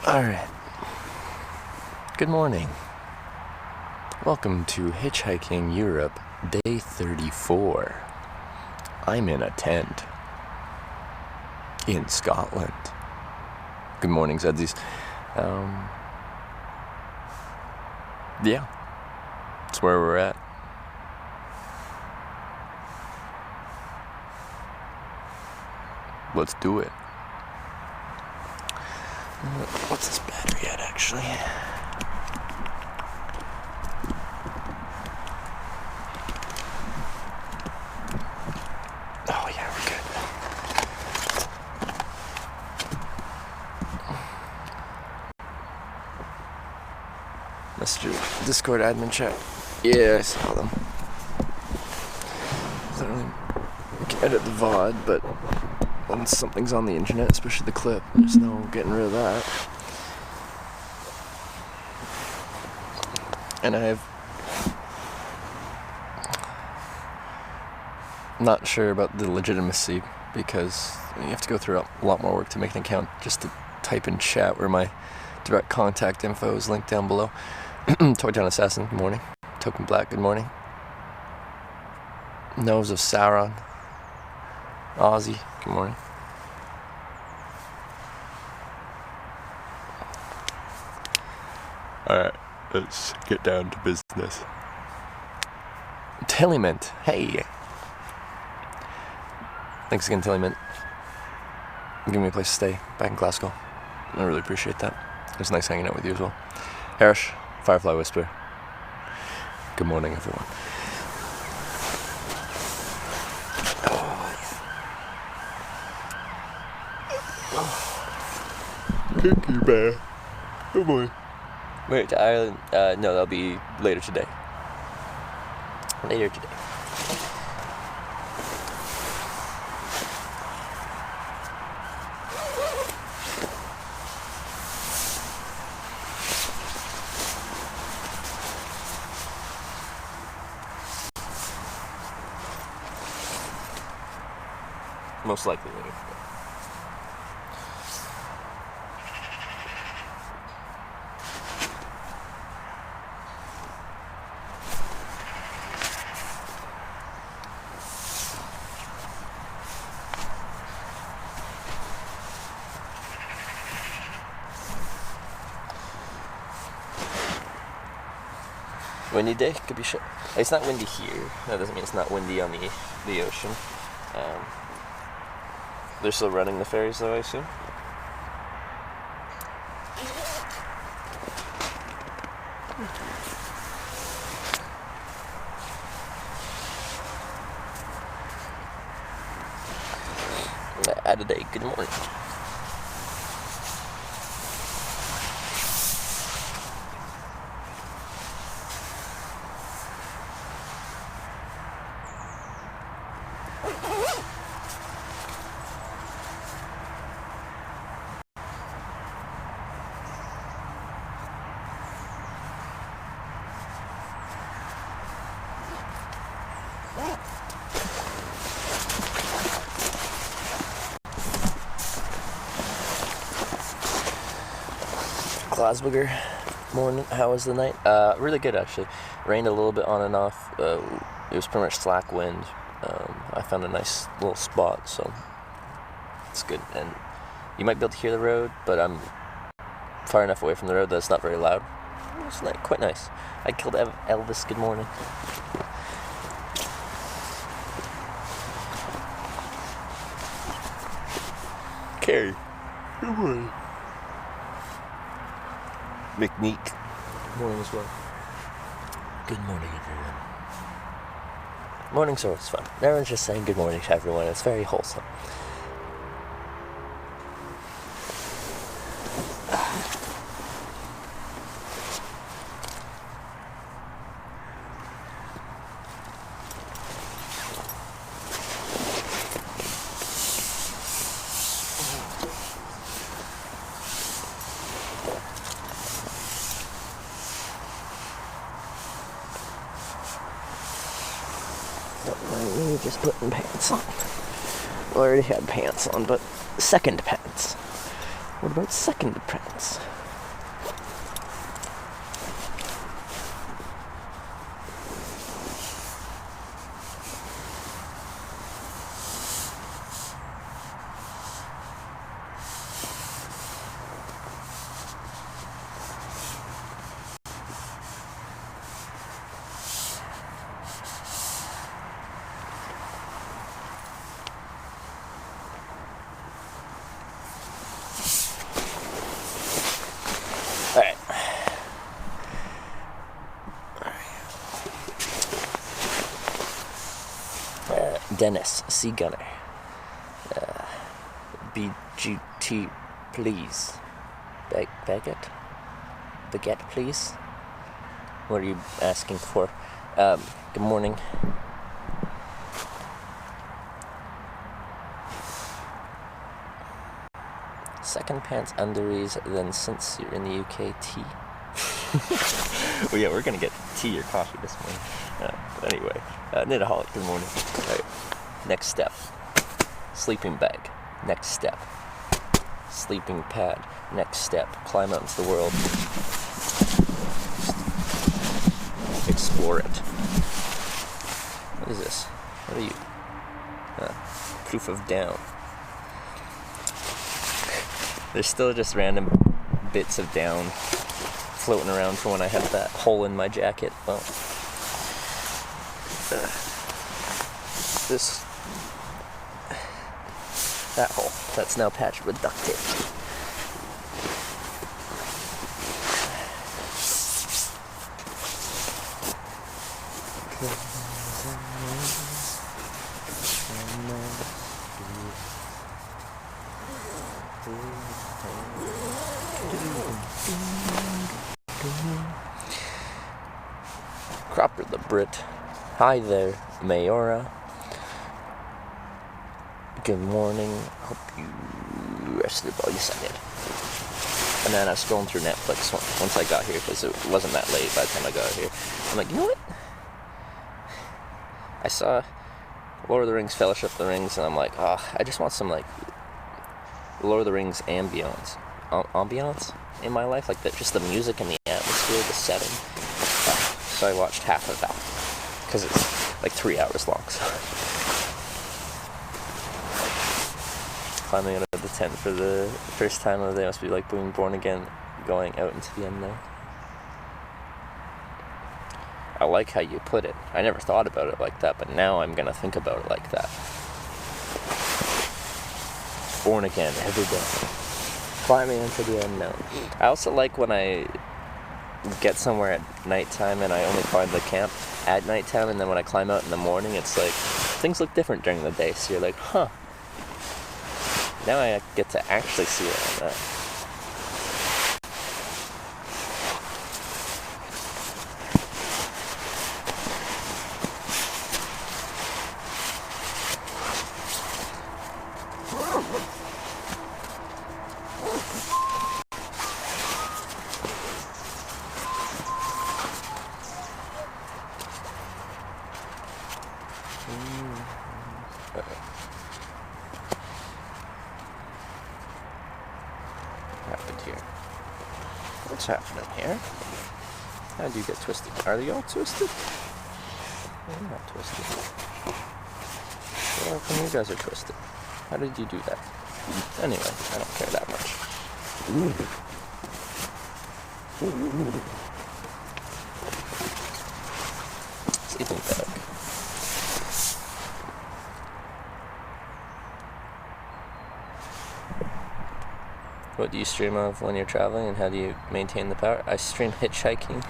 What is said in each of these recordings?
Alright. Good morning. Welcome to Hitchhiking Europe, day 34. I'm in a tent. In Scotland. Good morning, Zedsies. Yeah. That's where we're at. Let's do it. What's this battery at, actually? Oh, yeah, we're good. Mr. Discord admin chat. Yeah, I saw them. I can edit the VOD, but when something's on the internet, especially the clip, there's no getting rid of that. And I'm not sure about the legitimacy, because you have to go through a lot more work to make an account just to type in chat where my direct contact info is linked down below. Toy Town Assassin, good morning. Token Black, good morning. Nose of Sauron. Ozzy, good morning. Alright, let's get down to business. Tillymint, hey! Thanks again, Tillymint. Giving me a place to stay back in Glasgow. I really appreciate that. It was nice hanging out with you as well. Harish, Firefly Whisper. Good morning, everyone. Thank you, bear. Good morning. Wait, to Ireland? No, that'll be later today. Later today. Most likely later. Windy day, could be shit. It's not windy here. That doesn't mean it's not windy on the ocean. They're still running the ferries though, I assume. Adaday, good morning. Glasburger, morning. How was the night? Really good, actually. Rained a little bit on and off. It was pretty much slack wind. I found a nice little spot, so it's good. And you might be able to hear the road, but I'm far enough away from the road that it's not very loud. It's quite nice. I killed Elvis. Good morning. Carrie. Good morning. McNeek. Good morning as well. Good morning, everyone. Mornings are always fun. Everyone's just saying good morning to everyone. It's very wholesome. Just putting pants on. Well, I already had pants on, but second pants. What about second pants? Dennis, Sea Gunner. BGT, please. Baguette? Baguette, please? What are you asking for? Good morning. Second pants undies, then since you're in the UK, tea. Well, yeah, we're gonna get tea or coffee this morning. Anyway, Knitaholic, good morning. Right. Next step, sleeping bag. Next step, sleeping pad. Next step, climb out into the world. Explore it. What is this? What are you? Proof of down. There's still just random bits of down floating around from when I had that hole in my jacket. Well, that hole, that's now patched with duct tape. Cropper the Brit. Hi there, Mayora. Good morning. Hope you rested well. Yes, I did. And then I was scrolling through Netflix once I got here, because it wasn't that late by the time I got here. I'm like, you know what? I saw Lord of the Rings, Fellowship of the Rings, and I'm like, I just want some, like, Lord of the Rings ambience in my life, like just the music and the atmosphere, the setting. So I watched half of that, because it's like 3 hours long. So climbing out of the tent for the first time of the day must be like being born again, going out into the unknown. I like how you put it. I never thought about it like that, but now I'm gonna think about it like that. Born again every day, climbing into the unknown. I also like when I get somewhere at nighttime and I only find the camp at nighttime, and then when I climb out in the morning, it's like things look different during the day, so you're like, now I get to actually see where I'm at. What's happening here? How do you get twisted? Are they all twisted? They're not twisted. Well, how come you guys are twisted? How did you do that? Anyway, I don't care that much. Sleeping bag. What do you stream of when you're traveling, and how do you maintain the power? I stream Hitchhiking,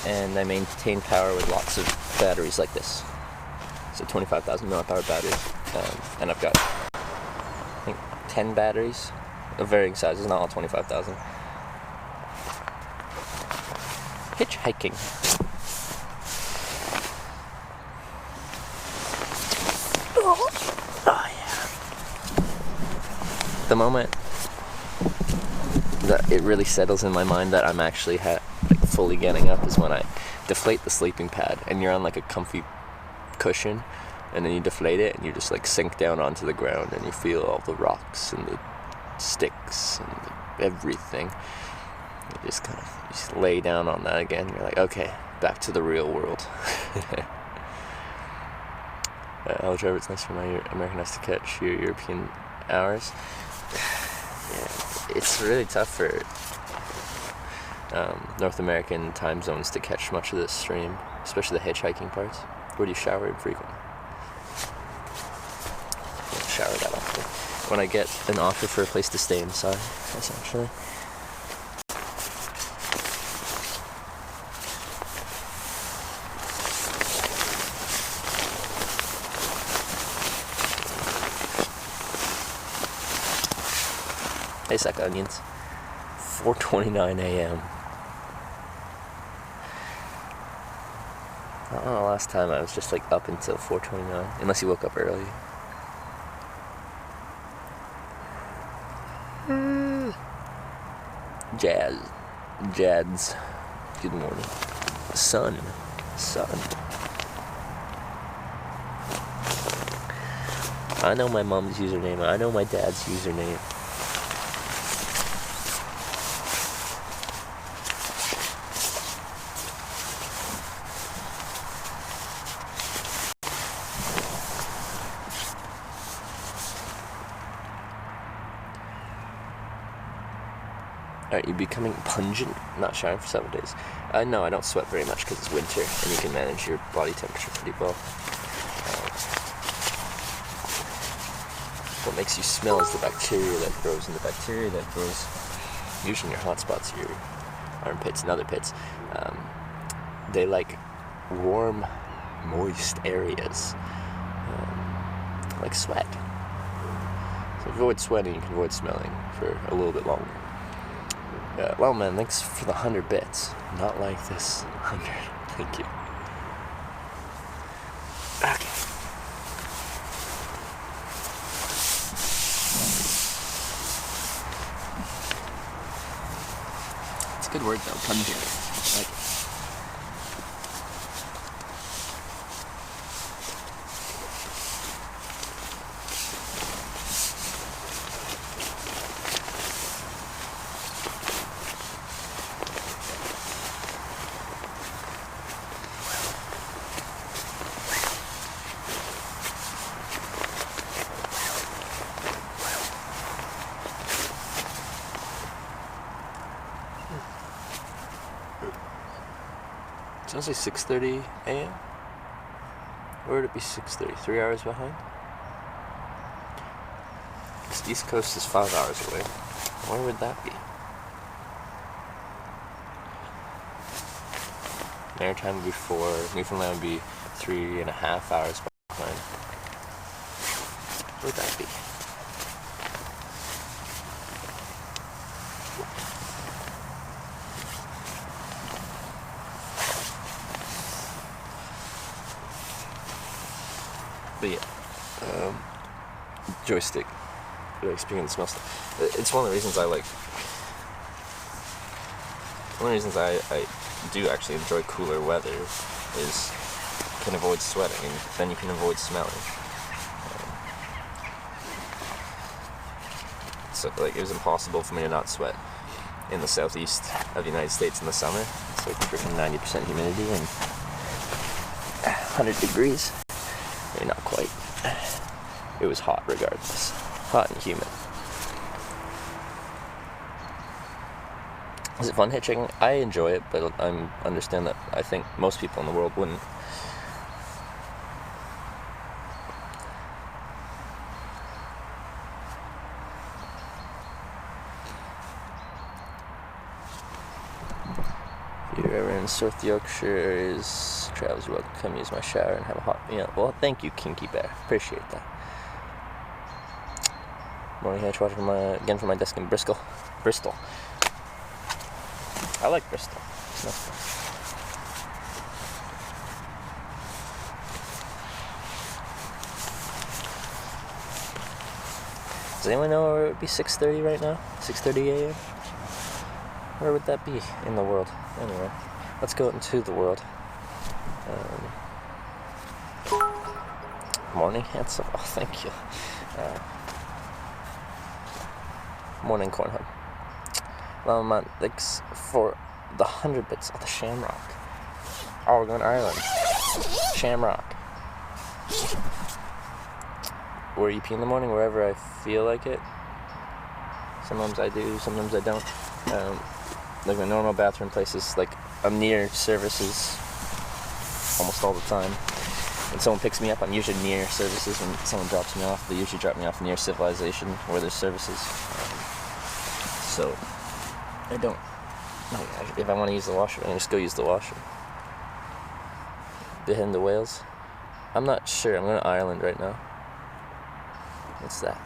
and I maintain power with lots of batteries like this. It's a 25,000 mAh battery, and I've got, I think, 10 batteries of varying sizes, not all 25,000. Hitchhiking. Oh yeah. The moment that it really settles in my mind that I'm actually fully getting up is when I deflate the sleeping pad, and you're on like a comfy cushion, and then you deflate it and you just like sink down onto the ground, and you feel all the rocks and the sticks and everything. You just kind of lay down on that again. You're like, okay, back to the real world. Hello Trevor, it's nice for my American Nice to catch your European hours. Yeah, it's really tough for North American time zones to catch much of this stream, especially the hitchhiking parts. Where do you shower infrequently? I don't shower that often. When I get an offer for a place to stay inside, essentially. Hey, Sack Onions. 4:29 a.m. I don't know, last time I was just like up until 4:29, unless you woke up early. Jads. Good morning. Sun. I know my mom's username. I know my dad's username. Alright, you're becoming pungent, not showering for 7 days. No, I don't sweat very much because it's winter and you can manage your body temperature pretty well. What makes you smell is the bacteria that grows, and the bacteria that grows usually in your hot spots, your armpits and other pits. They like warm, moist areas, like sweat. So if you avoid sweating, you can avoid smelling for a little bit longer. Well, man, thanks for the 100 bits. Not like this 100. Thank you. Okay. It's a good word, though. Pungent. I like it. Sounds like 6:30 a.m. Or would it be 6:30? 3 hours behind? Because the East Coast is 5 hours away. Where would that be? Maritime would be 4. Newfoundland would be 3.5 hours behind. Where would that be? But yeah, joystick. Like, speaking of the smell stuff, it's one of the reasons I like. One of the reasons I do actually enjoy cooler weather is you can avoid sweating, and then you can avoid smelling. So like it was impossible for me to not sweat in the southeast of the United States in the summer. It's like freaking 90% humidity and 100 degrees. Maybe not quite. It was hot regardless. Hot and humid. Is it fun hitchhiking? I enjoy it, but I understand that I think most people in the world wouldn't. If you're ever in South Yorkshire, travels well, come use my shower and have a hot meal. Well, thank you, Kinky Bear. Appreciate that. Morning hitch watching from my desk in Bristol. I like Bristol. It's nice. Does anyone know where it would be 6:30 right now? 6:30 a.m.? Where would that be in the world? Anyway, let's go into the world. Morning, handsome. Oh, thank you. Morning, Cornhub. Well, thanks for the 100 bits of the Shamrock. Oh, we're going to Ireland. Shamrock. Where you pee in the morning, wherever I feel like it. Sometimes I do, sometimes I don't. Like my normal bathroom places, like I'm near services almost all the time. When someone picks me up, I'm usually near services. When someone drops me off, they usually drop me off near civilization where there's services. So I don't. If I want to use the washroom, I can just go use the washroom. They heading to Wales? I'm not sure. I'm going to Ireland right now. What's that?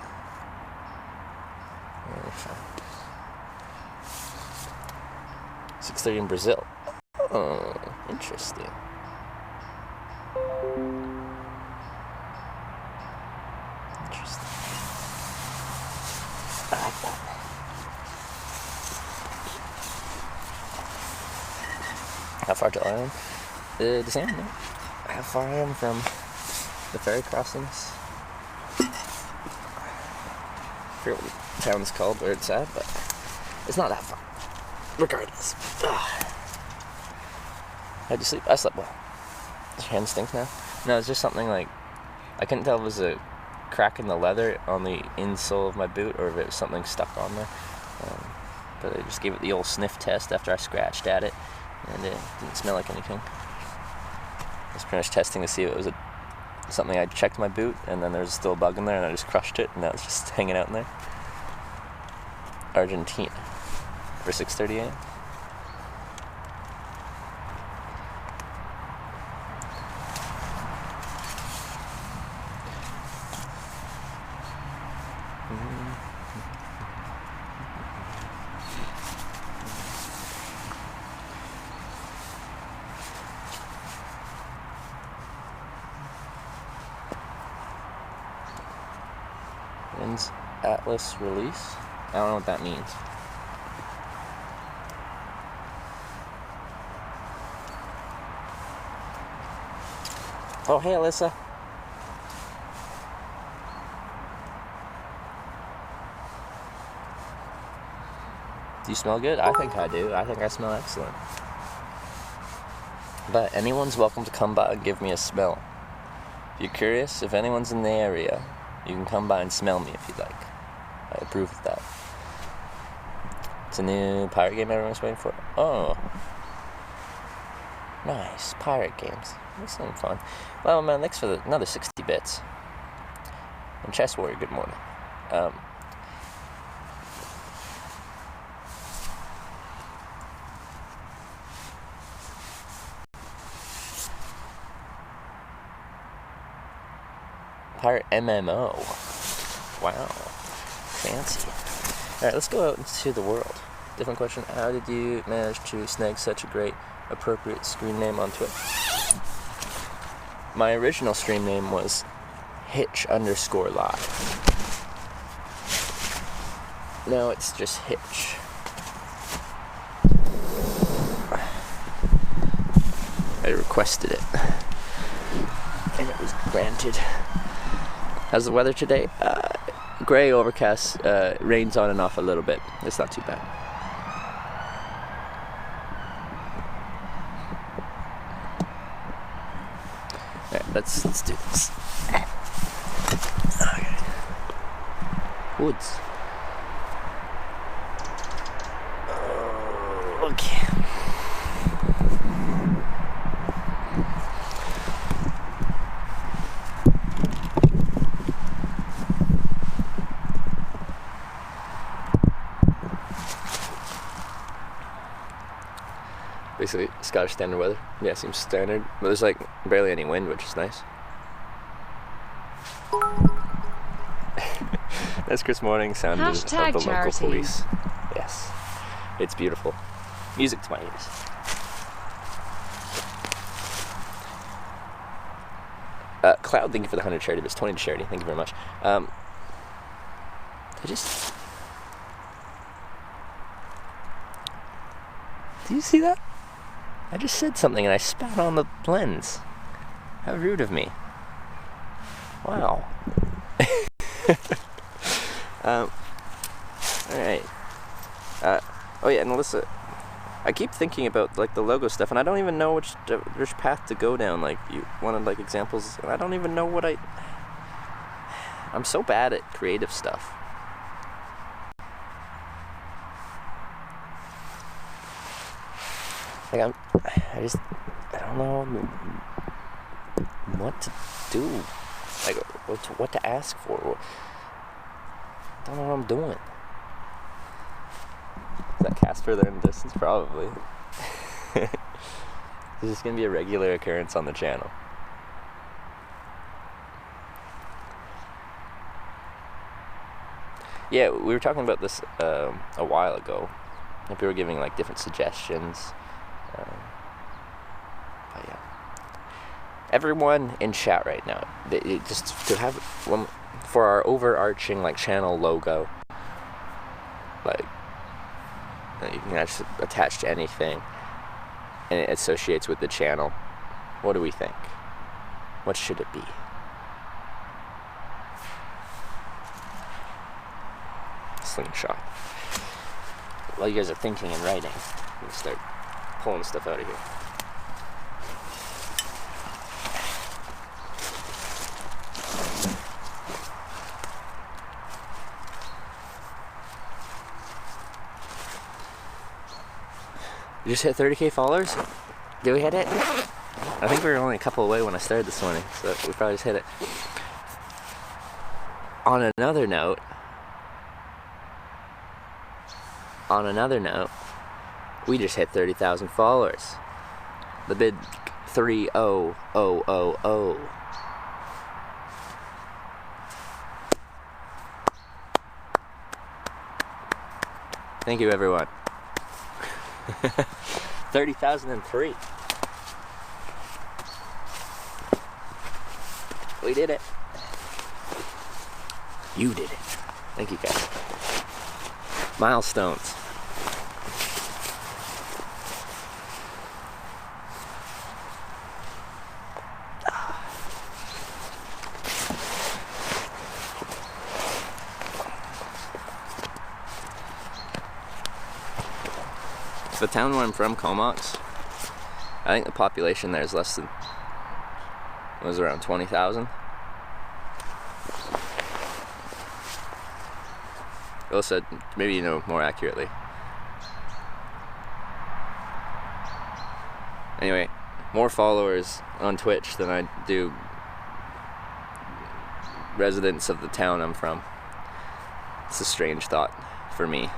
6:30 in Brazil. Oh, interesting. I like that. How far to Ireland? The same, no? How far I am from the ferry crossings. I forget what the town's called, where it's at, but it's not that far. Regardless. How'd you sleep? I slept well. Does your hand stink now? No, it's just something like, I couldn't tell if it was a crack in the leather on the insole of my boot or if it was something stuck on there. But I just gave it the old sniff test after I scratched at it, and it didn't smell like anything. I was pretty much testing to see if it was something I checked my boot, and then there was still a bug in there, and I just crushed it, and now it's just hanging out in there. Argentina for 6:30 a.m. When's Atlas release? I don't know what that means. Oh, hey, Alyssa. Do you smell good? I think I do. I think I smell excellent. But anyone's welcome to come by and give me a smell. If you're curious, if anyone's in the area, you can come by and smell me if you'd like. I approve of that. It's a new pirate game everyone's waiting for. Oh. Nice. Pirate games. That's something fun. Well, man, thanks for another 60 bits. And Chess Warrior, good morning. Pirate MMO. Wow. Fancy. Alright, let's go out into the world. Different question. How did you manage to snag such a great, appropriate screen name on Twitch? My original stream name was Hitch_live. Now it's just Hitch. I requested it. And it was granted. How's the weather today? Gray, overcast, rains on and off a little bit. It's not too bad. Alright, let's do this. Okay. Woods. Okay. Basically, Scottish standard weather. Yeah, seems standard. But there's like barely any wind, which is nice. That's Chris Morning, sound of the local charity. police. Yes, it's beautiful. Music to my ears. Cloud, thank you for the 100 charity, but it's 20 to charity. Thank you very much. Do you see that? I just said something and I spat on the lens. How rude of me. Wow. Alright. Oh yeah, and Alyssa, I keep thinking about like the logo stuff and I don't even know which path to go down. Like, you wanted like examples and I don't even know what I'm so bad at creative stuff. Like I don't know what to do. Like, what to ask for. I don't know what I'm doing. Is that Casper there in the distance? Probably. This is going to be a regular occurrence on the channel. Yeah, we were talking about this a while ago. And people were giving like different suggestions. But yeah, everyone in chat right now, just to have one for our overarching like channel logo, like you can just attach to anything, and it associates with the channel. What do we think? What should it be? Slingshot. While you guys are thinking and writing, I'm gonna start pulling stuff out of here. You just hit 30K followers? Did we hit it? I think we were only a couple away when I started this morning, so we probably just hit it. On another note, we just hit 30,000 followers. The big 30,000. Thank you, everyone. 30,003. We did it. You did it. Thank you, guys. Milestones. The town where I'm from, Comox, I think the population there is less than, was around 20,000. Bill said, maybe you know more accurately. Anyway, more followers on Twitch than I do residents of the town I'm from. It's a strange thought for me.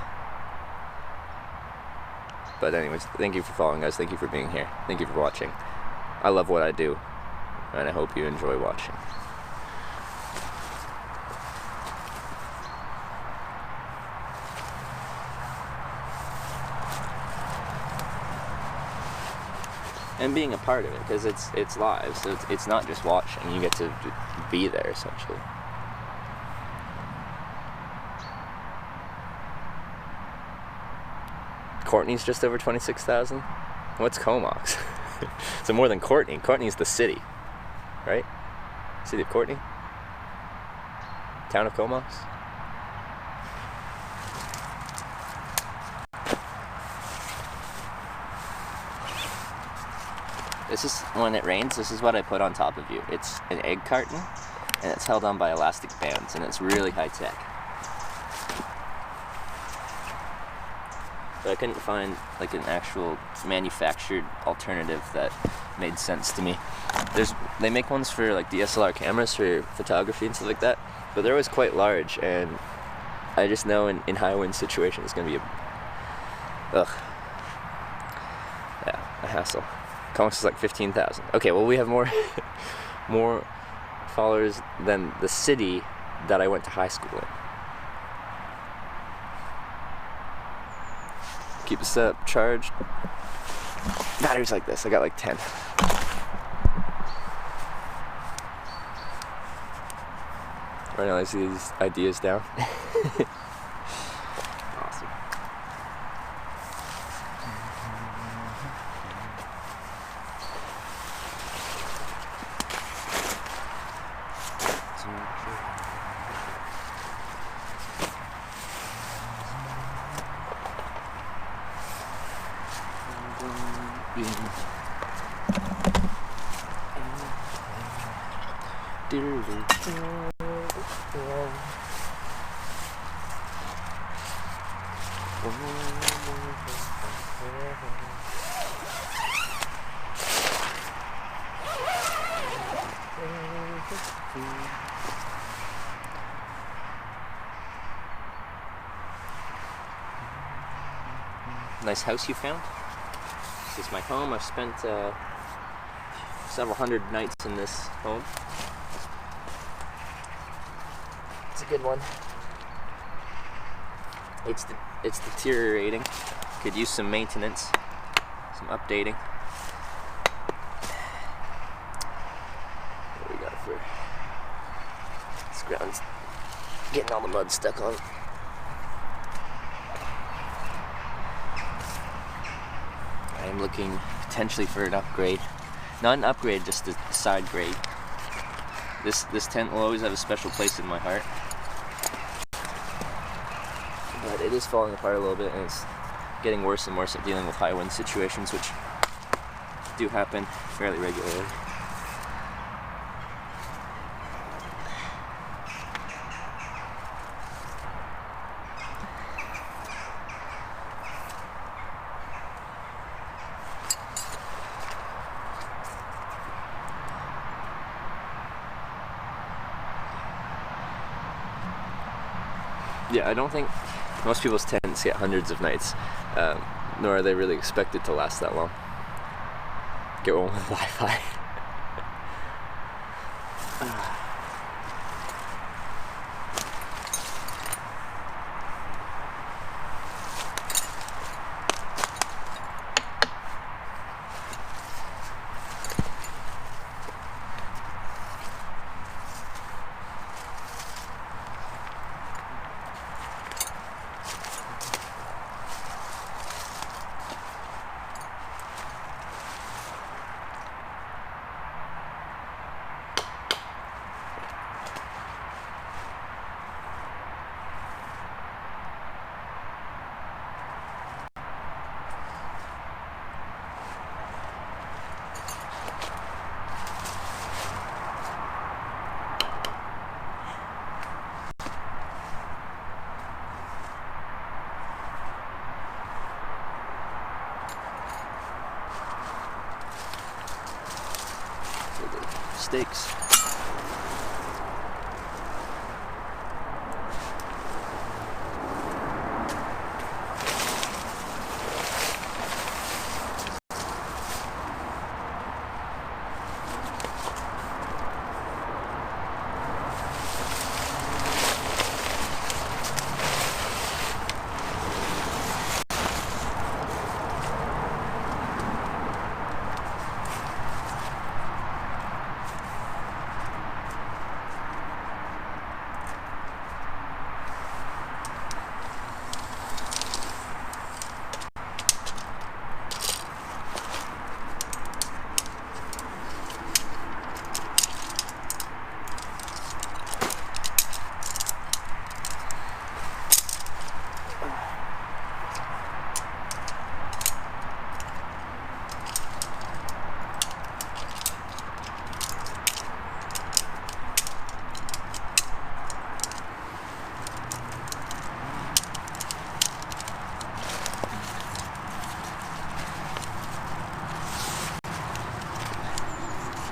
But anyways, thank you for following, guys. Thank you for being here. Thank you for watching. I love what I do, and I hope you enjoy watching. And being a part of it, because it's live, so it's not just watching. You get to be there, essentially. Courtney's just over 26,000. What's Comox? So more than Courtney. Courtney's the city, right? City of Courtney? Town of Comox? This is, when it rains, this is what I put on top of you. It's an egg carton, and it's held on by elastic bands, and it's really high tech. But I couldn't find like an actual manufactured alternative that made sense to me. They make ones for like DSLR cameras for photography and stuff like that, but they're always quite large, and I just know in high wind situations it's gonna be a hassle. Comics is like 15,000. Okay, well we have more followers than the city that I went to high school in. Keep this up, charged. Batteries like this, I got like 10. Right now I see these ideas down. Awesome. Nice house you found. This is my home. I've spent several hundred nights in this home. It's a good one. it's deteriorating. Could use some maintenance, some updating. What do we got for this ground's getting all the mud stuck on. I'm looking potentially for an upgrade. Not an upgrade, just a side grade. This tent will always have a special place in my heart. But it is falling apart a little bit, and it's getting worse and worse at dealing with high wind situations, which do happen fairly regularly. Yeah, I don't think most people's tents get hundreds of nights, nor are they really expected to last that long. Get one with Wi-Fi. Stakes.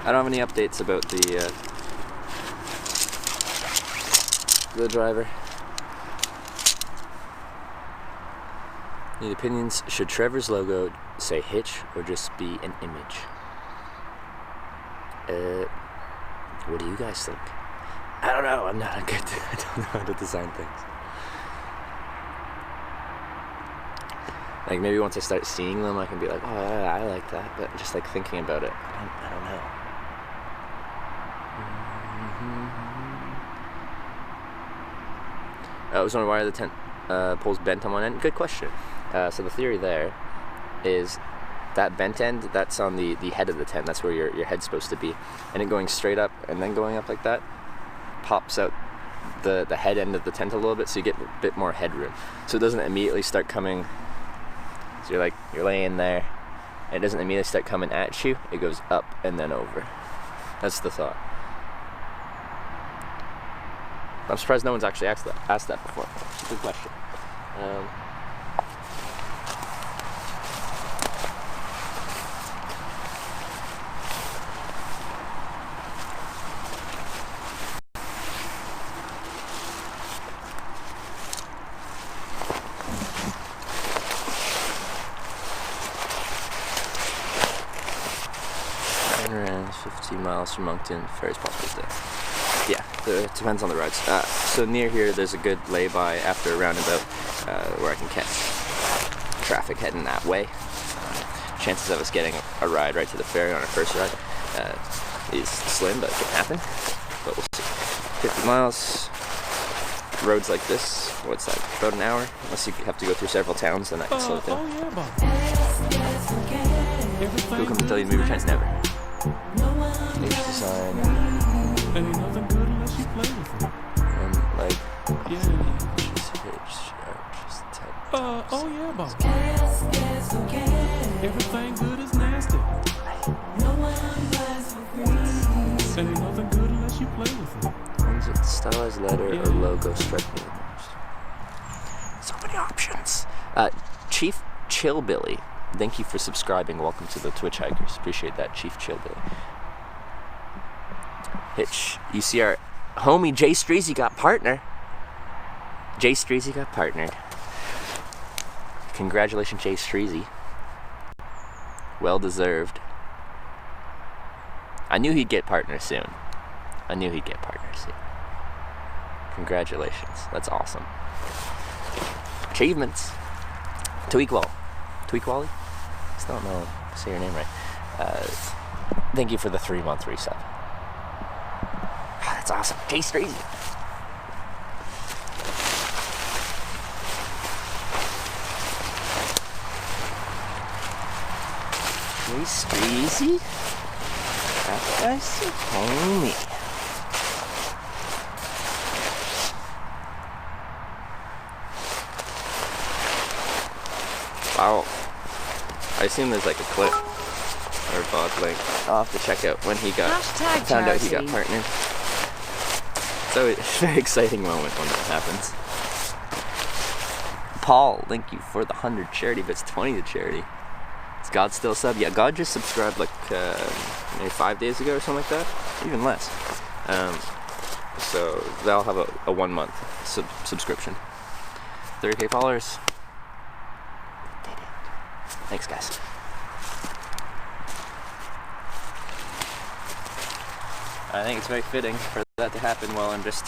I don't have any updates about the driver. Need opinions? Should Trevor's logo say Hitch or just be an image? What do you guys think? I don't know. I'm not a good. I don't know how to design things. Like maybe once I start seeing them, I can be like, oh yeah, I like that. But just like thinking about it, I don't know. I was wondering why are the tent poles bent on one end? Good question. So the theory there is that bent end, that's on the head of the tent. That's where your head's supposed to be. And it going straight up and then going up like that pops out the head end of the tent a little bit, so you get a bit more headroom. So it doesn't immediately start coming. So you're laying there, and it doesn't immediately start coming at you. It goes up and then over. That's the thought. I'm surprised no one's actually asked that before. It's a good question. Around 15 miles from Monkton, ferry's possible today. Yeah. It depends on the roads. So near here, there's a good lay-by after a roundabout where I can catch traffic heading that way. Chances of us getting a ride right to the ferry on our first ride is slim, but it can happen. But we'll see. 50 miles. Roads like this, what's that, about an hour? Unless you have to go through several towns, then I can slow it down. Who come to tell you to move your tent? Never. H design. And like, everything good is nasty. No one buys for free. And ain't nothing good unless you play with it. One's a stylized letter or logo strike me the most. So many options. Chief Chillbilly, thank you for subscribing. Welcome to the Twitch Hikers. Appreciate that, Chief Chillbilly. Hitch, you see our homie Jay Streezy got partner. Jay Streezy got partnered. Congratulations, Jay Streezy. Well deserved. I knew he'd get partner soon. Congratulations. That's awesome. Achievements. Tweakwally? Still don't know if I say your name right. Thank you for the 3-month resub. That's awesome. Jay Streezy. Jay Streezy? That guy's a homie. Wow. I assume there's like a clip or a VOD link. I'll have to check out when he found out he got partnered. So it's a very exciting moment when that happens. Paul, thank you for the 100 charity bits, 20 to charity. Is God still sub? Yeah, God just subscribed like maybe 5 days ago or something like that. Even less. So they'll have a 1 month subscription. 30k followers. Thanks, guys. I think it's very fitting for that to happen while I'm just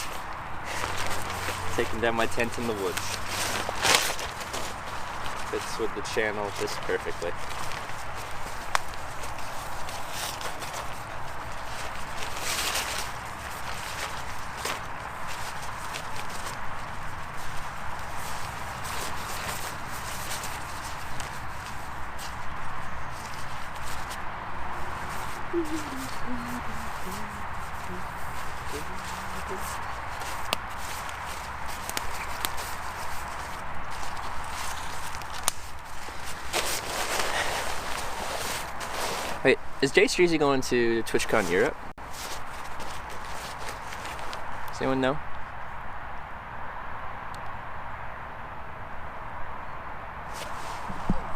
taking down my tent in the woods. Fits with the channel just perfectly. Wait, is Jay Streezy going to TwitchCon Europe? Does anyone know?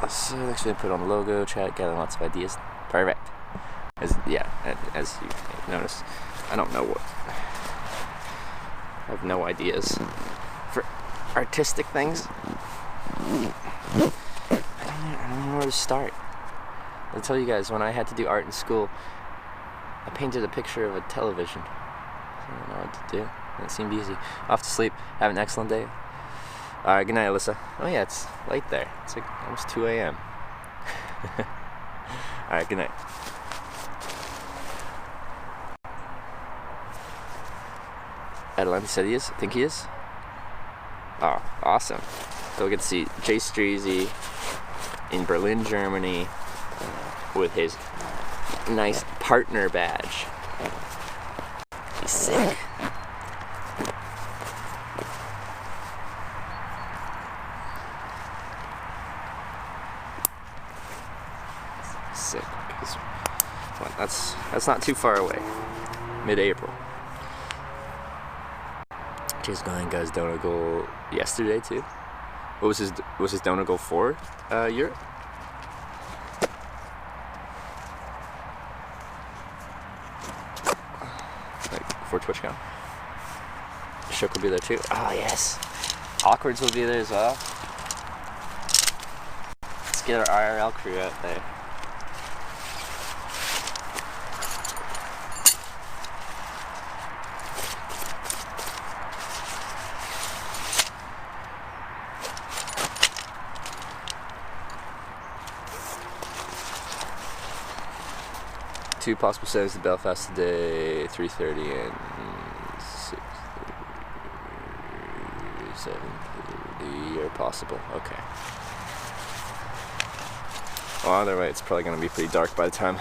So next we put on the logo, chat, gathering lots of ideas. Perfect. As you notice, I don't know what. I have no ideas for artistic things. I don't know where to start. I'll tell you guys, when I had to do art in school, I painted a picture of a television. So I don't know what to do. It seemed easy. Off to sleep. Have an excellent day. Alright, good night, Alyssa. Oh yeah, it's late there. It's like almost 2 a.m. Alright, good night. Adelanti said he is? Think he is? Oh, awesome. So we get to see Jay Streezy in Berlin, Germany, with his nice partner badge. He's sick. Sick. Well, that's not too far away. Mid-April. Jay's going, guys, donut goal yesterday too. What was his donut goal for Europe? For TwitchCon. Shook will be there too. Oh yes. Awkwards will be there as well. Let's get our IRL crew out there. 2 possible sailings to Belfast today, 3:30 and 6:30, 7:30 are possible. Okay. Well, either way, it's probably going to be pretty dark by the time.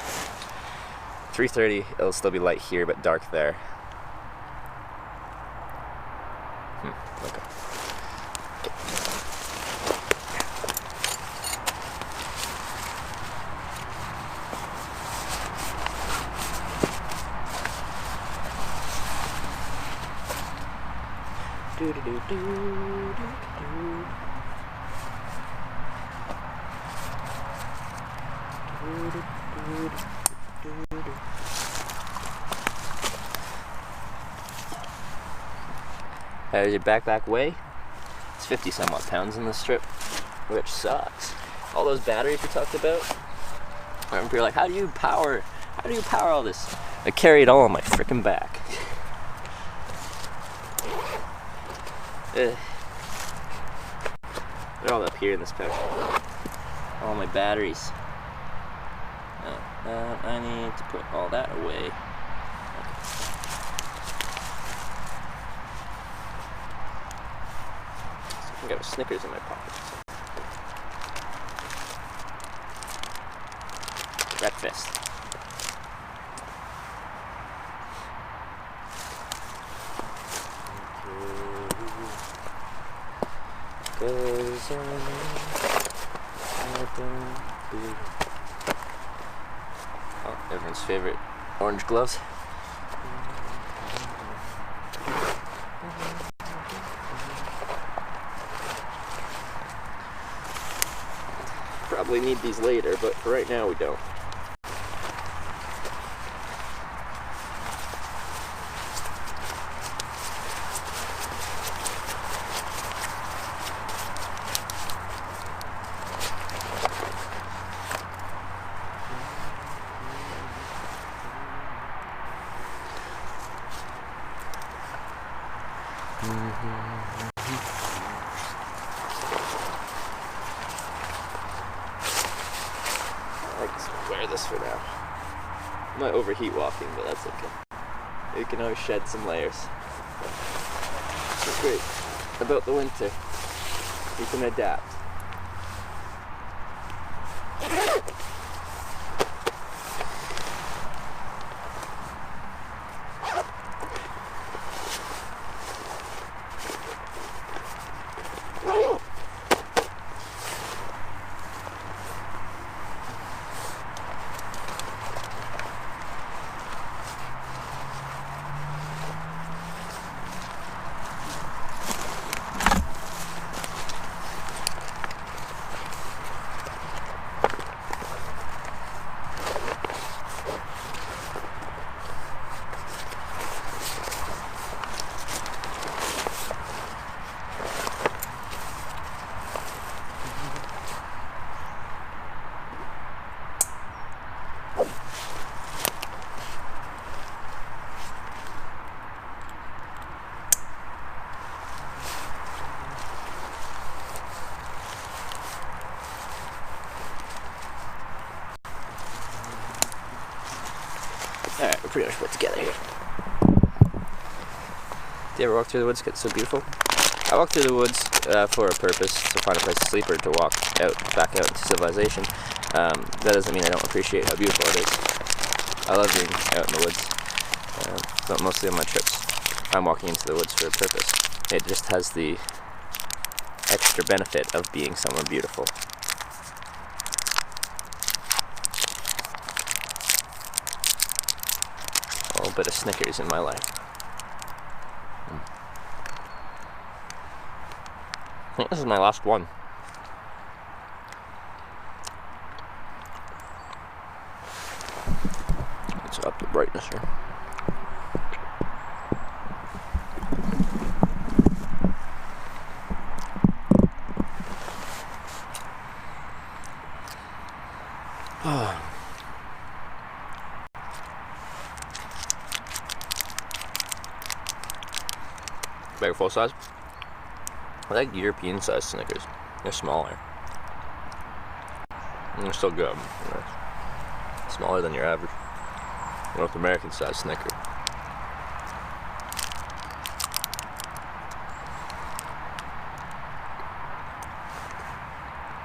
3:30, it'll still be light here, but dark there. Okay. How does your backpack weigh? It's 50 some odd pounds in this trip, which sucks. All those batteries we talked about. And you're like, how do you power all this? I carry it all on my freaking back. They're all up here in this pouch. All my batteries. I need to put all that away. I got a Snickers in my pocket. Breakfast. Oh, everyone's favorite orange gloves. Probably need these later, but for right now we don't. I can wear this for now. I might overheat walking, but that's okay. You can always shed some layers. It's great about the winter. You can adapt. Alright, we're pretty much put together here. Do you ever walk through the woods because it's so beautiful? I walk through the woods for a purpose, to find a place to sleep or to walk back out into civilization. That doesn't mean I don't appreciate how beautiful it is. I love being out in the woods, but mostly on my trips, I'm walking into the woods for a purpose. It just has the extra benefit of being somewhere beautiful. A little bit of Snickers in my life. I think this is my last one. Let's up the brightness here. Bigger full size. I like European size Snickers. They're smaller. And they're still good. They're smaller than your average. North American size Snicker.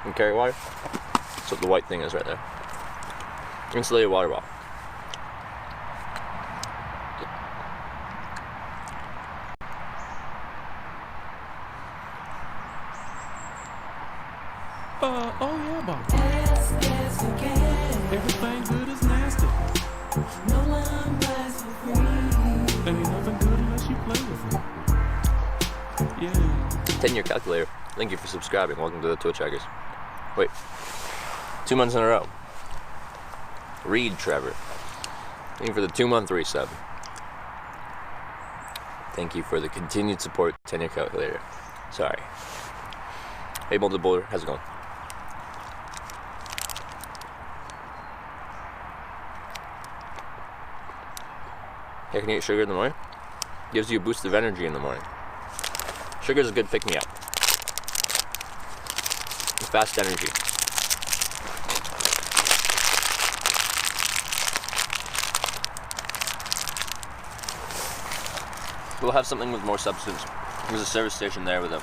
And carry water. That's what the white thing is right there. Insulated water bottle. Oh yeah, Bob. Everything good is nasty. No one buys for free. Ain't nothing good unless you play with it. Yeah. 10-year calculator. Thank you for subscribing. Welcome to the Twitch Hackers. Wait. 2 months in a row. Reed Trevor. Thank you for the 2-month resub. Thank you for the continued support, 10-year calculator. Sorry. Hey, Boulder Boulder, how's it going? Yeah, can you eat sugar in the morning? Gives you a boost of energy in the morning. Sugar's a good pick-me-up. Fast energy. We'll have something with more substance. There's a service station there with a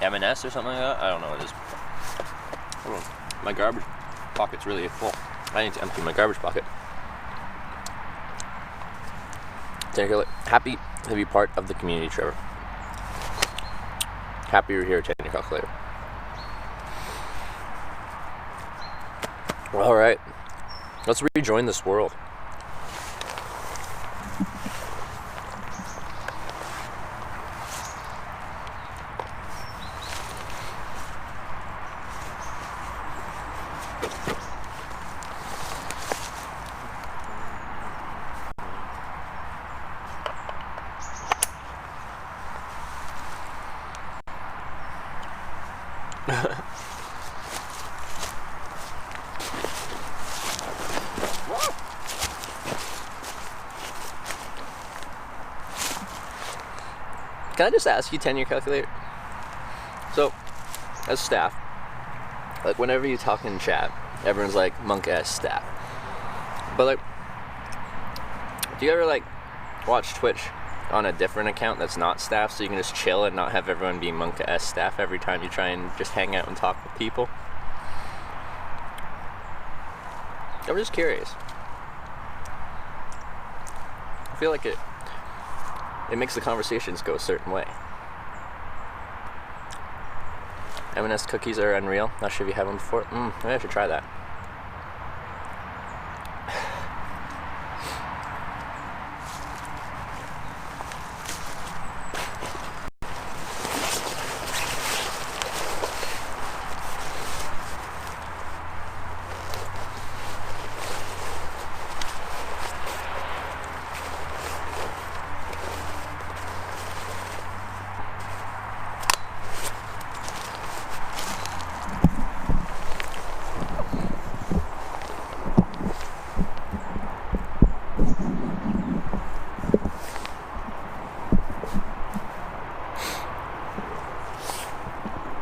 M&S or something like that. I don't know what it is. Hold on. My garbage pocket's really full. I need to empty my garbage pocket. Happy to be part of the community, Trevor. Happy you're here, 10-year calculator. All right, let's rejoin this world. Can I just ask you, 10-year calculator? So, as staff, like whenever you talk in chat, everyone's like monk ass staff. But like, do you ever like watch Twitch on a different account that's not staff, so you can just chill and not have everyone be monk ass staff every time you try and just hang out and talk with people? I'm just curious. I feel like it makes the conversations go a certain way. M&S cookies are unreal. Not sure if you had one before. Maybe I should try that.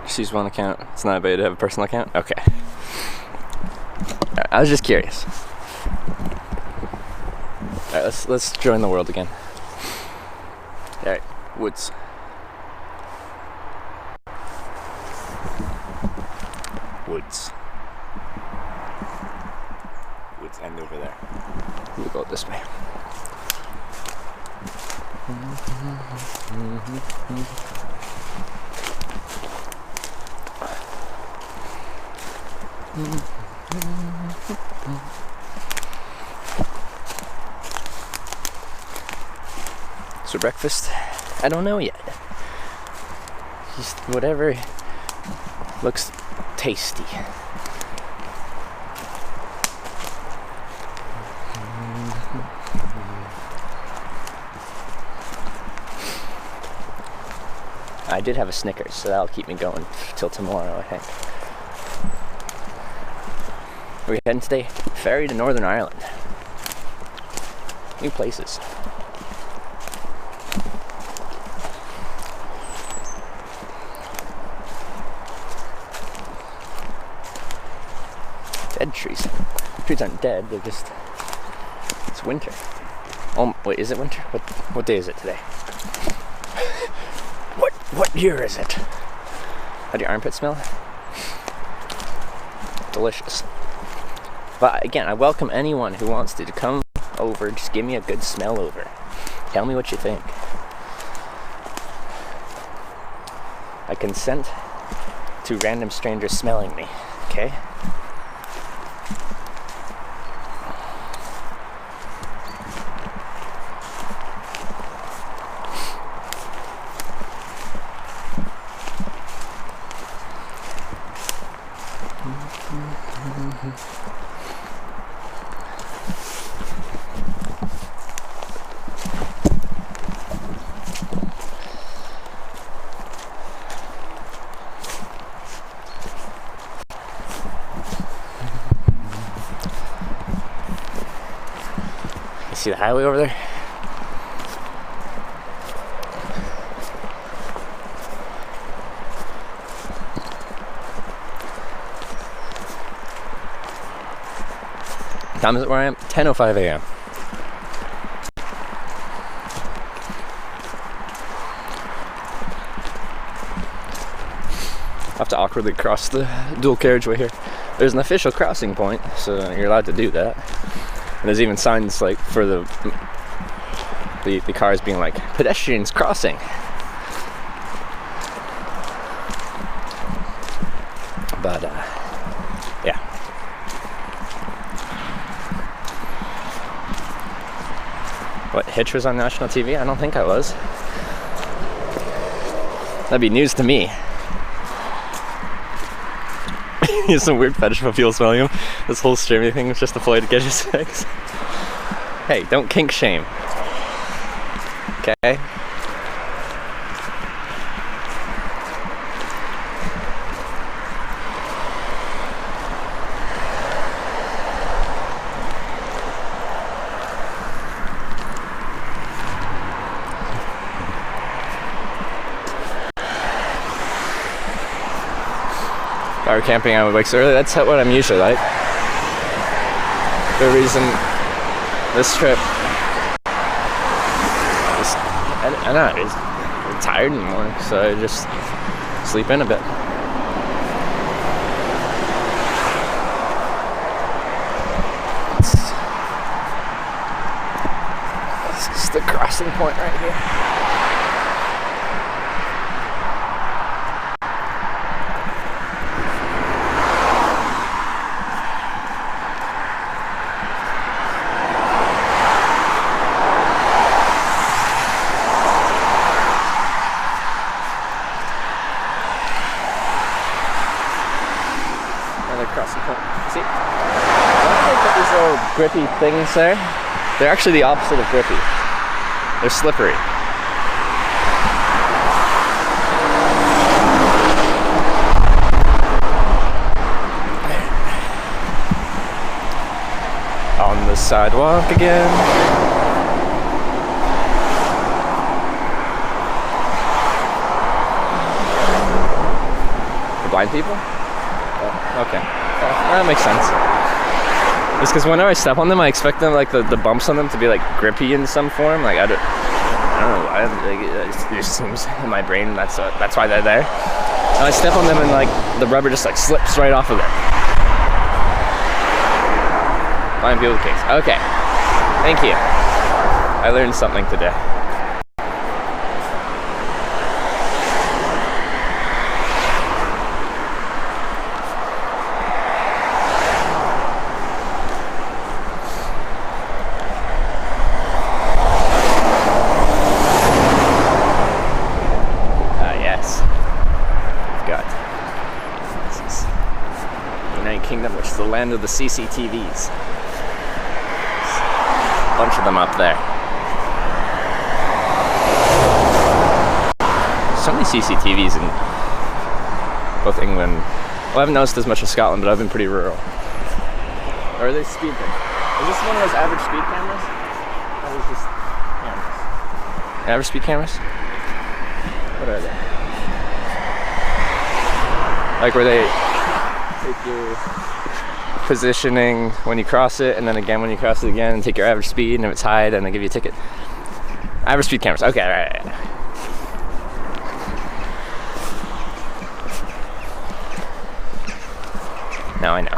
Just use one account. It's not bad to have a personal account? Okay. Right, I was just curious. Alright, let's join the world again. Alright, woods. Woods. Woods end over there. We'll go this way. So breakfast, I don't know yet. Just whatever looks tasty. I did have a Snickers, so that'll keep me going till tomorrow, I think. We're heading today, ferry to Northern Ireland. New places. Dead trees. Trees aren't dead, they're just It's winter. Oh, wait, is it winter? What day is it today? What year is it? How do your armpits smell? Delicious. But again, I welcome anyone who wants to come over. Just give me a good smell over. Tell me what you think. I consent to random strangers smelling me, okay? See the highway over there? What time is it where I am? 10:05 a.m. I have to awkwardly cross the dual carriageway here. There's an official crossing point, so you're allowed to do that. And there's even signs like for the cars being like pedestrians crossing. But yeah. What, Hitch was on national TV? I don't think I was. That'd be news to me. He has some weird fetish for people smelling him. This whole streaming thing was just a ploy to get his sex. Hey, don't kink shame. Okay? If I were camping on my bikes early, that's what I'm usually like. The reason this trip, I'm not tired anymore, so I just sleep in a bit. This is the crossing point right here. Crossing point. See? When they put these little grippy things there, they're actually the opposite of grippy. They're slippery. On the sidewalk again. For blind people? Oh, okay. That makes sense. Just because whenever I step on them, I expect them, like the bumps on them, to be like grippy in some form. Like I don't know why. Like, it just seems in my brain that's why they're there. And I step on them and like the rubber just like slips right off of it. Blind people case. Okay. Thank you. I learned something today. Kingdom, which is the land of the CCTVs. A bunch of them up there. So many CCTVs in both England. Well, I haven't noticed as much in Scotland, but I've been pretty rural. Or are they speed things? Is this one of those average speed cameras? Or is this cameras? Average speed cameras? What are they? Like where they take your positioning when you cross it, and then again when you cross it again, and take your average speed, and if it's high, then they give you a ticket. Average speed cameras. Okay, right. Now I know.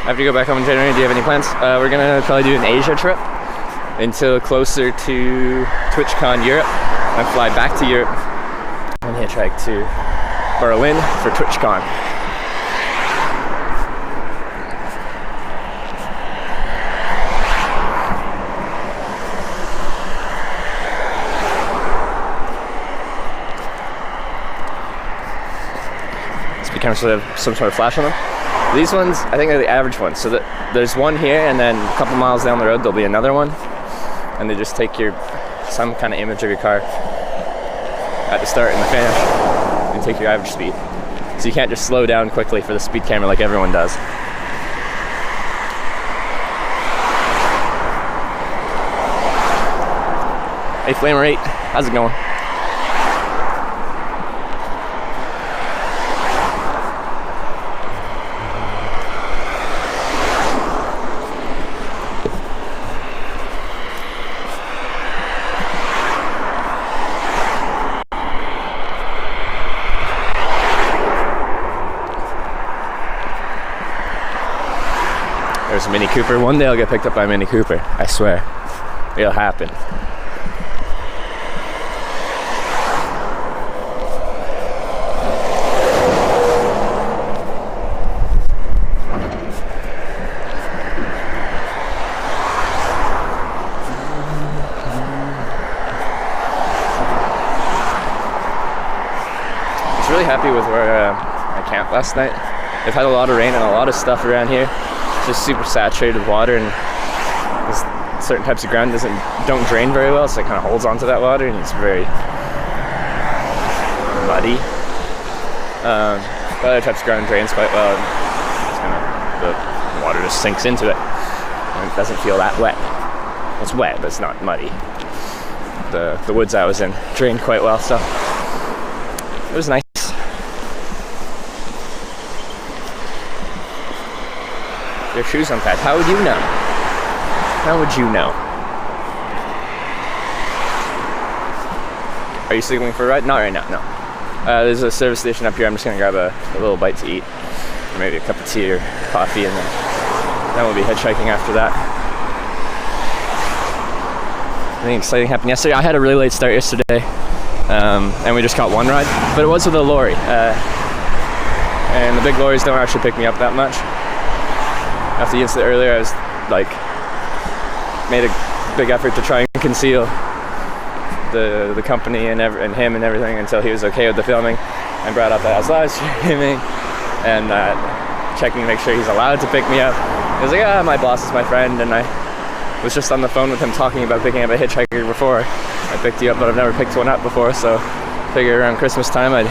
After you go back home in January, do you have any plans? We're gonna probably do an Asia trip until closer to TwitchCon Europe, and fly back to Europe and hitchhike to Berlin for TwitchCon. Speed cameras have some sort of flash on them. These ones, I think, are the average ones. So that there's one here, and then a couple miles down the road there'll be another one, and they just take some kind of image of your car at the start and the finish, and take your average speed. So you can't just slow down quickly for the speed camera like everyone does. Hey Flamer 8, how's it going? There's a Mini Cooper. One day I'll get picked up by a Mini Cooper. I swear. It'll happen. I was really happy with where I camped last night. They've had a lot of rain and a lot of stuff around here. Just super saturated with water, and certain types of ground don't drain very well, so it kind of holds onto that water, and it's very muddy. Other types of ground drains quite well, and the water just sinks into it, and it doesn't feel that wet. It's wet, but it's not muddy. The woods I was in drained quite well, so it was nice. Your shoes unpacked. How would you know? How would you know? Are you signaling for a ride? Not right now, no. There's a service station up here. I'm just gonna grab a little bite to eat. Or maybe a cup of tea or coffee, and then we'll be hitchhiking after that. Anything exciting happened yesterday? I had a really late start yesterday, and we just caught one ride, but it was with a lorry. And the big lorries don't actually pick me up that much. After the incident earlier, I was made a big effort to try and conceal the company and him and everything until he was okay with the filming, and brought up that I was live streaming and checking to make sure he's allowed to pick me up. He was like, my boss is my friend, and I was just on the phone with him talking about picking up a hitchhiker before. I picked you up, but I've never picked one up before, so I figured around Christmas time I'd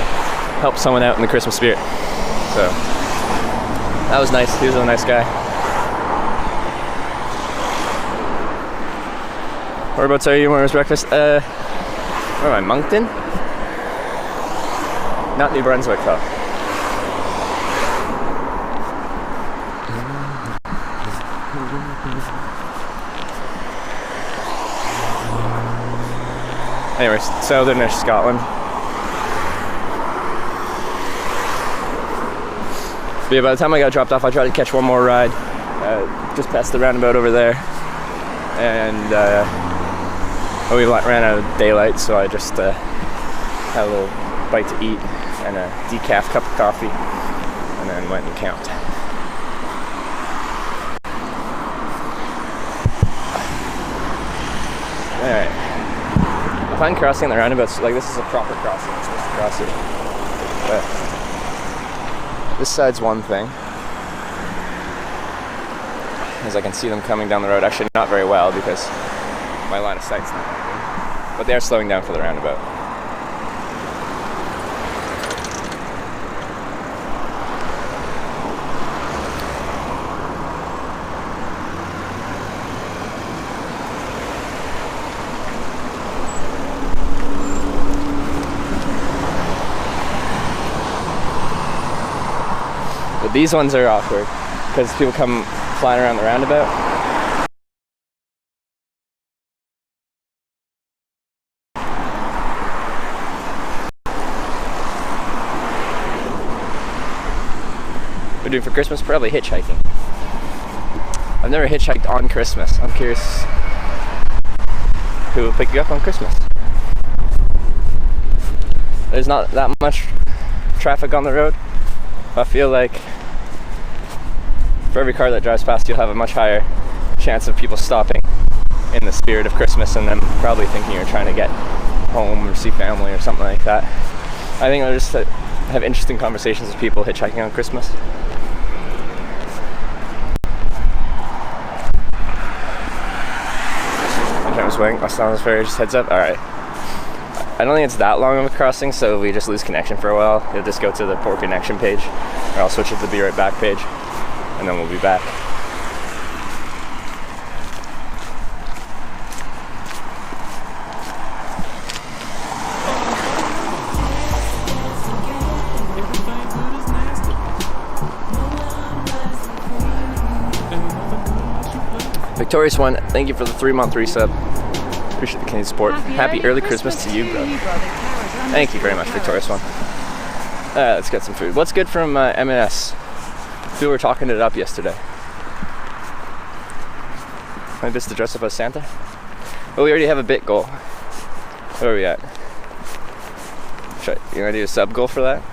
help someone out in the Christmas spirit. So that was nice. He was a nice guy. Whereabouts are you? Where was breakfast? Where am I? Monkton? Not New Brunswick, though. Anyways, southern-ish Scotland. But yeah, by the time I got dropped off, I tried to catch one more ride. Just past the roundabout over there. And we ran out of daylight, so I just had a little bite to eat and a decaf cup of coffee, and then went and camped. Alright. I find crossing the roundabouts, like, this is a proper crossing. I'm supposed to cross it. But this side's one thing, as I can see them coming down the road. Actually, not very well, because my line of sight's not working. But they're slowing down for the roundabout. The But these ones are awkward because people come flying around the roundabout. What are we doing for Christmas? Probably hitchhiking. I've never hitchhiked on Christmas. I'm curious who will pick you up on Christmas. There's not that much traffic on the road. I feel like for every car that drives past, you'll have a much higher chance of people stopping in the spirit of Christmas and then probably thinking you're trying to get home or see family or something like that. I think I'll just have interesting conversations with people hitchhiking on Christmas. West Island Ferry, just heads up. Alright. I don't think it's that long of a crossing, so if we just lose connection for a while, you'll just go to the poor connection page, or I'll switch it to the Be Right Back page, and then we'll be back. Victorious one, thank you for the 3-month resub. Appreciate the Canadian support. Happy early Christmas to you, bro. Thank you very much, Victorious one. Let's get some food. What's good from M&S? We were talking it up yesterday. Maybe it's to dress up as Santa? Well, we already have a bit goal. Where are we at? You want to do a sub goal for that?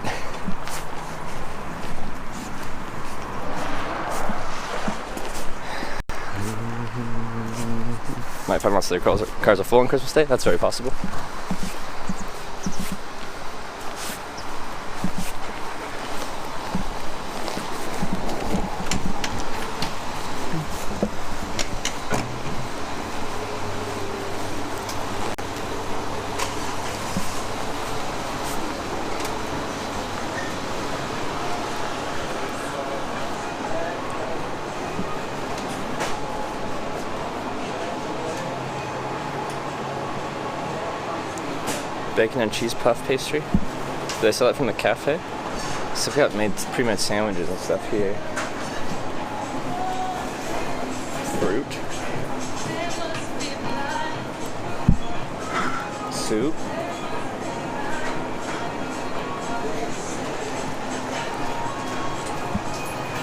Might find most of their cars are full on Christmas Day. That's very possible. Bacon and cheese puff pastry. Do they sell it from the cafe? So they've got pre-made sandwiches and stuff here. Fruit. Soup.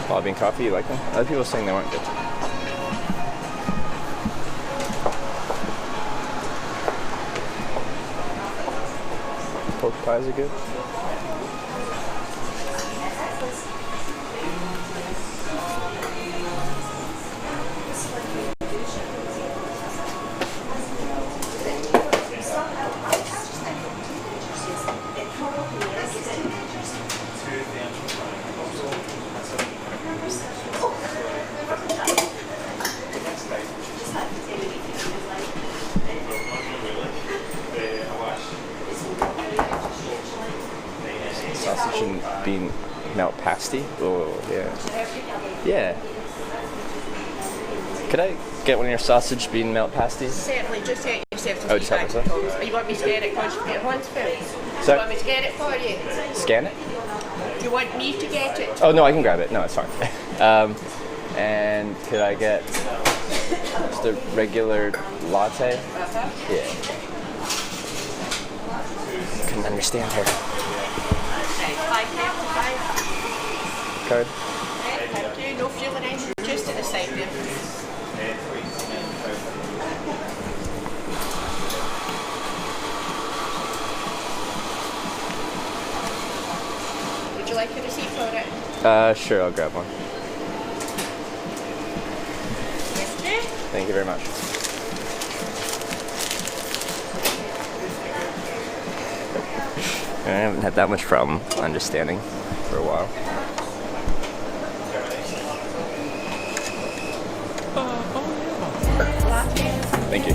Lobby and coffee, you like them? Other people saying they weren't good. Pork pies are good. Sausage and bean melt pasty. Oh, yeah. Yeah. Could I get one of your sausage bean melt pasties? Certainly, just get yourself some just help feedback. yourself? You want me to get it because you get once first? Sorry? You want me to get it for you? Scan it? Do you want me to get it? Oh, no, I can grab it. No, it's fine. And could I get just a regular latte? Yeah. Couldn't understand her. Card? Thank you. No fuel and engine, just at the side there. Would you like a receipt for it? Sure, I'll grab one. Thank you very much. I haven't had that much problem understanding for a while. Thank you.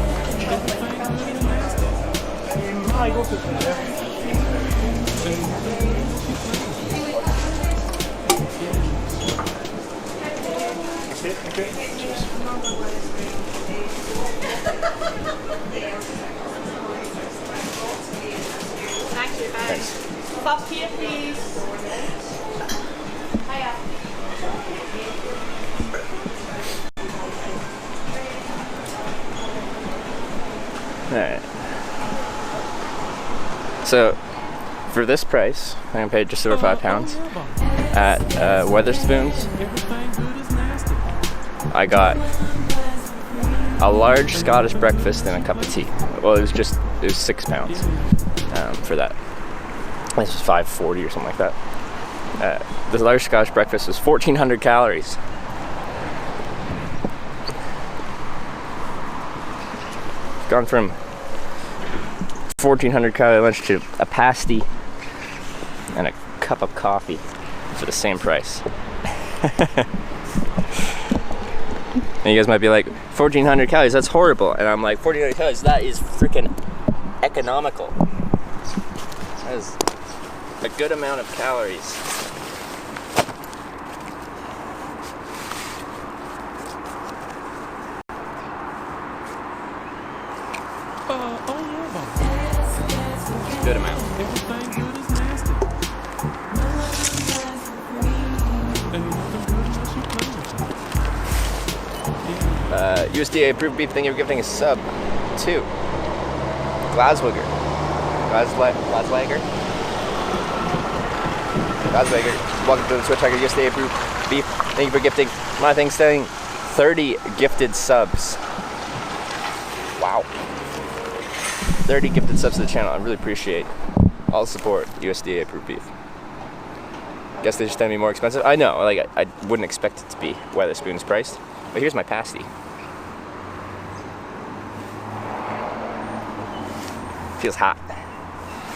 Thank you. Thanks. Up here, please. Hiya. Alright. So, for this price, I'm gonna pay just over £5 at Weatherspoons. I got a large Scottish breakfast and a cup of tea. Well, it was £6 for that. This was $5.40 or something like that. This large Scottish breakfast was 1,400 calories. Gone from 1,400 calorie lunch to a pasty and a cup of coffee for the same price. And you guys might be like, 1,400 calories, that's horrible. And I'm like, 1,400 calories, that is freaking economical. That is a good amount of calories. Good amount. USDA approved beef, thank you for giving a sub to Glaswager. Welcome to the Hitchhiking USDA approved beef. Thank you for gifting my thing, saying 30 gifted subs. Wow. 30 gifted subs to the channel. I really appreciate all the support. USDA approved beef. Guess they just tend to be more expensive. I know, like I wouldn't expect it to be Weatherspoons priced. But here's my pasty. Feels hot. I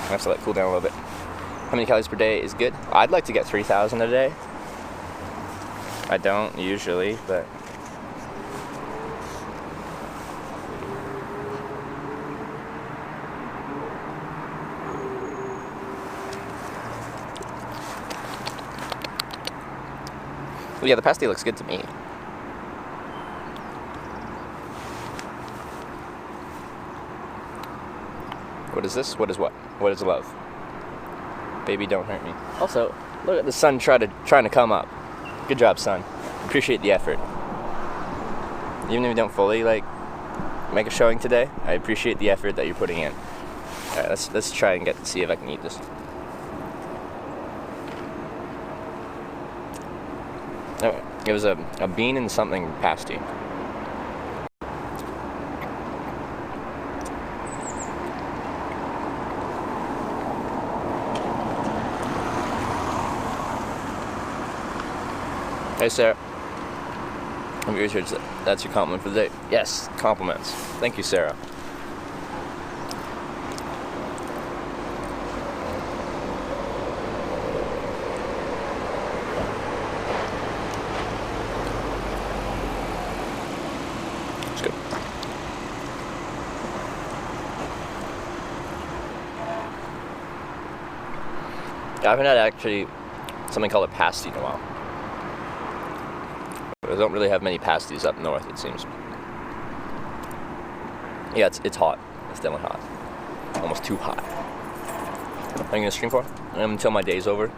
have to let it cool down a little bit. How many calories per day is good? I'd like to get 3,000 a day. I don't usually, but well, yeah, the pasty looks good to me. What is this? What is what? What is love? Baby, don't hurt me. Also, look at the sun trying to come up. Good job, sun. Appreciate the effort. Even if you don't fully make a showing today, I appreciate the effort that you're putting in. All right, let's try and see if I can eat this. Oh, it was a bean and something pasty. Hey Sarah, I'm your research. That's your compliment for the day. Yes, compliments. Thank you, Sarah. It's good. I haven't had actually something called a pasty in a while. I don't really have many pasties up north, it seems. Yeah, it's hot. It's definitely hot. Almost too hot. What are you gonna stream for? Until my day's over.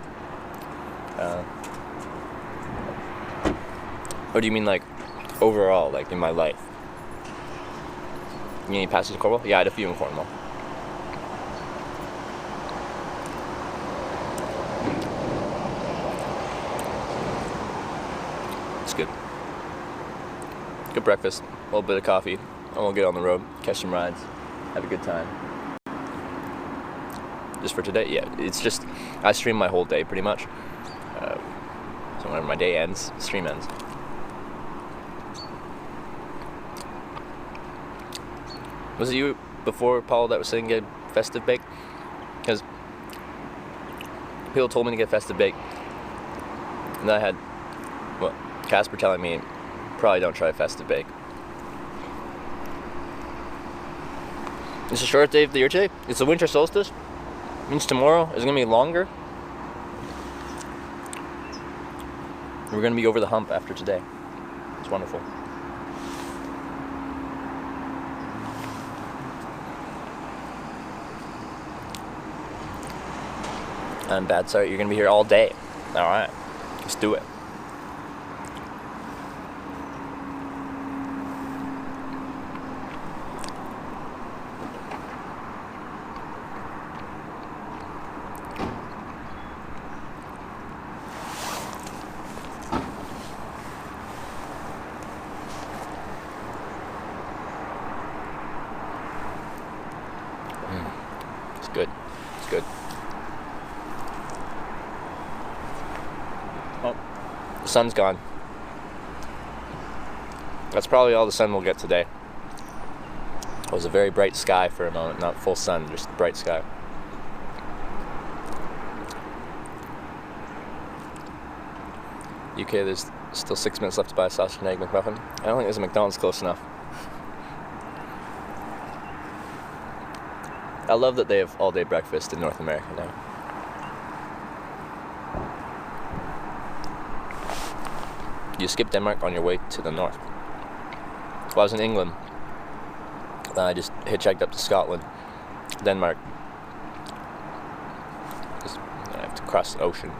Or do you mean like overall, like in my life? You need any pasties in Cornwall? Yeah, I had a few in Cornwall. It's good. Good breakfast, a little bit of coffee, and we'll get on the road, catch some rides, have a good time. Just for today, yeah, it's just, I stream my whole day pretty much. So whenever my day ends, stream ends. Was it you before, Paul, that was saying get festive bake? Because people told me to get festive bake, and I had, well, Casper telling me, probably don't try festive bake. It's a short day of the year today. It's the winter solstice. It means tomorrow is going to be longer. We're going to be over the hump after today. It's wonderful. I'm bad, sorry. You're going to be here all day. All right. Let's do it. sun's gone. That's probably all the sun we'll get today. It was a very bright sky for a moment, not full sun, just bright sky. UK, there's still 6 minutes left to buy a sausage and egg McMuffin. I don't think there's a McDonald's close enough. I love that they have all-day breakfast in North America now. You skip Denmark on your way to the north. Well, I was in England. I just hitchhiked up to Scotland, Denmark. I have to cross the ocean.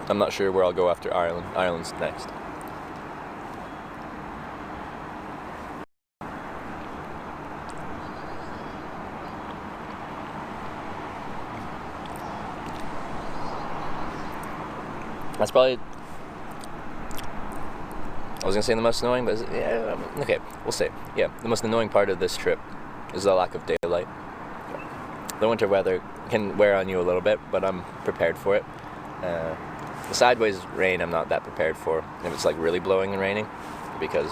I'm not sure where I'll go after Ireland. Ireland's next. That's probably, I was gonna say the most annoying, but yeah, okay, we'll say, yeah, the most annoying part of this trip is the lack of daylight. The winter weather can wear on you a little bit, but I'm prepared for it. The sideways rain I'm not that prepared for, if it's like really blowing and raining, because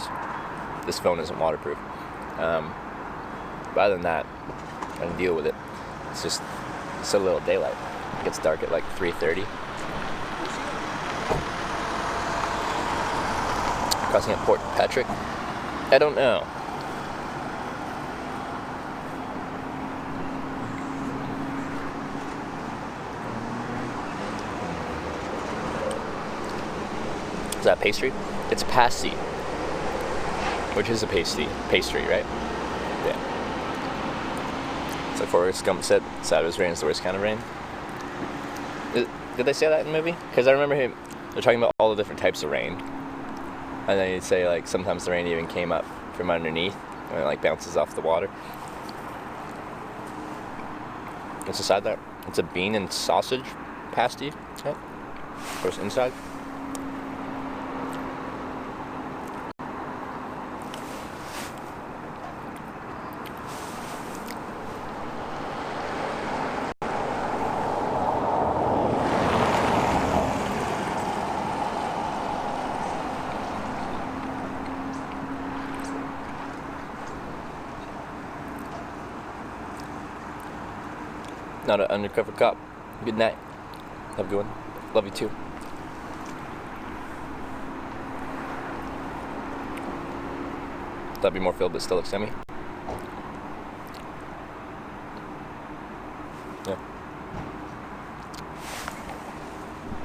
this phone isn't waterproof. But other than that, I can deal with it. It's just so little daylight. It gets dark at like 3:30. Crossing at Port Patrick? I don't know. Is that pastry? It's pasty, which is a pastry, right? Yeah. It's like Forrest Gump said, Saturday's rain is the worst kind of rain. Did they say that in the movie? Because I remember they're talking about all the different types of rain. And then he'd say, like, sometimes the rain even came up from underneath and it, like, bounces off the water. What's inside that? It's a bean and sausage pasty. Yeah. Of course, inside. Not an undercover cop. Good night. Have a good one. Love you too. That'd be more filled, but still looks semi. Yeah.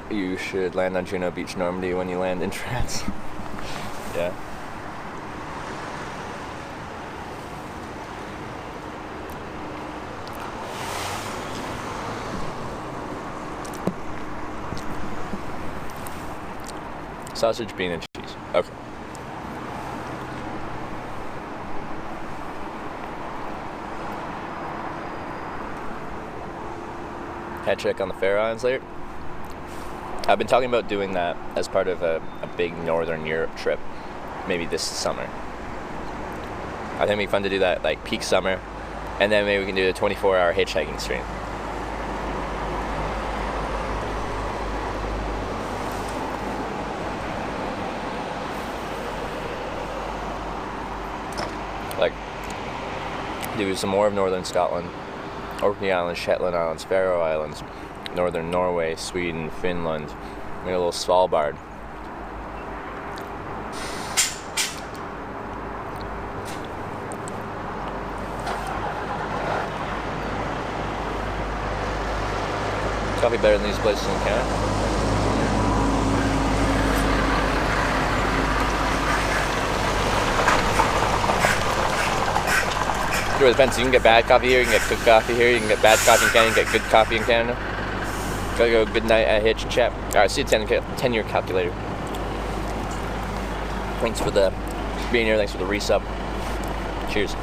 You should land on Juno Beach, Normandy when you land in France. Yeah. Sausage, bean, and cheese. Okay. Hitchhike on the Faroe Islands later. I've been talking about doing that as part of a big Northern Europe trip, maybe this summer. I think it'd be fun to do that, like peak summer, and then maybe we can do a 24-hour hitchhiking stream. Like, do some more of Northern Scotland, Orkney Islands, Shetland Islands, Faroe Islands, Northern Norway, Sweden, Finland, maybe a little Svalbard. Coffee better than these places in Canada. It depends. You can get bad coffee here, you can get good coffee here, you can get bad coffee in Canada, you can get good coffee in Canada. Gotta go good night at Hitch and chat. Alright, see you 10-year calculator. Thanks for being here, thanks for the resub. Cheers.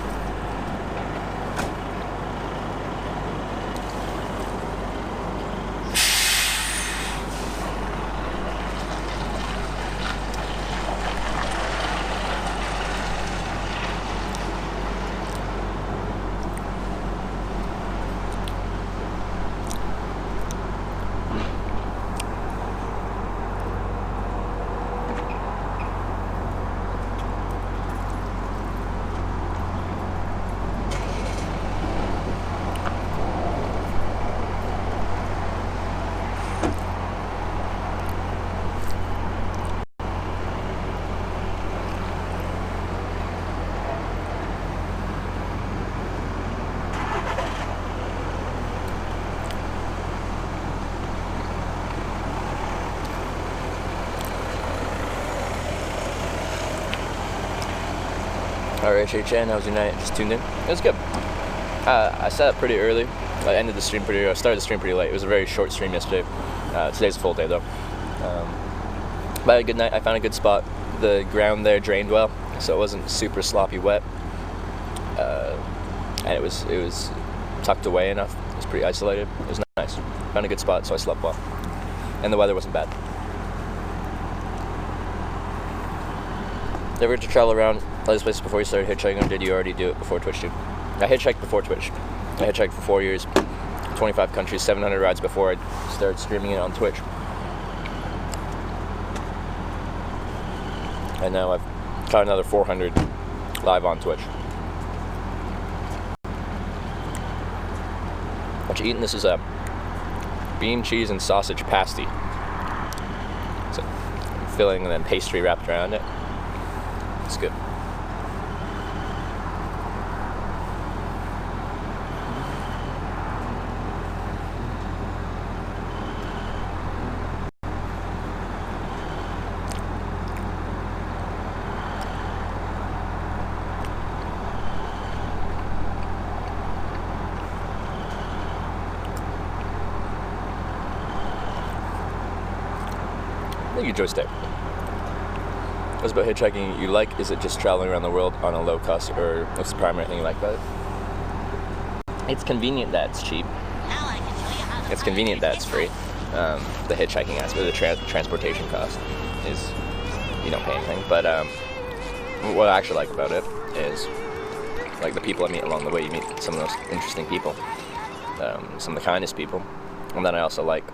RHHN, how was your night? Just tuned in. It was good. I sat up pretty early. I ended the stream pretty early. I started the stream pretty late. It was a very short stream yesterday. Today's a full day though. But I had a good night. I found a good spot. The ground there drained well, so it wasn't super sloppy wet. And it was tucked away enough. It was pretty isolated. It was nice. Found a good spot, so I slept well. And the weather wasn't bad. Ever to travel around all these places before you started hitchhiking, or did you already do it before Twitch too? I hitchhiked before Twitch. I hitchhiked for 4 years, 25 countries, 700 rides before I started streaming it on Twitch. And now I've got another 400 live on Twitch. What you eating? This is a bean, cheese, and sausage pasty. So filling and then pastry wrapped around it. It's good. Thank you, Joystick. What's about hitchhiking you like? Is it just traveling around the world on a low cost, or what's the primary thing you like about it? It's convenient that it's cheap. It's convenient that it's free. The hitchhiking aspect, the transportation cost is you don't pay anything. But what I actually like about it is like the people I meet along the way. You meet some of the most interesting people, some of the kindest people, and then I also like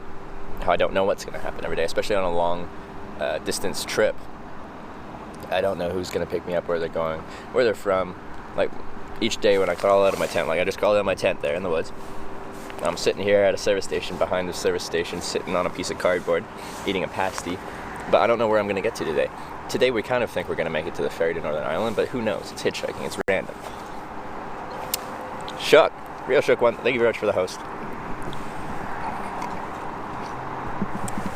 how I don't know what's going to happen every day, especially on a long distance trip. I don't know who's going to pick me up, where they're going, where they're from. Like each day when I crawl out of my tent, like I just crawled out of my tent there in the woods. I'm sitting here at a service station, behind the service station, sitting on a piece of cardboard, eating a pasty. But I don't know where I'm going to get to today. Today we kind of think we're going to make it to the ferry to Northern Ireland, but who knows? It's hitchhiking. It's random. Shuck. Real Shook one. Thank you very much for the host.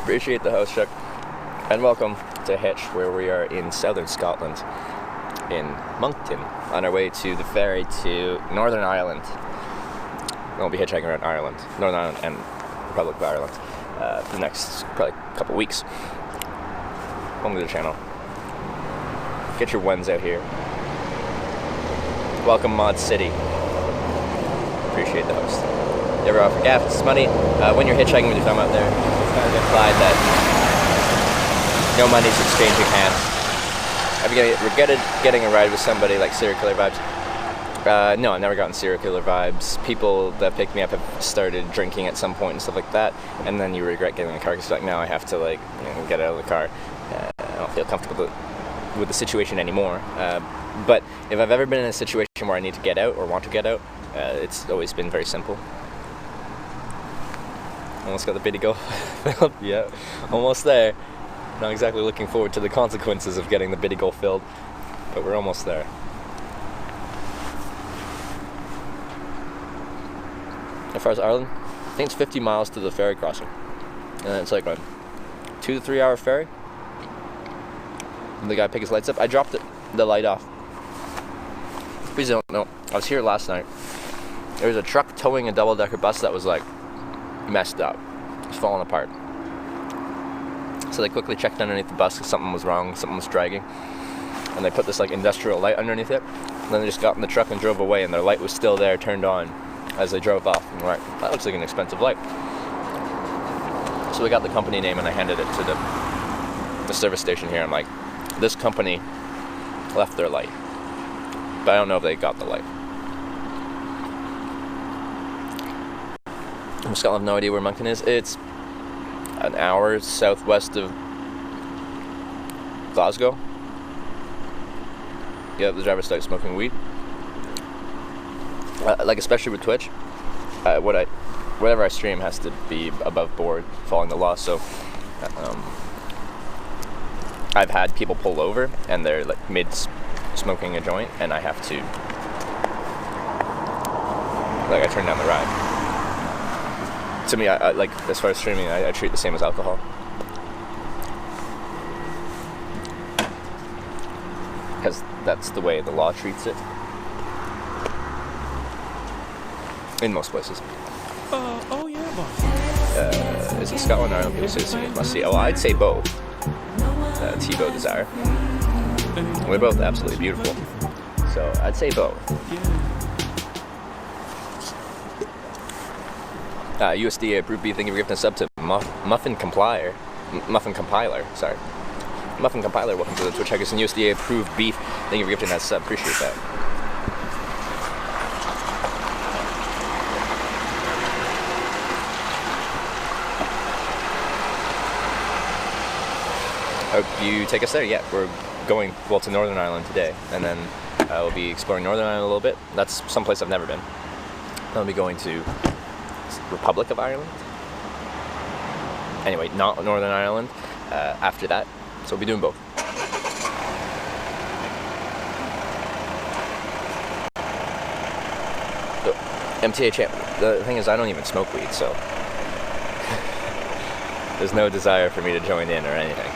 Appreciate the host, Chuck. And welcome to Hitch, where we are in southern Scotland, in Monkton, on our way to the ferry to Northern Ireland. We'll be hitchhiking around Ireland, Northern Ireland and Republic of Ireland for the next probably couple weeks. Welcome to the channel. Get your ones out here. Welcome, Mod City. Appreciate the host. You ever offer gas money? When you're hitchhiking with your thumb out there, it's kind of implied that no money's exchanging hands. Have you regretted getting a ride with somebody like serial killer vibes? No, I've never gotten serial killer vibes. People that picked me up have started drinking at some point and stuff like that, and then you regret getting in the car because you're like, now I have to get out of the car. I don't feel comfortable with the situation anymore. But if I've ever been in a situation where I need to get out or want to get out, it's always been very simple. Almost got the biddy go. Yeah, almost there. Not exactly looking forward to the consequences of getting the biddy goal filled, but we're almost there. As far as Ireland, I think it's 50 miles to the ferry crossing, and it's like a 2 to 3 hour ferry. And the guy picked his lights up. I dropped the light off. Please don't know. I was here last night. There was a truck towing a double-decker bus that was like messed up. It was falling apart. So they quickly checked underneath the bus because something was wrong, something was dragging. And they put this like industrial light underneath it. And then they just got in the truck and drove away, and their light was still there, turned on as they drove off. And we're like, that looks like an expensive light. So we got the company name and I handed it to the service station here. I'm like, this company left their light, but I don't know if they got the light. Scotland have no idea where Monkton is. It's an hour southwest of Glasgow. Yeah, the driver started smoking weed. Like especially with Twitch, whatever I stream has to be above board, following the law. So I've had people pull over and they're like mid smoking a joint, and I have to I turn down the ride. To me, I like, as far as streaming, I treat it the same as alcohol. because that's the way the law treats it. In most places. Oh yeah, boss. Is it Scotland or Ireland? People say it must see. Oh, I'd say both. Thibaut Desire. They're both absolutely beautiful. So I'd say both. USDA approved beef. Thank you for gifting a sub to Muffin Compiler. Sorry. Muffin Compiler, welcome to the Twitch Hackers and USDA approved beef. Thank you for gifting that sub. Appreciate that. Hope you take us there. Yeah, we're going to Northern Ireland today, and then we'll be exploring Northern Ireland a little bit. That's someplace I've never been. I'll be going to Republic of Ireland. Anyway, not Northern Ireland. After that, so we'll be doing both. So, MTA champ. The thing is, I don't even smoke weed, so there's no desire for me to join in or anything.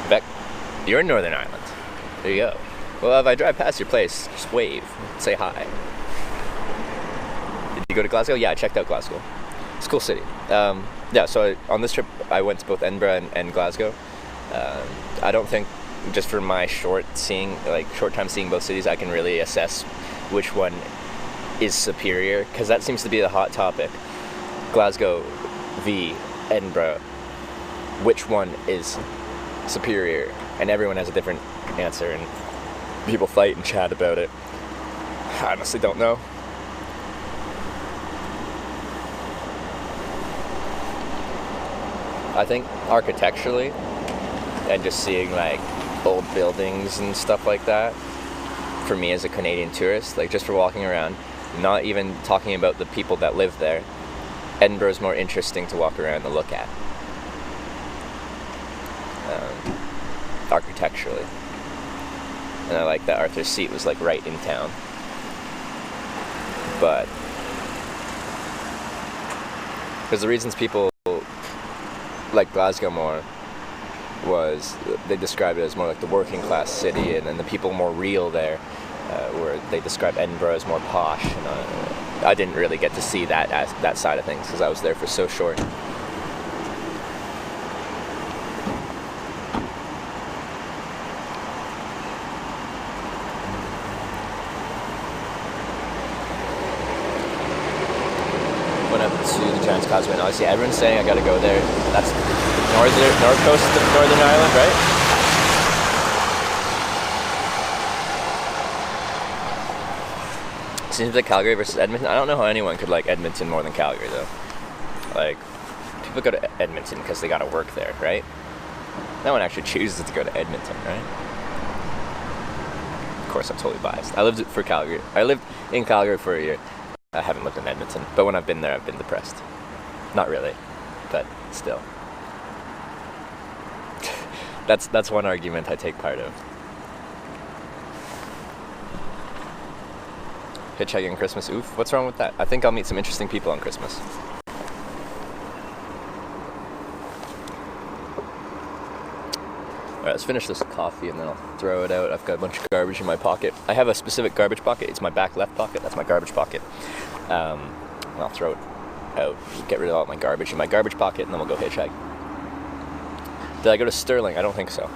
Beck, you're in Northern Ireland. There you go. Well, if I drive past your place, just wave, say hi. Did you go to Glasgow? Yeah, I checked out Glasgow. It's a cool city. Yeah, so on this trip, I went to both Edinburgh and Glasgow. I don't think, just for my short time seeing both cities, I can really assess which one is superior, because that seems to be the hot topic. Glasgow v. Edinburgh. Which one is superior? And everyone has a different answer, and people fight and chat about it. I honestly don't know. I think architecturally, and just seeing like old buildings and stuff like that, for me as a Canadian tourist, like just for walking around, not even talking about the people that live there, Edinburgh's more interesting to walk around and look at. Architecturally. And I like that Arthur's Seat was like right in town. But because the reasons people like Glasgow more was they described it as more like the working class city, and then the people more real there, where they described Edinburgh as more posh. And I didn't really get to see that side of things because I was there for so short. Causeway. Now I see everyone's saying I gotta go there. That's north coast of Northern Ireland, right? Seems like Calgary versus Edmonton. I don't know how anyone could like Edmonton more than Calgary though. Like, people go to Edmonton because they gotta work there, right? No one actually chooses to go to Edmonton, right? Of course, I'm totally biased. I lived in Calgary for a year. I haven't lived in Edmonton, but when I've been there, I've been depressed. Not really, but still. That's one argument I take part of. Hitchhiking Christmas, oof. What's wrong with that? I think I'll meet some interesting people on Christmas. Alright, let's finish this coffee and then I'll throw it out. I've got a bunch of garbage in my pocket. I have a specific garbage pocket. It's my back left pocket. That's my garbage pocket. And I'll throw it out, get rid of all my garbage in my garbage pocket, and then we'll go hitchhike. Did I go to Stirling? I don't think so.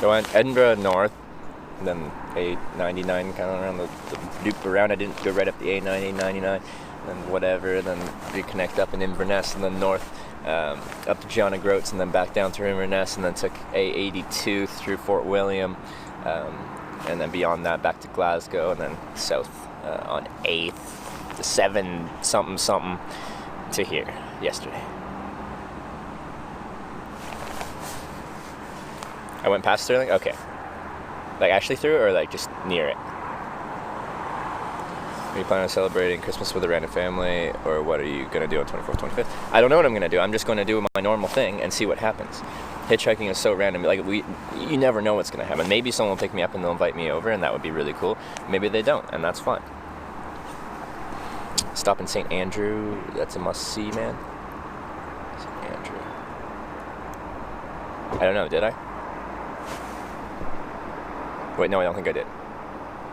I went Edinburgh north, and then A99 kind of around the loop around. I didn't go right up the A9, A99, and whatever, then reconnect up in Inverness, and then north up to John O'Groats, and then back down through Inverness, and then took A82 through Fort William, and then beyond that back to Glasgow, and then south on 8th. 7 something to here yesterday. I went past Stirling? Okay. Like actually through it, or like just near it? Are you planning on celebrating Christmas with a random family, or what are you going to do on 24th, 25th? I don't know what I'm going to do. I'm just going to do my normal thing and see what happens. Hitchhiking is so random. Like you never know what's going to happen. Maybe someone will pick me up and they'll invite me over, and that would be really cool. Maybe they don't, and that's fine. Stop in St. Andrew. That's a must-see, man. St. Andrew. I don't know, did I? Wait, no, I don't think I did.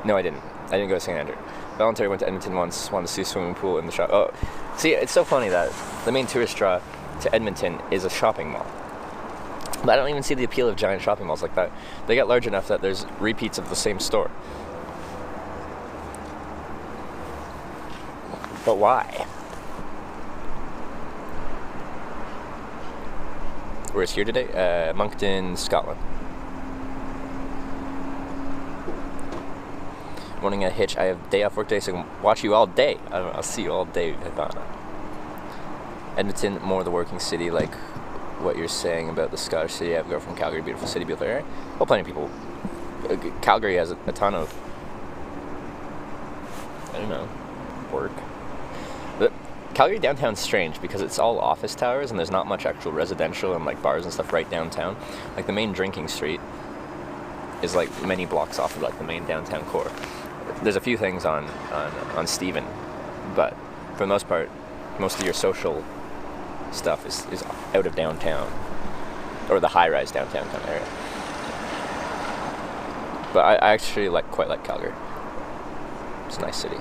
No, I didn't. I didn't go to St. Andrew. Voluntary went to Edmonton once, wanted to see a swimming pool in the shop. Oh, see, it's so funny that the main tourist draw to Edmonton is a shopping mall. But I don't even see the appeal of giant shopping malls like that. They get large enough that there's repeats of the same store. But why? Where's here today? Monkton, Scotland. Morning at Hitch. I have day off work day, so I can watch you all day. I'll see you all day, Havana. Edmonton, more the working city, like what you're saying about the Scottish city. I've got from Calgary, beautiful city, beautiful area. Well, plenty of people. Calgary has a ton of, I don't know, work. But Calgary downtown's strange because it's all office towers and there's not much actual residential and like bars and stuff right downtown. Like the main drinking street is like many blocks off of like the main downtown core. There's a few things on Stephen, but for the most part, most of your social stuff is out of downtown or the high-rise downtown kind of area. But I actually quite like Calgary. It's a nice city.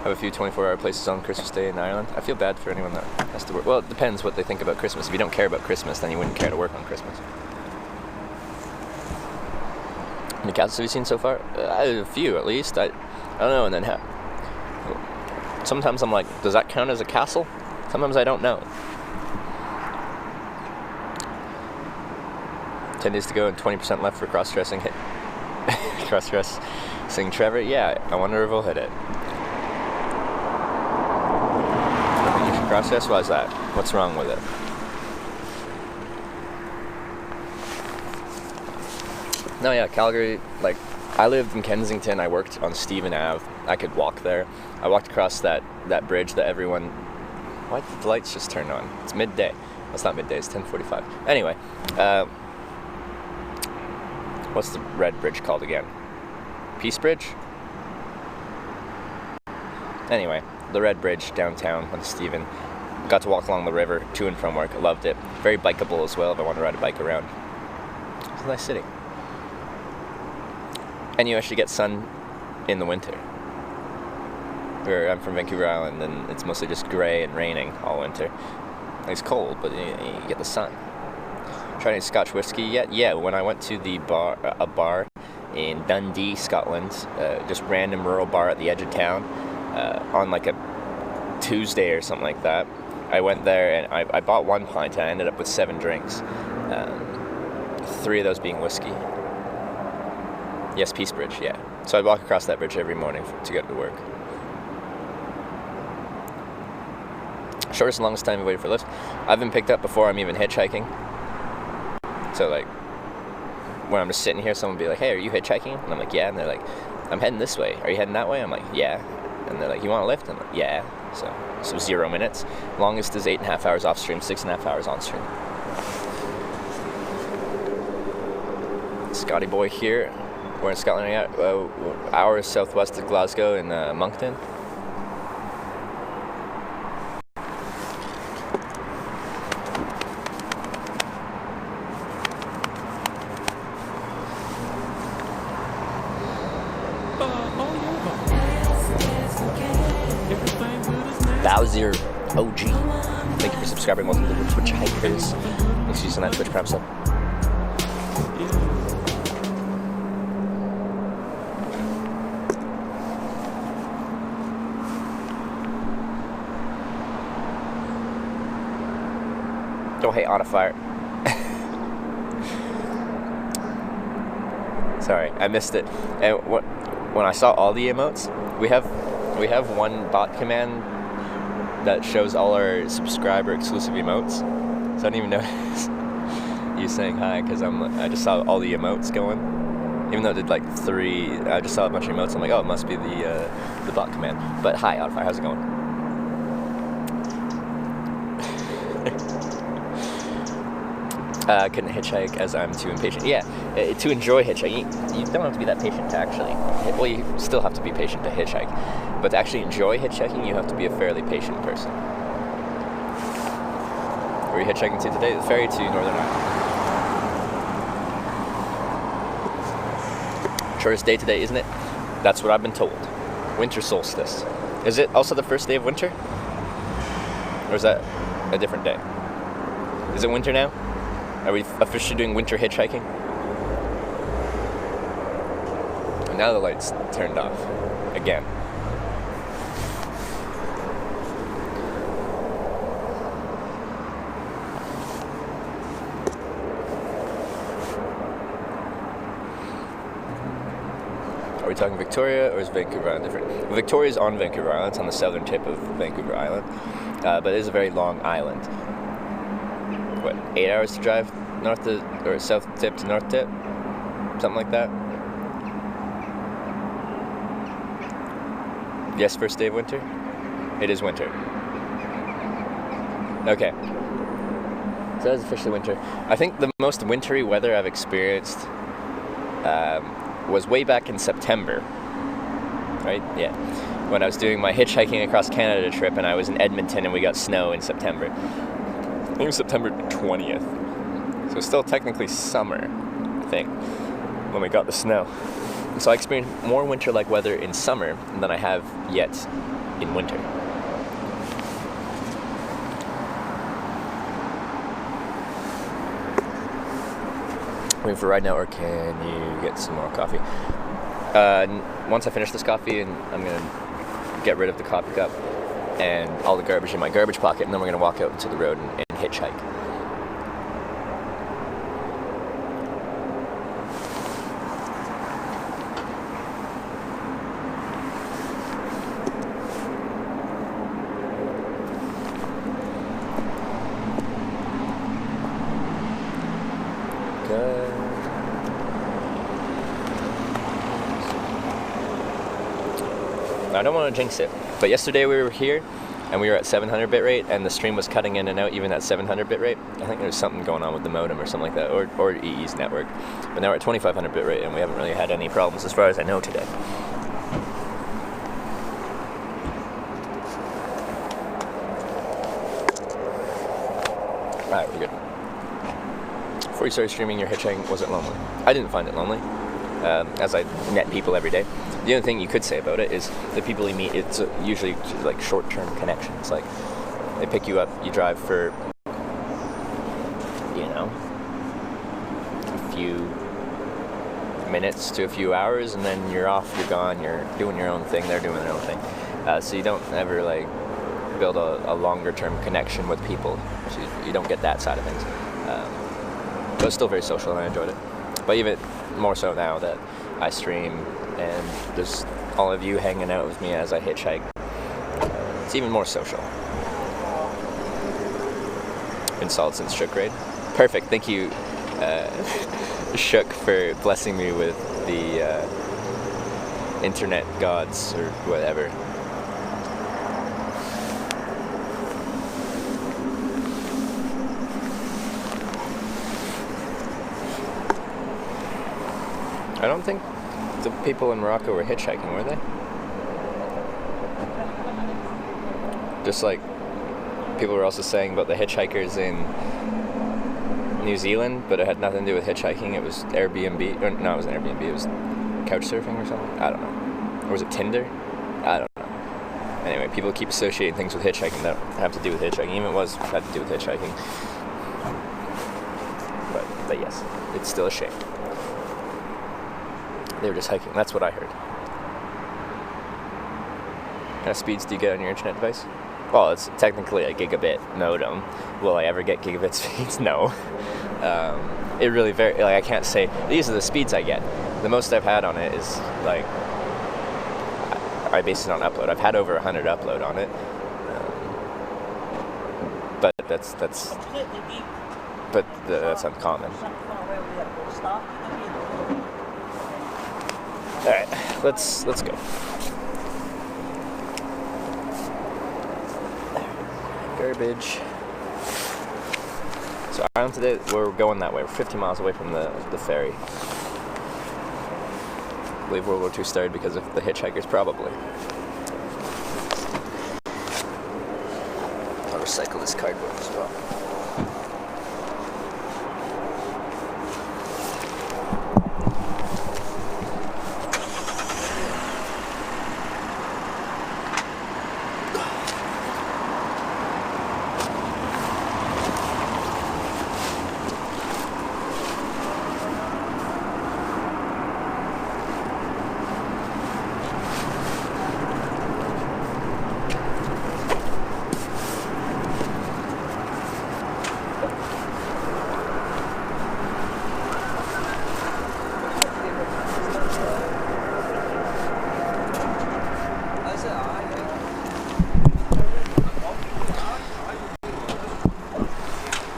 Have a few 24-hour places on Christmas Day in Ireland. I feel bad for anyone that has to work. Well, it depends what they think about Christmas. If you don't care about Christmas, then you wouldn't care to work on Christmas. How many castles have you seen so far? A few, at least. I don't know. And then sometimes I'm like, does that count as a castle? Sometimes I don't know. 10 days to go and 20% left for cross-dressing. Cross-dressing Trevor? Yeah, I wonder if we'll hit it. You should cross-dress? Why is that? What's wrong with it? No, yeah, Calgary, like, I lived in Kensington. I worked on Stephen Ave. I could walk there. I walked across that bridge that everyone... Why did the lights just turn on? It's midday. Well, it's not midday, it's 10:45. Anyway, what's the red bridge called again? Peace Bridge? Anyway, the red bridge downtown on Stephen. Got to walk along the river to and from work. I loved it. Very bikeable as well if I want to ride a bike around. It's a nice city. And you actually get sun in the winter. I'm from Vancouver Island, and it's mostly just gray and raining all winter. It's cold, but you get the sun. Trying any Scotch whiskey yet? Yeah, when I went to a bar in Dundee, Scotland, just random rural bar at the edge of town, on like a Tuesday or something like that. I went there and I bought 1 pint and I ended up with 7 drinks. 3 of those being whiskey. Yes, Peace Bridge, yeah. So I'd walk across that bridge every morning to get to work. Shortest and longest time I waited for lifts. I've been picked up before I'm even hitchhiking. So like, when I'm just sitting here, someone will be like, hey, are you hitchhiking? And I'm like, yeah. And they're like, I'm heading this way. Are you heading that way? I'm like, yeah. And they're like, you want a lift? I'm like, yeah. So 0 minutes. Longest is 8.5 hours off stream, 6.5 hours on stream. Scotty boy here. We're in Scotland right now. Hours southwest of Glasgow in Monkton. Bowser OG. Thank you for subscribing. Welcome to the Twitch Hikers. Thanks for using that Twitch Prime sub. Oh, hey, on a fire. Sorry, I missed it. And when I saw all the emotes, we have one bot command that shows all our subscriber exclusive emotes. So I didn't even notice you saying hi because I just saw all the emotes going. Even though it did like 3, I just saw a bunch of emotes. I'm like, oh, it must be the bot command. But hi, Oddfire, how's it going? I couldn't hitchhike as I'm too impatient. Yeah, to enjoy hitchhiking, you don't have to be that patient to actually. Well, you still have to be patient to hitchhike, but to actually enjoy hitchhiking, you have to be a fairly patient person. Where are you hitchhiking to today? The ferry to Northern Ireland. Shortest day today, isn't it? That's what I've been told. Winter solstice. Is it also the first day of winter? Or is that a different day? Is it winter now? Are we officially doing winter hitchhiking? And now the light's turned off. Again. Are we talking Victoria or is Vancouver Island different? Victoria's on Vancouver Island. It's on the southern tip of Vancouver Island. But it is a very long island. What, 8 hours to drive north to, or south tip to north tip? Something like that. Yes, first day of winter? It is winter. Okay. So that's officially winter. I think the most wintry weather I've experienced was way back in September. Right? Yeah. When I was doing my hitchhiking across Canada trip and I was in Edmonton and we got snow in September. I think it was September 20th. So it's still technically summer, I think, when we got the snow. And so I experienced more winter-like weather in summer than I have yet in winter. Waiting for a ride now, or can you get some more coffee? Once I finish this coffee, and I'm going to get rid of the coffee cup and all the garbage in my garbage pocket, and then we're going to walk out into the road and hitchhike. I don't want to jinx it, but yesterday we were here and we were at 700 bit rate and the stream was cutting in and out even at 700 bit rate. I think there was something going on with the modem or something like that, or EE's network. But now we're at 2500 bit rate and we haven't really had any problems as far as I know today. Alright, we're good. Before you started streaming, your hitchhiking wasn't lonely. I didn't find it lonely, as I met people every day. The only thing you could say about it is the people you meet, it's usually like short-term connections. Like, they pick you up, you drive for, you know, a few minutes to a few hours, and then you're off, you're gone, you're doing your own thing, they're doing their own thing. So you don't ever, like, build a longer-term connection with people. So you don't get that side of things. But it's still very social, and I enjoyed it. But even more so now that I stream, and there's all of you hanging out with me as I hitchhike. It's even more social. Been solid since Shook Raid. Perfect, thank you, Shook, for blessing me with the internet gods, or whatever. I don't think the people in Morocco were hitchhiking, were they? Just like people were also saying about the hitchhikers in New Zealand, but it had nothing to do with hitchhiking. It was Airbnb, or no, it wasn't Airbnb, it was couch surfing or something. I don't know. Or was it Tinder? I don't know. Anyway, people keep associating things with hitchhiking that have to do with hitchhiking. Even it had to do with hitchhiking. But yes, it's still a shame. They were just hiking. That's what I heard. What kind of speeds do you get on your internet device? Well, it's technically a gigabit modem. Will I ever get gigabit speeds? No. It really varies. Like, I can't say these are the speeds I get. The most I've had on it is like, I base it on upload. I've had over 100 upload on it. But that's uncommon. All right, let's go. Garbage. So Ireland today, we're going that way. We're 50 miles away from the ferry. I believe World War II started because of the hitchhikers, probably. I'll recycle this cardboard as well.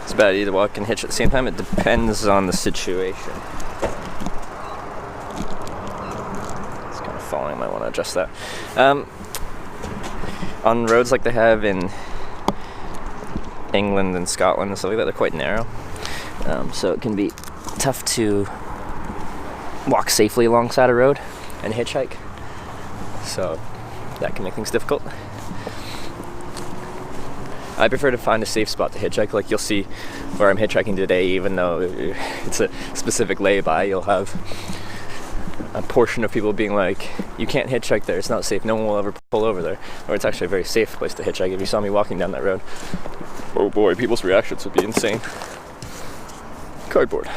It's bad either walk and hitch at the same time. It depends on the situation. It's kind of falling. I might want to adjust that. On roads like they have in England and Scotland and stuff like that, they're quite narrow. So it can be tough to walk safely alongside a road and hitchhike. So that can make things difficult. I prefer to find a safe spot to hitchhike. Like you'll see where I'm hitchhiking today, even though it's a specific lay-by, you'll have a portion of people being like, you can't hitchhike there, it's not safe, no one will ever pull over there. Or it's actually a very safe place to hitchhike. If you saw me walking down that road, oh boy, people's reactions would be insane. Cardboard.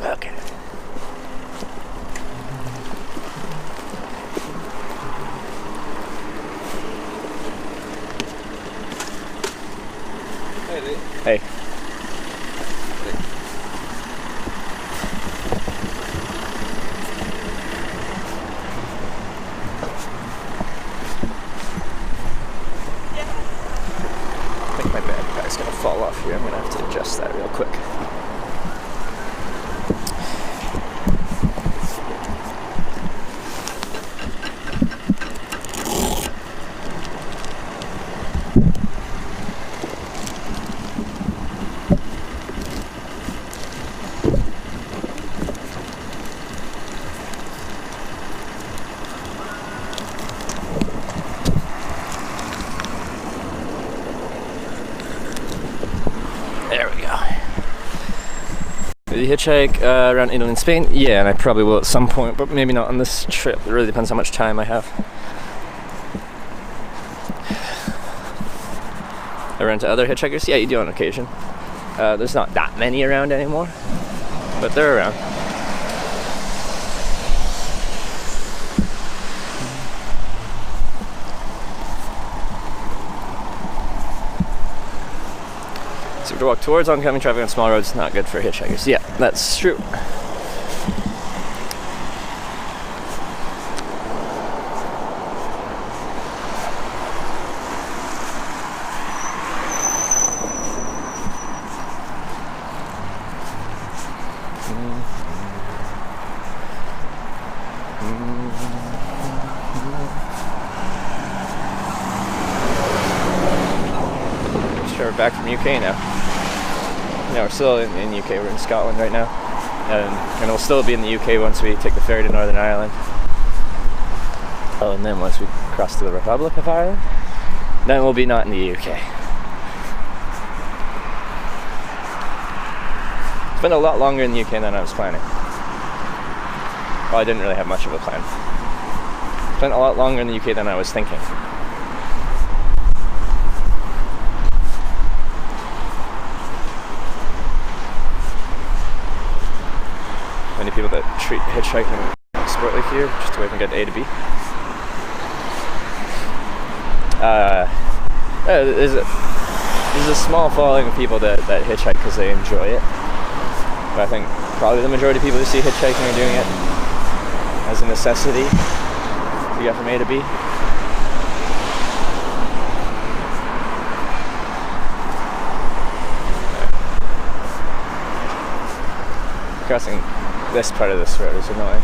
Okay. Hey. I think my backpack's gonna fall off here. I'm gonna have to adjust that real quick. There we go. Did you hitchhike around Italy and Spain? Yeah, and I probably will at some point, but maybe not on this trip. It really depends how much time I have. Around to other hitchhikers? Yeah, you do on occasion. There's not that many around anymore, but they're around. So to walk towards oncoming traffic on small roads is not good for hitchhikers. Yeah, that's true. We're back from UK now. Yeah, we're still in UK. We're in Scotland right now, and we'll still be in the UK once we take the ferry to Northern Ireland. Oh, and then once we cross to the Republic of Ireland, then we'll be not in the UK. It's been a lot longer in the UK than I was planning. Well, I didn't really have much of a plan. It's been a lot longer in the UK than I was thinking. Many people that treat hitchhiking like sport like here, just a way to get A to B. There's a small following of people that hitchhike because they enjoy it. But I think probably the majority of people who see hitchhiking are doing it as a necessity to get from A to B. Crossing this part of this road is annoying.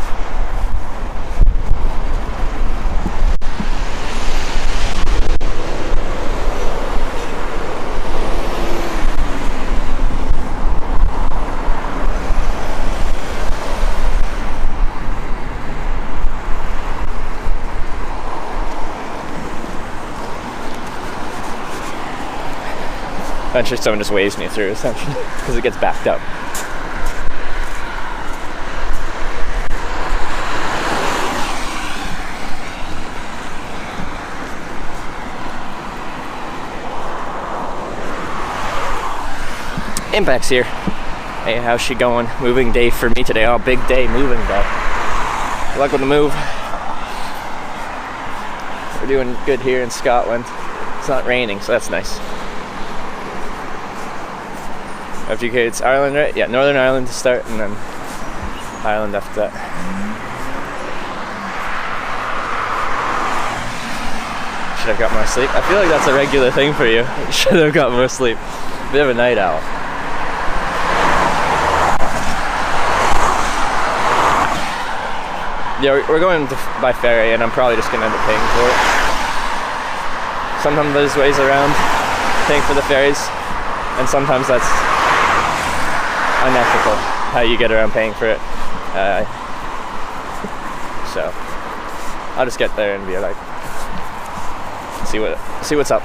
Eventually someone just waves me through, essentially, because it gets backed up. Impact's here. Hey, how's she going? Moving day for me today. Oh, big day, moving day. Good luck with the move. We're doing good here in Scotland. It's not raining, so that's nice. FGK, it's Ireland, right? Yeah, Northern Ireland to start, and then Ireland after that. Should have got more sleep. I feel like that's a regular thing for you. Should have got more sleep. Bit of a night owl. Yeah, we're going by ferry, and I'm probably just going to end up paying for it. Sometimes there's ways around paying for the ferries, and sometimes that's unethical how you get around paying for it. So I'll just get there and be like, see what's up.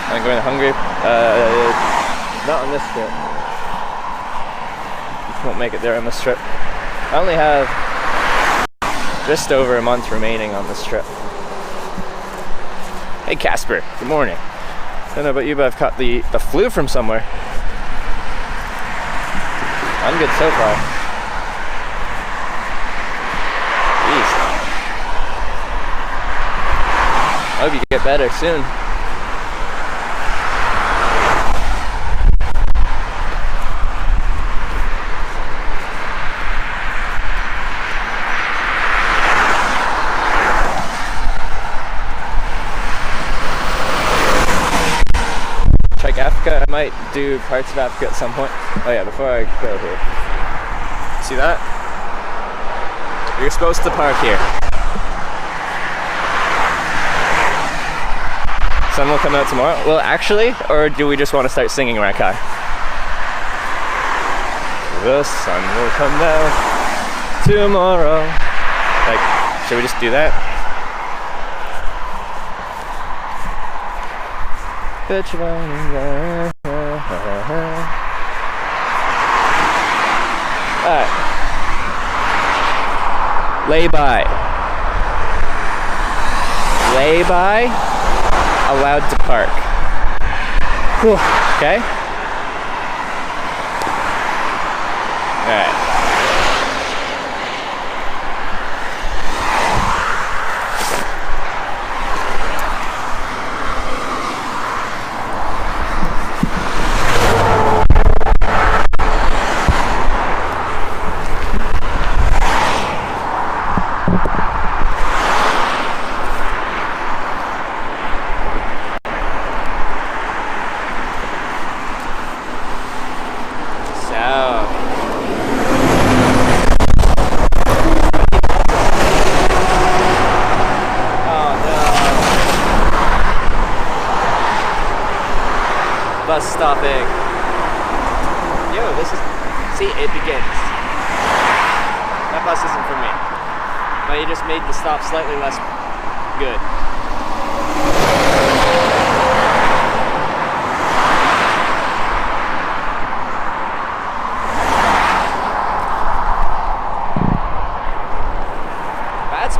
I'm going to Hungary. Not on this trip. Won't make it there on this trip. I only have just over a month remaining on this trip. Hey Casper, good morning. I don't know about you, but I've caught the flu from somewhere. I'm good so far. Jeez. I hope you get better soon. Africa, I might do parts of Africa at some point. Oh yeah, before I go here. See that? You're supposed to park here. Sun will come out tomorrow. Well, actually, or do we just want to start singing around car? The sun will come down tomorrow. Like, should we just do that? Alright. Lay by. Lay by. Allowed to park. Whew. Okay? Alright. Bus stopping. Yo, this is... See, it begins. That bus isn't for me. But you just made the stop slightly less good.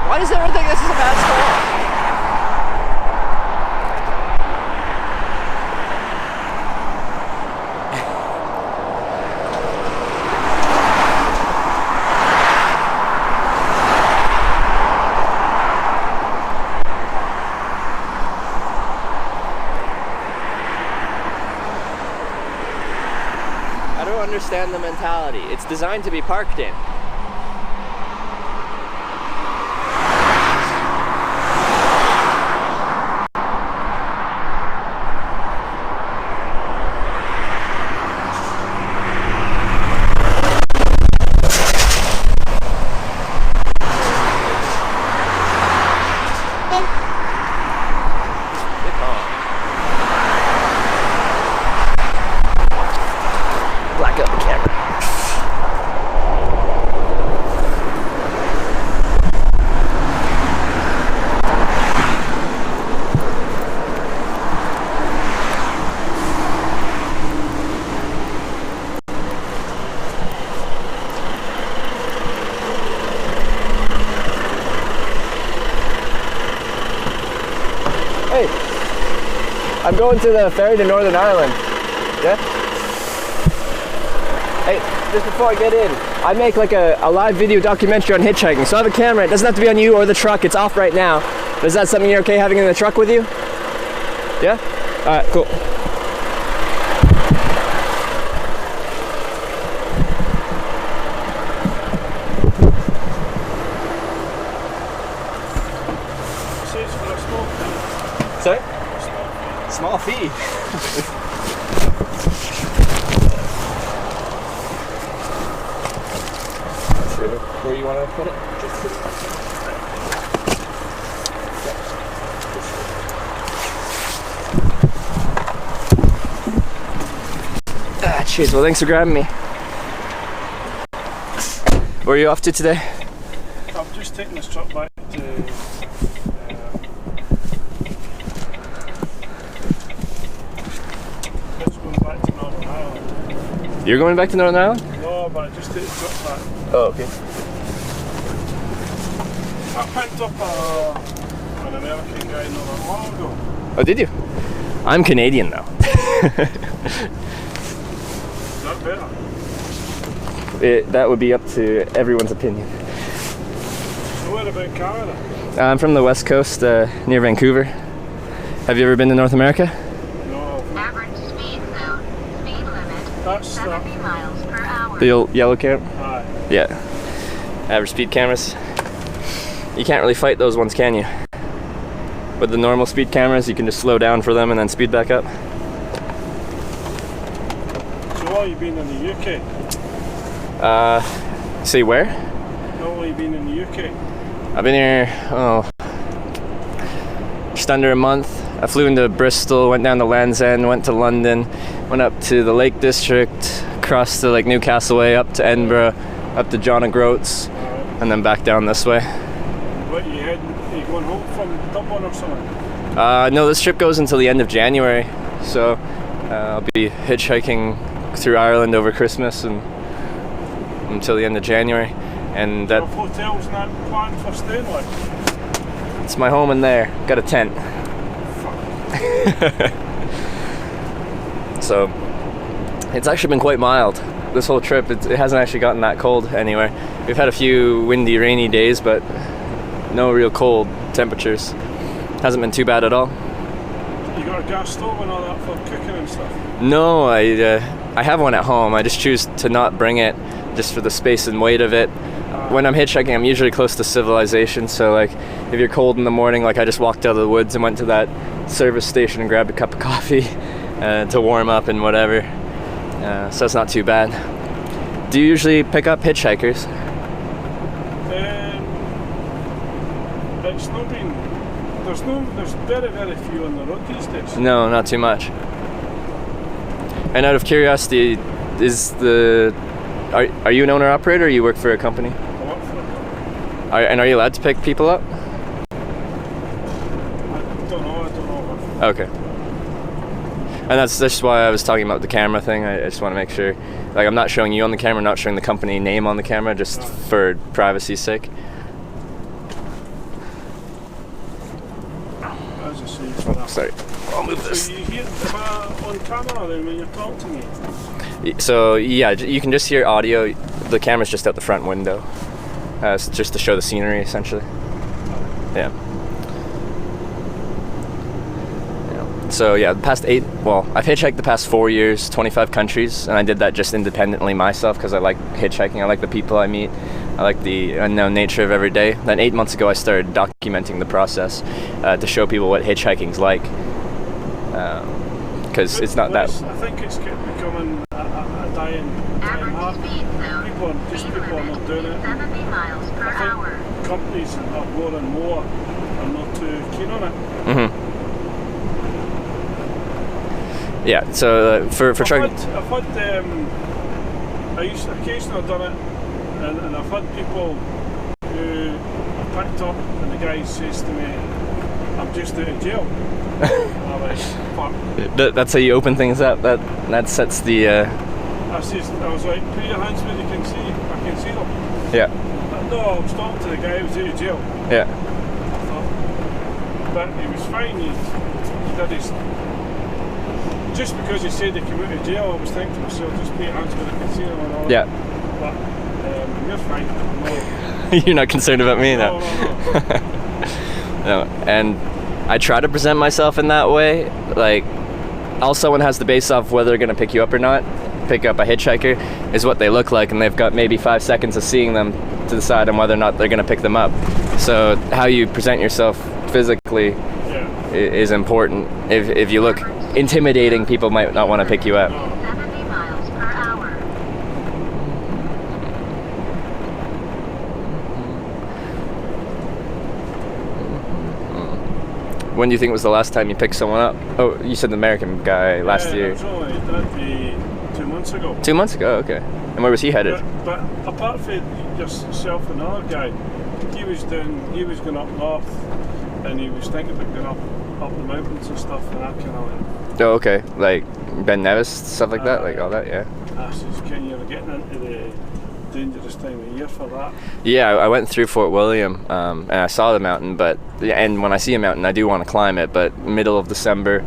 Why does everyone think this is a bad spot? I don't understand the mentality. It's designed to be parked in. I'm going to the ferry to Northern Ireland. Yeah? Hey, just before I get in, I make like a live video documentary on hitchhiking. So I have a camera. It doesn't have to be on you or the truck. It's off right now. Is that something you're okay having in the truck with you? Yeah? Alright, cool. Sorry? Small fee. Sure. Where you want to put it? Cheers, well thanks for grabbing me. Where are you off to today? I'm just taking this truck back to it's going back to Northern Ireland. You're going back to Northern Ireland? No, but I just take the truck back. Oh, okay. I picked up an American guy not that long ago. Oh, did you? I'm Canadian though. Is that better? That would be up to everyone's opinion. So where about Canada? I'm from the west coast, near Vancouver. Have you ever been to North America? No. Average speed zone. Speed limit That's 70 miles per hour. The old yellow cam? Aye. Yeah. Average speed cameras. You can't really fight those ones, can you? With the normal speed cameras, you can just slow down for them and then speed back up. So how you been in the UK? Say where? How long you been in the UK? I've been here, just under a month. I flew into Bristol, went down to Land's End, went to London, went up to the Lake District, crossed to like Newcastle Way, up to Edinburgh, up to John O'Groats, and then back down this way. What you going home from Dublin or something? No, this trip goes until the end of January, so I'll be hitchhiking through Ireland over Christmas and until the end of January, and Have hotels not planned for staying like? it's my home in there. Got a tent. So it's actually been quite mild this whole trip. It hasn't actually gotten that cold anywhere. We've had a few windy, rainy days, but no real cold temperatures. Hasn't been too bad at all. You got a gas stove and all that for cooking and stuff? No, I have one at home. I just choose to not bring it just for the space and weight of it. When I'm hitchhiking, I'm usually close to civilization, so like if you're cold in the morning, like I just walked out of the woods and went to that service station and grabbed a cup of coffee to warm up and whatever. So it's not too bad. Do you usually pick up hitchhikers? It's not been. There's very, very few on the road these days. No, not too much. And out of curiosity, are you an owner operator or you work for a company? I work for a company. Are you allowed to pick people up? I don't know. Okay. And that's just why I was talking about the camera thing. I just want to make sure, like, I'm not showing you on the camera, not showing the company name on the camera, just for privacy's sake. As I say, for that. Sorry, I'll move this. So you hear on camera then when you're talking to me? So yeah, you can just hear audio. The camera's just out the front window. It's just to show the scenery, essentially. Yeah. So yeah, I've hitchhiked the past 4 years, 25 countries, and I did that just independently myself because I like hitchhiking. I like the people I meet. I like the unknown nature of every day. Then 8 months ago, I started documenting the process to show people what hitchhiking's like. Because it's not that. I think it's becoming a dying art. People are not doing it. 70 miles per hour. Companies are more and more are not too keen on it. Mm-hmm. Yeah, so for trying. I've had occasionally I've done it, and I've had people who are picked up, and the guy says to me, "I'm just out of jail." And I'm like, "Fuck." That's how you open things up. That sets the. I was like, "Put your hands where you can see. I can see them." Yeah. No, I was talking to the guy who was out of jail. Yeah. But he was fine. He did his just because he said he came out of jail, I was thinking to myself, just pay hands with a casino and all Yeah. that. But you're fine. No, You're not concerned about me, no. No, and I try to present myself in that way. Like, all someone has to base off whether they're going to pick you up or not, pick up a hitchhiker, is what they look like, and they've got maybe 5 seconds of seeing them to decide on whether or not they're going to pick them up. So how you present yourself physically is important. If you look intimidating, people might not want to pick you up. 70 miles per hour. When do you think was the last time you picked someone up? Oh, you said the American guy last year. It was only that'd be 2 months ago. 2 months ago, okay. And where was he headed? But apart from yourself and another guy, he was going up north, and he was thinking about going up the mountains and stuff, and that kind of Oh, okay. Like Ben Nevis, stuff like that, like all that, yeah. I says, Ken, you're getting into the dangerous time of year for that. Yeah, I went through Fort William, and I saw the mountain, and when I see a mountain, I do want to climb it, but middle of December,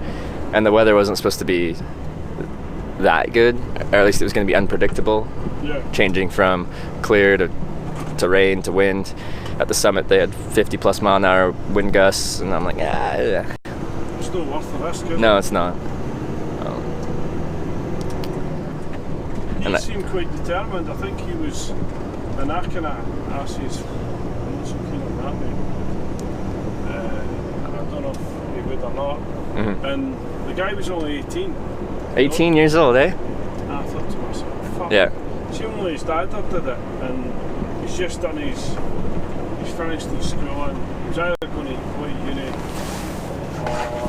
and the weather wasn't supposed to be that good, or at least it was going to be unpredictable, changing from clear to rain to wind. At the summit, they had 50+ mile an hour wind gusts, and I'm like, yeah. It's not worth the risk, is it? No, it's not. He seemed quite determined. I think he was, and I kind of asked his, I'm not so keen on that mate. And I don't know if he would or not. Mm-hmm. And the guy was only 18. 18 years old, eh? And I thought to myself, fuck. Yeah. See, only his dad did it, and he's just done he's finished his school, and he's either going to go to uni or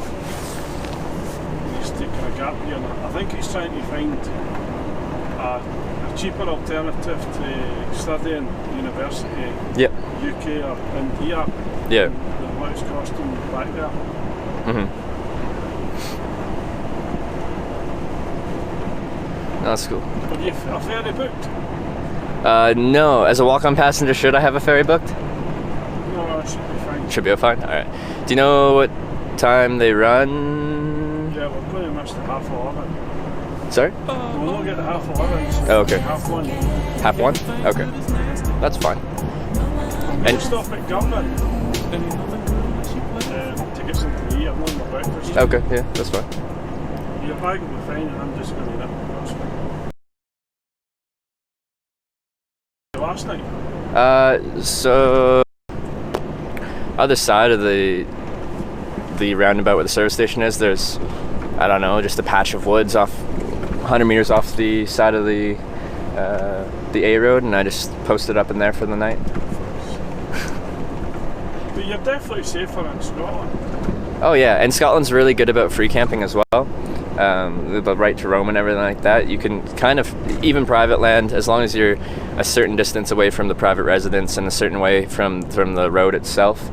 he's taking a gap year. And I think he's trying to find a cheaper alternative to studying university, UK or in here, than what it's costing back there. Mm-hmm. That's cool. Have you a ferry booked? No. As a walk-on passenger, should I have a ferry booked? No, it should be fine. Should be fine? Alright. Do you know what time they run? Yeah, we're going to miss the 11:30. Sorry? We'll not get the 11:30. So Oh, okay. 1:30. 1:30? Okay. That's fine. And stop at Government to get something to eat. I'm on my breakfast. Okay, yeah, that's fine. Your bag will be fine, and I'm just going to nip. That's fine. Last night? So other side of the roundabout where the service station is, there's, I don't know, just a patch of woods off 100 meters off the side of the A road, and I just posted up in there for the night. But you're definitely safer in Scotland. Oh yeah, and Scotland's really good about free camping as well. The right to roam and everything like that. You can kind of, even private land, as long as you're a certain distance away from the private residence and a certain way from the road itself,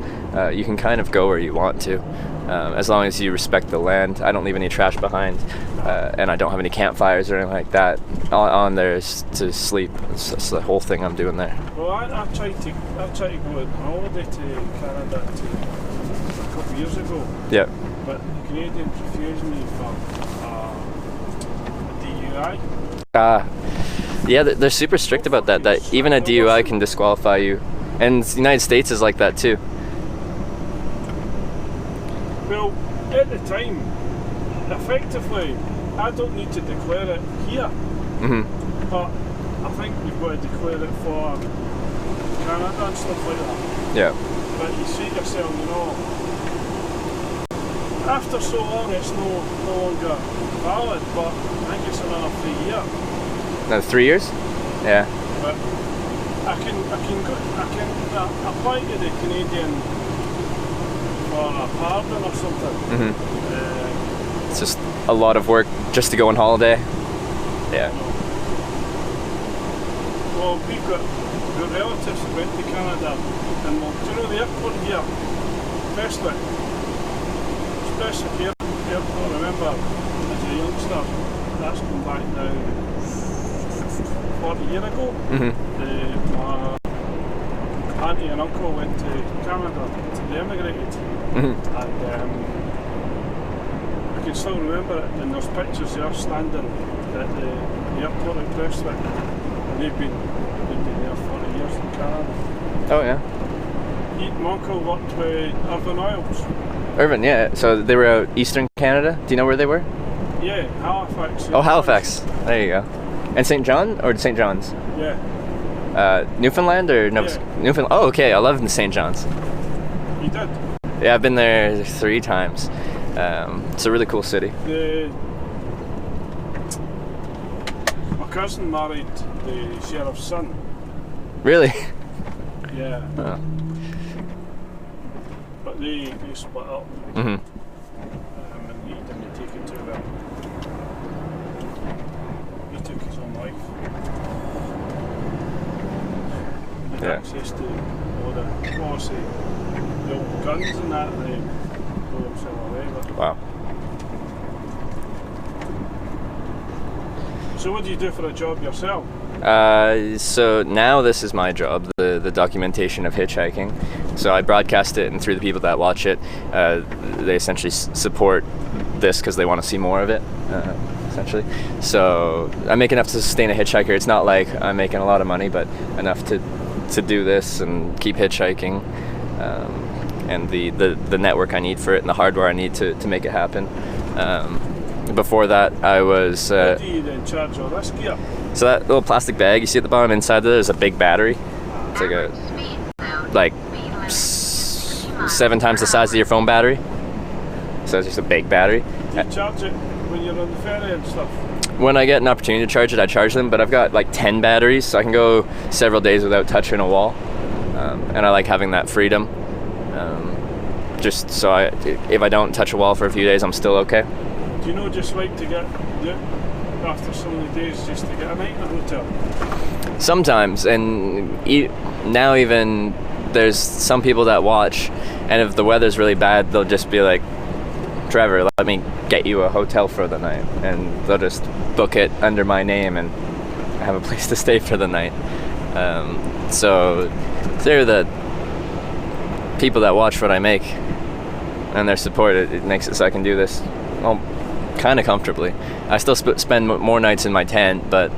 you can kind of go where you want to, as long as you respect the land. I don't leave any trash behind, and I don't have any campfires or anything like that on there to sleep. It's the whole thing I'm doing there. Well, I tried to go on holiday to Canada a couple of years ago. Yeah. But the Canadians refused me for a DUI. Yeah, they're super strict about that. That even a DUI can disqualify you, and the United States is like that too. Well, at the time, effectively, I don't need to declare it here. Mm-hmm. But I think you've got to declare it for Canada and stuff like that. Yeah. But you see yourself, after so long it's no longer valid, but I think it's another 3 years. Another 3 years? Yeah. But I can apply to the Canadian for a pardon or something. Mm-hmm. It's just a lot of work just to go on holiday. Yeah. Well, we've got relatives who went to Canada, and do you know the airport here? Firstly, Special Airport, remember, as a youngster, that's come back now 40 years ago. Mm-hmm. My auntie and uncle went to Canada, they emigrated, Mm-hmm. and I can still remember it, and there's pictures of us standing at the airport at Prestwick, and they've been there 40 years in Canada. Oh yeah. My uncle worked with Irvine Oils. Irvine, yeah. So they were out eastern Canada. Do you know where they were? Yeah, Halifax. Oh, Halifax. There you go. And St. John or St. John's? Yeah. Newfoundland or Nova? Yeah. Newfoundland. Oh, okay. I love St. John's. You did? Yeah, I've been there 3 times. It's a really cool city. My cousin married the sheriff's son. Really? Yeah. Oh. But they split up. Mm-hmm. And he didn't take it too well. He took his own life. He had Yeah. access to all the, obviously, the old guns and that, and they blew himself away. But. Wow. So what do you do for a job yourself? So now this is my job, the documentation of hitchhiking. So I broadcast it, and through the people that watch it, they essentially support this because they want to see more of it, essentially. So I make enough to sustain a hitchhiker. It's not like I'm making a lot of money, but enough to do this and keep hitchhiking, and the network I need for it and the hardware I need to make it happen. Before that, I was... How do you then charge all this gear? So that little plastic bag you see at the bottom, inside there's a big battery. It's like 7 times the size of your phone battery. So it's just a big battery. Do you charge it when you're on the ferry and stuff? When I get an opportunity to charge it, I charge them, but I've got like 10 batteries, so I can go several days without touching a wall. And I like having that freedom. Just so if I don't touch a wall for a few days, I'm still okay. Do you know just like to get, after so many days, just to get a night in a hotel? Sometimes, and now even there's some people that watch, and if the weather's really bad, they'll just be like, Trevor, let me get you a hotel for the night, and they'll just book it under my name and have a place to stay for the night. So they're the people that watch what I make, and their support, it makes it so I can do this kind of comfortably. I still spend more nights in my tent, but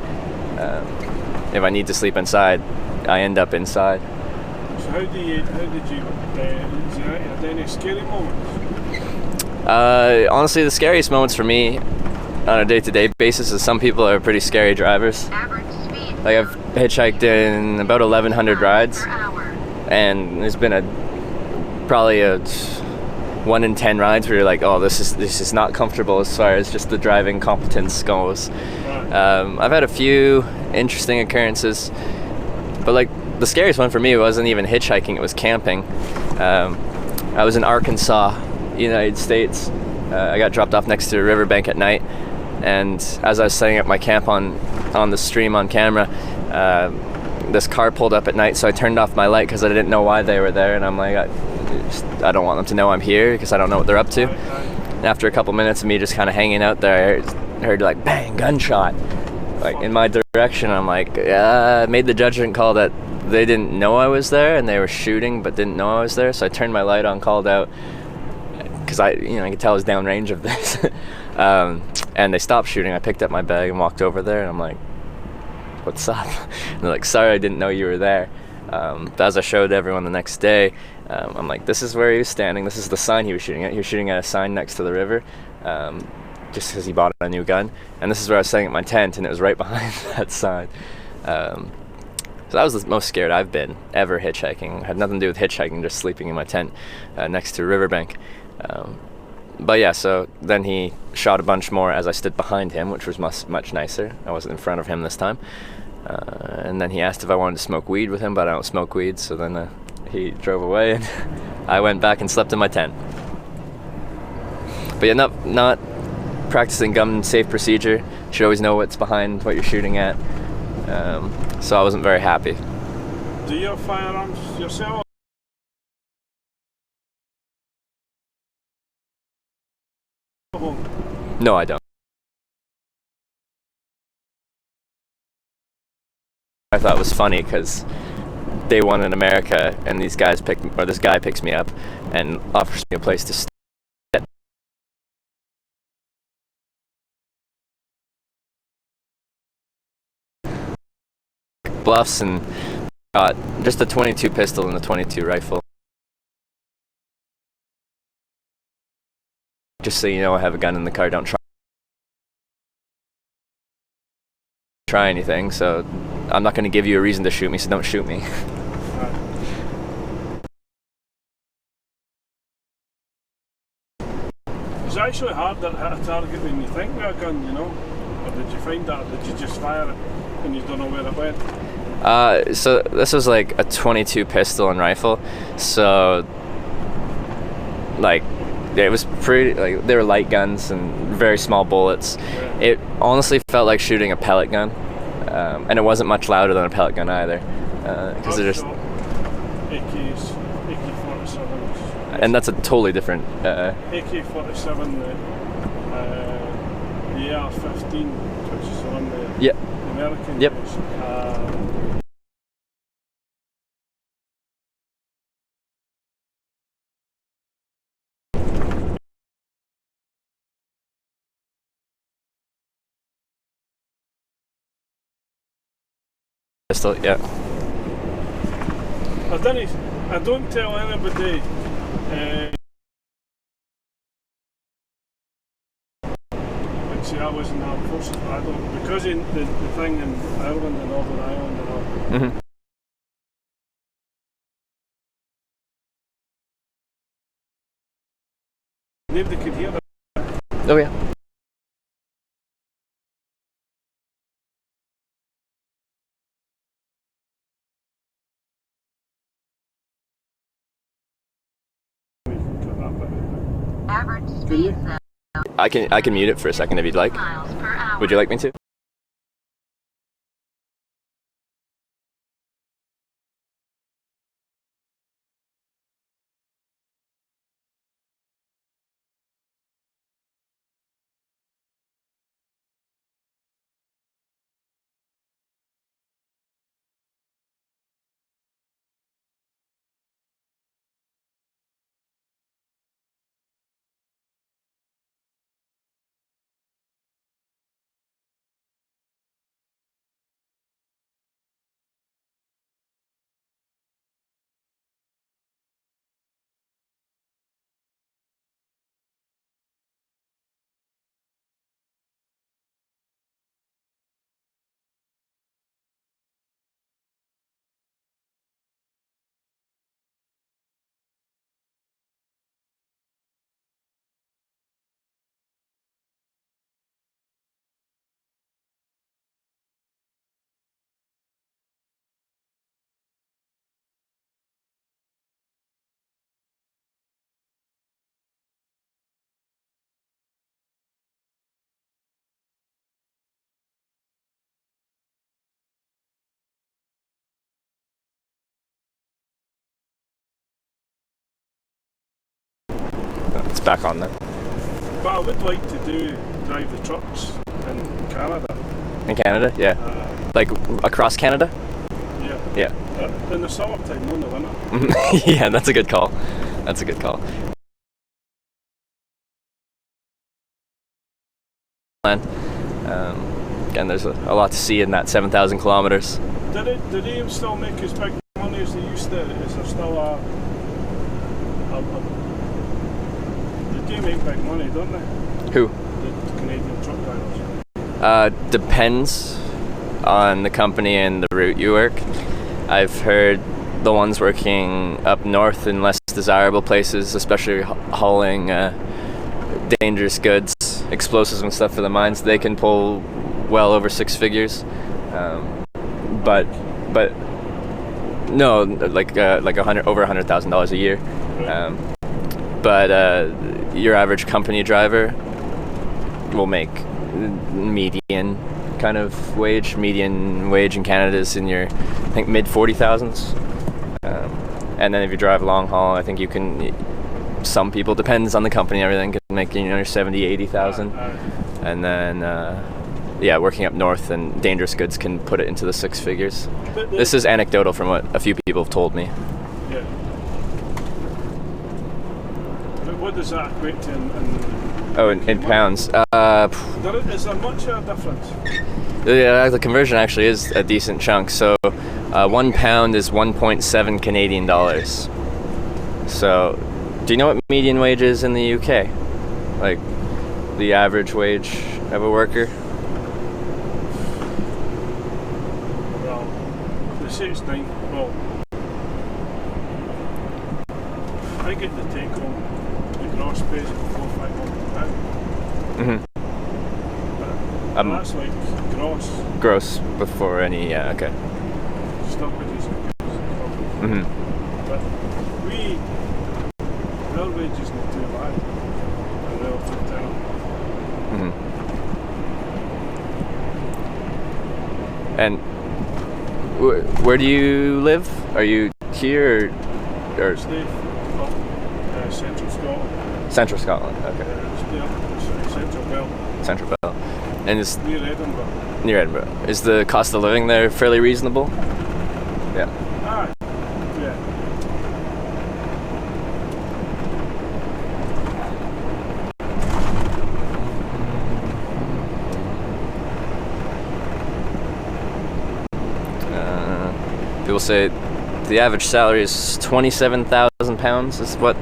if I need to sleep inside, I end up inside. So how did you, is there any scary moments? Honestly, the scariest moments for me on a day-to-day basis is some people are pretty scary drivers. Like I've hitchhiked in about 1,100 rides, and there's been probably a 1 in 10 rides where you're like, oh, this is not comfortable as far as just the driving competence goes. I've had a few interesting occurrences, but like the scariest one for me wasn't even hitchhiking, it was camping. I was in Arkansas, United States. I got dropped off next to a riverbank at night, and as I was setting up my camp on the stream on camera, this car pulled up at night, so I turned off my light because I didn't know why they were there, and I'm like, I don't want them to know I'm here because I don't know what they're up to. And after a couple minutes of me just kind of hanging out there, I heard like bang, gunshot, like in my direction. I'm like, I made the judgment call that they didn't know I was there and they were shooting but didn't know I was there. So I turned my light on, called out because I could tell I was downrange of this. And they stopped shooting. I picked up my bag and walked over there, and I'm like, what's up? And they're like, sorry, I didn't know you were there. But as I showed everyone the next day, I'm like, this is where he was standing. This is the sign he was shooting at. He was shooting at a sign next to the river, just because he bought a new gun. And this is where I was staying at my tent, and it was right behind that sign. So that was the most scared I've been ever hitchhiking. It had nothing to do with hitchhiking, just sleeping in my tent next to a riverbank. But yeah, so then he shot a bunch more as I stood behind him, which was much nicer. I wasn't in front of him this time. And then he asked if I wanted to smoke weed with him, but I don't smoke weed, so then he drove away, and I went back and slept in my tent. But yeah, not practicing gun safe procedure. You should always know what's behind what you're shooting at. So I wasn't very happy. Do you have firearms yourself? No, I don't. I thought it was funny because day one in America, and this guy picks me up and offers me a place to stay. bluffs and got just a 22 pistol and a 22 rifle. Just so you know, I have a gun in the car. Don't try anything. So I'm not going to give you a reason to shoot me. So don't shoot me. It's actually hard to hit a target when you think with a gun, you know? Or did you find that, or did you just fire it and you don't know where it went? So this was like a 22 pistol and rifle. So like it was pretty, like they were light guns and very small bullets. Yeah. It honestly felt like shooting a pellet gun, and it wasn't much louder than a pellet gun either, because they're just. AKs, AK-47s. And that's a totally different. AK-47, the AR-15, which is the one the Yep. American Yep. use. Pistol, yeah. I don't tell anybody like say I was in the armed forces, but I don't, because in the thing in Ireland and Northern Ireland and all, Mm-hmm. nobody could hear that. Oh yeah. Average Can speed you? zone I can mute it for a second if you'd like. miles per hour. Would you like me to? It's back on then. But I would like to drive the trucks in Canada. In Canada, yeah. Like across Canada. Yeah. Yeah. In the summertime, not in the winter. Yeah, that's a good call. That's a good call. Again, there's a lot to see in that 7,000 kilometers. Do they still make as big money as they used to? Is there still they do make big money, don't they? Who? The Canadian truck drivers. Depends on the company and the route you work. I've heard the ones working up north in less desirable places, especially hauling dangerous goods, explosives and stuff for the mines, they can pull well over six figures. But no, like over $100,000 a year. But your average company driver will make median kind of wage. Median wage in Canada is in your, I think, mid 40,000s. And then if you drive long haul, I think you can. Some people, depends on the company, everything can make your 70, 80,000. And then working up north and dangerous goods can put it into the six figures. This is anecdotal from what a few people have told me. Yeah. But what does that equate to in pounds? Is there much of a difference? Yeah, the conversion actually is a decent chunk. So £1 is 1.7 Canadian dollars. So, do you know what median wage is in the UK? Like, the average wage of a worker? Well, they say it's 9. Well, I get the take home, the gross pays £400-500. Mm-hmm. That's like gross. Gross before any, yeah, okay. Stoppages and Mm-hmm. but our wage is not too bad relative to them. Mm-hmm. And where do you live? Are you here or Stay up Central Scotland. Central Scotland? Okay. Stay up Central Belt, Central Belt. And is near Edinburgh. near Edinburgh. Is the cost of living there fairly reasonable? Yeah. Ah, yeah. People say the average salary is £27,000 is what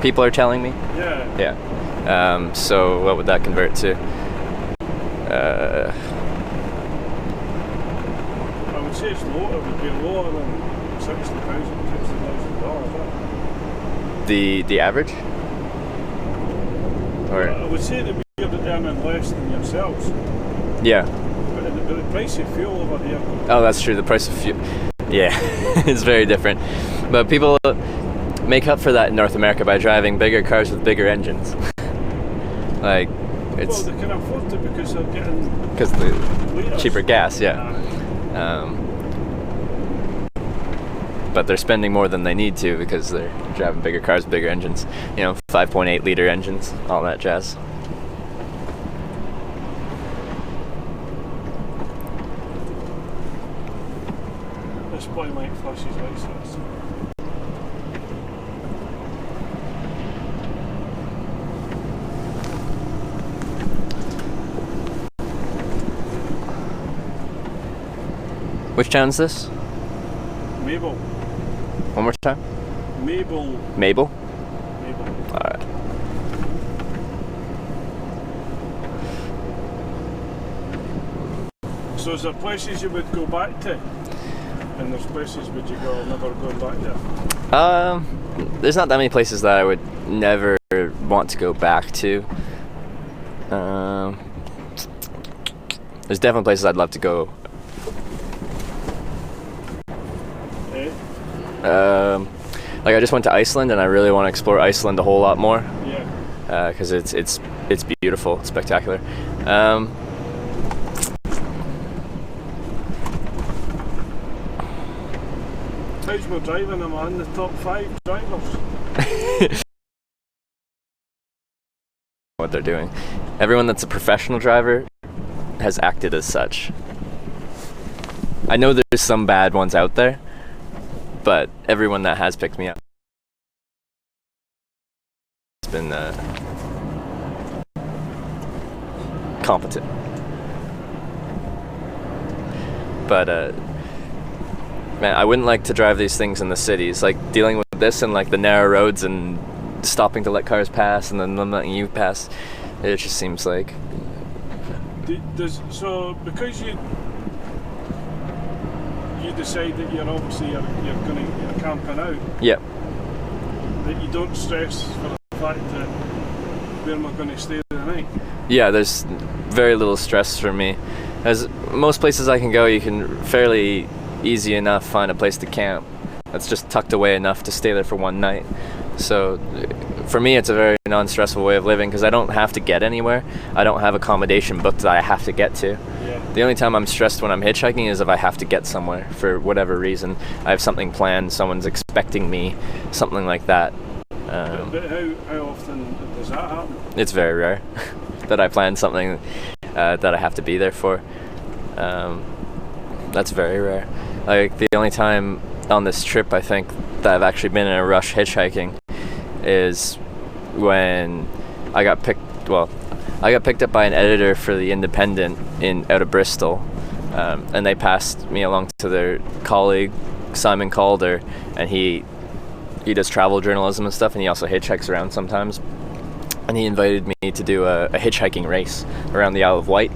people are telling me. Yeah. Yeah. So what would that convert to? I would say it's low. It would be lower than $60,000. The average? I Or would say that we're earning less than yourselves. yeah. But the price of fuel over here. Oh, that's true. The price of fuel. Yeah, it's very different. But people make up for that in North America by driving bigger cars with bigger engines. Like, Well, it's they can afford to because they're getting because the liters. cheaper gas, yeah. But they're spending more than they need to because they're driving bigger cars, bigger engines. 5.8 liter engines, all that jazz. This boy might flush his lights. Which town's this? Mabel. One more time. Mabel. Mabel? Mabel. Alright. So is there places you would go back to? And there's places would you go never going back there? There's not that many places that I would never want to go back to. There's definitely places I'd love to go. Eh? Like I just went to Iceland and I really want to explore Iceland a whole lot more Yeah. because it's beautiful, it's spectacular. How's my driving? Am I in the top 5 drivers? What they're doing. Everyone that's a professional driver has acted as such. I know there's some bad ones out there, but everyone that has picked me up has been competent. But man, I wouldn't like to drive these things in the cities. Like dealing with this and like the narrow roads and stopping to let cars pass and then them letting you pass. It just seems like. So because you decide that you're camping out, Yeah. that you don't stress for the fact that where am I going to stay the night? Yeah, there's very little stress for me. As most places I can go, you can fairly easy enough find a place to camp that's just tucked away enough to stay there for one night. So for me it's a very non-stressful way of living because I don't have to get anywhere. I don't have accommodation booked that I have to get to. Yeah. The only time I'm stressed when I'm hitchhiking is if I have to get somewhere for whatever reason. I have something planned, someone's expecting me, something like that. But how often does that happen? It's very rare that I plan something that I have to be there for. That's very rare. Like the only time on this trip I think that I've actually been in a rush hitchhiking is when I got picked up by an editor for the Independent out of Bristol and they passed me along to their colleague Simon Calder, and he does travel journalism and stuff, and he also hitchhikes around sometimes. And he invited me to do a hitchhiking race around the Isle of Wight,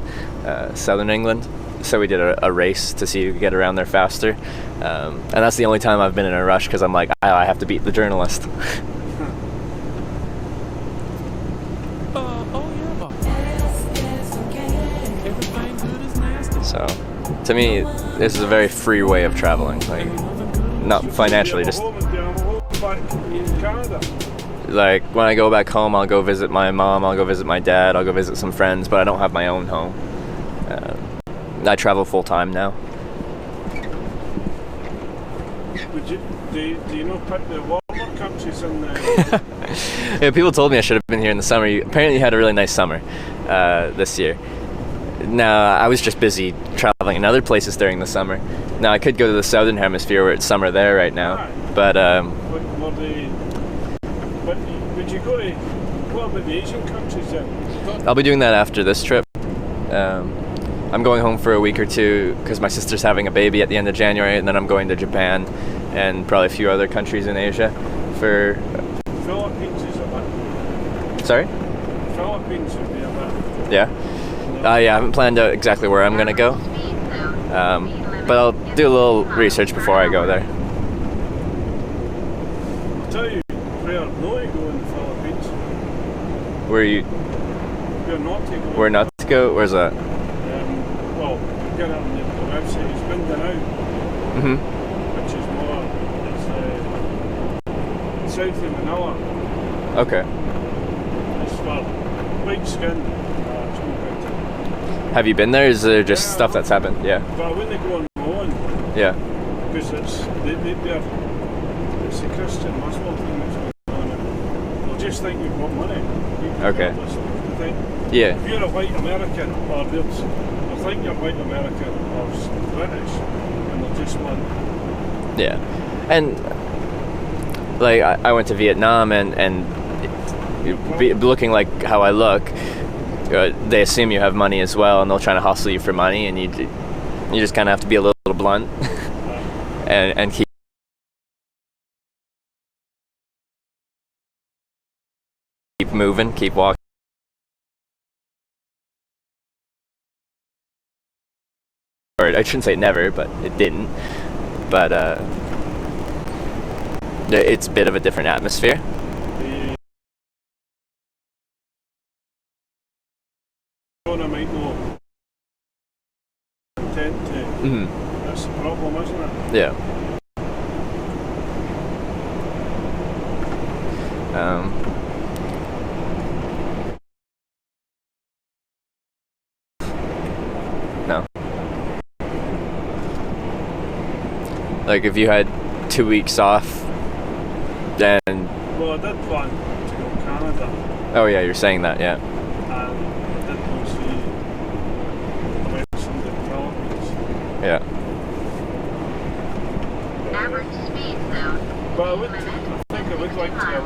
southern England. So we did a race to see who could get around there faster. And that's the only time I've been in a rush, because I'm like, I have to beat the journalist. So, to me, this is a very free way of traveling. Like, not financially, just like when I go back home, I'll go visit my mom, I'll go visit my dad, I'll go visit some friends, but I don't have my own home. I travel full time now. Do you know pick the warmer countries in the... Yeah, people told me I should have been here in the summer. Apparently you had a really nice summer this year. Now, I was just busy traveling in other places during the summer. Now, I could go to the southern hemisphere where it's summer there right now, but... Would you go to... What about the Asian countries then? I'll be doing that after this trip. I'm going home for a week or two because my sister's having a baby at the end of January, and then I'm going to Japan and probably a few other countries in Asia for... Philippines is a bit... Sorry? Philippines would be a bit... Yeah? Yeah, I haven't planned out exactly where I'm going to go. But I'll do a little research before I go there. I'll tell you where not to go in the Philippines. Where you... Where not to go. Where not to go? Where's that? Well, you get it on the website. It's Mindanao. Mm-hmm. Which is more... It's south of Manila. Okay. It's for white skin. Have you been there? Is there just stuff that's happened? Yeah. But I wouldn't go on my own. Yeah. Because it's the Christian Muslim thing that's going on. They'll just think you've got money. Okay. Think, Yeah. if you're a white American, or they'll think you're white American or British, and they'll just want... Yeah. And, like, I went to Vietnam, and looking like how I look, they assume you have money as well, and they'll try to hustle you for money, and you just kind of have to be a little blunt and keep moving, keep walking. Or I shouldn't say never, but it didn't. But it's a bit of a different atmosphere. I might know intent to. Mm-hmm. That's the problem, isn't it? Yeah. No. Like if you had 2 weeks off, then... Well, I did plan to go to Canada. Oh yeah, you're saying that, yeah. Yeah. Average speed zone. But I think I would like to. I've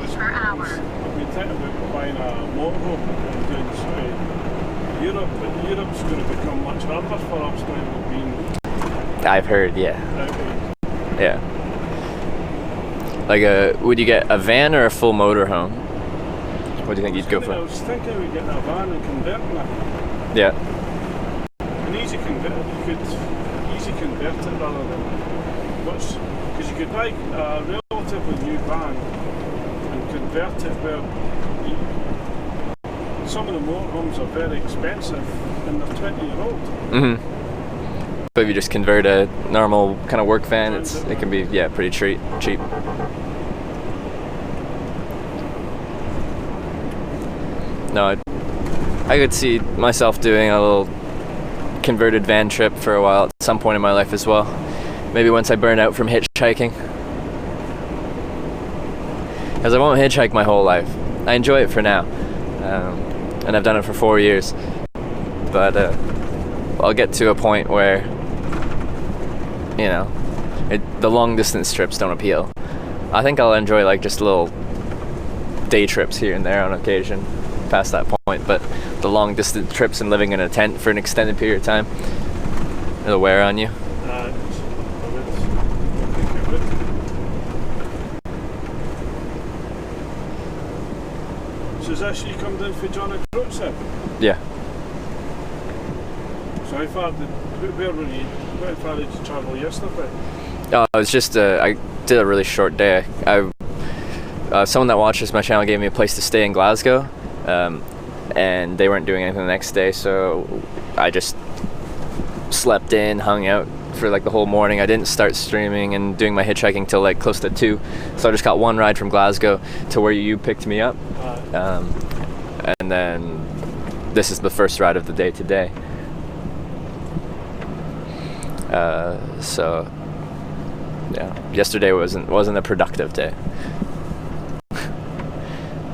been thinking about buying a motorhome and doing Europe, but Europe's going to become much harder for us now we've been. I've heard, yeah. Yeah. Like would you get a van or a full motorhome? What do you think you'd go for? I was thinking we'd get a van and converting it. Yeah. An easy convert. You could easy convert it rather than what's, because you could buy a relatively new van and convert it where some of the motorhomes are very expensive and they're 20-year-old. Mm-hmm. But if you just convert a normal kind of work van, it can be pretty cheap. No, I could see myself doing a little converted van trip for a while at some point in my life as well. Maybe once I burn out from hitchhiking. Because I won't hitchhike my whole life. I enjoy it for now. And I've done it for 4 years. But I'll get to a point where, the long distance trips don't appeal. I think I'll enjoy like just little day trips here and there on occasion past that point, but the long distance trips and living in a tent for an extended period of time, It'll wear on you. I think it would. So is this you come down for John O'Groats then? Yeah. So how far did you travel yesterday? Oh, it was just I did a really short day. Someone that watches my channel gave me a place to stay in Glasgow, and they weren't doing anything the next day, so I just slept in, hung out for like the whole morning. I didn't start streaming and doing my hitchhiking till like close to 2, so I just got one ride from Glasgow to where you picked me up, and then this is the first ride of the day today. So yeah, yesterday wasn't a productive day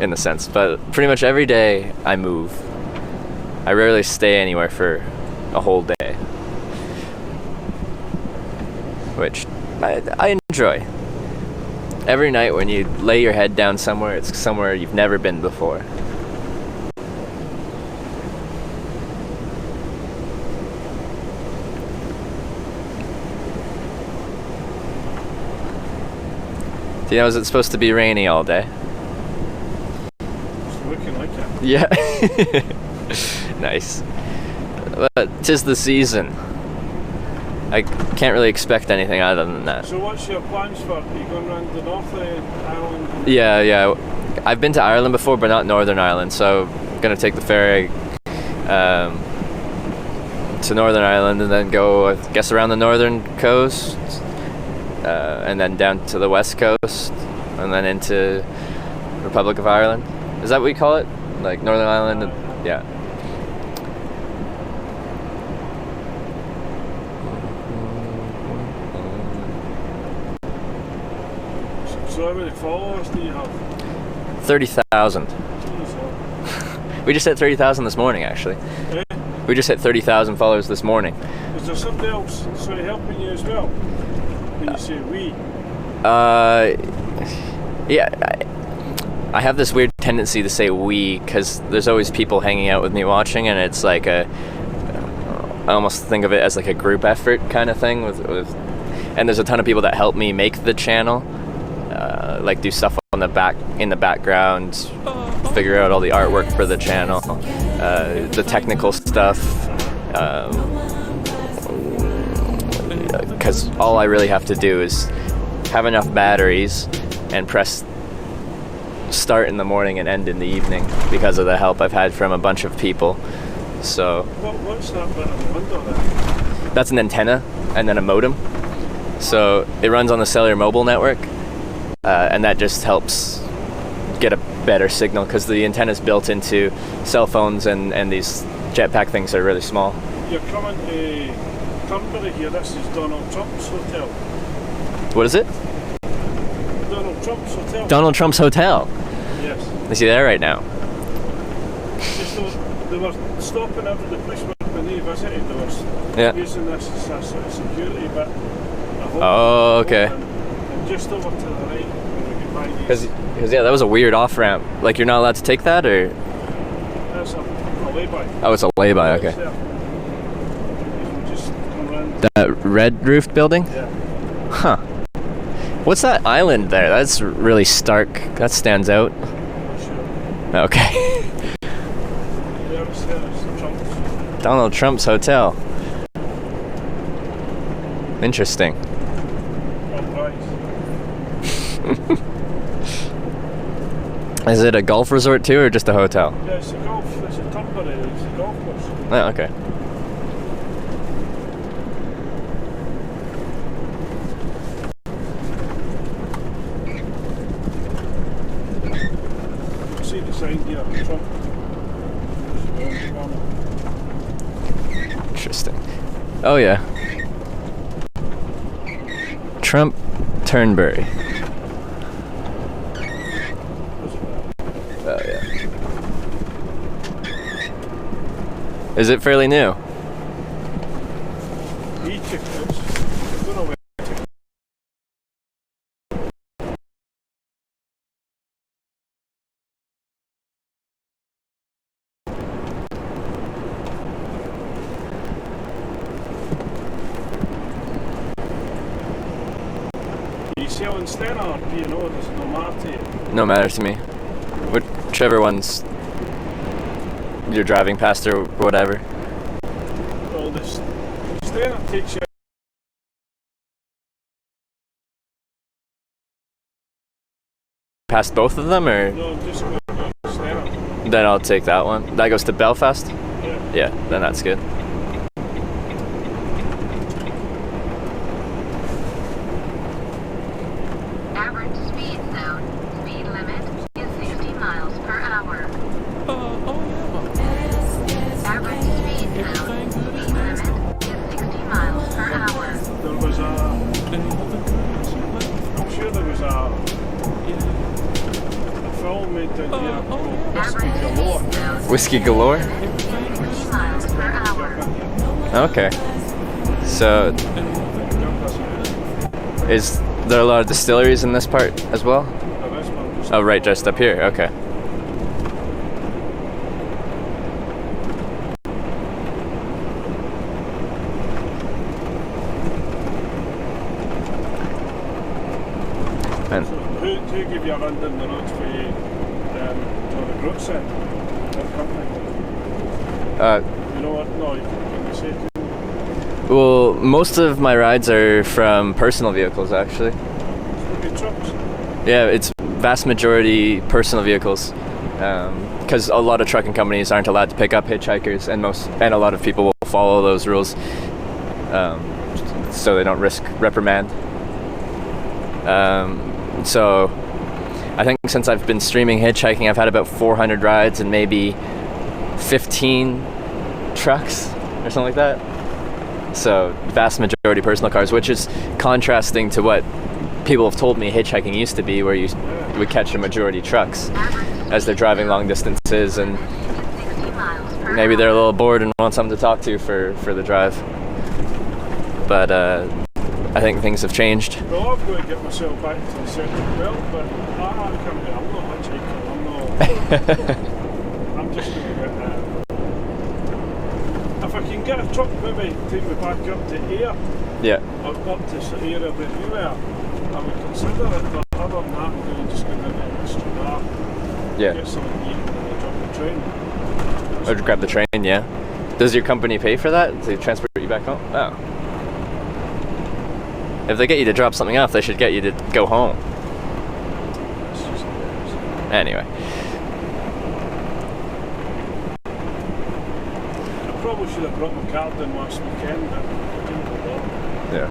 in the sense, but pretty much every day I move. I rarely stay anywhere for a whole day, which I enjoy. Every night when you lay your head down somewhere, it's somewhere you've never been before. Do you know, is it supposed to be rainy all day? It's looking like it. Yeah. Nice. But 'tis the season. I can't really expect anything other than that. So what's your plans for? Are you going around the north of Ireland? Yeah. I've been to Ireland before, but not Northern Ireland, so I'm gonna take the ferry to Northern Ireland and then go, I guess, around the northern coast, and then down to the west coast, and then into Republic of Ireland. Is that what we call it? Like Northern Ireland? Yeah. So how many followers do you have? 30,000. Jeez, We just hit 30,000 this morning, actually. eh? We just hit 30,000 followers this morning. Is there somebody else sort of helping you as well? When you say we? Yeah, I have this weird tendency to say we because there's always people hanging out with me watching, and it's like I almost think of it as like a group effort kind of thing with and there's a ton of people that help me make the channel, like do stuff in the background, figure out all the artwork for the channel, the technical stuff, because all I really have to do is have enough batteries and press start in the morning and end in the evening because of the help I've had from a bunch of people. So What's that bit on the window there? that's an antenna and then a modem. So it runs on the cellular mobile network, and that just helps get a better signal because the antenna is built into cell phones, and these jetpack things are really small. You're coming to Turnberry here. This is Donald Trump's hotel. What is it? Donald Trump's hotel. Donald Trump's hotel. Yes. Is he there right now? Just they were stopping every policeman when they visited. They were using this as a sort of security bit. Oh, okay. And just over to the right when we get by these. Because yeah, that was a weird off ramp. Like you're not allowed to take that, or That's a lay-by. oh, it's a lay-by. Okay. There. You can just come around. That red roofed building. Yeah. Huh. What's that island there? That's really stark. That stands out. Not sure. Okay. There's Trump's. Donald Trump's hotel. Interesting. Is it a golf resort too, or just a hotel? Yeah, it's a Turnberry. It's a golf course. Oh, okay. See the sign here, Trump. Interesting. Oh yeah. Trump Turnberry. Oh yeah. Is it fairly new? He took this. I don't know where he took it. So instead of P&O, does it no matter to you? No matter to me. Whichever one's you're driving past or whatever. Well, this Stena takes you Past both of them, or no, just go to Stena. then I'll take that one. That goes to Belfast? Yeah. Yeah, then that's good. Average speed zone. Speed limit is 60 miles per hour. Average speed zone. Speed limit is 60 miles per hour. There was I'm sure there was a film made down here called Whiskey Average Galore. speed zone. Whiskey galore? 60 miles per hour. Okay. So, is there a lot of distilleries in this part as well? Oh, right, just up here. Okay. And Who gave you a run down the road for you to the group set? What company? You know what? No, you can say it. well, most of my rides are from personal vehicles, actually. Look at trucks. Yeah, it's vast majority personal vehicles, because a lot of trucking companies aren't allowed to pick up hitchhikers, and a lot of people will follow those rules, so they don't risk reprimand. So I think since I've been streaming hitchhiking, I've had about 400 rides and maybe 15 trucks or something like that. So vast majority personal cars, which is contrasting to what people have told me hitchhiking used to be, where you would catch a majority trucks as they're driving long distances, and 60 miles per maybe they're a hour. little bored and want someone to talk to for the drive. But I think things have changed. Well, I've got to get myself back to the central belt, but I'm not hitchhiking. I'm just going to get if I can get a truck, maybe take me back up to here, Yeah. or up to the area that you were, I would consider it, but other than that, I'm going to just go down to the street bar, Yeah. get something to eat, and then jump the train. Or grab the train, yeah. Does your company pay for that to transport you back home? Oh. If they get you to drop something off, they should get you to go home. It's just Anyway. I probably should have brought my card in last weekend, but I didn't go there. Yeah.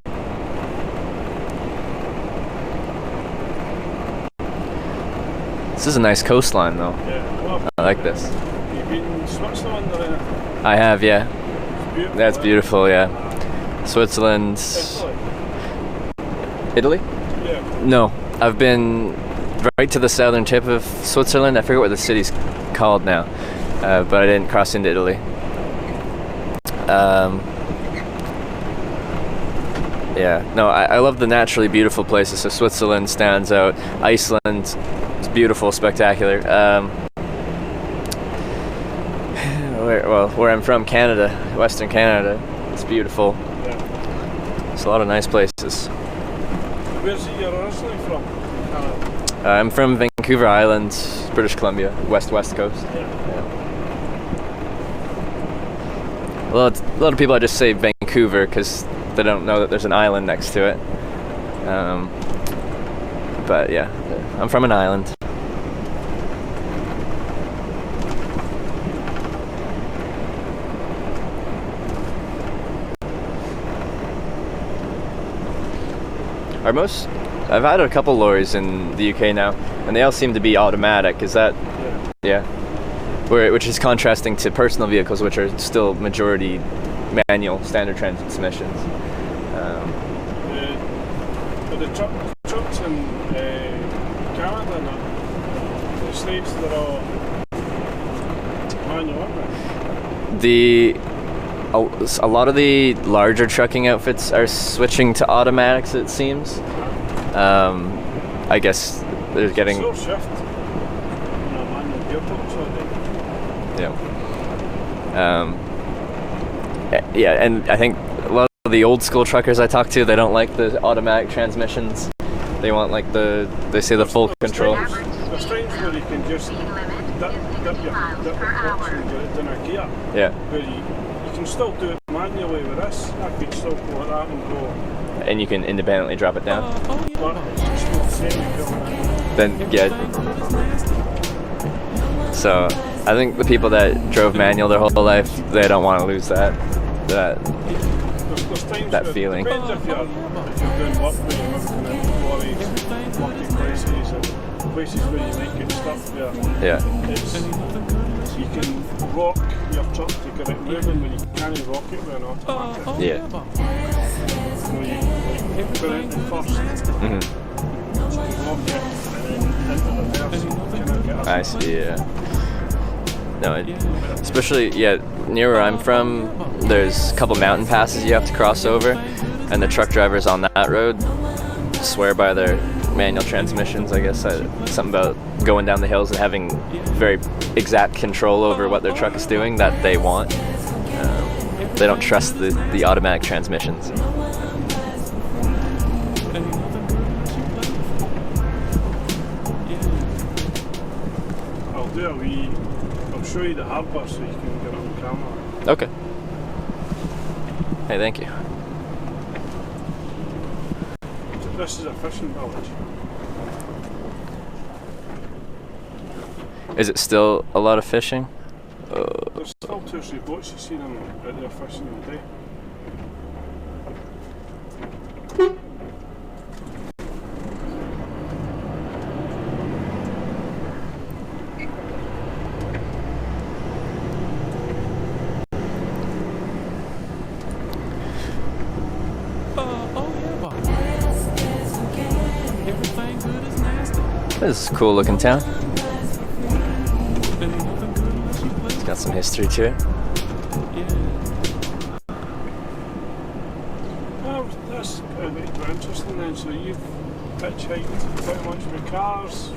This is a nice coastline, though. Yeah, well, I like this. you've been in Switzerland or anything? I have, yeah. It's beautiful. That's beautiful, yeah. Switzerland. Italy? Italy? Yeah. No. I've been right to the southern tip of Switzerland. I forget what the city's called now. But I didn't cross into Italy. Yeah. No, I love the naturally beautiful places. So Switzerland stands out. Iceland is beautiful, spectacular. Where I'm from, Canada, Western Canada, it's beautiful. Yeah. There's a lot of nice places. Where's it you're originally from? Canada. I'm from Vancouver Island, British Columbia, west coast. Yeah. A lot of people just say Vancouver because they don't know that there's an island next to it. But yeah, I'm from an island. I've had a couple lorries in the UK now, and they all seem to be automatic. Is that, yeah? Which is contrasting to personal vehicles, which are still majority manual standard transmissions. But the trucks in Canada and the States, they're all manual, aren't they? A lot of the larger trucking outfits are switching to automatics, it seems. I guess they're getting... So shift. Manual gearbox all day. Yeah. Yeah, and I think a lot of the old school truckers I talk to, they don't like the automatic transmissions. They want like they say the full control. There's times where you can just dip your clutch and get it in a gear. Yeah. Where you can still do it manually with this. I could still go like that and go. And you can independently drop it down. But it's just not the same as going in. Then yeah. So I think the people that drove manual their whole life, they don't want to lose that There's times that where feeling. It depends if you're doing work where you're working in quarries, working places, and places where you might get stuck there. Yeah. You can rock your truck to get it moving when you can't rock it with an automatic. Yeah. So you put it in first, Mm-hmm. so you rock it, and then into reverse, you kind of get a I see. Yeah. No, especially near where I'm from, there's a couple mountain passes you have to cross over, and the truck drivers on that road swear by their manual transmissions. I guess something about going down the hills and having very exact control over what their truck is doing that they want. They don't trust the automatic transmissions. I'll do a wee. I'll show you the harbour so you can get it on camera. Okay. Hey, thank you. This is a fishing village. Is it still a lot of fishing? There's still 2 or 3 boats you see them out there fishing all day. This is a cool looking town. It's got some history to it. Well, that's quite interesting then. So you've hitchhiked quite much with cars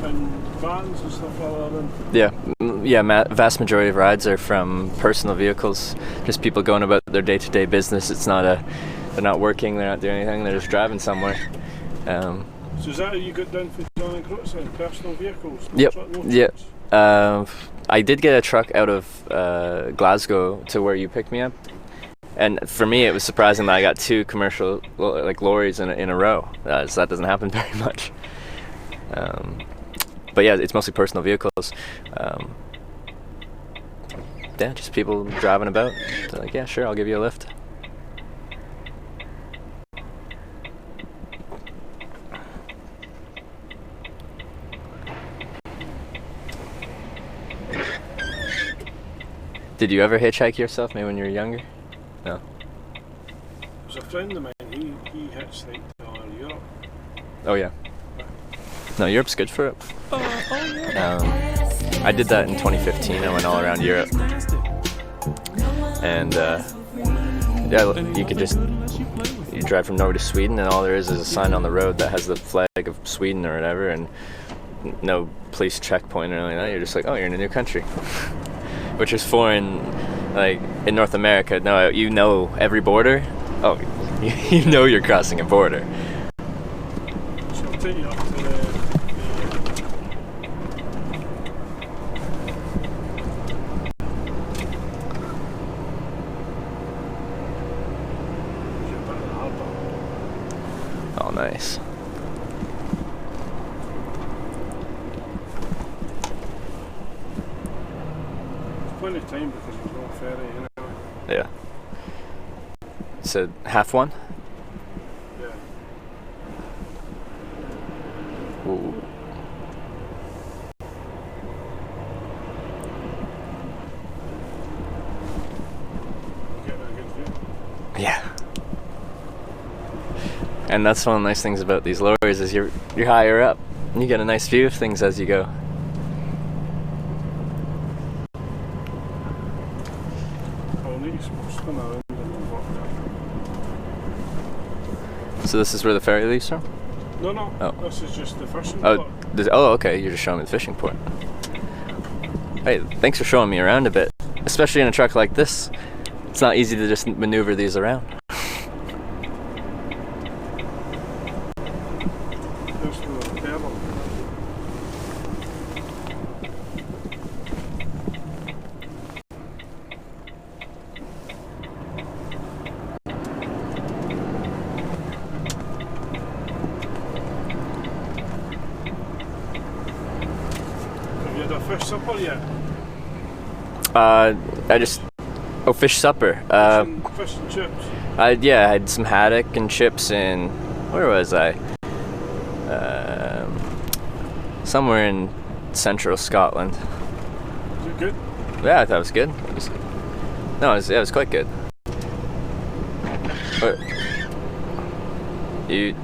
and vans and stuff like that. Yeah, vast majority of rides are from personal vehicles. Just people going about their day-to-day business. They're not working, they're not doing anything, they're just driving somewhere. So is that how you got down for John and Groats then? Personal vehicles? Yep. Yeah. I did get a truck out of Glasgow to where you picked me up, and for me it was surprising that I got 2 commercial lorries in a row. So that doesn't happen very much. But yeah, it's mostly personal vehicles. Yeah, just people driving about. They're like, yeah, sure, I'll give you a lift. Did you ever hitchhike yourself, maybe when you were younger? No. There's a friend of mine, he hitchhiked to Europe. Oh yeah. No, Europe's good for it. I did that in 2015. I went all around Europe, and you could you drive from Norway to Sweden, and all there is a sign on the road that has the flag of Sweden or whatever, and no police checkpoint or anything like that. You're just like, oh, you're in a new country. Which is foreign, like in North America. No, you know every border. Oh, you know you're crossing a border. So I'll take you up to the harbour. Oh, nice. Plenty of time because there's no ferry, you know. Yeah. So half one. Yeah. Ooh. Getting a good view. Yeah. And that's one of the nice things about these lorries is you're higher up and you get a nice view of things as you go. I'll need to spin around and walk down. So this is where the ferry leaves from? No, no. Oh. This is just the fishing Oh, port. okay. You're just showing me the fishing port. Hey, thanks for showing me around a bit, especially in a truck like this. It's not easy to just maneuver these around. supper yet? I just fish supper. Fish and chips. I had some haddock and chips in, where was I? Somewhere in central Scotland. Is it good? Yeah, I thought it was good. It was quite good. What? You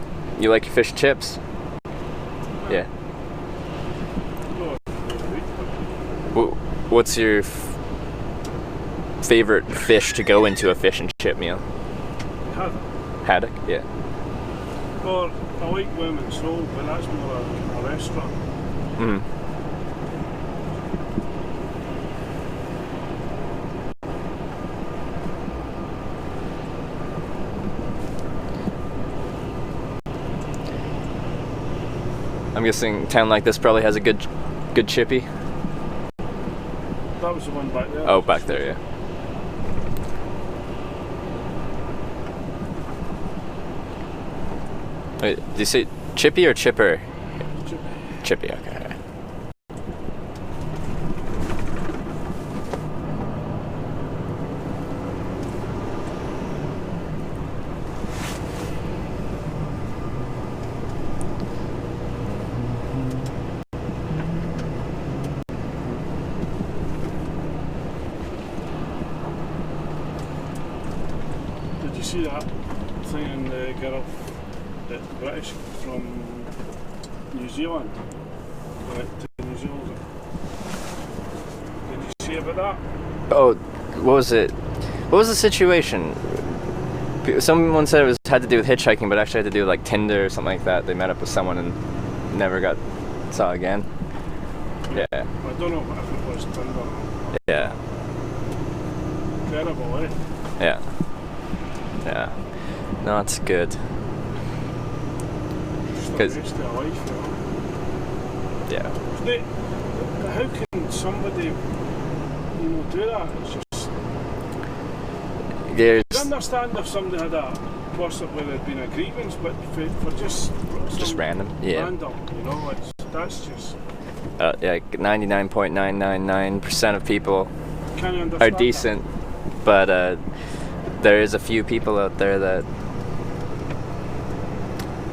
like your fish and chips? Yeah. No, What's your favorite fish to go into a fish and chip meal? Haddock, yeah. Or I like women's roll, but that's more a restaurant. Mm-hmm. I'm guessing a town like this probably has a good chippy. That was the one back there. Oh, back there, yeah. Wait, did you say chippy or chipper? Chippy, okay. Alright. Did you see that thing in the girl, the British from New Zealand? Went to New Zealand. Did you see about that? Oh, what was it? What was the situation? Someone said it had to do with hitchhiking, but actually had to do with like Tinder or something like that. They met up with someone and never saw again. Yeah. I don't know if it was Tinder. Yeah. Terrible, eh? Yeah. Yeah. No, it's good. Just a 'Cause- waste of life, you know. Yeah. How can somebody, do that? It's just. There's I understand if somebody had a possibly there'd been a grievance, but for just some random. Yeah. random, that's just. Yeah, 99.999% of people Can you are understand decent, but there is a few people out there that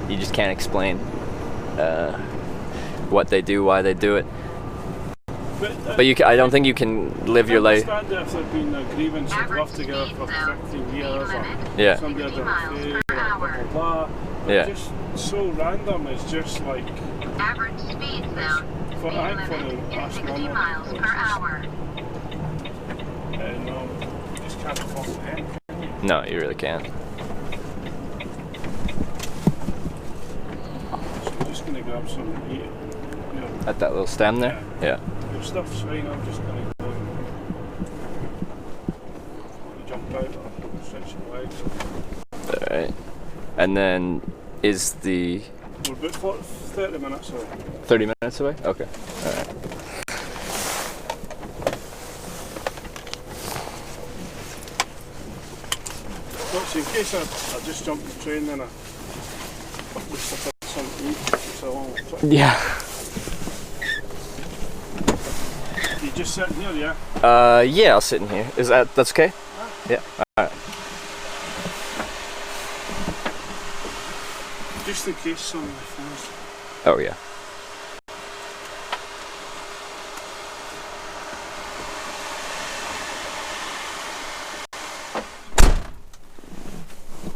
you just can't explain what they do, why they do it. That? But I don't think you can live your life. I understand if there'd been a grievance, they'd love together for 15 years, or Yeah. somebody had an affair, or blah blah blah. But Yeah. just so random, it's just like. Average speed zone. For, I think for Limit the is last 60 number, miles per hour. No, you just can't afford the head. No, you really can't. So I'm just going to grab some to eat. At that little stem there? Yeah. Your stuff's fine, I'm just going to go and jump out or stretch your legs. Alright. And then is the We're about 30 minutes away. 30 minutes away? Okay. Alright. Well, so in case I just jump the train, then I just have something to eat. It's a long trip. Yeah. You just sitting here, yeah? Yeah, I'll sit in here. That's okay? Yeah. Alright. Just in case some of my friends. Oh, yeah.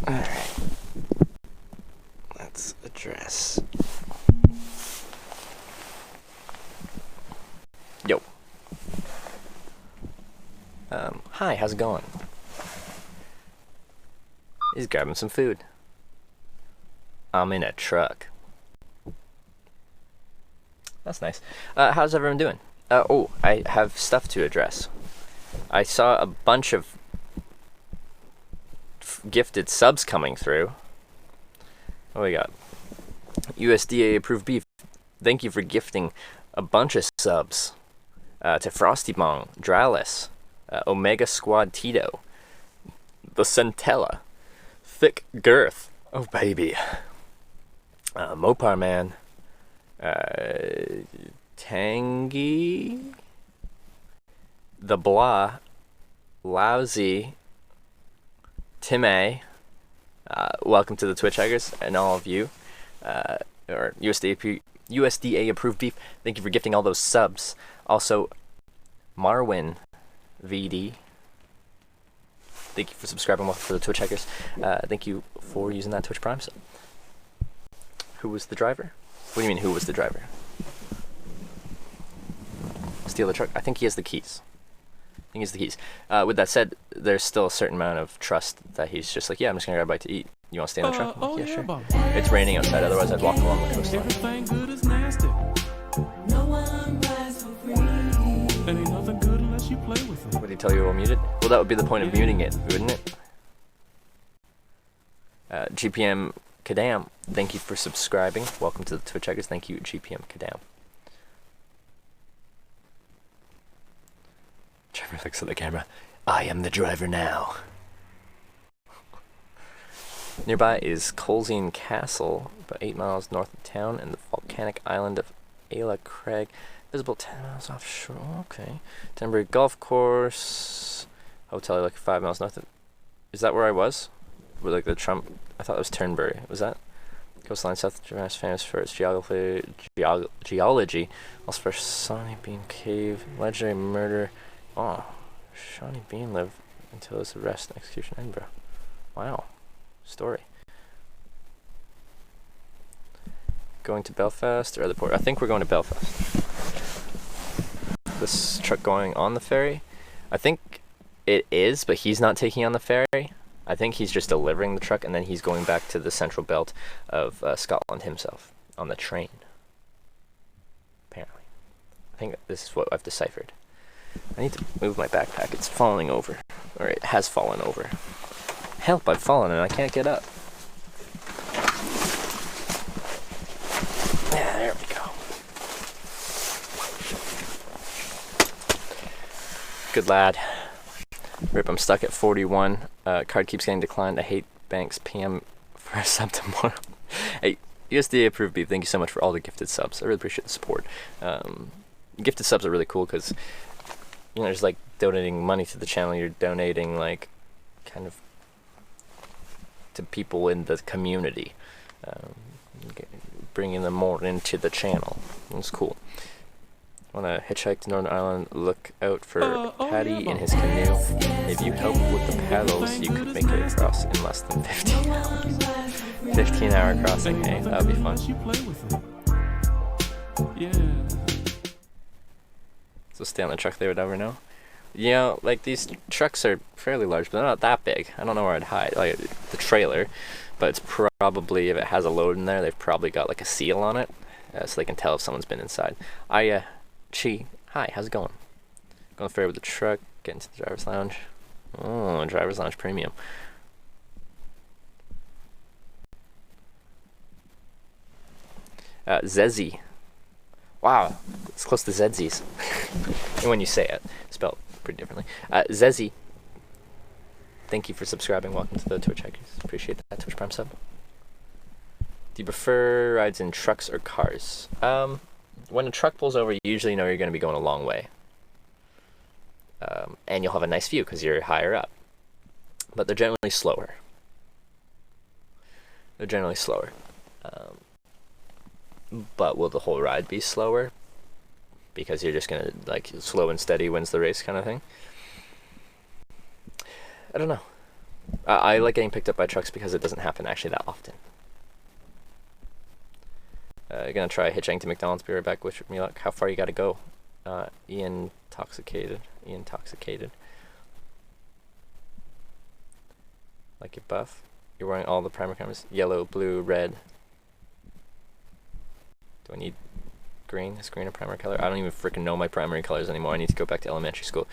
Alright. Let's address. Yo. Hi, how's it going? He's grabbing some food. I'm in a truck. That's nice. How's everyone doing? Oh, I have stuff to address. I saw a bunch of gifted subs coming through. What do we got? USDA approved beef. Thank you for gifting a bunch of subs to Frosty Bong, Dralis, Omega Squad Tito, the Centella, Thick Girth. Oh baby. Mopar Man, Tangy, The Blah, Lousy, Tim A. Welcome to the Twitch Hackers, and all of you, or USDA approved beef. Thank you for gifting all those subs. Also, Marwin VD. Thank you for subscribing. Welcome to the Twitch Hackers. Thank you for using that Twitch Prime sub. Who was the driver? What do you mean, who was the driver? Steal the truck? I think he has the keys. With that said, there's still a certain amount of trust that he's just like, yeah, I'm just gonna grab a bite to eat. You want to stay in the truck? I'm like, yeah, sure. Bob. It's raining outside, otherwise I'd walk along the coastline. Everything good is nasty. No one rides for free. And ain't nothing good unless you play with it. Would he tell you we'll mute it? Well, that would be the point of muting it, wouldn't it? GPM Kadam, thank you for subscribing. Welcome to the Twitch Hackers. Thank you, GPM Kadam. Trevor looks at the camera. I am the driver now. Nearby is Colzine Castle, about 8 miles north of town, and the volcanic island of Ayla Craig, visible 10 miles offshore. Okay. Tenbury Golf Course, hotel like 5 miles north of. Is that where I was? With like the Trump. I thought it was Turnberry. Was that? Coastline South of Japan is famous for its geology, also for Shawnee Bean Cave, legendary murder. Oh, Shawnee Bean lived until his arrest and execution in Edinburgh. Wow. Story. Going to Belfast or other port? I think we're going to Belfast. This truck going on the ferry? I think it is, but he's not taking on the ferry. I think he's just delivering the truck, and then he's going back to the central belt of Scotland himself on the train. Apparently. I think this is what I've deciphered. I need to move my backpack. It's falling over. Or it has fallen over. Help, I've fallen and I can't get up. Yeah, there we go. Good lad. Rip, I'm stuck at 41. Card keeps getting declined. I hate banks. PM for a sub tomorrow. Hey, USDA approved beef, thank you so much for all the gifted subs. I really appreciate the support. Gifted subs are really cool because, you know, just like donating money to the channel, you're donating like kind of to people in the community, bringing them more into the channel. It's cool. Want to hitchhike to Northern Ireland? Look out for Paddy in his canoe. If you help with the paddles, you could make it across in less than 15 hours. 15-hour crossing, hey, that would be fun. So stay on the truck, they would never know. You know, like these trucks are fairly large, but they're not that big. I don't know where I'd hide, like the trailer, but it's probably, if it has a load in there, they've probably got like a seal on it, so they can tell if someone's been inside. Hi, how's it going? Going ferry with the truck, getting to the driver's lounge. Oh, driver's lounge premium. Zezzy. Wow, it's close to Zedzy's. And when you say it, spelled pretty differently. Zezzy, thank you for subscribing. Welcome to the Twitch Hackers. Appreciate that Twitch Prime sub. Do you prefer rides in trucks or cars? When a truck pulls over, you usually know you're going to be going a long way. And you'll have a nice view because you're higher up. But they're generally slower. But will the whole ride be slower? Because you're just going to, like, slow and steady wins the race kind of thing? I don't know. I like getting picked up by trucks because it doesn't happen actually that often. Gonna try hitchhiking to McDonald's. Be right back. Wish me luck. How far you gotta go? Ian Intoxicated. Like your buff. You're wearing all the primary colors. Yellow, blue, red. Do I need green? Is green a primary color? I don't even freaking know my primary colors anymore. I need to go back to elementary school.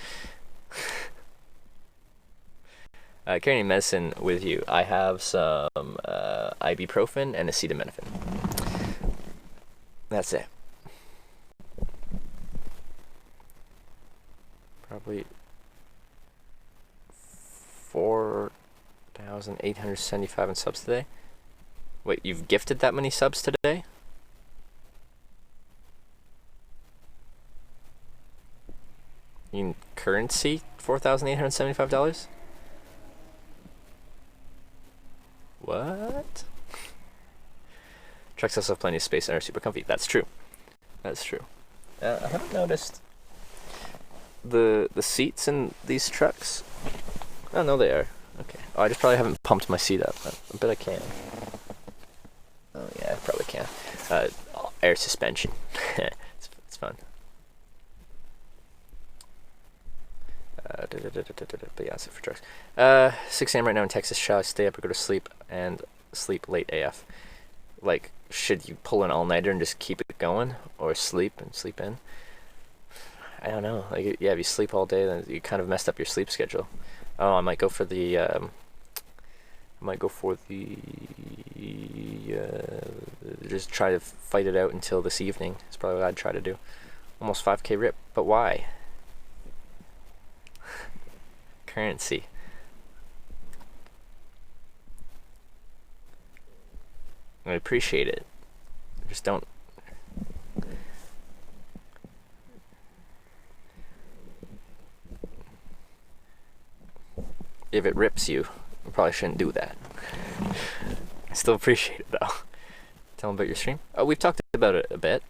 Carrying medicine with you. I have some ibuprofen and acetaminophen. That's it. Probably 4,875 in subs today. Wait, you've gifted that many subs today? Ian currency, $4,875. What? Trucks also have plenty of space and are super comfy. That's true. That's true. I haven't noticed the seats in these trucks. Oh no, they are. Okay. Oh, I just probably haven't pumped my seat up. I bet I can. Oh yeah, I probably can. Air suspension. It's fun. But yeah, that's it for trucks. 6 a.m. right now in Texas. Shall I stay up or go to sleep and sleep late AF? Like, should you pull an all-nighter and just keep it going, or sleep and sleep in? I don't know. Like, yeah, if you sleep all day, then you kind of messed up your sleep schedule. Oh, I might go for the. Just try to fight it out until this evening. That's probably what I'd try to do. Almost 5K rip, but why? Currency. I appreciate it. Just don't. If it rips you, I probably shouldn't do that. I still appreciate it though. Tell them about your stream. Oh, we've talked about it a bit.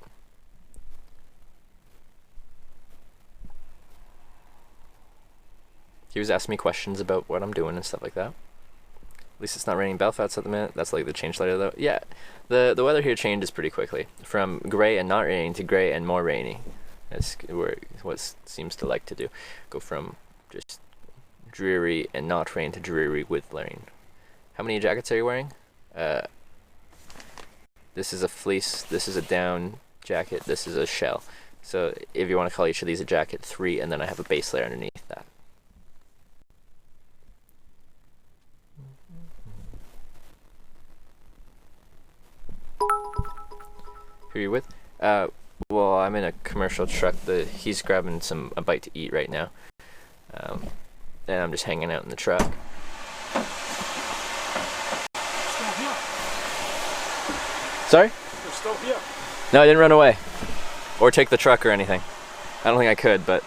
He was asking me questions about what I'm doing and stuff like that. At least it's not raining Belfast at the minute. That's like the change later though. Yeah, the weather here changes pretty quickly. From grey and not raining to grey and more rainy. That's what it seems to like to do. Go from just dreary and not rain to dreary with rain. How many jackets are you wearing? This is a fleece, this is a down jacket, this is a shell. So if you want to call each of these a jacket, 3, and then I have a base layer underneath that. Who are you with? Well, I'm in a commercial truck. He's grabbing a bite to eat right now. And I'm just hanging out in the truck. Still here. Sorry? They're still here. No, I didn't run away. Or take the truck or anything. I don't think I could, but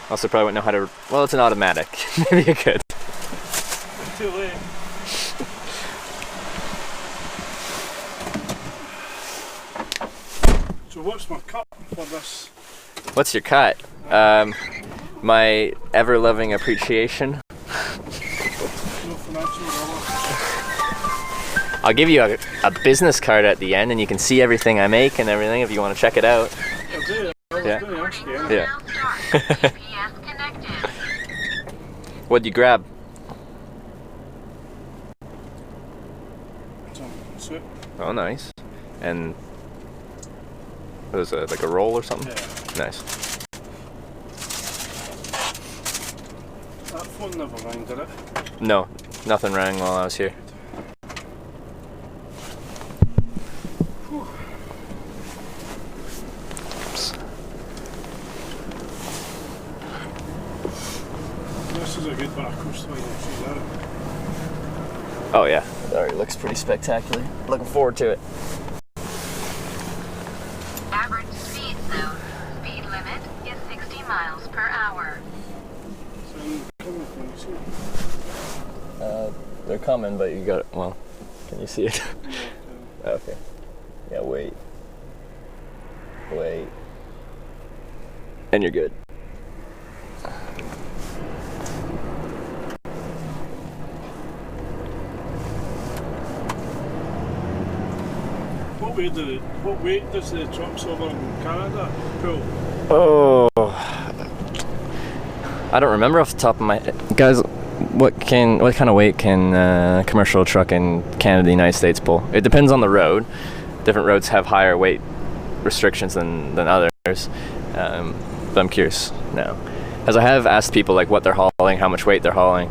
also probably wouldn't know how to. Well, it's an automatic. Maybe I could. It's too late. So what's my cut for this? What's your cut? My ever-loving appreciation. No financial dollar. I'll give you a business card at the end, and you can see everything I make and everything if you want to check it out. I do. I was Yeah. going to ask you anyway. Yeah. GPS connected. What'd you grab? Some soup. Oh, nice. And what is it, like a roll or something? Yeah. Nice. That phone never rang, did it? No, nothing rang while I was here. This is a good back coastline, see that? Oh yeah, it already looks pretty spectacular. Looking forward to it. Average speed zone. Speed limit is 60 miles per hour. So I'm coming from the sea. They're coming, but you got it. Well, can you see it? Okay. Yeah, wait. Wait. And you're good. What weight does the trucks over in Canada pull? Oh, I don't remember off the top of my head. Guys, what kind of weight can a commercial truck in Canada, the United States pull? It depends on the road. Different roads have higher weight restrictions than others. But I'm curious now, as I have asked people like what they're hauling, how much weight they're hauling.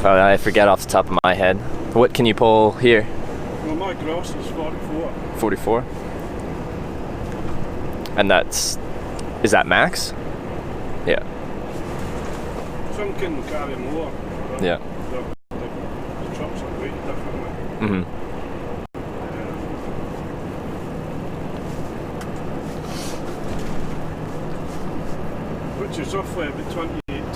I forget off the top of my head. What can you pull here? Well, my gross is 44. 44. And is that max? Yeah. Some can carry more. But Yeah. The trucks are weighted differently. Mhm. Which is roughly about 28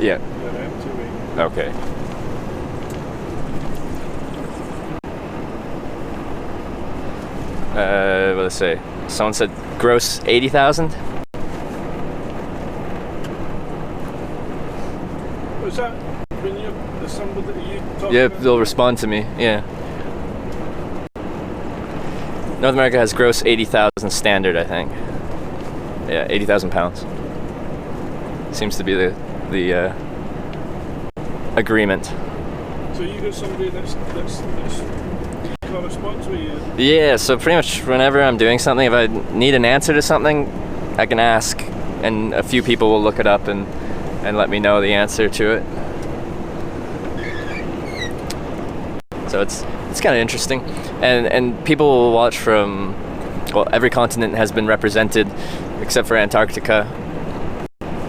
Yeah. They're empty week. Okay. What let's say. Someone said gross 80,000. Was that when the somebody that you talked Yeah, about? they'll respond to me. Yeah. North America has gross 80,000 standard, I think. Yeah, 80,000 pounds. Seems to be the agreement. So you got somebody that's corresponds with you? Yeah, so pretty much whenever I'm doing something, if I need an answer to something, I can ask, and a few people will look it up and let me know the answer to it. So it's kind of interesting, and people will watch from, well, every continent has been represented except for Antarctica.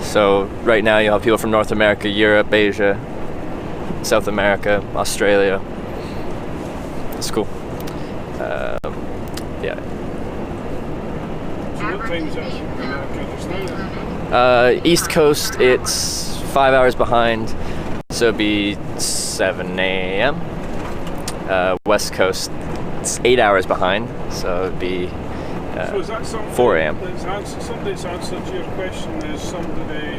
So right now you'll have people from North America, Europe, Asia, South America, Australia. It's cool. Yeah. So what time is it in America just now? East Coast, it's 5 hours behind, so it'd be 7 a.m. West Coast, it's 8 hours behind, so it'd be So is that somebody 4 a.m. Somebody's answer to your question is somebody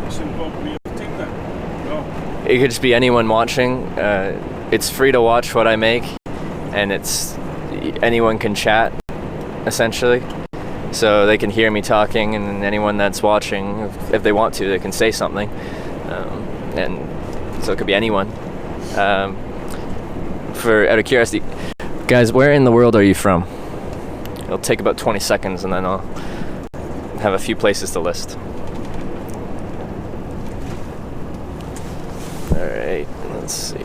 that's involved with your team then? No. It could just be anyone watching. It's free to watch what I make, and it's anyone can chat, essentially. So they can hear me talking, and anyone that's watching, if they want to, they can say something. And so it could be anyone. Out of curiosity, guys, where in the world are you from? It'll take about 20 seconds, and then I'll have a few places to list. Alright, let's see.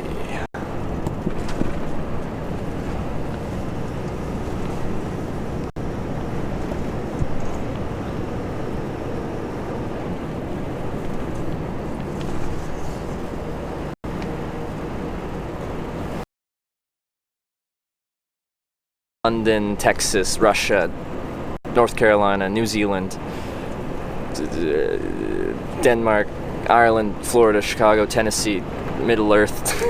London, Texas, Russia, North Carolina, New Zealand, Denmark, Ireland, Florida, Chicago, Tennessee, Middle Earth,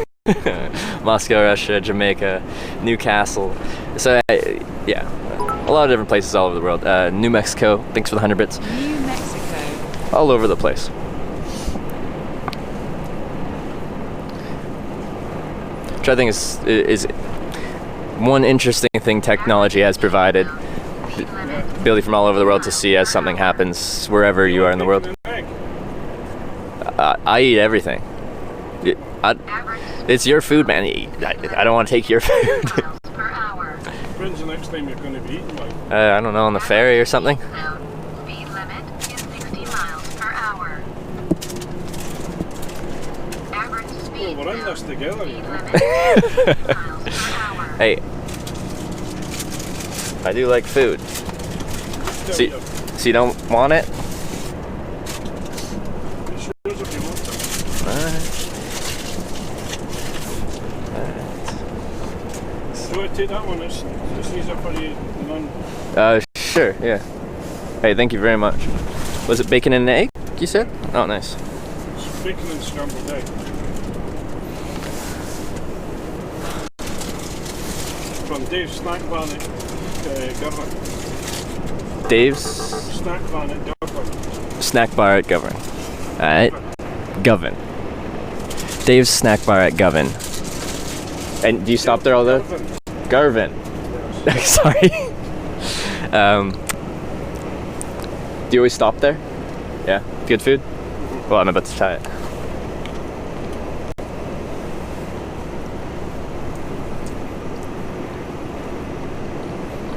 Moscow, Russia, Jamaica, Newcastle. So yeah, a lot of different places all over the world. New Mexico, thanks for the 100 bits. New Mexico. All over the place. Which I think is one interesting thing technology has provided. Ability from all over the world to see as something happens wherever you are in the world. I eat everything. It's your food, man. I don't want to take your food. When's the next time you're going to be eating like? I don't know, on the ferry or something. Speed limit is 60 miles per hour. Average speed Well, we're in this together, you know. Hey, I do like food. So you don't want it? It shows if you want it. Do you want to take that one? It's easier for you than Sure, yeah. Hey, thank you very much. Was it bacon and an egg, you said? Oh, nice. it's bacon and scrambled egg. From Dave's Snack Van at Girvan. Dave's Snack Van at Girvan. snack bar at Govan. Alright. Govan. Dave's snack bar at Govan. And do you stop there all the Garvin. Sorry. Do you always stop there? Yeah. Good food? Well, I'm about to try it.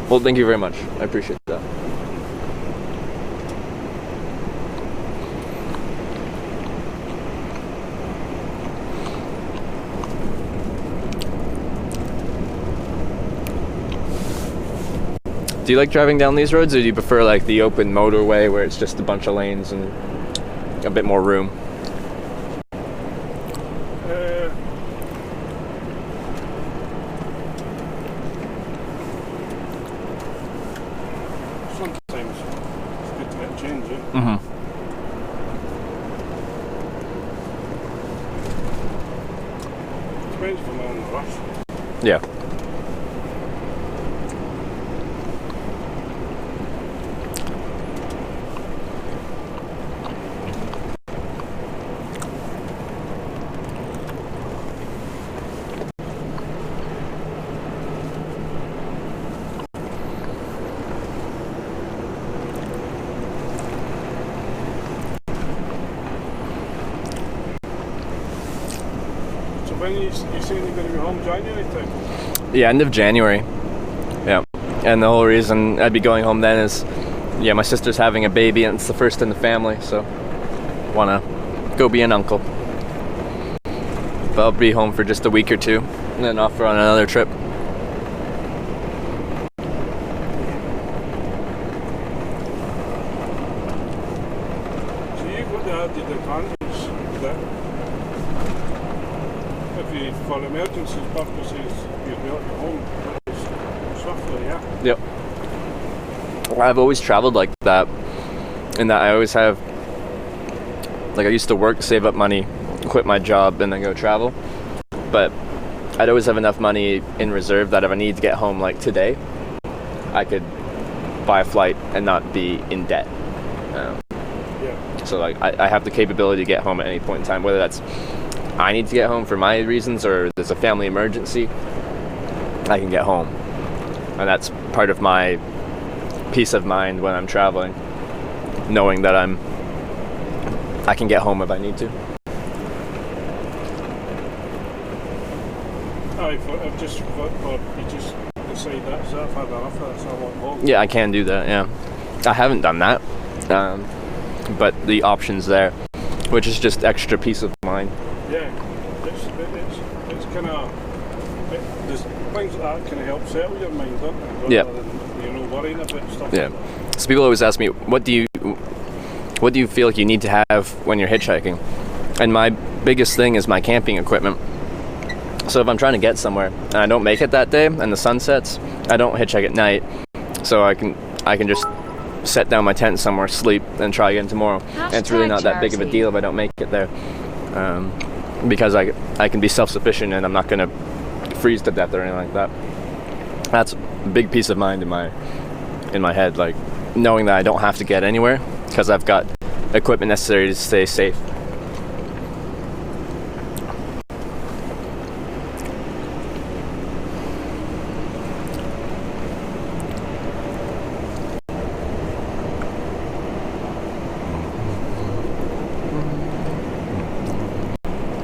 Well, thank you very much. I appreciate that. Do you like driving down these roads, or do you prefer like the open motorway where it's just a bunch of lanes and a bit more room? Sometimes it's good to get change, yeah. Mm-hmm. rush. Yeah. So when you saying you're going to be home January time? Yeah, end of January. Yeah. And the whole reason I'd be going home then is, yeah, my sister's having a baby and it's the first in the family, so wanna go be an uncle. But I'll be home for just a week or two and then off on another trip. So you've got the added advantage that if you, for emergency purposes, you're not at home swiftly, yeah? Yep. I've always traveled like that, in that I always have, like I used to work, save up money, quit my job, and then go travel. But I'd always have enough money in reserve that if I need to get home, like today, I could buy a flight and not be in debt. Yeah. So like I have the capability to get home at any point in time, whether that's I need to get home for my reasons or there's a family emergency, I can get home. And that's part of my peace of mind when I'm traveling, knowing that I can get home if I need to. Aye, for you just decide that's it, I've had enough of this, I want home. Yeah, I can do that, yeah. I haven't done that, but the option's there, which is just extra peace of mind. Yeah, it's kind of, there's things like that kind of help settle your mind, don't they? Rather Yeah. than, worrying about stuff. Yeah. So people always ask me, what do you feel like you need to have when you're hitchhiking? And my biggest thing is my camping equipment. So if I'm trying to get somewhere and I don't make it that day and the sun sets, I don't hitchhike at night. So I can just set down my tent somewhere, sleep, and try again tomorrow. And it's really not that big of a deal if I don't make it there, because I can be self-sufficient and I'm not going to freeze to death or anything like that. That's a big peace of mind in my head, like knowing that I don't have to get anywhere because I've got equipment necessary to stay safe.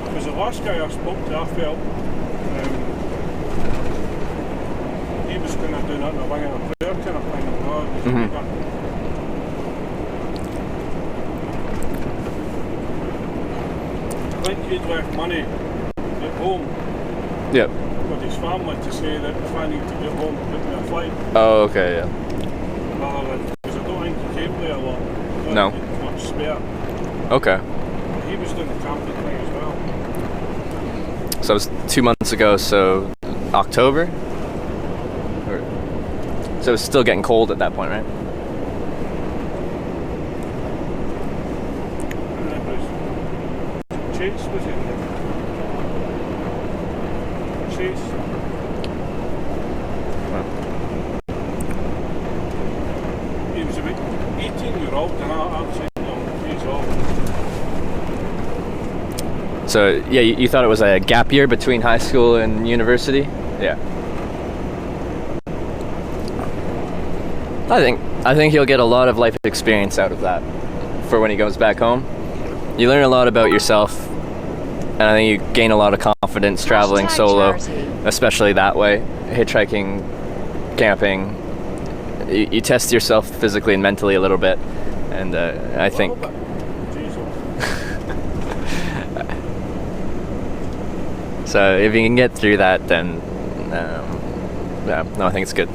Because the last guy I spoke to, I felt he was going to do that in a wing and a prayer kind of thing. I think he'd left money at home Yep. with his family to say that if I need to get home, book me a flight. Oh, okay, yeah. Rather than, because I don't think he came there a lot. No. Much spare. Okay. He was doing the camping thing as well. So it was 2 months ago, so October? So it was still getting cold at that point, right? And it was Chase, was it? Chase. He was about 18-year-old and I'm saying he's old. So yeah, you thought it was a gap year between high school and university? Yeah. I think he'll get a lot of life experience out of that for when he goes back home. You learn a lot about yourself, and I think you gain a lot of confidence traveling solo, especially that way. Hitchhiking, camping, you test yourself physically and mentally a little bit, and I think. So if you can get through that, then yeah, no, I think it's good.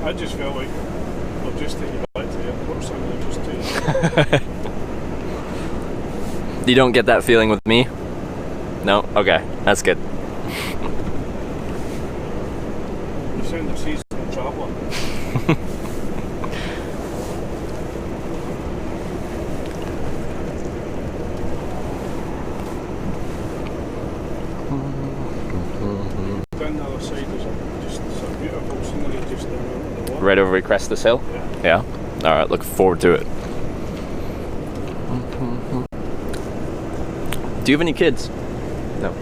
I just felt like we'll just take you back to the airport, so we'll just do it. You don't get that feeling with me? No? Okay, that's good. You sound a seasoned traveller. right over where we crest this hill? Yeah. All right, looking forward to it. Do you have any kids? No.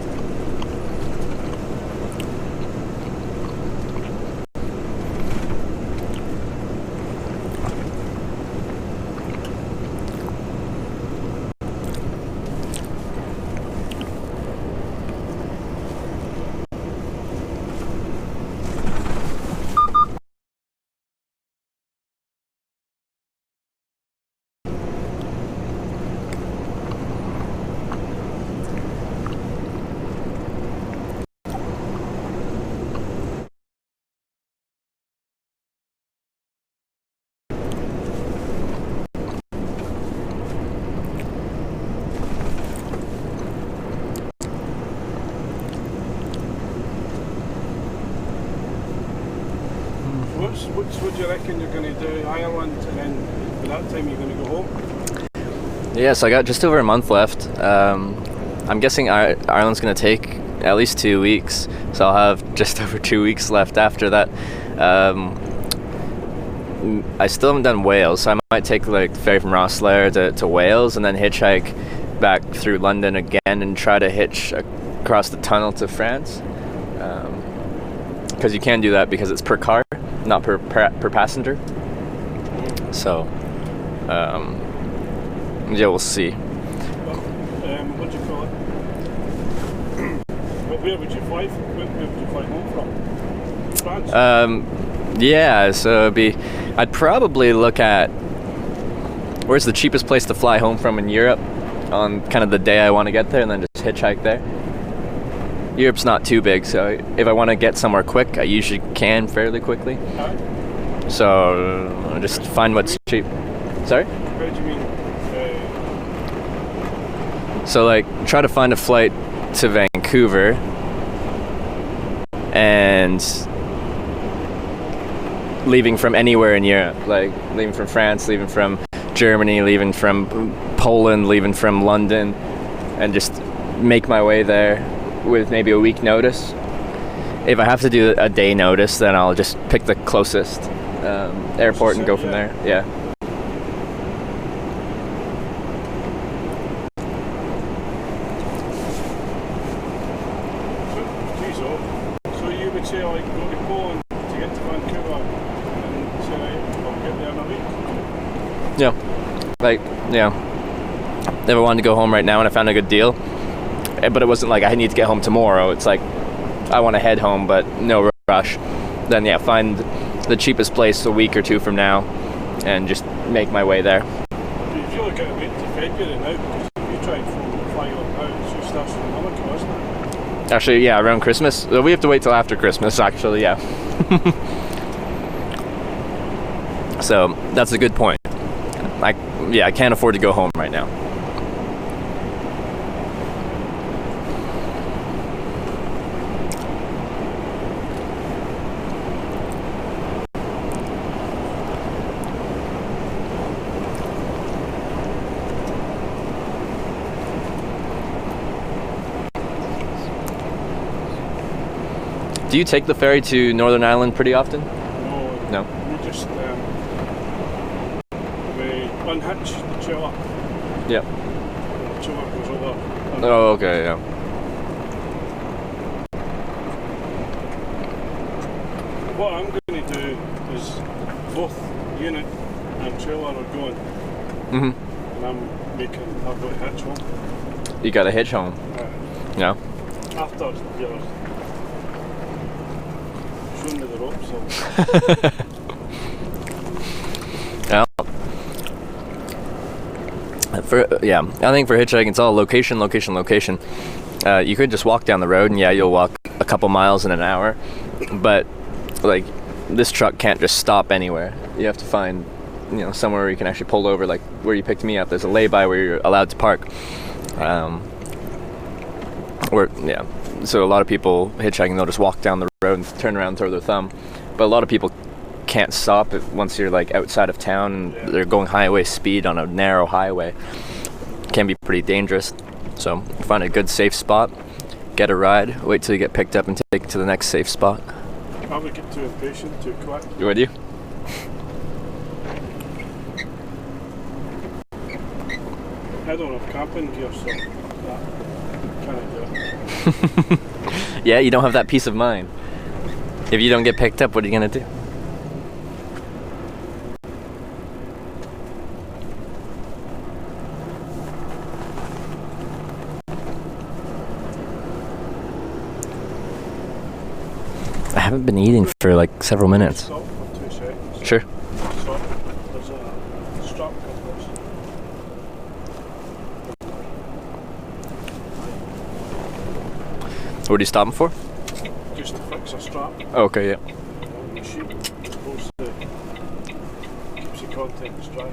What do you reckon you're going to do? Ireland, and then by that time you're going to go home? Yeah, so I got just over a month left. I'm guessing Ireland's going to take at least 2 weeks, so I'll have just over 2 weeks left after that. I still haven't done Wales, so I might take like the ferry from Rosslare to Wales and then hitchhike back through London again and try to hitch across the tunnel to France. Because you can do that because it's per car, not per passenger. So, yeah, we'll see. What do you call it? Where would you fly from? Where would you fly home from? France? Yeah, so I'd probably look at where's the cheapest place to fly home from in Europe on kind of the day I want to get there, and then just hitchhike there. Europe's not too big, so if I want to get somewhere quick, I usually can fairly quickly. So just find what's cheap. Sorry? How do you mean? So like try to find a flight to Vancouver and leaving from anywhere in Europe, like leaving from France, leaving from Germany, leaving from Poland, leaving from London, and just make my way there with maybe a week notice. If I have to do a day notice, then I'll just pick the closest airport and go from there. Yeah. So you would say like go to Poland to get to Vancouver and say like, I'll get there in a week? Yeah. Like, yeah. If I wanted to go home right now and I found a good deal, but it wasn't like I need to get home tomorrow. It's like I want to head home, but no rush. Then yeah, find the cheapest place a week or two from now, and just make my way there. If you look at it, wait to February now, because if you try and fly up now, it just starts from Monaco, isn't it? Actually, yeah, around Christmas. We have to wait till after Christmas. Actually, yeah. So that's a good point. I can't afford to go home right now. Do you take the ferry to Northern Ireland pretty often? No. We just we unhitch the chiller. Yeah. The chiller goes over. Oh, okay, yeah. What I'm going to do is both unit and trailer are going. Mm-hmm. And I've got to hitch home. You got to hitch home. Yeah. After you're showing me the ropes. So. Yeah. I think for hitchhiking, it's all location, location, location. You could just walk down the road, and yeah, you'll walk a couple miles in an hour. But like, this truck can't just stop anywhere. You have to find, somewhere where you can actually pull over, like where you picked me up. There's a lay-by where you're allowed to park. So a lot of people hitchhiking, they'll just walk down the road and turn around and throw their thumb. But a lot of people can't stop it once you're like outside of town and they're going highway speed on a narrow highway. It can be pretty dangerous. So find a good safe spot, get a ride, wait till you get picked up and take it to the next safe spot. I would get too impatient too quick. Would you? I don't have camping gear, so that can't do it. Yeah, you don't have that peace of mind. If you don't get picked up, what are you gonna do? I haven't been eating for like several minutes. Stop for 2 seconds. Sure. Stop. There's a strap covers. What are you stopping for? Just to fix a strap Oh, okay, yeah. on the sheet. Supposed to keeps the contents dry.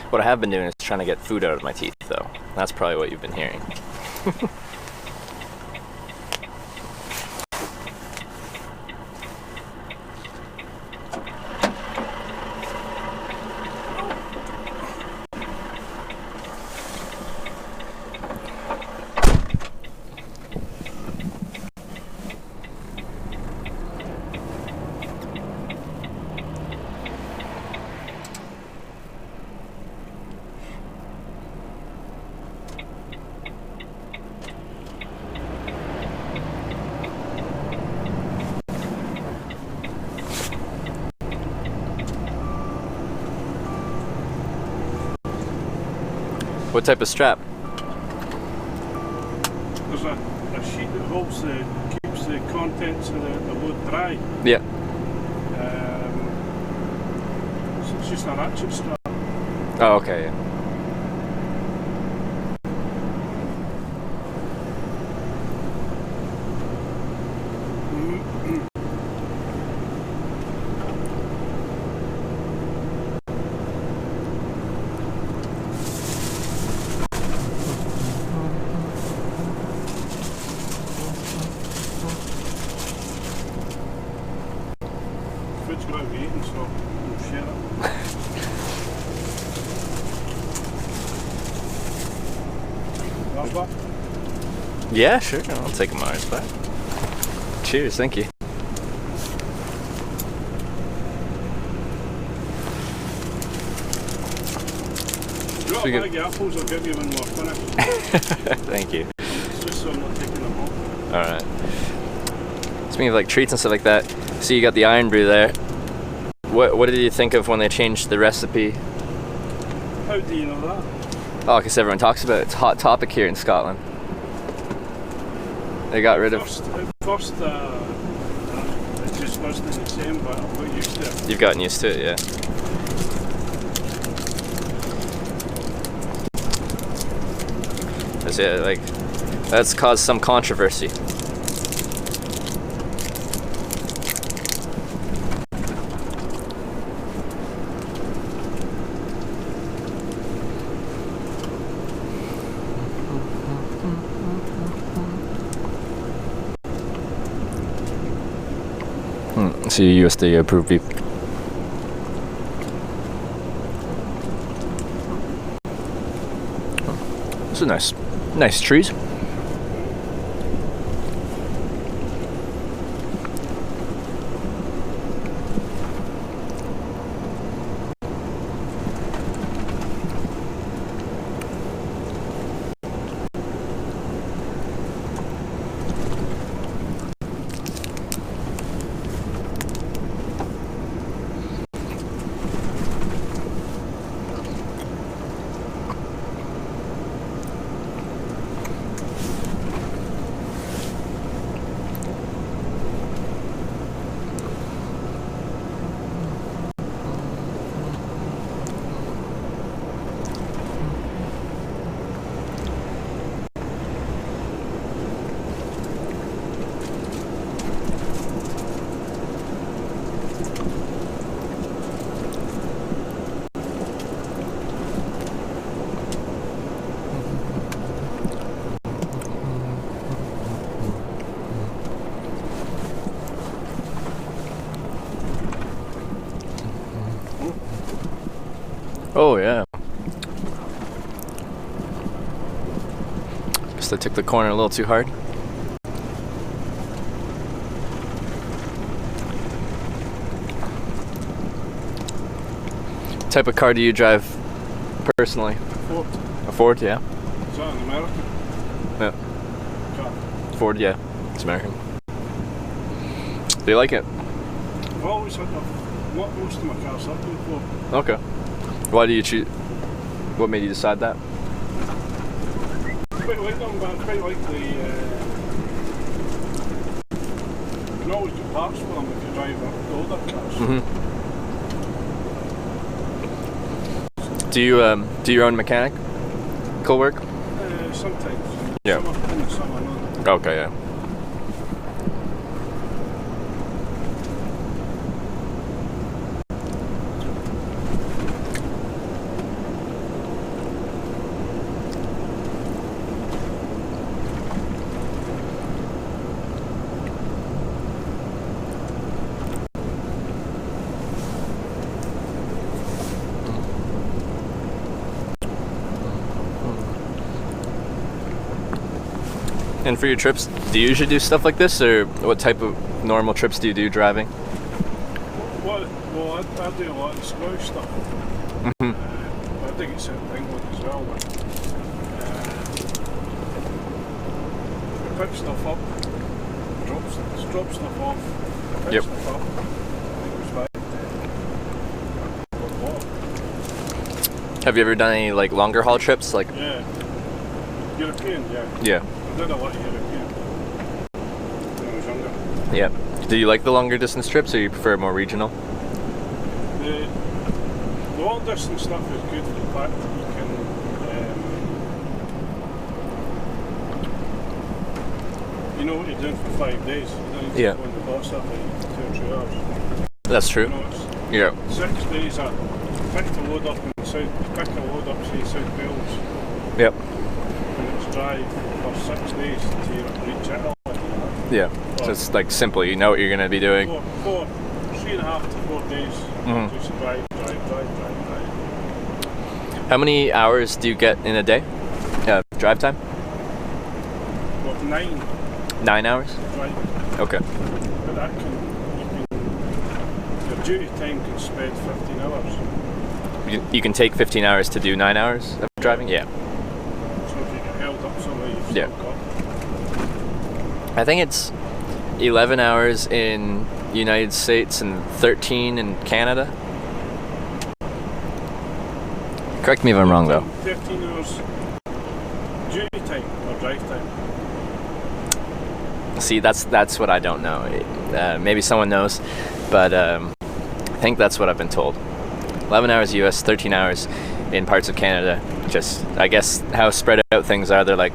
What I have been doing is trying to get food out of my teeth, though. That's probably what you've been hearing. What type of strap? There's a sheet that holds keeps the contents of the load dry. Yeah. So it's just a ratchet strap. Oh, okay, yeah. Food's got to be eaten, so we'll share it. That's that. Yeah, sure. I'll take a Mars back. Cheers, thank you. You got So a you bag of apples, I'll give you when we're finished. Thank you. It's just so I'm not taking them off. Alright. Speaking of like treats and stuff like that, so you got the iron brew there. What did you think of when they changed the recipe? How do you know that? Oh, because everyone talks about it. It's a hot topic here in Scotland. They got rid of... At first, it just wasn't the same, but I got used to it. You've gotten used to it, yeah. That's it, like, that's caused some controversy. So you USDA approved beef. It's a nice trees. Oh yeah. Guess I took the corner a little too hard. What type of car do you drive personally? Ford. A Ford, yeah. Is that an American Yeah. car? Ford, yeah. It's American. Do you like it? I've always had most of my cars have been Ford. Okay. Why do you choose? What made you decide that? Quite like them, but I quite like the. You can always get parts for them if you drive the older cars. Do you do your own mechanical work? Sometimes. Yeah. In the summer, no. Okay, yeah. And for your trips, do you usually do stuff like this, or what type of normal trips do you do driving? Well, I do a lot of the Scottish stuff. I think it's in England as well, but we pick stuff up, drop stuff off, pick Yep. stuff up. I think it was Have you ever done any like longer haul trips? Like yeah. European, yeah. yeah, I did a lot of European when I was younger. yeah. Do you like the longer distance trips, or you prefer more regional? The long distance stuff is good for the fact that you can you know what you're doing for 5 days. You don't need to Yeah. go on the bus every 2 or 3 hours. That's true. You know, it's Yeah. 6 days I picked a load up in South, pick a load up say South Wales Yep. and it's drive for 6 days to reach Italy. Yeah. So it's like simple. You know what you're gonna be doing. 3.5 to 4 days. Just drive. How many hours do you get in a day? Drive time? Well, 9 9 hours. drive. Okay. But that your duty time can spread 15 hours. You can take 15 hours to do 9 hours of driving. Yeah. So if you get held up somewhere, you've Yeah. still got. I think it's 11 hours in United States and 13 in Canada. Correct me if I'm wrong though. 15 hours duty time or drive time. See, that's what I don't know. Maybe someone knows, but I think that's what I've been told. 11 hours US, 13 hours in parts of Canada. Just, I guess, how spread out things are. They're like,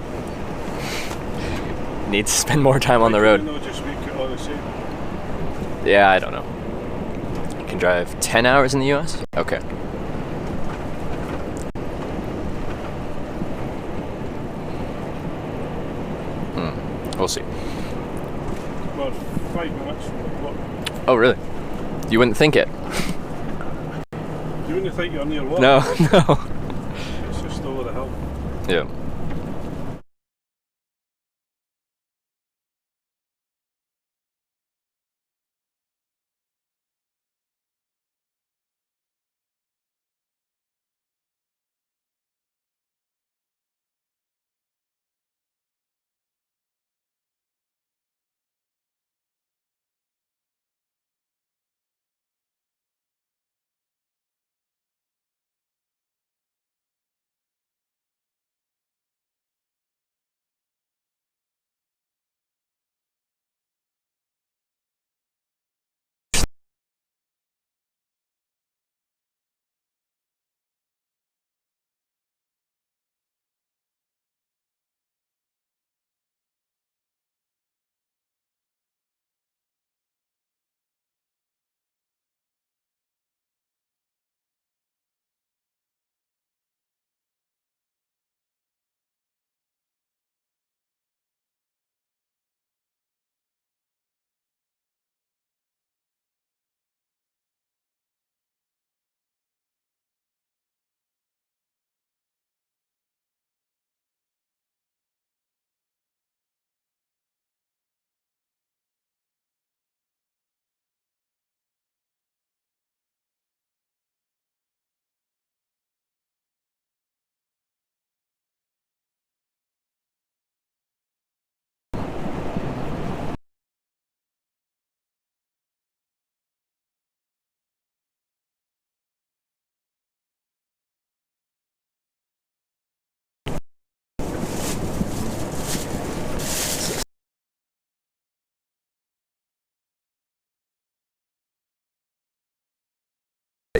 need to spend more time on the road. No, just make it all the same. Yeah, I don't know. You can drive 10 hours in the US? Okay. We'll see. Well, 5 minutes from the clock. Oh, really? You wouldn't think it? You wouldn't think you're near work. No, no. It's just over the hill. Yeah.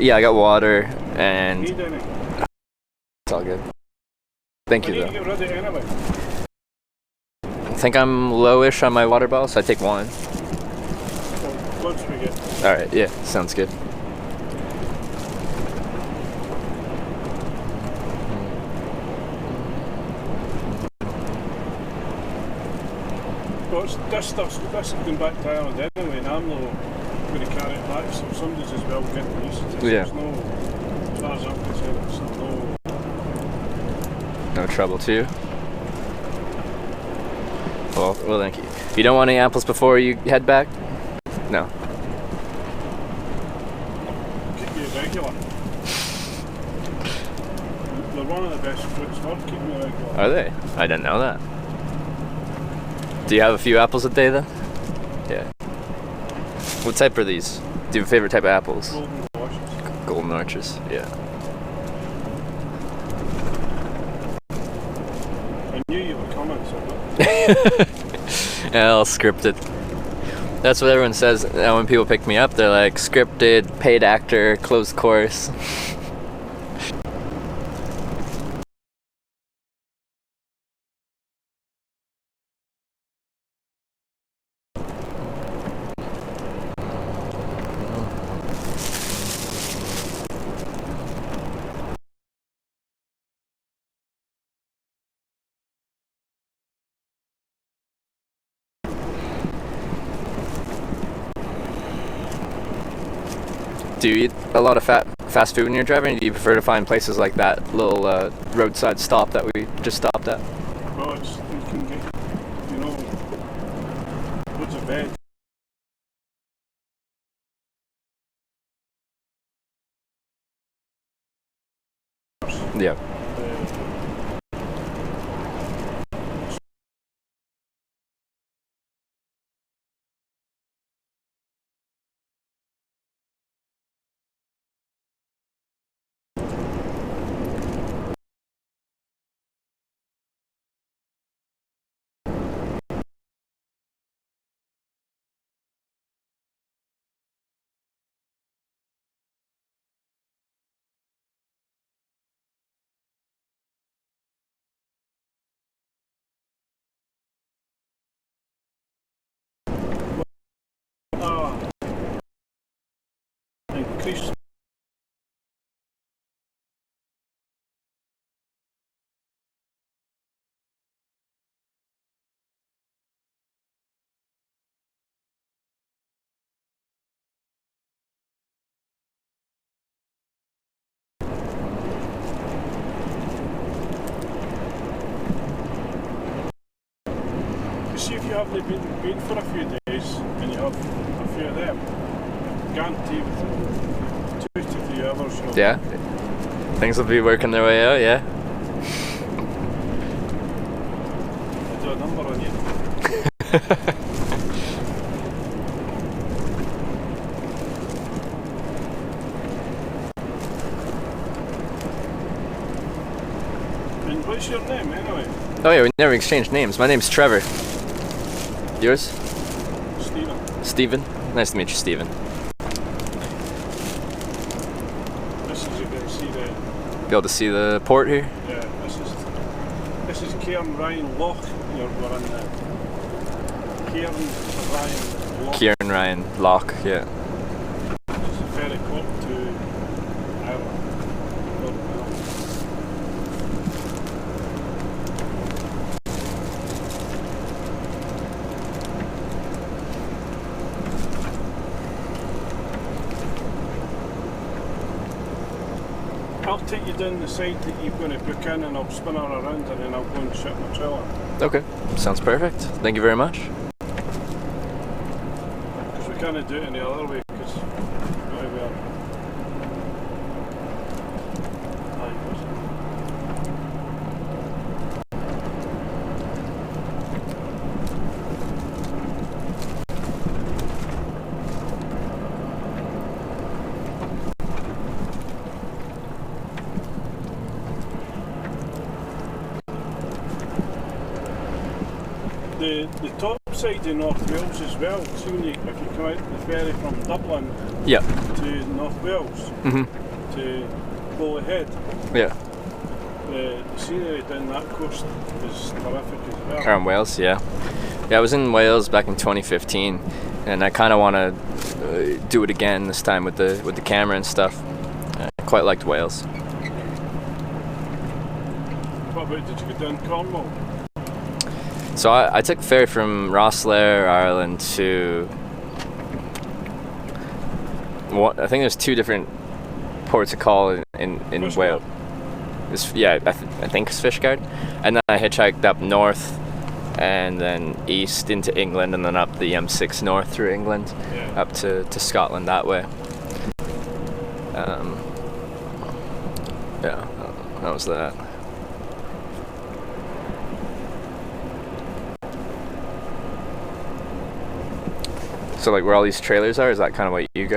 Yeah, I got water and Need any? it's all good. Thank I you need to though. get rid of it anyway. I think I'm lowish on my water bottle, so I take one. So once we get. Alright, yeah, sounds good. Well, this stuff's going back to Ireland anyway, and I'm not going to carry it back, so somebody's as well getting these. Yeah. There's no, as far as I'm concerned, there's no. No trouble to you. Well, thank you. You don't want any apples before you head back? No. Keep you regular. They're one of the best fruits for keeping you regular. Are they? I didn't know that. Do you have a few apples a day then? Yeah. What type are these? Do you have a favorite type of apples? Golden washes. Golden Arches, yeah. I knew you were coming, so. Yeah, all scripted. That's what everyone says when people pick me up. They're like, scripted, paid actor, closed course. Do you eat a lot of fast food when you're driving? Or do you prefer to find places like that little roadside stop that we just stopped at? Well, it's, you can get, you know, loads of veg. Yeah. Increase. You see, if you haven't been for a few days and you have a few of them, guarantee within 2 to 3 hours you'll Yeah. Things will be working their way out, yeah. do a number on you. And what's your name anyway? Oh yeah, we never exchanged names. My name's Trevor. Yours? Stephen. Steven? Nice to meet you, Steven. This is you can see the Be able to see the port here? yeah, this is Cairn Ryan Loch. We're in the Cairn Ryan Loch. Kieran Ryan Lock, yeah. It's very close to Ireland. I'll take you down the side that you're going to book in and I'll spin her around and then I'll go and sit my trailer. Okay, sounds perfect. Thank you very much. Because we can't do it any other way because we are. The top side of North Wales as well. See when if you come out the ferry from Dublin Yeah. to North Wales to Holyhead, Yeah. the scenery down that coast is terrific as well. Around Wales, yeah. Yeah, I was in Wales back in 2015, and I kind of want to do it again this time with the camera and stuff. I quite liked Wales. What about, did you go down Cornwall? So I took a ferry from Rosslare, Ireland to I think there's 2 different ports of call in Fishguard. Wales. I think it's Fishguard. And then I hitchhiked up north and then east into England and then up the M6 north through England up to Scotland that way. Yeah, that was that. So like where all these trailers are, is that kind of what you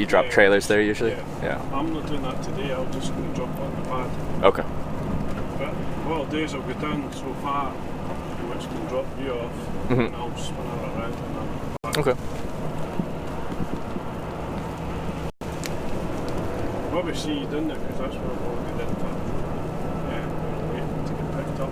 drop trailers there usually? Yeah. I'm not doing that today, I'll just go and drop on the pad. Okay. But what I'll do is I'll go down so far, which can drop you off, and I'll spin her around and then back. Okay. Maybe see you down there, because that's where I've already done that. Yeah, we're waiting to get picked up.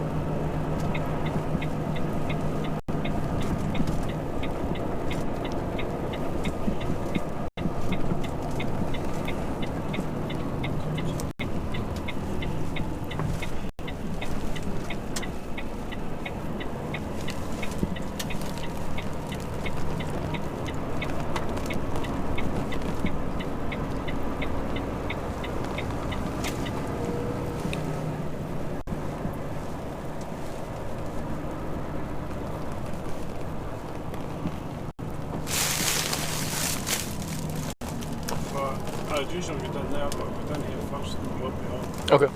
I'd usually go down there, but I'll go down here first and drop you off. Okay.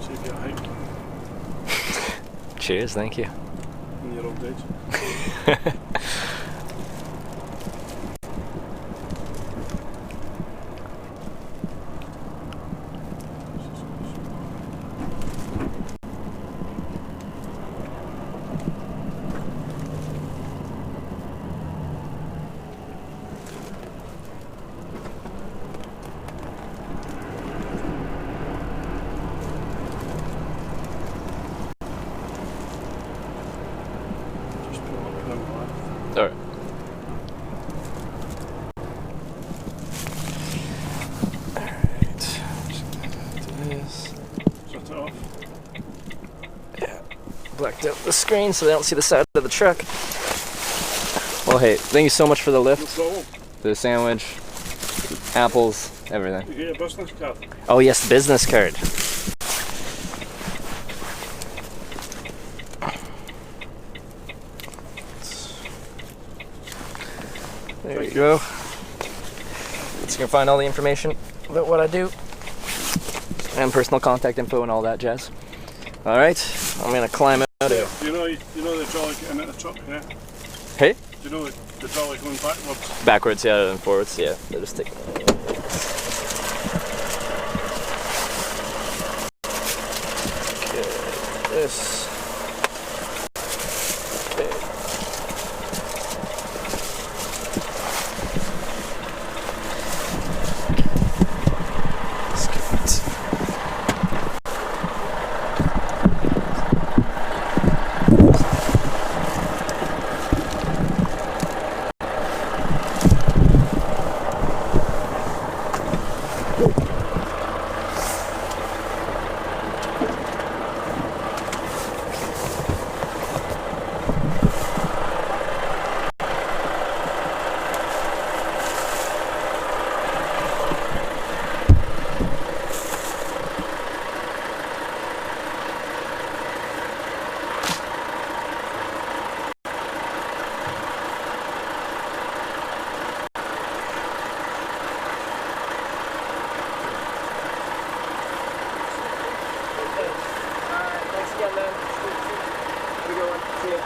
Save you a hike Cheers, thank you. in your old age. Alright. Shut it off. Yeah. Blacked out the screen so they don't see the side of the truck. Well, hey, thank you so much for the No lift, problem. the sandwich, apples, everything. You get your business card. Oh yes, the business card. There you go. So you can find all the information about what I do and personal contact info and all that jazz. All right, I'm gonna climb out of here. You know the trolley getting at the truck, yeah? Hey? Do you know the trolley going backwards? Backwards, yeah, and forwards, yeah. They're just taking. Okay, this. Okay. Let's get it. Thanks again, man. Have a good one. See ya.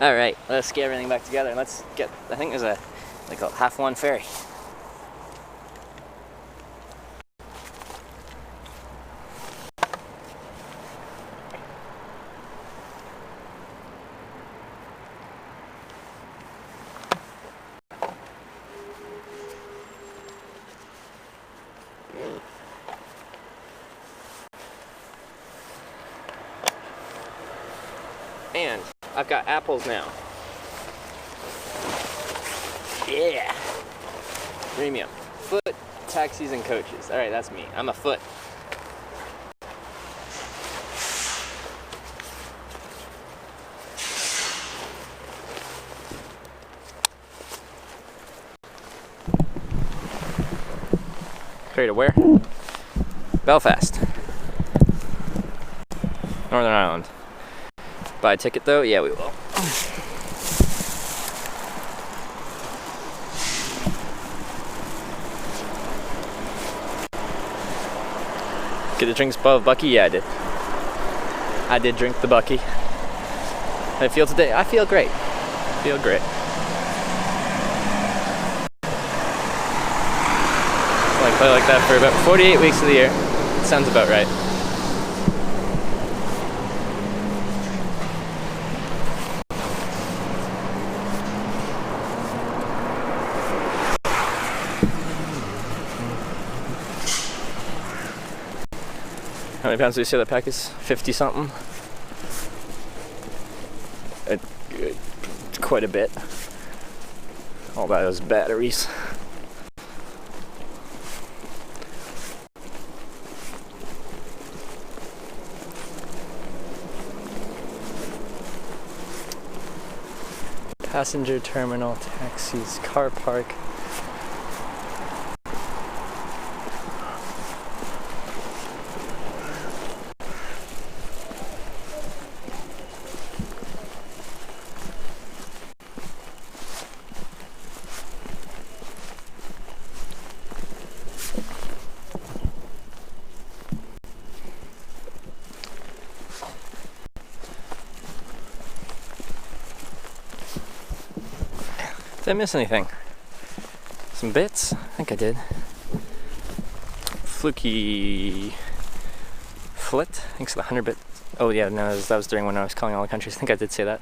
All right, let's get everything back together and let's get, I think there's a half one ferry. And I've got apples now. Yeah. Premium. Foot, taxis, and coaches. All right, that's me. I'm a foot. Ferry to where? Belfast. Northern Ireland. Buy a ticket though? Yeah, we will. Get the drinks above Bucky? Yeah, I did. I did drink the Bucky. How do I feel today? I feel great. Feel great. I play like that for about 48 weeks of the year. Sounds about right. How many pounds do you say that pack is? 50 something? Quite a bit. All those batteries. Passenger terminal, taxis, car park. Did I miss anything? Some bits? I think I did. Fluky Flit, thanks for the 100 bits. Oh yeah, no, that was during when I was calling all the countries. I think I did say that.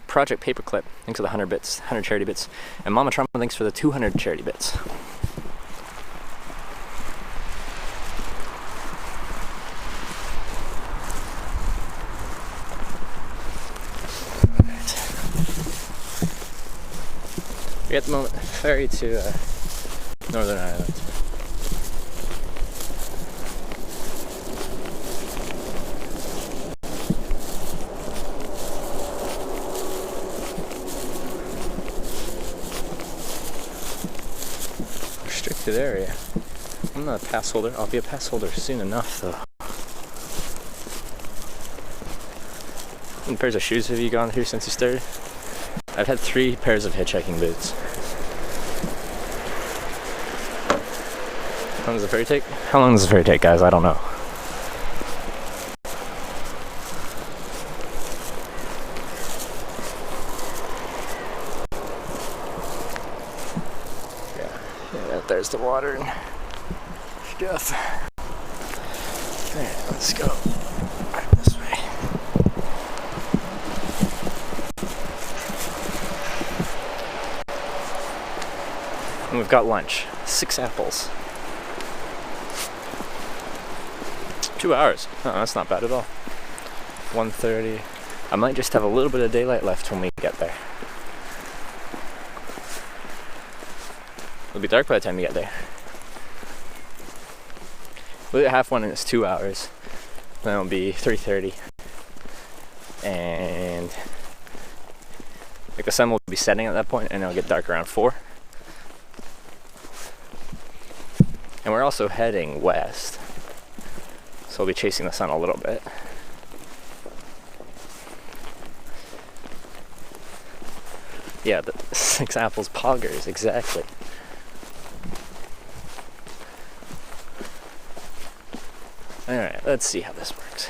Project Paperclip, thanks for the 100 bits, 100 charity bits. And Mama Trump, thanks for the 200 charity bits. We're at the moment ferry to Northern Ireland. Restricted area. I'm not a pass holder. I'll be a pass holder soon enough though. How many pairs of shoes have you gone through since you started? I've had 3 pairs of hitchhiking boots. How long does the ferry take? How long does the ferry take, guys? I don't know. Yeah, there's the water and stuff. Alright, let's go. This way. And we've got lunch. 6 apples. 2 hours. Oh, that's not bad at all. 1:30. I might just have a little bit of daylight left when we get there. It'll be dark by the time we get there. We'll get half one and it's 2 hours. Then it'll be 3:30. And like the sun will be setting at that point and it'll get dark around 4. And we're also heading west, so we'll be chasing the sun a little bit. Yeah, the 6 apples poggers, exactly. Alright, let's see how this works.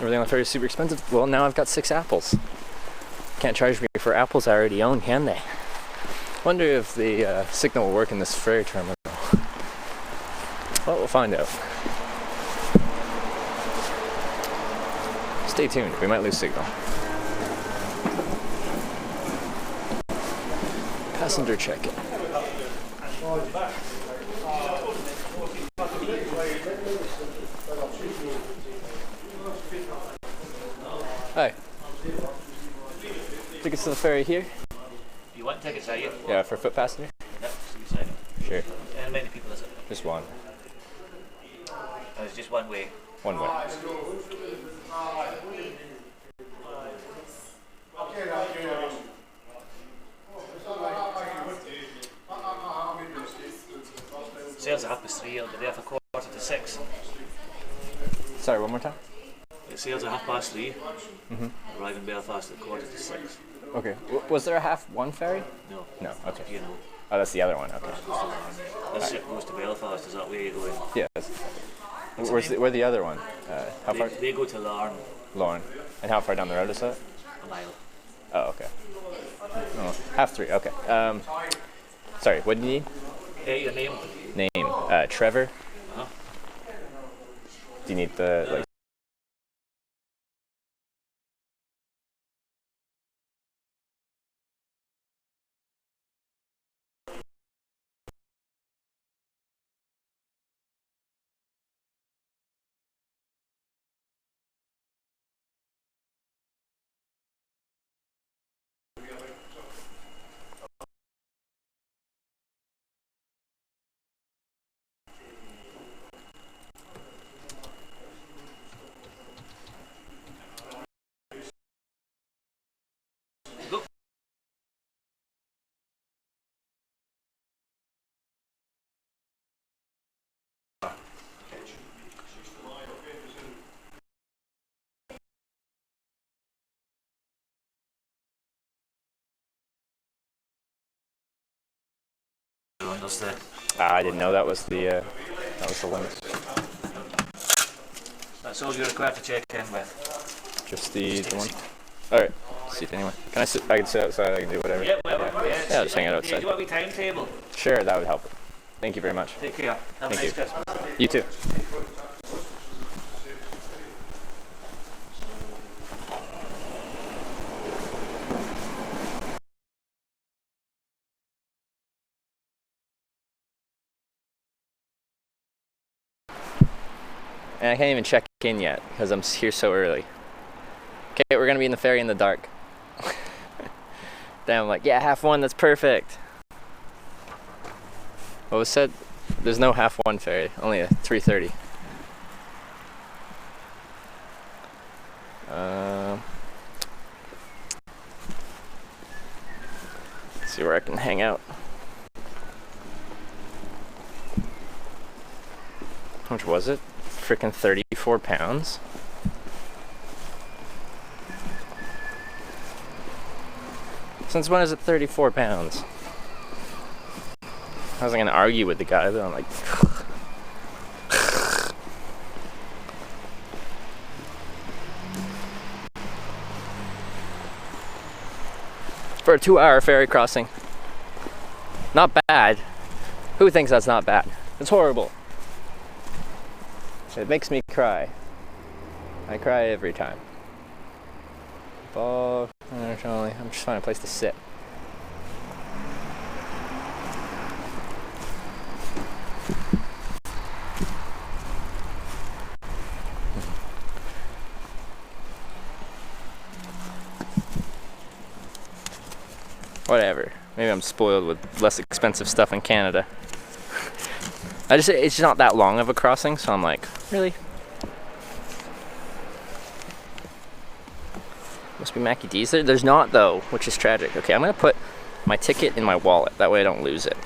Everything on the ferry is super expensive. Well, now I've got 6 apples. Can't charge me for apples I already own, can they? Wonder if the signal will work in this ferry terminal. Well, we'll find out. Stay tuned. We might lose signal. Passenger check-in. Hi. Tickets to the ferry here? You want tickets, are you? Yeah, for foot passenger? Yep, so you sign it. Sure. How many people is it? Just one. Oh, it's just one way. One way. Sales at 3:30. I'll be there for 5:45. Sorry, one more time? It sails at 3:30. Arrive in Belfast at 5:45. Okay. Was there a half one ferry? No. No, okay. You know. Oh, that's the other one, okay. This ship goes to Belfast, is that where you going? Yeah. Where's the other one? How far? They go to Larne, Lauren. And how far down the road is that? a mile. Oh, okay. Oh, 3:30, okay. Sorry, what do you need? Hey, your name? Name, Trevor. Uh-huh. Do you need the, like... Go. I didn't know that was the limit. That's all you're required to check in with. Just the one? Alright, seat anyway. Can I sit? I can sit outside, I can do whatever. Yeah, whatever. Yeah, just hang out outside. Do you want me timetable? Sure, that would help. Thank you very much. Take care. Have a Thank nice you. Christmas. You too. And I can't even check in yet because I'm here so early. Okay, we're gonna be in the ferry in the dark. Then I'm like, yeah, 1:30, that's perfect. What was said? There's no 1:30 ferry, only a 3:30. Let's see where I can hang out. How much was it? Freaking 34 pounds. Since when is it 34 pounds? I was gonna argue with the guy, but I'm like, for a 2-hour ferry crossing. Not bad. Who thinks that's not bad? It's horrible. It makes me cry. I cry every time. Ball, only. I'm just finding a place to sit. Whatever. Maybe I'm spoiled with less expensive stuff in Canada. It's not that long of a crossing, so I'm like, really? Must be Mackie D's there? There's not though, which is tragic. Okay, I'm gonna put my ticket in my wallet, that way I don't lose it.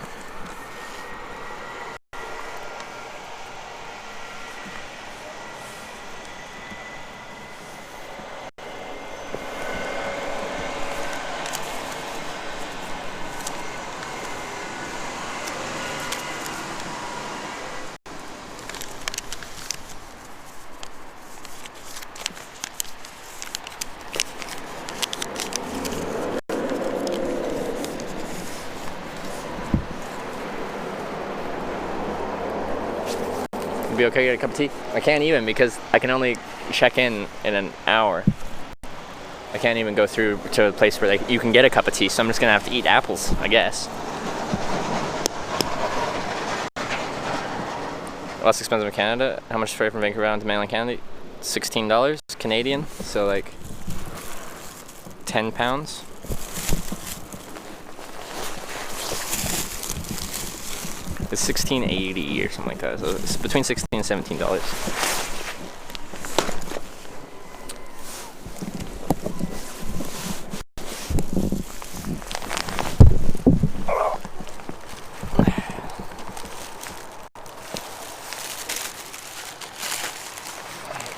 be okay to get a cup of tea? I can't even because I can only check in an hour. I can't even go through to a place where you can get a cup of tea, so I'm just gonna have to eat apples, I guess. Less expensive in Canada. How much freight from Vancouver down to mainland Canada? $16 Canadian, so like 10 pounds. It's $16.80 or something like that. So it's between $16 and $17.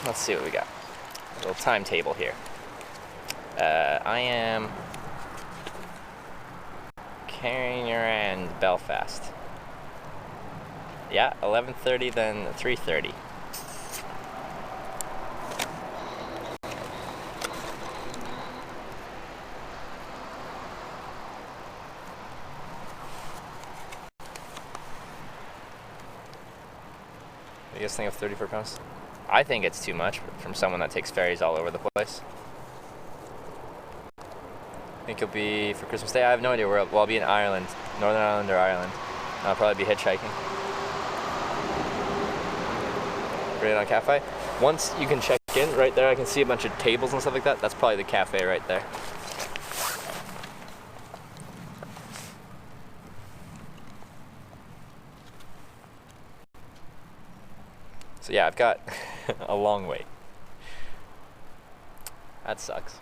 Let's see what we got. A little timetable here. I am carrying around Belfast. Yeah, 11:30 then 3:30. You guys think of 34 pounds? I think it's too much from someone that takes ferries all over the place. I think it'll be for Christmas Day. I have no idea where. Well, I'll be in Ireland, Northern Ireland or Ireland. I'll probably be hitchhiking. Right on cafe. Once you can check in, right there I can see a bunch of tables and stuff like that. That's probably the cafe right there. So yeah, I've got a long wait. That sucks.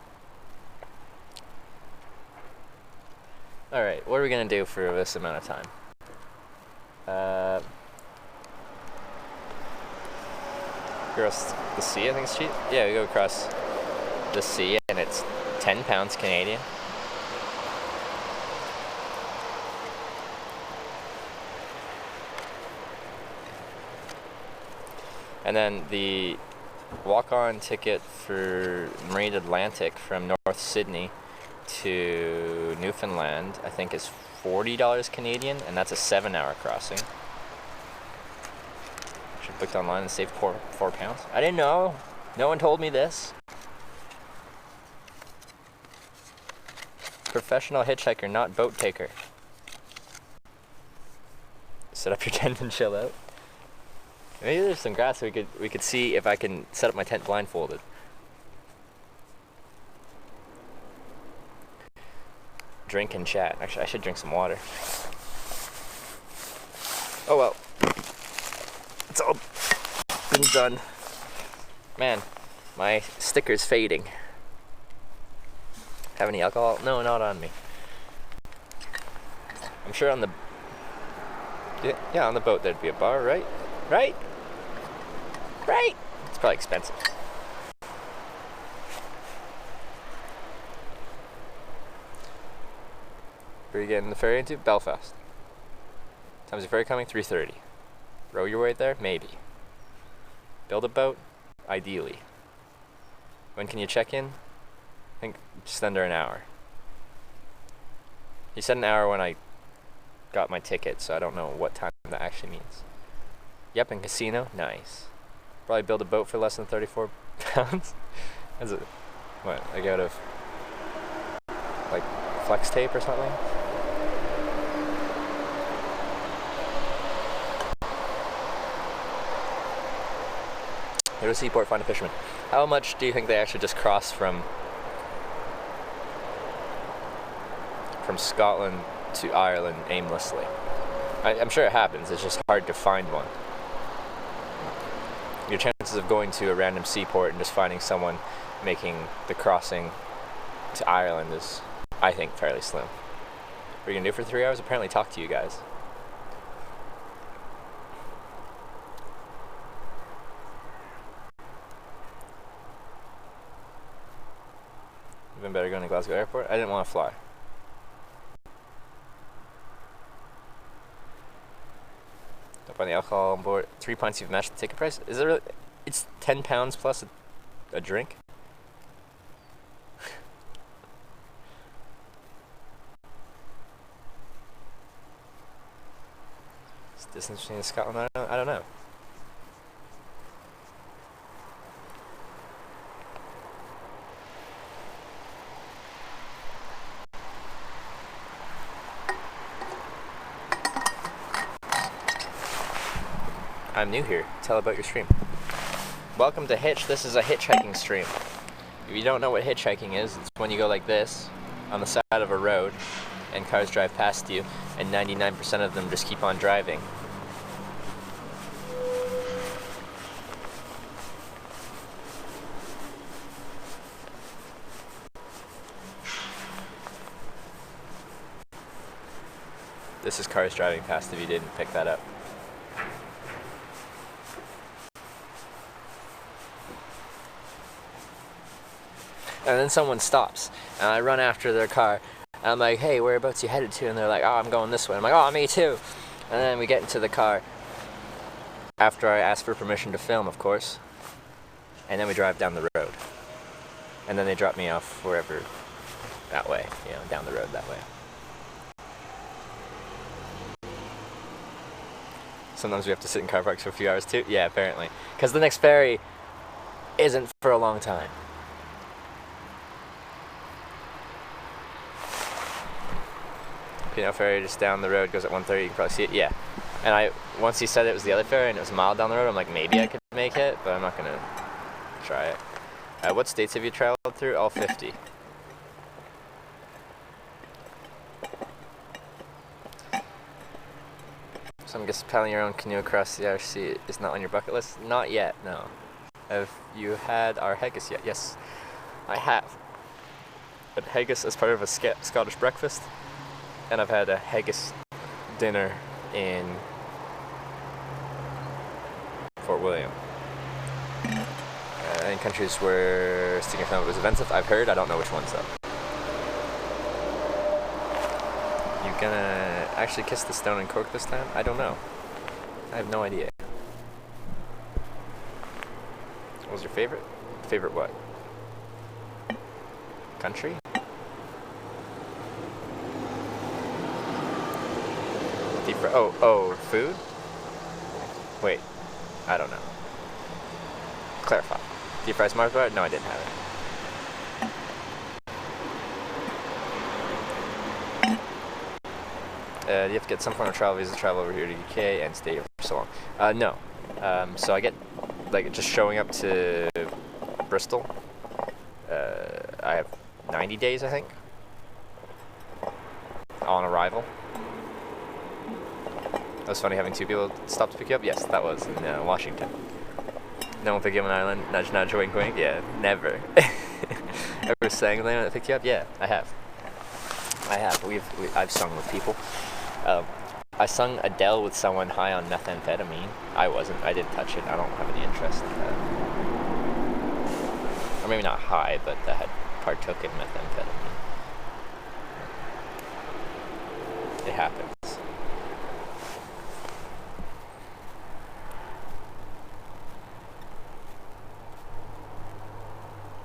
Alright, what are we gonna do for this amount of time? Across the sea, I think it's cheap. Yeah, we go across the sea and it's 10 pounds Canadian. And then the walk-on ticket for Marine Atlantic from North Sydney to Newfoundland, I think is $40 Canadian, and that's a 7-hour crossing. Should have booked online and saved £4. I didn't know. No one told me this. Professional hitchhiker, not boat taker. Set up your tent and chill out. Maybe there's some grass so we could see if I can set up my tent blindfolded. Drink and chat. Actually, I should drink some water. Oh well. It's all been done. Man, my sticker's fading. Have any alcohol? No, not on me. I'm sure on the... Yeah, on the boat there'd be a bar, right? Right? Right? It's probably expensive. Where are you getting the ferry into? Belfast. Time's the ferry coming? 3:30. Row your way there? Maybe. Build a boat? Ideally. When can you check in? I think just under an hour. He said an hour when I got my ticket, so I don't know what time that actually means. Yep, and casino? Nice. Probably build a boat for less than 34 pounds. Is it, what, like out of, like, flex tape or something? Go to Seaport, find a fisherman. How much do you think they actually just cross from Scotland to Ireland aimlessly? I'm sure it happens, it's just hard to find one. Your chances of going to a random seaport and just finding someone making the crossing to Ireland is, I think, fairly slim. What are you gonna do for 3 hours? Apparently talk to you guys. Even better going to Glasgow Airport. I didn't want to fly. Don't buy the alcohol on board. 3 pints, you've matched the ticket price. Is it really? It's 10 pounds plus a drink. It's distance between Scotland. I don't know. I'm new here. Tell about your stream. Welcome to Hitch. This is a hitchhiking stream. If you don't know what hitchhiking is, it's when you go like this on the side of a road and cars drive past you and 99% of them just keep on driving. This is cars driving past if you didn't pick that up. And then someone stops, and I run after their car, and I'm like, hey, whereabouts you headed to? And they're like, oh, I'm going this way. I'm like, oh, me too. And then we get into the car, after I ask for permission to film, of course, and then we drive down the road. And then they drop me off wherever, that way, down the road that way. Sometimes we have to sit in car parks for a few hours too. Yeah, apparently. Because the next ferry isn't for a long time. Pino ferry just down the road, goes at 1:30, you can probably see it. Yeah. And once he said it was the other ferry and it was a mile down the road, I'm like, maybe I could make it, but I'm not going to try it. What states have you traveled through? All 50. So I'm guessing paddling your own canoe across the Irish Sea is not on your bucket list? Not yet, no. Have you had our haggis yet? Yes, I have. But haggis as part of a Scottish breakfast, and I've had a haggis dinner in Fort William. In countries where sticking thumb was offensive, I've heard. I don't know which ones though. You gonna actually kiss the stone and cork this time? I don't know. I have no idea. What was your favorite? Favorite what? Country? Oh, food? Wait, I don't know. Clarify. Deep fried Mars bar? No, I didn't have it. Do you have to get some form of travel visa to travel over here to UK and stay here for so long? No. So I get, just showing up to Bristol, I have 90 days, I think, on arrival. That was funny having two people stop to pick you up. Yes, that was in Washington. No one picked you up on Ireland. Nudge, nudge, wink, wink. Yeah, never. Ever sang with anyone that picked you up? Yeah, I have. I've sung with people. I sung Adele with someone high on methamphetamine. I wasn't. I didn't touch it. I don't have any interest. Or maybe not high, but I had partook in methamphetamine. It happens.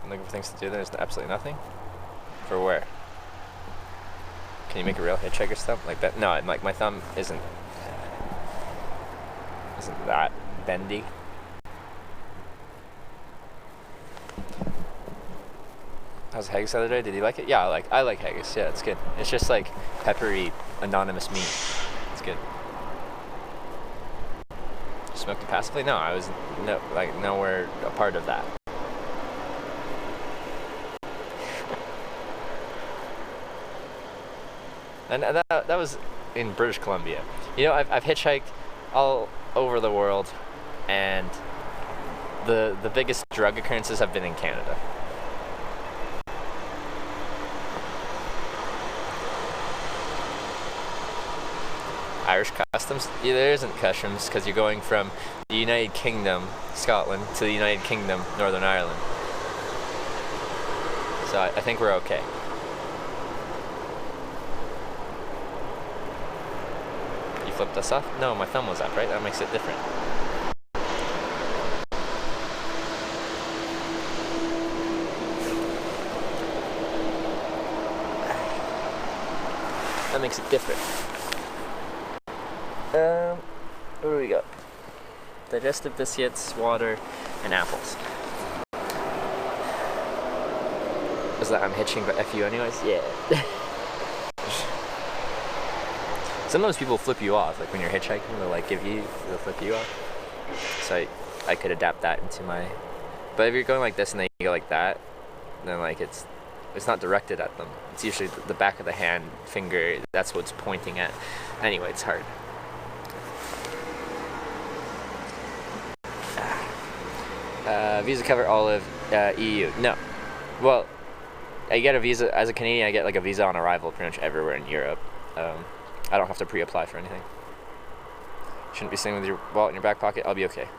I'm looking for things to do. There's absolutely nothing. For where? Can you make a real hitchhiker stump like that? No, my thumb isn't that bendy. How's haggis the other day? Did you like it? Yeah, I like haggis. Yeah, it's good. It's just like peppery, anonymous meat. It's good. Smoked it passively? No, I was nowhere a part of that. And that was in British Columbia. I've hitchhiked all over the world, and the biggest drug occurrences have been in Canada. Irish customs? Yeah, there isn't customs because you're going from the United Kingdom, Scotland, to the United Kingdom, Northern Ireland. So I think we're okay. Flipped us off? No, my thumb was up, right? That makes it different. That makes it different. What do we got? Digestive biscuits, water, and apples. Is that I'm hitching but F you anyways? Yeah. Sometimes people flip you off, like when you're hitchhiking, they'll flip you off. So I could adapt that into my. But if you're going like this and then you go like that, then like it's not directed at them. It's usually the back of the hand, finger. That's what's pointing at. Anyway, it's hard. Visa cover olive EU. No. Well, I get a visa as a Canadian. I get like a visa on arrival pretty much everywhere in Europe. I don't have to pre-apply for anything. Shouldn't be sitting with your wallet in your back pocket. I'll be okay.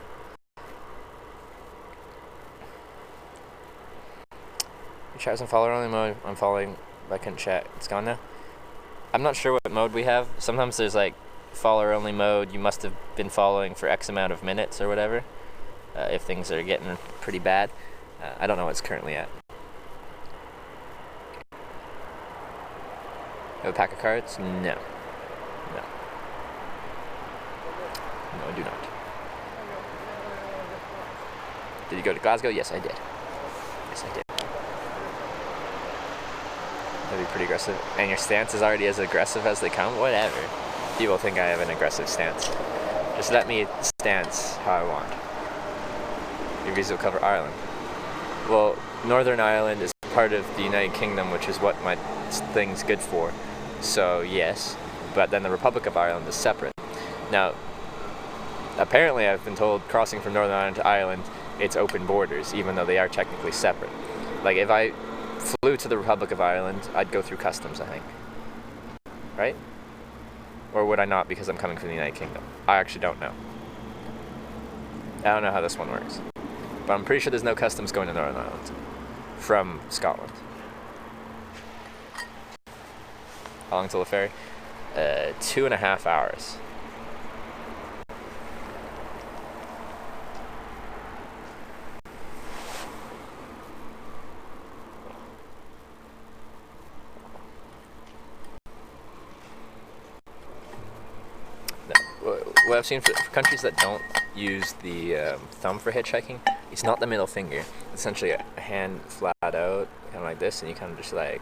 Your chat was in follower only mode. I'm following. I couldn't chat. It's gone now. I'm not sure what mode we have. Sometimes there's like follower only mode. You must have been following for X amount of minutes or whatever. If things are getting pretty bad. I don't know what's currently at. Have a pack of cards? No. No. No, I do not. Did you go to Glasgow? Yes, I did. Yes, I did. That'd be pretty aggressive. And your stance is already as aggressive as they come? Whatever. People think I have an aggressive stance. Just let me stance how I want. Your visa will cover Ireland. Well, Northern Ireland is part of the United Kingdom, which is what my thing's good for. So, yes. But then the Republic of Ireland is separate. Now, apparently I've been told crossing from Northern Ireland to Ireland, it's open borders, even though they are technically separate. Like, if I flew to the Republic of Ireland, I'd go through customs, I think. Right? Or would I not because I'm coming from the United Kingdom? I actually don't know. I don't know how this one works. But I'm pretty sure there's no customs going to Northern Ireland from Scotland. How long till the ferry? 2.5 hours. What I've seen for countries that don't use the thumb for hitchhiking, it's not the middle finger. It's essentially a hand flat out, kind of like this, and you kind of just like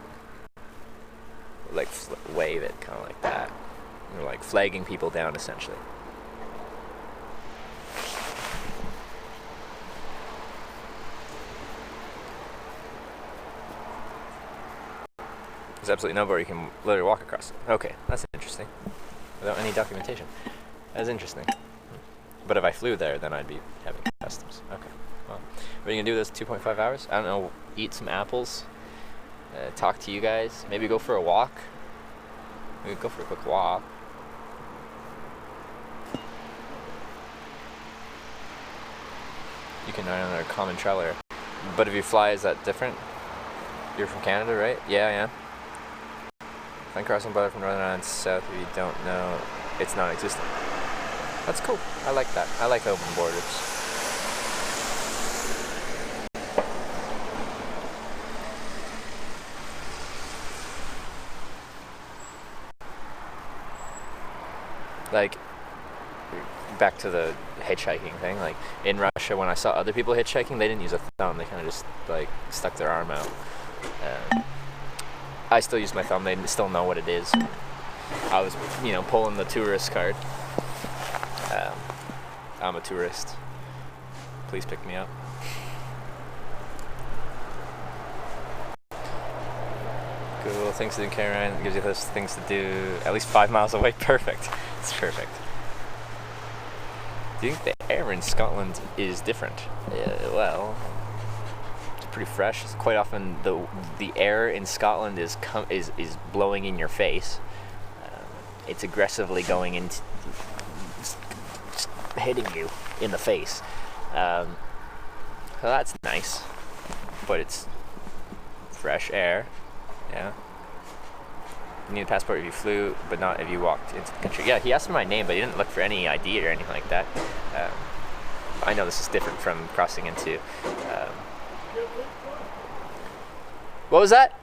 wave it, kind of like that. You're like flagging people down, essentially. There's absolutely no board you can literally walk across. Okay, that's interesting. Without any documentation. That's interesting. But if I flew there, then I'd be having customs. Okay. Well, what are you gonna do this 2.5 hours? I don't know. Eat some apples. Talk to you guys. Maybe go for a walk. We could go for a quick walk. You can ride on our common trailer. But if you fly, is that different? You're from Canada, right? Yeah, I am. Flying crossing border from Northern Ireland south, if you don't know, it's non-existent. That's cool. I like that. I like open borders. Like, back to the hitchhiking thing, like in Russia when I saw other people hitchhiking, they didn't use a thumb, they kind of just like stuck their arm out. I still use my thumb, they still know what it is. I was, pulling the tourist card. I'm a tourist. Please pick me up. Cool, things to do in Cameron, gives you those things to do at least 5 miles away. Perfect. It's perfect. Do you think the air in Scotland is different? Well, it's pretty fresh. It's quite often the air in Scotland is blowing in your face. It's aggressively going into hitting you in the face. So that's nice, but it's fresh air. Yeah. You need a passport if you flew, but not if you walked into the country. Yeah, he asked for my name, but he didn't look for any ID or anything like that. I know this is different from crossing into. What was that?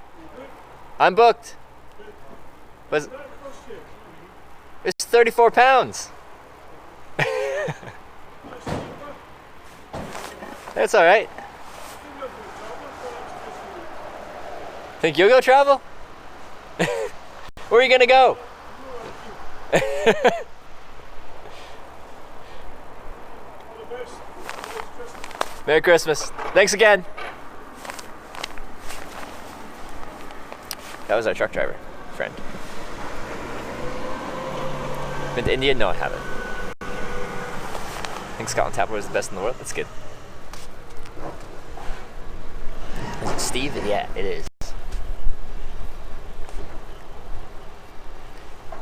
I'm booked. It's 34 pounds. That's all right. Think you'll go travel? Where are you gonna go? Merry Christmas. Thanks again. That was our truck driver friend. Been to India? No, I haven't. I think Scotland Tap Water is the best in the world. That's good. Is it Steve? Yeah, it is.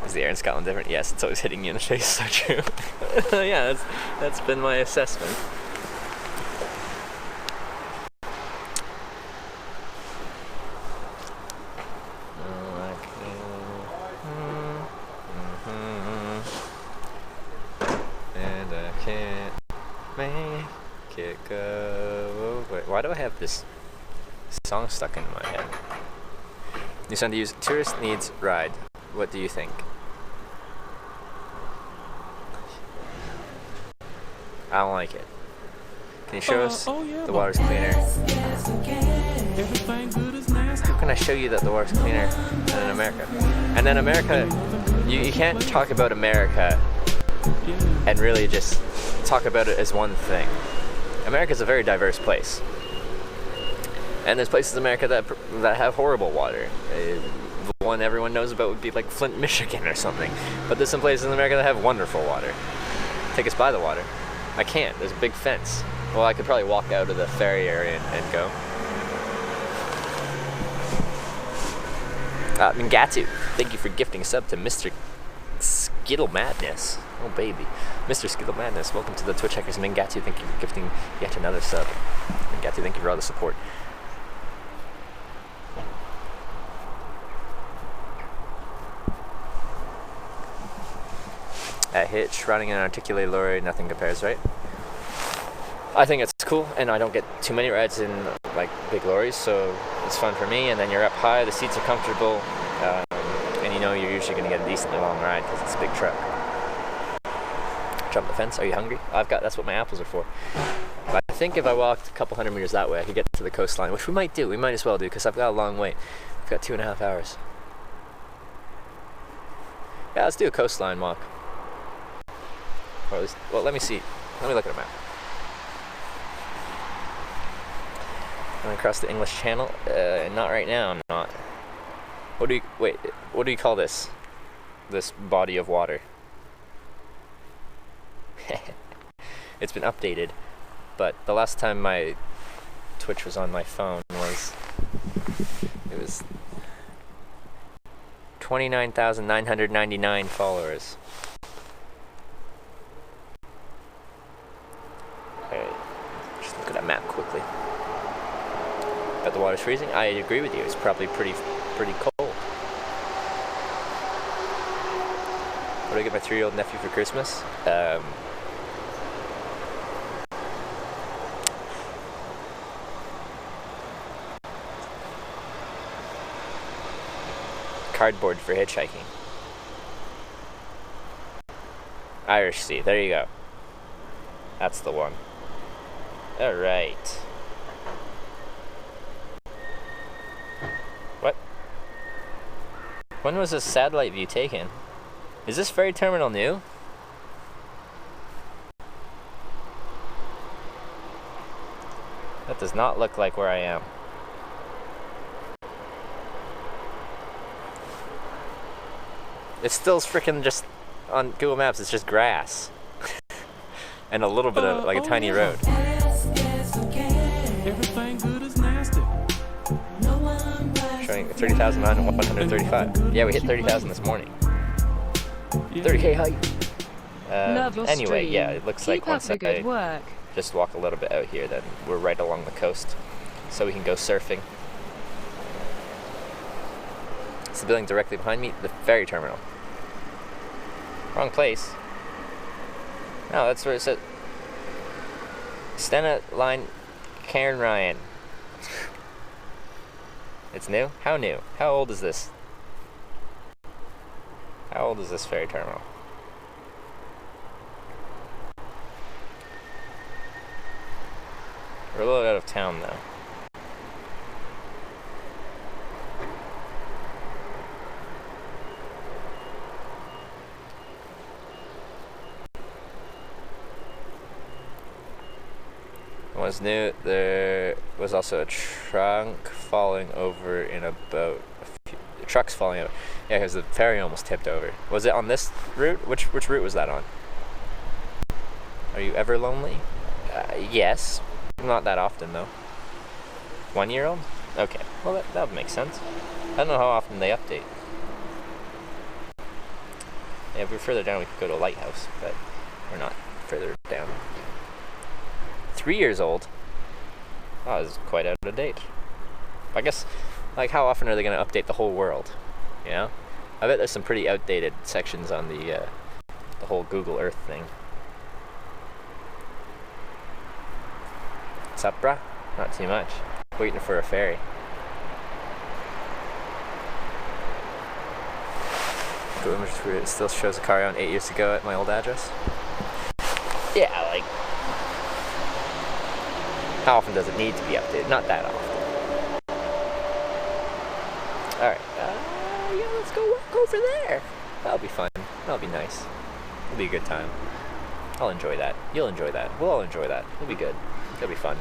Is the air in Scotland different? Yes, it's always hitting you in the face. So true. Yeah, that's been my assessment. And I can't make it go. Wait, why do I have this song stuck in my head? You send to use tourist needs ride. What do you think? I don't like it. Can you show us yeah, the water's cleaner? everything good is nasty. How can I show you that the water's cleaner than in America? And then America, you can't talk about America and really just talk about it as one thing. America's a very diverse place. And there's places in America that have horrible water. The one everyone knows about would be like Flint, Michigan or something. But there's some places in America that have wonderful water. Take us by the water. I can't. There's a big fence. Well, I could probably walk out of the ferry area and go. Mingatu, thank you for gifting a sub to Mr. Skittle Madness. Oh, baby. Mr. Skittle Madness, welcome to the Twitch Hackers. Mingatu, thank you for gifting yet another sub. Mingatu, thank you for all the support. At Hitch, riding an articulated lorry, nothing compares, right? I think it's cool, and I don't get too many rides in like big lorries, so it's fun for me. And then you're up high, the seats are comfortable, and you know you're usually going to get a decently long ride because it's a big truck. Jump the fence. Are you hungry? That's what my apples are for. But I think if I walked a couple hundred meters that way, I could get to the coastline, which we might do. We might as well do because I've got a long way. I've got 2.5 hours. Yeah, let's do a coastline walk. Or at least, well, let me see. Let me look at a map. I'm gonna cross the English Channel. Not right now. I'm not. What do you call this? This body of water? It's been updated, but the last time my Twitch was on my phone was 29,999 followers. Just look at that map quickly. But the water's freezing. I agree with you. It's probably pretty cold. What do I get my 3-year-old nephew for Christmas? Cardboard for hitchhiking. Irish Sea. There you go. That's the one. All right. What? When was this satellite view taken? Is this ferry terminal new? That does not look like where I am. It's still freaking just on Google Maps. It's just grass and a little bit of like a tiny road. Everything good is nasty. Showing 30,135. Yeah, we hit 30,000 this morning. 30K height. Love your Anyway, stream. yeah, it looks Keep like once up the I good work. just walk a little bit out here, then we're right along the coast, so we can go surfing. It's the building directly behind me, the ferry terminal. Wrong place. No, that's where it said. Stena Line, Karen Ryan. It's new? How new? How old is this? How old is this ferry terminal? We're a little out of town though. was new. There was also a trunk falling over in about the truck's falling over. Yeah, because the ferry almost tipped over. Was it on this route? Which route was that on? Are you ever lonely? Yes. Not that often, though. 1-year-old? Okay. Well, that would make sense. I don't know how often they update. Yeah, if we're further down, we could go to a lighthouse, but we're not further down. 3 years old? Oh, this is quite out of date. I guess, like, how often are they going to update the whole world? You know? I bet there's some pretty outdated sections on the whole Google Earth thing. What's up, bruh? Not too much. Waiting for a ferry. It still shows a car around 8 years ago at my old address. Yeah, like, how often does it need to be updated? Not that often. Alright, yeah, let's go walk over there. That'll be fun. That'll be nice. It'll be a good time. I'll enjoy that. You'll enjoy that. We'll all enjoy that. It'll be good. It'll be fun.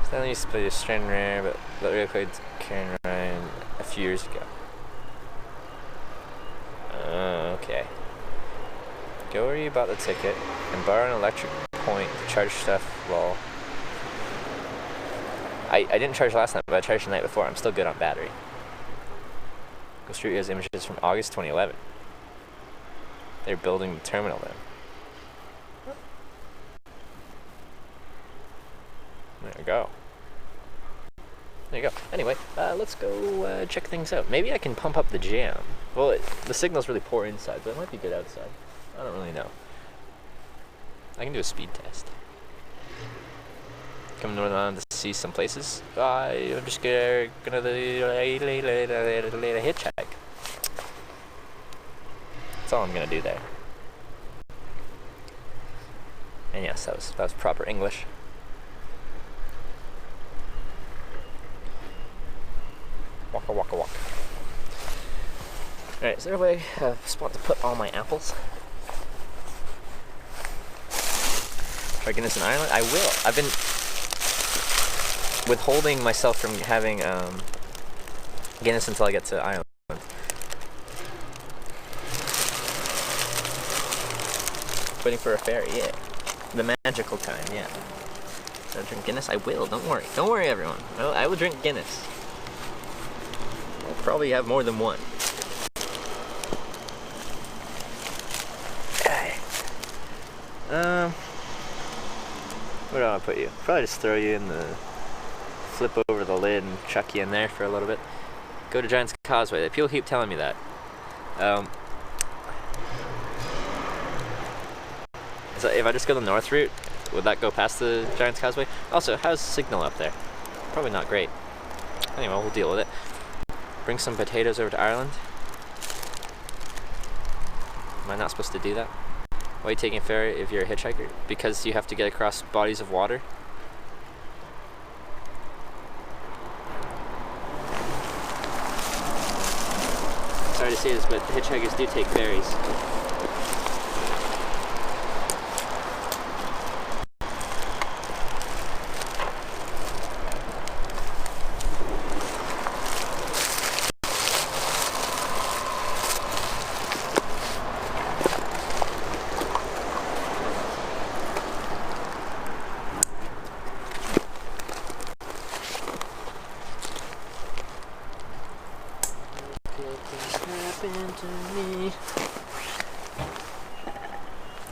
Stanley used to play the Strand Rare, but really played Karen Ryan a few years ago. Okay. Go where you bought the ticket and borrow an electric point to charge stuff. Well, I didn't charge last night, but I charged the night before. I'm still good on battery. Go Street has images from August 2011. They're building the terminal then. There we go. There you go. Anyway, let's go check things out. Maybe I can pump up the jam. Well, the signal's really poor inside, but it might be good outside. I don't really know. I can do a speed test. Come north on to see some places. I'm just gonna hitchhike. That's all I'm gonna do there. And yes, that was proper English. Waka waka waka. Alright, is there a spot to put all my apples? Try Guinness in Ireland? I will. I've been withholding myself from having Guinness until I get to Ireland. Waiting for a ferry, yeah. The magical time, yeah. Should I drink Guinness? I will, don't worry. Don't worry, everyone. I will drink Guinness. I'll probably have more than one. Where do I want to put you? Probably just throw you in the... flip over the lid and chuck you in there for a little bit. Go to Giant's Causeway. People keep telling me that. So if I just go the north route, would that go past the Giant's Causeway? Also, how's the signal up there? Probably not great. Anyway, we'll deal with it. Bring some potatoes over to Ireland. Am I not supposed to do that? Why are you taking a ferry if you're a hitchhiker? Because you have to get across bodies of water? Sorry to say this, but hitchhikers do take ferries.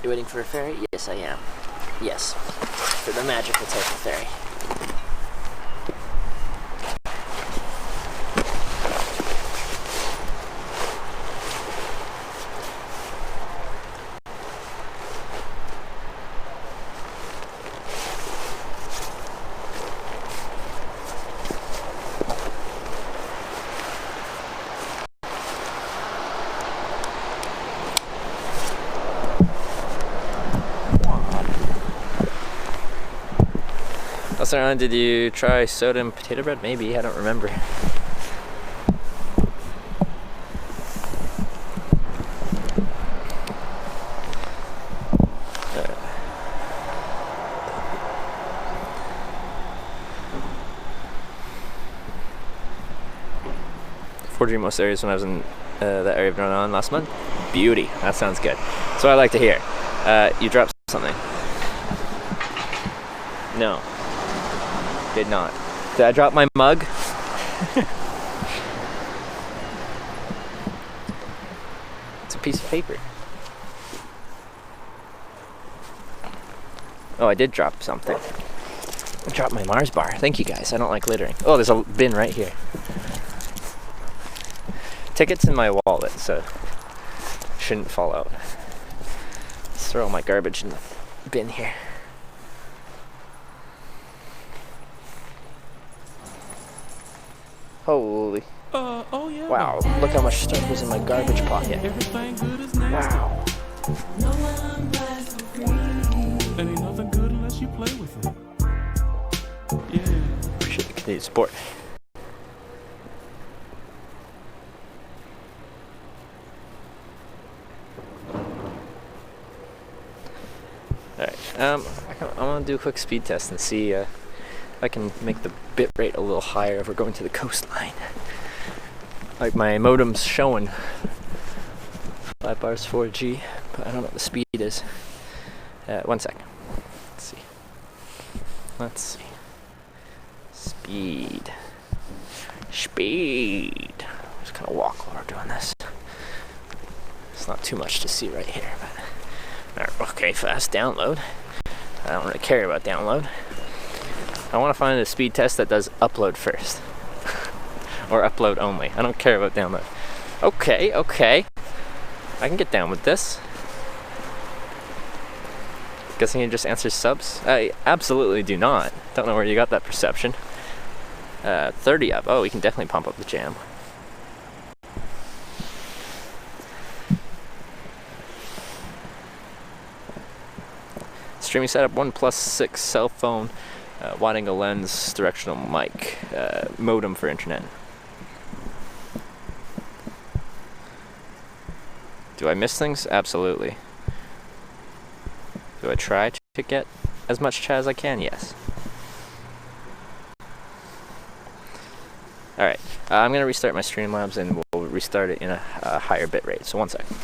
You waiting for a ferry? Yes, I am. Yes. For the magical type of ferry. Did you try soda and potato bread? Maybe, I don't remember. 4G most areas when I was in that area of Northern Ireland last month. Beauty. That sounds good. That's what I like to hear. You dropped something. No. Did not. Did I drop my mug? It's a piece of paper. Oh, I did drop something. I dropped my Mars bar. Thank you guys. I don't like littering. Oh, there's a bin right here. Tickets in my wallet, so shouldn't fall out. Let's throw all my garbage in the bin here. Holy. Oh yeah. Wow, look how much stuff was in my garbage pocket. Everything good is nasty. Wow. And ain't nothing good unless you play with it. Yeah. Appreciate the continued support. Alright, I'm gonna do a quick speed test and see if I can make the bit rate a little higher if we're going to the coastline. Like my modem's showing 5 bars 4G, but I don't know what the speed is. 1 second. Let's see. Speed. I'm just gonna walk while we're doing this. It's not too much to see right here, but okay, fast download. I don't really care about download. I want to find a speed test that does upload first. Or upload only. I don't care about download. Okay. I can get down with this. Guessing it just answers subs? I absolutely do not. Don't know where you got that perception. 30 up. Oh, we can definitely pump up the jam. Streaming setup, OnePlus 6 cell phone, wide angle lens, directional mic, modem for internet. Do I miss things? Absolutely. Do I try to get as much chat as I can? Yes. Alright, I'm going to restart my Streamlabs and we'll restart it in a higher bit rate. So 1 second.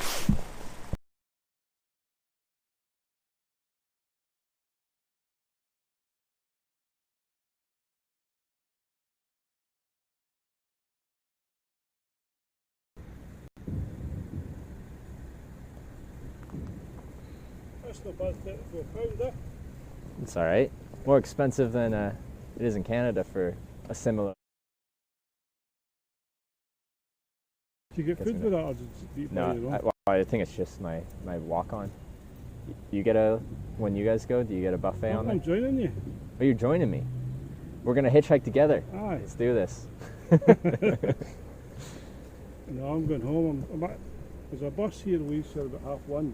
That's not bad, £34, eh? It's alright. More expensive than it is in Canada for a similar... Do you get food with that, or do you eat by your own? I think it's just my walk-on. You get when you guys go, do you get a buffet on there? I'm joining you. Oh, you're joining me. We're gonna hitchhike together. Aye. Let's do this. No, I'm going home. There's a bus here leaves here about 1:30.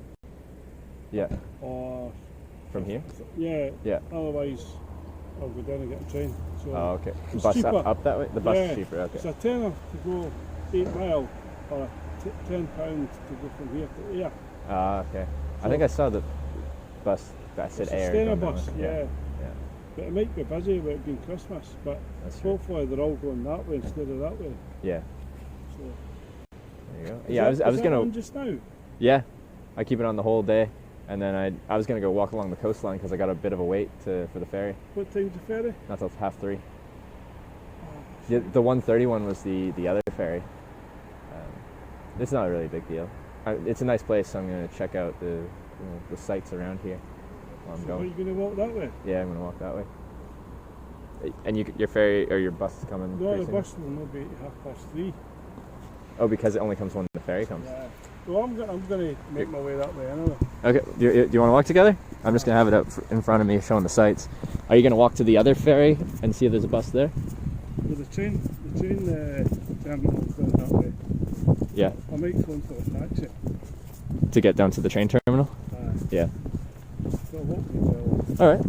Yeah. Or From here? yeah. Otherwise, I'll go down and get a train. So Oh, okay. it's Bus cheaper. up that way? The bus is cheaper, okay. It's a tenner to go 8 mile, or £10 to go from here to there. Okay. I think I saw the bus that said It's a air. Stena going that bus, way. yeah. Yeah. But it might be busy with it being Christmas, but That's true. hopefully they're all going that way instead of that way. Yeah. So, There you go. is Yeah, that, I was is that gonna. on just now? Yeah, I keep it on the whole day, and then I was gonna go walk along the coastline because I got a bit of a wait for the ferry. What time's the ferry? Not till 3:30. The 1:30 one was the other ferry. It's not a really big deal. It's a nice place, so I'm gonna check out the sights around here while I'm So are going. you going to walk that way? Yeah, I'm gonna walk that way. And your ferry or your bus is coming? No, pretty the soon? bus will not be 3:30. Oh, because it only comes when the ferry comes. Yeah. Well, I'm going to make my way that way anyway. Okay, do you want to walk together? I'm just going to have it up in front of me showing the sights. Are you going to walk to the other ferry and see if there's a bus there? Well, the train terminal is going that way. Yeah, I might phone for a taxi. to get down to the train terminal? Yeah. So hopefully well. Alright.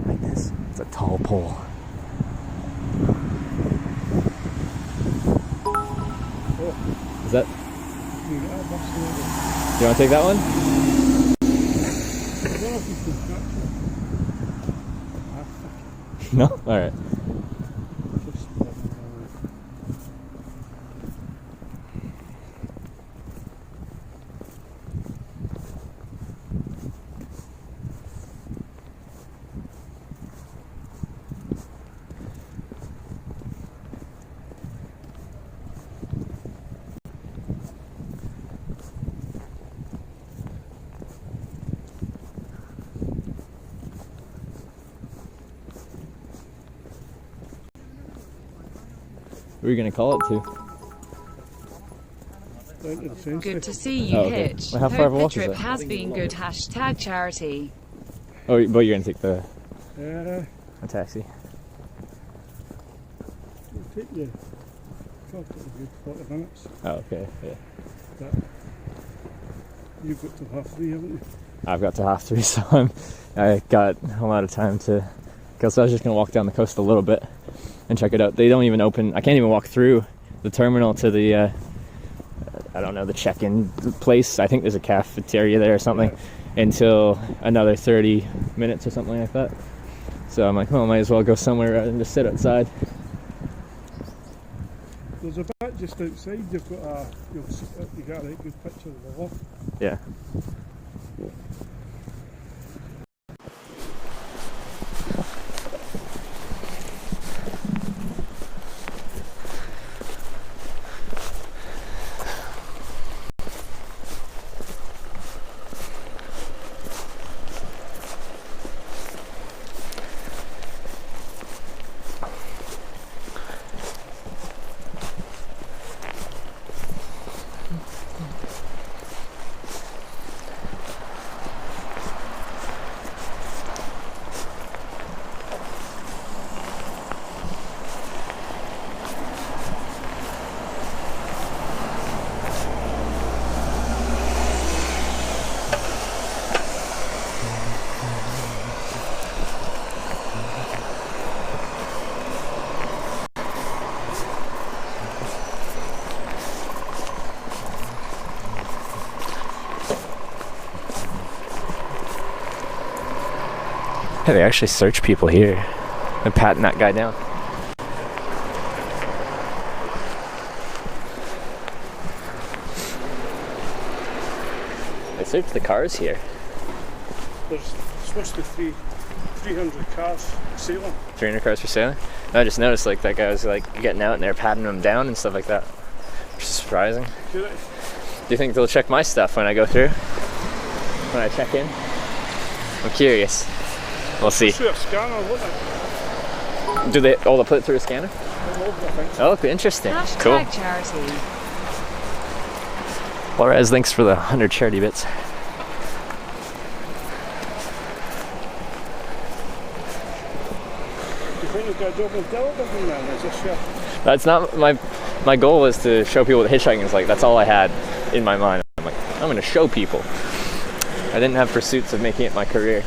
Like this. It's a tall pole. Is that... You get a bus there. You want to take that one? No? Alright. What are you going to call it to? Good to see you, Oh, okay. Hitch. Well, how far of a Hope walk the is trip it? has been good. #charity. Oh, but you're going to take the Yeah, a taxi. it'll take you a good 40 minutes. Oh, okay. Yeah. But you've got till 3:30, haven't you? I've got to 3:30, so I got a lot of time to. Because I was just going to walk down the coast a little bit and check it out. They don't even open. I can't even walk through the terminal to the. I don't know, the check-in place. I think there's a cafeteria there or something until another 30 minutes or something like that. So I'm like, well, I might as well go somewhere rather than just sit outside. There's a bit just outside. You've got you got a right good picture of the wall. Yeah. Yeah, they actually search people here. They're patting that guy down. They search the cars here. There's supposed to be 300 cars sailing. 300 cars for sailing? I just noticed like that guy was like getting out and they're patting him down and stuff like that. Which is surprising. Could it? Do you think they'll check my stuff when I go through? When I check in? I'm curious. We'll see. Through a scanner, won't it? Do they? Oh, they'll put it through a scanner? I think so. Oh, interesting. Cool. #charity. Laura's thanks for the 100 charity bits. Do you think you've got a job with television then? Is this your... That's not my goal was to show people what hitchhiking is like. That's all I had in my mind. I'm like, I'm going to show people. I didn't have pursuits of making it my career.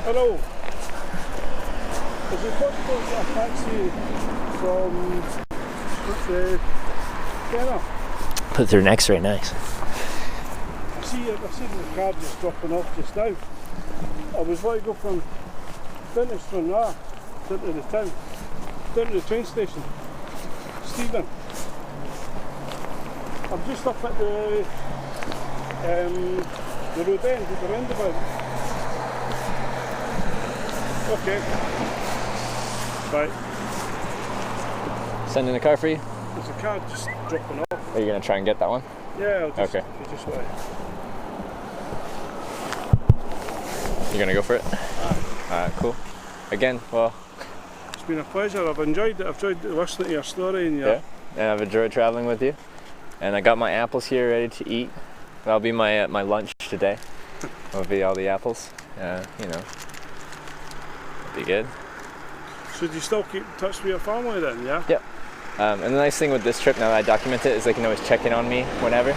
Hello. Is it possible to get a taxi from Kenner? Put through an X-ray, nice. I've seen the car just dropping off just now. I was like go from Finnish down to the town, down to the train station. Stephen, I'm just up at the road end at the roundabout. Okay. Bye. Sending a car for you? There's a car just dropping off. Are you going to try and get that one? Yeah, I'll just, Okay. if you just wait. You're going to go for it? Alright, cool. Again, well... It's been a pleasure. I've enjoyed it. I've enjoyed listening to your story and your... Yeah, and I've enjoyed traveling with you. And I got my apples here ready to eat. That'll be my lunch today. That'll be all the apples. You know. Be good. So do you still keep in touch with your family then, yeah? Yep. And the nice thing with this trip, now that I document it, is they can always check in on me whenever.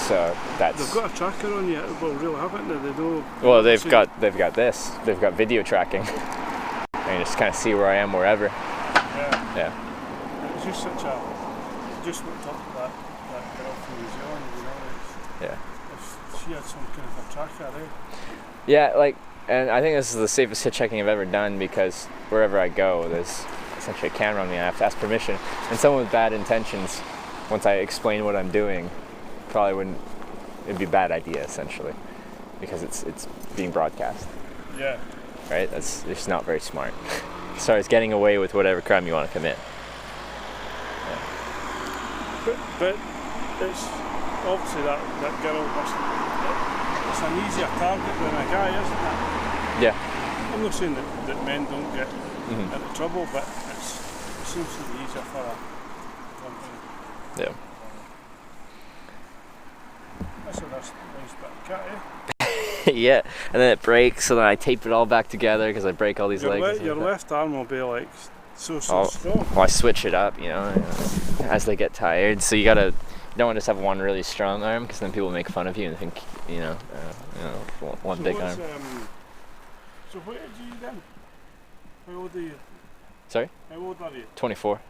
So that's. They've got a tracker on you, well, really, haven't they? They know. Well, they've so got this. They've got video tracking. And you just kind of see where I am wherever. Yeah. Yeah. It's just such a. Just what talked about that girl from New Zealand, you know. Yeah. If she had some kind of a tracker, Yeah, like, and I think this is the safest hitchhiking I've ever done because wherever I go, there's essentially a camera on me. I have to ask permission. And someone with bad intentions, once I explain what I'm doing, probably wouldn't. It'd be a bad idea essentially, because it's being broadcast. Yeah. Right. That's just not very smart. As far as getting away with whatever crime you want to commit. But it's obviously that girl it's an easier target than a guy, isn't it? Yeah. I'm not saying that men don't get into trouble, but it seems to be easier for a company. Yeah. That's a nice bit of cat, Yeah, and then it breaks, so then I tape it all back together because I break all these legs. Your left arm will be like so strong. Well, I switch it up, you know, as they get tired. So you don't want to just have one really strong arm because then people make fun of you and think, one big arm. So what age are you then? How old are you? Sorry? How old are you? 24.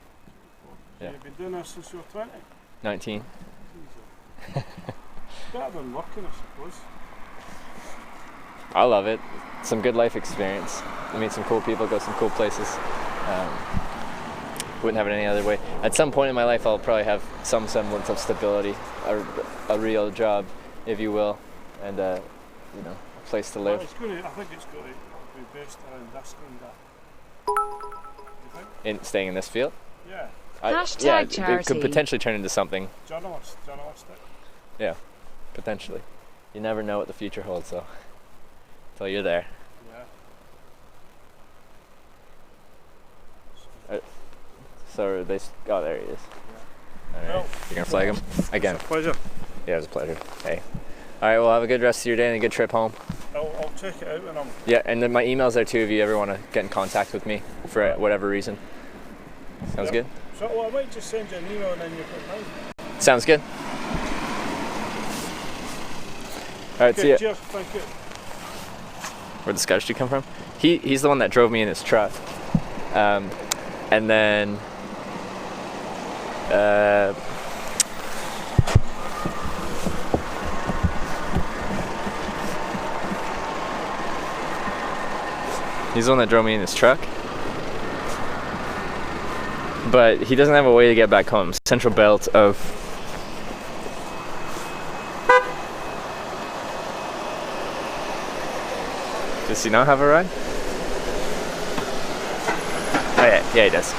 Yeah. You've been doing this since you were 20? 19. Better than working, I suppose. I love it. Some good life experience. I meet some cool people, go some cool places. Wouldn't have it any other way. At some point in my life, I'll probably have some semblance of stability, a real job, if you will, and a place to live. I think it's going to be based around this and that. Do you think? In staying in this field? Yeah. Hashtag charity. It could potentially turn into something. Journalistic. Yeah, potentially. You never know what the future holds, though, until you're there. Yeah. So they. Oh, there he is. Yeah. All right. Well, You're gonna flag him again. It's a pleasure. Yeah, it was a pleasure. Hey. All right. Well, have a good rest of your day and a good trip home. I'll check it out when I'm. Yeah, and then my email's there too if you ever want to get in contact with me for whatever reason. Sounds good? So I might just send you an email and then you put mine. Sounds good. All right, see ya. Cheers, thank you. Where'd the Scottish dude come from? He's the one that drove me in his truck. And then he's the one that drove me in his truck. But he doesn't have a way to get back home. Central belt of Does he not have a ride? Oh yeah, he does.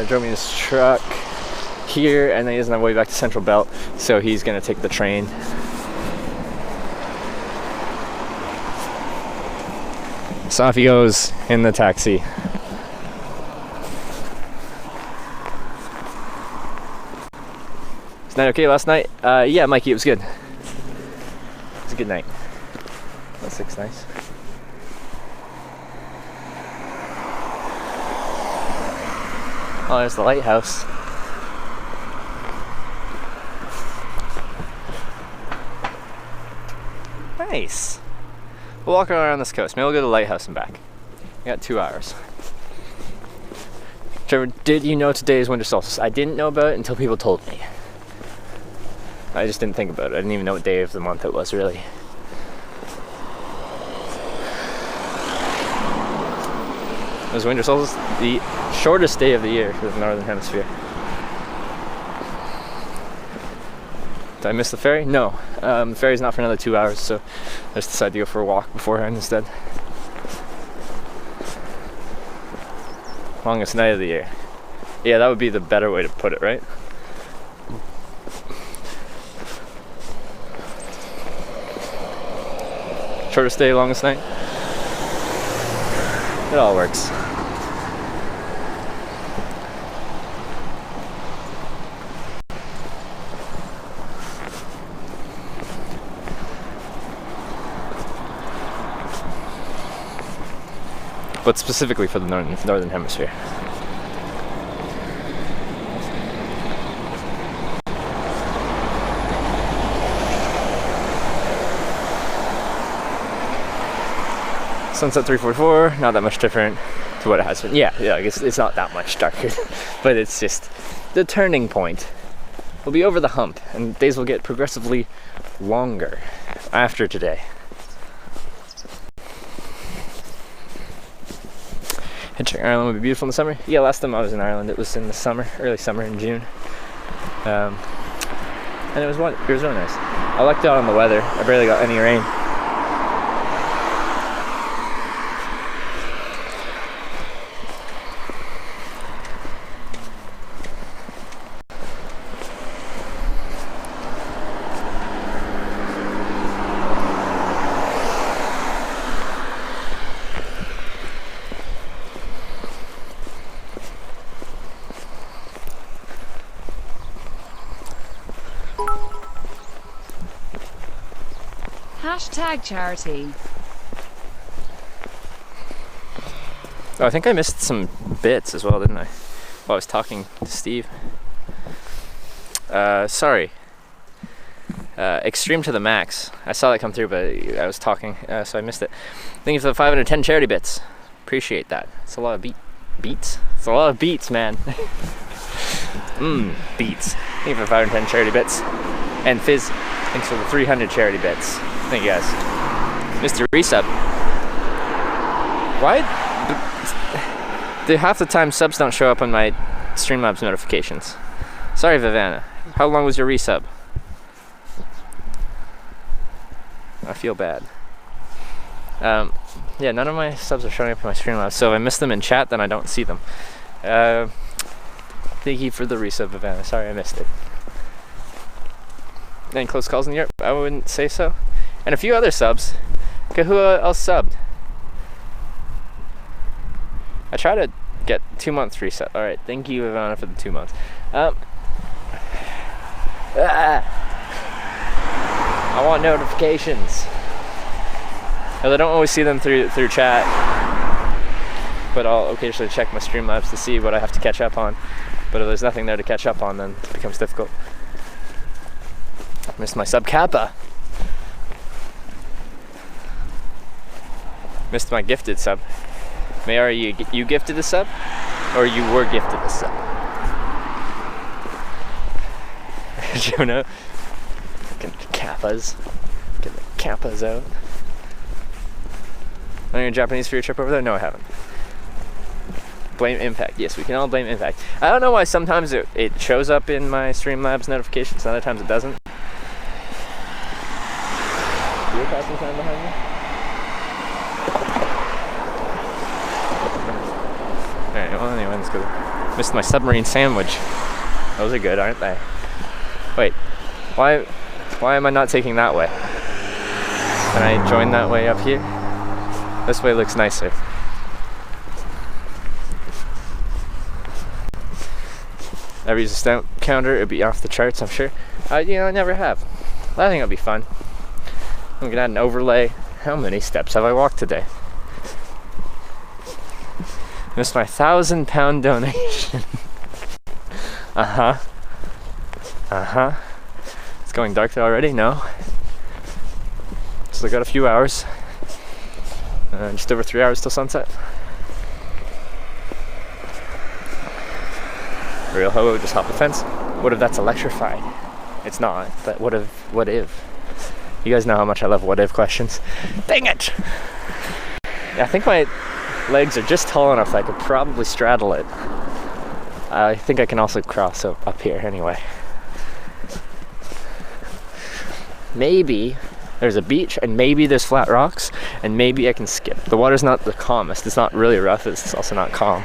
Drove me in his truck here, and then he doesn't have a way back to Central Belt, so he's gonna take the train. So off he goes in the taxi. Was night okay last night? Yeah, Mikey, it was good. It was a good night. That looks nice. Oh, there's the lighthouse. Nice. We'll walk around this coast. Maybe we'll go to the lighthouse and back. We got 2 hours. Trevor, did you know today is winter solstice? I didn't know about it until people told me. I just didn't think about it. I didn't even know what day of the month it was, really. It was winter solstice, the shortest day of the year for the Northern Hemisphere. Did I miss the ferry? No. The ferry's not for another 2 hours, so I just decided to go for a walk beforehand instead. Longest night of the year. Yeah, that would be the better way to put it, right? Shortest day, longest night. It all works. But specifically for the northern hemisphere. Sunset 3:44, not that much different to what it has been. Yeah, I guess it's not that much darker, but it's just the turning point. We'll be over the hump, and days will get progressively longer after today. Hitchhiking Ireland would be beautiful in the summer. Yeah, last time I was in Ireland, it was in the summer, early summer in June, and it was really nice. I lucked out on the weather. I barely got any rain. Hashtag charity. Oh, I think I missed some bits as well, didn't I? While I was talking to Steve. Sorry. Extreme to the max. I saw that come through, but I was talking, so I missed it. Thank you for the 510 charity bits. Appreciate that. It's a lot of beats. It's a lot of beats, man. Beats. Thank you for the 510 charity bits. And Fizz, thanks for the 300 charity bits. Thank you guys. Mr. Resub. Why? Half the time subs don't show up on my Streamlabs notifications. Sorry, Vivanna. How long was your resub? I feel bad. Yeah, none of my subs are showing up in my Streamlabs, so if I miss them in chat, then I don't see them. Thank you for the resub, Vivanna. Sorry I missed it. Any close calls in Europe? I wouldn't say so. And a few other subs. Okay, who else subbed? I try to get 2 months reset. Alright, thank you, Ivana, for the 2 months. I want notifications. I don't always see them through chat, but I'll occasionally check my Streamlabs to see what I have to catch up on. But if there's nothing there to catch up on, then it becomes difficult. Missed my sub Kappa. Missed my gifted sub. Mayara, you gifted a sub? Or you were gifted a sub? Jonah. Get the Kappas. Get the Kappas out. Learning Japanese for your trip over there? No, I haven't. Blame Impact. Yes, we can all blame Impact. I don't know why sometimes it shows up in my Streamlabs notifications, and other times it doesn't. You're passing time behind me? Alright, well anyway, let's go. Missed my submarine sandwich. Those are good, aren't they? Wait, why am I not taking that way? Can I join that way up here? This way looks nicer. Ever use a stamp counter? It'd be off the charts, I'm sure. I never have. I think it'll be fun. I'm gonna add an overlay. How many steps have I walked today? Missed my £1,000 donation. It's going dark there already? No. Still got a few hours. Just over 3 hours till sunset. Real hobo, just hop the fence. What if that's electrified? It's not, but what if? You guys know how much I love what if questions. Dang it! Yeah, I think my legs are just tall enough that I could probably straddle it. I think I can also cross up here anyway. Maybe there's a beach and maybe there's flat rocks and maybe I can skip. The water's not the calmest. It's not really rough. It's also not calm.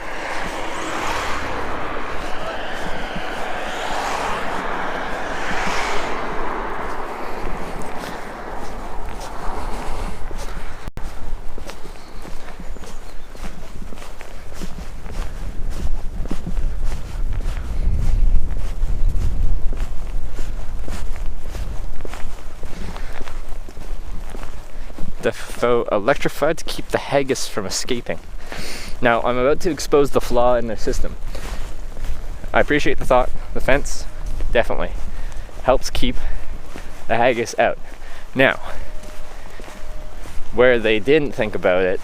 Electrified to keep the haggis from escaping. Now I'm about to expose the flaw in their system. I appreciate the thought. The fence definitely helps keep the haggis out. Now, where they didn't think about it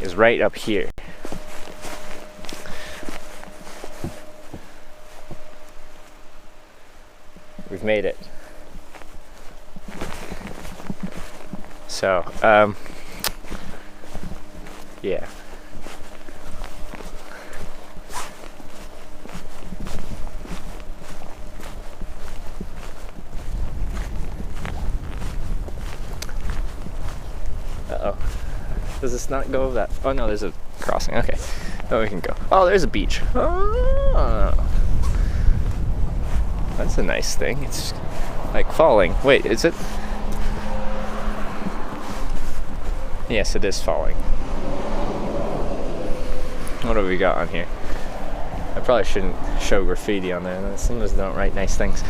is right up here. We've made it. So, yeah. Uh-oh. Does this not go that? Oh no, there's a crossing. Okay. Oh, we can go. Oh, there's a beach. Oh. That's a nice thing. It's like falling. Wait, is it? Yes, it is falling. What have we got on here? I probably shouldn't show graffiti on there. Sometimes they don't write nice things.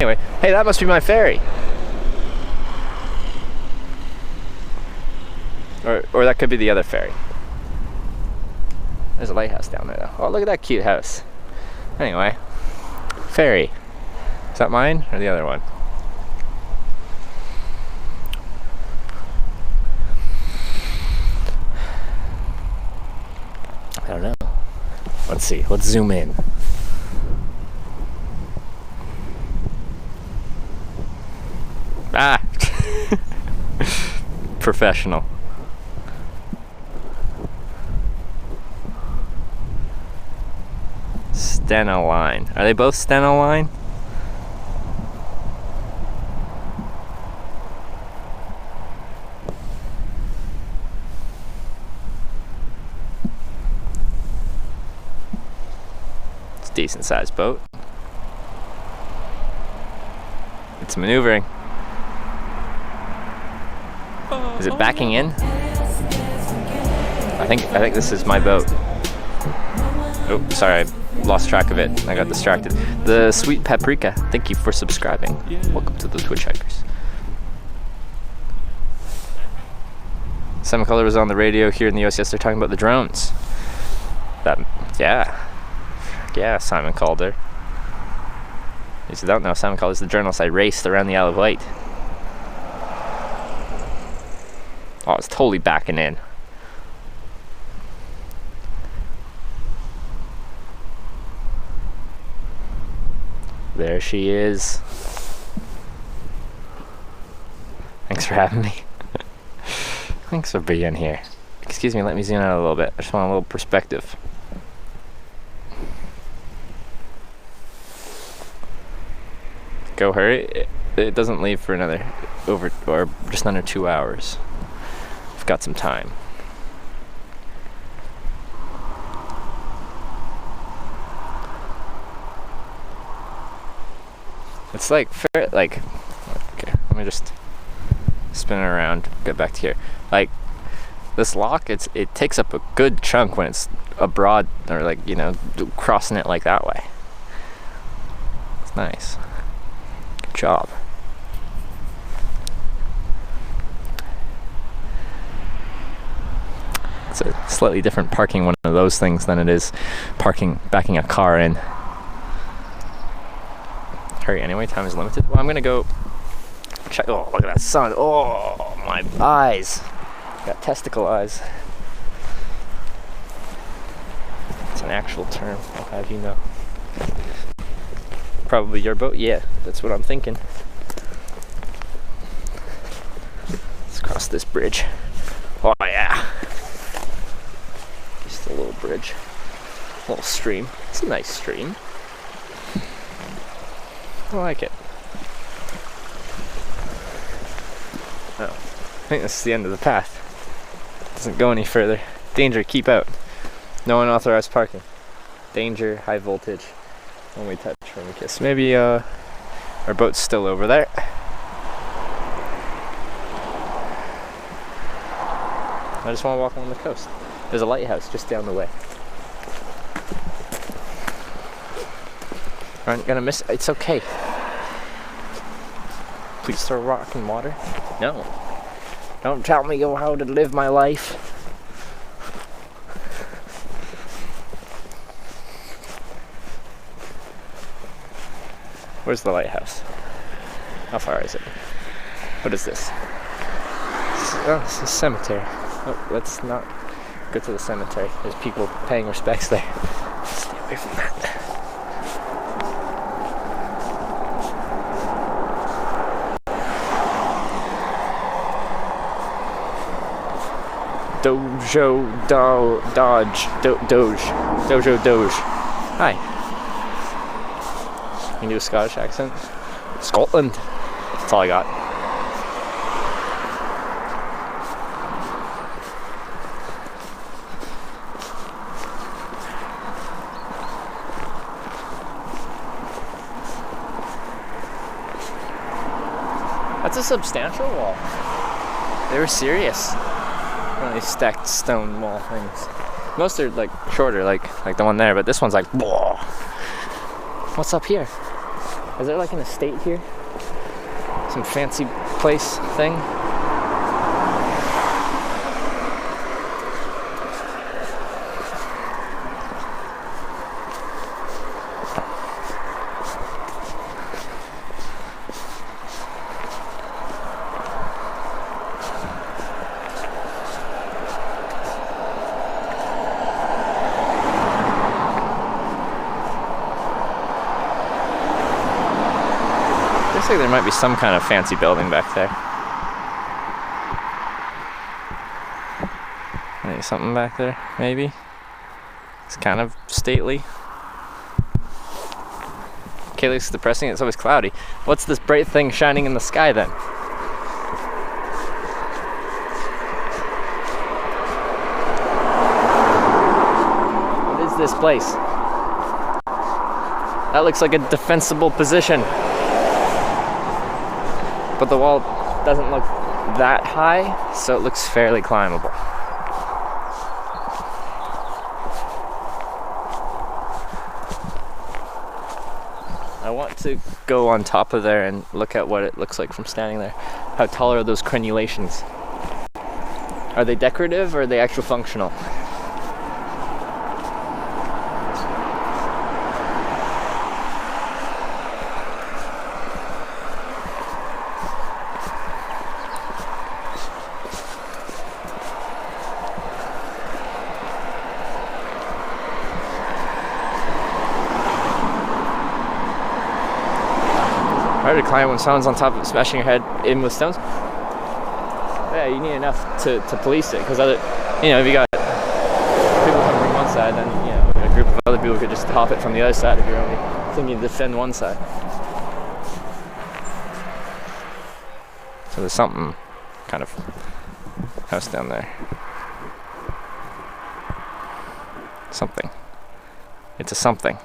Anyway, hey, that must be my ferry. Or that could be the other ferry. There's a lighthouse down there though. Oh, look at that cute house. Anyway, ferry. Is that mine or the other one? I don't know. Let's see. Let's zoom in. Ah! Professional. Stena line. Are they both Stena line? It's a decent sized boat. It's maneuvering. Is it backing in? I think this is my boat. Oh, sorry, I lost track of it. I got distracted. The Sweet Paprika, thank you for subscribing. Welcome to the Twitch Hikers. Simon Calder was on the radio here in the US. Yes, they're talking about the drones. Yeah, Simon Calder. If you don't know, Simon Calder is the journalist I raced around the Isle of Wight. Oh, it's totally backing in. There she is. Thanks for having me. Thanks for being here. Excuse me, let me zoom out a little bit. I just want a little perspective. Go hurry. It doesn't leave for another just under 2 hours. I've got some time. It's like okay, let me just spin it around, get back to here. Like this lock, it takes up a good chunk when it's abroad or like, you know, crossing it like that way. It's nice. Good job. It's a slightly different parking one of those things than it is backing a car in. Hurry anyway, time is limited. Well, I'm gonna go check. Oh, look at that sun. Oh, my eyes. Got testicle eyes. It's an actual term, I'll have you know. Probably your boat? Yeah, that's what I'm thinking. Let's cross this bridge. Oh, yeah. Just a little bridge. A little stream. It's a nice stream. I like it. Oh, I think this is the end of the path. Doesn't go any further. Danger, keep out. No unauthorized parking. Danger, high voltage. Only touch from a kiss. Maybe our boat's still over there. I just want to walk along the coast. There's a lighthouse just down the way. Aren't gonna miss it. It's okay. Please throw a rock in water. No. Don't tell me how to live my life. Where's the lighthouse? How far is it? What is this? Oh, this is a cemetery. Oh, let's not go to the cemetery. There's people paying respects there. Stay away from that. Dojo. Hi. You can do a Scottish accent? Scotland. That's all I got. That's a substantial wall. They were serious. One of these stacked stone wall things. Most are like shorter, like the one there, but this one's like, whoa. What's up here? Is there like an estate here? Some fancy place thing? Looks like there might be some kind of fancy building back there. Maybe something back there, maybe. It's kind of stately. Okay, looks depressing. It's always cloudy. What's this bright thing shining in the sky then? What is this place? That looks like a defensible position. But the wall doesn't look that high, so it looks fairly climbable. I want to go on top of there and look at what it looks like from standing there. How tall are those crenulations? Are they decorative or are they actual functional? Harder to climb when someone's on top of it, smashing your head in with stones. Yeah, you need enough to police it, because if you got people coming from one side, then a group of other people could just hop it from the other side if you're only thinking to defend one side. So there's something kind of house down there. Something. It's a something.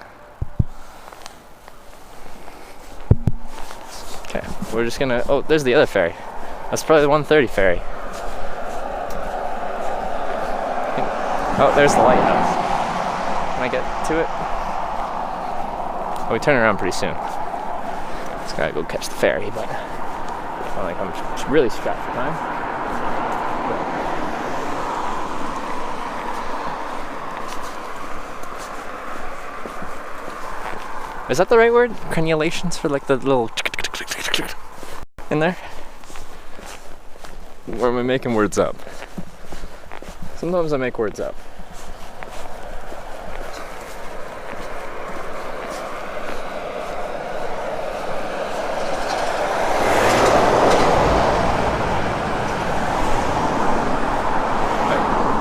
Okay, we're just gonna. Oh, there's the other ferry. That's probably the 1:30 ferry. Oh, there's the lighthouse. Can I get to it? Oh, we turn around pretty soon. Just gotta go catch the ferry, but I feel like I'm really strapped for time. Is that the right word? Crenulations for like the little in there? Or am I making words up? Sometimes I make words up.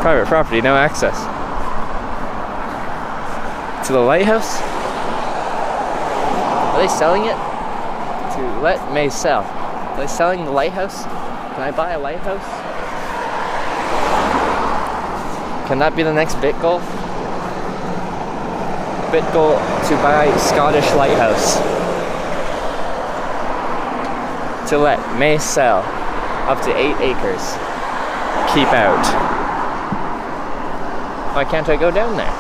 Private property, no access. To the lighthouse? Are they selling it? To let may sell. Are they selling the lighthouse? Can I buy a lighthouse? Can that be the next bit goal? Bit goal to buy Scottish lighthouse. To let may sell. Up to 8 acres. Keep out. Why can't I go down there?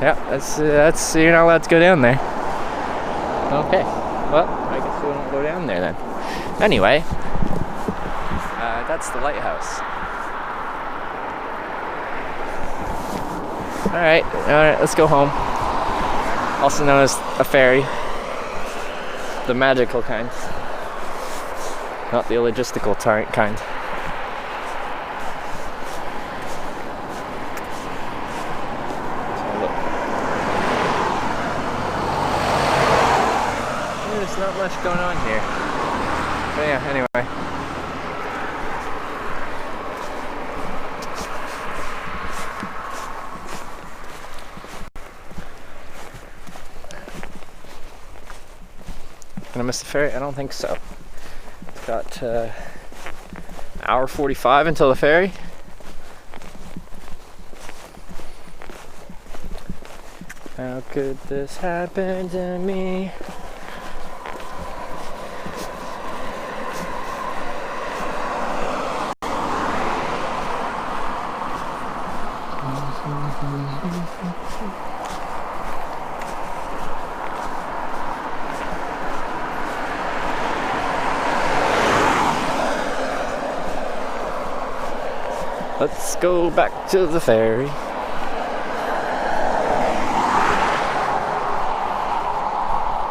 Yeah, that's you're not allowed to go down there. Okay, well, I guess we won't go down there then. Anyway, that's the lighthouse. All right, let's go home. Also known as a ferry, the magical kind. Not the logistical kind. So look. Yeah, there's not much going on here. But yeah, anyway. Gonna miss the ferry? I don't think so. It's got hour 45 until the ferry. How could this happen to me? Let's go back to the ferry.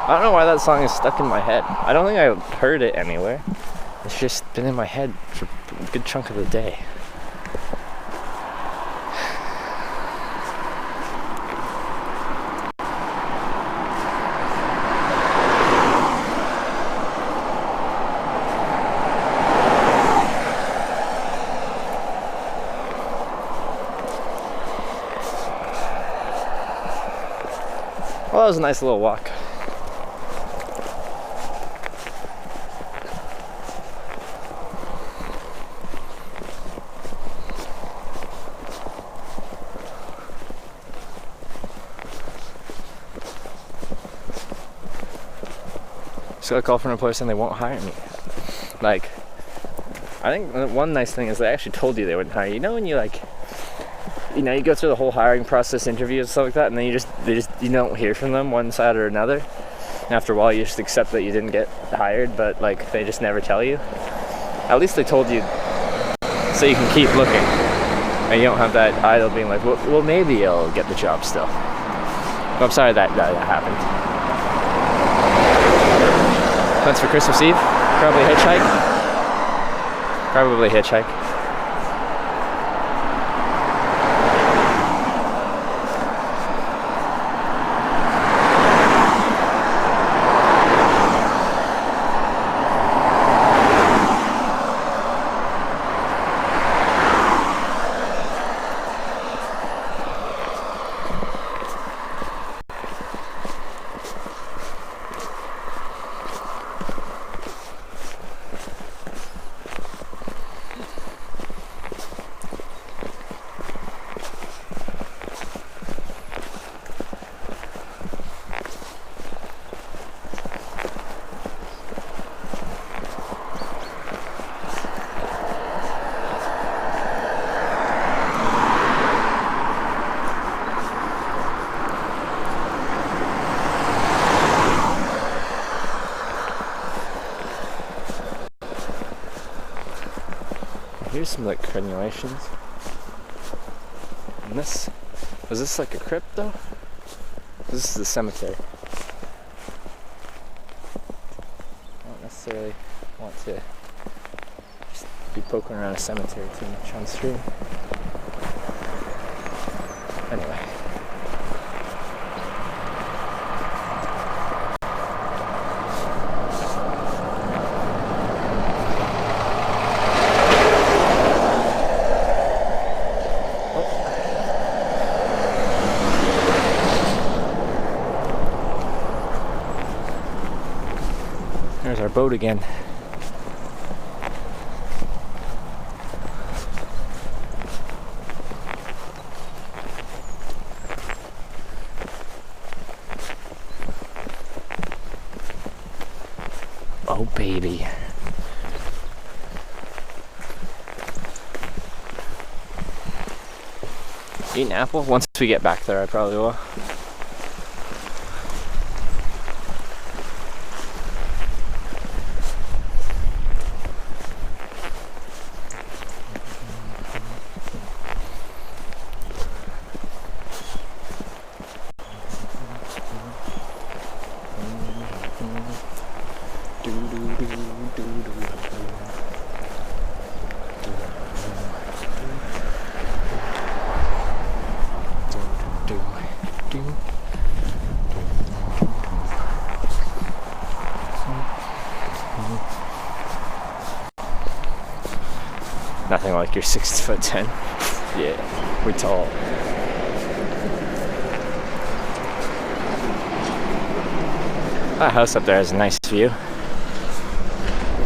I don't know why that song is stuck in my head. I don't think I heard it anywhere. It's just been in my head for a good chunk of the day. Well, that was a nice little walk. Just got a call from an employer saying they won't hire me. Like, I think one nice thing is they actually told you they wouldn't hire you. You know when you like, you know, you go through the whole hiring process, interviews and stuff like that, and then you don't hear from them one side or another. And after a while, you just accept that you didn't get hired, but like they just never tell you. At least they told you, so you can keep looking, and you don't have that idle being like, well maybe you'll get the job still. But I'm sorry that happened. Plans for Christmas Eve? Probably hitchhike. Probably hitchhike. Here's some like crenulations. And this, was this like a crypt though? This is the cemetery. I don't necessarily want to just be poking around a cemetery too much on stream. Anyway. There's our boat again. Oh baby. Eat an apple? Once we get back there I probably will. Do do do do do. like you're 6'10". Yeah, we're tall. That house up there has a nice view.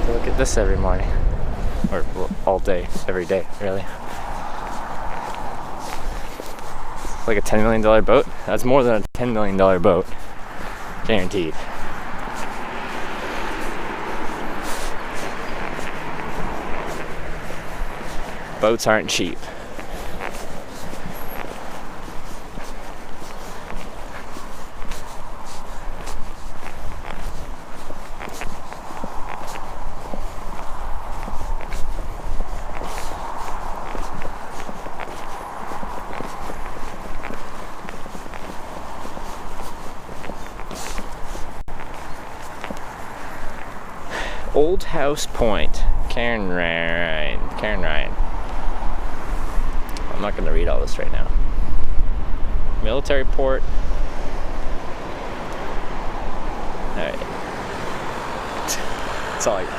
Look at this every morning. Or well, all day, every day, really. Like a $10 million boat? That's more than a $10 million boat. Guaranteed. Boats aren't cheap. Old House Point, Karen Ryan. I'm not going to read all this right now. Military port. Alright. That's all I got.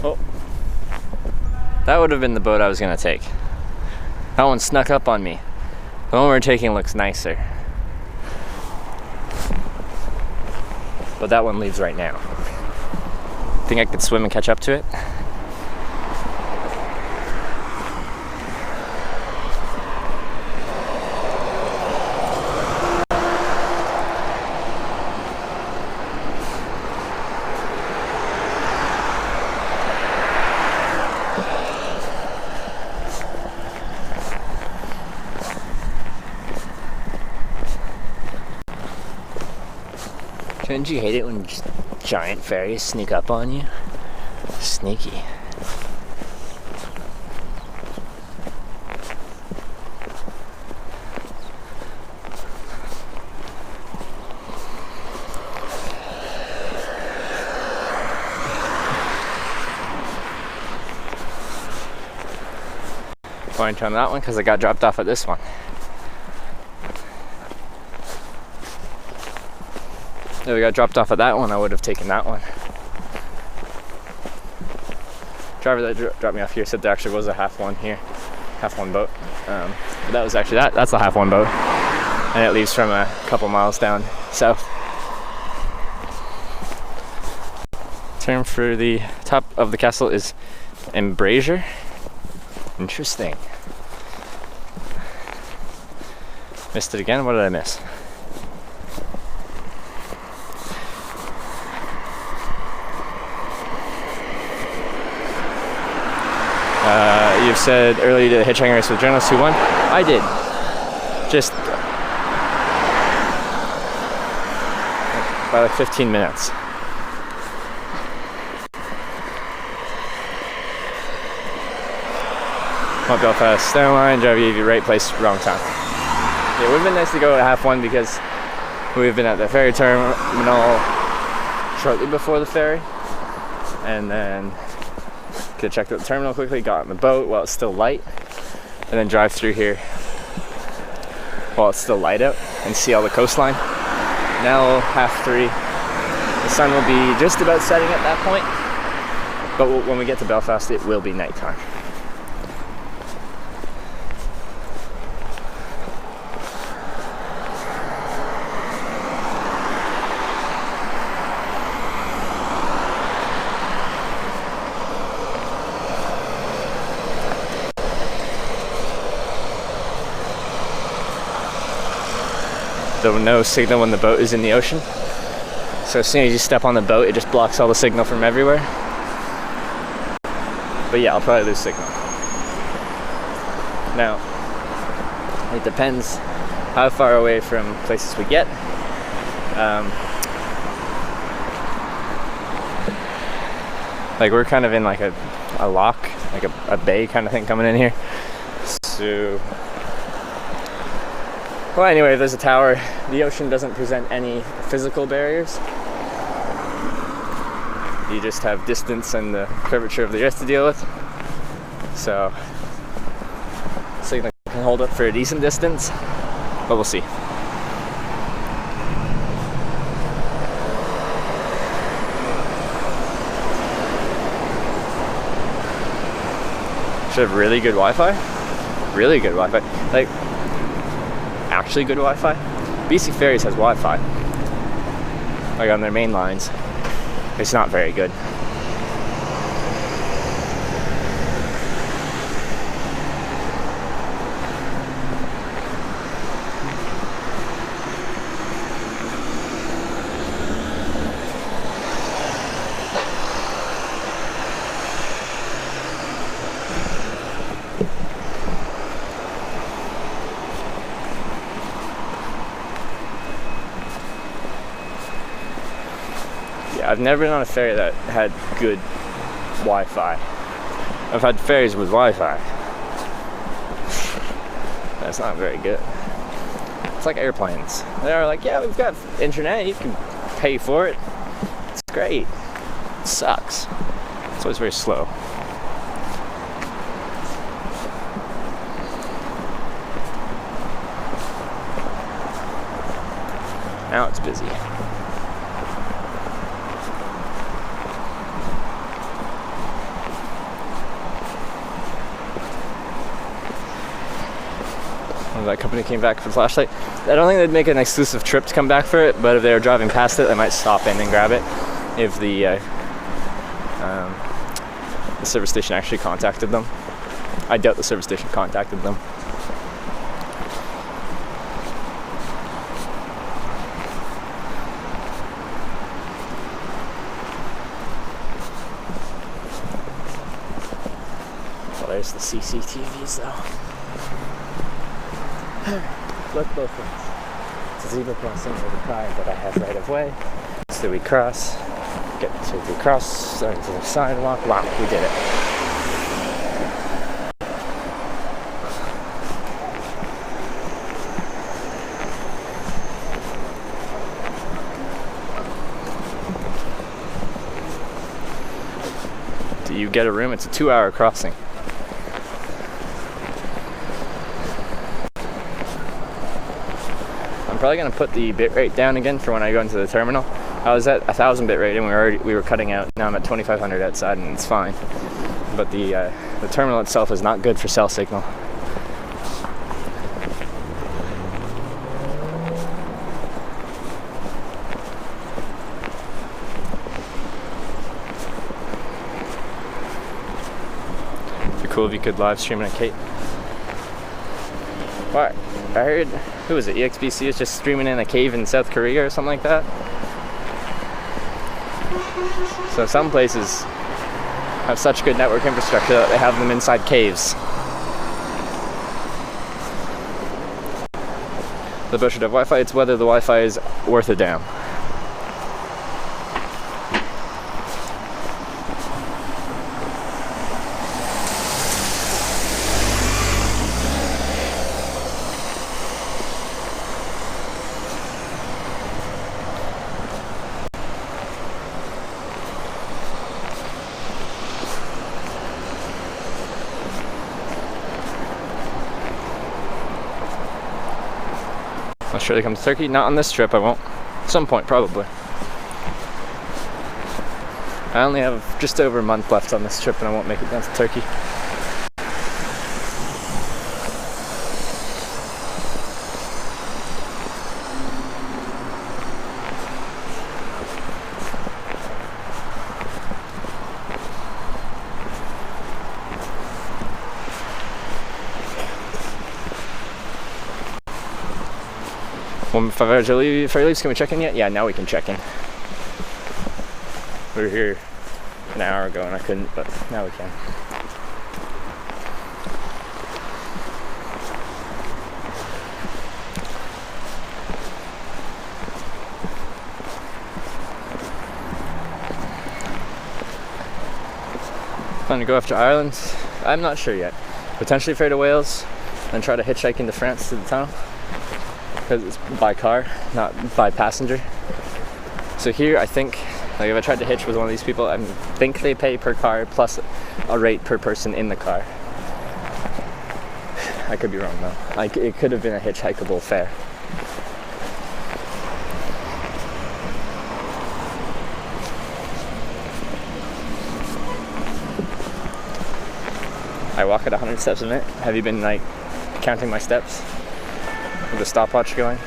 Oh, that would have been the boat I was gonna take. That one snuck up on me. The one we're taking looks nicer. But that one leaves right now. Think I could swim and catch up to it? Shouldn't you hate it when just giant ferries sneak up on you? Sneaky. Point on that one because I got dropped off at this one. If I got dropped off at that one, I would have taken that one. Driver that dropped me off here said there actually was a half one boat. But that was actually that's the half one boat, and it leaves from a couple miles down south. Term for the top of the castle is embrasure. Interesting. Missed it again. What did I miss? You've said earlier to the hitchhiking race with journalists who won. I did. Just by like 15 minutes. Mount Belfast Center Line, drive you right place, wrong time. Yeah, it would have been nice to go at half one because we've been at the ferry terminal shortly before the ferry, and then could have checked out the terminal quickly, got on the boat while it's still light, and then drive through here while it's still light out and see all the coastline. Now 3:30, the sun will be just about setting at that point, but when we get to Belfast it will be nighttime. the no signal when the boat is in the ocean. So as soon as you step on the boat, it just blocks all the signal from everywhere. But yeah, I'll probably lose signal. Now, it depends how far away from places we get. Like we're kind of in like a lock, like a bay kind of thing coming in here. So, well, anyway, there's a tower. The ocean doesn't present any physical barriers. You just have distance and the curvature of the earth to deal with. So, signal can hold up for a decent distance, but we'll see. Should have really good Wi-Fi. Really good Wi-Fi. Like, actually good Wi-Fi. BC Ferries has Wi-Fi. Like on their main lines. It's not very good. I've never been on a ferry that had good Wi-Fi. I've had ferries with Wi-Fi. That's not very good. It's like airplanes. They're like, yeah, we've got internet, you can pay for it. It's great. It sucks. It's always very slow. Now it's busy. That company came back for the flashlight. I don't think they'd make an exclusive trip to come back for it, but if they were driving past it, they might stop in and grab it if the service station actually contacted them. I doubt the service station contacted them. Well, there's the CCTVs though. Look both ways. It's a zebra crossing with a car that I have right of way. So we cross, get to the cross, to the sidewalk. Wow, we did it. Do you get a room? It's a 2-hour crossing. I'm probably going to put the bitrate down again for when I go into the terminal. I was at 1,000 bitrate and we were cutting out. Now I'm at 2,500 outside and it's fine. But the terminal itself is not good for cell signal. It'd be cool if you could live stream in a Cape. What? I heard, who was it? EXBC is just streaming in a cave in South Korea or something like that. So some places have such good network infrastructure that they have them inside caves. The bush should have Wi-Fi. It's whether the Wi-Fi is worth a damn. I'll surely come to Turkey. Not on this trip, I won't. At some point, probably. I only have just over a month left on this trip and I won't make it down to Turkey. Well, Fairleaves, can we check in yet? Yeah, now we can check in. We were here an hour ago and I couldn't, but now we can. Plan to go after Ireland? I'm not sure yet. Potentially Fair to Wales, and try to hitchhike into France to the tunnel. Because it's by car, not by passenger. So here, I think, like if I tried to hitch with one of these people, I think they pay per car plus a rate per person in the car. I could be wrong though. Like it could have been a hitchhikeable fare. I walk at 100 steps a minute. Have you been like counting my steps with the stopwatch going? I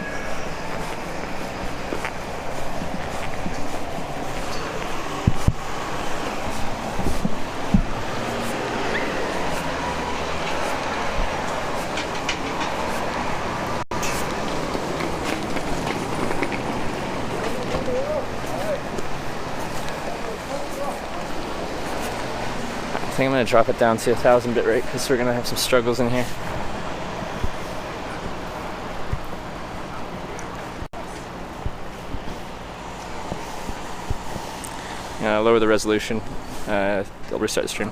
think I'm going to drop it down to 1,000 bit rate because we're going to have some struggles in here. Lower the resolution. I'll restart the stream.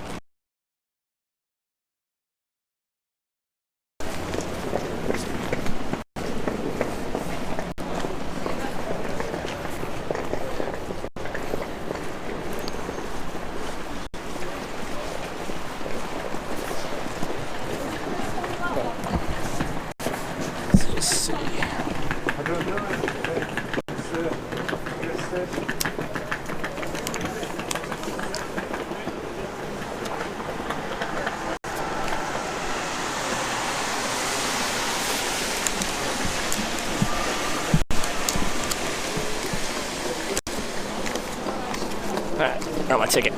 Alright, got my ticket.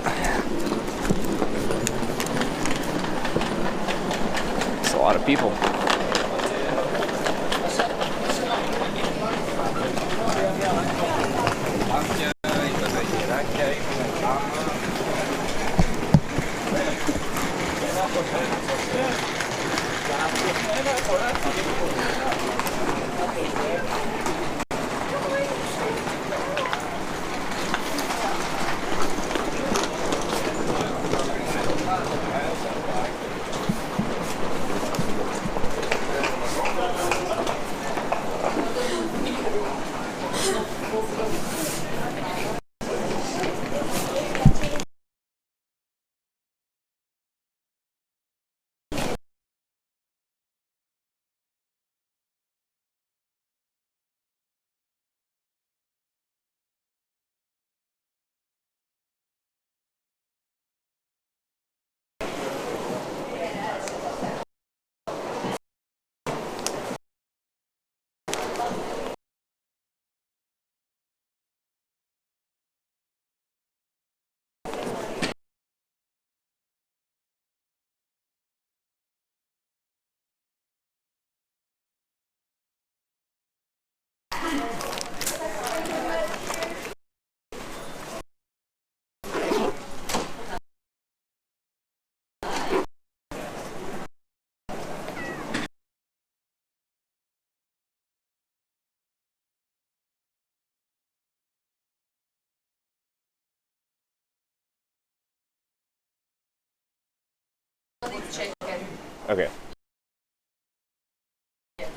It's a lot of people. Okay.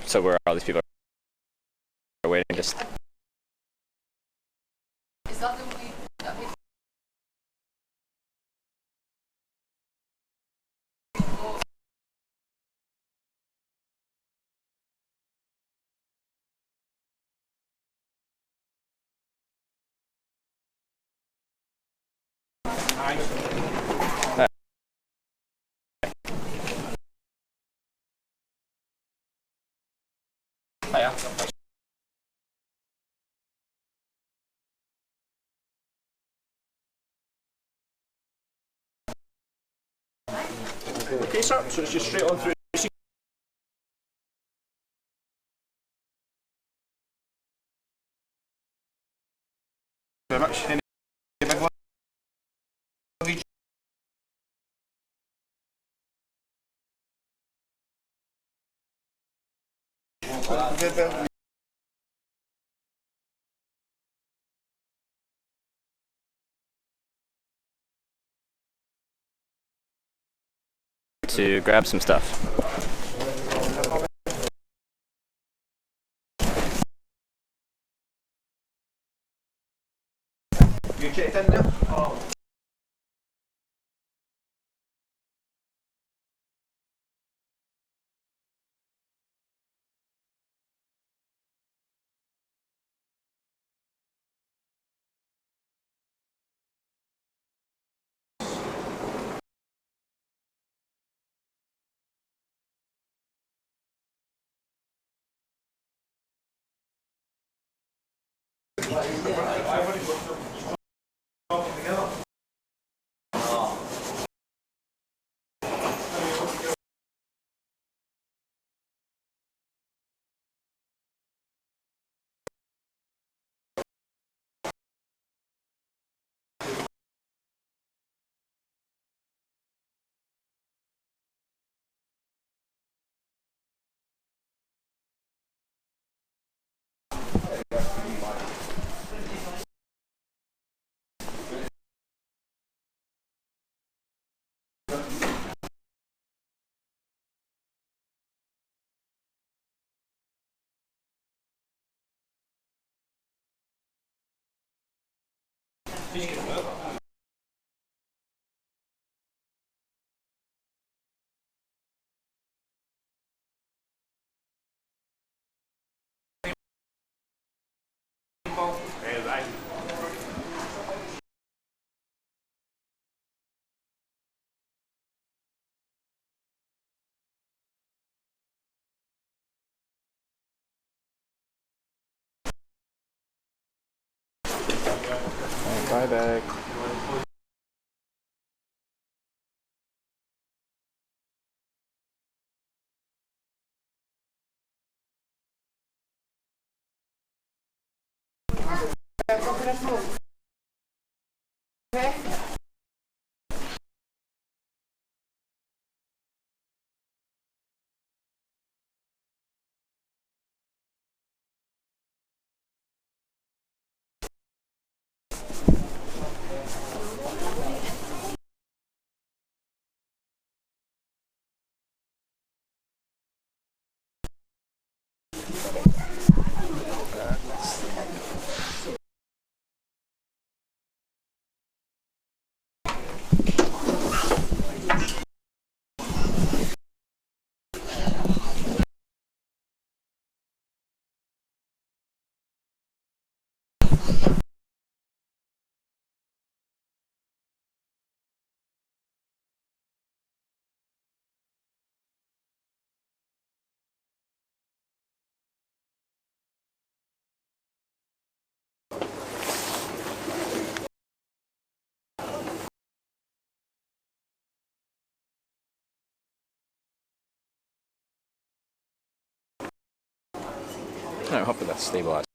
So where all these people are waiting, just... Is that the way that we... Okay, sir, so it's just straight on through. very much. Any big one? To grab some stuff. You checked in there? Bye bag. I hope that's stabilized.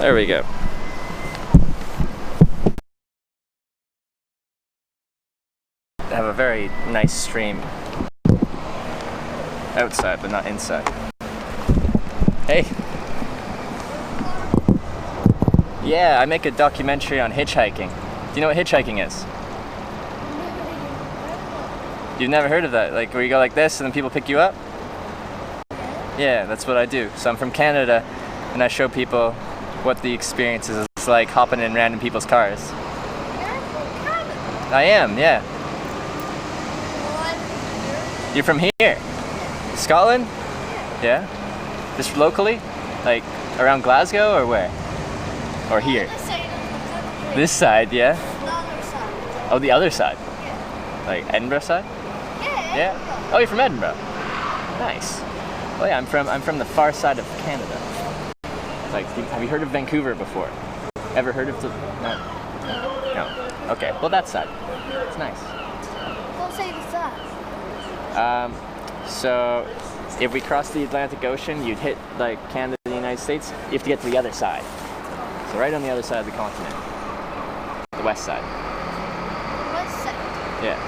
There we go. I have a very nice stream outside, but not inside. Hey. Yeah, I make a documentary on hitchhiking. Do you know what hitchhiking is? You've never heard of that? Like where you go like this and then people pick you up? Yeah, that's what I do. So I'm from Canada and I show people what the experience is like hopping in random people's cars. You're from Canada? I am, yeah. What? You're from here? Scotland? Yeah. Just locally? Like around Glasgow or where? Or here? This side of the country. This side, yeah? The other side. Oh, the other side? Yeah. Like Edinburgh side? Yeah. Yeah. Oh, you're from Edinburgh. Nice. Oh yeah, I'm from the far side of Canada. Like, have you heard of Vancouver before? Ever heard of the? No. No. Okay. Well, that side. It's nice. What side is that? So if we cross the Atlantic Ocean, you'd hit like Canada and the United States. You have to get to the other side. So right on the other side of the continent, the west side. West side. Yeah.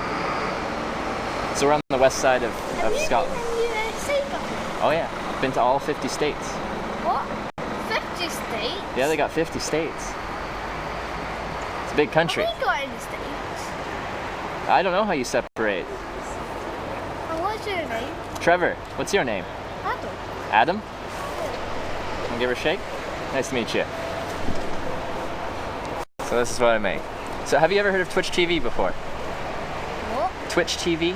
So we're on the west side of Scotland. Have you been in the USA before? Oh yeah, been to all 50 states. What? 50 states? Yeah, they got 50 states. It's a big country. Have we got any states? I don't know how you separate. And what's your name? Trevor, what's your name? Adam. Adam? Wanna give her a shake? Nice to meet you. So this is what I make. So have you ever heard of Twitch TV before? What? Twitch TV?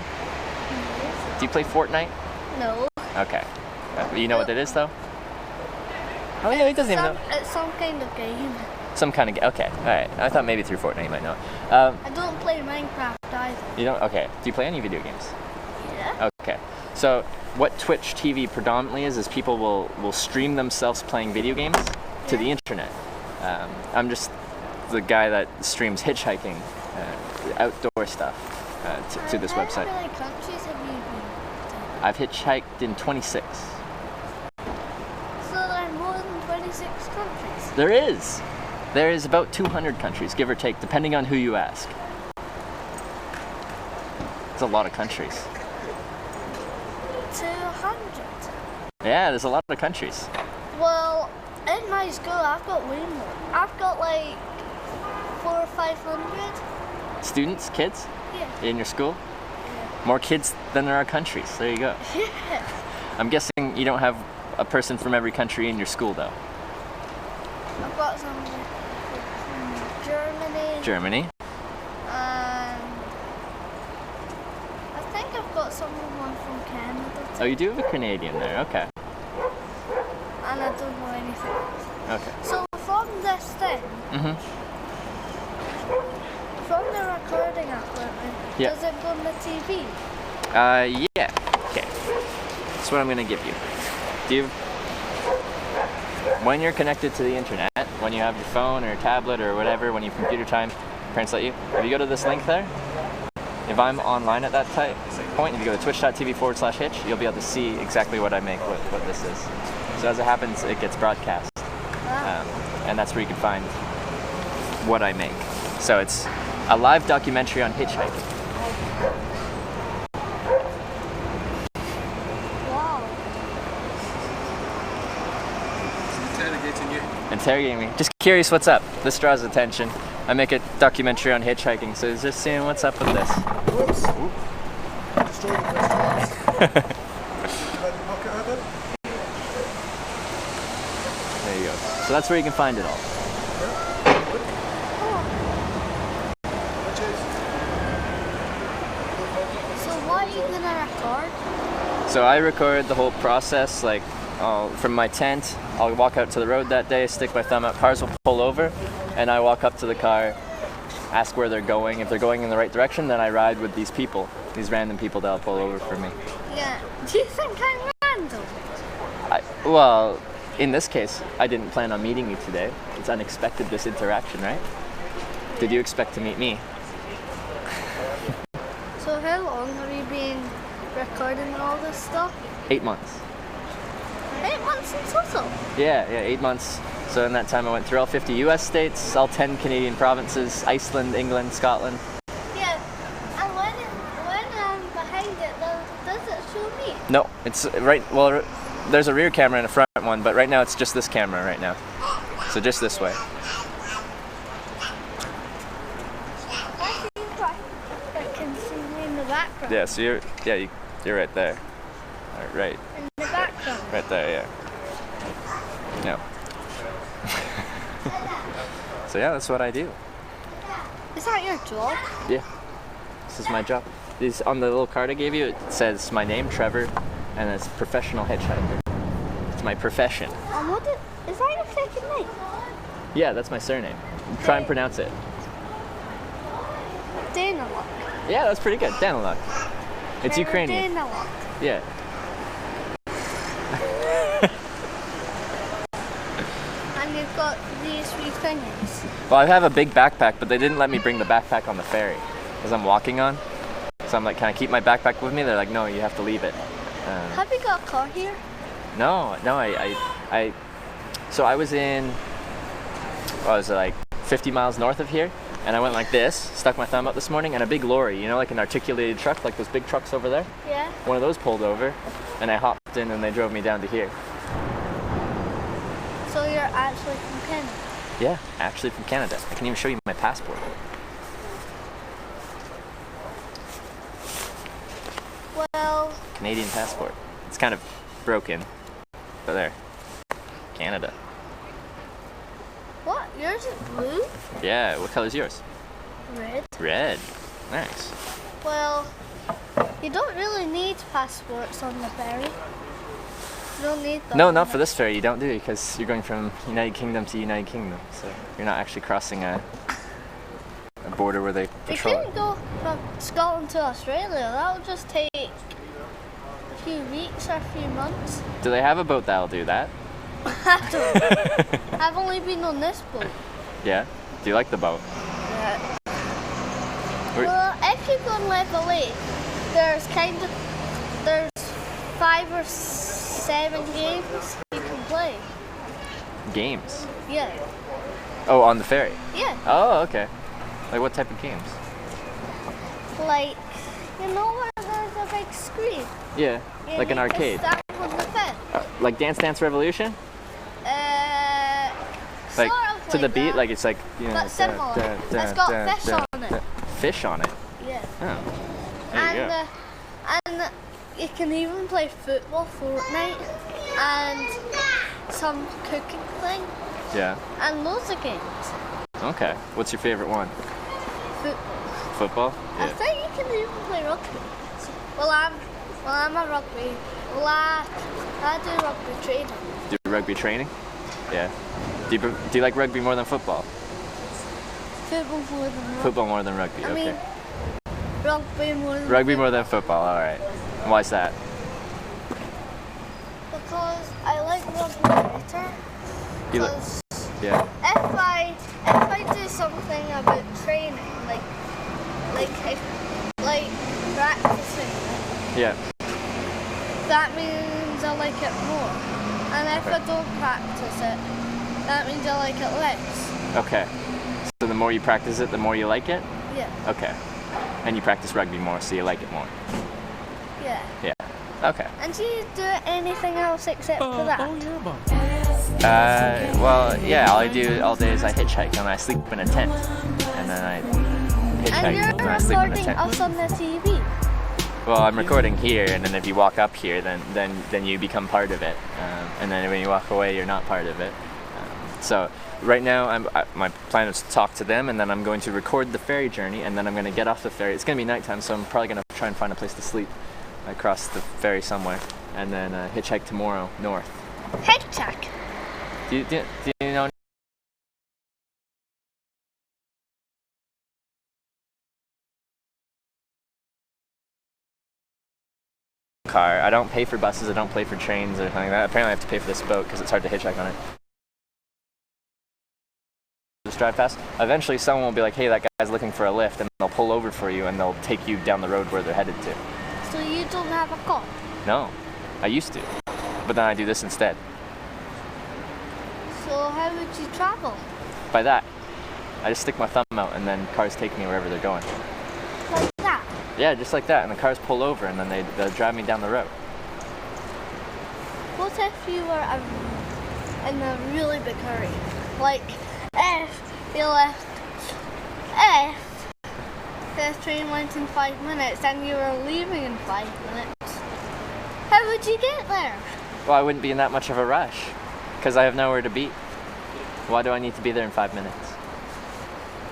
Do you play Fortnite? No. Okay. You know what it is though? Oh yeah, he doesn't even know. It's some kind of game. Some kind of game. Okay, alright. I thought maybe through Fortnite you might know it. I don't play Minecraft either. You don't? Okay. Do you play any video games? Yeah. Okay. So what Twitch TV predominantly is people will stream themselves playing video games to the internet. I'm just the guy that streams hitchhiking, outdoor stuff to this website. How many countries have you been I've hitchhiked in 26. to? So there are more than 26 countries. There is. There is about 200 countries, give or take, depending on who you ask. It's a lot of countries. 200. Yeah, there's a lot of countries. Well, in my school I've got way more. I've got like 400 or 500. Students, kids Yeah. in your school? More kids than there are countries. There you go. Yeah. I'm guessing you don't have a person from every country in your school though. I've got some from Germany. Germany. And I think I've got someone from Canada too. Oh, you do have a Canadian there. Okay. And I don't know anything else. Okay. So from this thing, from the recording equipment, Yeah. does it go on the TV? Yeah. Okay. That's what I'm gonna give you. Do you, when you're connected to the internet, when you have your phone or tablet or whatever, when you have computer time, parents let you, if you go to this link there, if I'm online at that point, if you go to twitch.tv/hitch, you'll be able to see exactly what I make, what this is. So as it happens, it gets broadcast. And that's where you can find what I make. So it's a live documentary on hitchhiking. Wow. Interrogating you. Interrogating me. Just curious what's up. This draws attention. I make a documentary on hitchhiking, so it's just seeing what's up with this. Whoops. Destroyed the restaurant. You had your pocket over? There you go. So that's where you can find it all. So what are you gonna record? So I record the whole process, like from my tent. I'll walk out to the road that day, stick my thumb out, cars will pull over, and I walk up to the car, ask where they're going. If they're going in the right direction, then I ride with these people, these random people that'll pull over for me. Yeah. Do you think I'm random? Well, in this case, I didn't plan on meeting you today. It's unexpected, this interaction, right? Did you expect to meet me? So how long have you been recording all this stuff? 8 months. 8 months in total. Yeah, 8 months So in that time I went through all 50 US states, all 10 Canadian provinces, Iceland, England, Scotland. Yeah. And when I'm behind it, does it show me? No, it's right, well, there's a rear camera and a front one, but right now it's just this camera right now. So just this way. I can see me in the background. Yeah, so you're right there. Right. In the background. Right there, yeah. Yeah. So yeah, that's what I do. Is that your job? Yeah. This is my job. These on the little card I gave you, it says my name, Trevor, and it's professional hitchhiker. It's my profession. And is that your second name? Yeah, that's my surname. Try and pronounce it. Daniluk. Yeah, that's pretty good. Daniluk. It's Ukrainian. Daniluk. Yeah. And you've got these three thingies. Well, I have a big backpack, but they didn't let me bring the backpack on the ferry because I'm walking on. So I'm like, can I keep my backpack with me? They're like, no, you have to leave it. Have you got a car here? No, so I was like 50 miles north of here, and I went like this, stuck my thumb up this morning, and a big lorry, you know, like an articulated truck, like those big trucks over there? Yeah. One of those pulled over, and I hopped in and they drove me down to here. So you're actually from Canada? Yeah, actually from Canada. I can even show you my passport. Well... Canadian passport. It's kind of broken, but there. Canada. What? Yours is blue? Yeah, what color is yours? Red. Red. Nice. Well, you don't really need passports on the ferry. You don't need them. No, not for this ferry. You don't do, because you're going from United Kingdom to United Kingdom, so you're not actually crossing a border where they You patrol couldn't it. go from Scotland to Australia. That would just take a few weeks or a few months. Do they have a boat that'll do that? I don't. I've only been on this boat. Yeah? Do you like the boat? Yeah. Where- Well, if you go on Level 8, there's 5 or 7 games you can play. Games? Yeah. Oh, on the ferry? Yeah. Oh, okay. Like what type of games? Like, you know where there's a big screen? Yeah, You like an need to arcade. stand on the fence. Like Dance Dance Revolution? Like Sort of to the like beat, that. like it's like, you know. That's similar. It's got fish on it. Fish on it? Yeah. Oh. There you go. And you can even play football, Fortnite, and some cooking thing, Yeah. and loads of games. Okay. What's your favorite one? Football. Football? I think you can even play rugby. Well, I'm a rugby. Well, I do rugby training. Do rugby training? Yeah. Do you like rugby more than football? Football more than rugby. Football more than rugby, I okay. mean, rugby more than Rugby more than football, alright. Why's that? because I like rugby better. You like- Because Yeah. if I do something about training, like practicing it, Yeah. that means I like it more. And if I don't practice it, that means I like it less. Okay. So the more you practice it, the more you like it? Yeah, Okay. And you practice rugby more, so you like it more. yeah. Yeah. Okay. And do you do anything else except for that? Well, yeah, all I do all day is I hitchhike and I sleep in a tent. And then I hitchhike And and I you're sleep in a recording tent. us on the TV. Well, I'm recording here, and then if you walk up here, then you become part of it. And then when you walk away, you're not part of it. So right now, my plan is to talk to them, and then I'm going to record the ferry journey, and then I'm going to get off the ferry. It's going to be nighttime, so I'm probably going to try and find a place to sleep across the ferry somewhere, and then hitchhike tomorrow north. Hitchhike. Do you know? Car. I don't pay for buses. I don't pay for trains or anything like that. Apparently, I have to pay for this boat because it's hard to hitchhike on it. Just drive past. Eventually, someone will be like, "Hey, that guy's looking for a lift," and they'll pull over for you and they'll take you down the road where they're headed to. So you don't have a car? No, I used to, but then I do this instead. So So how would you travel? By that, I just stick my thumb out and then cars take me wherever they're going. Like that? Yeah, just like that. And the cars pull over and then they'll drive me down the road. What if you were in a really big hurry? Like if the train went in 5 minutes and you were leaving in 5 minutes, how would you get there? Well, I wouldn't be in that much of a rush because I have nowhere to be. Why do I need to be there in 5 minutes?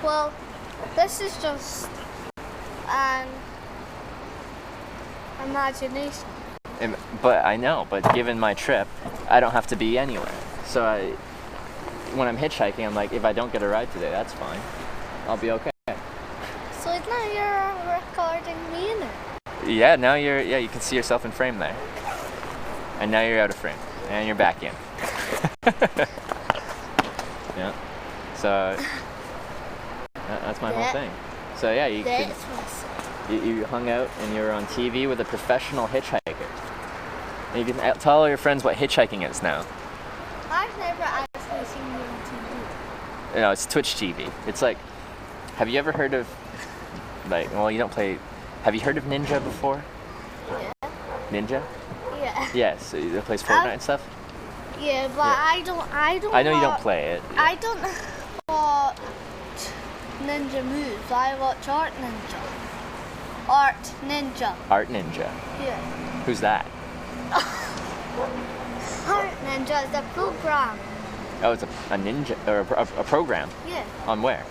Well, this is just an imagination. But I know, but given my trip, I don't have to be anywhere. So when I'm hitchhiking, I'm like, if I don't get a ride today, that's fine. I'll be okay. So now you're recording me in it. Yeah, now you can see yourself in frame there. And now you're out of frame. And you're back in. Yeah. So that's my whole thing. So yeah, you hung out and you were on TV with a professional hitchhiker. And you can tell all your friends what hitchhiking is now. I've never actually seen you on TV. You know, it's Twitch TV. It's like, have you ever heard of, like, well, you don't play, have you heard of Ninja before? Yeah. Ninja? Yeah. Yes, so he plays Fortnite and stuff? Yeah, but Yeah. I don't I know you don't play it. I don't watch ninja moves. I watch Art Ninja. Art Ninja. Art Ninja. Yeah. Who's that? Art Ninja is a program. Oh, it's a ninja, or a program. Yeah. On where?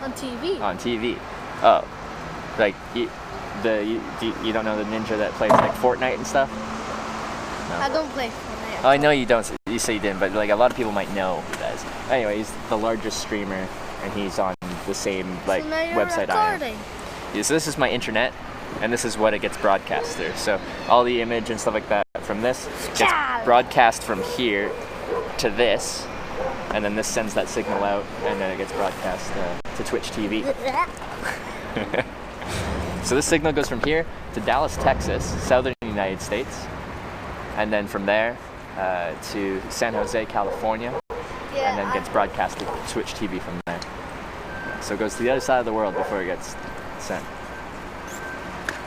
On TV. On TV. Oh, like you don't know the ninja that plays like Fortnite and stuff? No. I don't play Fortnite. Oh, I know you don't. You say you didn't, but like a lot of people might know who does. Anyway, he's the largest streamer, and he's on the same like So now you're website I am. recording. Yeah, so this is my internet, and this is what it gets broadcast through. So all the image and stuff like that from this gets broadcast from here to this, and then this sends that signal out, and then it gets broadcast to Twitch TV. So this signal goes from here to Dallas, Texas, southern United States, and then from there to San Jose, California, and then gets broadcast to Twitch TV from there. So it goes to the other side of the world before it gets sent.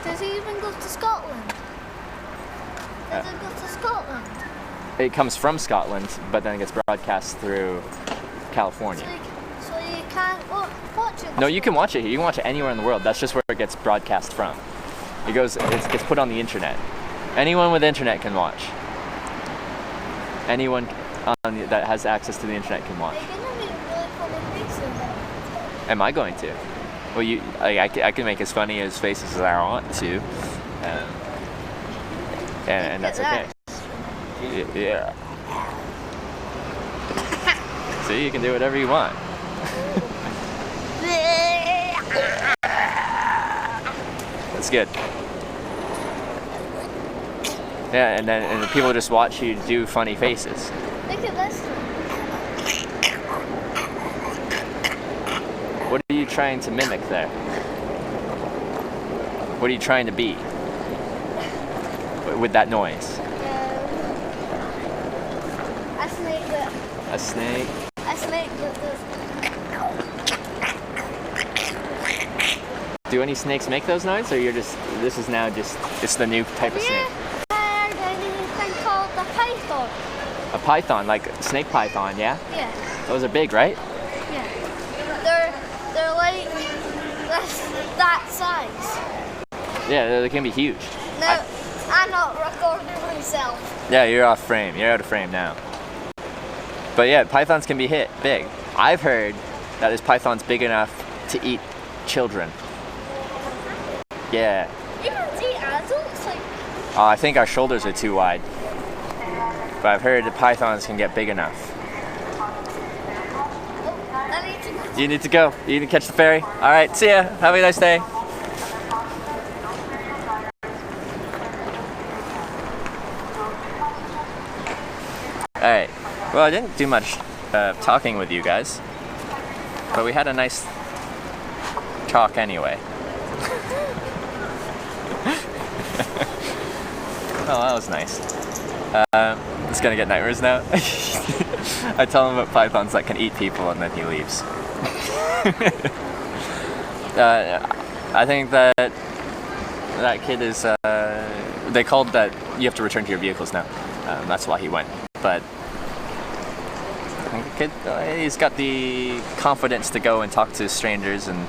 Does he even go to Scotland? Does it go to Scotland? It comes from Scotland, but then it gets broadcast through California. So you can't watch it? No, you can watch it here. You can watch it anywhere in the world. That's just where it gets broadcast from. It gets put on the internet. Anyone with internet can watch. Anyone that has access to the internet can watch. You're gonna make really funny faces. Am I going to? Well, I can make as funny as faces as I want to, and that's okay. Yeah. See, you can do whatever you want. That's good. Yeah, and then people just watch you do funny faces. Look at this one. What are you trying to mimic there? What are you trying to be with that noise? A snake that. A snake? A snake that does. Do any snakes make those noises, or this is now just the new type of snake? Yeah, there's anything called a python. A python, like snake python, yeah? Yeah. Those are big, right? Yeah. They're like that size. Yeah, they can be huge. No, I'm not recording myself. Yeah, you're off frame. You're out of frame now. But yeah, pythons can be big. I've heard that this python's big enough to eat children. Yeah. You can see adults like. I think our shoulders are too wide. But I've heard that pythons can get big enough. You need to go. You need to catch the ferry. All right, see ya. Have a nice day. All right. Well, I didn't do much talking with you guys, but we had a nice talk anyway. Oh, that was nice. He's gonna get nightmares now. I tell him about pythons that can eat people, and then he leaves. I think that kid is. They called that you have to return to your vehicles now. That's why he went. But I think the kid, he's got the confidence to go and talk to strangers and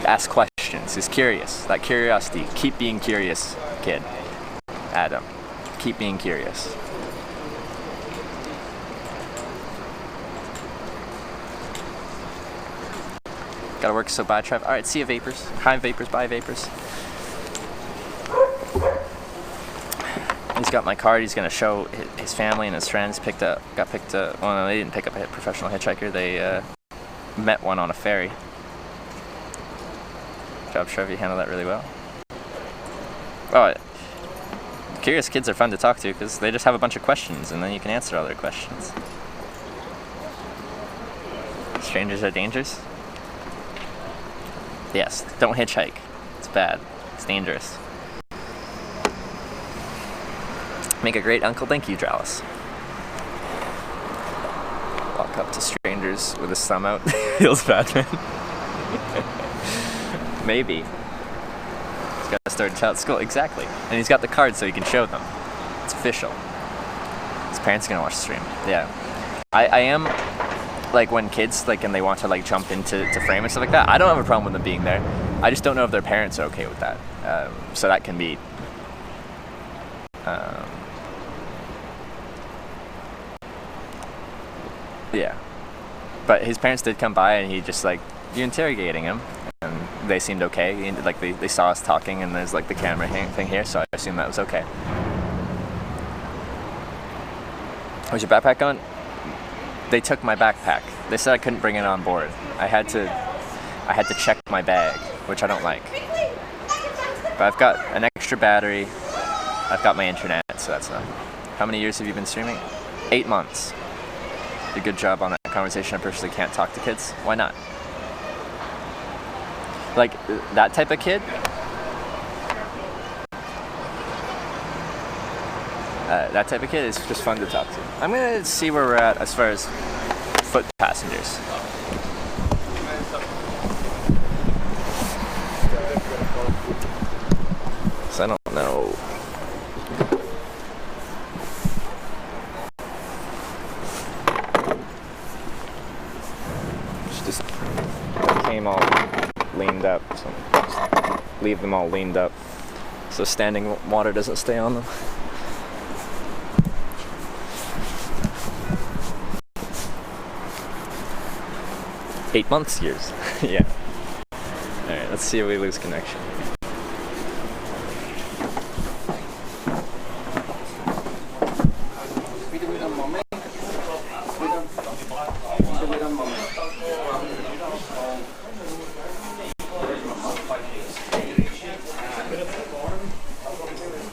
ask questions. He's curious. That curiosity. Keep being curious, kid. Adam. Keep being curious. Gotta work, so bye, Trev. Alright, see you, Vapors. Hi, Vapors. Bye, Vapors. He's got my card. He's gonna show his family and his friends. Got picked up. Well, no, they didn't pick up a professional hitchhiker. They met one on a ferry. Good job, Trev. You handled that really well. Oh, curious kids are fun to talk to because they just have a bunch of questions and then you can answer all their questions. Strangers are dangerous? Yes, don't hitchhike. It's bad. It's dangerous. Make a great uncle. Thank you, Dralis. Walk up to strangers with his thumb out. Feels bad, man. Maybe. He's got to start a child school. Exactly. And he's got the card so he can show them. It's official. His parents are going to watch the stream. Yeah. I am... like when kids and they want to jump into frame and stuff like that, I don't have a problem with them being there. I just don't know if their parents are okay with that. So that can be yeah. But his parents did come by and he just you're interrogating him, and they seemed okay. They saw us talking and there's the camera thing here, so I assumed that was okay. Was your backpack on? They took my backpack. They said I couldn't bring it on board. I had to check my bag, which I don't like. But I've got an extra battery. I've got my internet, so that's enough. How many years have you been streaming? 8 months. Did a good job on that conversation. I personally can't talk to kids. Why not? That type of kid. That type of kid is just fun to talk to. I'm gonna see where we're at as far as foot passengers. So I don't know. Just came all leaned up, so just leave them all leaned up so standing water doesn't stay on them. Eight months, years. Yeah. Alright, let's see if we lose connection.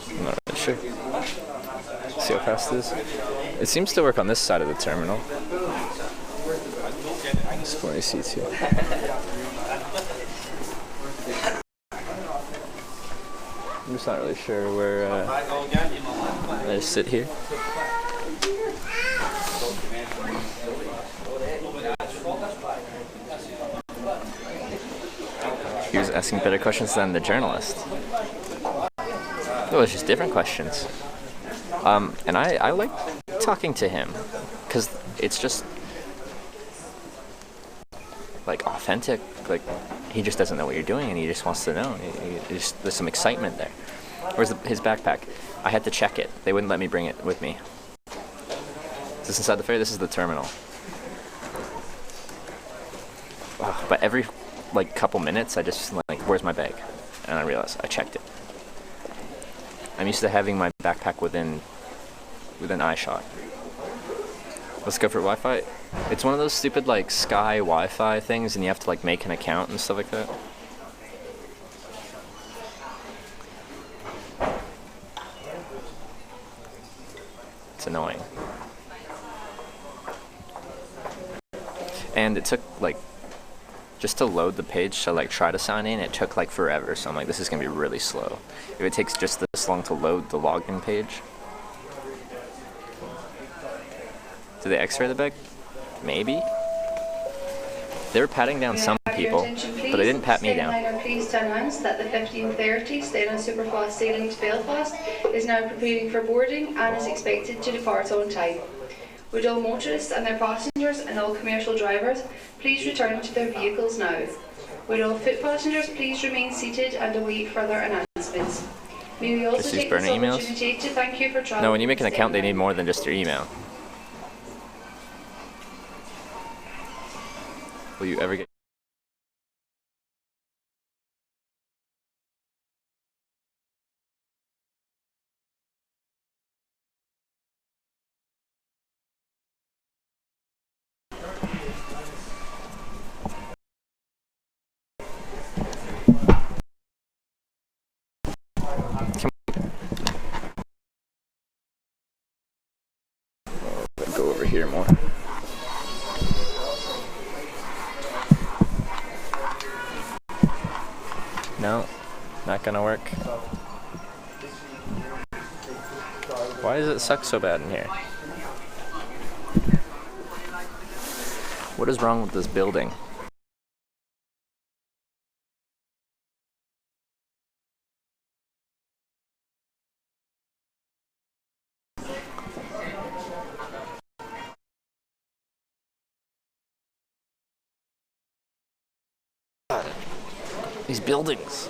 I'm not really sure. See how fast it is. It seems to work on this side of the terminal. There's plenty of seats here. I'm just not really sure where I just sit here. He was asking better questions than the journalist. Oh, it's just different questions. And I like talking to him because it's just authentic. He just doesn't know what you're doing and he just wants to know. There's some excitement there. Where's his backpack? I had to check it. They wouldn't let me bring it with me. Is this inside the ferry? This is the terminal. But every couple minutes I just where's my bag? And I realized I checked it. I'm used to having my backpack within eyeshot. Let's go for Wi-Fi. It's one of those stupid Sky Wi-Fi things, and you have to make an account and stuff like that. It's annoying. And it took just to load the page to try to sign in, it took forever. So I'm this is gonna be really slow. If it takes just this long to load the login page. Did they x-ray the bag? Maybe. They were patting down some people, but they didn't pat me down. I'm pleased to announce that the 1530 staying on Superfast sailing to Belfast is now preparing for boarding and is expected to depart on time. Would all motorists and their passengers and all commercial drivers please return to their vehicles now. Would all foot passengers please remain seated and await further announcements. May we also Just use take this burner emails? opportunity to thank you for traveling. No, when you make an account, they need more than just your email. Will you ever get... Go over here more. No, not gonna work. Why does it suck so bad in here? What is wrong with this building? These buildings.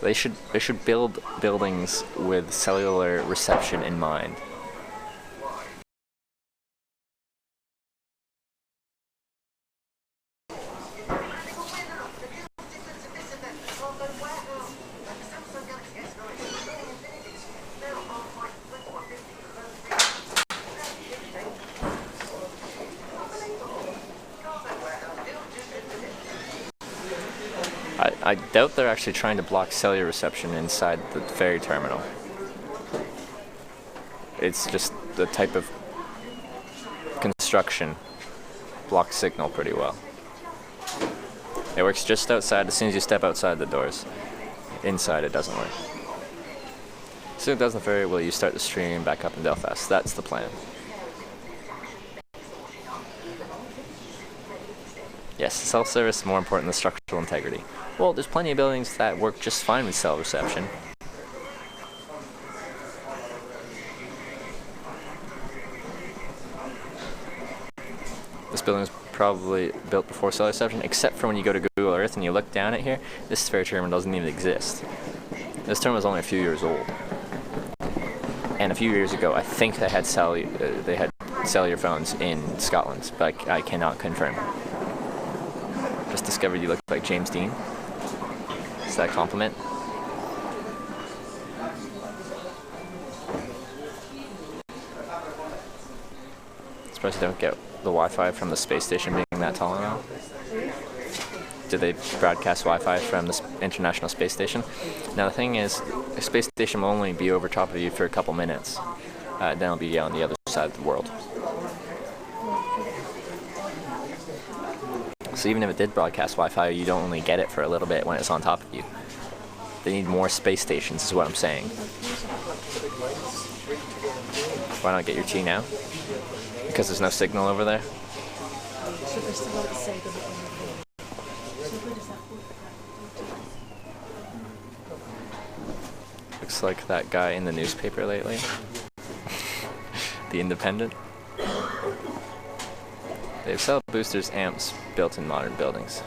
They should build buildings with cellular reception in mind. I doubt they're actually trying to block cellular reception inside the ferry terminal. It's just the type of construction blocks signal pretty well. It works just outside as soon as you step outside the doors. Inside it doesn't work. As soon as it does in the ferry, will you start the stream back up in Belfast? That's the plan. Yes, self-service is more important than structural integrity. Well, there's plenty of buildings that work just fine with cell reception. This building was probably built before cell reception, except for when you go to Google Earth and you look down at here, this ferry terminal doesn't even exist. This terminal is only a few years old. And a few years ago, I think they had cellular phones in Scotland, but I cannot confirm. Just discovered you look like James Dean. Is that a compliment? Surprised you don't get the Wi-Fi from the space station being that tall now. Do they broadcast Wi-Fi from the International Space Station? Now the thing is, a space station will only be over top of you for a couple minutes. Then it'll be on the other side of the world. So even if it did broadcast Wi-Fi, you don't only get it for a little bit when it's on top of you. They need more space stations, is what I'm saying. Why not get your tea now? Because there's no signal over there? Looks like that guy in the newspaper lately. The Independent. They have cell boosters, amps built in modern buildings.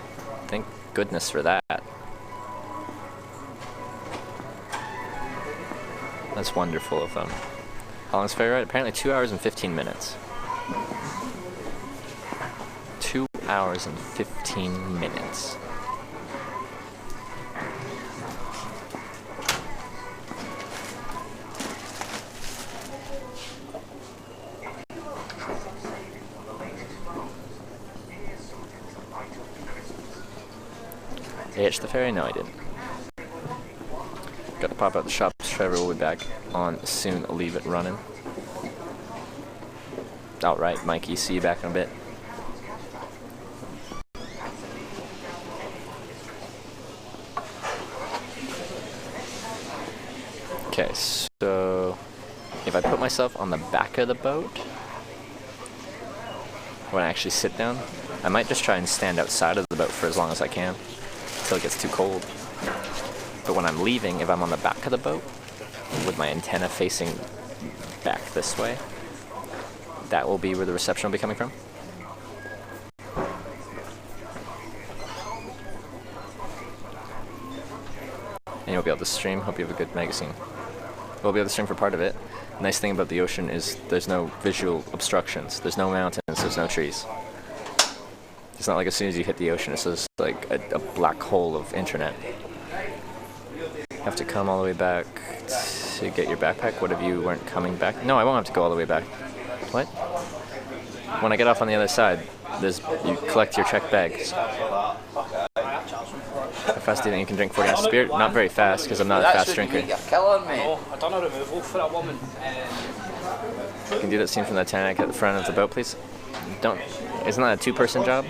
Thank goodness for that. That's wonderful of them. How long is ferry ride? Apparently 2 hours and 15 minutes. 2 hours and 15 minutes. I hitched the ferry? No, I didn't. Got to pop out the shops. Trevor will be back on soon. Leave it running. Alright, Mikey, see you back in a bit. Okay, so if I put myself on the back of the boat, when I actually sit down, I might just try and stand outside of the boat for as long as I can until it gets too cold. But when I'm leaving, if I'm on the back of the boat with my antenna facing back this way, that will be where the reception will be coming from. And you'll be able to stream. Hope you have a good magazine. We'll be able to stream for part of it. The nice thing about the ocean is there's no visual obstructions. There's no mountains, there's no trees. It's not like as soon as you hit the ocean, it's just like a black hole of internet. You have to come all the way back to get your backpack. What if you weren't coming back? No, I won't have to go all the way back. What? When I get off on the other side, you collect your checked bags. How fast do you think you can drink 40 ounces of beer? Not very fast, because I'm not a fast drinker. You're killing me. No, I done a removal for a woman. You can do that scene from the Titanic at the front of the boat, please. Don't. Isn't that a two-person job?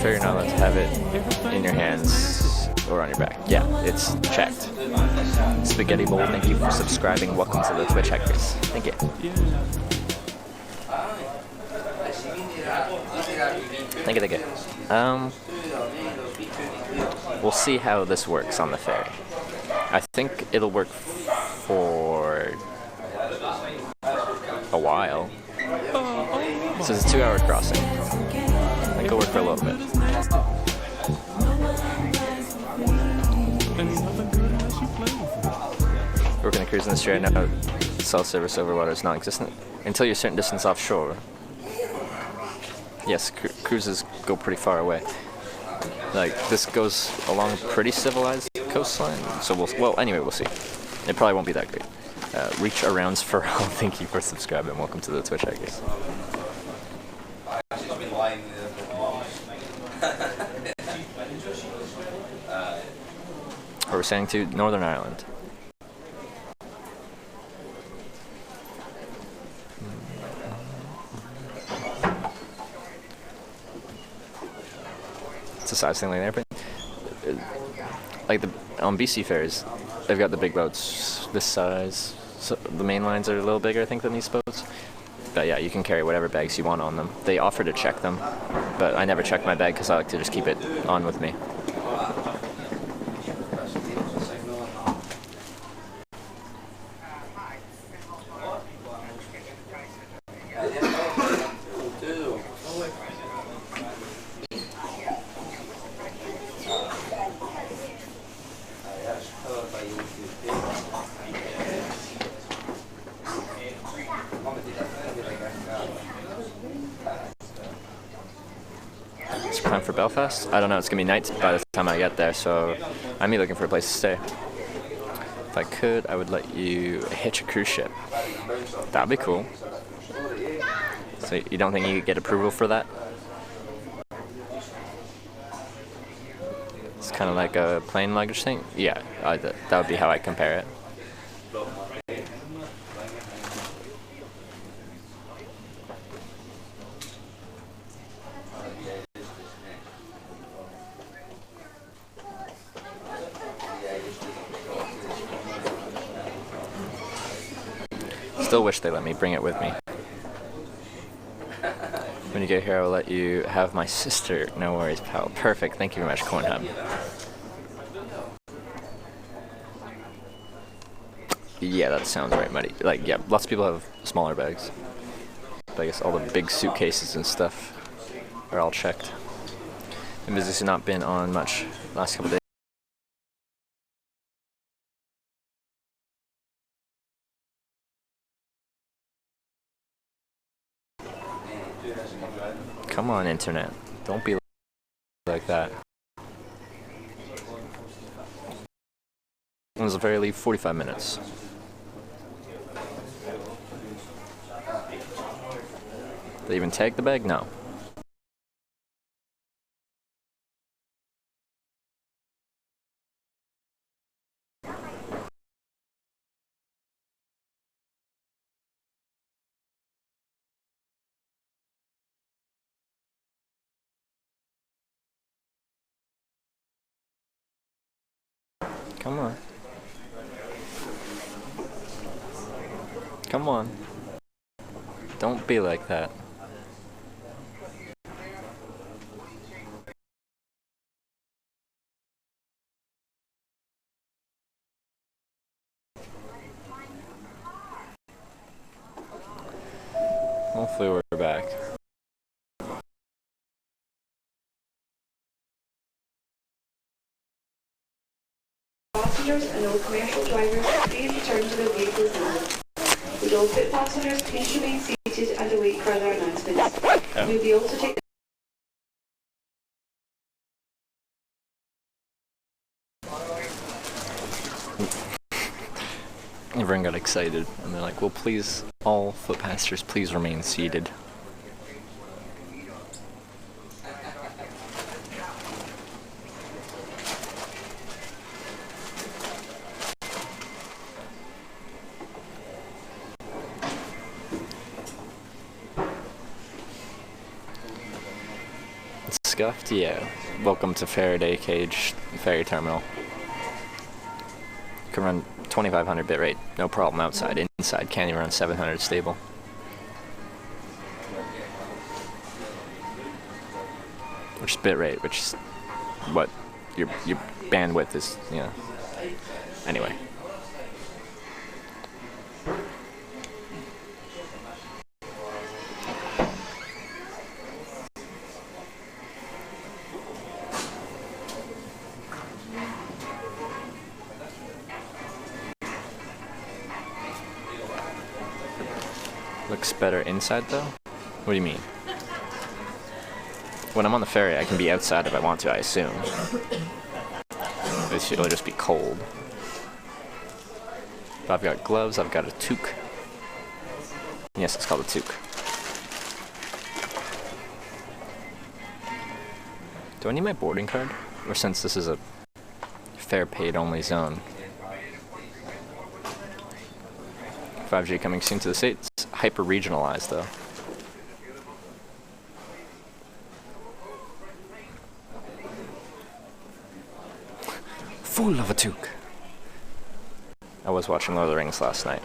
You're not allowed to have it in your hands or on your back. Yeah, it's checked. Spaghetti Bowl, thank you for subscribing. Welcome to the Twitch Hackers. Thank you. Thank you. We'll see how this works on the ferry. I think it'll work for a while. So it's a 2-hour crossing. I think it'll work for a little bit. We're going to cruise in this area now. Cell service over water is non-existent until you're a certain distance offshore. Yes, cruises go pretty far away. Like, this goes along a pretty civilized coastline, so we'll see. It probably won't be that great. Reach arounds for all. Thank you for subscribing. Welcome to the Twitch Hackers. We're sailing to Northern Ireland. It's a size thing like an airplane. Like on BC ferries, they've got the big boats this size. So the main lines are a little bigger, I think, than these boats. But yeah, you can carry whatever bags you want on them. They offer to check them, but I never check my bag because I like to just keep it on with me. Time for Belfast? I don't know, it's gonna be night by the time I get there, so I'm looking for a place to stay. If I could, I would let you hitch a cruise ship. That'd be cool. So you don't think you could get approval for that? It's kind of like a plane luggage thing? Yeah, that would be how I compare it. Still wish they let me bring it with me. When you get here, I will let you have my sister. No worries, pal. Perfect. Thank you very much, Cornhub. Yeah, that sounds right, Muddy. Like, yeah, lots of people have smaller bags. But I guess all the big suitcases and stuff are all checked. And business has not been on much last couple days. Come on, internet. Don't be like that. It was a very leave 45 minutes. They even tag the bag? No. Come on. Come on. Don't be like that. Hopefully we're back. Passengers and all commercial drivers, please return to their vehicles now. Would all foot passengers please remain seated and await further announcements. We'll be able to take Everyone got excited and they're like, well, please, all foot passengers, please remain seated. Scuffed? Yeah. Welcome to Faraday Cage Ferry Terminal. Can run 2500 bit rate, no problem outside. Inside, can't even run 700 stable. Which is bit rate, which is what your bandwidth is, you know. Anyway. Looks better inside though? What do you mean? When I'm on the ferry, I can be outside if I want to, I assume. It'll just be cold. But I've got gloves, I've got a toque. Yes, it's called a toque. Do I need my boarding card? Or since this is a fare paid only zone? 5G coming soon to the States. Hyper regionalized though. Full of a toque. I was watching Lord of the Rings last night.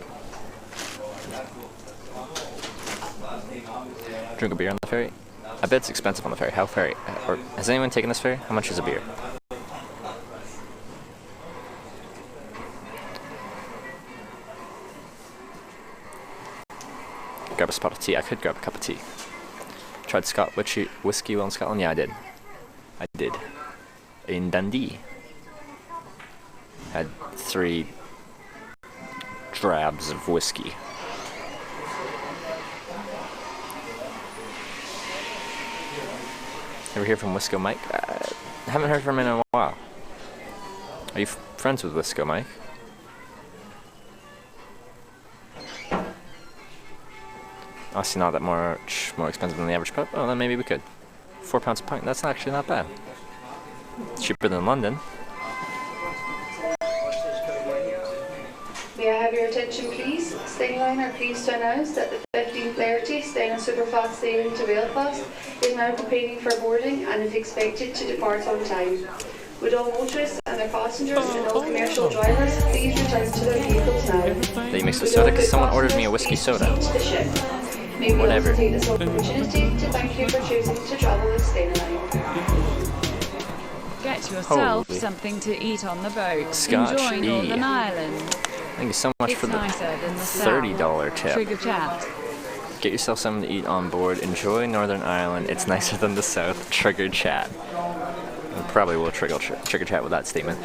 Drink a beer on the ferry? I bet it's expensive on the ferry. How ferry? Or has anyone taken this ferry? How much is a beer? Grab a spot of tea. I could grab a cup of tea. Tried whiskey while in Scotland? Yeah, I did. I did. In Dundee. Had 3 drabs of whiskey. Ever hear from Wisco Mike? I haven't heard from him in a while. Are you friends with Wisco Mike? Obviously not that much more expensive than the average pub. Oh, then maybe we could. £4 a pint. That's actually not bad. Cheaper than London. May I have your attention please? Stayline are pleased to announce that the 1530 Stena Superfast sailing to Belfast is now preparing for boarding and is expected to depart on time. Would all motorists and their passengers and all commercial drivers please return to their vehicles now? They mixed with soda because someone ordered me a whiskey soda. May we Whatever. also take this opportunity to thank you for choosing to travel with Stayline. Get yourself Holy. something to eat on the boat. Scotch Enjoy E. Northern Ireland. Thank you so much It's for the nicer than the $30 south. tip. Trigger chat. Get yourself something to eat on board. Enjoy Northern Ireland. It's nicer than the South. Trigger chat. I probably will trigger chat with that statement.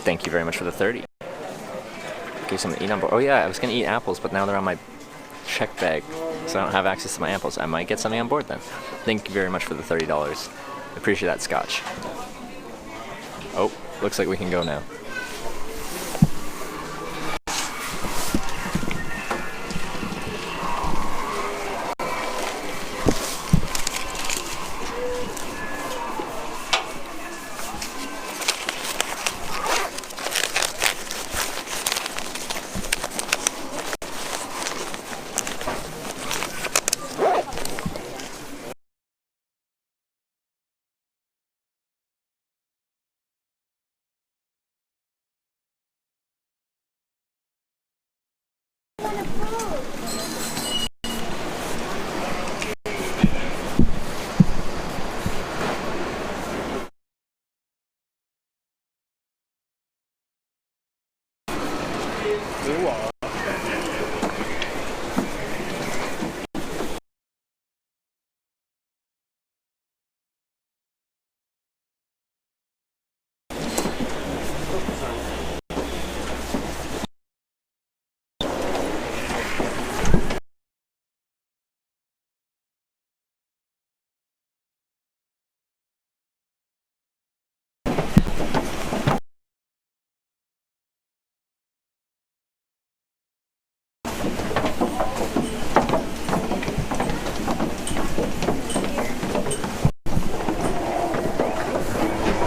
Thank you very much for the 30. Get something to eat on board. Oh yeah, I was gonna eat apples, but now they're on my check bag, so I don't have access to my apples. I might get something on board then. Thank you very much for the $30. Appreciate that, Scotch. Oh, looks like we can go now.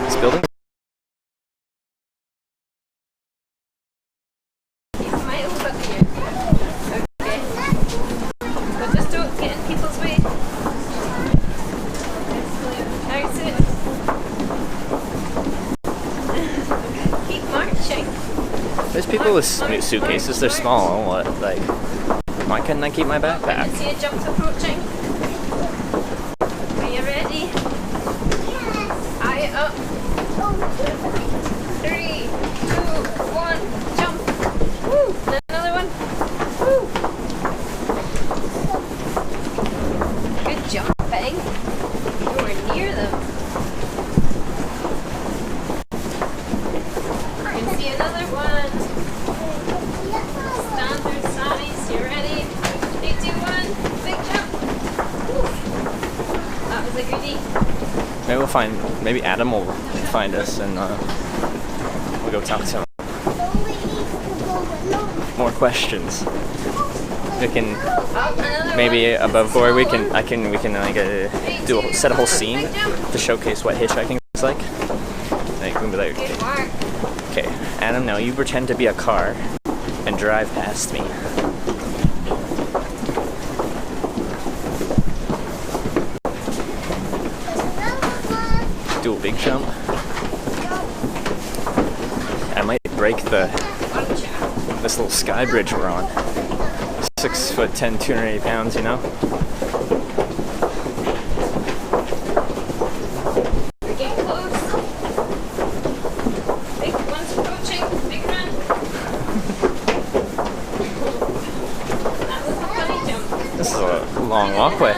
This building? Miles up here. Okay. But just don't get in people's way. How's it? Keep marching. There's people with suitcases, they're small. What, like, why couldn't I keep my I backpack? see a jump approaching. Are you ready? Eye up. 3, 2, 1, jump. Woo! Another one. Woo! Good jumping. You were near them. You can see another one. Standard size. You ready? 3, 2, 1. Big jump. Woo! That was a goodie. Maybe we'll find, maybe Adam will find us and we'll go talk to him. More questions. We can, maybe above board we can like set a whole scene to showcase what hitchhiking is like. Like, we can be like, okay, Adam, now you pretend to be a car and drive past me. Do a big jump. I might break this little sky bridge we're on. 6'10", 280 pounds, you know? We're getting close. Big one's approaching. Big run. That was a funny jump. This is a long walkway.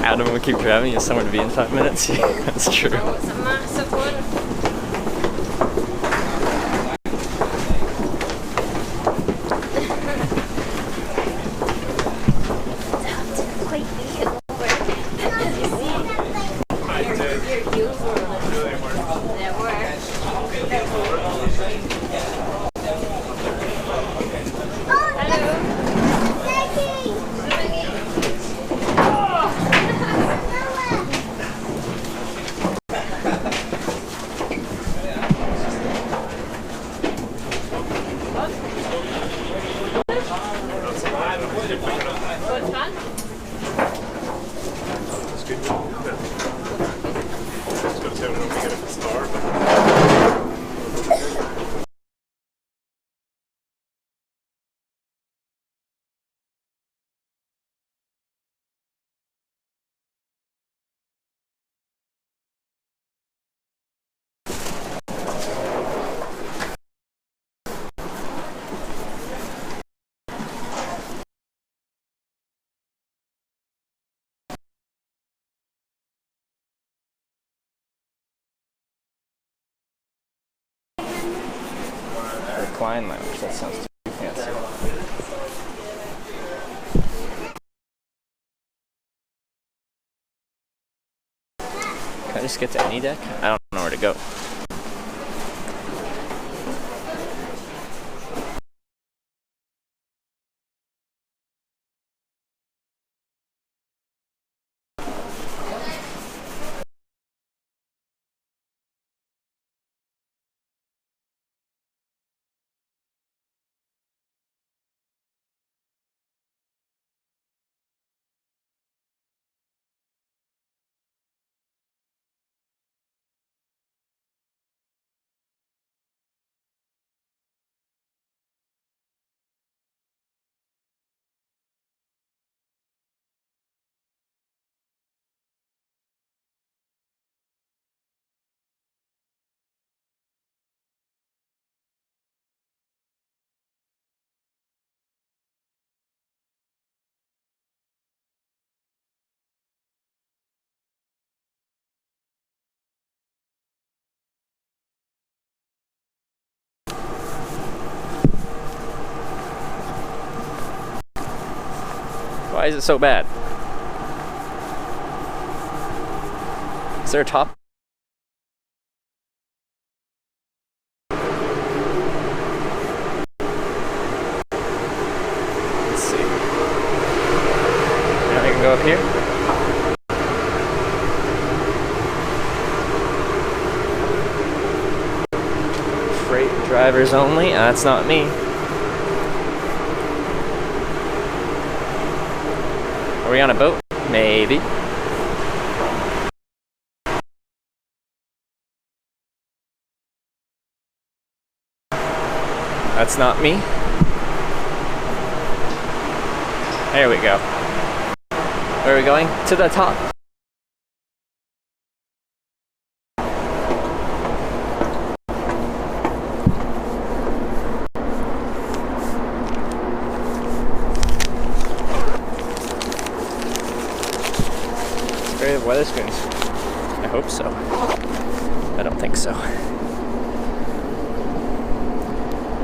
Adam will keep driving, you have somewhere to be in 5 minutes. Yeah, that's true. Oh, it's a massive one. wine lounge. That sounds too fancy. Can I just get to any deck? I don't know where to go. Why is it so bad? Is there a top? Let's see. Now I can go up here. Freight drivers only. That's not me. Are we on a boat? Maybe. That's not me. There we go. Where are we going? To the top. Of Weatherspoons. I hope so. I don't think so.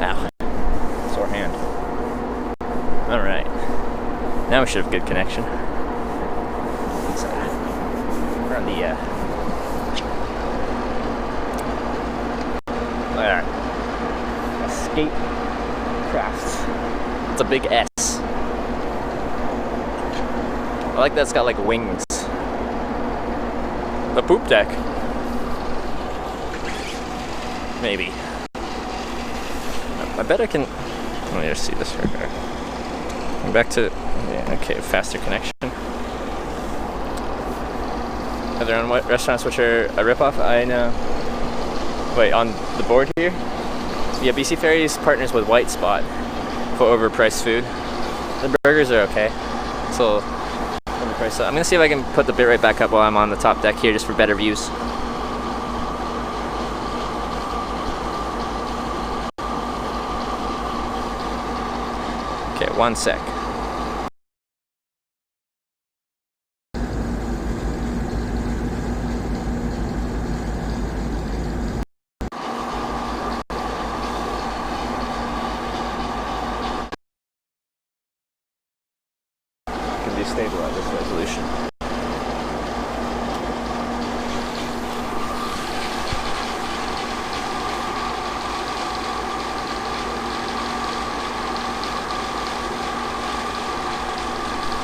Ow. Sore hand. Alright. Now we should have good connection. We're on the Escape Crafts. It's a big S. I like that it's got like wings. The poop deck. Maybe. I bet I can. Let me just see this here. I'm back to. Yeah, okay, faster connection. Are there on what restaurants which are a ripoff? I know. Wait, on the board here? Yeah, BC Ferries partners with White Spot for overpriced food. The burgers are okay. It's a little overpriced. So I'm gonna see if I can put the bit right back up while I'm on the top deck here, just for better views. Okay, 1 sec. Can destabilize this resolution.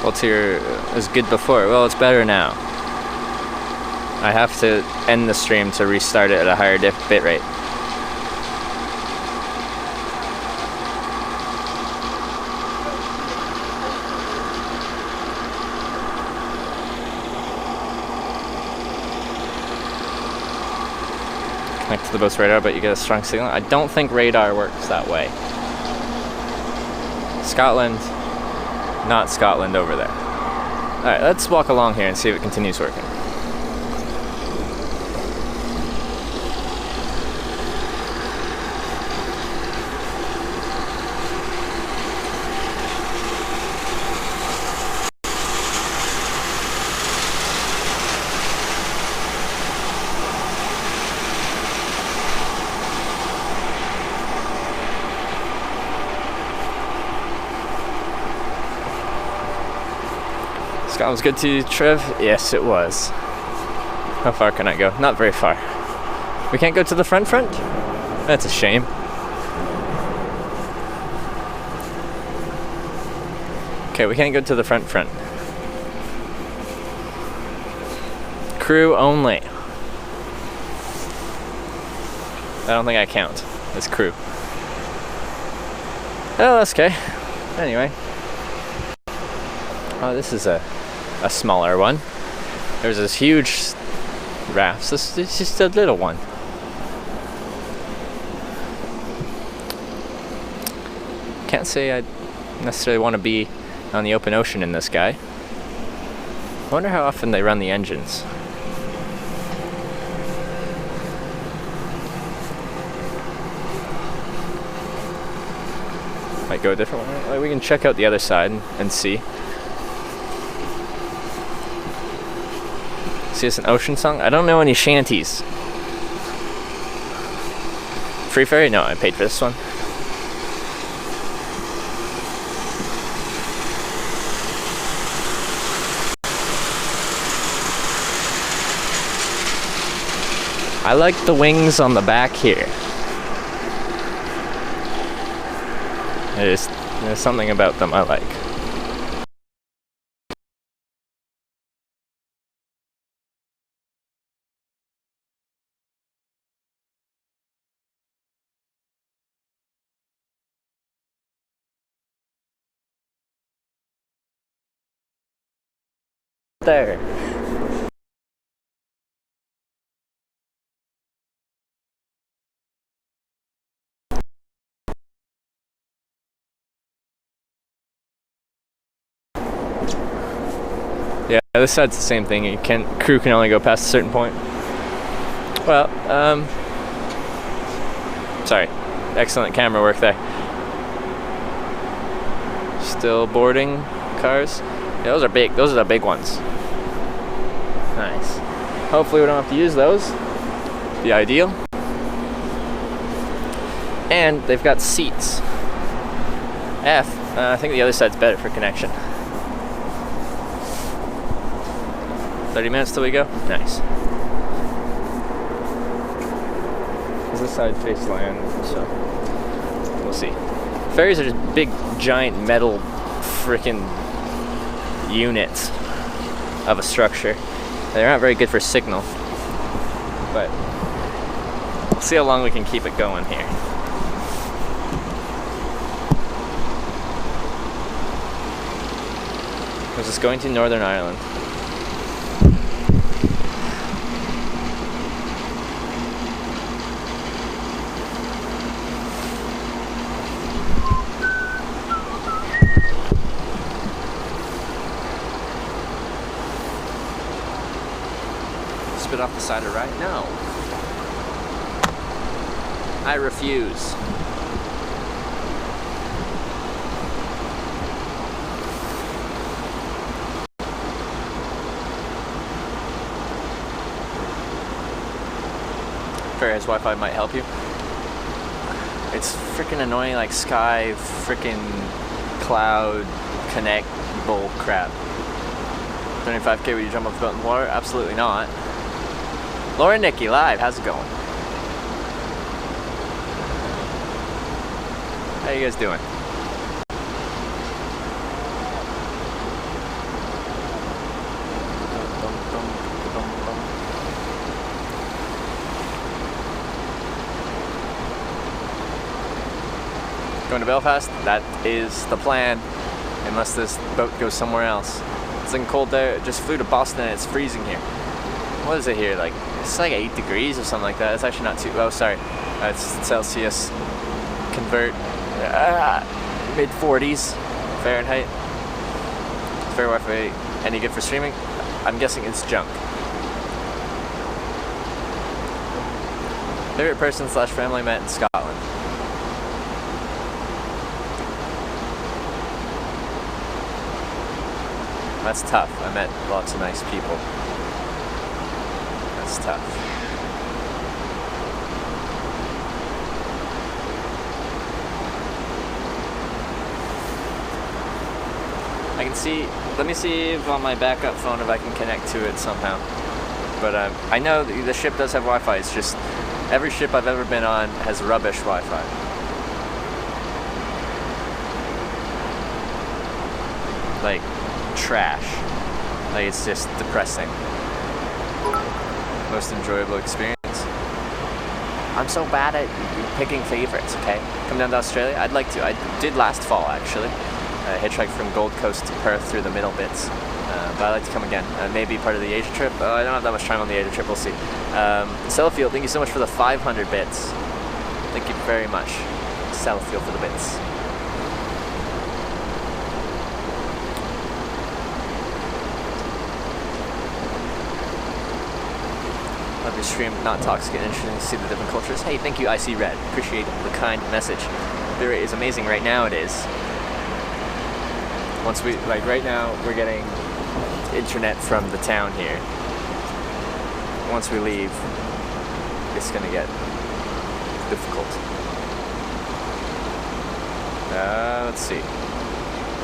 Well, tier was good before. Well, it's better now. I have to end the stream to restart it at a higher bit rate. Connect to the boat's radar, but you get a strong signal. I don't think radar works that way. Scotland. Not Scotland over there. Alright, let's walk along here and see if it continues working. That was good to you, Trev? Yes, it was. How far can I go? Not very far. We can't go to the front? That's a shame. Okay, we can't go to the front. Crew only. I don't think I count as crew. Oh, that's okay. Anyway. Oh, this is a smaller one. There's this huge raft. This is just a little one. Can't say I necessarily want to be on the open ocean in this guy. I wonder how often they run the engines. Might go a different way. Like, we can check out the other side and see. See, it's an ocean song. I don't know any shanties. Free ferry? No, I paid for this one. I like the wings on the back here. There's something about them I like. There. Yeah, this side's the same thing. Crew can only go past a certain point. Well, sorry. Excellent camera work there. Still boarding cars. Yeah, those are big. Those are the big ones. Nice. Hopefully we don't have to use those. The ideal. And they've got seats. I think the other side's better for connection. 30 minutes till we go? Nice. This side face land, so we'll see. Ferries are just big, giant metal frickin' units of a structure. They're not very good for signal, but we'll see how long we can keep it going here. This is going to Northern Ireland. Spit off the side or right? No. I refuse. Ferris Wi-Fi might help you. It's freaking annoying, like Sky freaking Cloud Connect bull crap. 75k, will you jump off the mountain water? Absolutely not. Laura and Nikki live, how's it going? How you guys doing? Going to Belfast? That is the plan, unless this boat goes somewhere else. It's looking cold there. It just flew to Boston and it's freezing here. What is it here? Like, it's like 8 degrees or something like that. It's actually not too, oh sorry, it's Celsius. Convert, mid 40s Fahrenheit. Fair Wi-Fi, any good for streaming? I'm guessing it's junk. Favorite person / family met in Scotland? That's tough. I met lots of nice people. That's tough. I can see, let me see if on my backup phone if I can connect to it somehow. But I know the ship does have Wi-Fi, it's just every ship I've ever been on has rubbish Wi-Fi. Like, trash. Like, it's just depressing. Most enjoyable experience. I'm so bad at picking favorites, okay? Come down to Australia? I'd like to. I did last fall, actually. I hitchhiked from Gold Coast to Perth through the middle bits. But I'd like to come again. Maybe part of the Asia trip. I don't have that much time on the Asia trip, we'll see. Sellafield, thank you so much for the 500 bits. Thank you very much, Sellafield, for the bits. Love your stream, not toxic and interesting to see the different cultures. Hey, thank you, I see red. Appreciate the kind message. There is amazing right now, it is. Once we, like right now, we're getting internet from the town here. Once we leave, it's gonna get difficult. Let's see.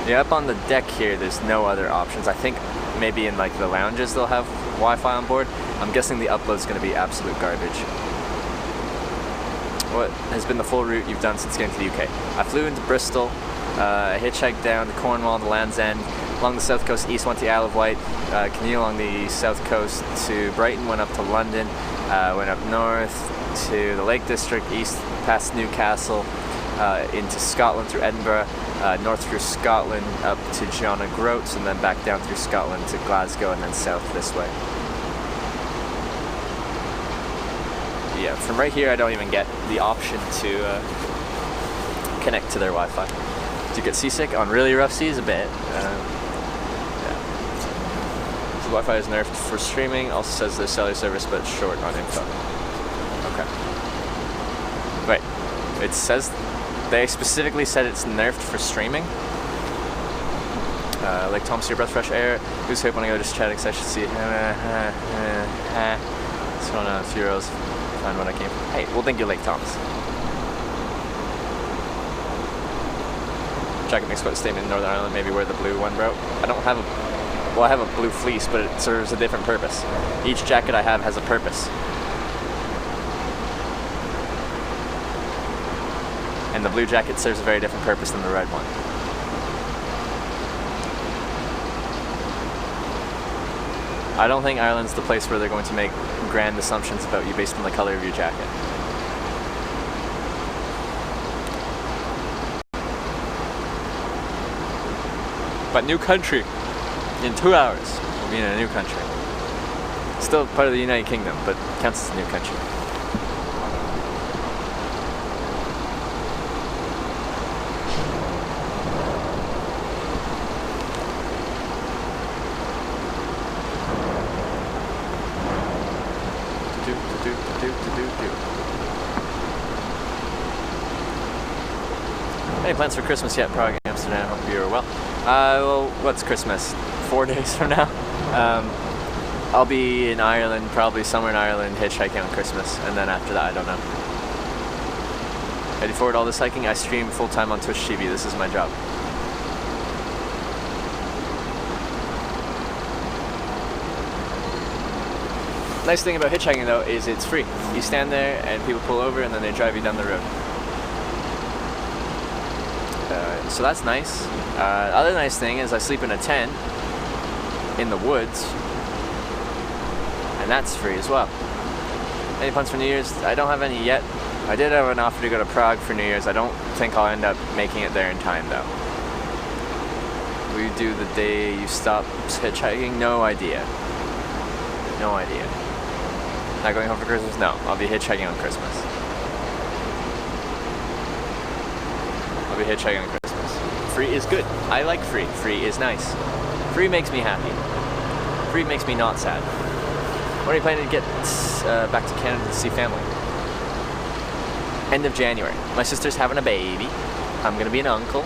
Yeah, up on the deck here, there's no other options. I think maybe in like the lounges they'll have Wi-Fi on board. I'm guessing the upload's gonna be absolute garbage. What has been the full route you've done since getting to the UK? I flew into Bristol, hitchhiked down to Cornwall, the Land's End, along the south coast east, went to Isle of Wight, canoe along the south coast to Brighton, went up to London, went up north to the Lake District, east past Newcastle, into Scotland through Edinburgh, north through Scotland up to John O'Groats, and then back down through Scotland to Glasgow, and then south this way. Yeah, from right here I don't even get the option to connect to their Wi-Fi. Do you get seasick on really rough seas? A bit. Yeah. So Wi-Fi is nerfed for streaming. Also says there's cellular service, but short on info. Okay. Wait, it says they specifically said it's nerfed for streaming. Like Tom, see your breath, fresh air. Who's hope when I go just chatting? So I should see. What's going on? Heroes. Find when I came. Hey, well, thank you, Lake Thomas. Jacket makes quite a statement in Northern Ireland, maybe wear the blue one, bro. I don't have a, well, I have a blue fleece, but it serves a different purpose. Each jacket I have has a purpose. And the blue jacket serves a very different purpose than the red one. I don't think Ireland's the place where they're going to make grand assumptions about you based on the color of your jacket. But new country. In 2 hours, we'll be in a new country. Still part of the United Kingdom, but counts as a new country. Any plans for Christmas yet? Prague, Amsterdam, hope you're well. Well, what's Christmas? 4 days from now? I'll be in Ireland, probably somewhere in Ireland, hitchhiking on Christmas, and then after that, I don't know. Ready forward all this hiking? I stream full-time on Twitch TV, this is my job. Nice thing about hitchhiking though is it's free. You stand there and people pull over and then they drive you down the road. So that's nice. Other nice thing is I sleep in a tent in the woods, and that's free as well. Any plans for New Year's? I don't have any yet. I did have an offer to go to Prague for New Year's. I don't think I'll end up making it there in time though. Will you do the day you stop hitchhiking? No idea. No idea. Not going home for Christmas? No. I'll be hitchhiking on Christmas. I'll be hitchhiking on Christmas. Free is good. I like free. Free is nice. Free makes me happy. Free makes me not sad. When are you planning to get back to Canada to see family? End of January. My sister's having a baby. I'm going to be an uncle.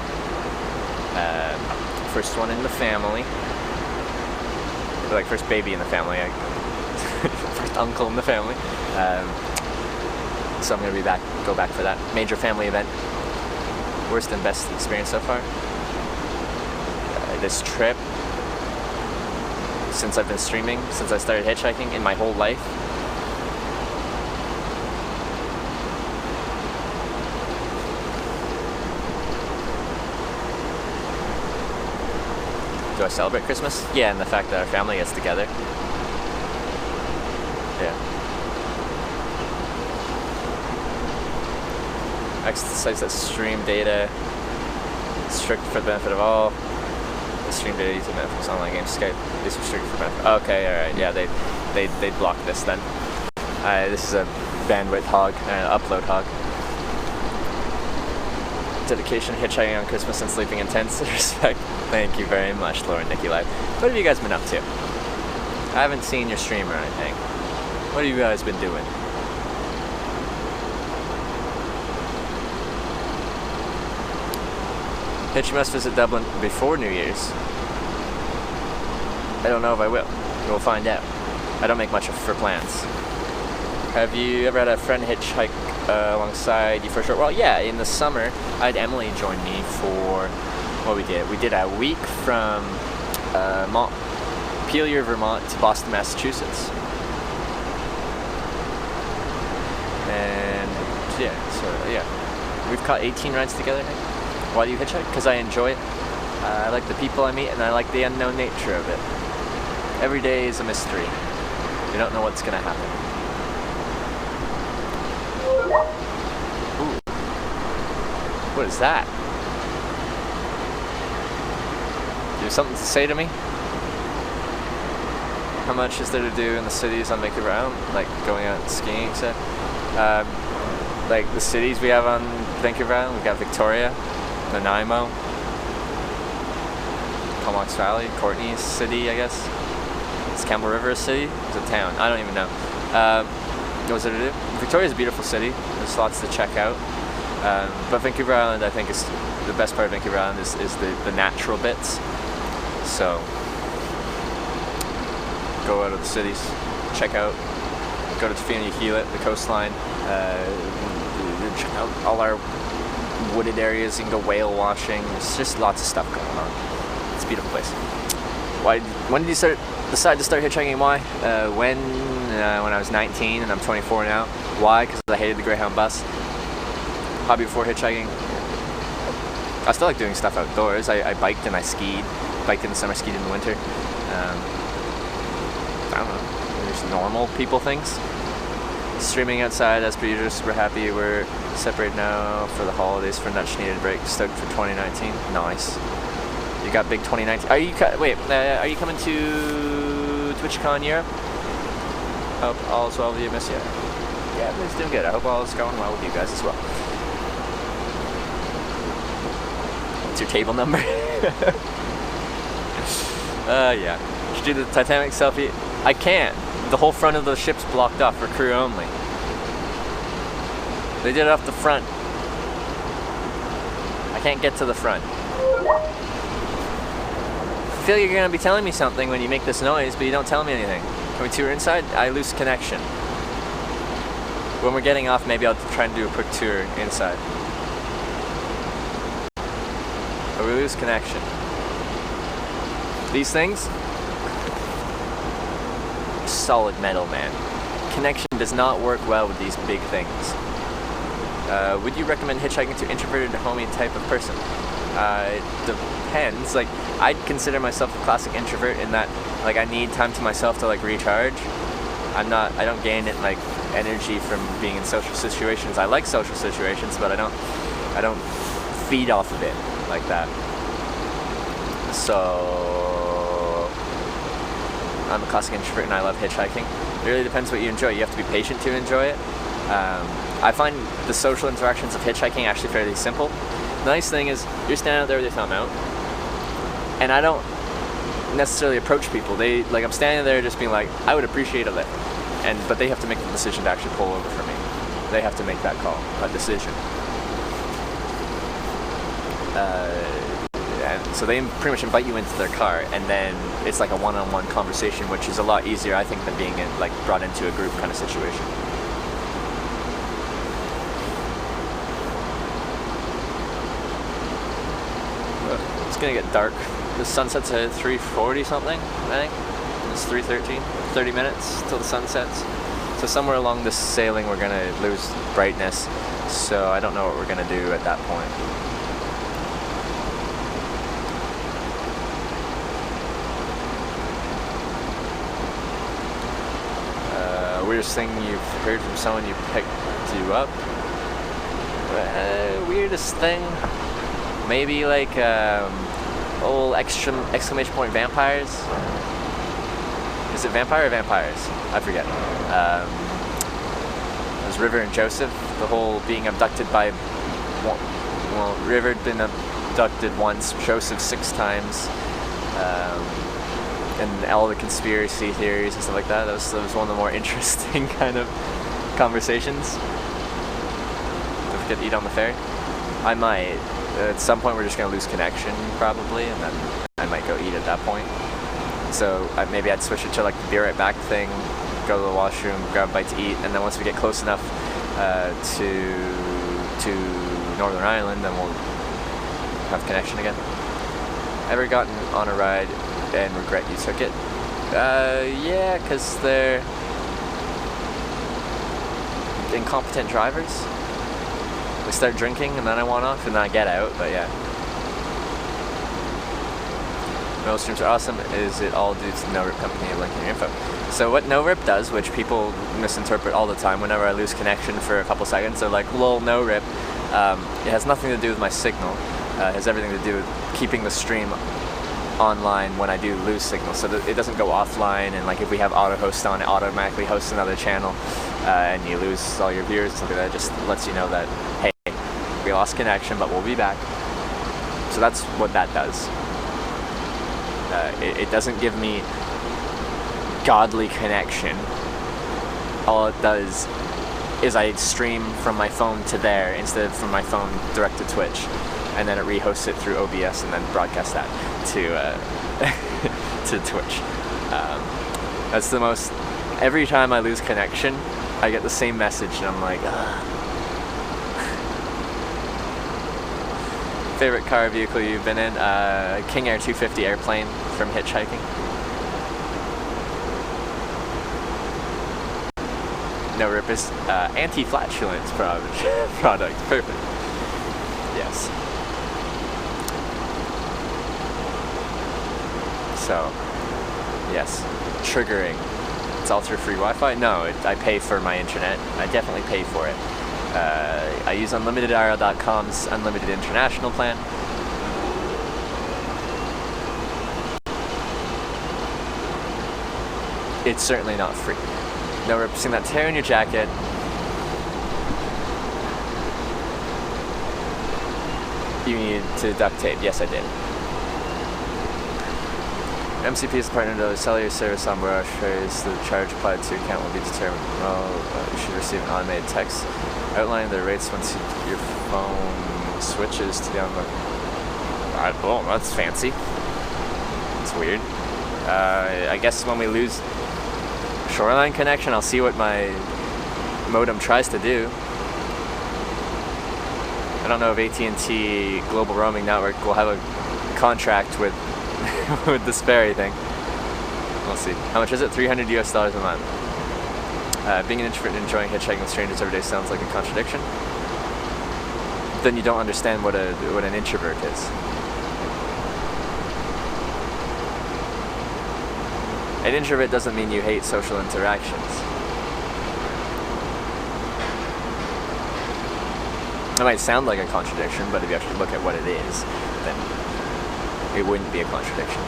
First one in the family. Like first baby in the family. First uncle in the family. So I'm going to be go back for that major family event. Worst and best experience so far? this trip since I've been streaming, since I started hitchhiking in my whole life. Do I celebrate Christmas? Yeah, and the fact that our family gets together. Yeah. Exercise that stream data strict for the benefit of all. The stream data using Netflix online games, Skype. This was strict for benefit. Okay, all right. Yeah, they blocked this then. This is a bandwidth hog, upload hog. Dedication, hitchhiking on Christmas and sleeping intense. Respect. Thank you very much, Lauren Nikki Live. What have you guys been up to? I haven't seen your stream or anything. What have you guys been doing? Hitch must visit Dublin before New Year's. I don't know if I will. We'll find out. I don't make much for plans. Have you ever had a friend hitchhike alongside you for a short while? Yeah, in the summer, I had Emily join me for what we did. We did a week from Montpelier, Vermont to Boston, Massachusetts. And yeah, we've caught 18 rides together. Why do you hitchhike? Because I enjoy it. I like the people I meet, and I like the unknown nature of it. Every day is a mystery. You don't know what's gonna happen. Ooh. What is that? Do you have something to say to me? How much is there to do in the cities on Vancouver Island? Like going out skiing, etc. Like the cities we have on Vancouver Island, we've got Victoria, Nanaimo, Comox Valley, Courtney's city, I guess. Is Campbell River a city? It's a town. I don't even know. What was there to do? Victoria's a beautiful city. There's lots to check out. But Vancouver Island, I think, is the best part of Vancouver Island is the natural bits. So go out of the cities, check out, go to Tofino, Hewitt, the coastline, check out all our wooded areas. You can go whale watching. There's just lots of stuff going on. It's a beautiful place. When did you decide to start hitchhiking? Why? When I was 19 and I'm 24 now. Why? Because I hated the Greyhound bus. Hobby before hitchhiking. I still like doing stuff outdoors. I biked and I skied. Biked in the summer, skied in the winter. I don't know. There's normal people things. Streaming outside as per usual. Super happy we're separated now for the holidays for much needed break. Stoked for 2019. Nice. You got big 2019. Are you coming to TwitchCon Europe? Hope all's well with you, miss you. Yeah, everybody's doing good. I hope all is going well with you guys as well. What's your table number? Yeah. Should you do the Titanic selfie? I can't. The whole front of the ship's blocked off for crew only. They did it off the front. I can't get to the front. I feel like you're gonna be telling me something when you make this noise, but you don't tell me anything. Can we tour inside? I lose connection. When we're getting off, maybe I'll try and do a quick tour inside. But we lose connection. These things? Solid metal, man. Connection does not work well with these big things. Would you recommend hitchhiking to introverted, homey type of person? It depends. Like, I'd consider myself a classic introvert in that, like, I need time to myself to, like, recharge. I don't gain it, like, energy from being in social situations. I like social situations, but I don't feed off of it like that. So I'm a classic introvert and I love hitchhiking. It really depends what you enjoy. You have to be patient to enjoy it. I find the social interactions of hitchhiking actually fairly simple. The nice thing is you're standing out there with your thumb out, and I don't necessarily approach people. I'm standing there just being like, I would appreciate a lift, but they have to make the decision to actually pull over for me. They have to make that call, that decision. And so they pretty much invite you into their car, and then it's like a one-on-one conversation, which is a lot easier, I think, than being brought into a group kind of situation. It's gonna get dark. the sun sets at 3:40 something, I think. It's 3:13, 30 minutes till the sun sets. So somewhere along this sailing we're gonna lose brightness, so I don't know what we're gonna do at that point. Weirdest thing you've heard from someone you picked you up? Weirdest thing? Maybe like old exclamation point vampires? Is it vampire or vampires? I forget. It was River and Joseph, the whole being abducted by, well, River had been abducted once, Joseph 6 times, and all the conspiracy theories and stuff like that. That was one of the more interesting kind of conversations. Don't forget to eat on the ferry. I might. At some point we're just going to lose connection probably, and then I might go eat at that point. So maybe I'd switch it to like the be right back thing, go to the washroom, grab a bite to eat, and then once we get close enough to Northern Ireland, then we'll have connection again. Ever gotten on a ride and regret you took it? Yeah, because they're incompetent drivers. They start drinking and then I want off and then I get out, but yeah. No streams are awesome. Is it all due to NoRip company linking your info? So what NoRip does, which people misinterpret all the time whenever I lose connection for a couple seconds, they're like, lol, NoRip. It has nothing to do with my signal. It has everything to do with keeping the stream online when I do lose signal, so that it doesn't go offline, and like if we have auto host on, it automatically hosts another channel, and you lose all your viewers and stuff like that. It just lets you know that, hey, we lost connection, but we'll be back. So that's what that does. It doesn't give me godly connection. All it does is I stream from my phone to there instead of from my phone direct to Twitch, and then it rehosts it through OBS and then broadcasts that to to Twitch. That's the most. Every time I lose connection, I get the same message, and I'm like, ugh. Favorite car vehicle you've been in? King Air 250 airplane from Hitchhiking. No rippers. Anti-flatulence product. Perfect. Yes. So, yes. Triggering. It's all through free Wi-Fi? No, I pay for my internet. I definitely pay for it. I use UnlimitedIRL.com's Unlimited International plan. It's certainly not free. No, we're seeing that tear in your jacket. You need to duct tape. Yes, I did. MCP is partnered to cellular service on Barrage Ferries. The charge applied to account will be determined. You should receive an automated text outlining the rates once your phone switches to the onboard. Oh, that's fancy. That's weird. I guess when we lose shoreline connection, I'll see what my modem tries to do. I don't know if AT&T Global Roaming Network will have a contract with with this ferry thing. We'll see. How much is it? $300 US a month. Being an introvert and enjoying hitchhiking with strangers every day sounds like a contradiction. Then you don't understand what an introvert is. An introvert doesn't mean you hate social interactions. It might sound like a contradiction, but if you actually look at what it is, then it wouldn't be a contradiction.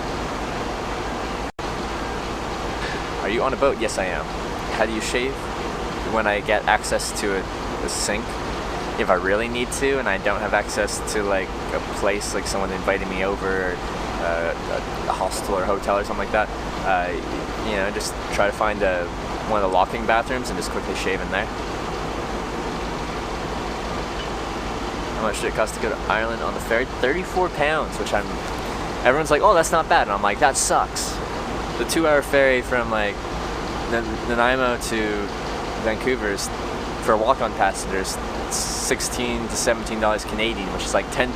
Are you on a boat? Yes, I am. How do you shave? When I get access to a sink. If I really need to, and I don't have access to like a place, like someone inviting me over, a hostel or a hotel or something like that, you know, just try to find one of the locking bathrooms and just quickly shave in there. How much did it cost to go to Ireland on the ferry? £34, which everyone's like, oh, that's not bad. And I'm like, that sucks. The 2-hour ferry from like Nanaimo to Vancouver is, for walk-on passengers, $16 to $17 Canadian, which is like £10.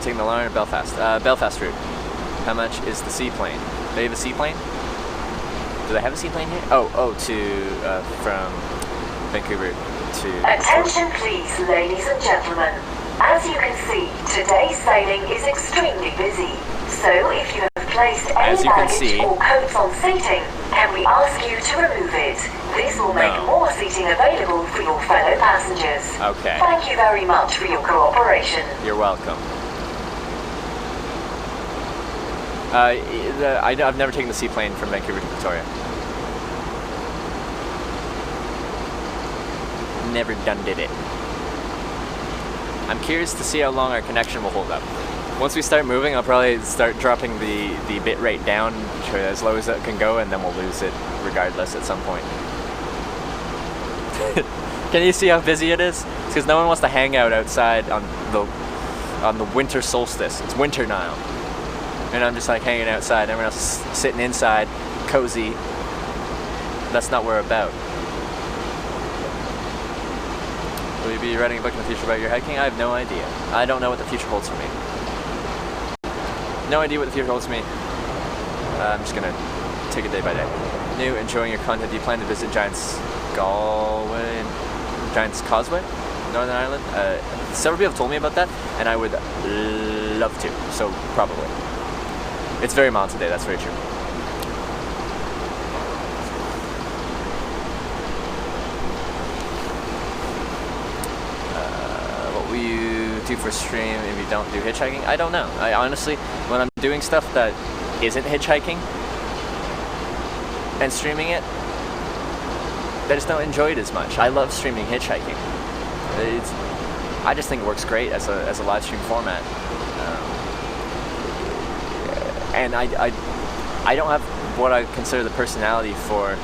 Taking the line or Belfast? Belfast route. How much is the seaplane? They have a seaplane? Do they have a seaplane here? From Vancouver to... Attention please, ladies and gentlemen. As you can see, today's sailing is extremely busy. So if you have placed any baggage or coats on seating, can we ask you to remove it? This will make more seating available for your fellow passengers. Okay. Thank you very much for your cooperation. You're welcome. I've never taken the seaplane from Vancouver to Victoria. Never did it. I'm curious to see how long our connection will hold up. Once we start moving, I'll probably start dropping the bit rate down to as low as it can go, and then we'll lose it regardless at some point. Can you see how busy it is? It's because no one wants to hang out outside on the winter solstice. It's winter now. And I'm just like hanging outside, everyone else is sitting inside, cozy. That's not what we're about. Will you be writing a book in the future about your hiking? I have no idea. I don't know what the future holds for me. No idea what the future holds for me. I'm just gonna take it day by day. New, enjoying your content. Do you plan to visit Giant's Causeway, Northern Ireland? Several people have told me about that, and I would love to, so probably. It's very mild today, that's very true. What will you do for a stream if you don't do hitchhiking? I don't know. I honestly, when I'm doing stuff that isn't hitchhiking and streaming it, I just don't enjoy it as much. I love streaming hitchhiking. I just think it works great as a live stream format. And I don't have what I consider the personality for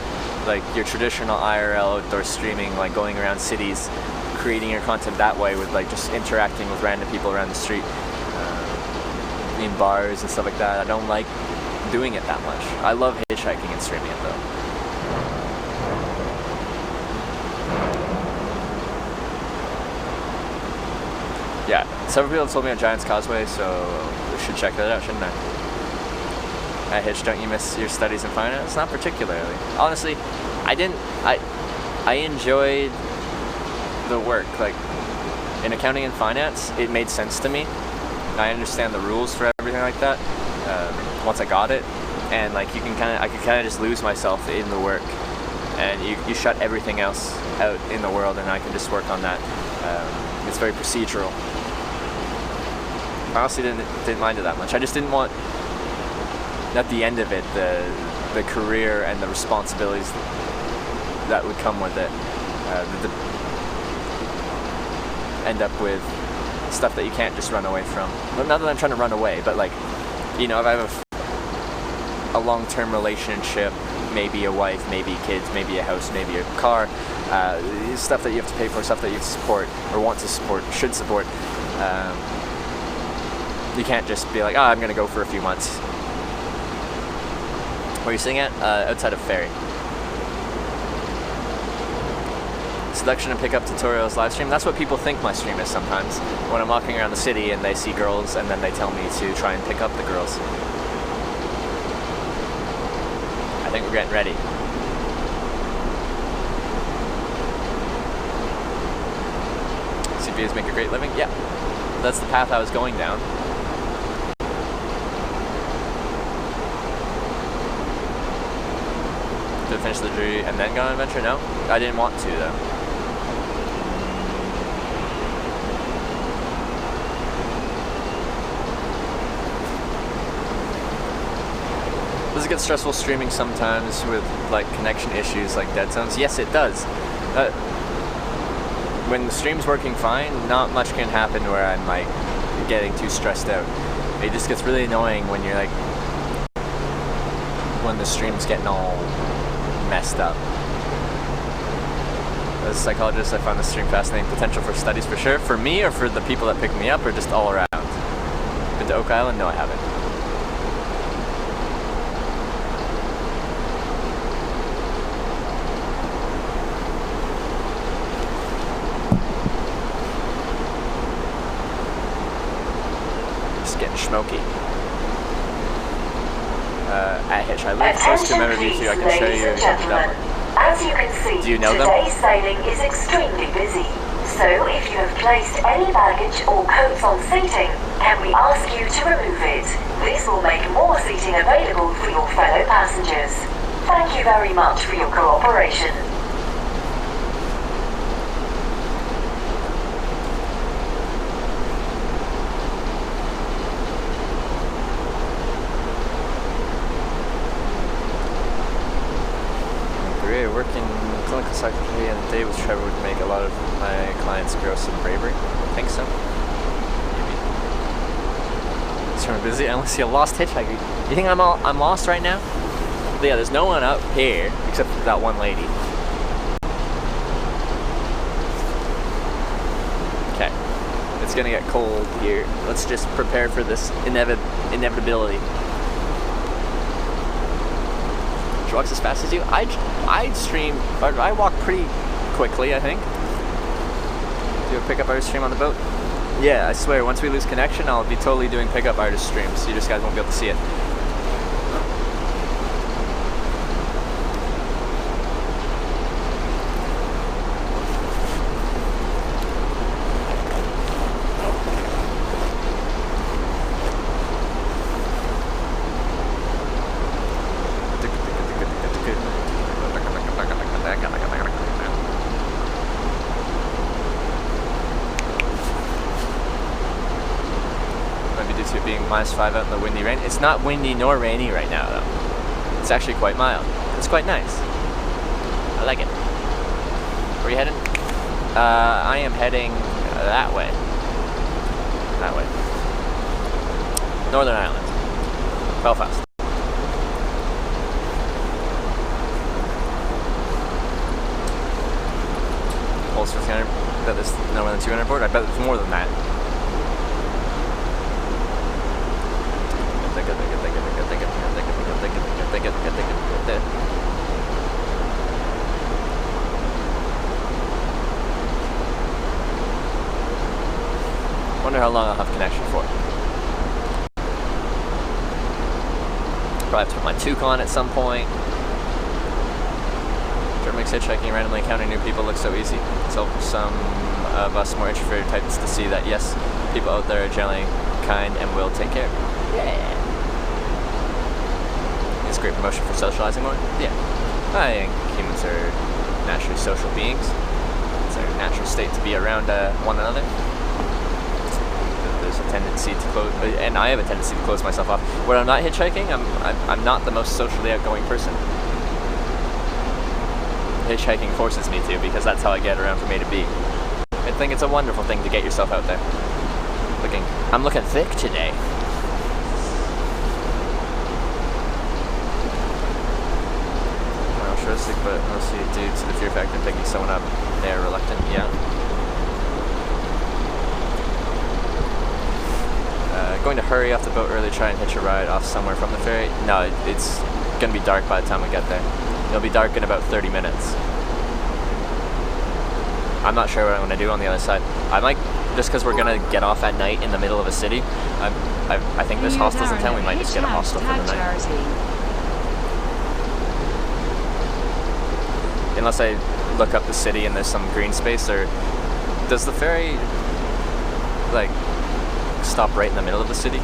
like your traditional IRL outdoor streaming, like going around cities, creating your content that way with like just interacting with random people around the street, in bars and stuff like that. I don't like doing it that much. I love hitchhiking and streaming it though. Yeah, several people have told me on Giant's Causeway, so we should check that out, shouldn't I? At Hitch, don't you miss your studies in finance? Not particularly. Honestly, I enjoyed the work. Like, in accounting and finance, it made sense to me. I understand the rules for everything like that, once I got it. And like, I could kind of just lose myself in the work. And you shut everything else out in the world, and I can just work on that. It's very procedural. I honestly didn't mind it that much. I just didn't want, at the end of it, the career and the responsibilities that would come with it. End up with stuff that you can't just run away from. Well, not that I'm trying to run away, but like, you know, if I have a long-term relationship, maybe a wife, maybe kids, maybe a house, maybe a car, stuff that you have to pay for, stuff that you have to support, or want to support, should support. You can't just be like, oh, I'm going to go for a few months. Where are you sitting at? Outside of Ferry. Selection and pickup tutorials live stream. That's what people think my stream is sometimes. When I'm walking around the city and they see girls and then they tell me to try and pick up the girls. I think we're getting ready. CPAs make a great living? Yeah. That's the path I was going down. To finish the degree and then go on an adventure? No, I didn't want to though. Does it get stressful streaming sometimes with like connection issues like dead zones? Yes, it does. When the stream's working fine, not much can happen where I'm like getting too stressed out. It just gets really annoying when you're like, when the stream's getting all messed up. As a psychologist, I found this stream fascinating. Potential for studies for sure. For me or for the people that pick me up, or just all around? Been to Oak Island? No, I haven't. Smoky. At Hitch. I live close to Memory too. I can show you that one. As you can see, Do you know them? today's sailing is extremely busy. So if you have placed any baggage or coats on seating, can we ask you to remove it? This will make more seating available for your fellow passengers. Thank you very much for your cooperation. Working clinical secretary and the day with Trevor would make a lot of my clients grow some bravery. I think so. Maybe. It's kind of busy. I only see a lost hitchhiker. You think I'm lost right now? But yeah, there's no one up here except for that one lady. Okay. It's gonna get cold here. Let's just prepare for this inevitability. Walks as fast as you? I stream, or I walk pretty quickly, I think. Do a pickup artist stream on the boat? Yeah, I swear, once we lose connection, I'll be totally doing pickup artist streams. You just guys won't be able to see it. -5 out in the windy rain. It's not windy nor rainy right now though. It's actually quite mild. It's quite nice. I like it. Where are you heading? I am heading that way. That way. Northern Ireland. Belfast. Pulse 1500. I bet there's no more than 200 board. I bet there's more than that. Wonder how long I'll have connection for. Probably have to put my toque on at some point. Sure makes hitchhiking, randomly encountering new people look so easy. It's helped some of us more introverted types to see that yes, people out there are generally kind and will take care. Yeah. It's great promotion for socializing more. Yeah. I think humans are naturally social beings. It's our natural state to be around one another. There's a tendency to close, and I have a tendency to close myself off. When I'm not hitchhiking, I'm not the most socially outgoing person. Hitchhiking forces me to, because that's how I get around from A to B. I think it's a wonderful thing to get yourself out there. I'm looking thick today. Altruistic, but mostly due to the fear factor of picking someone up. They are reluctant, yeah. Going to hurry off the boat early, try and hitch a ride off somewhere from the ferry. No, it's going to be dark by the time we get there. It'll be dark in about 30 minutes. I'm not sure what I'm going to do on the other side. I might, just because we're going to get off at night in the middle of a city, I think this hostel's in town, we might just get a hostel for the night. Unless I look up the city and there's some green space, or does the ferry, like, stop right in the middle of the city?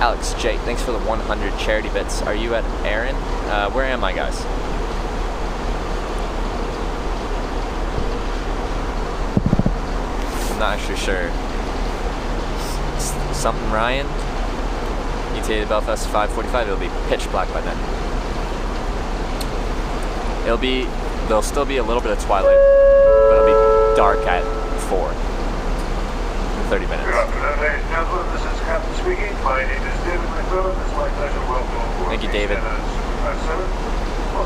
Alex J, thanks for the 100 charity bits. Are you at Erin? Where am I, guys? I'm not actually sure. Something Ryan? ETA to Belfast 5:45. It'll be pitch black by then. There'll still be a little bit of twilight, but it'll be dark at 4 in 30 minutes. Good afternoon, ladies and gentlemen. This is Captain speaking. My name is David McMillan. It's my pleasure to welcome on board. Thank you, David. On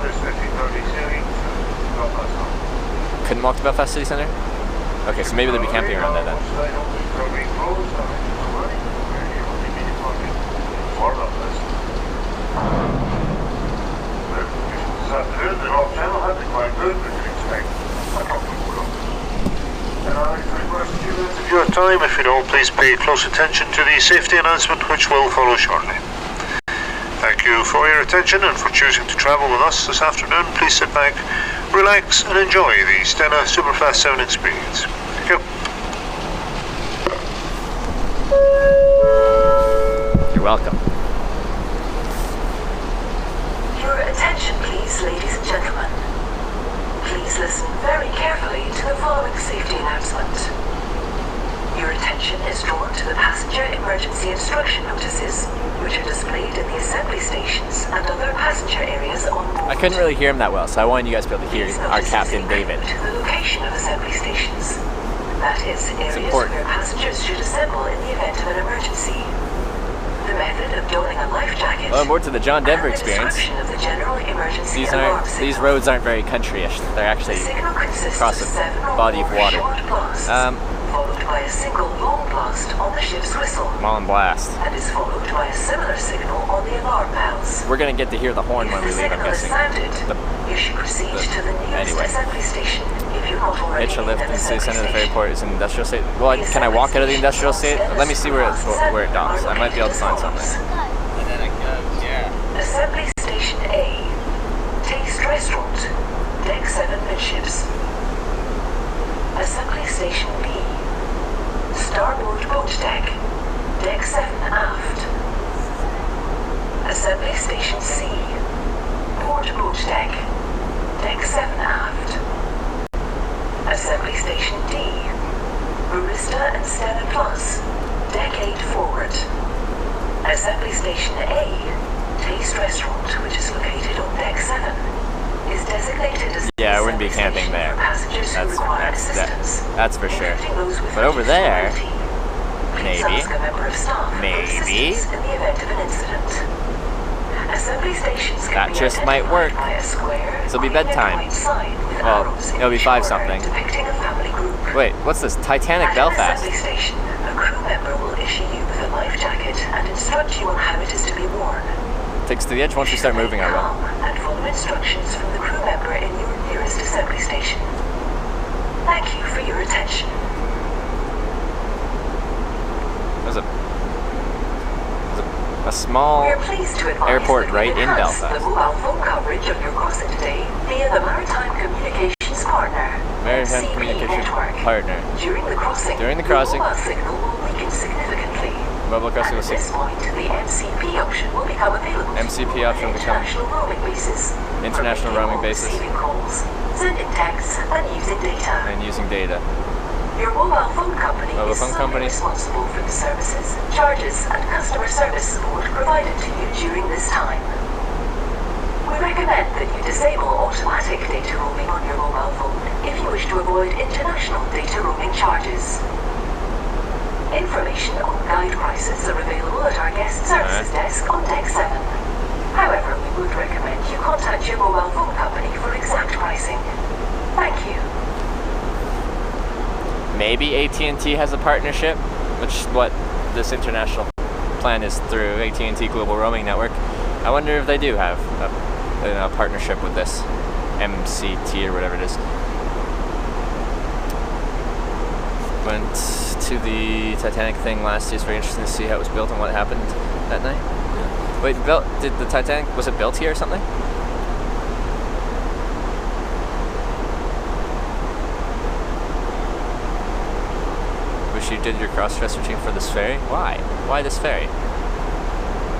this 15:30 sailing to Belfast. Couldn't walk to Belfast City Centre? Okay, so maybe they'll be camping around there then. This afternoon, the North Channel has been quite good, but you can expect a couple of time, if you'd all please pay close attention to the safety announcement which will follow shortly. Thank you for your attention and for choosing to travel with us this afternoon. Please sit back, relax and enjoy the Stena Superfast 7 experience. Thank you. You're welcome. Your attention please, ladies and gentlemen. Please listen very carefully to the following safety announcement. Your attention is drawn to the passenger emergency instruction notices, which are displayed in the assembly stations and other passenger areas on board. I couldn't really hear him that well, so I wanted you guys to be able to hear our captain, David. To the location of assembly stations. That is, areas where passengers should assemble in the event of an emergency. The method of donning a life jacket. Well, on board to the John Denver experience. Of the general emergency alarm These roads aren't very country-ish. They're actually across a body of water. Followed by a single long blast on the ship's whistle. Long blast. And is followed by a similar signal on the alarm bells. We're gonna get to hear the horn when we leave, I'm guessing. You should proceed to the nearest assembly station if you're not already Hitch a lift in the city center of the ferryport is an industrial state. Well, can I walk out of the industrial state? Let me see where it docks. I might be able to find something. And then I go, yeah. Assembly Station A. Taste Restaurant. Deck 7 midships. Assembly Station B. Starboard boat deck. Deck 7 aft. Assembly Station C. Port boat deck. Deck 7 aft. Assembly Station D. Barista and Stena Plus. Deck 8 forward. Assembly Station A. Taste Restaurant, which is located on Deck 7, is designated as yeah, I wouldn't be camping there. That's for sure. But over there, maybe. That just might work. This'll be bedtime. Well, it'll be 5 something. Wait, what's this? Titanic Belfast. A crew member will issue you with a life jacket and instruct you on how it is to be worn. Takes to the edge. Once we start moving, I will. And follow instructions from the crew member in your nearest assembly station. Thank you for your attention. There's a small airport right in Belfast. The mobile phone coverage of your crossing today via the Maritime Communications Partner. Maritime Communications Partner. During the crossing, mobile signal will weaken significantly. Mobile crossing will see. At this point, the MCP option will become available. MCP option will become international roaming basis. International roaming basis. Receiving calls, sending texts, and using data. Your mobile phone company is solely responsible for the services, charges, and customer service support provided to you during this time. We recommend that you disable automatic data roaming on your mobile phone if you wish to avoid international data roaming charges. Information on guide prices are available at our guest services desk on Deck 7. However, we would recommend you contact your mobile phone company for exact pricing. Thank you. Maybe AT&T has a partnership, which is what this international plan is through AT&T Global Roaming Network. I wonder if they do have a partnership with this MCT or whatever it is. Went to the Titanic thing last year. It's very interesting to see how it was built and what happened that night. Wait, did the Titanic, was it built here or something? Wish you did your cross-dress routine for this ferry? Why? Why this ferry?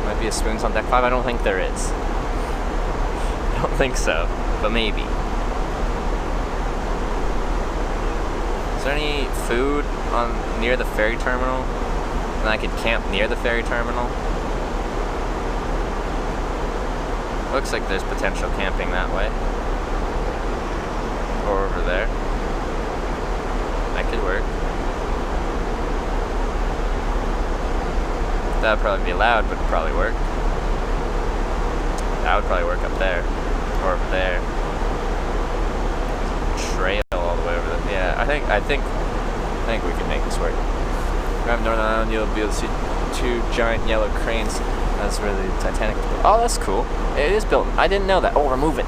Might be a spoons on deck 5? I don't think there is. I don't think so, but maybe. Is there any food near the ferry terminal? And I could camp near the ferry terminal? Looks like there's potential camping that way. Or over there. That could work. That would probably be loud, but it'd probably work. That would probably work up there. Or over there. Trail all the way over there. Yeah, I think we can make this work. Around Northern Island, you'll be able to see 2 giant yellow cranes. That's where the Titanic. Oh, that's cool. It is built. I didn't know that. Oh, we're moving.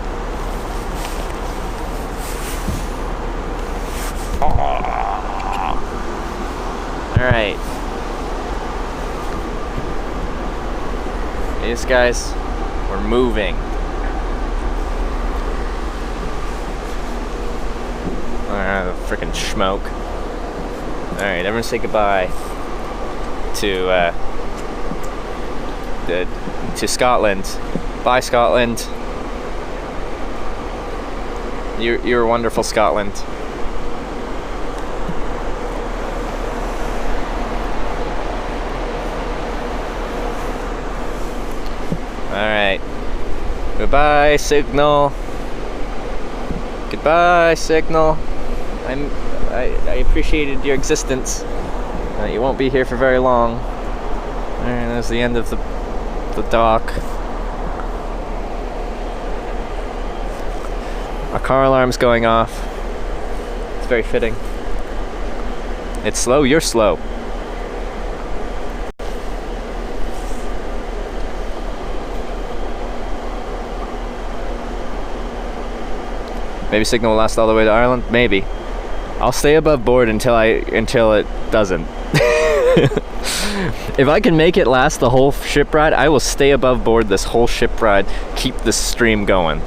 Alright. These guys, we're moving. Frickin' smoke. Alright, everyone say goodbye to Scotland. Bye, Scotland. You're wonderful, Scotland. Alright. Goodbye, Signal. Goodbye, Signal. I appreciated your existence. You won't be here for very long. Alright, that's the end of the dock. Our car alarm's going off. It's very fitting. It's slow, you're slow. Maybe Signal will last all the way to Ireland? Maybe. I'll stay above board until it doesn't. If I can make it last the whole ship ride, I will stay above board this whole ship ride, keep the stream going.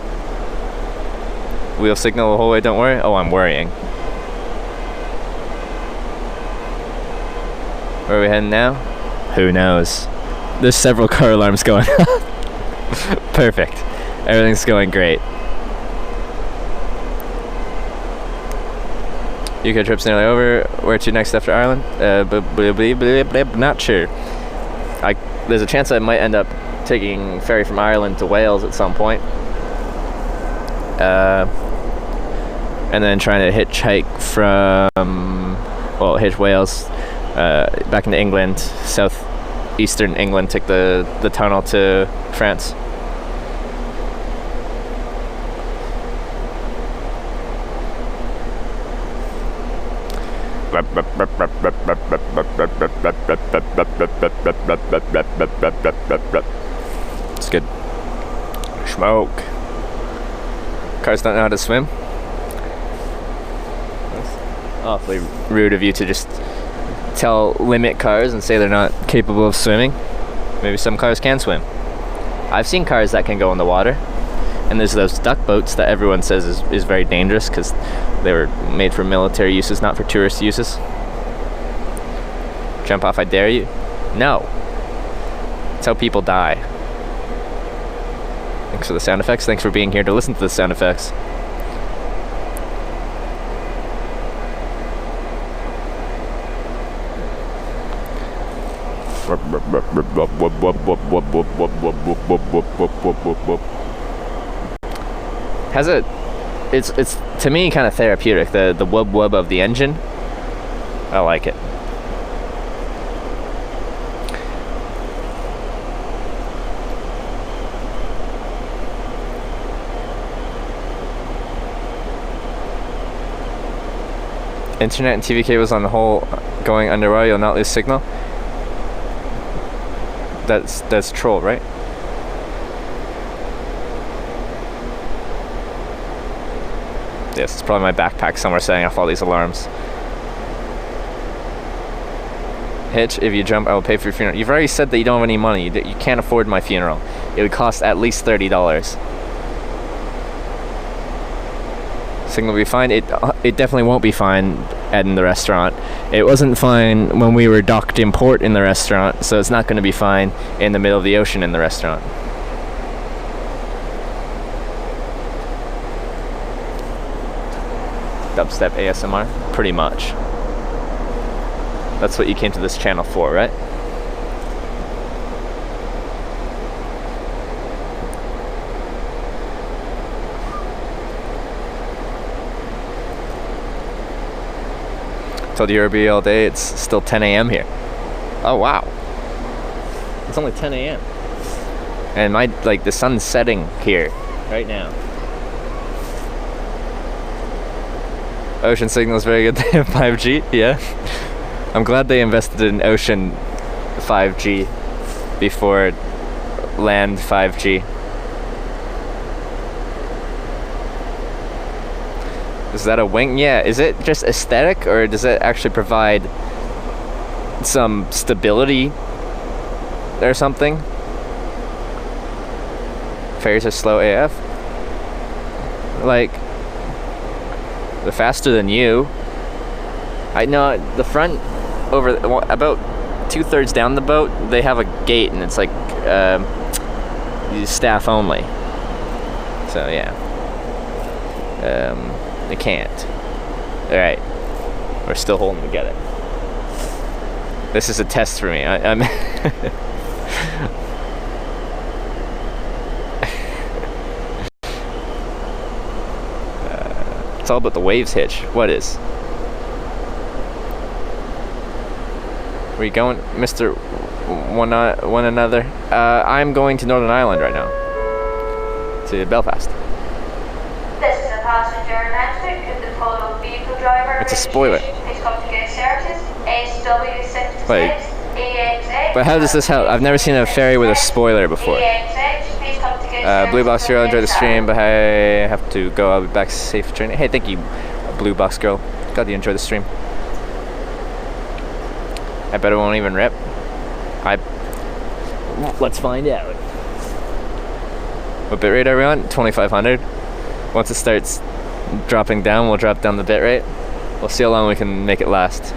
We'll signal the whole way, don't worry. Oh, I'm worrying. Where are we heading now? Who knows? There's several car alarms going on. Perfect. Everything's going great. UK trip's nearly over. Where to next after Ireland? Not sure. There's a chance I might end up taking ferry from Ireland to Wales at some point. And then trying to hitchhike hitch Wales back into England, southeastern England, take the tunnel to France. It's good. Smoke. Cars don't know how to swim. That's awfully rude of you to just limit cars and say they're not capable of swimming. Maybe some cars can swim. I've seen cars that can go in the water. And there's those duck boats that everyone says is very dangerous because they were made for military uses, not for tourist uses. Jump off, I dare you? No. That's how people die. Thanks for the sound effects. Thanks for being here to listen to the sound effects. It's to me kind of therapeutic, the wub wub of the engine. I like it. Internet and TV cables on the whole going underwater, you'll not lose signal. That's troll, right? Yes, it's probably my backpack somewhere setting off all these alarms. Hitch, if you jump, I will pay for your funeral. You've already said that you don't have any money. You can't afford my funeral. It would cost at least $30. Signal will be fine. It definitely won't be fine in the restaurant. It wasn't fine when we were docked in port in the restaurant, so it's not going to be fine in the middle of the ocean in the restaurant. Dubstep ASMR? Pretty much. That's what you came to this channel for, right? Told you Irby all day, it's still 10 a.m. here. Oh wow. It's only 10 a.m. And the sun's setting here right now. Ocean signal is very good. They have 5G, yeah. I'm glad they invested in ocean 5G before land 5G. Is that a wing? Yeah. Is it just aesthetic, or does it actually provide some stability or something. Ferries are slow AF. Like, they're faster than you. I know the front, over about 2/3 down the boat, they have a gate and it's like staff only. So yeah, they can't. All right, we're still holding together. This is a test for me. I'm it's all about the waves, Hitch. What is? Where you going, Mr. One Another? I'm going to Northern Ireland right now. To Belfast. This is a passenger announcement. Could the follow vehicle driver... It's a spoiler. Please come to gate services. SW66 Wait. AXH. But how does this help? I've never seen a ferry with a spoiler before. AXH. Please come to gate Blue Box Girl, enjoy the stream, but I have to go. I'll be back safe training. Hey, thank you, Blue Box Girl. Glad you enjoy the stream. I bet it won't even rip. Let's find out. What bitrate are we on? 2500. Once it starts dropping down, we'll drop down the bitrate. We'll see how long we can make it last.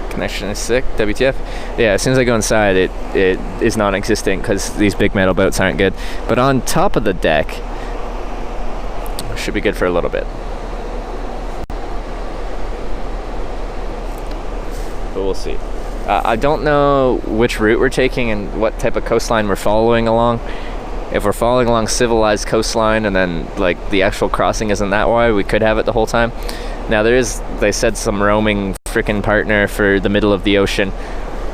Connection is sick. WTF? Yeah, as soon as I go inside, it is non-existent because these big metal boats aren't good. But on top of the deck, should be good for a little bit. But we'll see. I don't know which route we're taking and what type of coastline we're following along. If we're following along civilized coastline and then like the actual crossing isn't that wide, we could have it the whole time. Now there is, they said, some roaming frickin' partner for the middle of the ocean.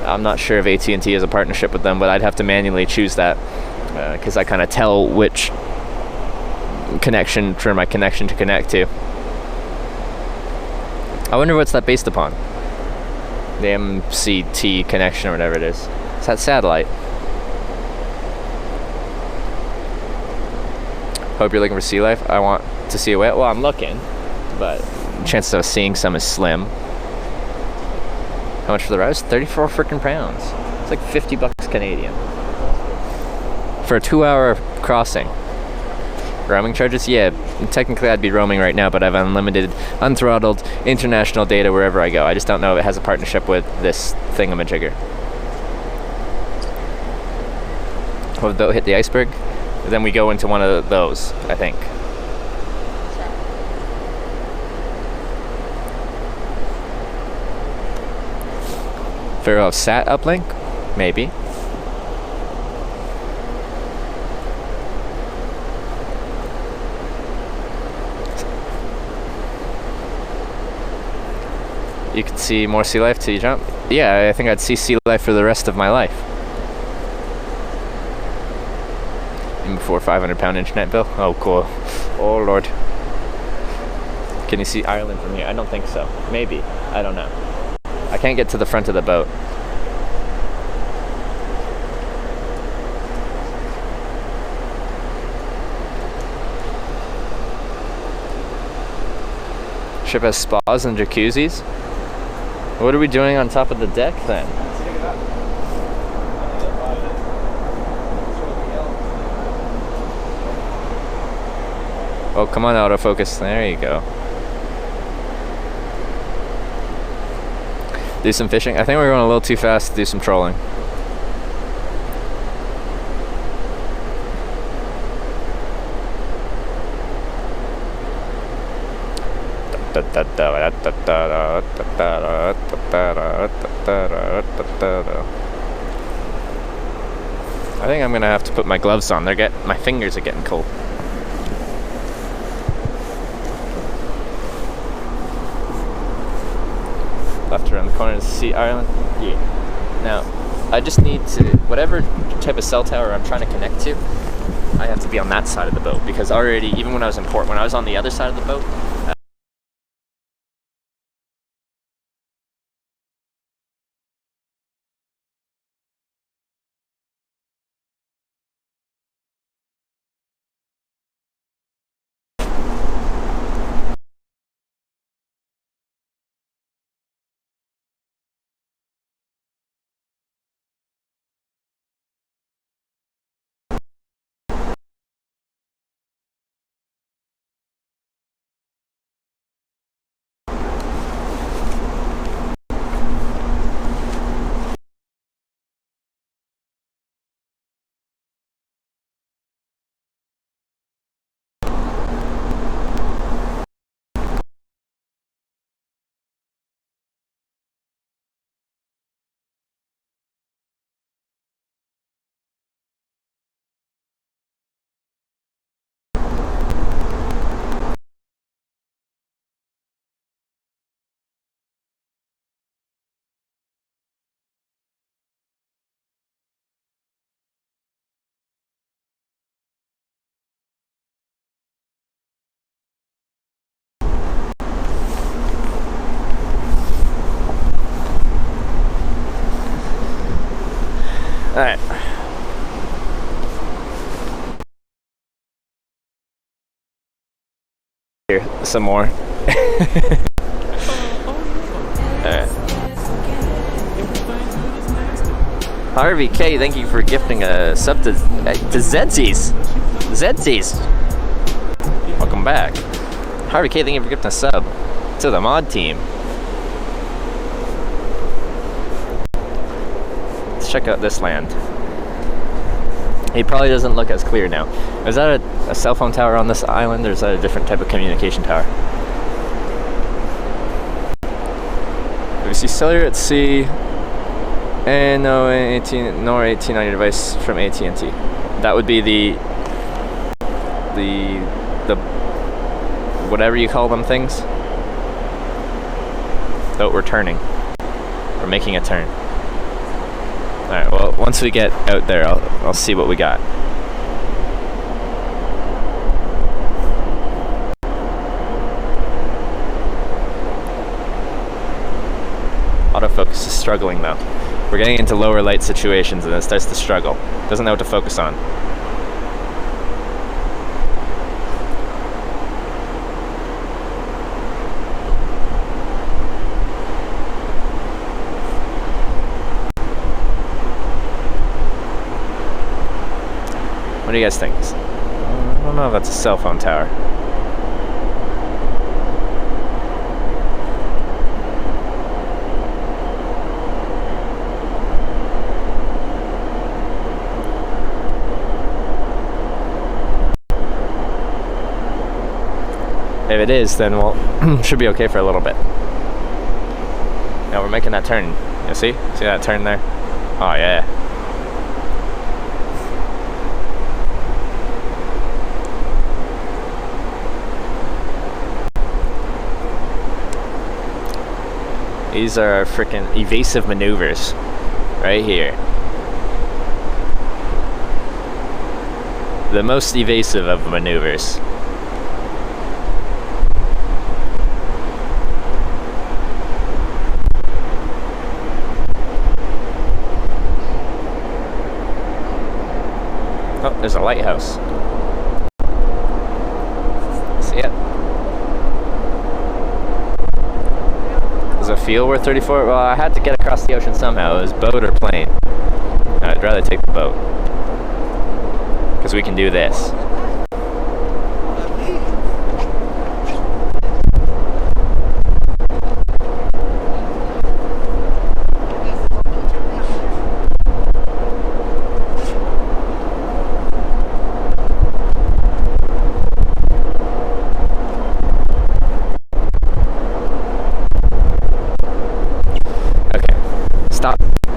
I'm not sure if AT&T has a partnership with them, but I'd have to manually choose that because I kind of tell which connection for my connection to connect to. I wonder what's that based upon? The MCT connection or whatever it is. Is that satellite? Hope you're looking for sea life. I want to see a whale. Well, I'm looking, but chances of seeing some is slim. How much for the ride? 34 freaking pounds. It's like 50 bucks Canadian. For a 2-hour crossing. Roaming charges? Yeah, technically I'd be roaming right now, but I have unlimited, unthrottled, international data wherever I go. I just don't know if it has a partnership with this thingamajigger. Will the boat hit the iceberg? Then we go into one of those, I think. Farewell Sat uplink? Maybe. You could see more sea life till you jump? Yeah, I think I'd see sea life for the rest of my life. Even before £500 internet bill? Oh, cool. Oh, Lord. Can you see Ireland from here? I don't think so. Maybe. I don't know. I can't get to the front of the boat. Ship has spas and jacuzzis. What are we doing on top of the deck then? Oh, come on, autofocus. There you go. Do some fishing. I think we're going a little too fast to do some trolling. I think I'm gonna have to put my gloves on. My fingers are getting cold. Left around the corner to see Ireland. Yeah. Now, I just need to, whatever type of cell tower I'm trying to connect to, I have to be on that side of the boat because already, even when I was in port, when I was on the other side of the boat, Alright. Here, some more. Alright. Harvey K, thank you for gifting a sub to Zedsies. Zedsies. Welcome back. Harvey K, thank you for gifting a sub to the mod team. Let's check out this land. He probably doesn't look as clear now. Is that a cell phone tower on this island, or is that a different type of communication tower? We see cellular at sea, and no AT on your device from AT&T. That would be the whatever you call them things. Oh, we're turning. We're making a turn. Alright, well, once we get out there, I'll see what we got. Autofocus is struggling though. We're getting into lower light situations and it starts to struggle. Doesn't know what to focus on. What do you guys think? I don't know if that's a cell phone tower. If it is, then we'll should be okay for a little bit. Now we're making that turn. You see? See that turn there? Oh yeah. These are our freaking evasive maneuvers right here. The most evasive of maneuvers. Oh, there's a lighthouse. See it? Does it feel worth 34? Well, I had to get across the ocean somehow. It was boat or plane. I'd rather take the boat. Because we can do this.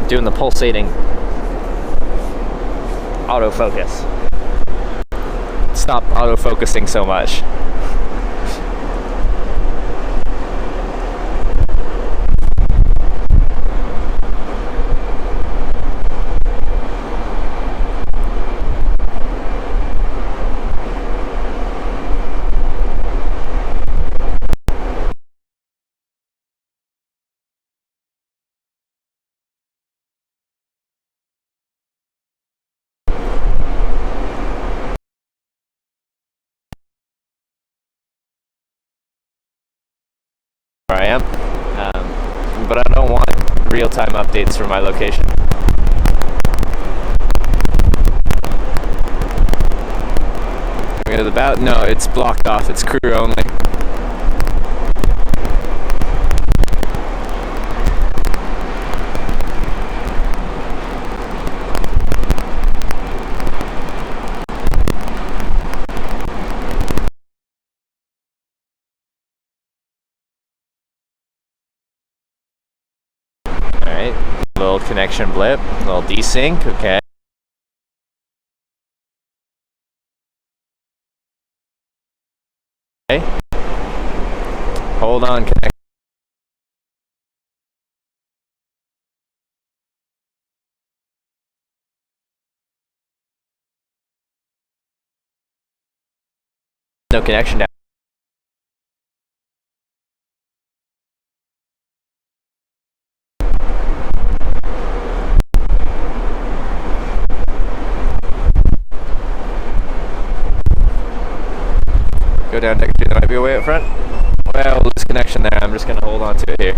Doing the pulsating autofocus. Stop autofocusing so much. I am, but I don't want real-time updates from my location. We go to the bow? No, it's blocked off. It's crew only. Little connection blip, little desync, okay. Hold on, connect. No connection now. down Decker Street. There might be a way up front. Well, lose connection there. I'm just going to hold on to it here.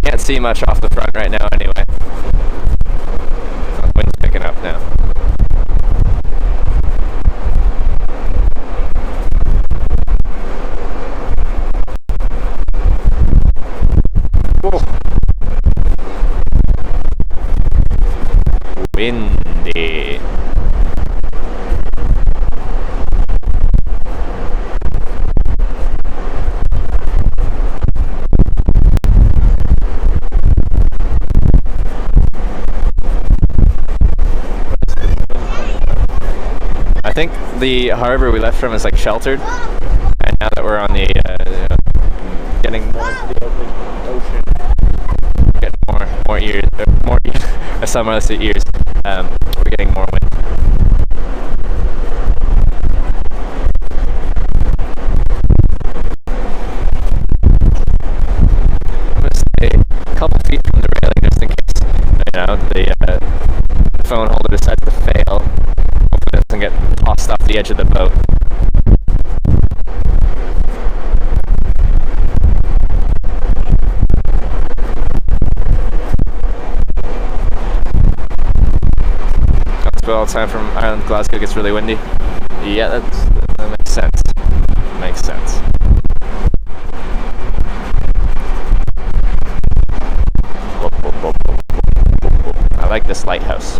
Can't see much off the front right now anyway. The wind's picking up now. Whoa. Windy. I think the harbor we left from is like sheltered, and now that we're on the getting more into the open ocean, getting more ears, some of us ears. We're getting more wind. I'm gonna stay a couple feet from the railing just in case, the phone holder decides to fail. Hopefully it doesn't get tossed off the edge of the boat. All the time from Ireland to Glasgow gets really windy. Yeah, that makes sense. Makes sense. I like this lighthouse.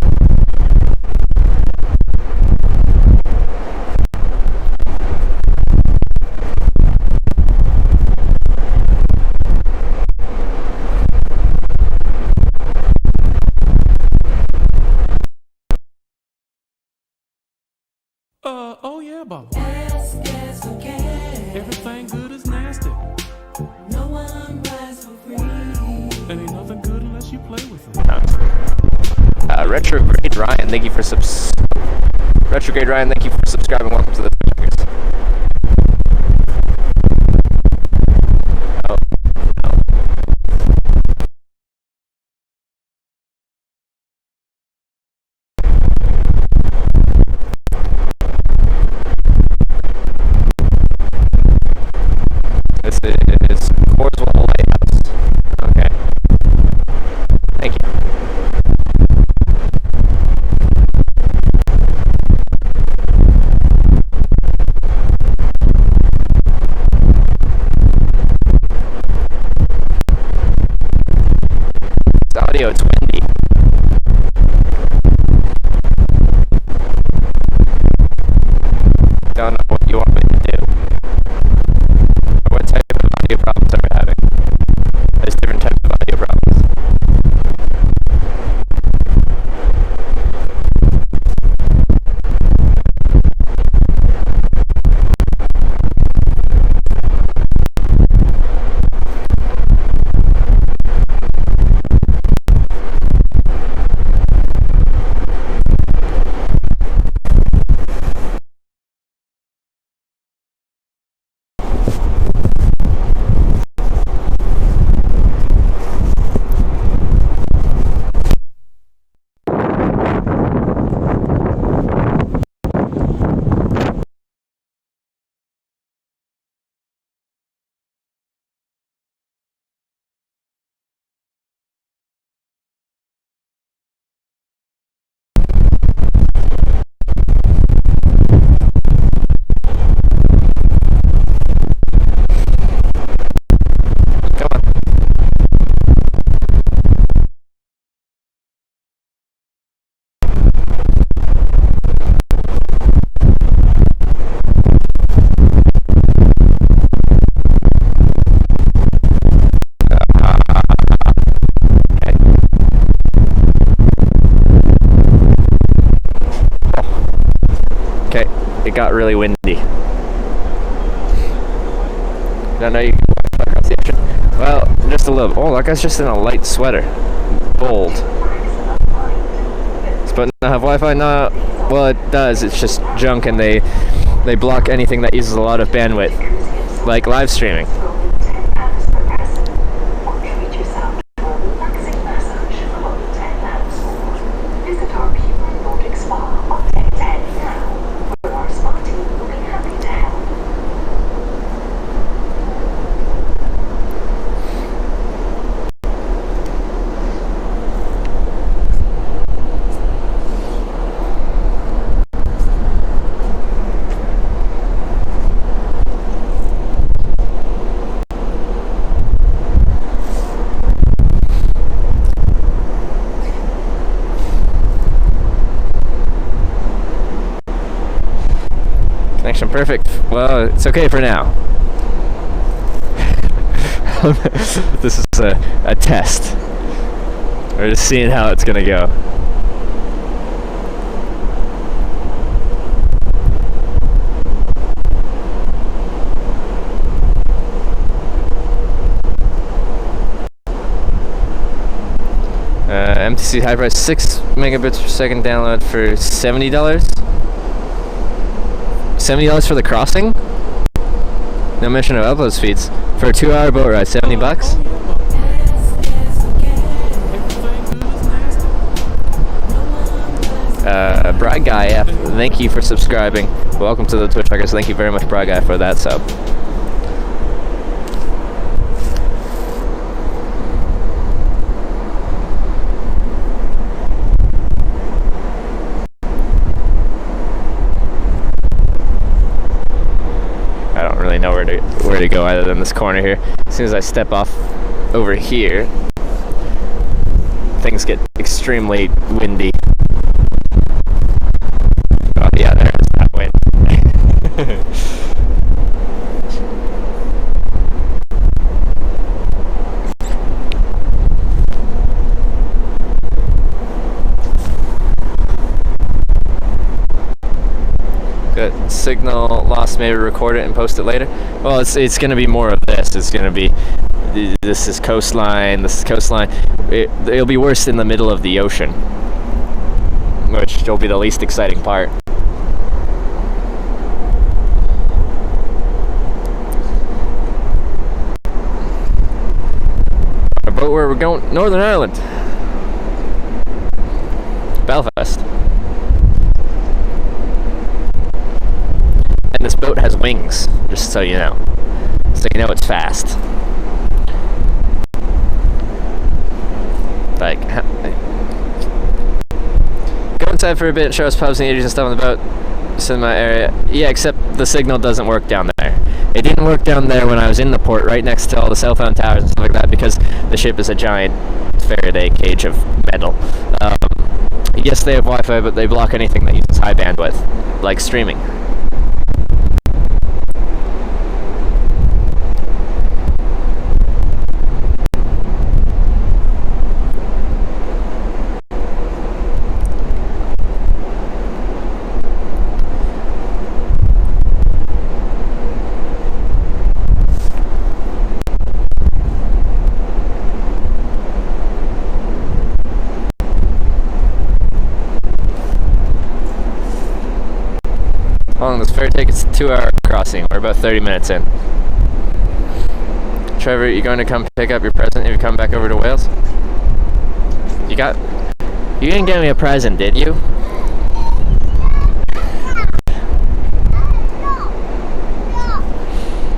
Oh yeah, Baba. Yes, yes, okay. Everything good is nasty. No one buys for free. And ain't nothing good unless you play with it. Retrograde Ryan, thank you for Retrograde Ryan, thank you for subscribing. Welcome to the Fingers. Oh, no. This is Corswell Lighthouse. Okay. Thank you. It's audio, it's windy. Don't know what you want me to do. What type of audio problems are we having? There's different types of audio problems. It got really windy. Don't know you can walk across the ocean. Well, just a little. Oh, that guy's just in a light sweater. Bold. But not have Wi-Fi? No. Well, it does. It's just junk, and they block anything that uses a lot of bandwidth, like live streaming. Visit our Connection perfect. Well, it's okay for now. This is a test. We're just seeing how it's gonna go. MTC high price 6 megabits per second download for $70. $70 for the crossing? No mention of upload speeds. For a 2-hour boat ride, $70. Brad Guy, yeah, thank you for subscribing. Welcome to the Twitch Records. Thank you very much, Brad Guy, for that sub. I don't really know where to go other than this corner here. As soon as I step off over here, things get extremely windy. Oh yeah, there is that wind. Good. Signal lost, maybe record it and post it later. Well, it's going to be more of this. It's going to be, this is coastline, this is coastline. It'll be worse in the middle of the ocean, which will be the least exciting part. Our boat where we're going, Northern Ireland. Belfast. And this boat has wings, just so you know. So you know it's fast. Like, go inside for a bit, show us pubs and eateries and stuff on the boat. Cinema area. Yeah, except the signal doesn't work down there. It didn't work down there when I was in the port, right next to all the cell phone towers and stuff like that, because the ship is a giant Faraday cage of metal. Yes, they have Wi-Fi, but they block anything that uses high bandwidth, like streaming. How long does the ferry take? It's a 2-hour crossing. We're about 30 minutes in. Trevor, you going to come pick up your present if you come back over to Wales? You didn't get me a present, did you?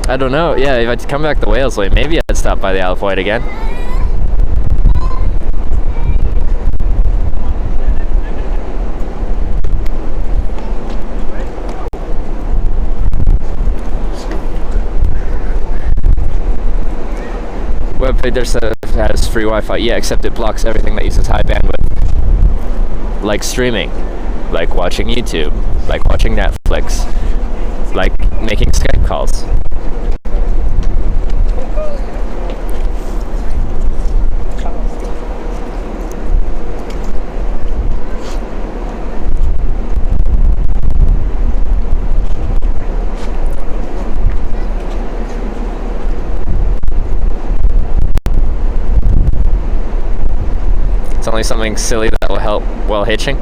I don't know. Yeah, if I'd come back to Wales, like, maybe I'd stop by the Isle of Wight again. Webpage has free Wi-Fi. Yeah, except it blocks everything that uses high bandwidth, like streaming, like watching YouTube, like watching Netflix, like making Skype calls. It's only something silly that will help while hitching.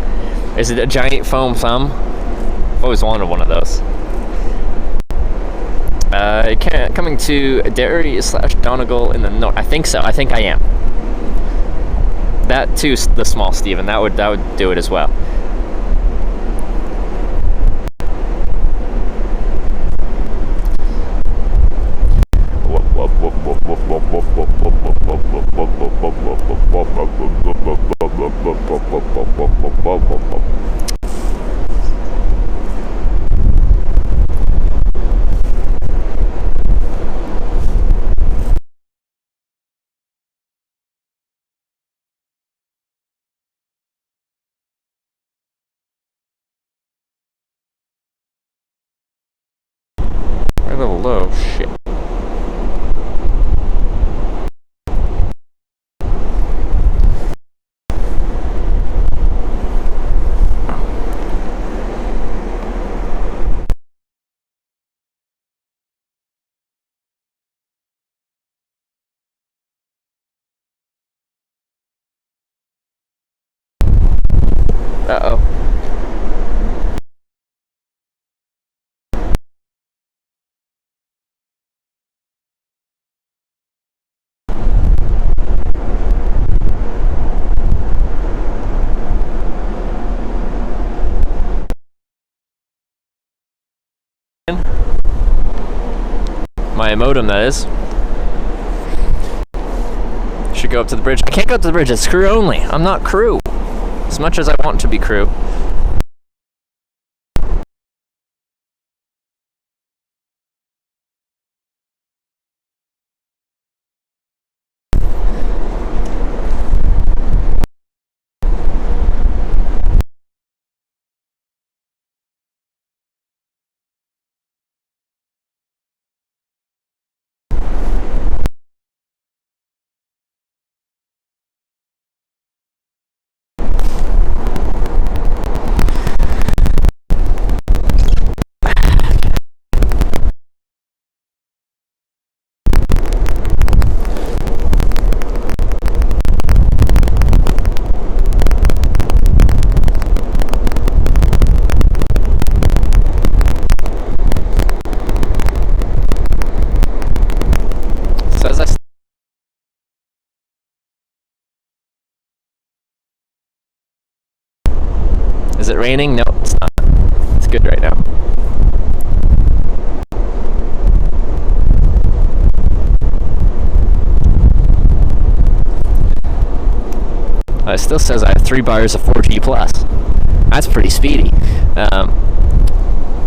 Is it a giant foam thumb? I've always wanted one of those. Coming to Derry / Donegal in the north. I think so. I think I am. That too, the small Stephen. That would do it as well. My modem, that is. Should go up to the bridge. I can't go up to the bridge. It's crew only. I'm not crew. As much as I want to be crew. Is it raining? No, it's not. It's good right now. It still says I have 3 bars of 4G plus. That's pretty speedy.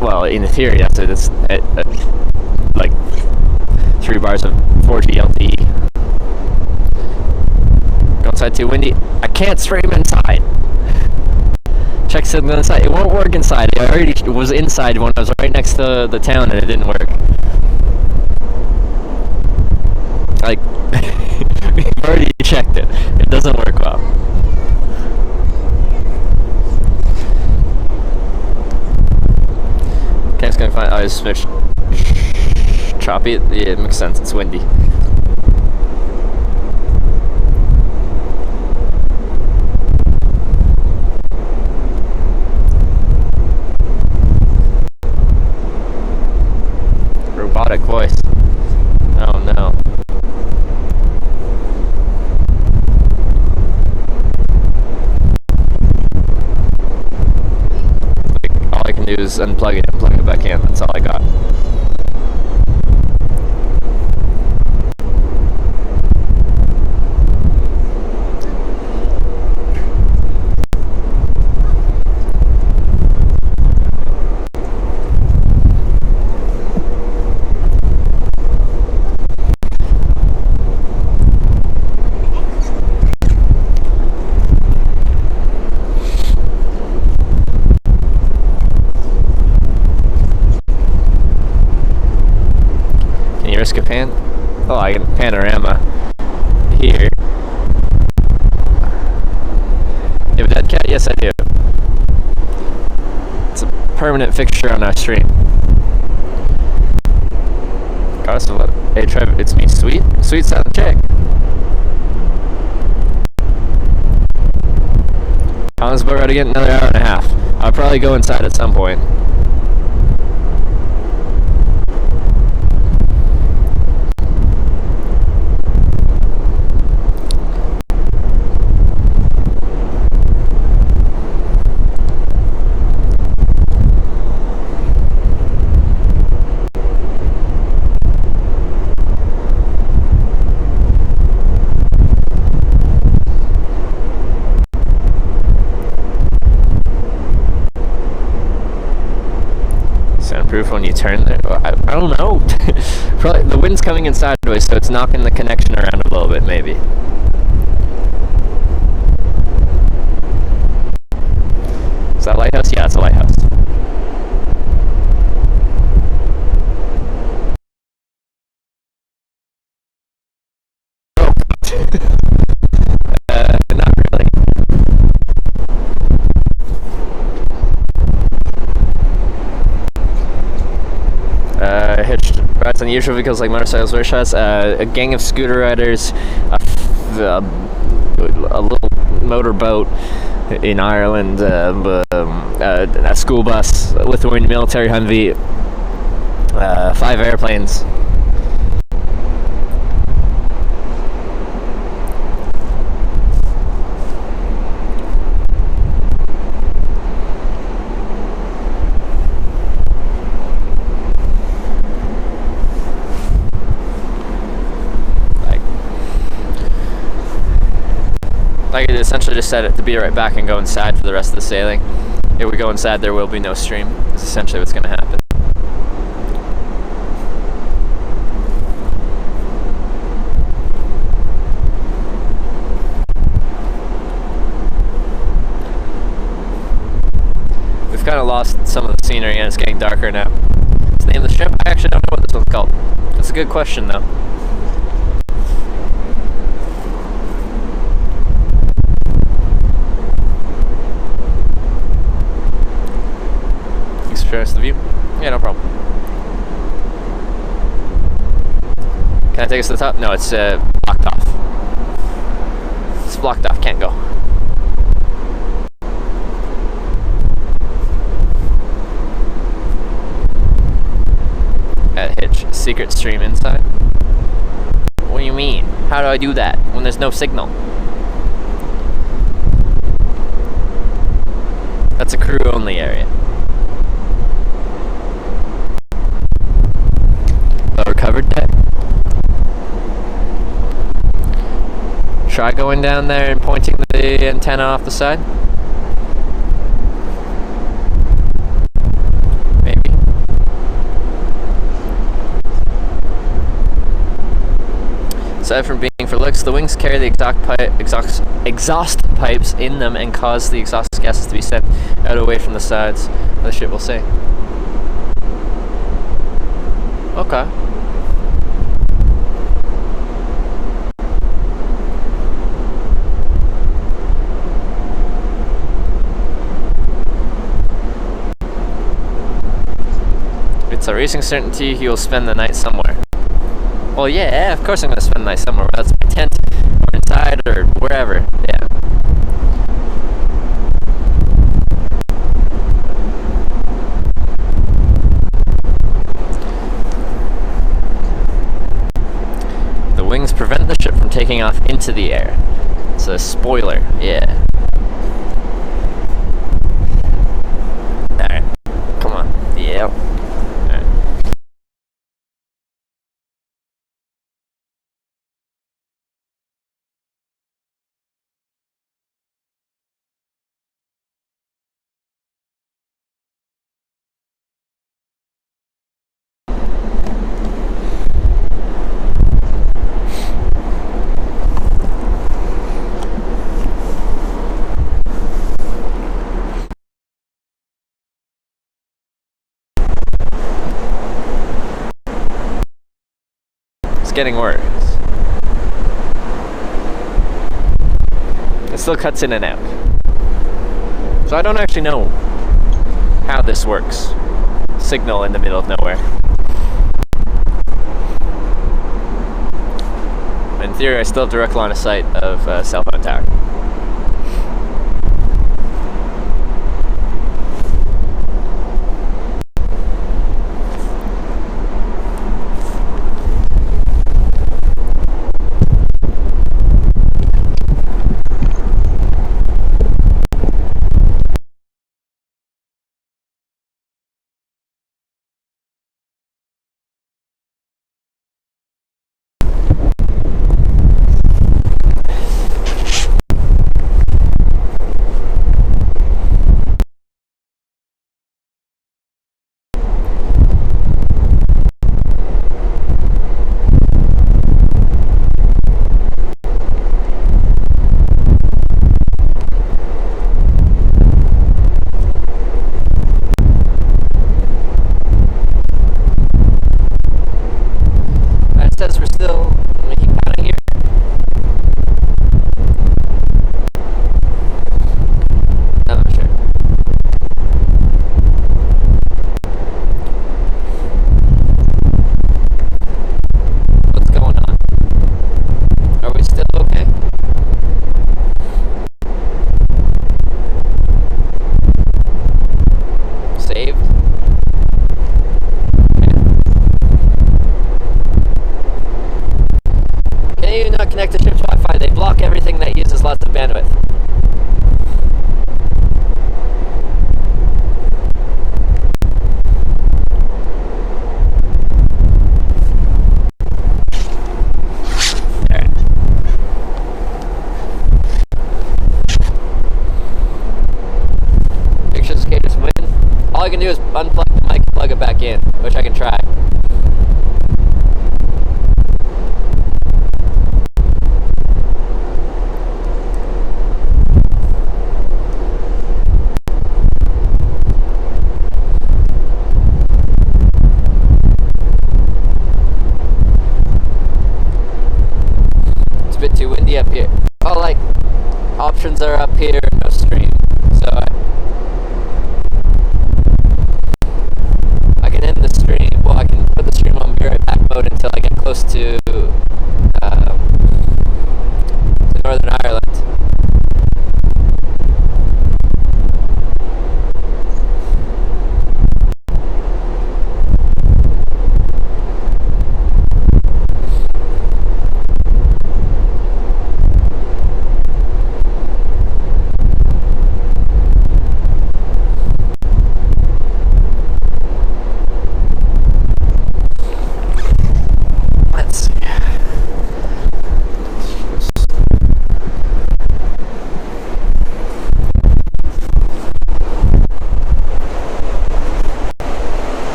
Well, in theory, that's it. It's like 3 bars of 4G LTE. Go outside too windy. I can't stream inside. Check signal inside. It won't work inside. I already was inside when I was right next to the town and it didn't work. Like, we've already checked it. It doesn't work well. Okay, I'm just gonna find. Oh, it's a bit choppy. Yeah, it makes sense. It's windy. Robotic voice. Oh no. Like, all I can do is unplug it and plug it back in. That's all I got. Risk a pan? Oh, I can panorama here. You have a dead cat? Yes, I do. It's a permanent fixture on our stream. Goddess of what? Hey, Trev, it's me, Sweet. Sweet sound check. How long is the boat ride again? Another hour and a half. I'll probably go inside at some point. Soundproof when you turn there? I don't know. Probably the wind's coming in sideways, so it's knocking the connection around a little bit, maybe. Is that a lighthouse? Yeah, it's a lighthouse. Not really. Hitched rides on usual vehicles like motorcycles, rickshaws, a gang of scooter riders, a little motorboat in Ireland, a school bus, a Lithuanian military Humvee, 5 airplanes. Like, it essentially just set it to be right back and go inside for the rest of the sailing. If we go inside, there will be no stream. That's essentially what's going to happen. We've kind of lost some of the scenery and it's getting darker now. What's the name of the ship? I actually don't know what this one's called. That's a good question though. Experience the view? Yeah, no problem. Can I take us to the top? No, it's blocked off. It's blocked off, can't go. At Hitch, secret stream inside. What do you mean? How do I do that when there's no signal? That's a crew only area. Lower covered deck. Try going down there and pointing the antenna off the side. Aside from being for looks, the wings carry the exhaust pipes in them and cause the exhaust gases to be sent out away from the sides of the ship, we'll say. Okay. It's a racing certainty he will spend the night somewhere. Well, yeah, of course I'm going to spend the night somewhere. Whether that's my tent, or inside, or wherever. Yeah. The wings prevent the ship from taking off into the air. It's a spoiler, yeah. Alright, come on. Yeah. Getting worse. It still cuts in and out. So I don't actually know how this works. Signal in the middle of nowhere. In theory, I still have direct line of sight of cell phone tower. plug it back in, which I can try. It's a bit too windy up here. Oh, like, options are up here, no stream. So I can end the stream. Well, I can put the stream on be right back mode until I get close to Northern Ireland. Let's see.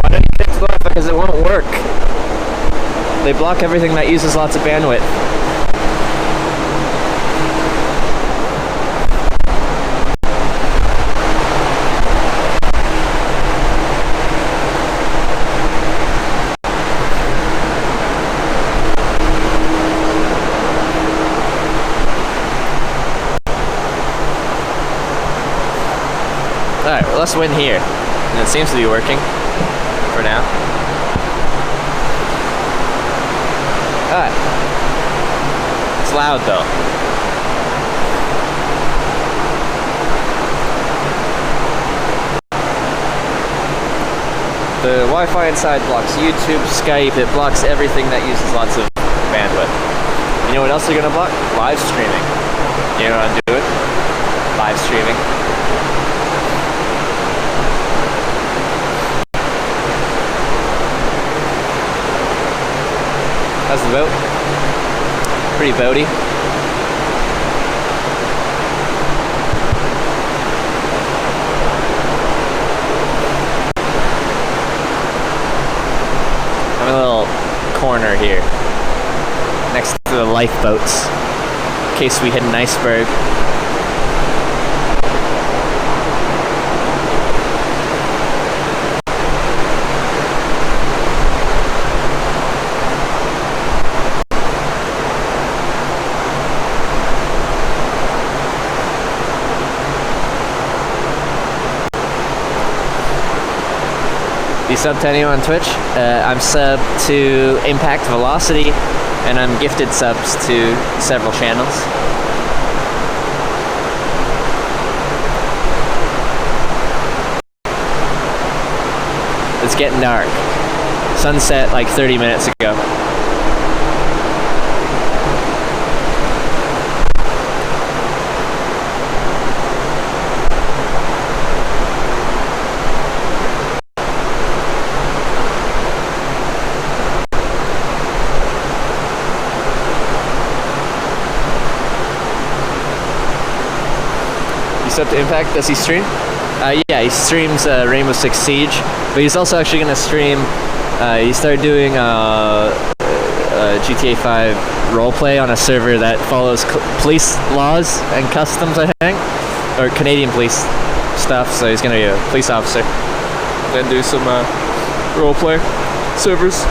Why don't you fix that? Because it won't work. They block everything that uses lots of bandwidth. Alright, well, let's win here. And it seems to be working for now. Alright. It's loud though. The Wi-Fi inside blocks YouTube, Skype, it blocks everything that uses lots of bandwidth. You know what else they're gonna block? Live streaming. You know what I'm doing? Live streaming. How's the boat? Pretty boaty. I'm in a little corner here, next to the lifeboats, in case we hit an iceberg. You sub to anyone on Twitch? I'm sub to Impact Velocity, and I'm gifted subs to several channels. It's getting dark. Sunset like 30 minutes ago. Up to Impact, does he stream? Yeah, he streams Rainbow Six Siege, but he's also actually going to stream, he started doing GTA 5 roleplay on a server that follows police laws and customs, I think, or Canadian police stuff, so he's going to be a police officer. Then do some roleplay servers.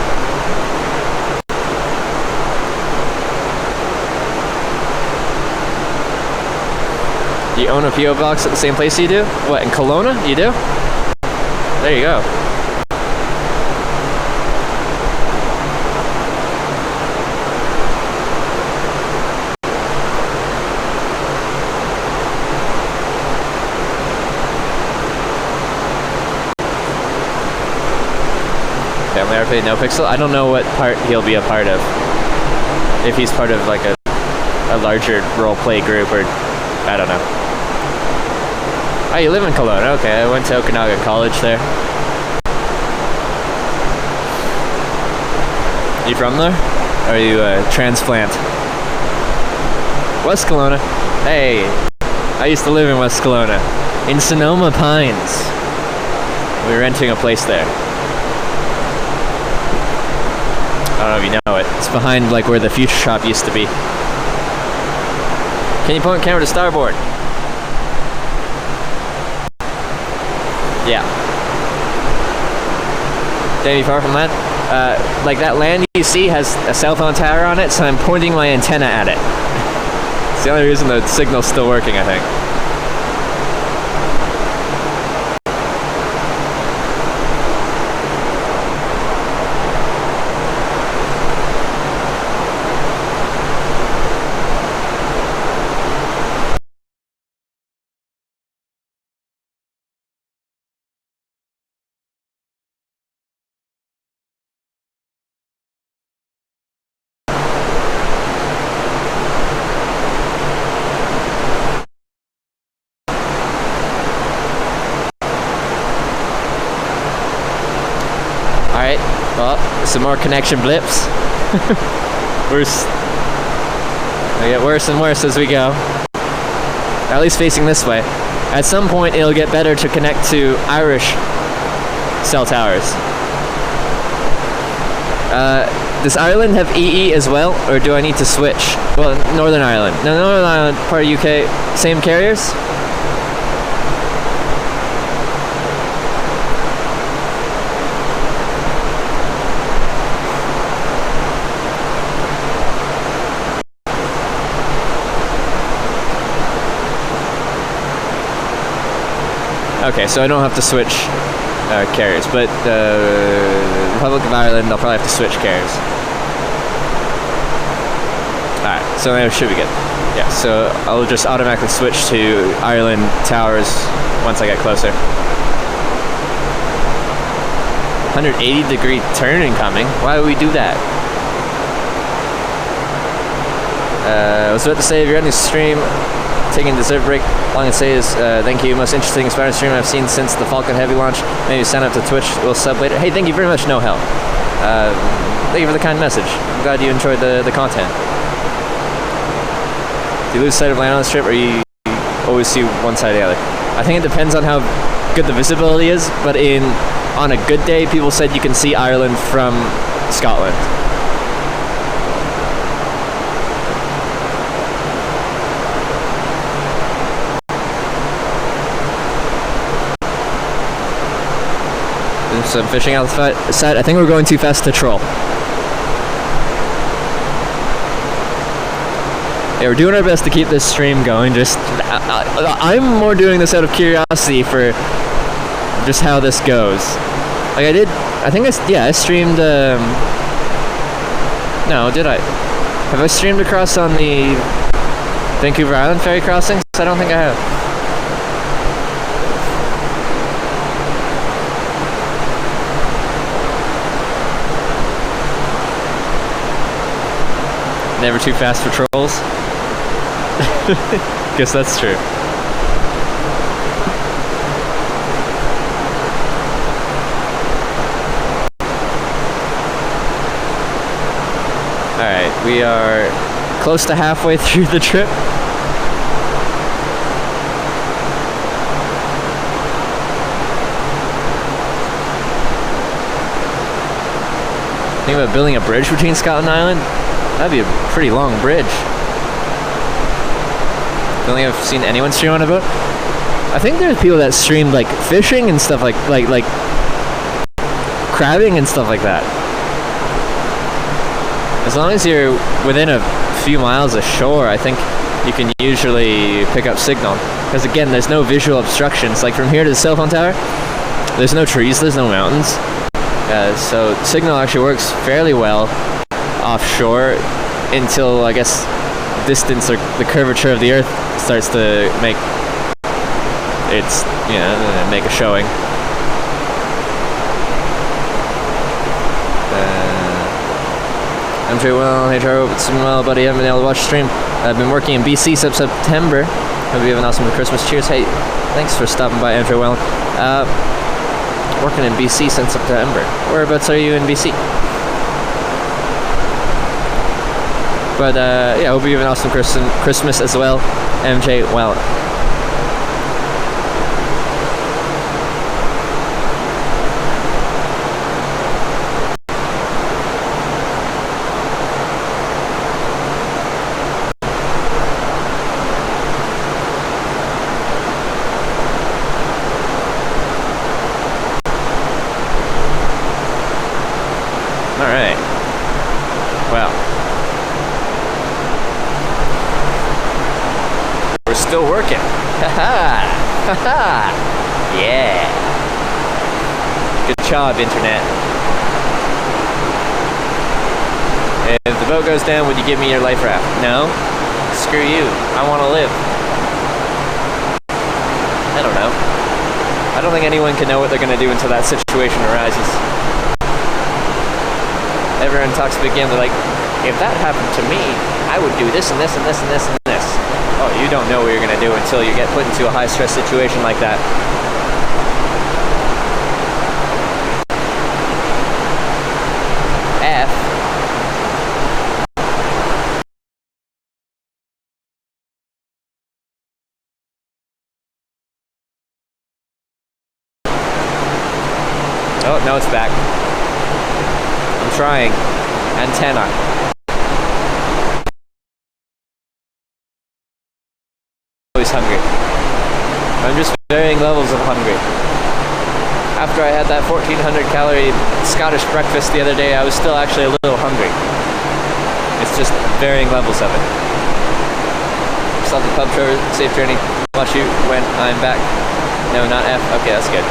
You own a P.O. box at the same place you do? What, in Kelowna? You do? There you go. Family RP, no pixel? I don't know what part he'll be a part of. If he's part of like a larger role-play group, or I don't know. Oh, you live in Kelowna? Okay, I went to Okanagan College there. You from there? Or are you a transplant? West Kelowna? Hey, I used to live in West Kelowna. In Sonoma Pines. We're renting a place there. I don't know if you know it. It's behind like where the Future Shop used to be. Can you point the camera to starboard? Yeah. Danny, far from that. Like that land you see has a cell phone tower on it, so I'm pointing my antenna at it. It's the only reason the signal's still working, I think. Alright, well, some more connection blips. They get worse and worse as we go. At least facing this way. At some point it'll get better to connect to Irish cell towers. Does Ireland have EE as well, or do I need to switch? Well, Northern Ireland. No, Northern Ireland, part of UK, same carriers? Okay, so I don't have to switch carriers, but the Republic of Ireland, I'll probably have to switch carriers. Alright, so that should be good. Yeah, so I'll just automatically switch to Ireland towers once I get closer. 180-degree turn incoming. Why would we do that? I was about to say, if you're on the stream, taking a dessert break, all I can say is thank you. Most interesting, inspiring stream I've seen since the Falcon Heavy launch. Maybe sign up to Twitch. We'll sub later. Hey, thank you very much, No Hell. Thank you for the kind message. I'm glad you enjoyed the content. Do you lose sight of land on this trip, or you always see one side or the other? I think it depends on how good the visibility is, but on a good day, people said you can see Ireland from Scotland. So I'm fishing out the side. I think we're going too fast to troll. Yeah, we're doing our best to keep this stream going. I'm more doing this out of curiosity for just how this goes. Like I streamed. No, did I? Have I streamed across on the Vancouver Island ferry crossings? I don't think I have. Never too fast for trolls. Guess that's true. Alright, we are close to halfway through the trip. Think about building a bridge between Scotland and Ireland? That'd be a pretty long bridge. Don't think I've seen anyone stream on a boat. I think there's people that stream like fishing and stuff like crabbing and stuff like that. As long as you're within a few miles of shore, I think you can usually pick up signal. Because again, there's no visual obstructions. Like from here to the cell phone tower, there's no trees, there's no mountains. So signal actually works fairly well offshore until I guess distance or the curvature of the earth starts to make its, make a showing. I'm very well. Hey Taro, it's been a while, buddy. I haven't been able to watch the stream. I've been working in BC since September. Hope you have an awesome Christmas. Cheers. Hey, thanks for stopping by, Andrew Well. Working in BC since September. Whereabouts are you in BC? But yeah, hope you have an awesome Christmas as well, MJ Well. Alright. Well. We're still working. Haha! Haha! Yeah! Good job, Internet. If the boat goes down, would you give me your life raft? No? Screw you. I want to live. I don't know. I don't think anyone can know what they're going to do until that situation arises. Everyone talks big game, they're like, if that happened to me, I would do this and this and this and this and this. Oh, you don't know what you're going to do until you get put into a high-stress situation like that. F. Oh, no, it's back. I'm trying. Antenna. Always hungry. I'm just varying levels of hungry. After I had that 1,400 calorie Scottish breakfast the other day, I was still actually a little hungry. It's just varying levels of it. Stop the pub tour, safe journey. Watch you when I'm back. No, not F. Okay, that's good.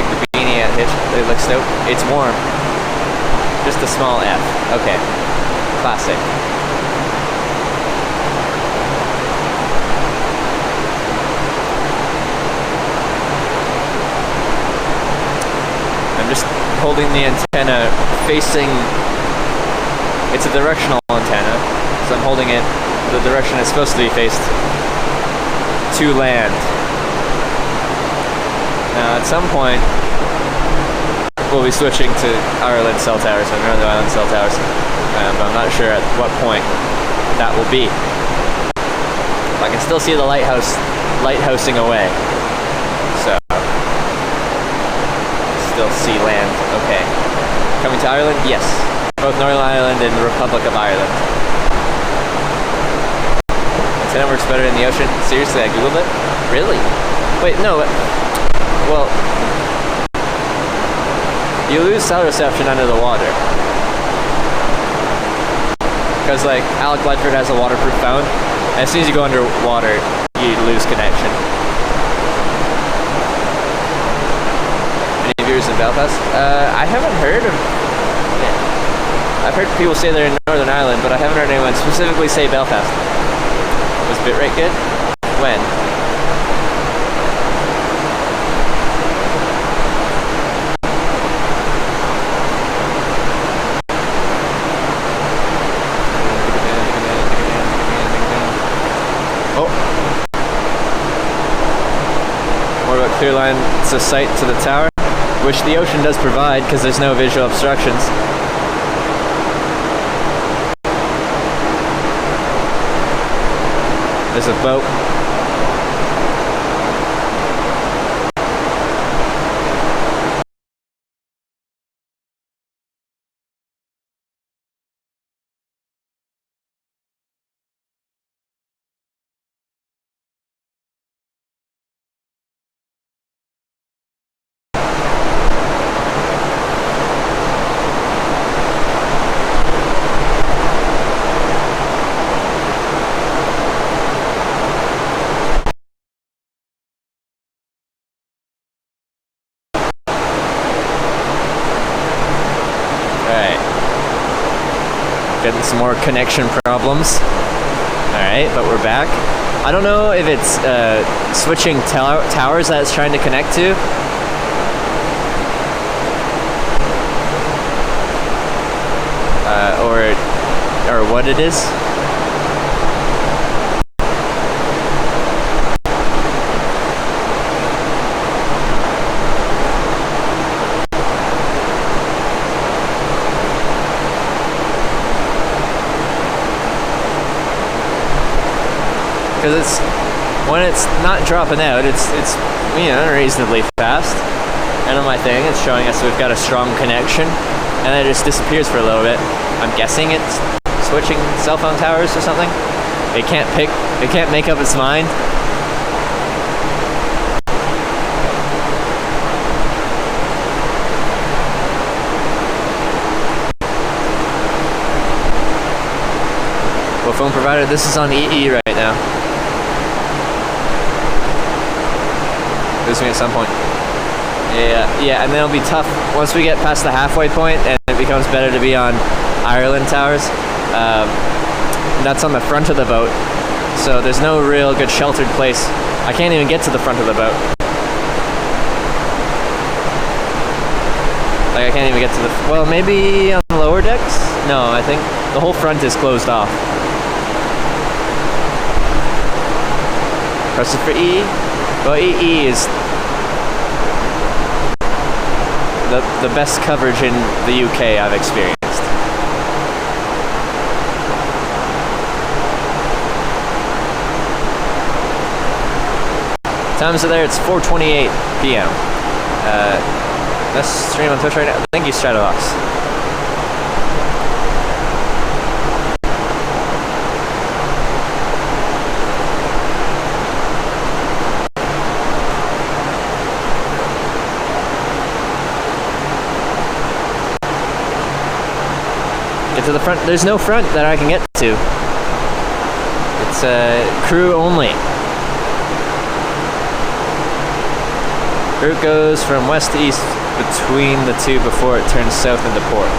Dig the beanie at Hitch. It looks dope. It's warm. Just a small F. Okay. Classic. I'm just holding the antenna facing. It's a directional antenna, so I'm holding it the direction it's supposed to be faced to land. Now, at some point, we'll be switching to Ireland cell towers, so Northern Ireland cell towers, but I'm not sure at what point that will be. I can still see the lighthousing away, so still see land. Okay, coming to Ireland? Yes, both Northern Ireland and the Republic of Ireland. Antenna works better in the ocean. Seriously, I googled it. Really? Wait, no. Well, you lose cell reception under the water. Because, like, Alec Ledford has a waterproof phone. And as soon as you go underwater, you lose connection. Any viewers in Belfast? I haven't heard of... Yeah. I've heard people say they're in Northern Ireland, but I haven't heard anyone specifically say Belfast. Was bitrate good? When? Clear line to sight to the tower, which the ocean does provide because there's no visual obstructions. There's a boat. Getting some more connection problems. Alright, but we're back. I don't know if it's switching towers that it's trying to connect to. Or what it is. Because when it's not dropping out, it's reasonably fast. And on my thing, it's showing us we've got a strong connection, and then it just disappears for a little bit. I'm guessing it's switching cell phone towers or something. It can't make up its mind. phone provider. This is on EE right now. Losing at some point. Yeah, and then it'll be tough once we get past the halfway point, and it becomes better to be on Ireland towers. That's on the front of the boat, so there's no real good sheltered place. I can't even get to the front of the boat. Like, I can't even get to the... Well, maybe on the lower decks? No, I think the whole front is closed off. Press it for E. Well, EE is the best coverage in the UK I've experienced. Times are there, it's 4:28 p.m. Let's stream on Twitch right now. Thank you, Stratovox. Get to the front. There's no front that I can get to. It's crew only. Route goes from west to east between the two before it turns south into port.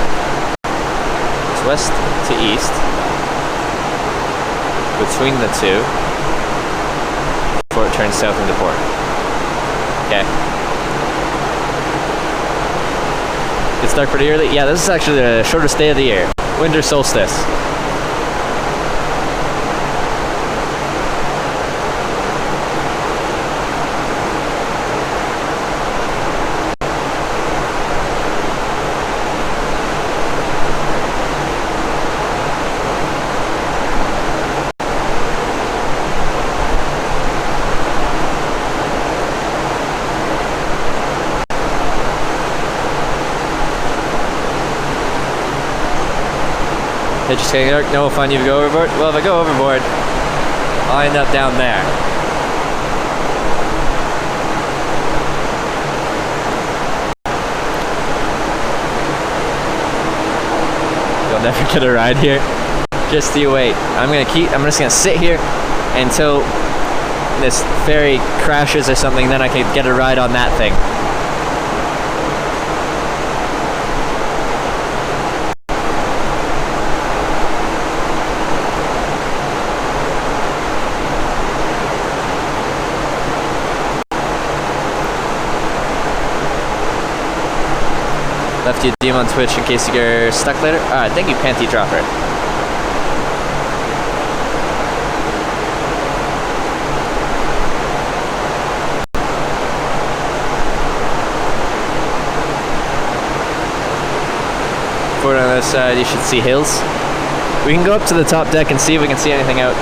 It's west to east between the two before it turns south into port. Okay. It's dark pretty early. Yeah, this is actually the shortest day of the year. Winter solstice. Hitchhiking, no fun, you go overboard? Well, if I go overboard, I'll end up down there. You'll never get a ride here. Just you wait. I'm just gonna sit here until this ferry crashes or something, then I can get a ride on that thing. Left you a DM on Twitch in case you get stuck later. Alright, thank you, Panty Dropper. Forward on the other side, you should see hills. We can go up to the top deck and see if we can see anything out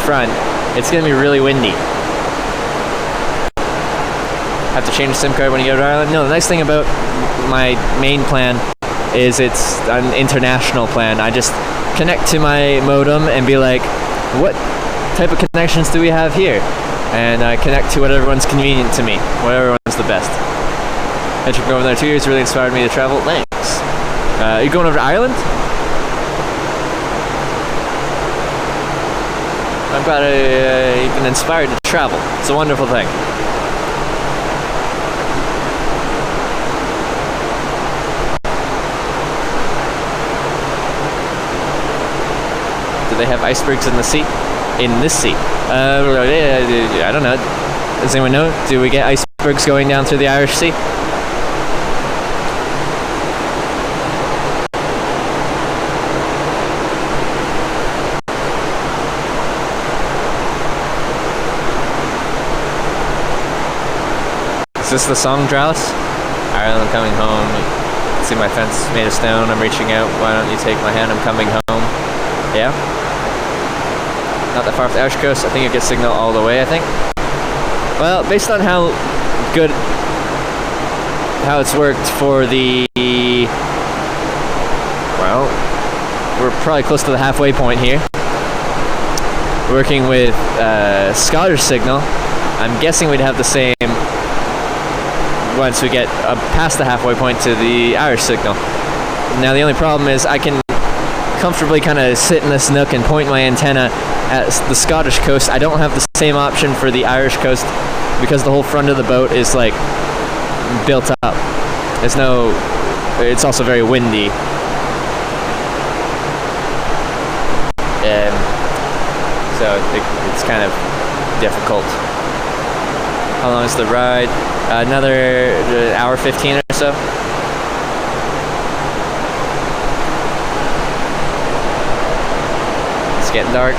front. It's gonna be really windy. Have to change the SIM card when you go to Ireland? No, the nice thing about my main plan is it's an international plan. I just connect to my modem and be like, what type of connections do we have here? And I connect to whatever one's convenient to me, whatever one's the best. I took over there 2 years, really inspired me to travel. Thanks. You going over to Ireland? I'm glad you've been inspired to travel. It's a wonderful thing. They have icebergs in the sea, in this sea. I don't know. Does anyone know? Do we get icebergs going down through the Irish Sea? Is this the song, Dralis? Ireland, I'm coming home. See my fence made of stone. I'm reaching out. Why don't you take my hand? I'm coming home. Yeah. Not that far off the Irish coast. I think you get signal all the way, I think. Well, based on how it's worked for the... Well, we're probably close to the halfway point here. Working with Scottish signal, I'm guessing we'd have the same once we get past the halfway point to the Irish signal. Now the only problem is I can comfortably kind of sit in this nook and point my antenna at the Scottish coast. I don't have the same option for the Irish coast because the whole front of the boat is like built up. It's also very windy. So it's kind of difficult. How long is the ride? Another hour 15 or so. It's getting dark.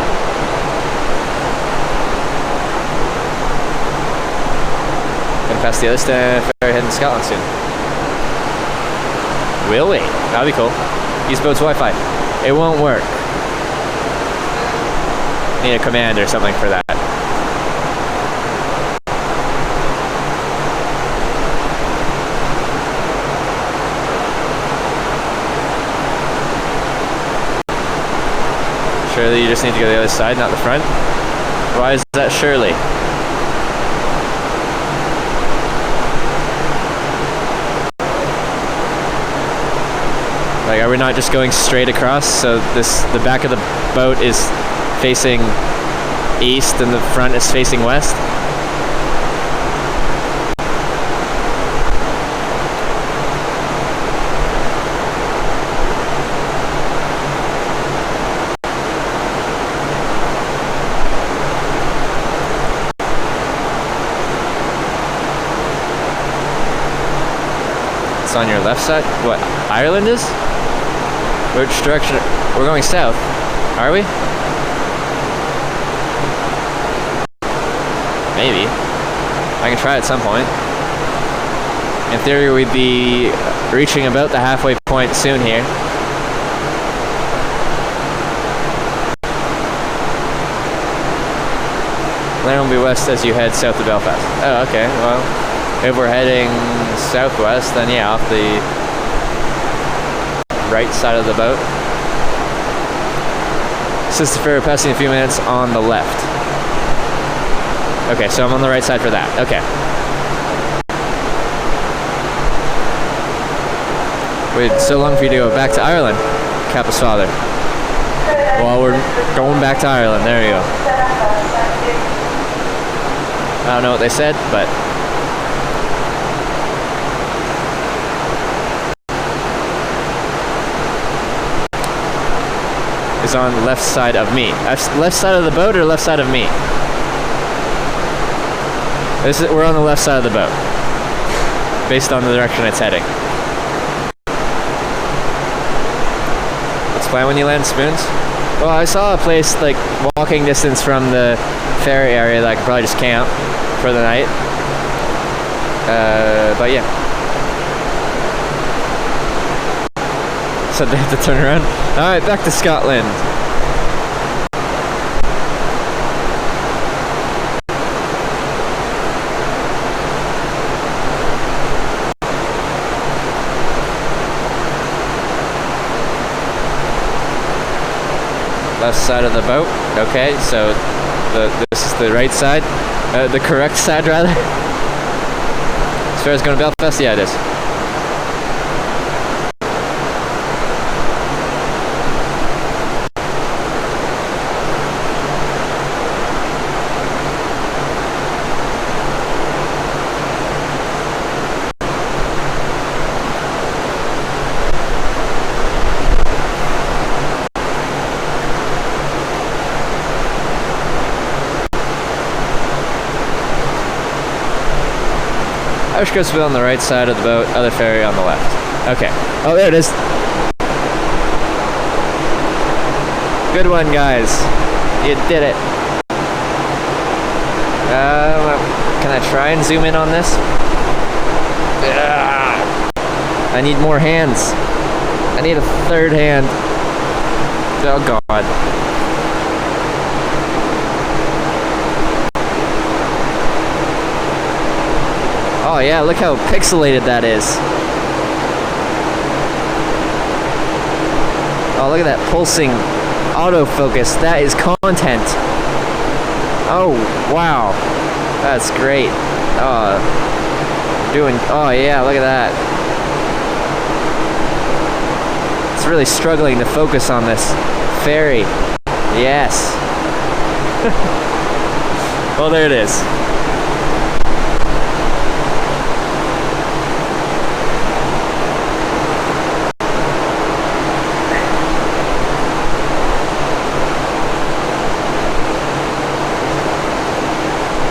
Gonna pass the other ferry heading to Scotland soon. Will we? That'll be cool. Use boat's Wi-Fi. It won't work. Need a command or something for that. Surely you just need to go to the other side, not the front? Why is that surely? Like, are we not just going straight across? So the back of the boat is facing east and the front is facing west? It's on your left side? What, Ireland is? Which direction? We're going south. Are we? Maybe. I can try at some point. In theory, we'd be reaching about the halfway point soon here. Then we'll be west as you head south of Belfast. Oh, okay. Well, if we're heading southwest, then yeah, off the right side of the boat. Since the ferry passing a few minutes on the left. Okay, so I'm on the right side for that. Okay. Waited so long for you to go back to Ireland, Kappa's father. Well, we're going back to Ireland. There you go. I don't know what they said, but is on the left side of me. Left side of the boat or left side of me? We're on the left side of the boat, based on the direction it's heading. What's the plan when you land, Spoons? Well, I saw a place like walking distance from the ferry area that I could probably just camp for the night. But yeah. So they have to turn around. Alright, back to Scotland. Left side of the boat. Okay, so this is the right side. The correct side, rather. As far as going to Belfast, yeah, it is. Irish Coast Bill on the right side of the boat, other ferry on the left. Okay. Oh, there it is. Good one, guys. You did it. Can I try and zoom in on this? I need more hands. I need a third hand. Oh, God. Oh yeah, look how pixelated that is. Oh, look at that pulsing autofocus. That is content. Oh, wow. That's great. Oh yeah, look at that. It's really struggling to focus on this ferry. Yes. Well, there it is.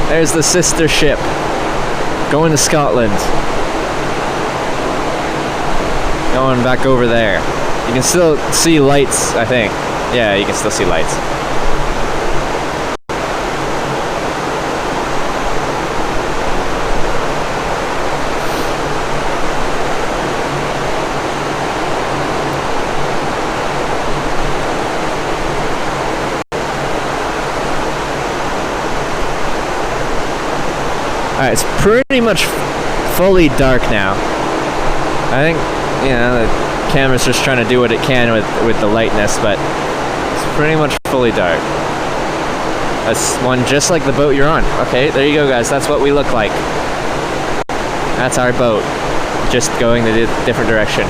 There's the sister ship going to Scotland. Going back over there. You can still see lights, I think. Yeah, you can still see lights. Alright, it's pretty much fully dark now. I think, you know, the camera's just trying to do what it can with the lightness, but it's pretty much fully dark. That's one just like the boat you're on. Okay, there you go, guys. That's what we look like. That's our boat, just going the different direction.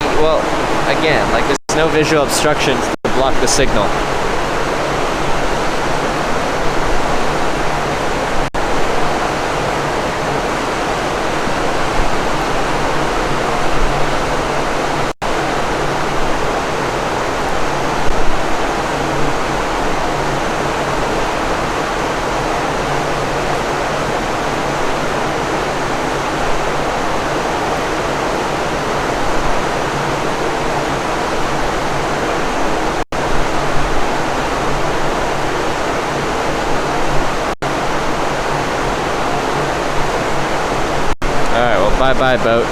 Well, again, like there's no visual obstructions to block the signal. Bye-bye, boat.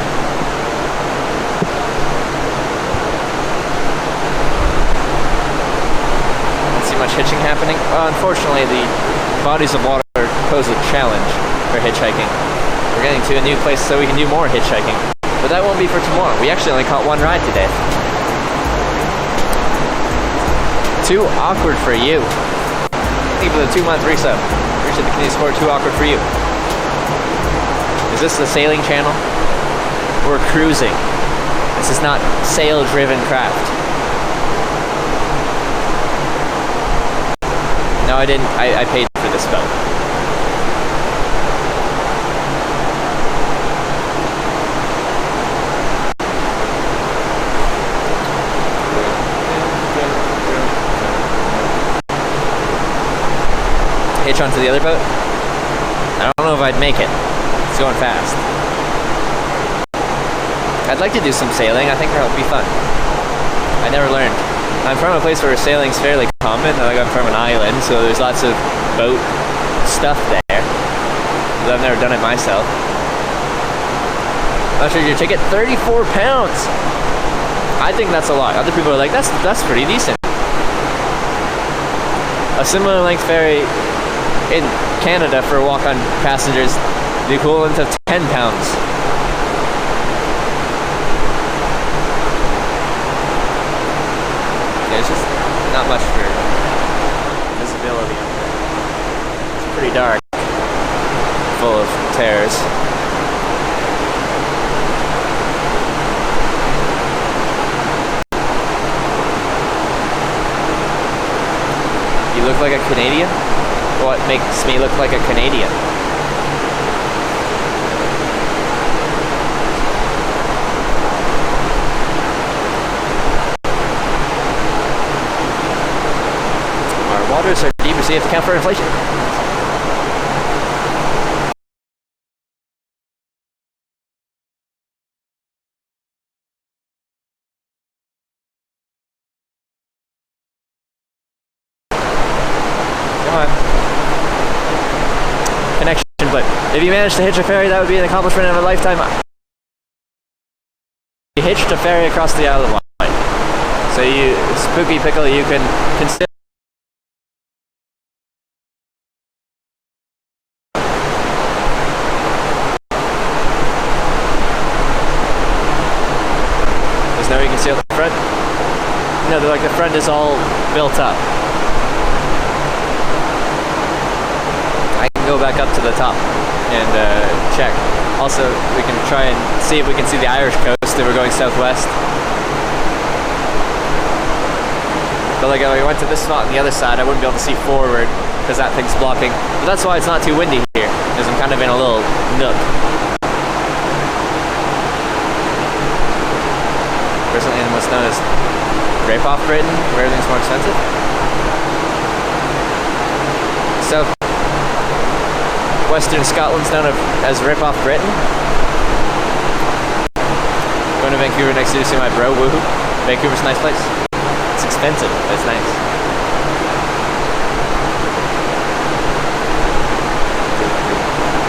Don't see much hitching happening. Unfortunately, the bodies of water pose a challenge for hitchhiking. We're getting to a new place so we can do more hitchhiking. But that won't be for tomorrow. We actually only caught one ride today. Too awkward for you. Thank you for the 2-month resub. Appreciate the Canadian support. Too awkward for you. Is this the sailing channel? We're cruising. This is not sail-driven craft. No, I didn't. I paid for this boat. Hitch onto the other boat? I don't know if I'd make it. It's going fast. I'd like to do some sailing. I think it'll be fun. I never learned. I'm from a place where sailing's fairly common. Like I'm from an island, so there's lots of boat stuff there. But I've never done it myself. How much is your ticket? 34 pounds! I think that's a lot. Other people are like, that's pretty decent. A similar length ferry in Canada for walk-on passengers, the equivalent of 10 pounds. Yeah, it's just not much for visibility. It's pretty dark, full of terrors. You look like a Canadian? What makes me look like a Canadian? Our waters are deeper, so you have to account for inflation. But if you managed to hitch a ferry, that would be an accomplishment of a lifetime. You hitched a ferry across the Isle of Wight. So you, Spooky Pickle, you can consider. There's nowhere you can see out the front? No, they're like the front is all built up. I can go back up to the top and check. Also, we can try and see if we can see the Irish coast if we're going southwest. But like if I went to this spot on the other side, I wouldn't be able to see forward because that thing's blocking. But that's why it's not too windy here, because I'm kind of in a little nook. Recently in what's known as Rip-Off Britain, where everything's more expensive. So, Western Scotland's known as Rip-Off Britain. Going to Vancouver next year to see my bro, woohoo. Vancouver's a nice place. It's expensive, but it's nice.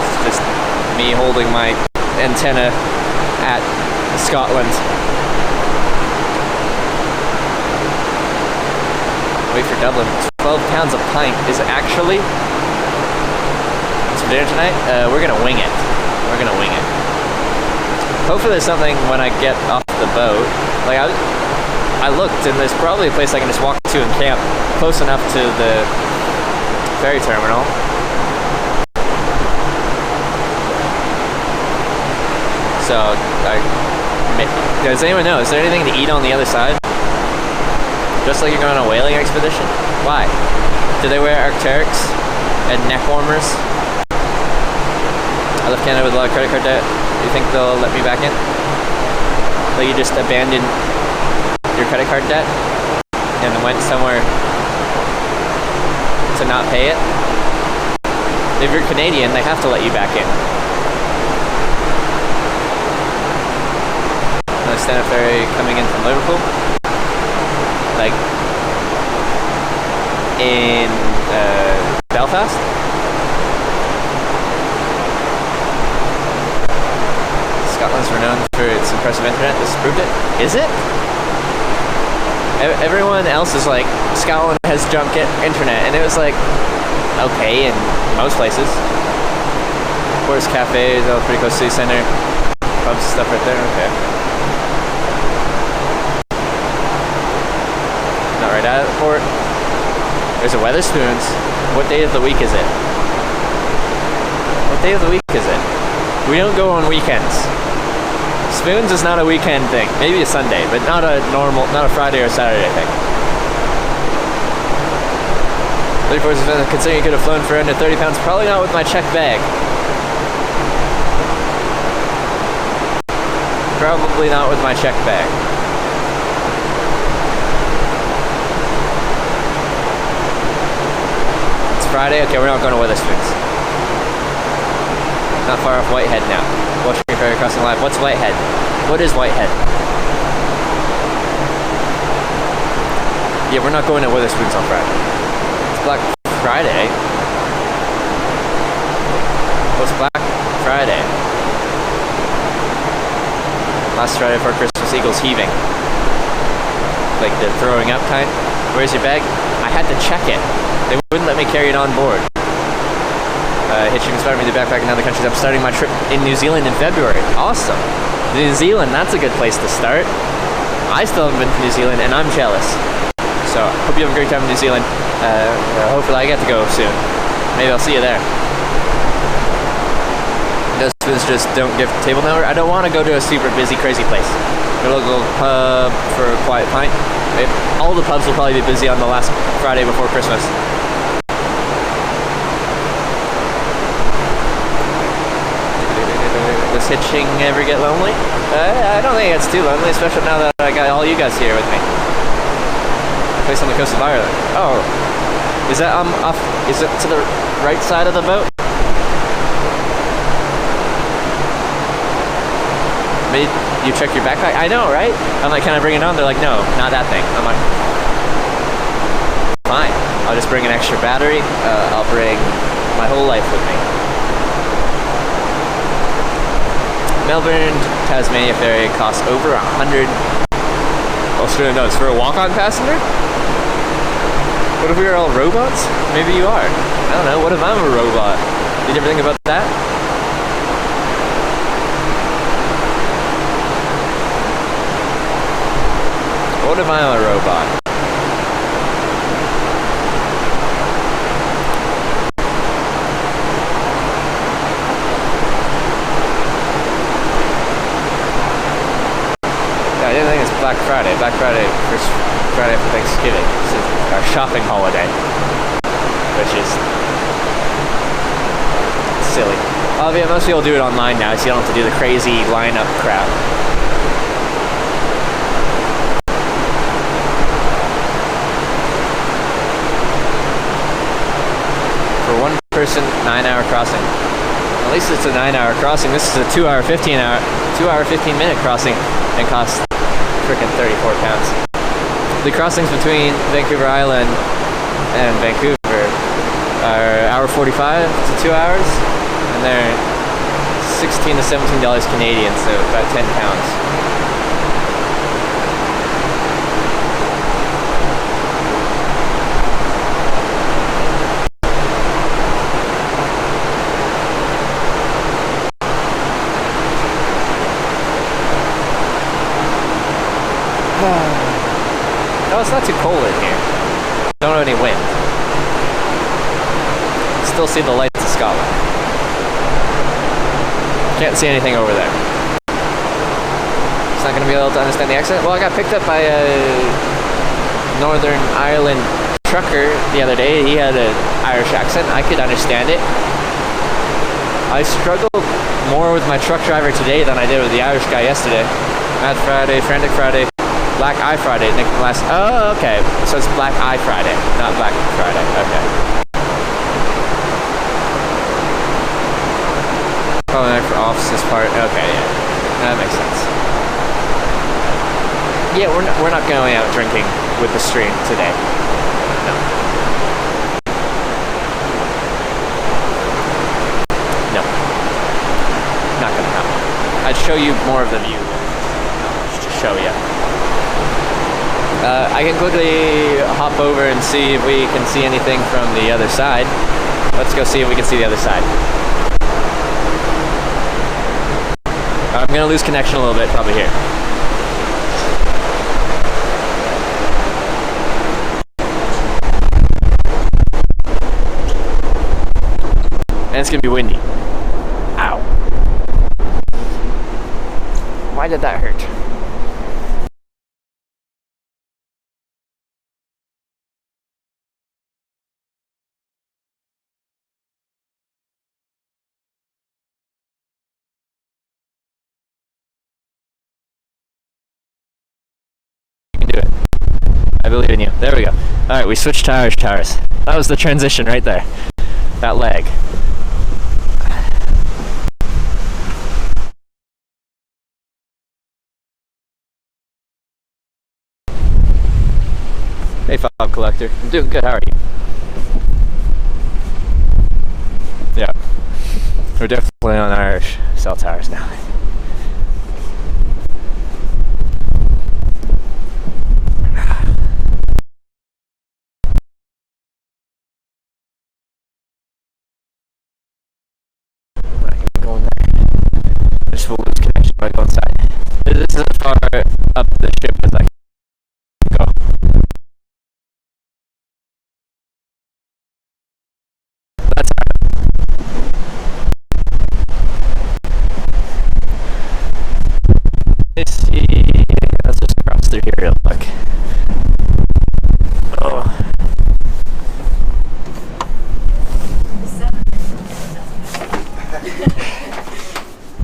It's just me holding my antenna at Scotland. Wait for Dublin. 12 pounds a pint is actually. What's for dinner tonight? We're gonna wing it. We're gonna wing it. Hopefully there's something when I get off the boat. Like I looked and there's probably a place I can just walk to and camp close enough to the ferry terminal. So does anyone know? Is there anything to eat on the other side? Just like you're going on a whaling expedition? Why? Do they wear Arc'teryx and neck warmers? I left Canada with a lot of credit card debt. Do you think they'll let me back in? Like you just abandoned your credit card debt and went somewhere to not pay it? If you're Canadian, they have to let you back in. Another stand-up ferry coming in from Liverpool. Like in Belfast. Scotland's renowned for its impressive internet. This proved it. Is it? Everyone else is like, Scotland has junk internet, and it was like, okay in most places. Forest cafes, all pretty close to the center. Pubs, stuff right there. Okay. Not right out of the port. There's a Wetherspoons. What day of the week is it? What day of the week is it? We don't go on weekends. Spoons is not a weekend thing. Maybe a Sunday, but not a Friday or Saturday thing. 34%, considering you could have flown for under 30 pounds, probably not with my check bag. Probably not with my check bag. Friday? Okay, we're not going to Wetherspoons. Not far off Whitehead now. Watching your ferry crossing live. What's Whitehead? What is Whitehead? Yeah, we're not going to Wetherspoons on Friday. It's Black Friday. What's Black Friday? Last Friday before Christmas, Eagles heaving. Like the throwing up kind. Where's your bag? I had to check it. They wouldn't let me carry it on board. Hitchhiking inspired me to backpack in other countries. I'm starting my trip in New Zealand in February. Awesome. New Zealand, that's a good place to start. I still haven't been to New Zealand, and I'm jealous. So, hope you have a great time in New Zealand. Hopefully I get to go soon. Maybe I'll see you there. Those foods just don't give table number. I don't want to go to a super busy, crazy place. A local pub for a quiet pint. All the pubs will probably be busy on the last Friday before Christmas. Does hitching ever get lonely? I don't think it's too lonely, especially now that I got all you guys here with me. Place on the coast of Ireland. Oh, is that off? Is it to the right side of the boat? Maybe you check your backpack. I know, right? I'm like, can I bring it on? They're like, no, not that thing. I'm like, fine. I'll just bring an extra battery. I'll bring my whole life with me. Melbourne, Tasmania ferry costs over $100 Australian notes for a walk-on passenger? What if we were all robots? Maybe you are. I don't know. What if I'm a robot? Did you ever think about that? What if I'm a robot? I didn't think it's Black Friday. Black Friday, first Friday after Thanksgiving. This is our shopping holiday, which is silly. Oh yeah, most people do it online now, so you don't have to do the crazy lineup crap. For one person, 9-hour crossing. At least it's a 9-hour crossing. This is a 2-hour 15-minute crossing, and costs freaking 34 pounds. The crossings between Vancouver Island and Vancouver are hour 45 to 2 hours, and they're $16 to $17 Canadian, so about 10 pounds. No, it's not too cold in here. Don't have any wind. Still see the lights of Scotland. Can't see anything over there. It's not going to be able to understand the accent. Well, I got picked up by a Northern Ireland trucker the other day. He had an Irish accent. I could understand it. I struggled more with my truck driver today than I did with the Irish guy yesterday. Mad Friday, Frantic Friday. Black Eye Friday, Nicholas. Oh, okay. So it's Black Eye Friday, not Black Friday. Okay. Oh, and for offices part. Okay, yeah, that makes sense. Yeah, we're not going out drinking with the stream today. No. No. Not gonna happen. I'd show you more of the view. Just to show you. I can quickly hop over and see if we can see anything from the other side. Let's go see if we can see the other side. I'm going to lose connection a little bit, probably here. And it's going to be windy. Ow. Why did that hurt? I believe in you. There we go. Alright, we switched to Irish tires. That was the transition right there. That leg. Hey, Fob Collector. I'm doing good. How are you? Yeah. We're definitely on Irish cell tires now. Will lose connection when I go inside. This is as far up the ship as I can go. That's alright. Let's see. Let's just cross through here real quick. Oh.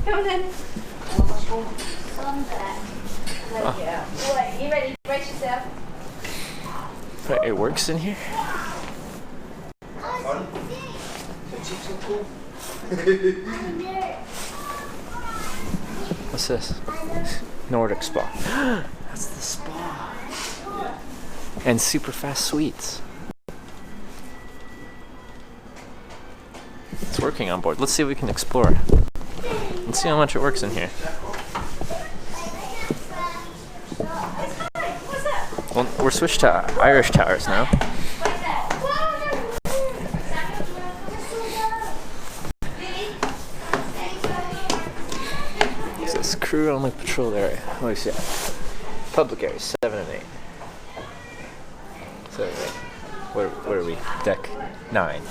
Come in. Oh. What, you ready to brace yourself? Wait, it works in here? What's this? Nordic Spa. That's the spa. And super fast sweets. It's working on board. Let's see if we can explore. Let's see how much it works in here. Well, we're switched to Irish towers now. It says crew only patrol area. What do you say? Public areas 7 and 8. So what are we? Deck 9.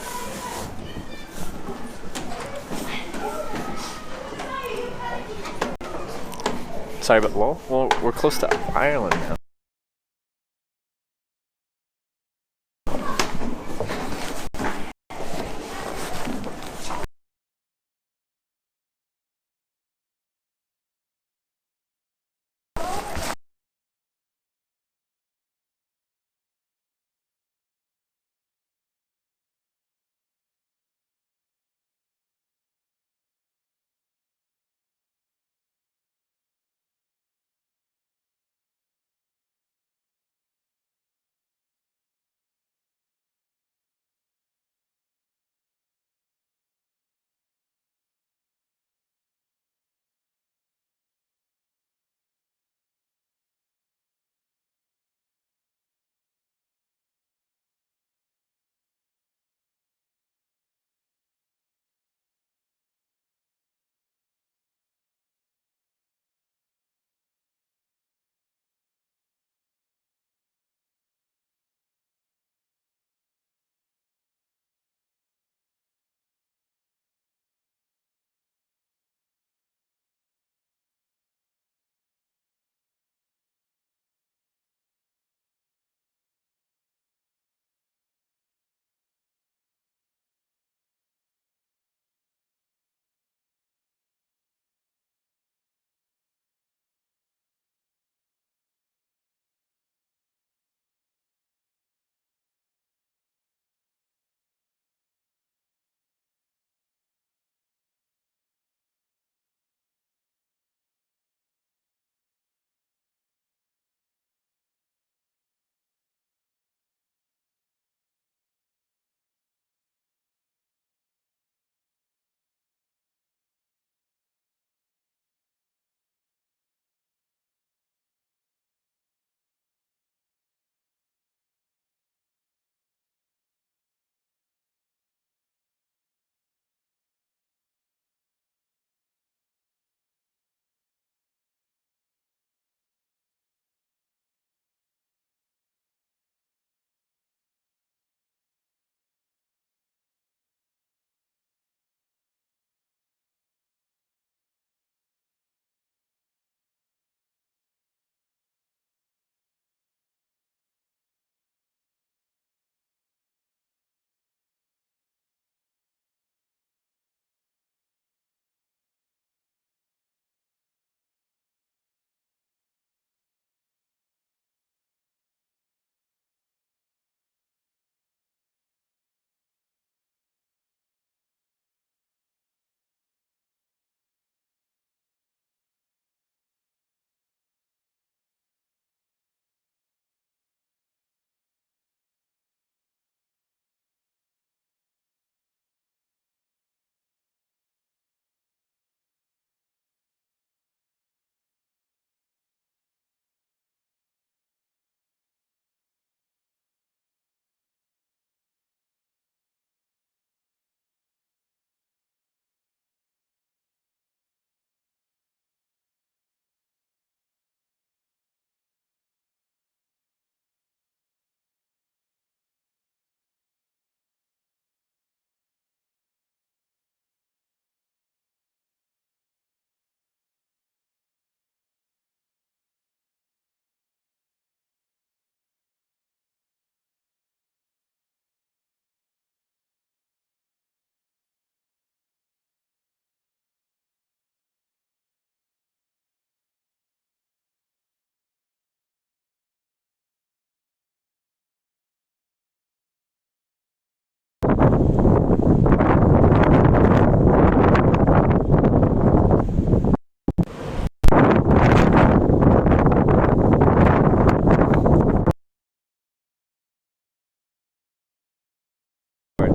Sorry, but well, we're close to Ireland now.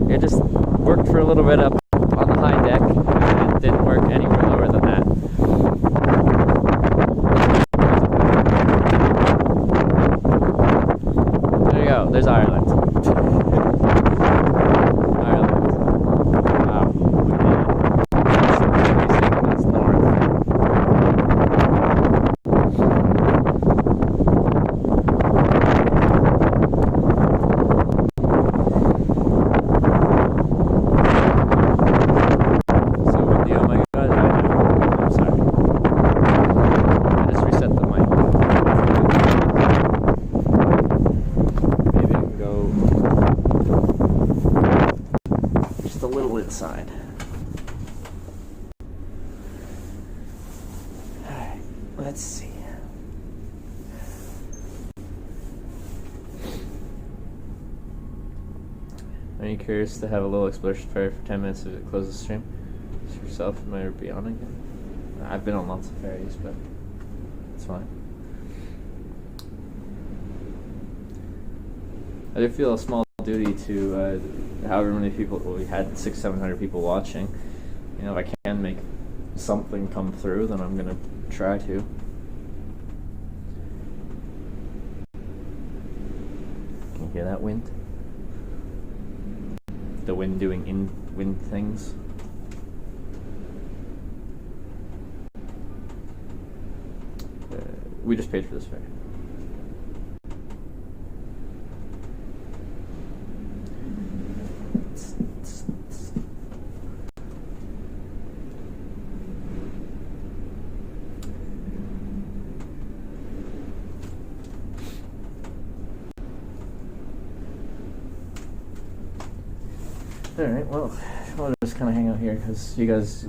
It just worked for a little bit up on the high deck, and it didn't work anywhere lower than that. there's Ireland. Ireland. Wow. That's north. So windy, oh my god, I'm sorry. I just reset the mic. Maybe I can go just a little inside. Alright, let's see. Are you curious to have a little exploration ferry for 10 minutes as it closes the stream? Just yourself might be on again. I've been on lots of ferries, but it's fine. I do feel a small duty to however many people, well, we had 600-700 people watching. You know, if I can make something come through, then I'm gonna try to. Can you hear that wind? The wind doing in-wind things. We just paid for this ferry. Alright, well, I'll just kind of hang out here because you guys,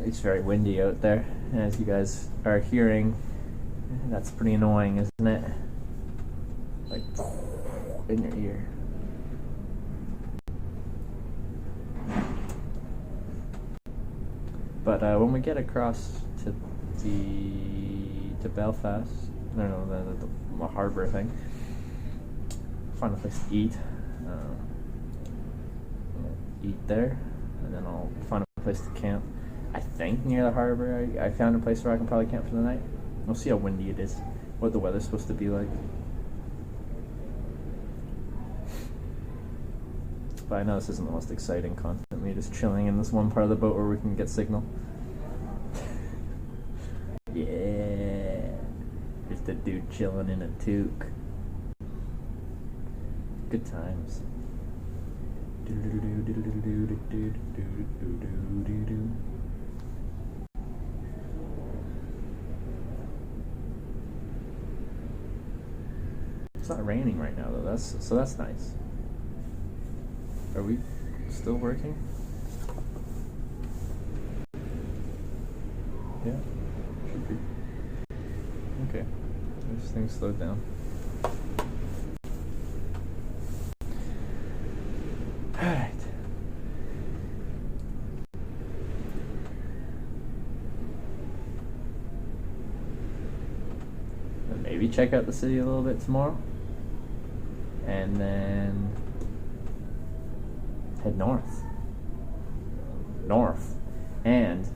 it's very windy out there. And as you guys are hearing, that's pretty annoying, isn't it? Like, in your ear. But when we get across to Belfast, no, the harbour thing, find a place to eat. Eat there, and then I'll find a place to camp. I think near the harbor. I found a place where I can probably camp for the night. We'll see how windy it is, what the weather's supposed to be like. But I know this isn't the most exciting content. Me just chilling in this one part of the boat where we can get signal. Yeah, just a dude chilling in a toque. Good times. It's not raining right now though. That's nice. Are we still working? Yeah, should be. Okay, this thing slowed down. Alright. Maybe check out the city a little bit tomorrow. And then head north. And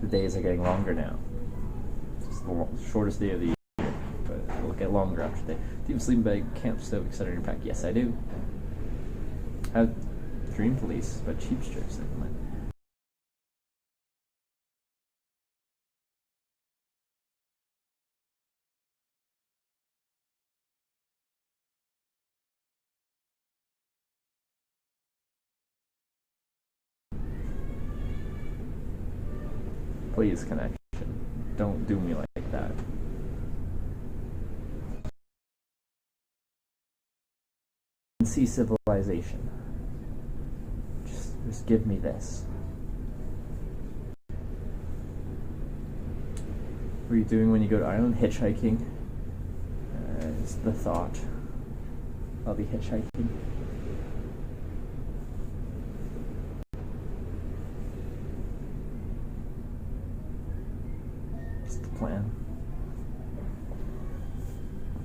the days are getting longer now. It's the shortest day of the year, but it will get longer after today. Do you have a sleeping bag, camp stove, etc. in your pack? Yes, I do. I have Dream Police, but cheap strips. Please, connection. Don't do me like that. See civilization. Just give me this. What are you doing when you go to Ireland? Hitchhiking. Is the thought. I'll be hitchhiking. That's the plan.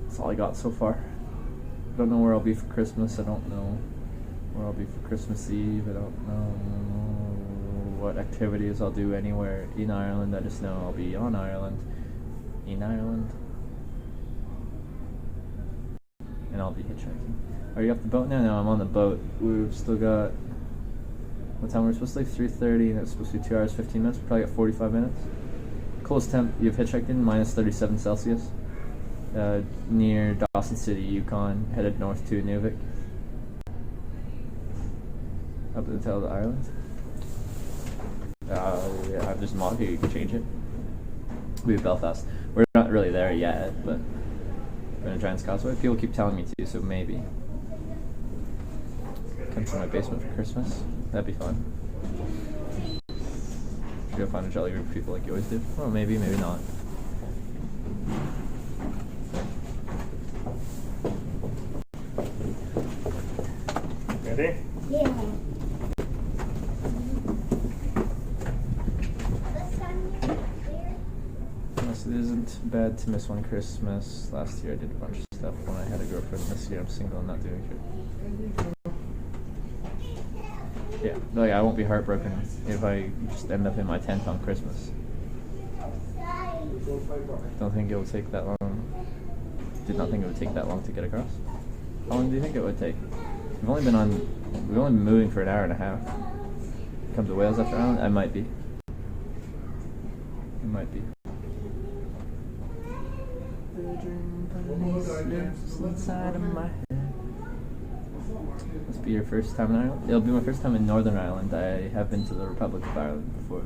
That's all I got so far. I don't know where I'll be for Christmas. I don't know where I'll be for Christmas Eve. I don't know what activities I'll do anywhere in Ireland. I just know I'll be on Ireland, in Ireland. and I'll be hitchhiking. Are you off the boat now? No, I'm on the boat. We've still got... What time we're supposed to leave? 3:30, and it's supposed to be 2 hours, 15 minutes. We probably got 45 minutes. Coolest temp you've hitchhiked in, minus 37 Celsius. Near Dawson City, Yukon, headed north to Nunavik. Up to the tail of the island. Yeah, I'm just mocking. You can change it. We have Belfast. We're not really there yet, but we're gonna try and Scotsway. People keep telling me to, so maybe. Come to my basement for Christmas. That'd be fun. Should go find a jolly group of people like you always do. Well, maybe, maybe not. Ready? Yeah. Yes, it isn't bad to miss one Christmas. Last year I did a bunch of stuff when I had a girlfriend. This year I'm single and not doing shit. Yeah, like I won't be heartbroken if I just end up in my tent on Christmas. Don't think it will take that long. Did not think it would take that long to get across. How long do you think it would take? We've only been moving for an hour and a half. Come to Wales after Ireland? I might be. It might be. Inside of my head. Must be your first time in Ireland? It'll be my first time in Northern Ireland. I have been to the Republic of Ireland before.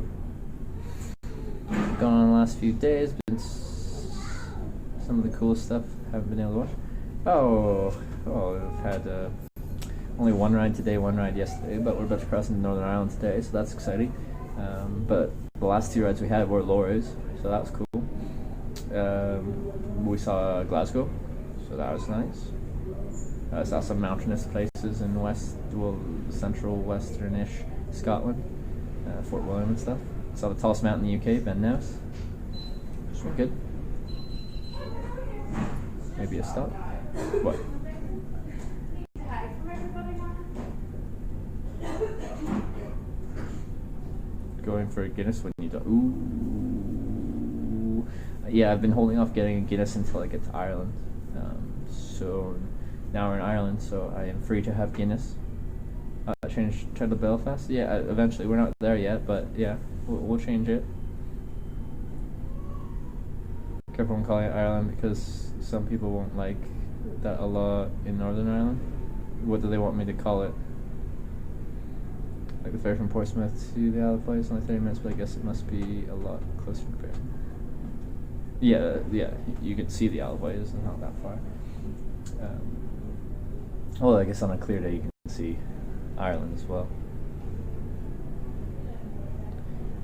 Gone on the last few days, been some of the coolest stuff haven't been able to watch. Oh, we've had only one ride today, one ride yesterday, but we're about to cross into Northern Ireland today, so that's exciting. But the last two rides we had were lorries, so that was cool. We saw Glasgow, so that was nice. Saw some mountainous places in central western-ish Scotland, Fort William and stuff. Saw the tallest mountain in the UK, Ben Nevis. It's really good. Maybe a stop. What? Going for a Guinness when you do. Ooh. Yeah, I've been holding off getting a Guinness until I get to Ireland. So now we're in Ireland, so I am free to have Guinness. Change to Belfast? Yeah, eventually. We're not there yet, but yeah, we'll change it. Careful when calling it Ireland because some people won't like that a lot in Northern Ireland. What do they want me to call it? Like the ferry from Portsmouth to the Isle of Wight is only 30 minutes, but I guess it must be a lot closer compared. Yeah, you can see the Isle of Wight, it's not that far. Well, I guess on a clear day you can see Ireland as well.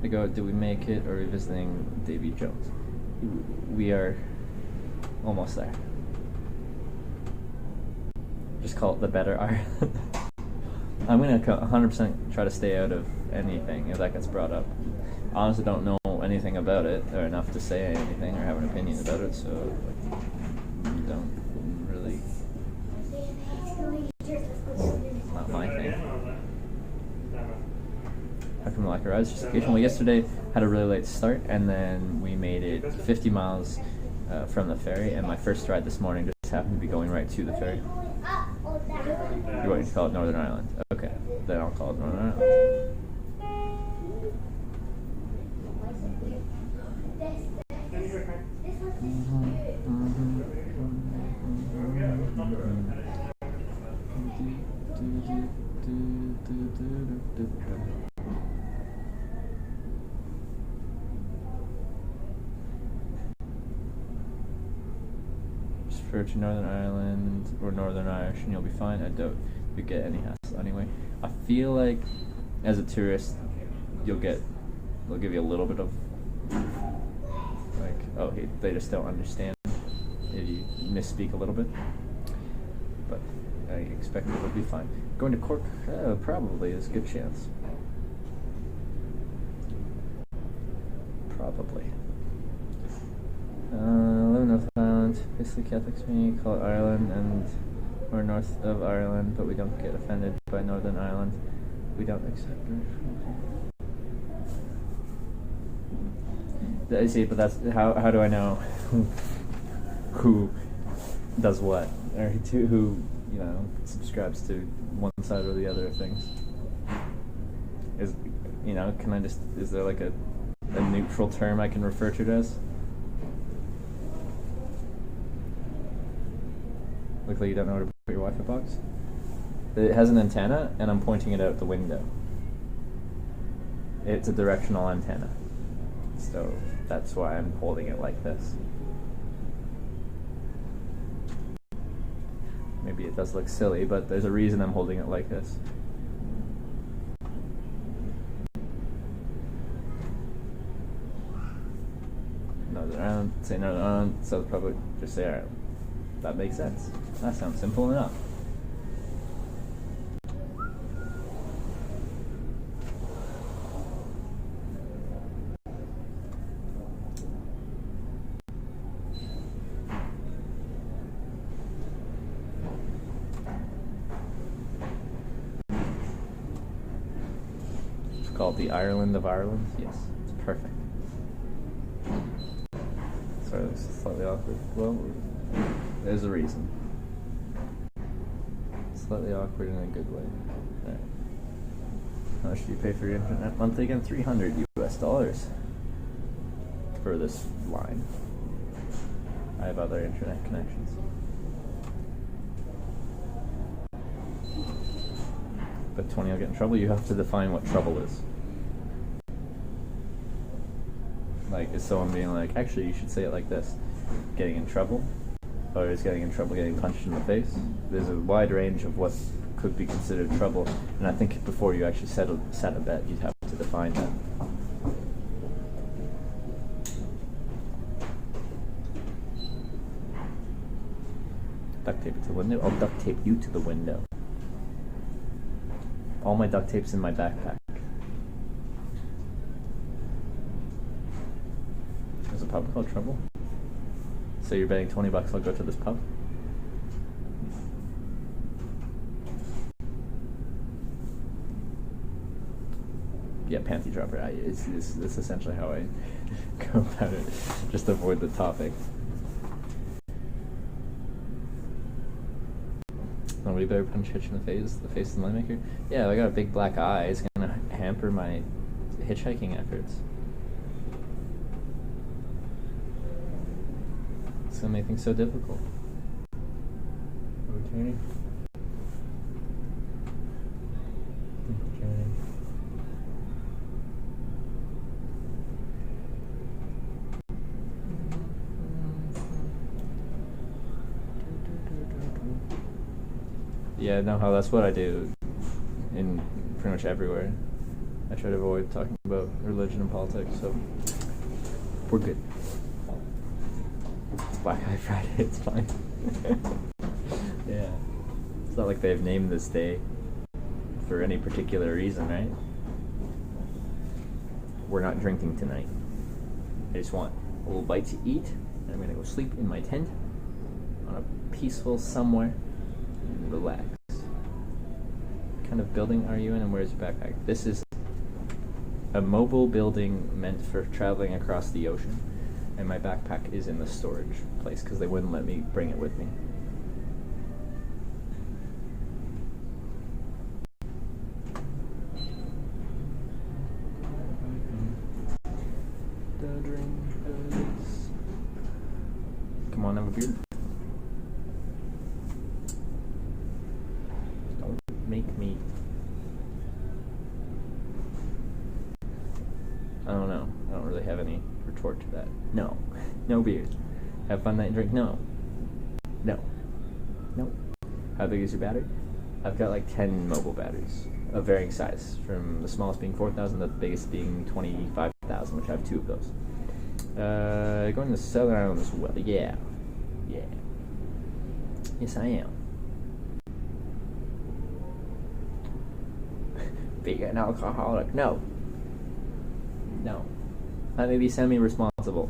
Did we make it, or are we visiting Davy Jones? We are almost there. Just call it the better Ireland. I'm going to 100% try to stay out of anything if that gets brought up. I honestly don't know anything about it, or enough to say anything or have an opinion about it, so don't really... Not my thing. How come like a ride? Just occasionally. Yesterday had a really late start, and then we made it 50 miles from the ferry, and my first ride this morning just happened to be going right to the ferry. You're going to call it Northern Ireland. Okay, then I'll call it Northern Ireland. Just refer to Northern Ireland or Northern Irish and you'll be fine. I doubt you get any hassle anyway. I feel like as a tourist they'll give you a little bit of like, oh, hey, they just don't understand if you misspeak a little bit, but I expect it will be fine. Going to Cork, probably is a good chance. Probably. Live in North Ireland, basically Catholics me, call it Ireland, and we're north of Ireland, but we don't get offended by Northern Ireland. We don't accept it. I see, but that's how do I know who does what? or who subscribes to one side or the other of things. Is there like a neutral term I can refer to it as? Look like you don't know where to put your Wi-Fi box. It has an antenna, and I'm pointing it out the window. It's a directional antenna, so that's why I'm holding it like this. Maybe it does look silly, but there's a reason I'm holding it like this. Nose around, say nose around, so probably just say, alright, that makes sense. That sounds simple enough. Called the Ireland of Ireland. Yes, it's perfect. Sorry, this is slightly awkward. Well, there's a reason. Slightly awkward in a good way. Alright. How much do you pay for your internet monthly again? $300 US for this line. I have other internet connections. But 20 will get in trouble. You have to define what trouble is. Like, is someone being like, actually, you should say it like this: getting in trouble, or is getting in trouble getting punched in the face? There's a wide range of what could be considered trouble, and I think before you actually set a bet, you'd have to define that. Duct tape it to the window. I'll duct tape you to the window. All my duct tape's in my backpack. There's a pub called Trouble. So you're betting $20 I'll go to this pub? Yeah, panty dropper. It's essentially how I go about it. Just avoid the topic. Nobody better punch Hitch in the face of the moneymaker? Yeah, I got a big black eye. It's gonna hamper my hitchhiking efforts. It's gonna make things so difficult. Returning. Yeah, no, that's what I do in pretty much everywhere. I try to avoid talking about religion and politics, so we're good. It's Black Eye Friday, it's fine. Yeah. It's not like they've named this day for any particular reason, right? We're not drinking tonight. I just want a little bite to eat, and I'm gonna go sleep in my tent on a peaceful somewhere and relax. What kind of building are you in, and where's your backpack? This is a mobile building meant for traveling across the ocean, and my backpack is in the storage place because they wouldn't let me bring it with me. Come on, have a beer. Don't make me. I don't know. I don't really have any retort to that. No. No beer. Have fun night and drink? No. No. No. How big is your battery? I've got like 10 mobile batteries of varying size, from the smallest being 4,000 to the biggest being 25,000, which I have 2 of those. Going to Southern Ireland as well. Yeah. Yeah. Yes, I am. Being an alcoholic. No. No. That may be semi-responsible.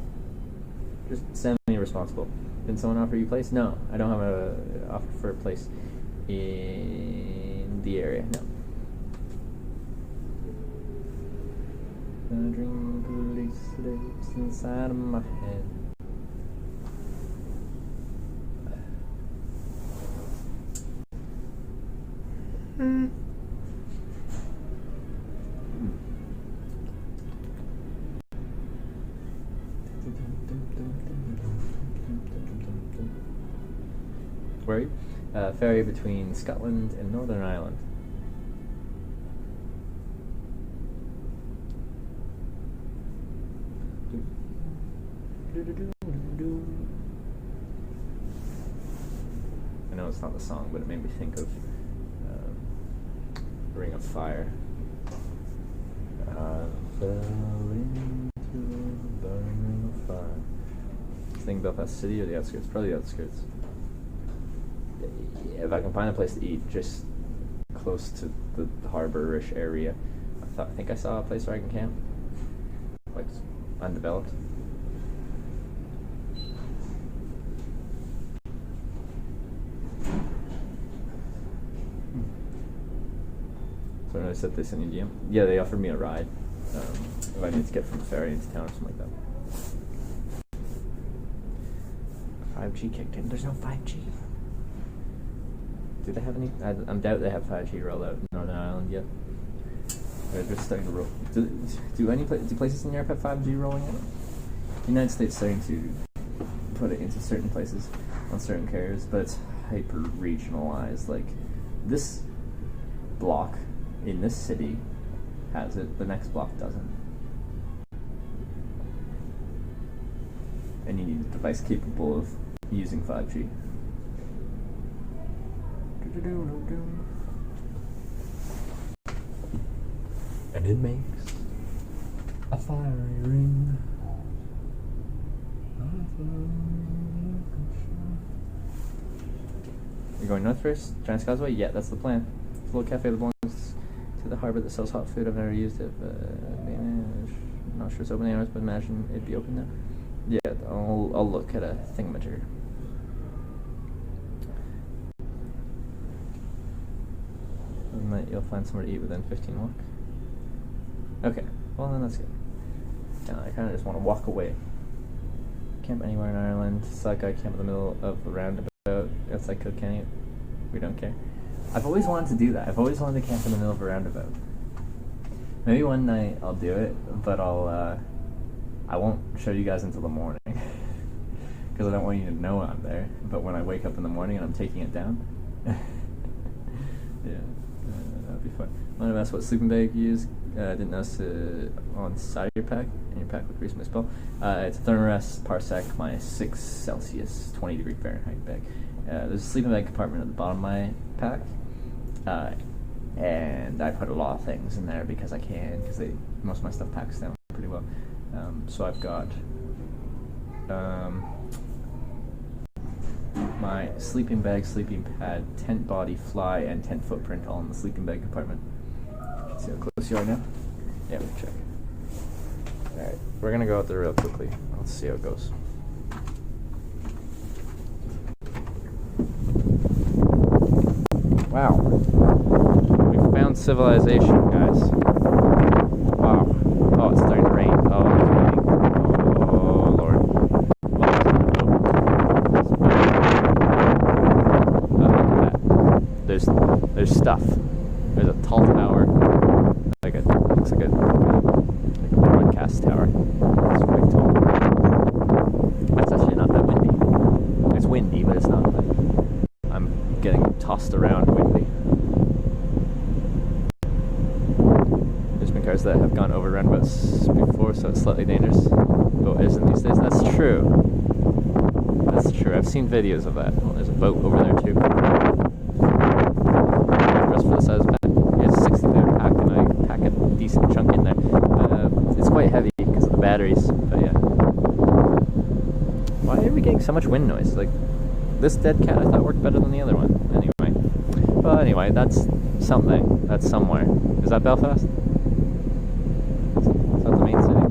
Just semi-responsible. Didn't someone offer you a place? No. I don't have an offer for a place in the area. No. The dream police lives inside of my head. where are you? Ferry between Scotland and Northern Ireland. I know it's not the song, but it made me think of Ring of Fire. I fell into the ring of fire. Think Belfast City or the outskirts? Probably the outskirts. Yeah, if I can find a place to eat just close to the harbour-ish area. I think I saw a place where I can camp. Like, undeveloped. So I said this in India. Yeah, they offered me a ride if I need to get from the ferry into town or something like that. 5G kicked in. There's no 5G. Do they have any? I doubt they have 5G rolled out in Northern Ireland yet. They're just starting to roll. Do places in Europe have 5G rolling out? The United States starting to put it into certain places on certain carriers, but it's hyper regionalized. Like this block in this city has it, the next block doesn't. And you need a device capable of using 5G. And it makes a fiery ring. You're going north first? Giant's Causeway? Yeah, that's the plan. It's a little cafe that belongs to the harbour that sells hot food. I've never used it, but I'm not sure it's open hours, but imagine it'd be open now. Yeah, I'll look at a thingamajigger. You'll find somewhere to eat within 15 walk. Okay, well then that's good. Now I kind of just want to walk away. Camp anywhere in Ireland. Suck, I camp in the middle of the roundabout. Outside Kilkenny. We don't care. I've always wanted to do that. I've always wanted to camp in the middle of a roundabout. Maybe one night I'll do it, but I won't show you guys until the morning. Because I don't want you to know I'm there. But when I wake up in the morning and I'm taking it down, yeah, that'd be fun. I want to ask what sleeping bag you use. I didn't notice on the side of your pack, and your pack looked recently spelled. It's a Thermarest Parsec -6 Celsius, 20 degree Fahrenheit bag. There's a sleeping bag compartment at the bottom of my pack, and I put a lot of things in there because I can, because most of my stuff packs down pretty well. So I've got my sleeping bag, sleeping pad, tent body, fly, and tent footprint all in the sleeping bag compartment. See how close you are now? Yeah, we'll check. Alright, we're gonna go out there real quickly. Let's see how it goes. Wow. We found civilization, guys. Wow. Oh, it's starting to rain. Oh, it's raining. Oh, Lord. Look at that. There's stuff. There's a tall tower. Looks like a broadcast tower. It's quite tall. That's actually not that windy. It's windy, but it's not like I'm getting tossed around windy. There's been cars that have gone over roundabouts before, so it's slightly dangerous. Boat isn't these days. That's true. That's true. I've seen videos of that. Oh, there's a boat over there too. Just for the size of the pack. It's 60 liter pack, and I pack a decent chunk in there. It's quite heavy because of the batteries, but yeah. Why are we getting so much wind noise? Like, this dead cat I thought worked better than the other one. Anyway. Well, anyway, that's something. That's somewhere. Is that Belfast? Is that the main city?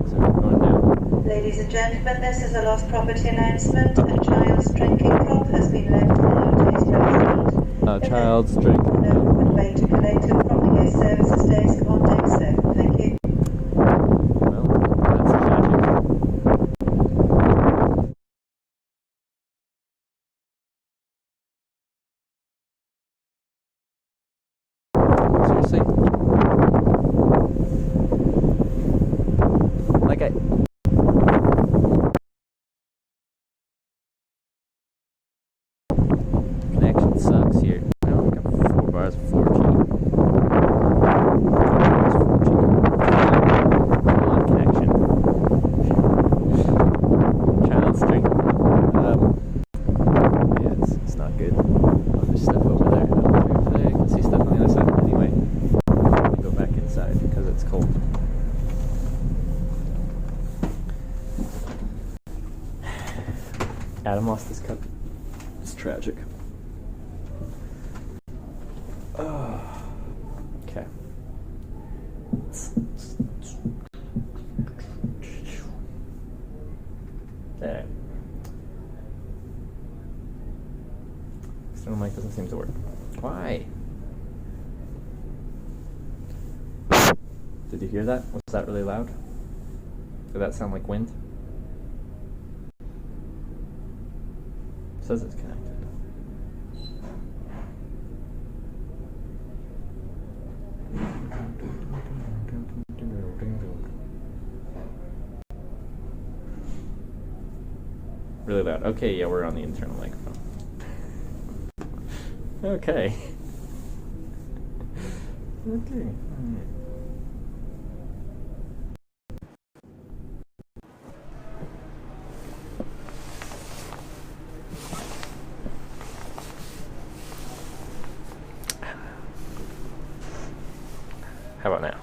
So we're going down. Ladies and gentlemen, this is a lost property announcement. A child's drinking cup has been left in the notice restaurant. A child's drinking cup. Would like to collect it from the guest services desk on deck, sir. Thank you. Adam lost his cup. It's tragic. Okay. There. External mic doesn't seem to work. Why? Did you hear that? Was that really loud? Did that sound like wind? It says it's connected. Really loud. Okay, yeah, we're on the internal microphone. Okay. Okay. How about now?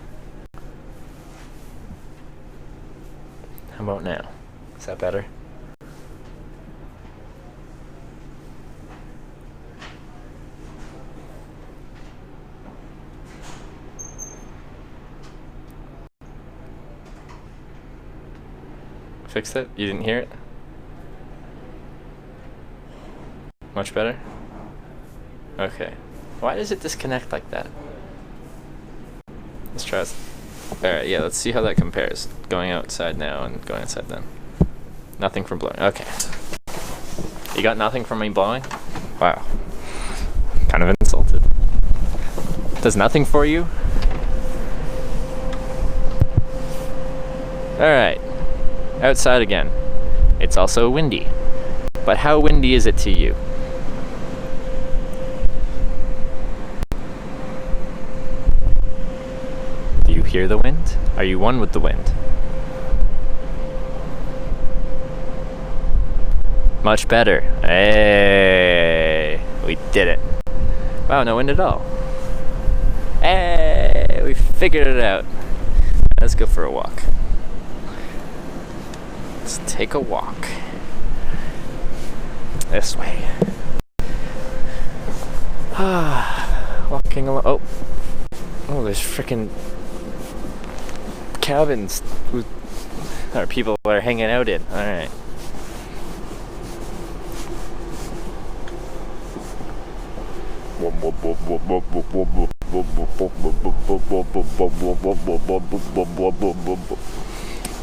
How about now? Is that better? Fixed it? You didn't hear it? Much better? Okay. Why does it disconnect like that? Let's try this. Alright, yeah, let's see how that compares. Going outside now and going outside then. Nothing from blowing. Okay. You got nothing from me blowing? Wow. Kind of insulted. Does nothing for you? Alright. Outside again. It's also windy. But how windy is it to you? Do you hear the wind? Are you one with the wind? Much better. Hey, we did it. Wow, no wind at all. Hey, we figured it out. Let's go for a walk. Let's take a walk. This way. Walking along. Oh, there's freaking cabins or people are hanging out in. All right.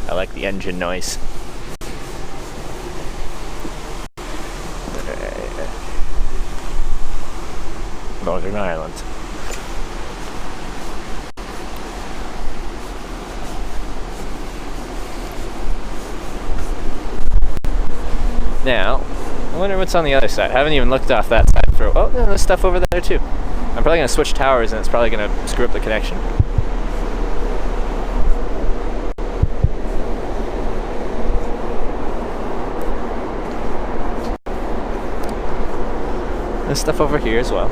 I like the engine noise. Northern Ireland. Now, I wonder what's on the other side. I haven't even looked off that side for. Oh, no, there's stuff over there too. I'm probably gonna switch towers, and it's probably gonna screw up the connection. There's stuff over here as well.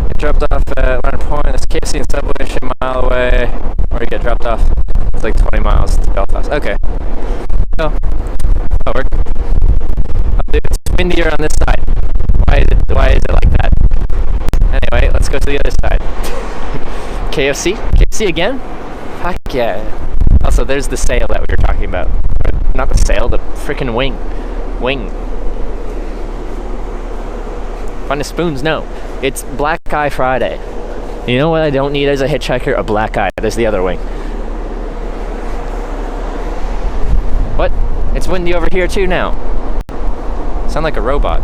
Get dropped off at Leonard Point. There's KFC and Subway a mile away. Where do you get dropped off? It's like 20 miles to Belfast. Okay. Oh, that'll work. Oh, dude, it's windier on this side. Why is it like that? Anyway, let's go to the other side. KFC? KFC again? Fuck yeah. Also, there's the sail that we were talking about. Not the sail, the frickin' wing. Find the spoons? No. It's Black Eye Friday. You know what I don't need as a hitchhiker? A black eye. There's the other wing. What? It's windy over here too now. Sound like a robot.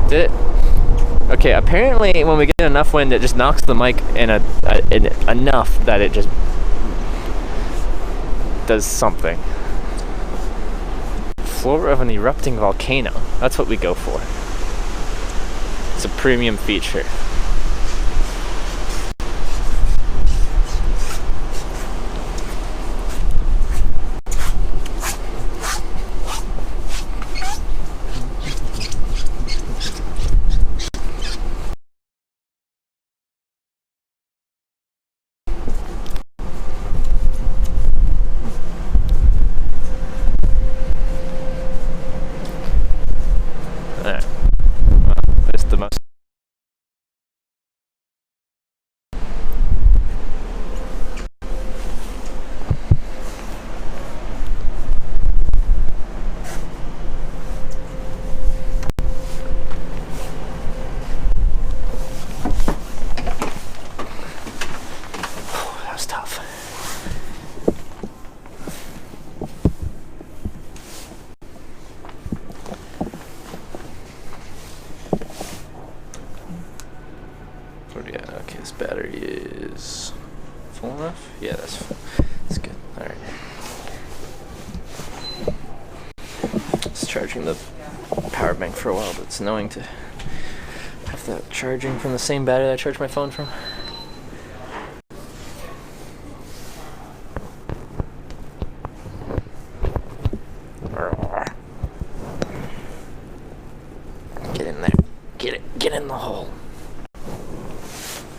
Did it? Okay, apparently when we get enough wind, it just knocks the mic in enough that it just does something. Floor of an erupting volcano. That's what we go for. It's a premium feature. battery is full enough? Yeah, that's good. Alright. It's charging the power bank for a while, but it's annoying to have that charging from the same battery that I charge my phone from. Get in there. Get in the hole.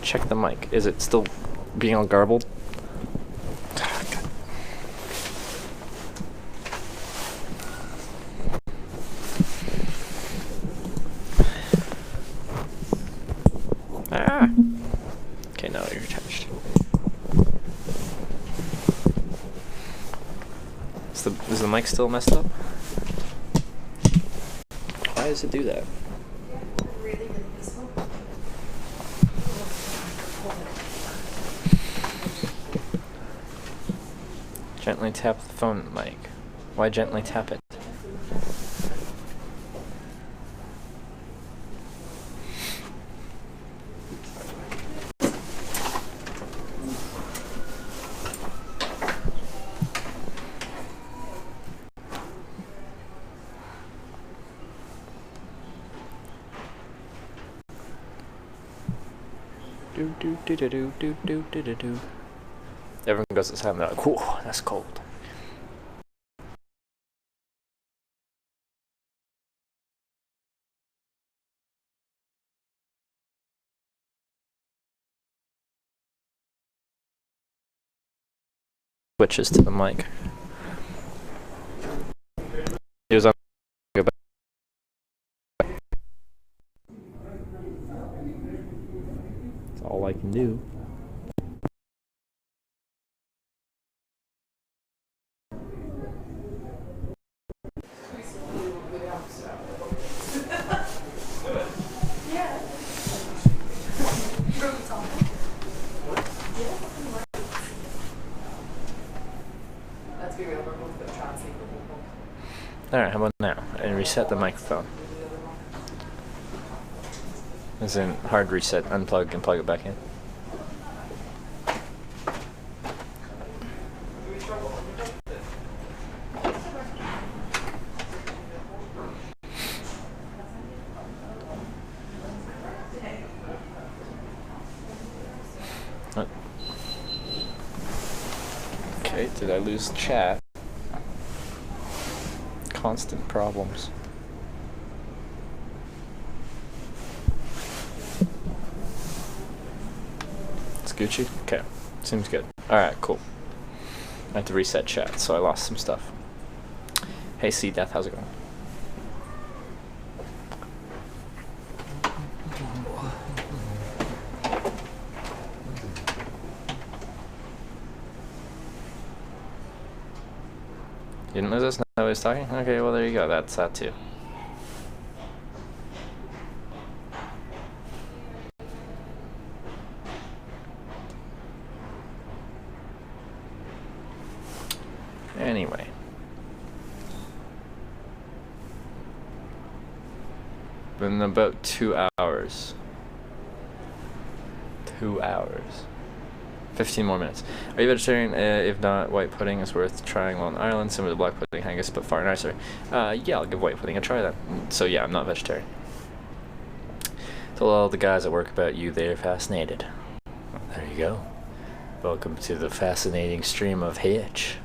Check the mic. Is it still being all garbled? Okay, now you're attached. Is the mic still messed up? Why does it do that? Gently tap the phone mic. Why gently tap it? Do. Everyone goes to the side and they're like, whoa, that's cold. Switches to the mic. It was on. Go back. That's all I can do. Alright, how about now? And reset the microphone. As in, hard reset, unplug and plug it back in. Okay, did I lose chat? Constant problems. It's Gucci? Okay, seems good. Alright, cool. I had to reset chat, so I lost some stuff. Hey C Death, how's it going? You didn't lose us? No, I was talking? Okay, well there you go, that's that too. Anyway. Been about 2 hours. 2 hours. 15 more minutes. Are you vegetarian? If not, white pudding is worth trying while in Ireland. Similar to black pudding, haggis, but far nicer. Yeah, I'll give white pudding a try then. So yeah, I'm not vegetarian. Told all the guys at work about you, they're fascinated. Well, there you go. Welcome to the fascinating stream of Hitch.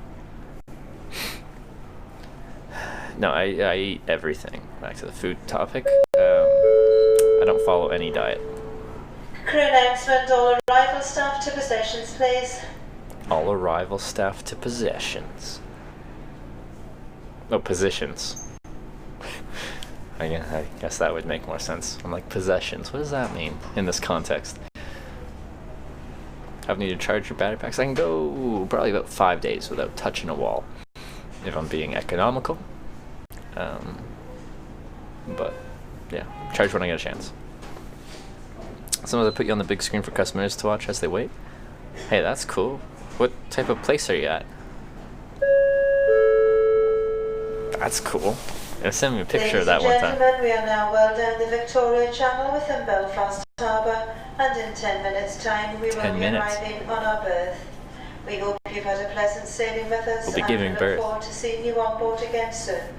No, I eat everything. Back to the food topic. I don't follow any diet. Crew announcement, all arrival staff to possessions, please. All arrival staff to possessions. Oh, positions. I guess that would make more sense. I'm like, possessions, what does that mean in this context? I've needed to charge your battery packs. I can go probably about 5 days without touching a wall, if I'm being economical. But yeah, charge when I get a chance. Sometimes I put you on the big screen for customers to watch as they wait. Hey, that's cool. What type of place are you at? That's cool. And send me a picture of Ladies that one and time. gentlemen, we are now well down the Victoria Channel within Belfast Harbour, and in 10 minutes' time we will 10 be minutes. arriving on our berth. We hope you've had a pleasant sailing with us, We'll be and giving we look birth. forward to seeing you on board again soon.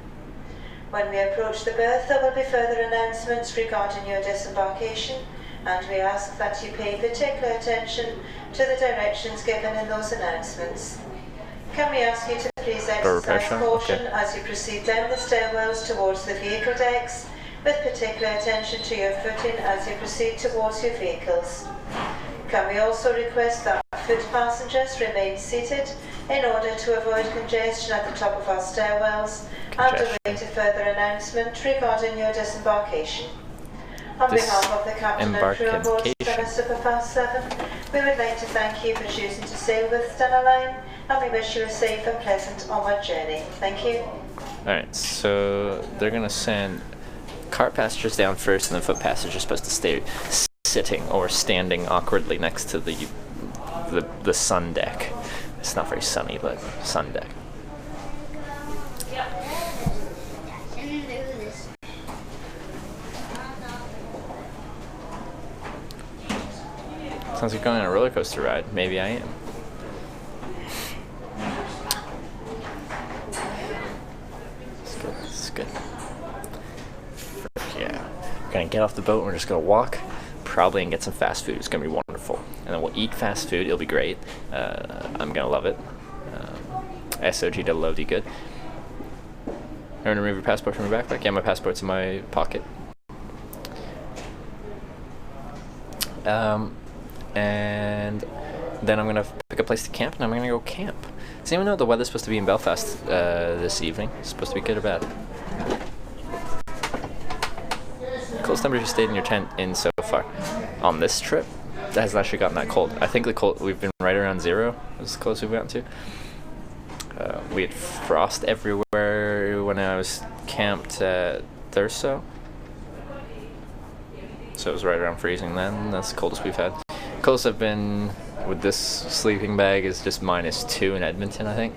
When we approach the berth, there will be further announcements regarding your disembarkation, and we ask that you pay particular attention to the directions given in those announcements. Can we ask you to please exercise caution as you proceed down the stairwells towards the vehicle decks, with particular attention to your footing as you proceed towards your vehicles. Can we also request that foot passengers remain seated in order to avoid congestion at the top of our stairwells and await a further announcement regarding your disembarkation. On behalf of the captain and crew on board Stena Superfast 7, we would like to thank you for choosing to sail with Stena Line, and we wish you a safe and pleasant onward journey. Thank you. Alright, so they're gonna send car passengers down first, and then foot passengers are supposed to stay sitting or standing awkwardly next to the sun deck. It's not very sunny, but sun deck. Sounds like going on a roller coaster ride. Maybe I am. It's good. It's good. Yeah. We're gonna get off the boat and we're just gonna walk, probably, and get some fast food. It's gonna be wonderful. And then we'll eat fast food. It'll be great. I'm gonna love it. SOG double OD good. I'm gonna remove your passport from your backpack. Yeah, my passport's in my pocket. And then I'm gonna pick a place to camp, and I'm gonna go camp. Does anyone know the weather's supposed to be in Belfast this evening? It's supposed to be good or bad? Coldest temperature stayed in your tent in so far on this trip? That hasn't actually gotten that cold. I think the cold we've been right around 0. Is the closest we've gotten to. We had frost everywhere when I was camped at Thurso. So it was right around freezing then. That's the coldest we've had. Coldest I've been with this sleeping bag is just -2 in Edmonton, I think.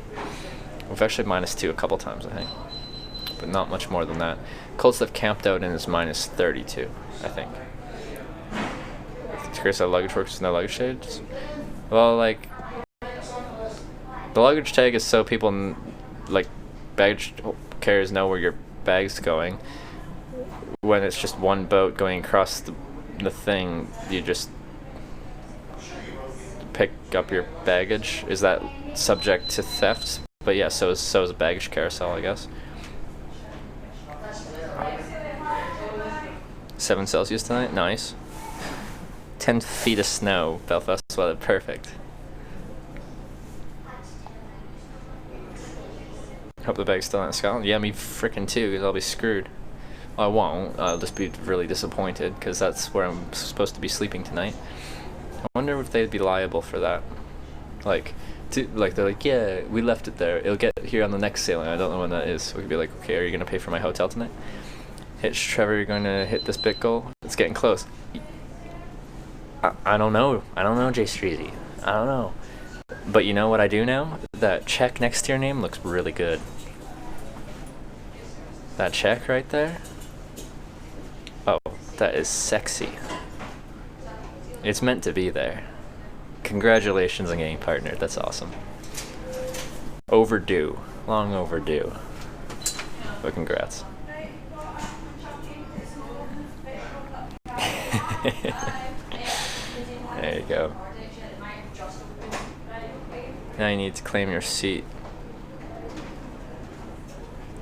We've actually -2 a couple times, I think. But not much more than that. Coldest I've camped out in is -32, I think. Chris, how luggage works with no luggage tags? Well, like, the luggage tag is so people, like, baggage carriers know where your bag's going. When it's just one boat going across the thing, you just pick up your baggage. Is that subject to theft? But yeah, so is a baggage carousel, I guess. 7 Celsius tonight, nice. 10 feet of snow, Belfast weather, perfect. Hope the bag's still in Scotland. Yeah, me frickin' too, because I'll be screwed. I won't. I'll just be really disappointed, because that's where I'm supposed to be sleeping tonight. I wonder if they'd be liable for that. Like they're like, yeah, we left it there. It'll get here on the next sailing. I don't know when that is. So we could be like, okay, are you gonna pay for my hotel tonight? Hitch, Trevor, you're gonna hit this bit goal. It's getting close. I don't know. I don't know, Jay Streezy. I don't know. But you know what I do know? That check next to your name looks really good. That check right there? Oh, that is sexy. It's meant to be there. Congratulations on getting partnered. That's awesome. Overdue. Long overdue. But congrats. There you go. Now you need to claim your seat.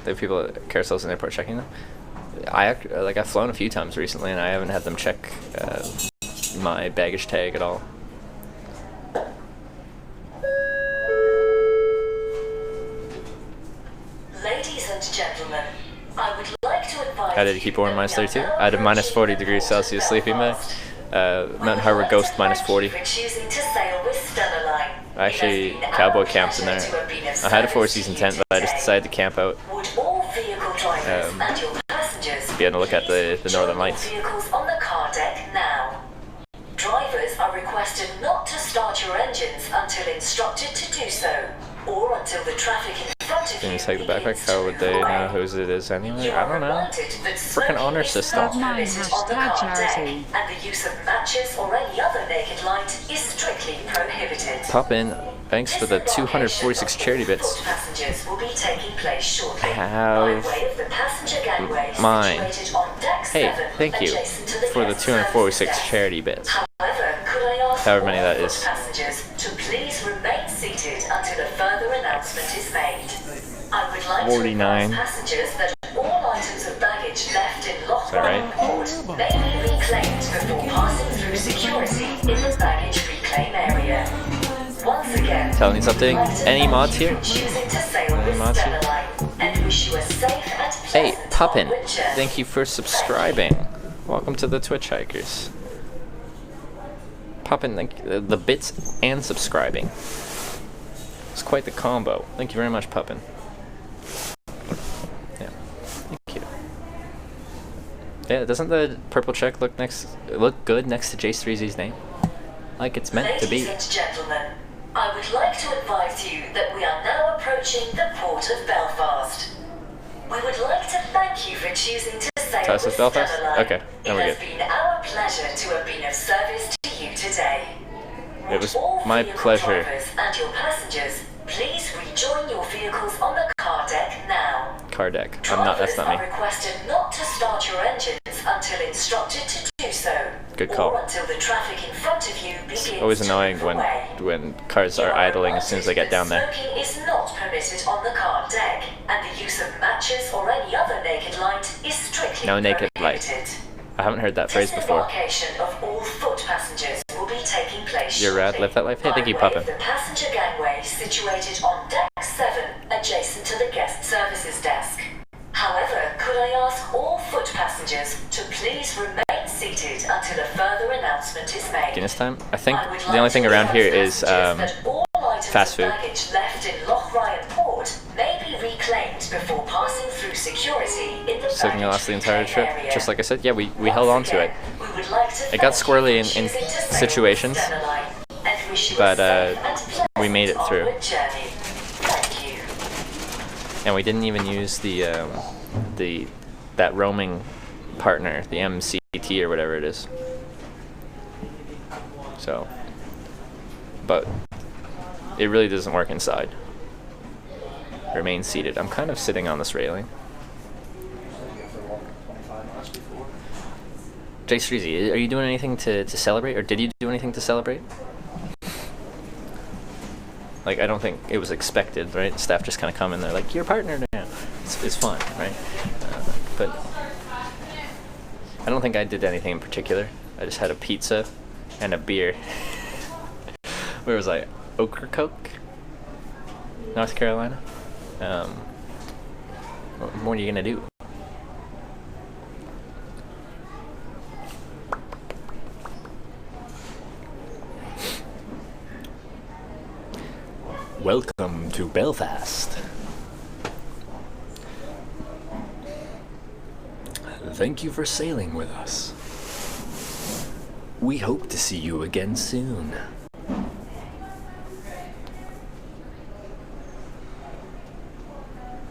There are people at carousels in airport checking them. I've flown a few times recently, and I haven't had them check my baggage tag at all. Ladies and gentlemen, I would like to advise. How did it keep warm? -32. I had a -40 degrees Celsius sleeping bag. Mountain Harbor Ghost -40. I actually cowboy camped in there. I had a 4-season tent, but I just decided to camp out. Be able to look at the northern lights. Drivers are requested not to start your engines until instructed to do so, or until the traffic in front of Didn't take the backpack. How would they know whose it is anyway? I don't know. Frickin' honor system. Of mine hashtag charity. And the use of matches or any other naked light is strictly prohibited. Pop in. Thanks for the 246 charity bits. Passengers will be taking place shortly. Have mine. Hey, thank you for the 246 charity bits. However many that is. Passengers to please remain seated until a further announcement is made. I would like 49. to advise passengers that all items of baggage left in Lochbryan Port may be reclaimed before passing through security in the baggage reclaim area. Once again, Tell needs updating. Any mods here? choosing to sail with mods here? Stena Line, and wish you a safe and Hey, pleasant Puppin, onward journey. thank you for subscribing. Welcome to the Twitch Hikers. Puppin, thank you. The bits and subscribing. It's quite the combo. Thank you very much, Puppin. Yeah, thank you. Yeah, doesn't the purple check look good next to Jace3Z's name? Like it's meant to be. Ladies and gentlemen, I would like to advise you that we are now approaching the port of Belfast. We would like to thank you for choosing to sail Tell us with it's Belfast? Stena Line. Okay, then we're It has good. been our pleasure to have been of service to you today. It was All my vehicle pleasure. drivers and your passengers, please rejoin your vehicles on the car deck now. Car deck. That's not Drivers are me. requested not to start your engines until instructed to do so. Good call. Or until the traffic in front of you begins It's always to annoying move away. when cars are idling as soon as they get down there. Smoking is not permitted on the car deck, and the use of matches or any other naked light is strictly No naked light. prohibited. I haven't heard that phrase before. Disembarkation of all foot passengers will be taking place You're rad, shortly live that life. Hey, thank you, by way Puppin. of the passenger gangway situated on deck 7, adjacent to the guest services desk. However, could I ask all foot passengers to please remain seated until a further announcement is made? Guinness time? I think I would the only like thing to around here advise is passengers that all items fast of food. baggage left in Lochbryan Port may be reclaimed before passing through security in the So can you last the entire reclaim trip? area. Just like I said, yeah, we held on to it. We would like to It got thank squirrely you in for choosing to sail situations, with Stena Line, and wish you a but safe and pleasant we made it through. onward journey. Thank you. And we didn't even use that roaming partner, the MCT or whatever it is. So, but it really doesn't work inside. Remain seated. I'm kind of sitting on this railing. Jace3Z, are you doing anything to celebrate, or did you do anything to celebrate? Like, I don't think it was expected, right? Staff just kind of come in there like, your partner now. It's fun, right? But I don't think I did anything in particular. I just had a pizza and a beer. Where was I? Ocracoke, North Carolina. What are you gonna do? Welcome to Belfast. Thank you for sailing with us. We hope to see you again soon.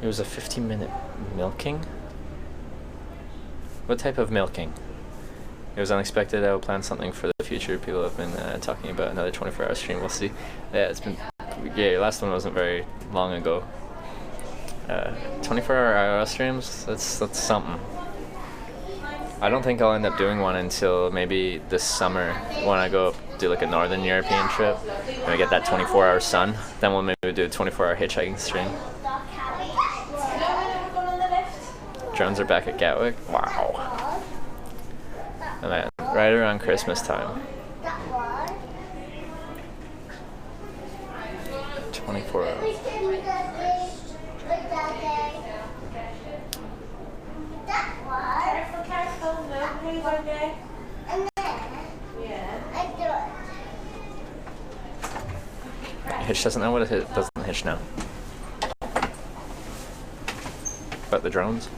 It was a 15-minute milking? What type of milking? It was unexpected. I will plan something for the future. People have been talking about another 24-hour stream. We'll see. Yeah, it's been... Yeah, your last one wasn't very long ago. 24-hour streams? That's something. I don't think I'll end up doing one until maybe this summer when I go do like a Northern European trip and I get that 24-hour sun. Then we'll maybe do a 24-hour hitchhiking stream. Drones are back at Gatwick. Wow. And then right around Christmas time. 24 hours. Hitch doesn't know what it doesn't Hitch know. About the drones?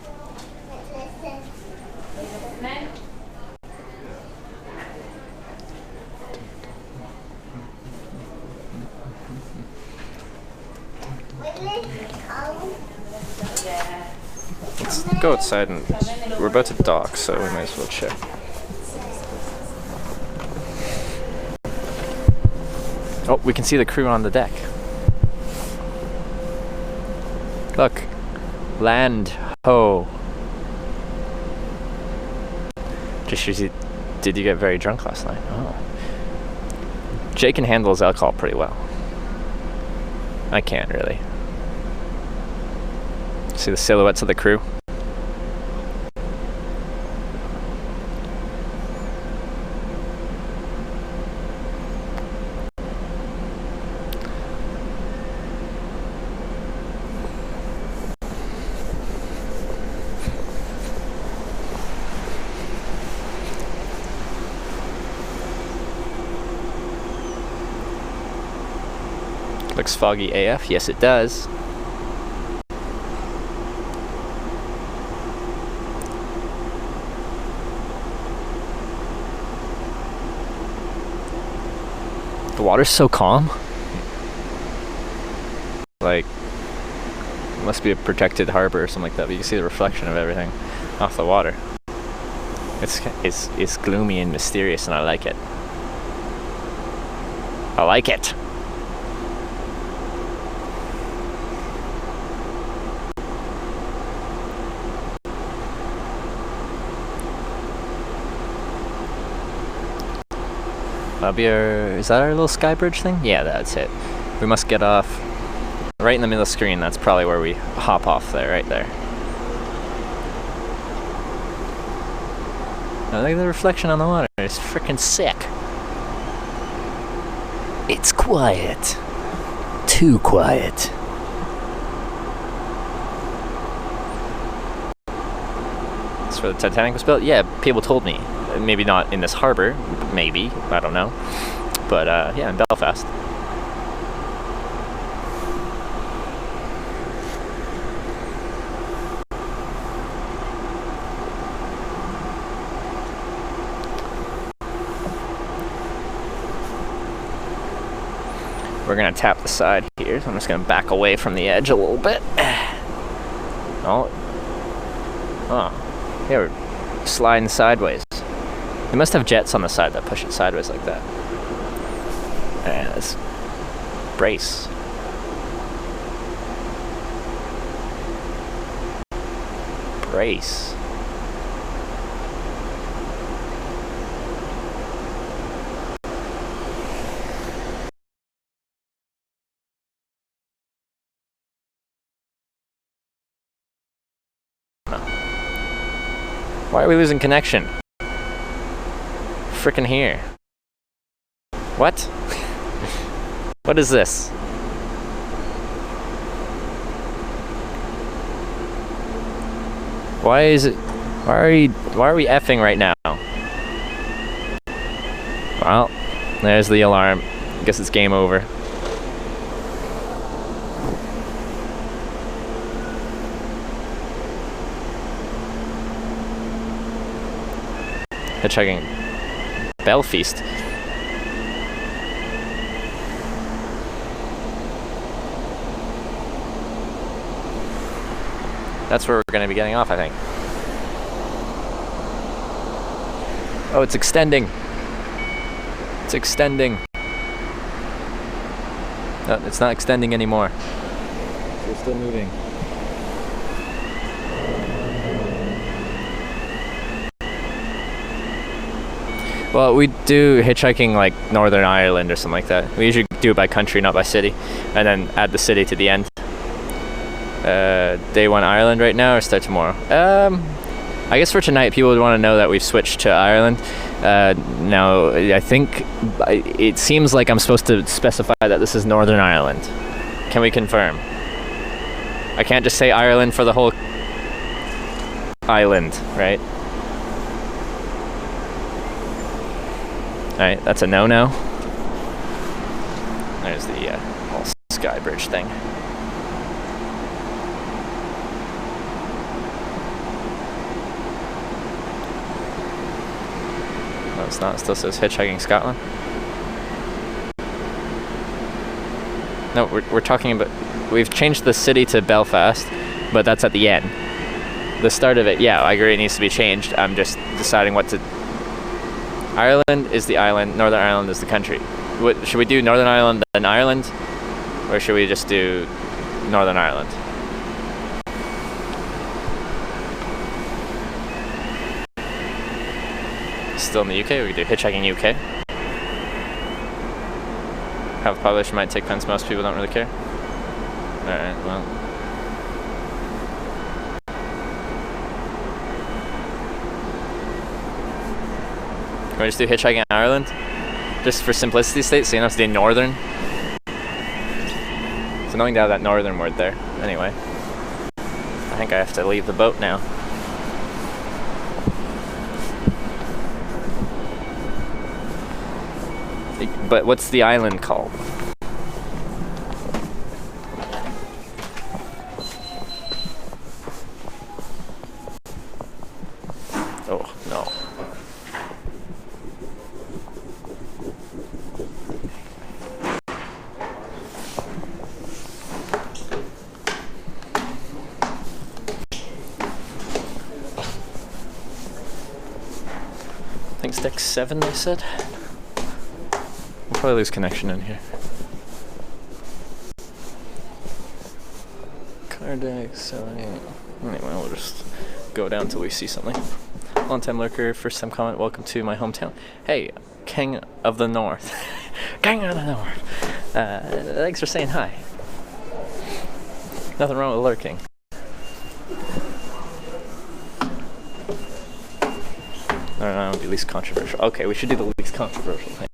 Really? let's go outside and we're about to dock, so we might as well check. Oh, we can see the crew on the deck. Look, land ho. Just shows you, did you get very drunk last night? Oh. Jay can handle his alcohol pretty well. I can't really. See the silhouettes of the crew? Looks foggy AF. Yes, it does. The water's so calm. Like, it must be a protected harbor or something like that, but you can see the reflection of everything off the water. It's gloomy and mysterious, and I like it. I like it. Is that our little sky bridge thing? Yeah, that's it. We must get off right in the middle of the screen. That's probably where we hop off there, right there. Oh, look at the reflection on the water. It's freaking sick. It's quiet. Too quiet. That's where the Titanic was built? Yeah, people told me. Maybe not in this harbor, maybe, I don't know. But yeah, in Belfast. We're gonna tap the side here, so I'm just gonna back away from the edge a little bit. Oh. Oh. Here, we're sliding sideways. They must have jets on the side that push it sideways like that. Yeah, let's brace. Brace. Why are we losing connection? Frickin' here. What? What is this? Why is it? Why are we effing right now? Well, there's the alarm. I guess it's game over. Hitchhiking. Bell Feast. That's where we're going to be getting off, I think. Oh, it's extending. It's extending. No, it's not extending anymore. It's still moving. Well, we do hitchhiking like Northern Ireland or something like that. We usually do it by country, not by city, and then add the city to the end. Day 1 Ireland right now, or start tomorrow? I guess for tonight, people would want to know that we've switched to Ireland. Now, I think it seems like I'm supposed to specify that this is Northern Ireland. Can we confirm? I can't just say Ireland for the whole island, right? Alright, that's a no-no. There's the whole sky bridge thing. No, it's not. It still says Hitchhiking Scotland. No, we're talking about... We've changed the city to Belfast, but that's at the end. The start of it, yeah, I agree it needs to be changed. I'm just deciding what to... Ireland is the island, Northern Ireland is the country. What, should we do Northern Ireland then Ireland? Or should we just do Northern Ireland? Still in the UK, we could do Hitchhiking UK. Have published might take offense, most people don't really care. Alright, well. Can we just do Hitchhiking Ireland? Just for simplicity's sake, so you don't have to do Northern. It's annoying to have that Northern word there. Anyway. I think I have to leave the boat now. But what's the island called? Oh, no. I think it's deck 7, they said. We'll probably lose connection in here. Car deck 7. Anyway, we'll just go down till we see something. Long time lurker, first time comment, welcome to my hometown. Hey, King of the North. King of the North. Thanks for saying hi. Nothing wrong with lurking. I don't know, the least controversial. Okay, we should do the least controversial thing.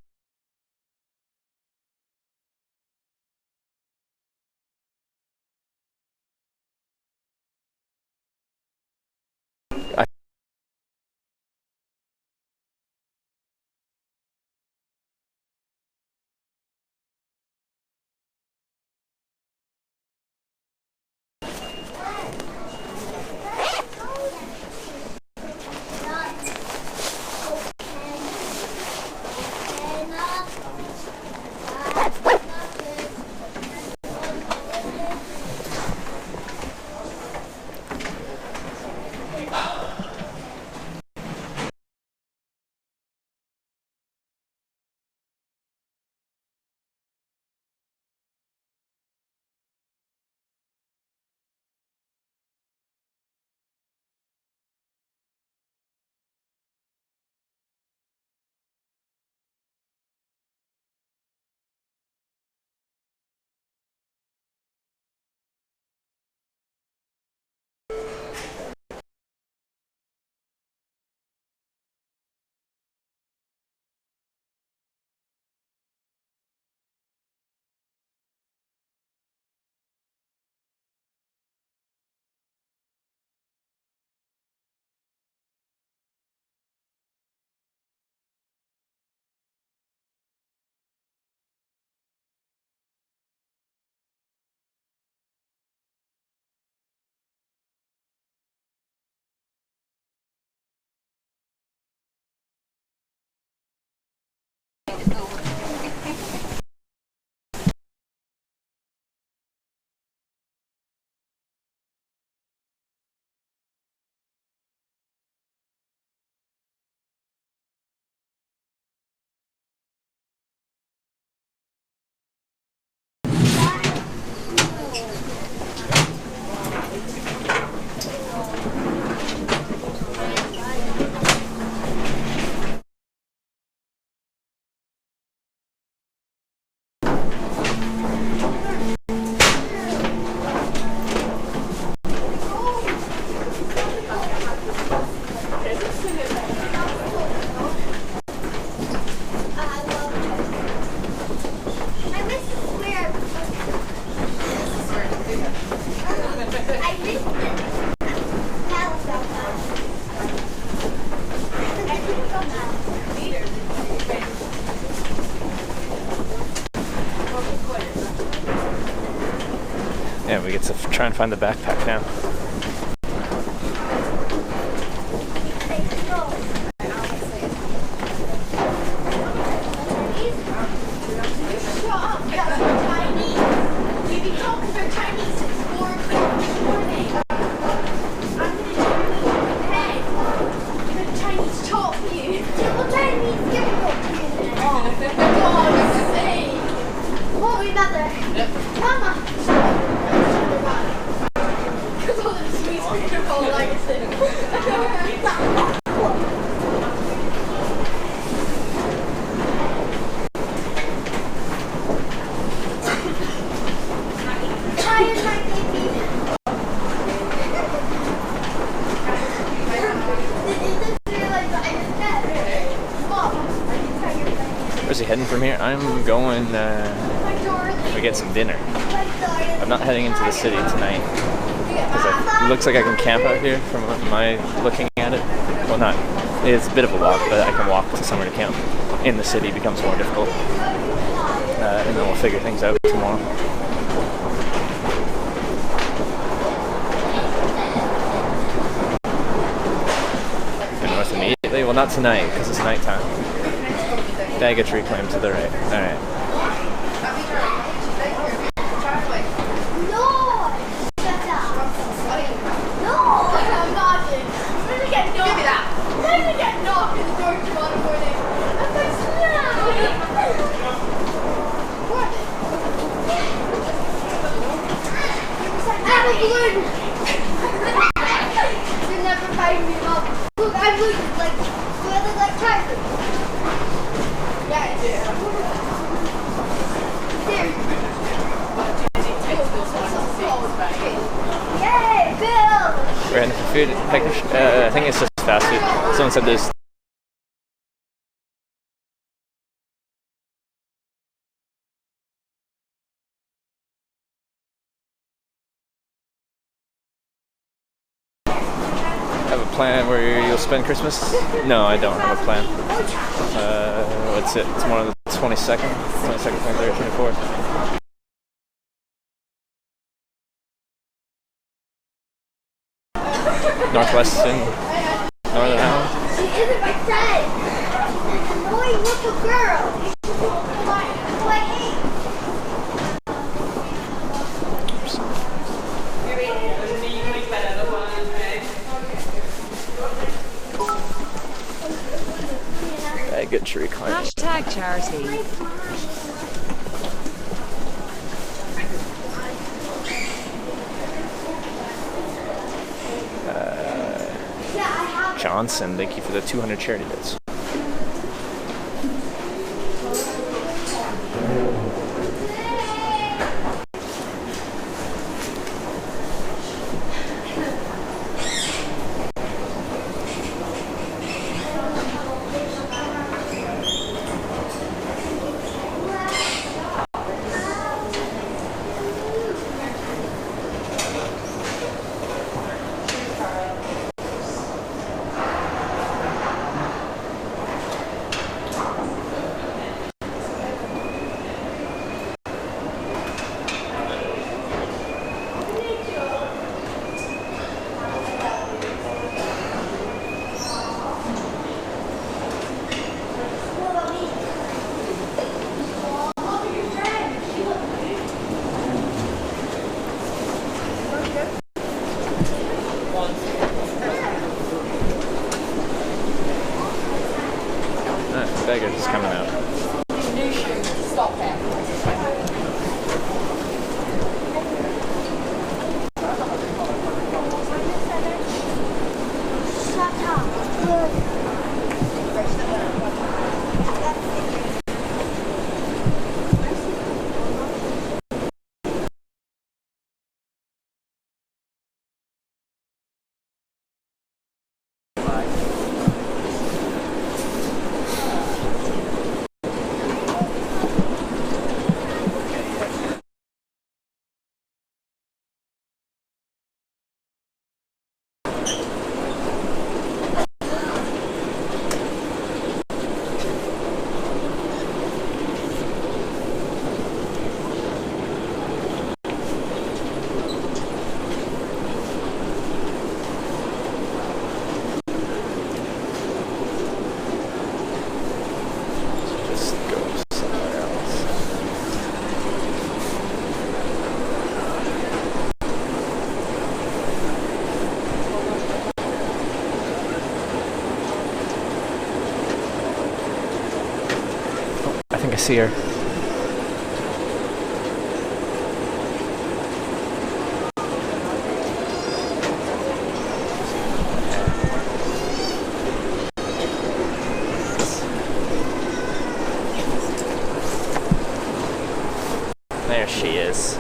Yeah, we get to try and find the backpack now. We've been talking about Chinese since 4 o'clock this morning. I'm going to do heading from here? I'm going to get some dinner. I'm not heading into the city tonight because it looks like I can camp out here from my looking at it. Well, not. It's a bit of a walk, but I can walk to somewhere to camp. In the city becomes more difficult. And then we'll figure things out tomorrow. And north immediately? Well, not tonight, because it's nighttime. Baggage reclaim to the right. Alright. You're never fighting me up. Look, I'm losing like Tiger. Yeah, Yay, Bill! We're in food. I think it's just fast food. Someone said there's. Have a plan where you'll spend Christmas? No, I don't have a plan. What's it? Tomorrow the 22nd, 23rd, 24th. Northwestern, Northern Ireland. She isn't my friend. Annoying little girl. Good tree climb. Hashtag charity. Johnson, thank you for the 200 charity bits. Baggage is coming out. New shoe. Stop it. I see her. There she is.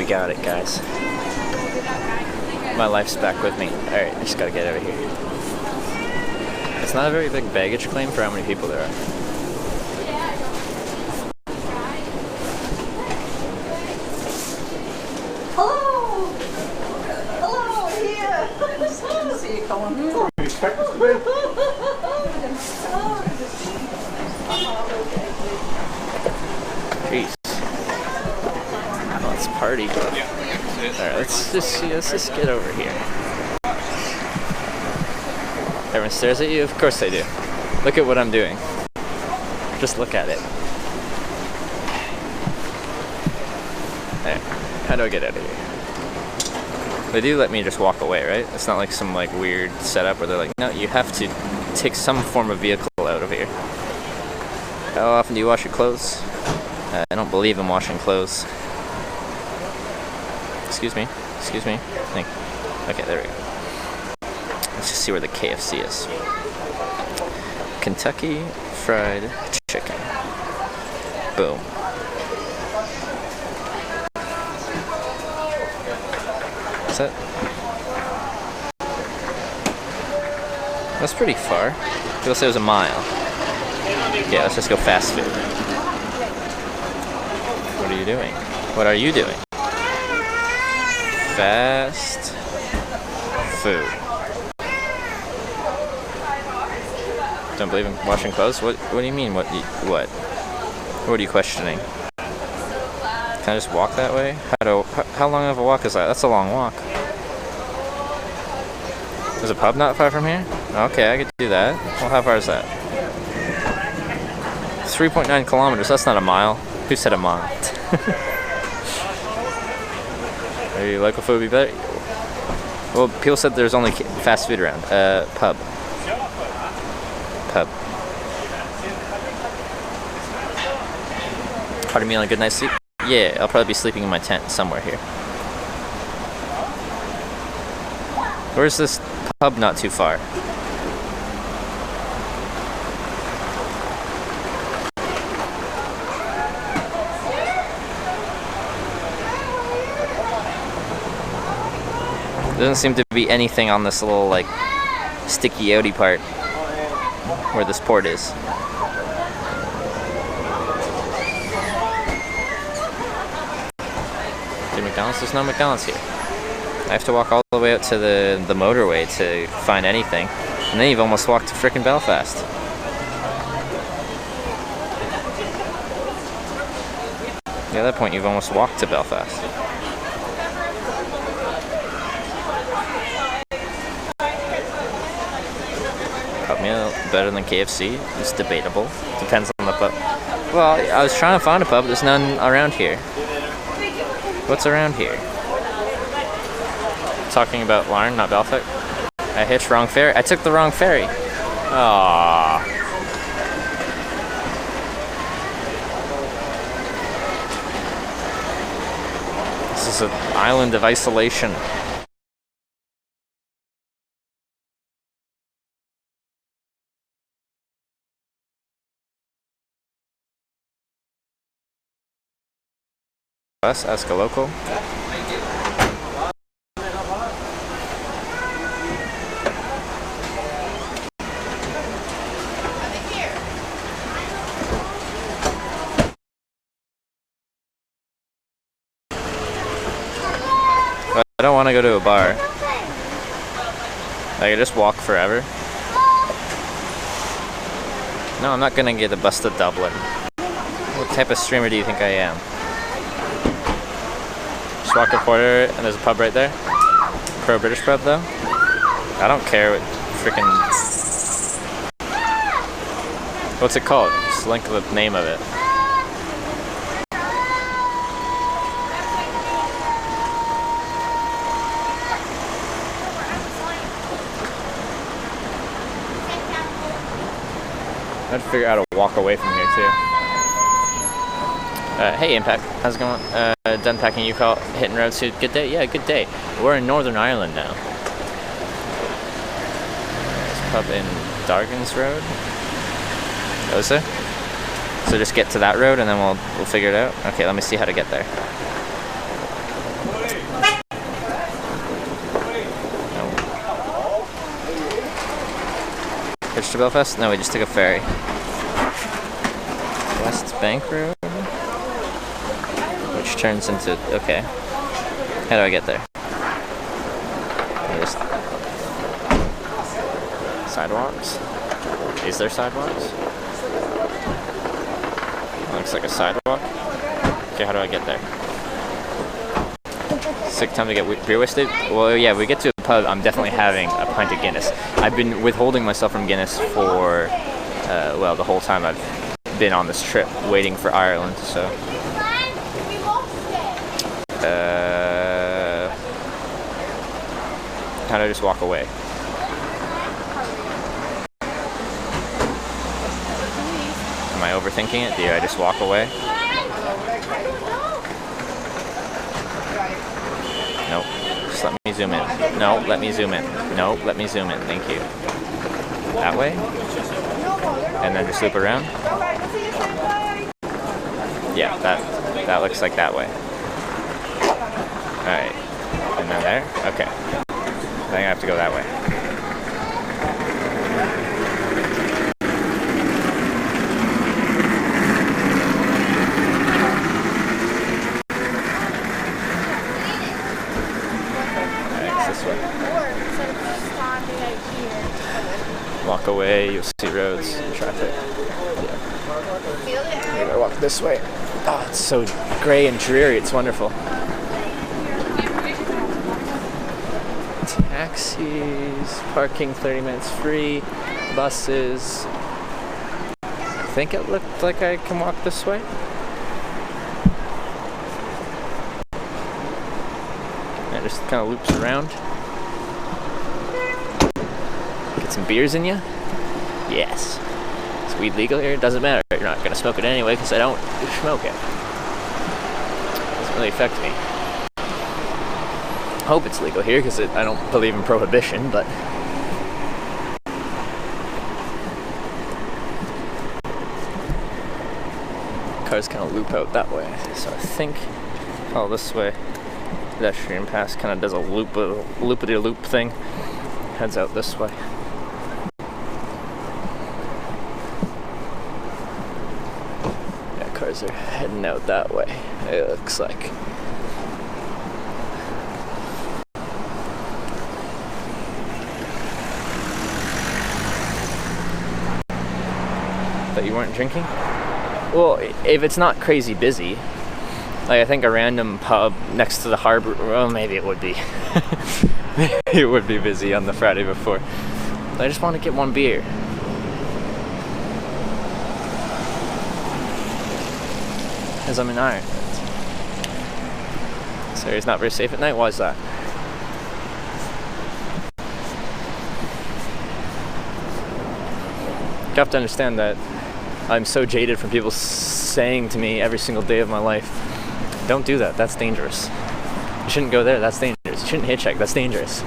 We got it, guys. My life's back with me. Alright, I just gotta get out of here. It's not a very big baggage claim for how many people there are. Hello! Hello, here! It's good to see you, Colin. You expect us to be? Jeez. Let's party. Alright, let's just get over here. Everyone stares at you? Of course they do. Look at what I'm doing. Just look at it. Alright, how do I get out of here? They do let me just walk away, right? It's not like some like weird setup where they're like, no, you have to take some form of vehicle out of here. How often do you wash your clothes? I don't believe in washing clothes. Excuse me. Excuse me. Okay, there we go. Let's just see where the KFC is. Kentucky Fried Chicken. Boom. Is that? That's pretty far. People say it was a mile. Yeah, let's just go fast food. What are you doing? What are you doing? Fast food. Don't believe in washing clothes? What do you mean? What are you questioning? Can I just walk that way? How long of a walk is that? That's a long walk. There's a pub not far from here? Okay, I could do that. Well, how far is that? 3.9 kilometers. That's not a mile. Who said a mile? Maybe local food would be better? Well, people said there's only fast food around. Pub. Pardon me on a good night's sleep? Yeah, I'll probably be sleeping in my tent somewhere here. Where's this pub not too far? There doesn't seem to be anything on this little, like, sticky outy part where this port is. McDonald's? There's no McDonald's here. I have to walk all the way out to the motorway to find anything. And then you've almost walked to frickin' Belfast. Yeah, at that point you've almost walked to Belfast. Pub meal better than KFC? It's debatable. Depends on the pub. Well, I was trying to find a pub, there's none around here. What's around here? Talking about Larne, not Belfast. I hitched wrong ferry. I took the wrong ferry. Aww. This is an island of isolation. Us, ask a local. I don't want to go to a bar. I could just walk forever. No, I'm not gonna get the bus to Dublin. What type of streamer do you think I am? Just walk a quarter and there's a pub right there. Pro-British pub though. I don't care what freaking... What's it called? Just link the name of it. I had to figure out how to walk away from here too. Hey Impact, how's it going? Done packing, you call hitting road suit. Good day? Yeah, good day. We're in Northern Ireland now. There's a pub in Dargan's Road. Oh, is there? So just get to that road and then we'll figure it out. Okay, let me see how to get there. to Belfast? No, we just took a ferry. West Bank Road? Which turns into... Okay. How do I get there? Just... Sidewalks? Is there sidewalks? Looks like a sidewalk. Okay, how do I get there? Sick time to get beer wasted? Well, yeah, we get to a pub, I'm definitely having a pint of Guinness. I've been withholding myself from Guinness for, well, the whole time I've been on this trip, waiting for Ireland, so... How do I just walk away? Am I overthinking it? Do I just walk away? Nope. Just let me zoom in. No, let me zoom in. No, let me zoom in. Thank you. That way? And then just loop around? Yeah, that looks like that way. Alright. And then there? Okay. I think I have to go that way. Walk away, you'll see roads, traffic. Yeah. Maybe I walk this way. Oh, it's so gray and dreary, it's wonderful. Taxis, parking 30 minutes free, buses. I think it looked like I can walk this way. And it just kind of loops around. Some beers in you? Yes. Is weed legal here? It doesn't matter. You're not gonna smoke it anyway because I don't smoke it. Doesn't really affect me. I hope it's legal here because I don't believe in prohibition, but cars kind of loop out that way. So I think this way. Pedestrian pass kind of does a loop-a-loop thing. Heads out this way. Cars are heading out that way, it looks like. That you weren't drinking? Well, if it's not crazy busy, like I think a random pub next to the harbor, well, maybe it would be. It would be busy on the Friday before. I just want to get one beer. Because I'm in Ireland. So it's not very safe at night? Why is that? You have to understand that I'm so jaded from people saying to me every single day of my life, don't do that, that's dangerous. You shouldn't go there, that's dangerous. You shouldn't hitchhike, that's dangerous.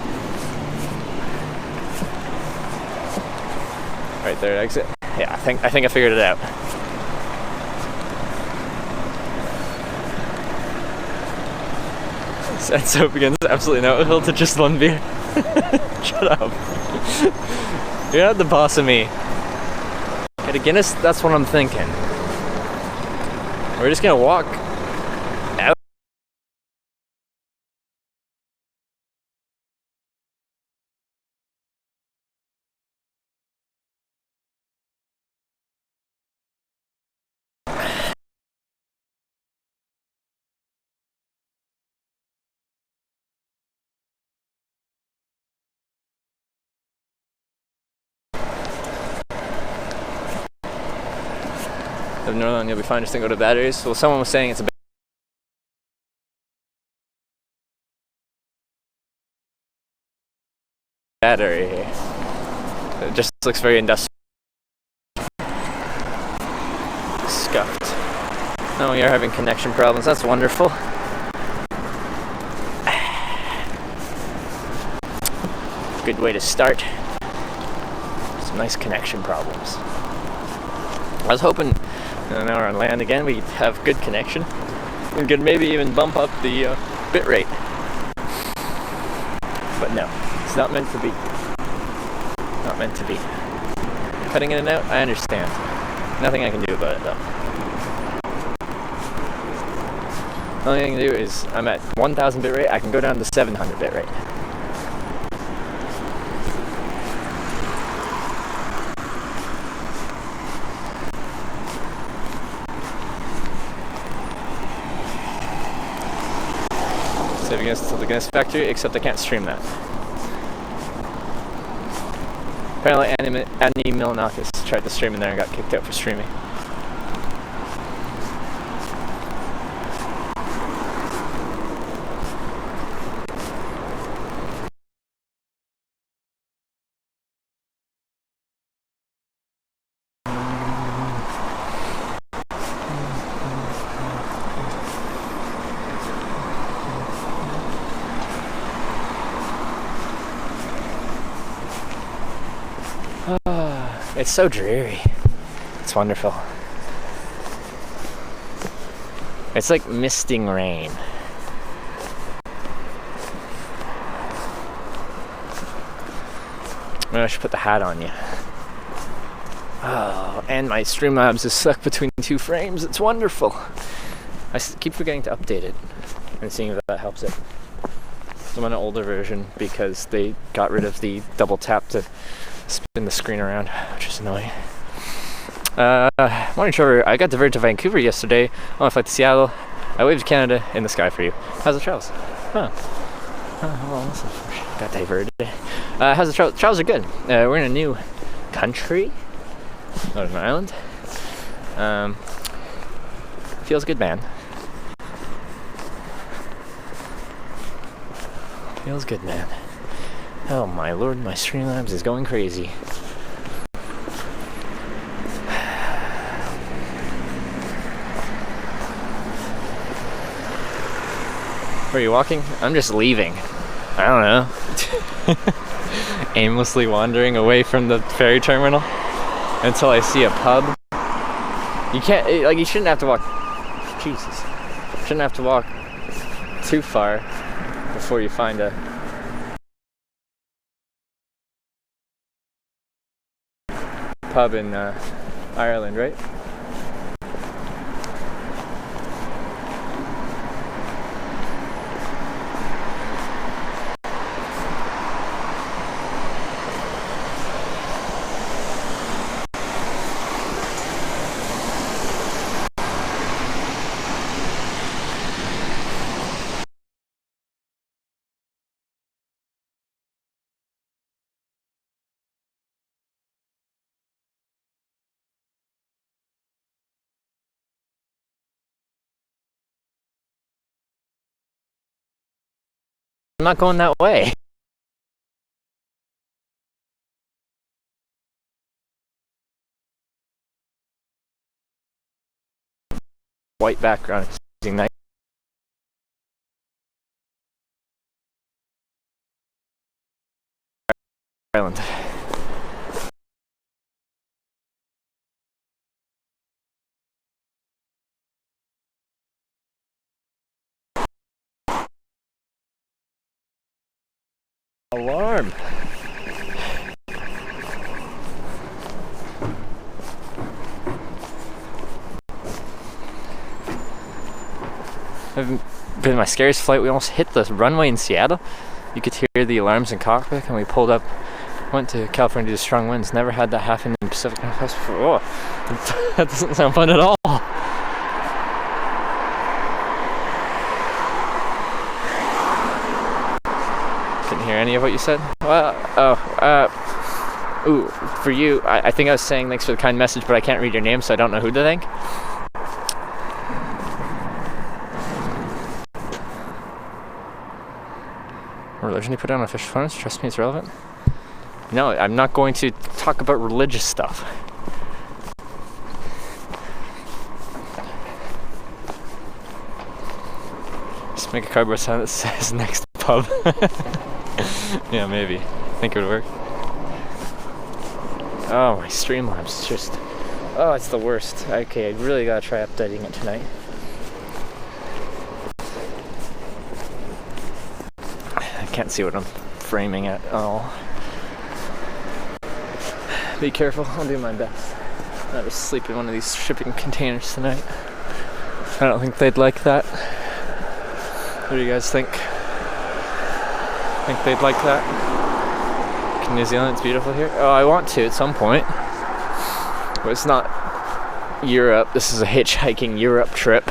Right there, exit. Yeah, I think I figured it out. Sad soap begins absolutely no hill to just one beer. Shut up. You're not the boss of me. At a Guinness, that's what I'm thinking. We're just gonna walk out. Of Northern, you'll be fine, just don't go to batteries. Well, someone was saying it's a battery here. It just looks very industrial. Scuffed. Oh, you're having connection problems. That's wonderful. Good way to start. Some nice connection problems. I was hoping now we're on land again, we have good connection. We could maybe even bump up the bit rate. But no, it's not meant to be. Not meant to be. cutting in and out, I understand. Nothing I can do about it though. The only thing I can do is I'm at 1000 bit rate, I can go down to 700 bit rate. Save against the Guinness Factory, except I can't stream that. Apparently Annie Milonakis tried to stream in there and got kicked out for streaming. It's so dreary. It's wonderful. It's like misting rain. Maybe I should put the hat on you. Oh, and my Streamlabs is stuck between two frames. It's wonderful. I keep forgetting to update it and seeing if that helps it. I'm on an older version because they got rid of the double tap to spin the screen around, which is annoying. Morning, Trevor. I got diverted to Vancouver yesterday on a flight to Seattle. I waved to Canada in the sky for you. How's the travels? Huh. Well, got diverted. How's the travels? Travels are good. We're in a new country, not an island. Feels good, man. Feels good, man. Oh my lord, my Streamlabs is going crazy. Where are you walking? I'm just leaving. I don't know. Aimlessly wandering away from the ferry terminal until I see a pub. You can't, like, you shouldn't have to walk. Jesus. Shouldn't have to walk too far before you find a pub in Ireland, right? I'm not going that way. White background using that. Island. Alarm. I've been my scariest flight. We almost hit the runway in Seattle. You could hear the alarms in cockpit, and we pulled up, went to California due to strong winds. Never had that happen in the Pacific Northwest before. Oh, that doesn't sound fun at all. Couldn't hear any of what you said. Well, ooh, for you, I think I was saying thanks for the kind message, but I can't read your name, so I don't know who to thank. Religion you put down on official phones? Trust me, it's relevant. No, I'm not going to talk about religious stuff. Just make a cardboard sign that says next pub. Yeah, maybe. I think it would work. Oh, my Streamlabs just... Oh, it's the worst. Okay, I really gotta try updating it tonight. I can't see what I'm framing at all. Be careful, I'll do my best. I'll just sleep in one of these shipping containers tonight. I don't think they'd like that. What do you guys think? Think they'd like that? New Zealand, it's beautiful here. Oh, I want to at some point. But it's not Europe. This is a hitchhiking Europe trip.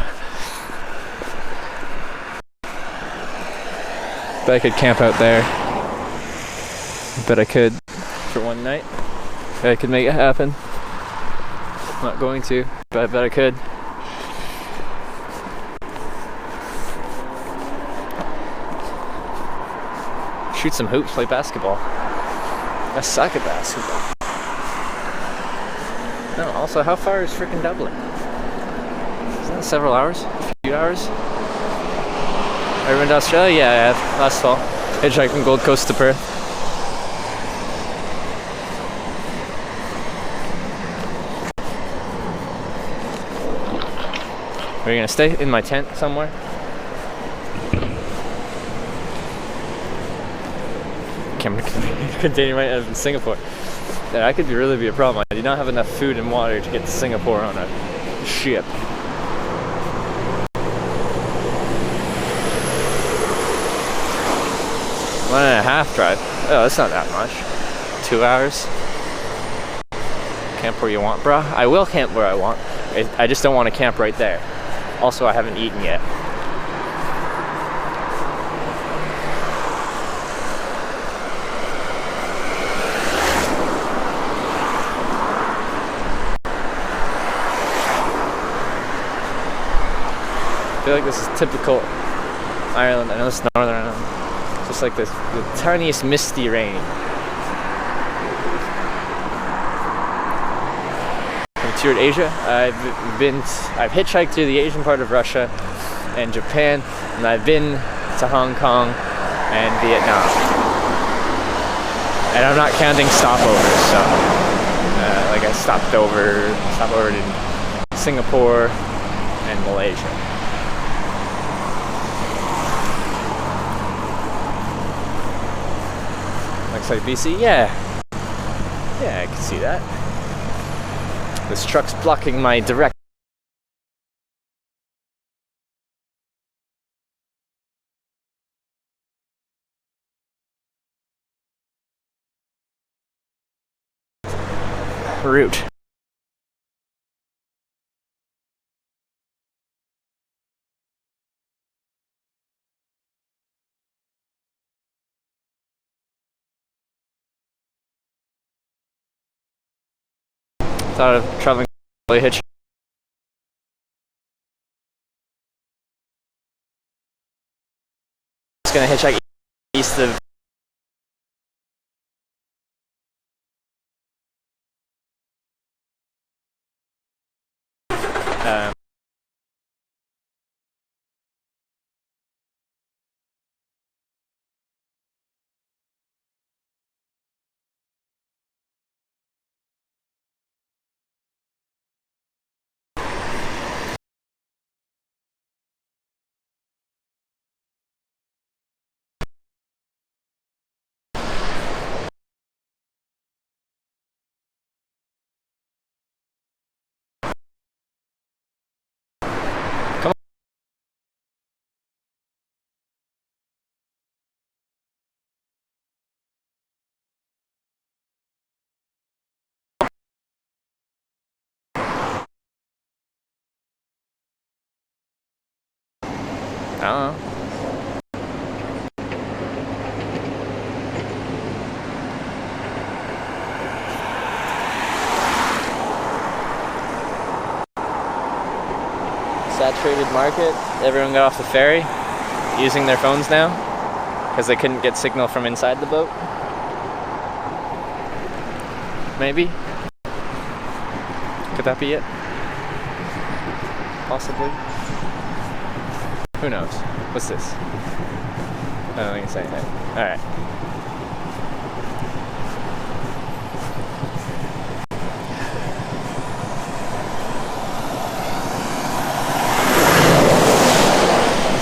Bet I could camp out there. Bet I could for one night. Bet I could make it happen. I'm not going to, but I bet I could. Shoot some hoops, play basketball. I suck at basketball. No, also, how far is freaking Dublin? Isn't that several hours? A few hours? Ever been to Australia? Yeah, I have. Last fall. Hitchhiking from Gold Coast to Perth. Are you gonna stay in my tent somewhere? Continue right out of Singapore. That could really be a problem. I do not have enough food and water to get to Singapore on a ship. 1.5 drive. Oh, that's not that much. 2 hours. Camp where you want, bruh. I will camp where I want. I just don't want to camp right there. Also, I haven't eaten yet. I feel like this is typical Ireland. I know it's Northern Ireland. Just like this, the tiniest misty rain. I've toured Asia. I've hitchhiked through the Asian part of Russia and Japan, and I've been to Hong Kong and Vietnam. And I'm not counting stopovers, so like I stopped over in Singapore and Malaysia. Looks like BC, yeah, I can see that. This truck's blocking my direct. Route. Thought of traveling hitch. Just gonna hitchhike east of. I don't know. Saturated market. Everyone got off the ferry using their phones now because they couldn't get signal from inside the boat. Maybe. Could that be it? Possibly. Who knows? What's this? I don't think it's anything. Alright.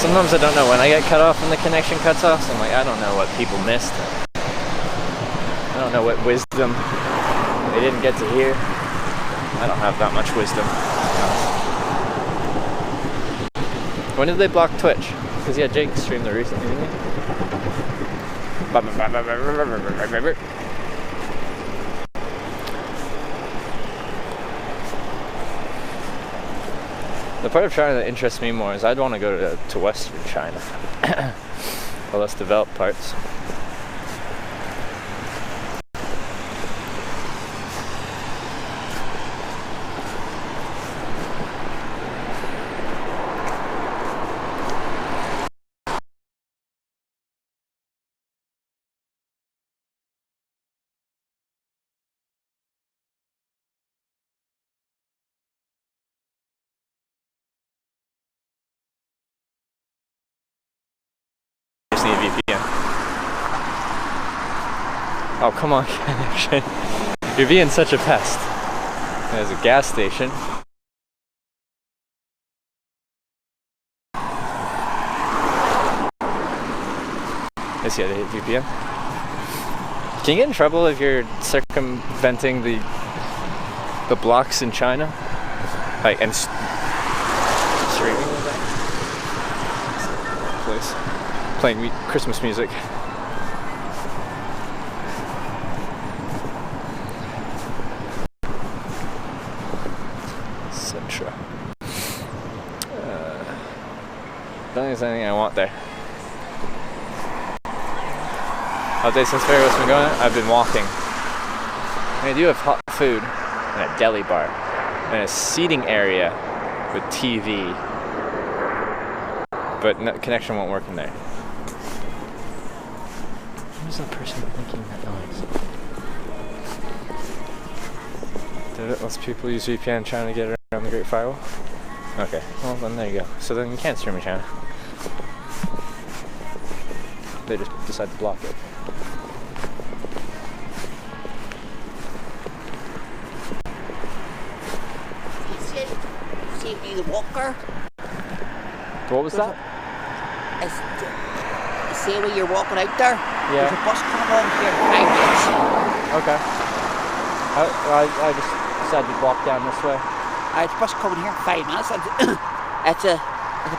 Sometimes I don't know when I get cut off and the connection cuts off, so I'm like, I don't know what people missed. I don't know what wisdom they didn't get to hear. I don't have that much wisdom. When did they block Twitch? Because yeah, Jake streamed there recently, didn't he? The part of China that interests me more is I'd want to go to Western China, the less developed parts. Need a VPN. Oh, come on, connection. You're being such a pest. There's a gas station. Yes, yeah, the VPN. Can you get in trouble if you're circumventing the blocks in China? Like, and streaming with that? Place. Playing Christmas music. Etc. Don't think there's anything I want there. Update since February, what's been going on? I've been walking. I do have hot food and a deli bar and a seating area with TV, but no, connection won't work in there. Who's that person making that noise? Did it? Lots of people use VPN trying to get around the Great Firewall? Okay, well then there you go. So then you can't stream in China. They just decide to block it. See the walker? What was that? See where you're walking out there? Yeah. There's a bus coming along here in 5 minutes. Okay. I just decided to walk down this way. There's a bus coming here in 5 minutes. It's a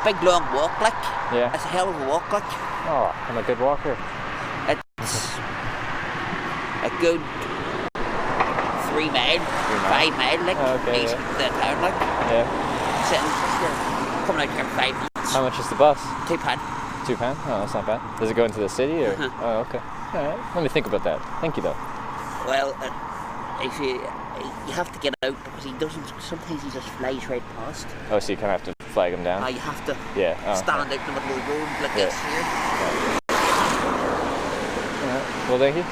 big long walk, like. Yeah. It's a hell of a walk, like. Oh, I'm a good walker. It's a good 3 mile, 5 mile, like. Okay, east of the town, like. Yeah. Coming out here in 5 minutes. How much is the bus? £2. £2? Oh, that's not bad. Does it go into the city or? Oh, okay. All right. Let me think about that. Thank you, though. Well, if you have to get out because he doesn't. Sometimes he just flies right past. Oh, so you kind of have to flag him down. You have to. Yeah. Oh, stand out in the middle of the road like this here. All right. Well, thank you.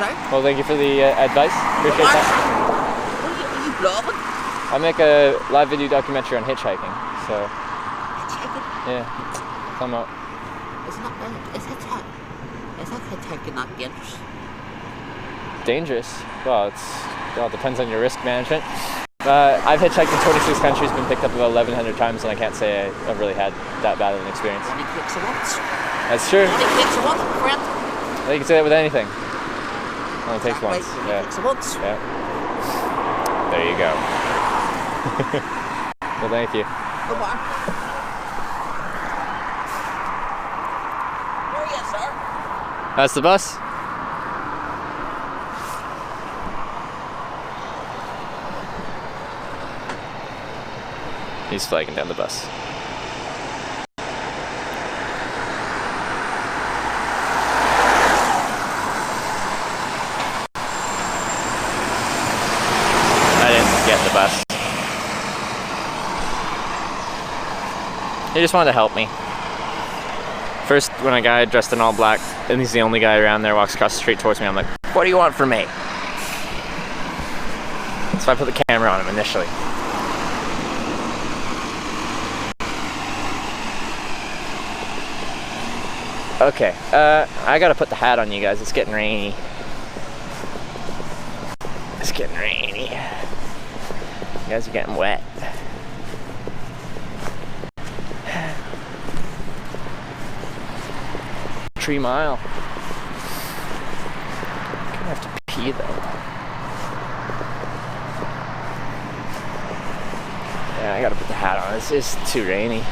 Sorry. Well, thank you for the advice. Appreciate that. Are you blogging? I make a live video documentary on hitchhiking. So. Hitchhiking? Yeah. Come out. Is that hitchhiking not dangerous? Dangerous? Well, it depends on your risk management. I've hitchhiked in 26 countries, been picked up about 1,100 times, and I can't say I've really had that bad of an experience. Only takes a once. That's true. Only takes a once, friend. You can say that with anything. Only takes once. Only Yeah. takes a once. Yeah. There you go. Well, thank you. Goodbye. There you are, sir. That's the bus? He's flagging down the bus. I didn't get the bus. He just wanted to help me. First, when a guy dressed in all black, and he's the only guy around there, walks across the street towards me, I'm like, what do you want from me? So I put the camera on him initially. Okay, I gotta put the hat on you guys. It's getting rainy. It's getting rainy. You guys are getting wet. 3 mile. I'm gonna have to pee though. Yeah, I gotta put the hat on. It's just too rainy.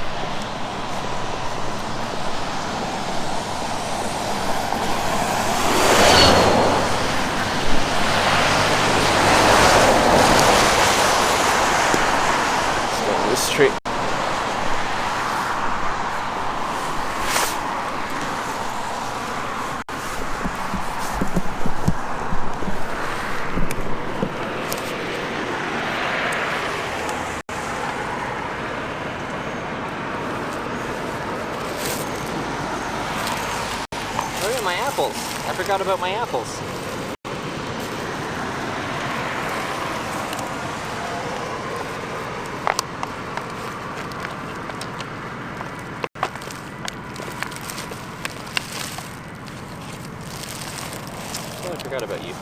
Let's go to this street. Look at my apples. I forgot about my apples. Oh, I forgot about you.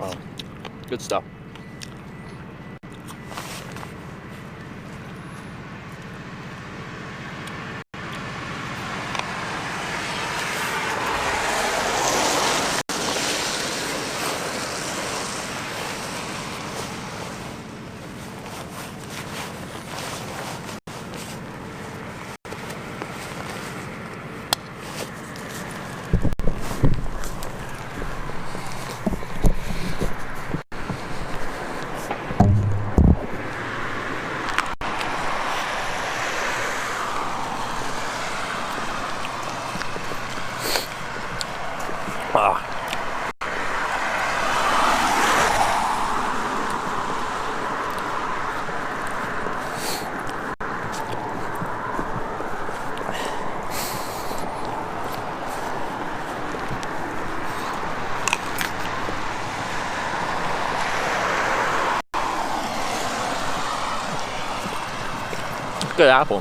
Wow, good stuff. Ah. Good apple.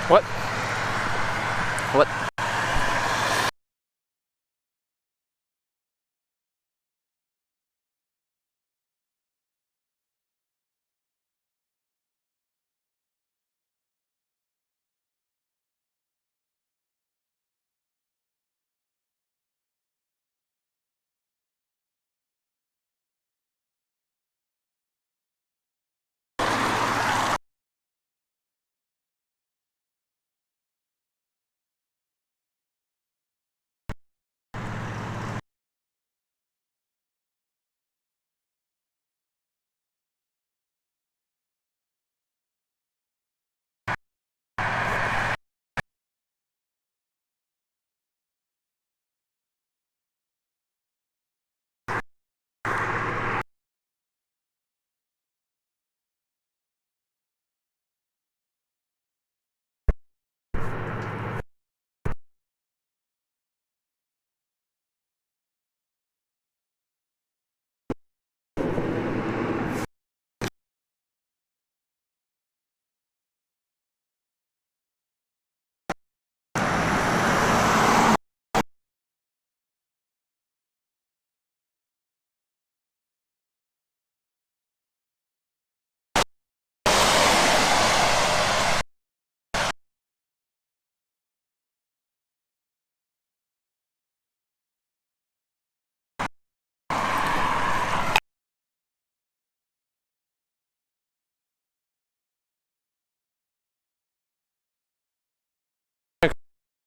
What? What?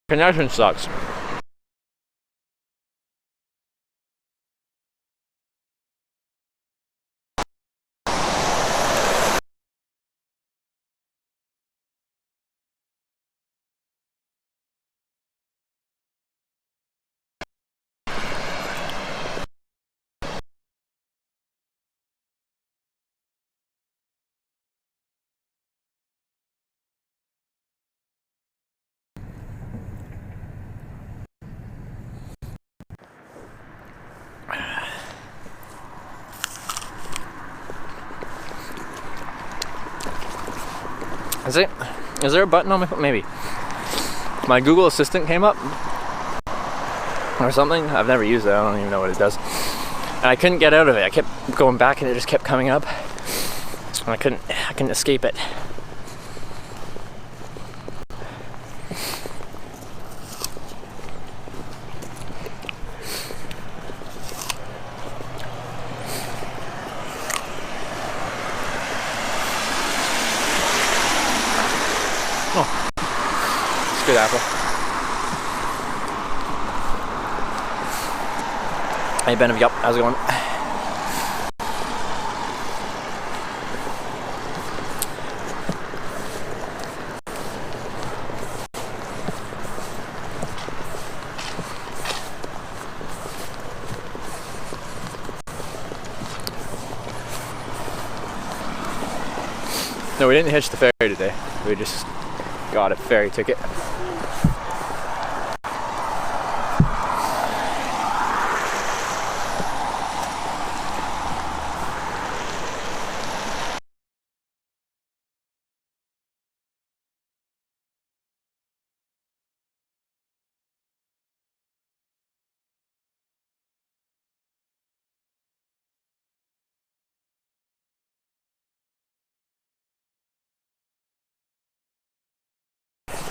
Connection sucks. Is there a button on my phone? Maybe. My Google Assistant came up or something. I've never used it. I don't even know what it does. And I couldn't get out of it. I kept going back and it just kept coming up. And I couldn't escape it. Good apple. Hey Ben, yup, how's it going? No, we didn't hitch the ferry today. We just got a ferry ticket.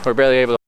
We're barely able to.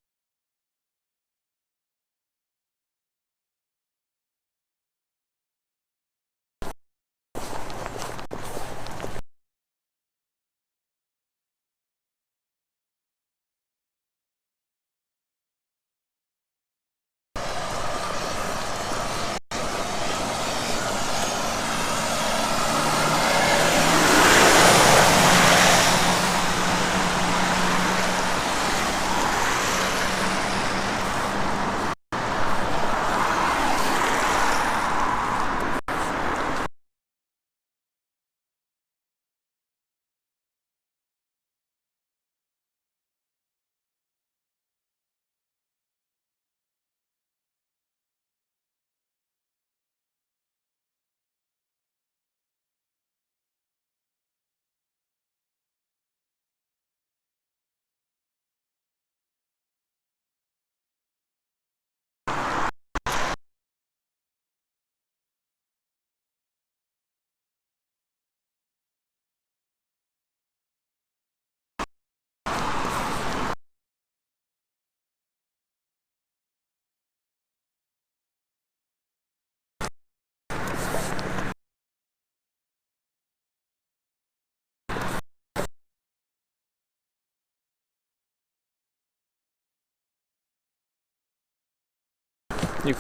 You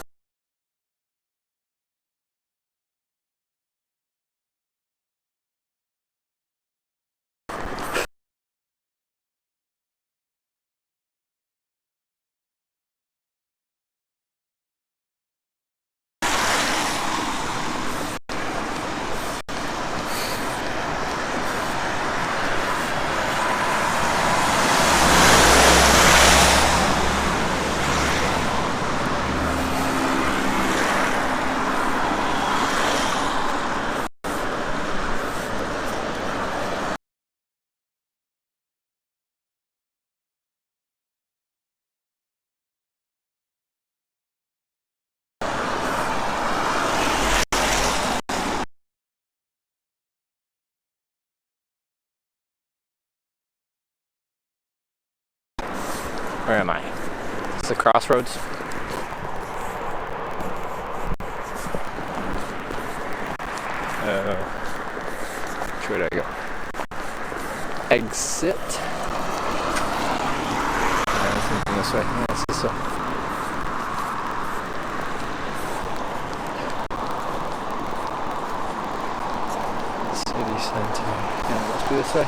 Where am I? It's the crossroads. Which way do I go? Exit. This way. Yeah, it's this way. this way.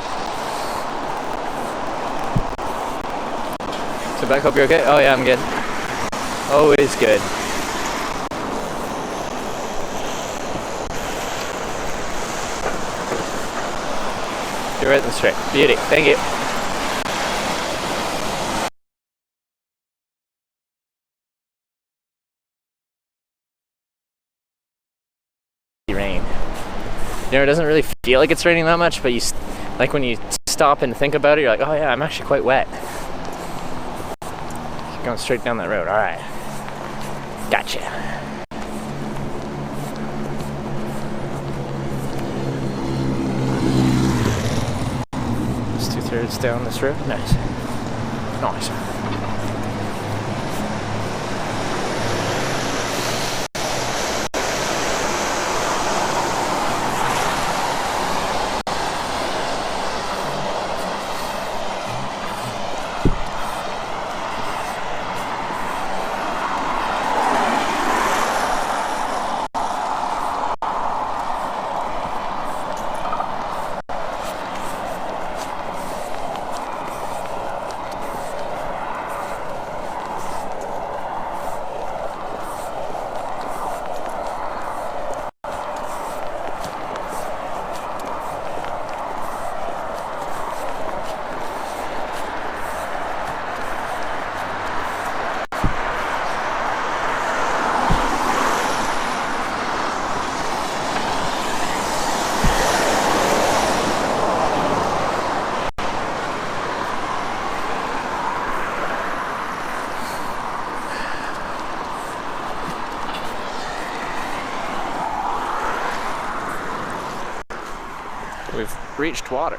So back, hope you're okay? Oh yeah, I'm good. Always good. You're right and straight. Beauty. Thank you. Rain. You know, it doesn't really feel like it's raining that much, but like when you stop and think about it, you're like, oh yeah, I'm actually quite wet. Keep going straight down that road. All right. Gotcha. It's 2/3 down this road. Nice. Nice. We've reached water.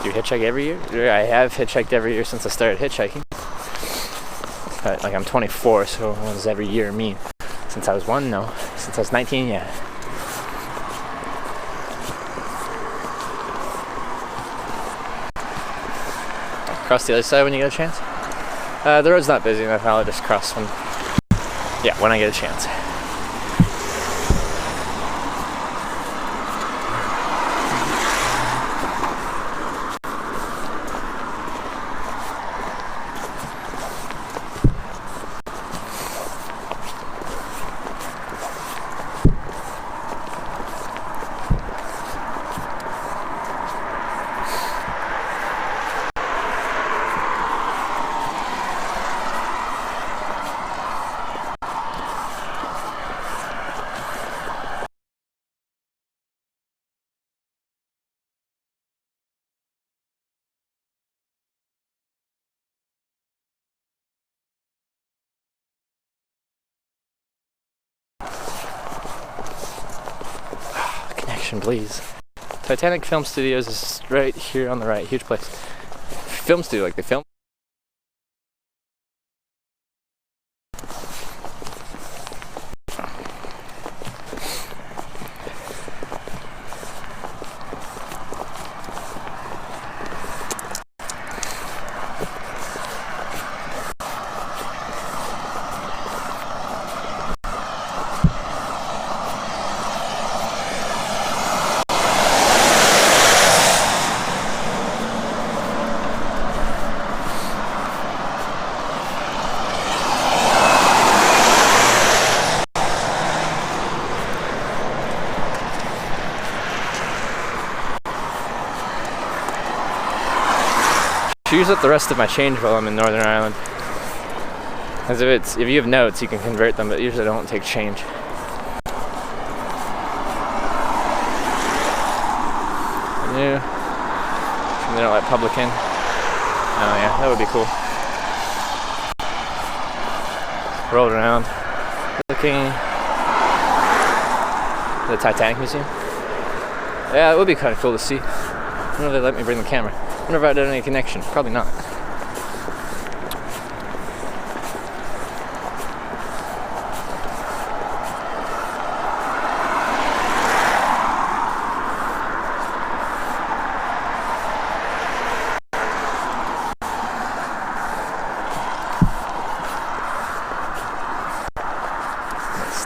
Do you hitchhike every year? I have hitchhiked every year since I started hitchhiking. But, like, I'm 24, so what does every year mean? Since I was 1, no. Since I was 19, yeah. Cross the other side when you get a chance. The road's not busy enough. I'll just cross when I get a chance. Please. Titanic Film Studios is right here on the right. Huge place. Film studio, like they film. Use up the rest of my change while I'm in Northern Ireland. As if you have notes, you can convert them, but usually I don't take change. New. They don't let public in. Oh yeah, that would be cool. Rolled around, looking at the Titanic Museum. Yeah, it would be kind of cool to see. I don't know if they let me bring the camera. I wonder if I did any connection. Probably not.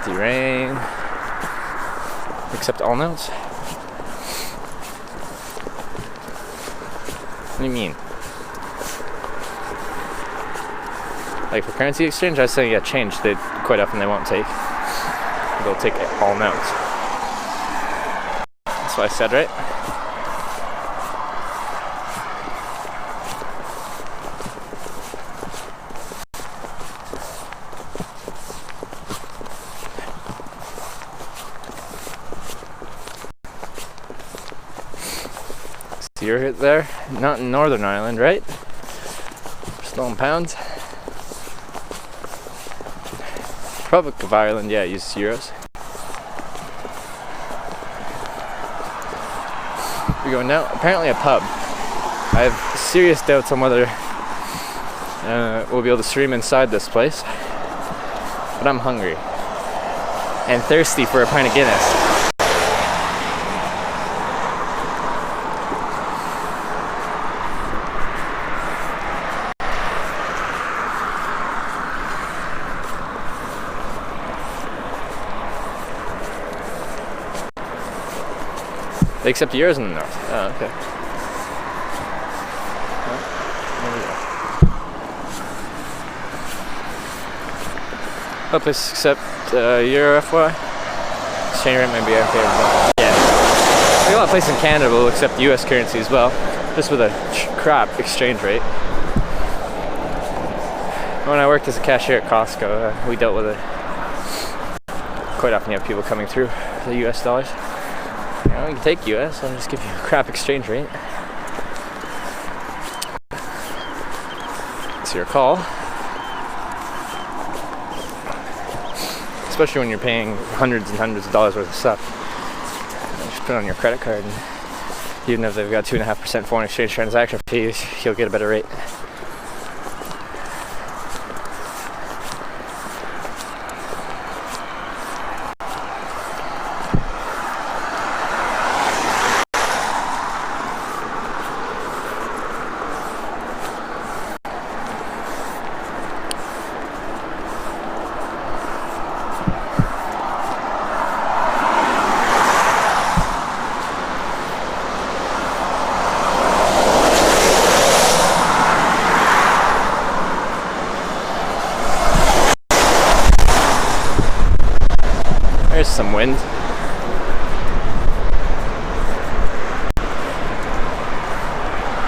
Misty rain. Except all notes. What do you mean? Like for currency exchange, I was saying, yeah, change. They quite often they won't take. They'll take all notes. That's what I said, right? So you're there, not in Northern Ireland, right? Still in pounds. Republic of Ireland, yeah, uses euros. We're going now. Apparently a pub. I have serious doubts on whether we'll be able to stream inside this place. But I'm hungry. And thirsty for a pint of Guinness. They accept euros in the north. Oh, okay. Well, there we go. Oh, please accept Euro FY. Exchange rate might be okay. Yeah. Like a lot of places in Canada will accept US currency as well, just with a crap exchange rate. When I worked as a cashier at Costco, we dealt with it. Quite often you have people coming through the US dollars. You know, you can take US, I'll just give you a crap exchange rate. It's your call. Especially when you're paying hundreds and hundreds of dollars worth of stuff. You just put it on your credit card, and even if they've got 2.5% foreign exchange transaction fees, you'll get a better rate. There's some wind.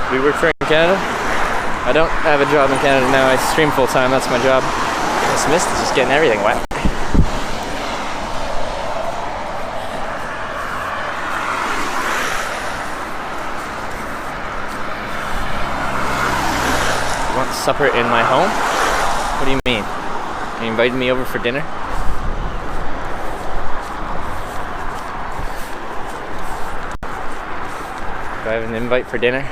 Do you work for in Canada? I don't have a job in Canada now. I stream full time. That's my job. This mist is just getting everything wet. You want supper in my home? What do you mean? Are you inviting me over for dinner? Do I have an invite for dinner?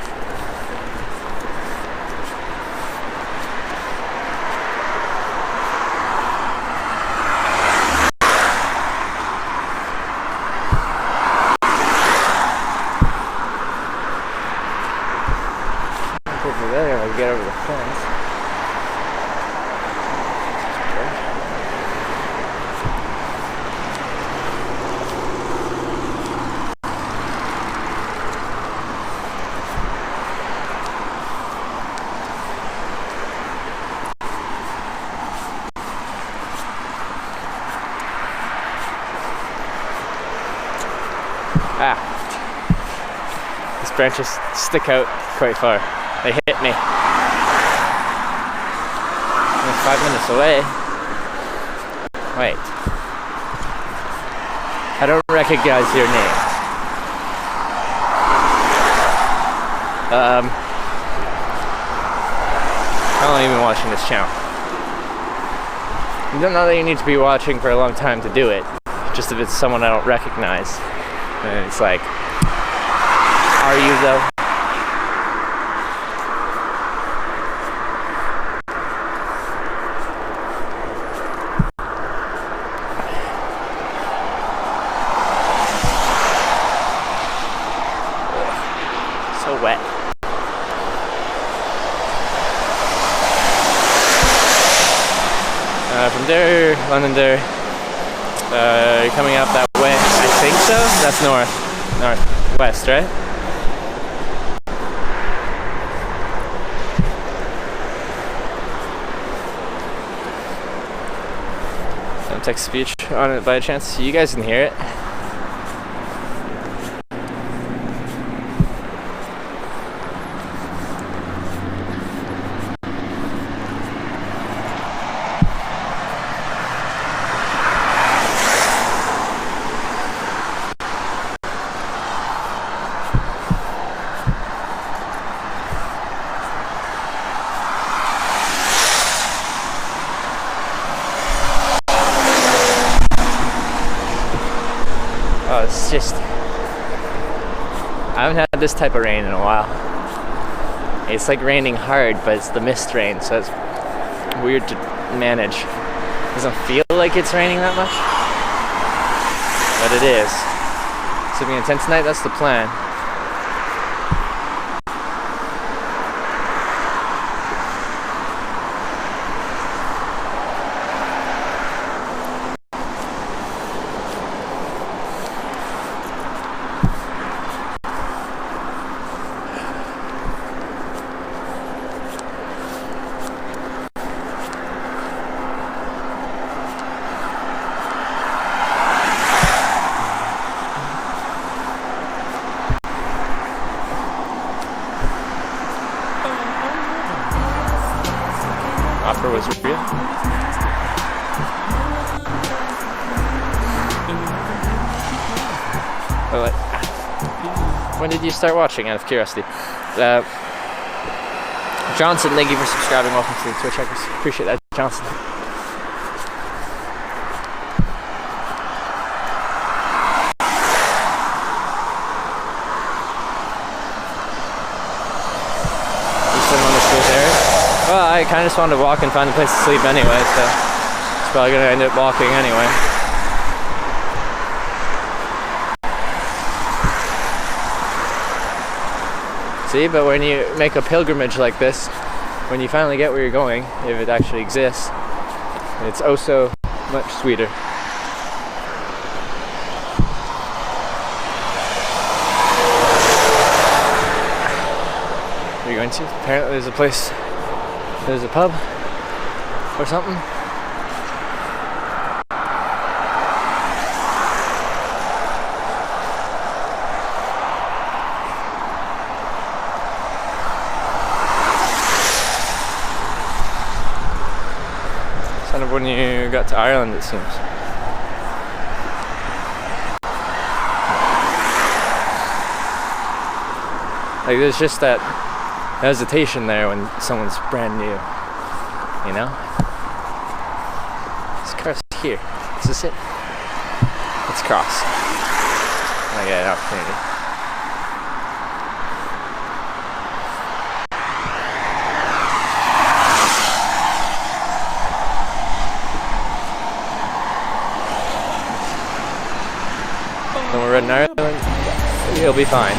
Over there, I'll get over the fence. These branches stick out quite far. They hit me. I'm 5 minutes away. Wait. I don't recognize your name. How long have you been watching this channel? You don't know that you need to be watching for a long time to do it. Just if it's someone I don't recognize. And it's like, are you though? So wet. From there, London there, You're coming up that way. I think so. That's northwest, right? Some text speech on it by chance. You guys can hear it. It's just, I haven't had this type of rain in a while. It's like raining hard, but it's the mist rain, so it's weird to manage. It doesn't feel like it's raining that much, but it is. So being intense tonight, that's the plan. Offer was real. When did you start watching, out of curiosity? Johnson, thank you for subscribing. Welcome to the Twitch Checkers. Appreciate that, Johnson. Well, I kind of just wanted to walk and find a place to sleep anyway, so it's probably going to end up walking anyway. See, but when you make a pilgrimage like this, when you finally get where you're going, if it actually exists, it's oh so much sweeter. Where are you going to? Apparently there's a place. There's a pub or something. Kind of when you got to Ireland, it seems. Like there's just that hesitation there when someone's brand new, you know? This car's here. Is this it? Let's cross. I get an opportunity. When we're in Ireland, you'll be fine.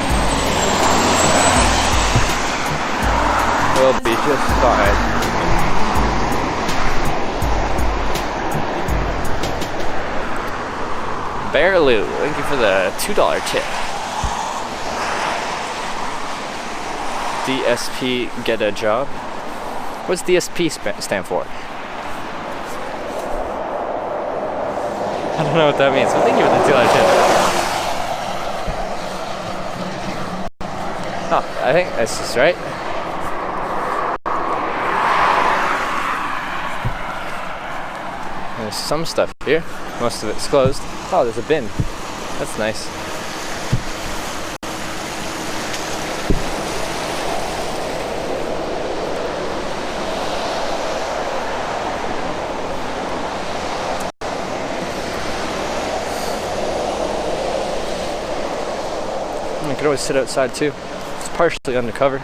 We'll be just fine. Bearloo, thank you for the $2 tip. DSP, get a job. What's DSP stand for? I don't know what that means, but thank you for the $2 tip. Oh, I think that's just right. There's some stuff here. Most of it's closed. Oh, there's a bin. That's nice. I could always sit outside too. It's partially undercover.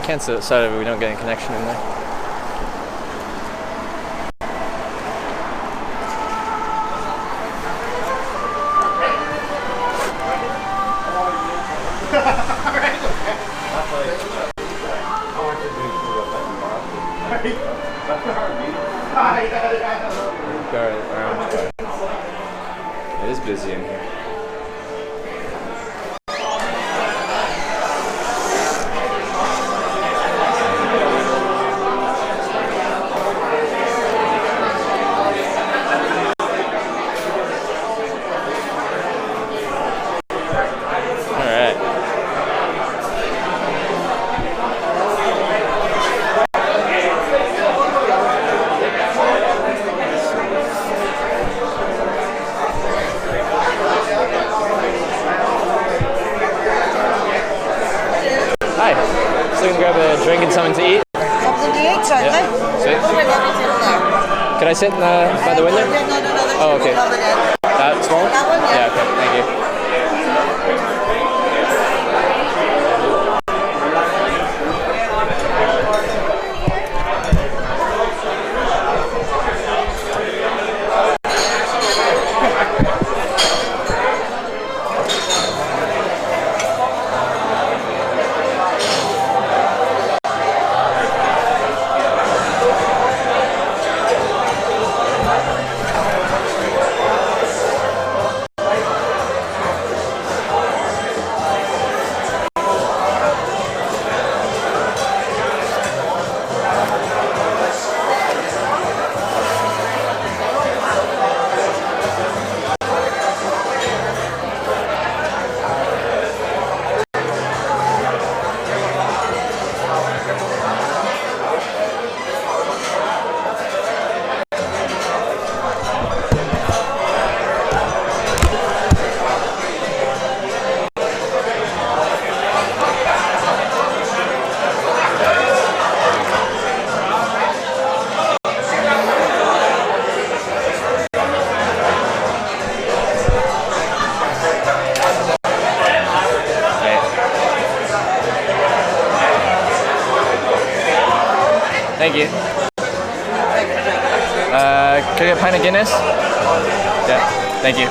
Can't sit outside if we don't get any connection in there. It is busy in here. Hi. So we can grab a drink and something to eat? Something to eat, certainly. Yeah. Sweet. Oh my God, it's in there. Can I sit by the window? No, there's Oh, okay. no cover there. That small? That one, yeah. Yeah, okay. Thank you. Thank you. Can I get a pint of Guinness? Yeah, thank you.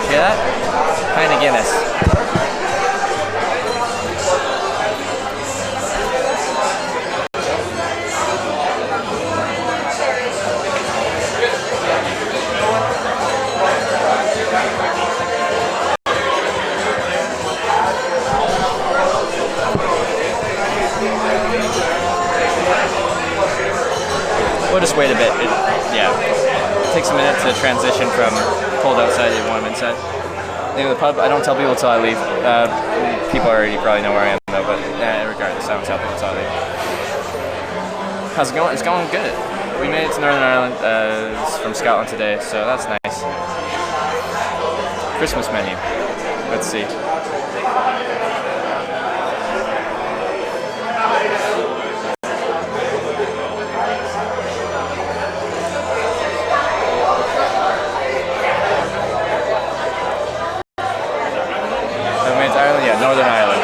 Hear that? Pint of Guinness. We'll just wait a bit. It takes a minute to transition from cold outside to warm inside. Name of the pub, I don't tell people until I leave. People already probably know where I am though, but regardless, I don't tell people until I leave. How's it going? It's going good. We made it to Northern Ireland from Scotland today, so that's nice. Christmas menu. Let's see. Northern Ireland.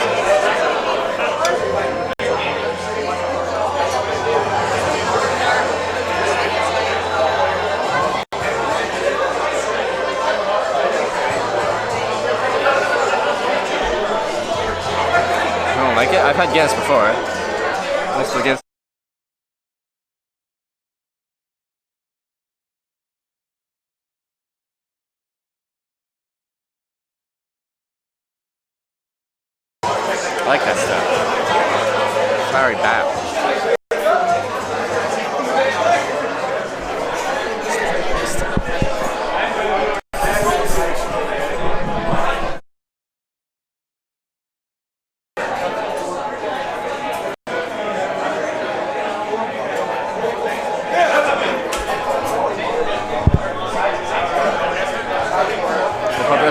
I don't like it. I've had Guinness before. What's the Guinness? I like that stuff. Flowery bow.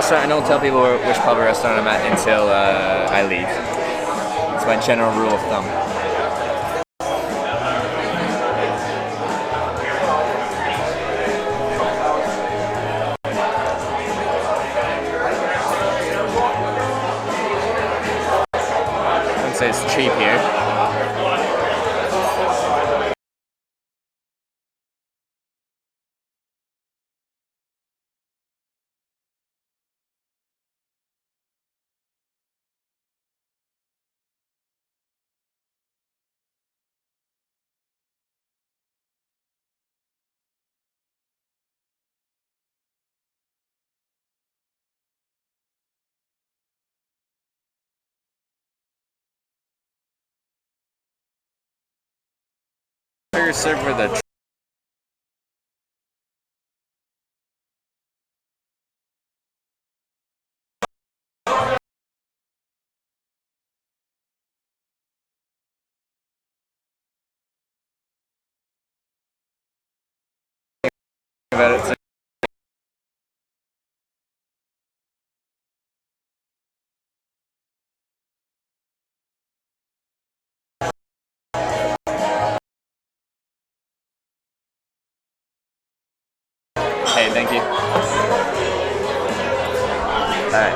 I don't tell people which pub or restaurant I'm at until I leave. It's my general rule of thumb. I wouldn't say it's cheap here. burger served with a about it. So hey, thank you. Alright.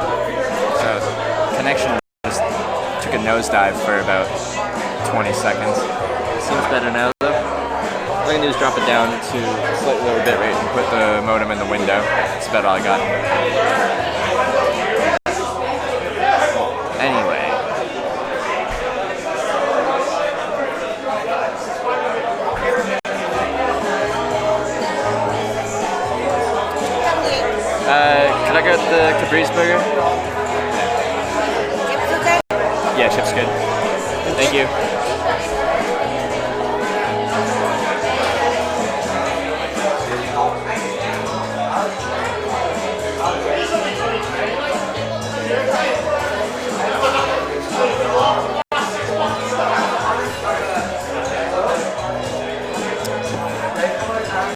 So, connection just took a nosedive for about 20 seconds. Seems better now, though. What I can do is drop it down to a slightly lower bit rate and put the modem in the window. That's about all I got. Anyway. Could I get the Caprice burger? Yeah, chip's good. Thank you.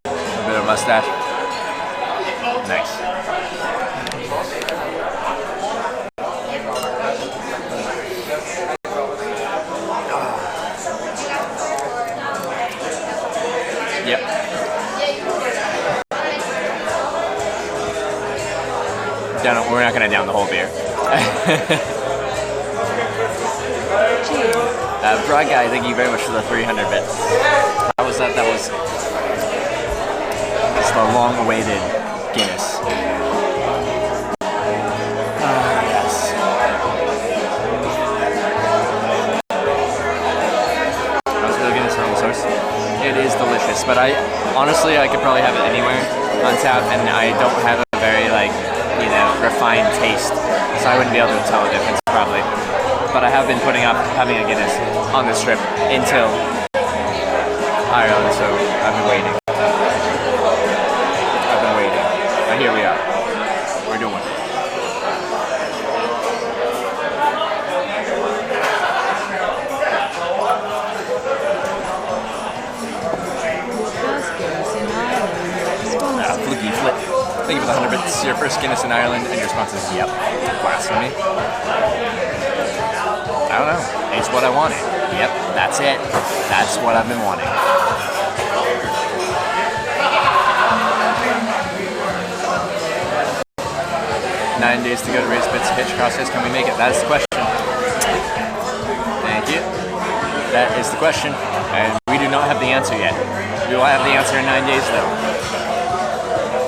A bit of mustache. Nice. Yep. We're not gonna down the whole beer. Broad guy, thank you very much for the 300 bits. How was that? That was it's the long-awaited Guinness. Yes. How's the Guinness from the source? It is delicious, but I could probably have it anywhere on tap, and I don't have a very refined taste, so I wouldn't be able to tell the difference probably. But I have been putting up having a Guinness on this trip until Ireland, so I've been waiting. But here we are. We're doing it. Fluky flip. Thank you for the 100 bits. Your first Guinness in Ireland, and your response is yep. Blasphemy. I don't know. It's what I wanted. Yep, that's it. That's what I've been wanting. Nine days to go to race bits Hitchhiking says, can we make it? That is the question. Thank you. That is the question. And we do not have the answer yet. We will have the answer in 9 days though.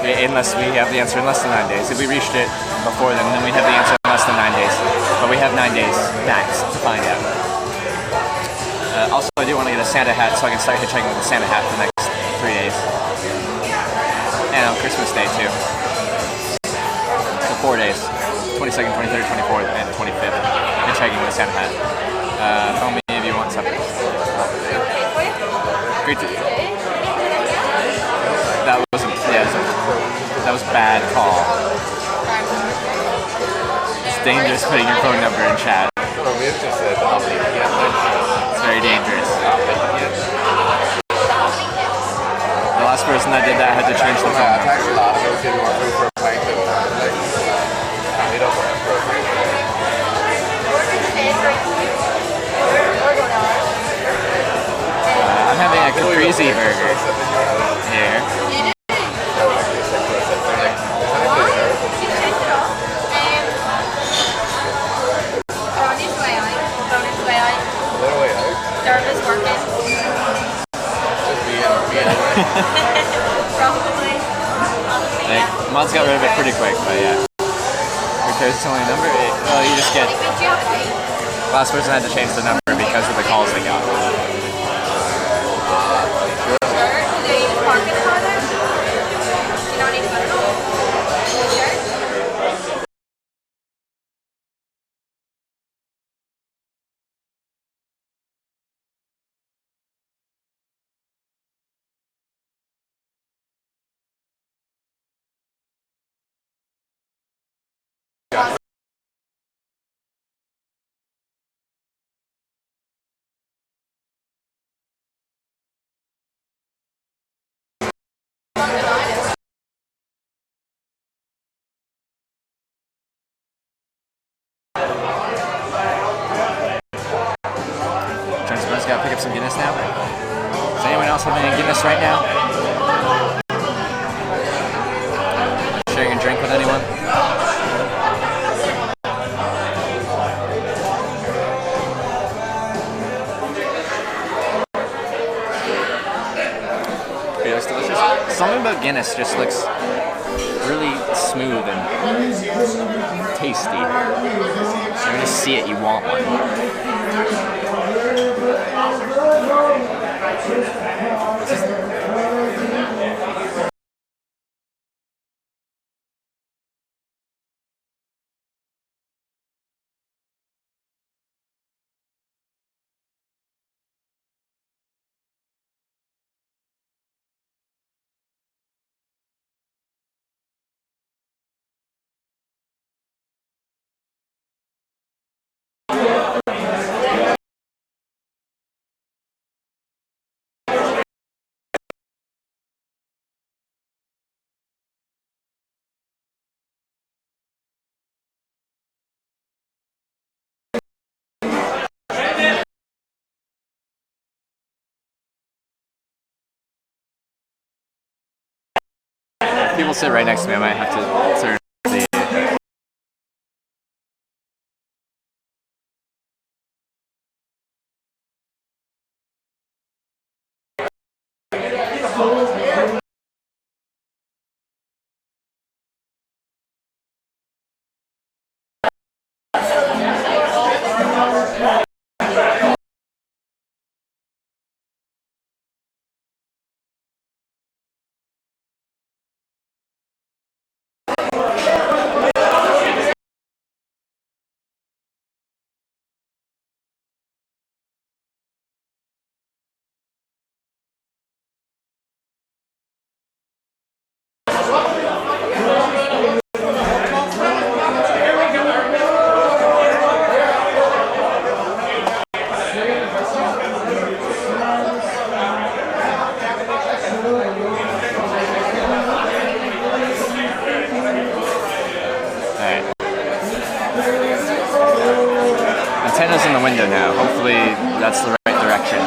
Unless we have the answer in less than 9 days. If we reached it before then we'd have the answer in less than 9 days. But we have 9 days max to find out. Also, I do want to get a Santa hat so I can start hitchhiking with a Santa hat for the next 3 days. And on Christmas Day too. So 4 days. 22nd, 23rd, 24th, and 25th. Hitchhiking with a Santa hat. Call me if you want something. Great to That was bad call. It's dangerous putting your phone number in chat. It's very dangerous. The last person that did that had to change the phone number. I'm having a caprese burger here. Probably. Mods got rid of it pretty quick, but yeah. Repairs the only number? You just get... Last person had to change the number because of the calls they got. up some Guinness now? Does anyone else have any Guinness right now? Sharing a drink with anyone? It looks delicious. Something about Guinness just looks really smooth and tasty. When you see it, you want one. If people sit right next to me, I might have to turn the... Antenna's in the window now. Hopefully that's the right direction.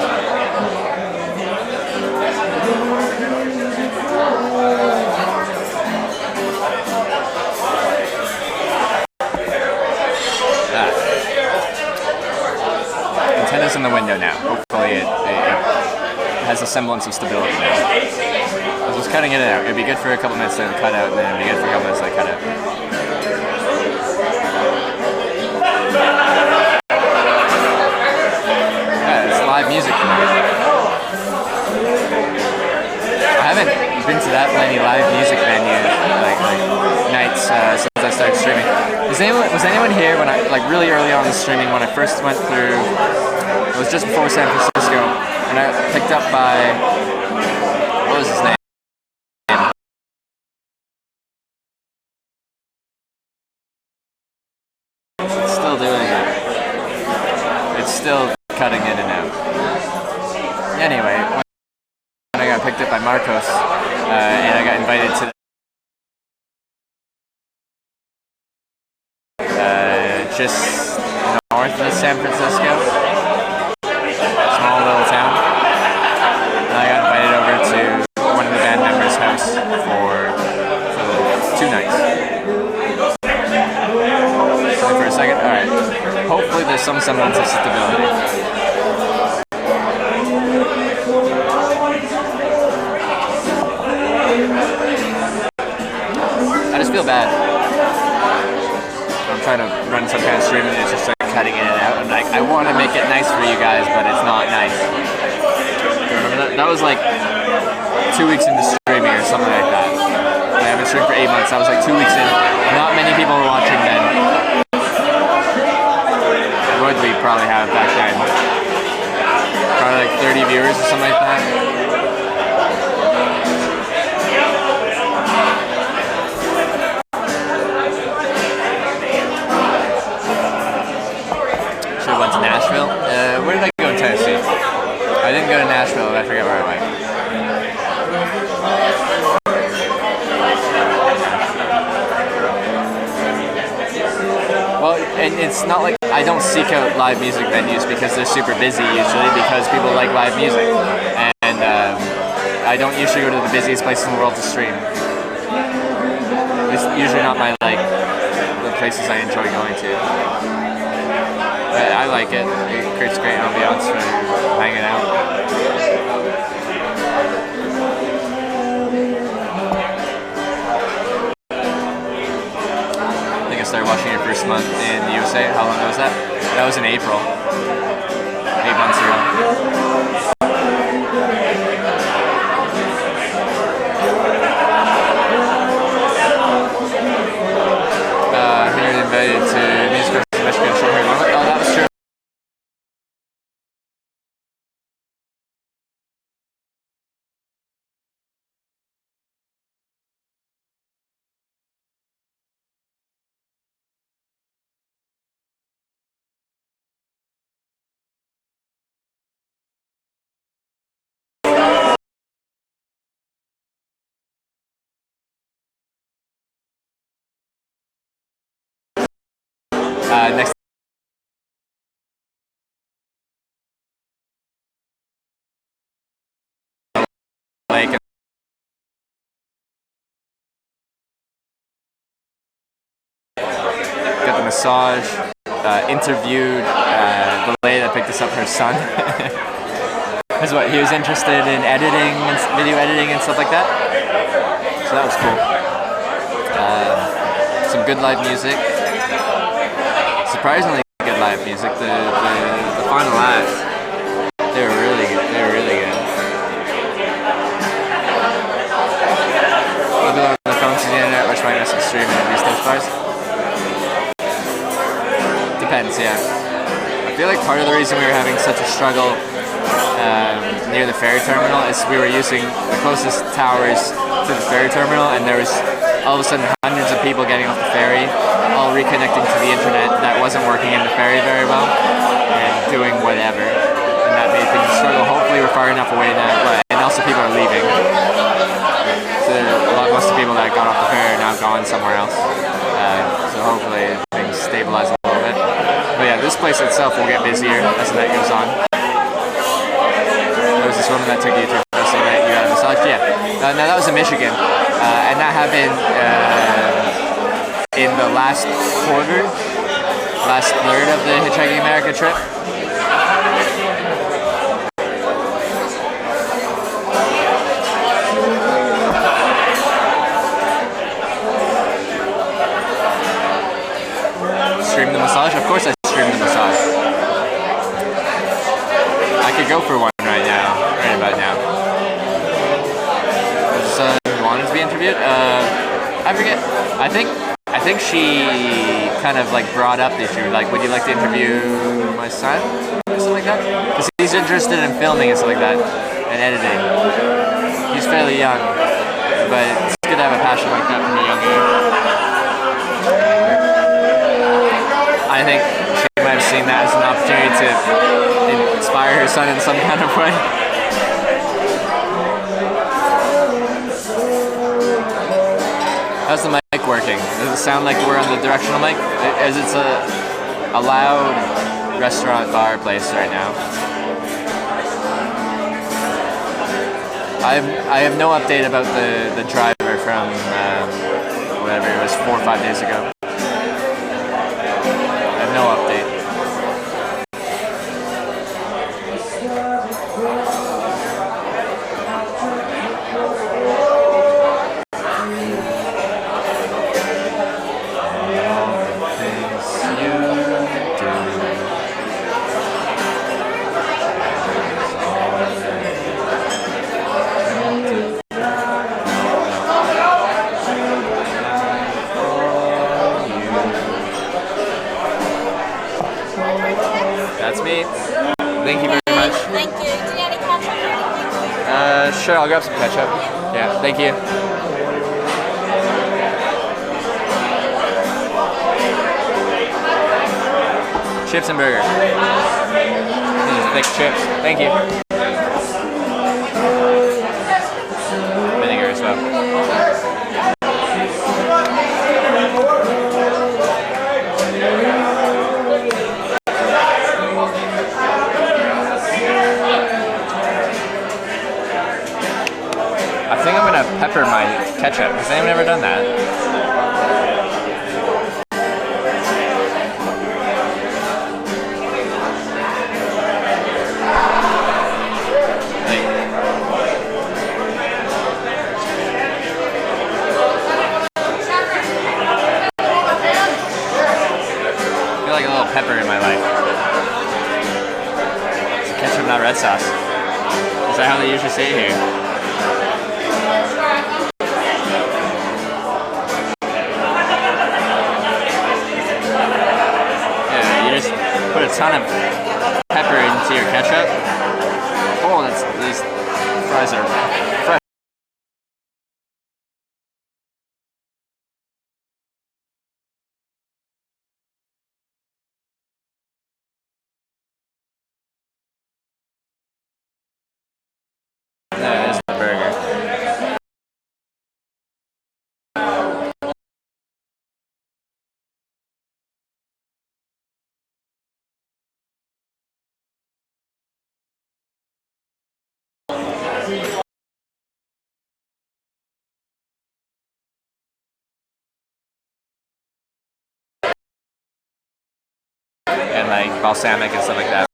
Antenna's in the window now. Hopefully it has a semblance of stability now. I was just cutting it out. It'd be good for a couple minutes to cut out, and then it'd be good for a couple minutes to cut out. Live music tonight. I haven't been to that many live music venues, like nights since I started streaming. Was anyone here when I, really early on in streaming, when I first went through, it was just before San Francisco, and I picked up by, what was his name? It's still doing it. It's still cutting in and out. Anyway, when I got picked up by Marcos, and I got invited to just north of San Francisco, small little town, and I got invited over to one of the band members' house for 2 nights. For a second, alright. Hopefully there's some semblance of stability. I just feel bad. I'm trying to run some kind of stream and it's just cutting in and out. And I want to make it nice for you guys, but it's not nice. Remember that? That was 2 weeks into streaming or something like that. I haven't streamed for 8 months. That was 2 weeks in. Not many people were watching then. What would we probably have back then? Probably 30 viewers or something like that. Should've went to Nashville. Where did I go in Tennessee? I didn't go to Nashville, I forget where I went. Well, and it's not like I don't seek out live music venues because they're super busy usually because people like live music, and I don't usually go to the busiest place in the world to stream. It's usually not my the places I enjoy going to. But I like it. It creates great ambiance for hanging out. I think I started watching your first month in the USA. How long ago was that? That was in April. 8 months ago. Here invited to music festival in Michigan. Oh, that was true. Next. Lake. Got the massage. Interviewed the lady that picked us up, her son. That's what he was interested in editing, and video editing, and stuff like that. So that was cool. Some good live music. Surprisingly good live music. The final act, they were really good. They were really good. A little bit on the phone to the internet, which might miss the stream and these those bars. Depends, yeah. I feel like part of the reason we were having such a struggle near the ferry terminal is we were using the closest towers to the ferry terminal, and there was all of a sudden hundreds of people getting off the ferry, all reconnecting to the internet that wasn't working in the ferry very well, and doing whatever. And that made things a struggle. Hopefully we're far enough away now, and also people are leaving. So most of the people that got off the ferry are now gone somewhere else. So hopefully things stabilize a little bit. But yeah, this place itself will get busier as the night goes on. There was this woman that took you to the night you got a massage. Yeah. Now that was in Michigan, and that happened in the last third of the Hitchhiking America trip. Stream the massage? Of course I stream the massage. I could go for one right about now. Was wanted to be interviewed? I forget. I think she kind of brought up the issue, would you like to interview my son? Or something like that? Because he's interested in filming and stuff like that, and editing. He's fairly young, but it's good to have a passion like that from a young age. I think she might have seen that as an opportunity to inspire her son in some kind of way. How's the mic working? Does it sound like we're on the directional mic? As it's a loud restaurant bar place right now. I have no update about the driver from whatever it was 4 or 5 days ago. No update. That's me. Thank you very much. Thank you. Do you need any ketchup? Sure, I'll grab some ketchup. Yeah, thank you. Chips and burger. Thick chips. Thank you. Vinegar as well. pepper my ketchup. Has anyone ever done that? I feel like a little pepper in my life. It's ketchup, not red sauce. Is that how they usually say it here? Yeah, you just put a ton of pepper into your ketchup. Oh, these fries are fresh. That is the burger. And like balsamic and stuff like that.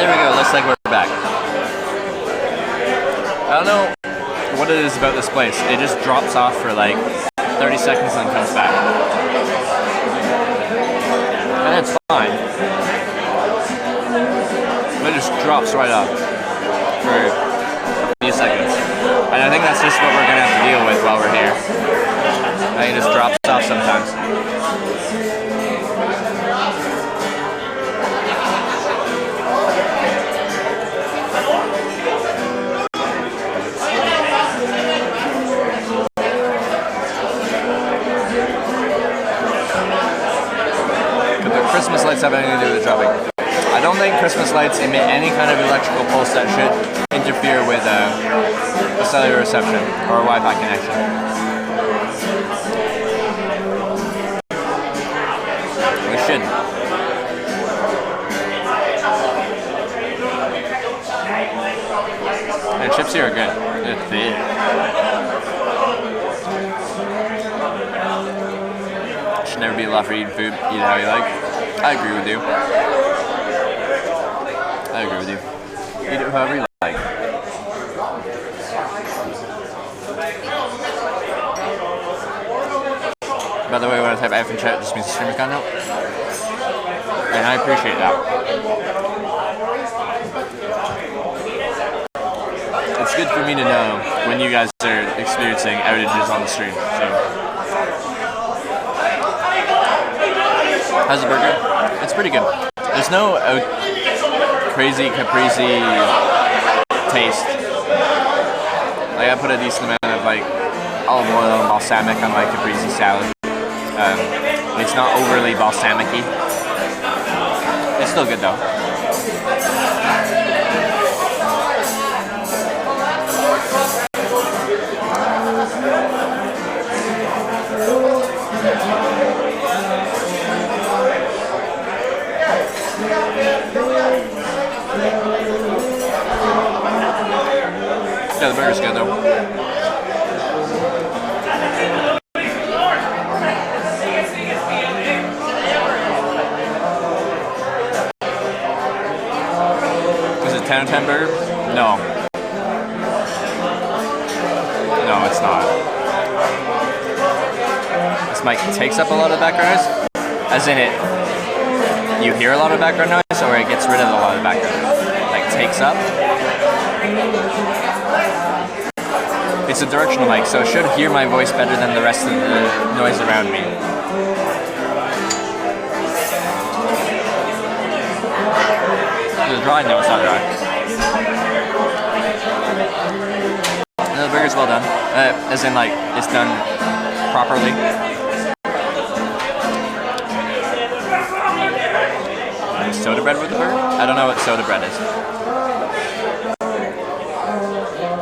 There we go, looks like we're back. I don't know what it is about this place. It just drops off for like 30 seconds and comes back. And it's fine. But it just drops right off for a few seconds. And I think that's just what we're gonna have to deal with while we're here. I think it just drops off sometimes. Christmas lights have anything to do with the dropping? I don't think Christmas lights emit any kind of electrical pulse that should interfere with a cellular reception or a Wi-Fi connection. It shouldn't. And chips here are good. They're thick. Should never be a lot for eating food. Eat it how you like. I agree with you. I agree with you. Eat it however you like. By the way, when I type F in chat, it just means the stream is gone out. And I appreciate that. It's good for me to know when you guys are experiencing outages on the stream. So. How's the burger? It's pretty good. There's no crazy caprese taste. Like I put a decent amount of like olive oil and balsamic on my caprese salad. It's not overly balsamic-y. It's still good though. Yeah, the burger's good though. Is it 10 out of 10 burger? No. No, it's not. This mic takes up a lot of background noise, as in it, you hear a lot of background noise, or it gets rid of a lot of background noise. Like, takes up. It's a directional mic, so it should hear my voice better than the rest of the noise around me. Is it dry? No, it's not dry. No, the burger's well done. As in, like, it's done properly. Soda bread with the burger? I don't know what soda bread is.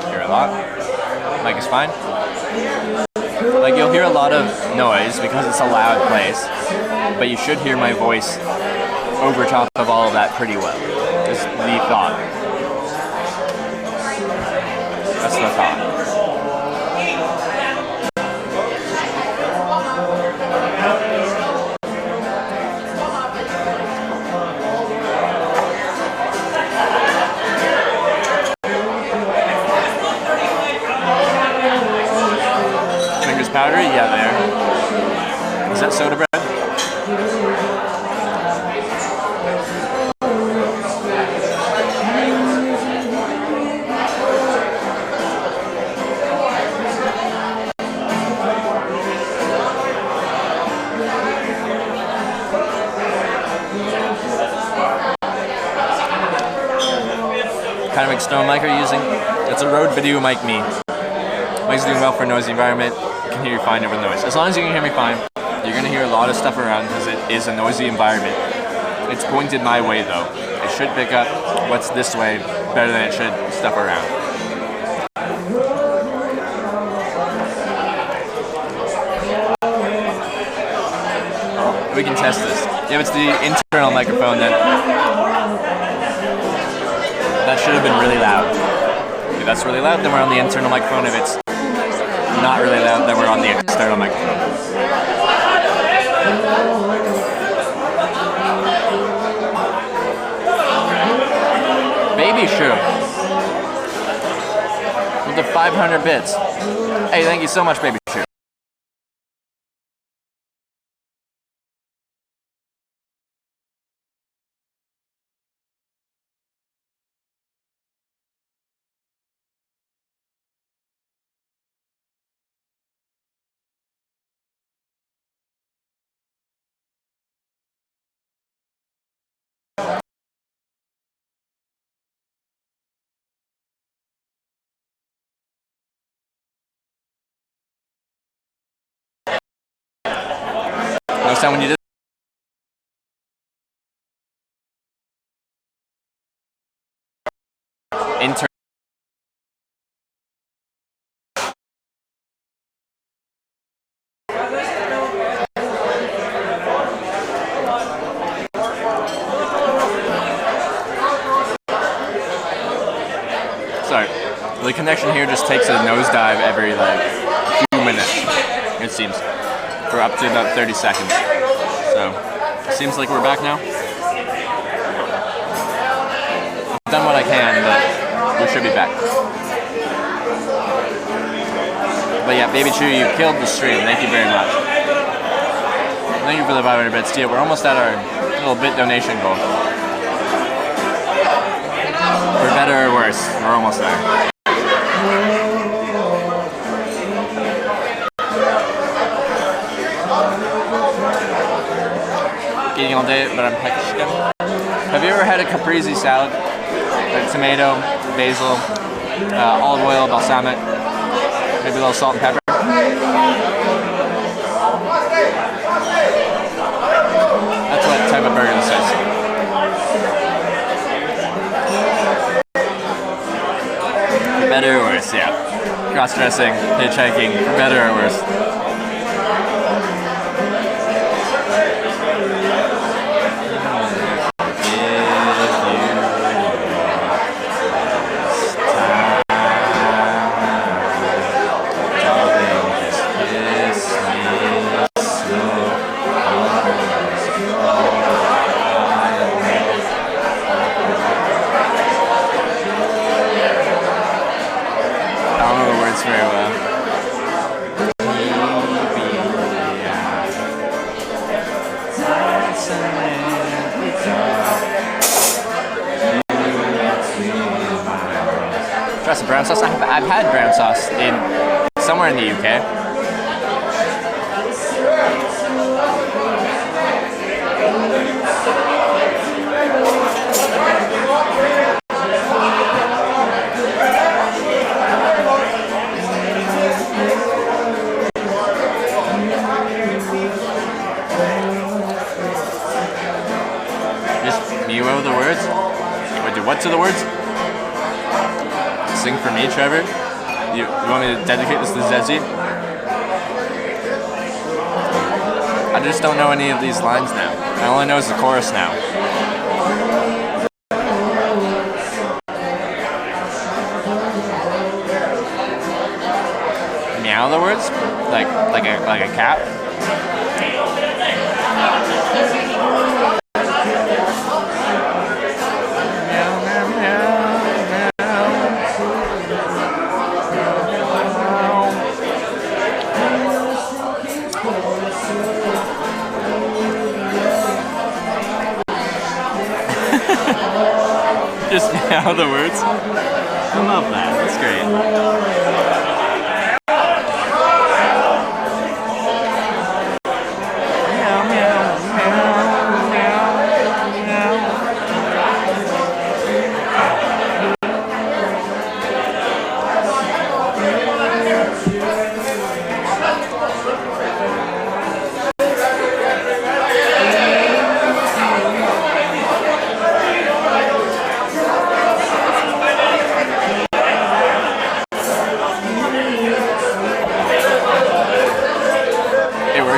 Hear a lot. Mic is fine. Like, you'll hear a lot of noise because it's a loud place, but you should hear my voice over top of all of that pretty well. Is the thought. That's the thought. Fingers powdery? Yeah, there. Is that soda bread? Kind of external mic are you using? It's a Rode Video Mic Me. Mic's doing well for a noisy environment. You can hear you fine over the noise. As long as you can hear me fine, you're going to hear a lot of stuff around because it is a noisy environment. It's pointed my way though. It should pick up what's this way better than it should stuff around. We can test this. If it's the internal microphone, then that should have been really loud. If that's really loud, then we're on the internal microphone. If it's not really loud, then we're on the external microphone. Baby Shoe with the 500 bits. Hey, thank you so much, Baby Shoe. Notice that when you did sorry, the connection here just takes a nosedive every like few minutes, it seems, for up to about 30 seconds. So, it seems like we're back now. I've done what I can, but we should be back. But yeah, Baby Chew, you killed the stream. Thank you very much. Thank you for the 500 bits. Yeah, we're almost at our little bit donation goal. For better or worse, we're almost there. Eating all day, but I'm Mexican. Have you ever had a caprese salad? Like tomato, basil, olive oil, balsamic, maybe a little salt and pepper? That's what type of burger this is. For better or worse, yeah. Cross-dressing, hitchhiking, for better or worse. Try some brown sauce. I've had brown sauce in somewhere in the UK. You know the words? Wait, what to the words? Sing for me, Trevor? You want me to dedicate this to Zezzy? I just don't know any of these lines now. I only know the chorus now. Meow the words? Like a cat? Just meow the words. I love that. That's great. Meow, meow, meow, meow, meow.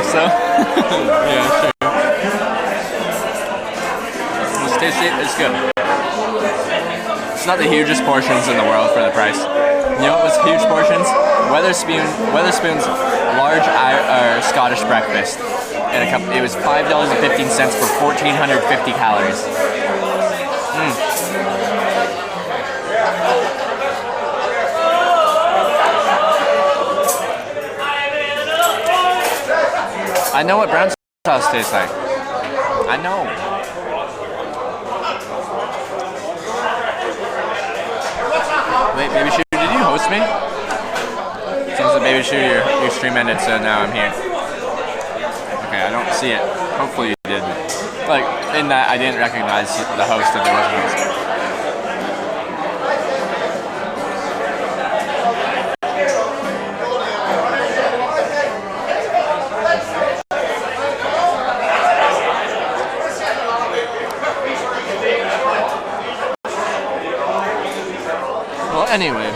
So, yeah, sure. It's tasty, it's good. It's not the hugest portions in the world for the price. You know what was huge portions? Weatherspoon's large Scottish breakfast. And it was $5.15 for 1,450 calories. I know what brown sauce tastes like. I know. Wait, Baby Shoe, did you host me? Since the Baby Shoe, your stream ended, so now I'm here. Okay, I don't see it. Hopefully you did. Like, in that I didn't recognize the host if there wasn't a host. Anyway, do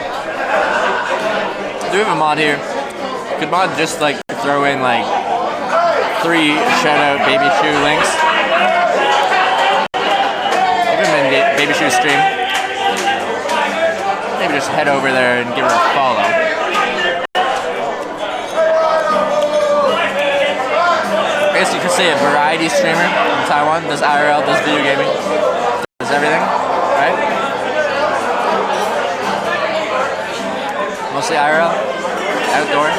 we have a mod here? Could mod just like throw in like 3 shout-out Baby Shoe links? Leave them in Baby Shoe stream. Maybe just head over there and give her a follow. I guess you could say a variety streamer in Taiwan. Does IRL, does video gaming, does everything, right? Mostly IRL, outdoor.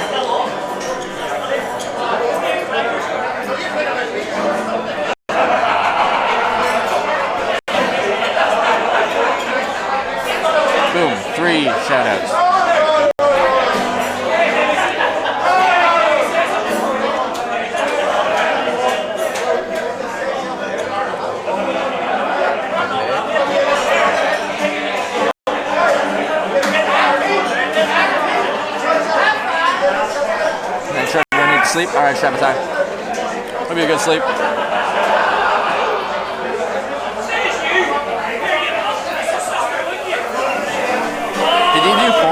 Boom, 3 shoutouts. Sleep? Alright, just have a time. Hope you a good sleep. Did you do 4?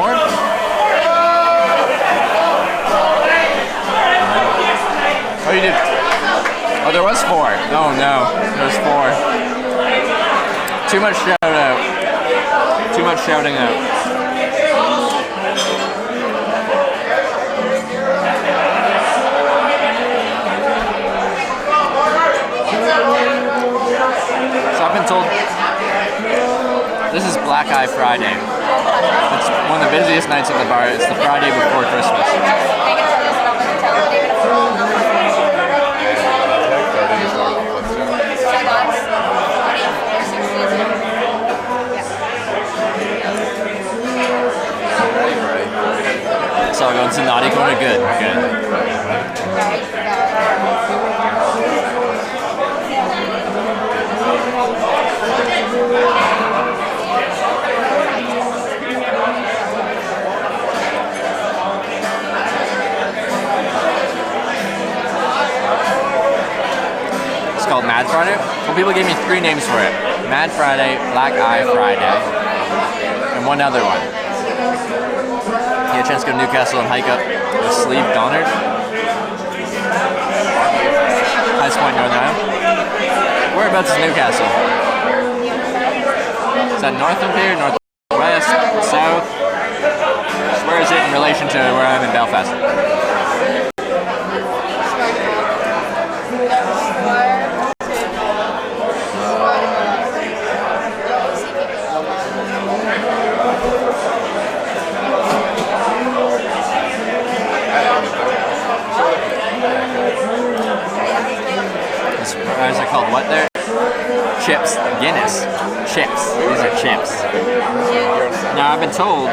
Oh, you did. Oh, there was 4. Oh no, there was 4. Too much shout out. Too much shouting out. So I've been told this is Black Eye Friday. It's one of the busiest nights at the bar. It's the Friday before Christmas. all going to naughty corner. Good, good. It's called Mad Friday. Well, people gave me 3 names for it. Mad Friday, Black Eye Friday, and one other one. You had a chance to go to Newcastle and hike up the Slieve Donard. Highest point in Northern Ireland. Whereabouts is Newcastle? Is that north of here? Northwest? South? Where is it in relation to where I'm in Belfast? Is it called what there? Chips. Guinness. Chips. These are chips. Now I've been told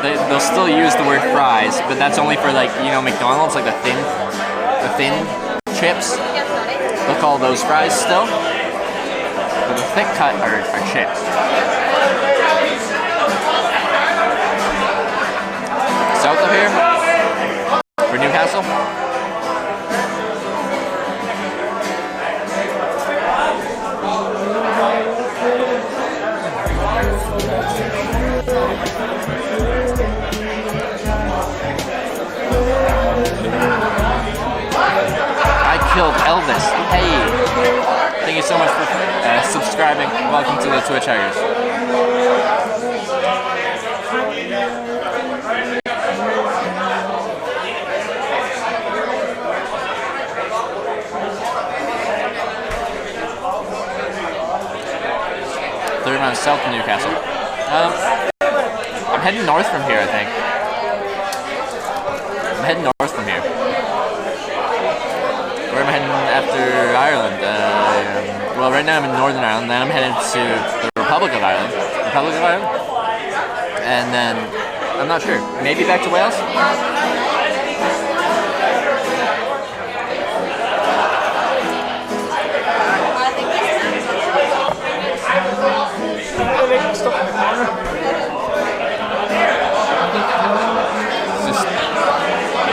they'll still use the word fries, but that's only for like, you know, McDonald's, like the thin chips. They'll call those fries still. But the thick cut are chips. South of here? For Newcastle? Killed Elvis. Hey, thank you so much for subscribing. Welcome to the Twitch Haggers. Third round south to Newcastle. I'm heading north from here, I think. I'm heading north from here. Where am I heading after Ireland? Well, right now I'm in Northern Ireland, then I'm headed to the Republic of Ireland. And then, I'm not sure, maybe back to Wales?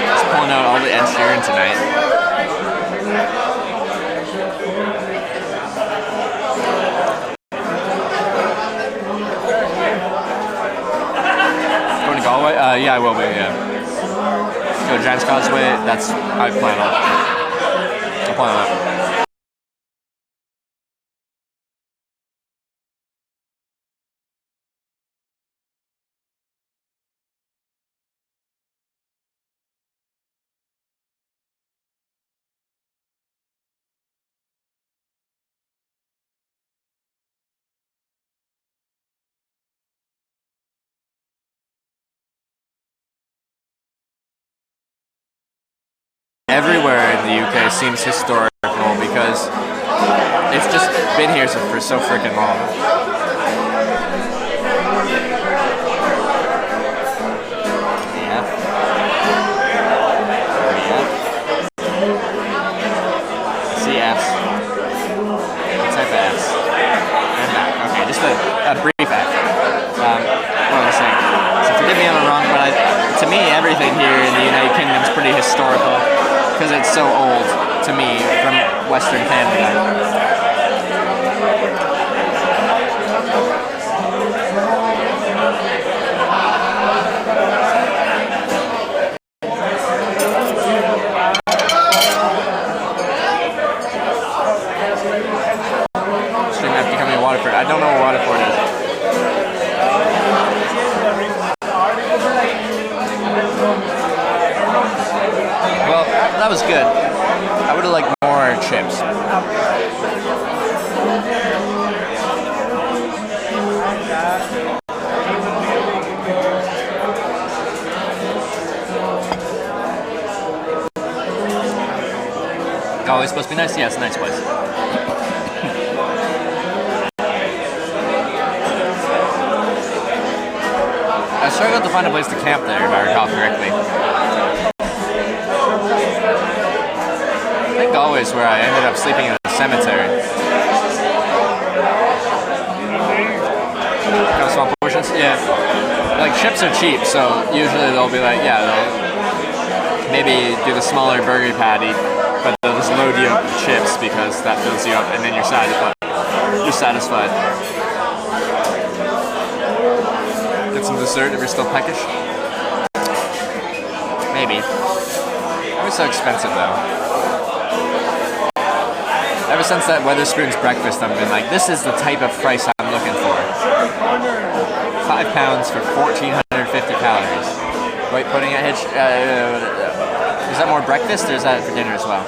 Just pulling out all the Ed Sheeran tonight. Going to Galway? Yeah, I will be, yeah. Go to Giant's Causeway, that's how I plan on. I'll plan on that. Everywhere in the UK seems historical because it's just been here for so freaking long. Yeah. See Fs. What type of Fs? And that. Okay, just a brief F. What was I saying? So forgive me if I'm wrong, but to me everything here in the United Kingdom is pretty historical. Because it's so old to me from Western Canada. Stream after coming to Waterford. I don't know what Waterford is. Well, that was good. I would have liked more chips. Galway's supposed to be nice? Yeah, it's a nice place. I struggled to find a place to camp there, if I recall correctly. always where I ended up sleeping in a cemetery. Small portions? Yeah. Like chips are cheap, so usually they'll be like, yeah, they'll maybe do the smaller burger patty, but they'll just load you up with chips because that fills you up, and then you're satisfied. Get some dessert if you're still peckish. Maybe. It was so expensive though. Ever since that Weatherspoon's breakfast, I've been like, this is the type of price I'm looking for. £5 for 1,450 calories. White pudding at Hitch. Is that more breakfast or is that for dinner as well?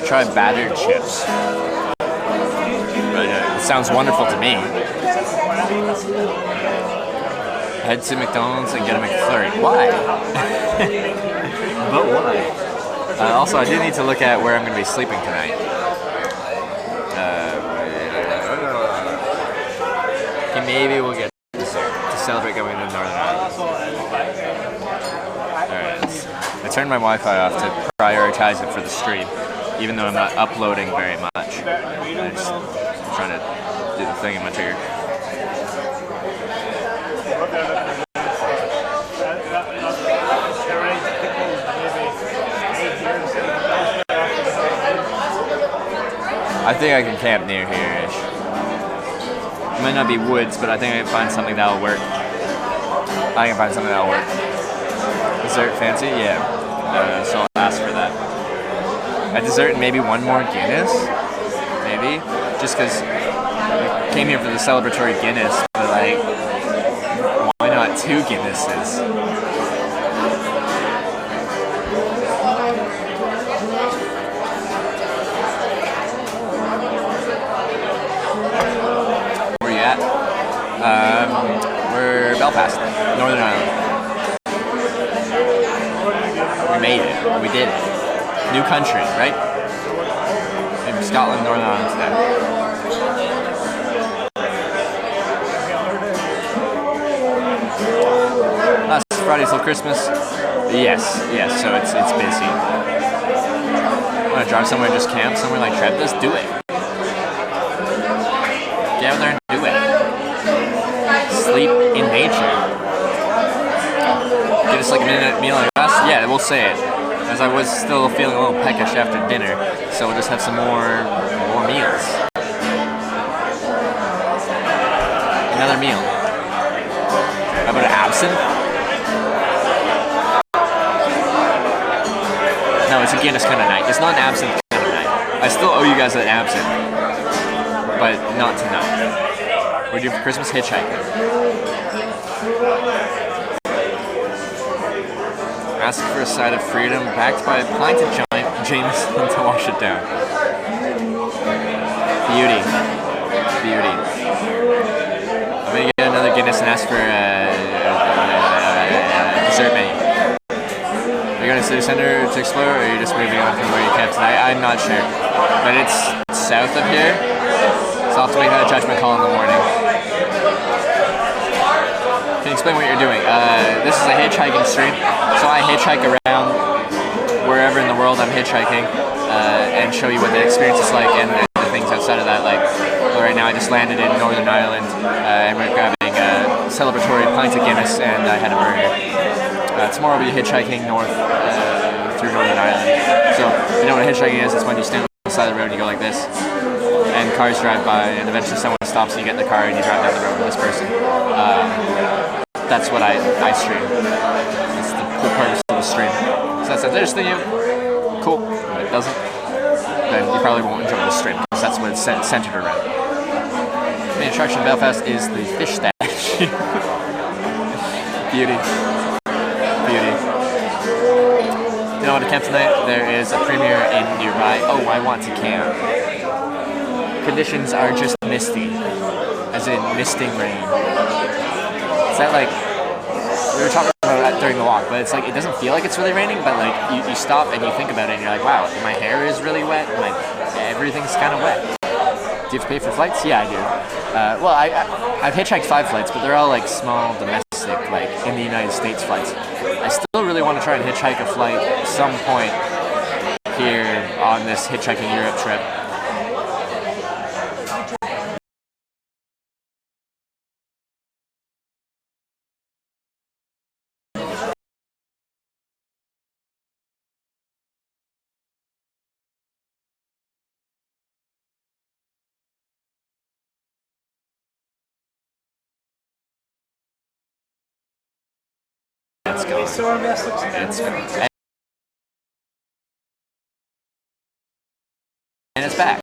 Try battered chips. It sounds wonderful to me. Head to McDonald's and get a McFlurry. Why? But why? Also, I do need to look at where I'm going to be sleeping tonight. Okay, maybe we'll get dessert to celebrate going to Northern Ireland. Alright, I turned my Wi-Fi off to prioritize it for the stream. Even though I'm not uploading very much. I'm just trying to do the thing in my ticker. I think I can camp near here-ish. It might not be woods, but I think I can find something that'll work. Dessert fancy? Yeah. So I'll ask for that. A dessert and maybe one more Guinness? Maybe? Just because I came here for the celebratory Guinness, but like, why not 2 Guinnesses? Where are you at? We're Belfast, Northern Ireland. We made it. We did it. New country, right? Maybe Scotland, Northern Ireland today. Last Friday till Christmas? Yes, so it's busy. Want to drive somewhere and just camp somewhere like Trevlis? Do it. Get out there and do it. Sleep in nature. Get us like a minute meal like us? Yeah, we'll say it. As I was still feeling a little peckish after dinner, so we'll just have some more meals. Another meal. How about an absinthe? No, it's a Guinness kind of night. It's not an absinthe kind of night. I still owe you guys an absinthe, but not tonight. We're doing for Christmas hitchhiking. Ask for a side of freedom, backed by a pint of Jameson to wash it down. Beauty. I'm gonna get another Guinness and ask for a dessert menu. Are you going to city center to explore, or are you just moving on from where you camped tonight? I'm not sure, but it's south of here, so I'll have to make that judgment call in the morning. Can you explain what you're doing? This is a hitchhiking stream, so I hitchhike around wherever in the world I'm hitchhiking and show you what the experience is like and the things outside of that. Like, well, right now I just landed in Northern Ireland and we're grabbing a celebratory pint of Guinness and I had a burger. Tomorrow we'll be hitchhiking north through Northern Ireland. So you know what hitchhiking is? It's when you stand on the side of the road and you go like this and cars drive by and eventually someone stops and you get in the car and you drive down the road with this person. That's what I stream. It's the cool purpose of the stream. So that's interesting to you? Cool. If it doesn't, then you probably won't enjoy the stream because that's what it's centered around. The main attraction in Belfast is the fish stash. Beauty. you know, to camp tonight, there is a premiere in nearby. Oh, I want to camp. Conditions are just misty, as in misting rain. Is that like, we were talking about that during the walk, but it's like, it doesn't feel like it's really raining, but like, you stop and you think about it and you're like, wow, my hair is really wet, everything's kind of wet. Do you have to pay for flights? Yeah, I do. Well, I've hitchhiked 5 flights, but they're all like small, domestic, like in the United States flights. I still really want to try and hitchhike a flight at some point here on this Hitchhiking Europe trip. It's gone. It's gone. And it's back.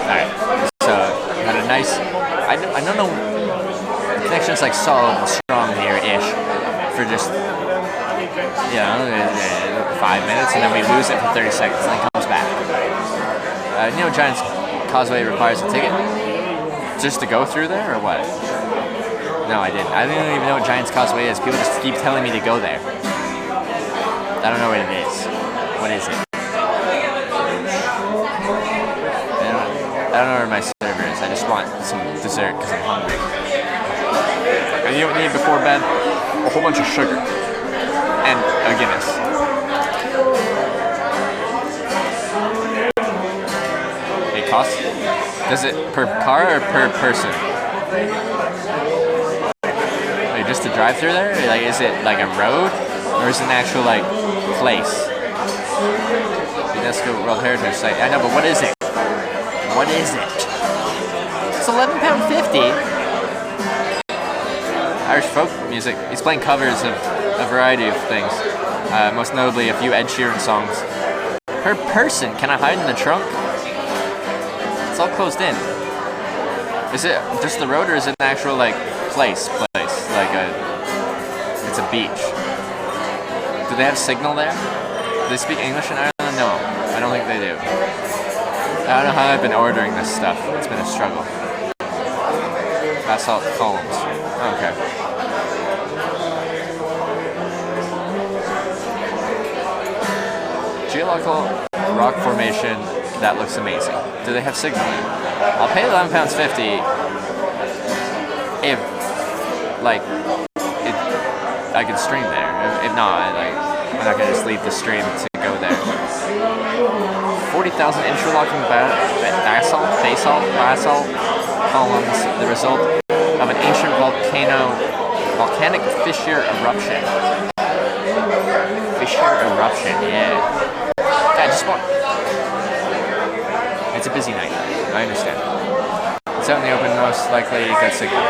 Alright, so had a nice, I don't know, the connection's like solid and strong here-ish for just, 5 minutes, and then we lose it for 30 seconds, and then it comes back. Giant's Causeway requires a ticket? Just to go through there, or what? No, I didn't. I don't even know what Giant's Causeway is. People just keep telling me to go there. I don't know what it is. What is it? I don't know where my server is. I just want some dessert because I'm hungry. And you know what you need before bed? A whole bunch of sugar. And a Guinness. It costs? Does it per car or per person? Wait, just to drive through there? Like, is it like a road? Or is it an actual, like, place? UNESCO World Heritage Site. I know, but what is it? What is it? It's £11.50. Irish folk music. He's playing covers of a variety of things. Most notably a few Ed Sheeran songs. Per person, can I hide in the trunk? It's all closed in. Is it just the road or is it an actual like place? Like it's a beach. Do they have signal there? Do they speak English in Ireland? No, I don't think they do. I don't know how I've been ordering this stuff. It's been a struggle. Basalt columns. Okay. Geological rock formation that looks amazing. Do they have signal there? I'll pay £11.50 if, like, I could stream there. If not, I'm not gonna just leave the stream to go there. 40,000 interlocking basalt columns, the result of an ancient volcanic fissure eruption. Fissure eruption, yeah. I just want. It's a busy night. I understand. It's out in the open, most likely good signal.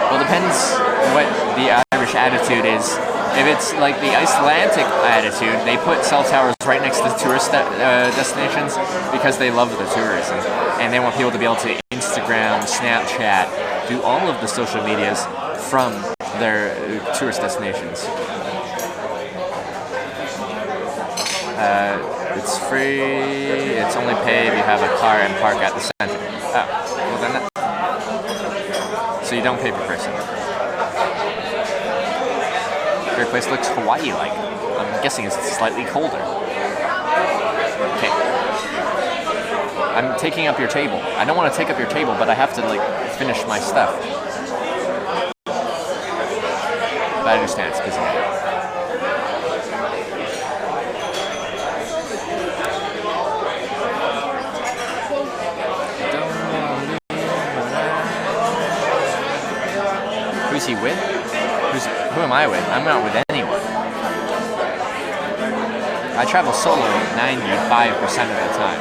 Well, depends what the Irish attitude is. If it's like the Icelandic attitude, they put cell towers right next to tourist destinations because they love the tourism. And they want people to be able to Instagram, Snapchat, do all of the social medias from their tourist destinations. It's free, it's only pay if you have a car and park at the center. Oh, well then so you don't pay per person. Your place looks Hawaii-like. I'm guessing it's slightly colder. Okay. I'm taking up your table. I don't want to take up your table, but I have to, like, finish my stuff. But I understand it's busy. Who's he with? Who am I with? I'm not with anyone. I travel solo 95% of the time.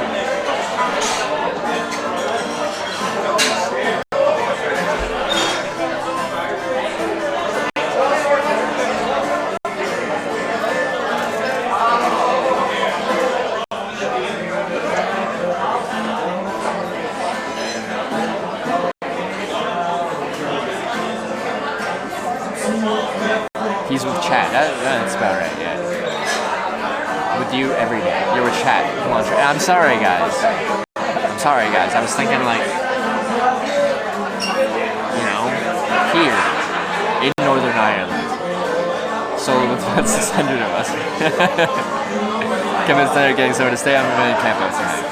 He's with Chad. That's about right, yeah. With you every day. You're with Chad. Come on, Chad. I'm sorry, guys. I was thinking, like, you know, here in Northern Ireland. So that's the 100 of us. Come instead of getting somewhere to stay, I'm going to camp out tonight.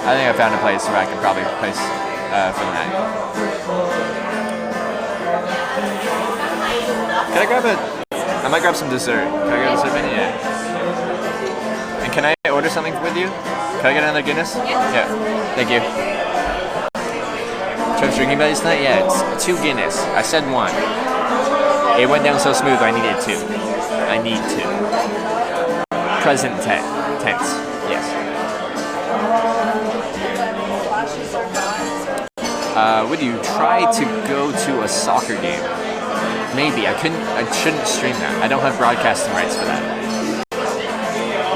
I think I found a place where I could probably place for the night. Can I grab I might grab some dessert. Can I grab a dessert menu? Yeah. And can I order something with you? Can I get another Guinness? Yeah. Thank you. Trevor's drinking buddies tonight? Yeah, it's 2 Guinness. I said 1. It went down so smooth, I needed 2. I need 2. Present tense. Yes. Would you try to go to a soccer game? Maybe. I shouldn't stream that. I don't have broadcasting rights for that.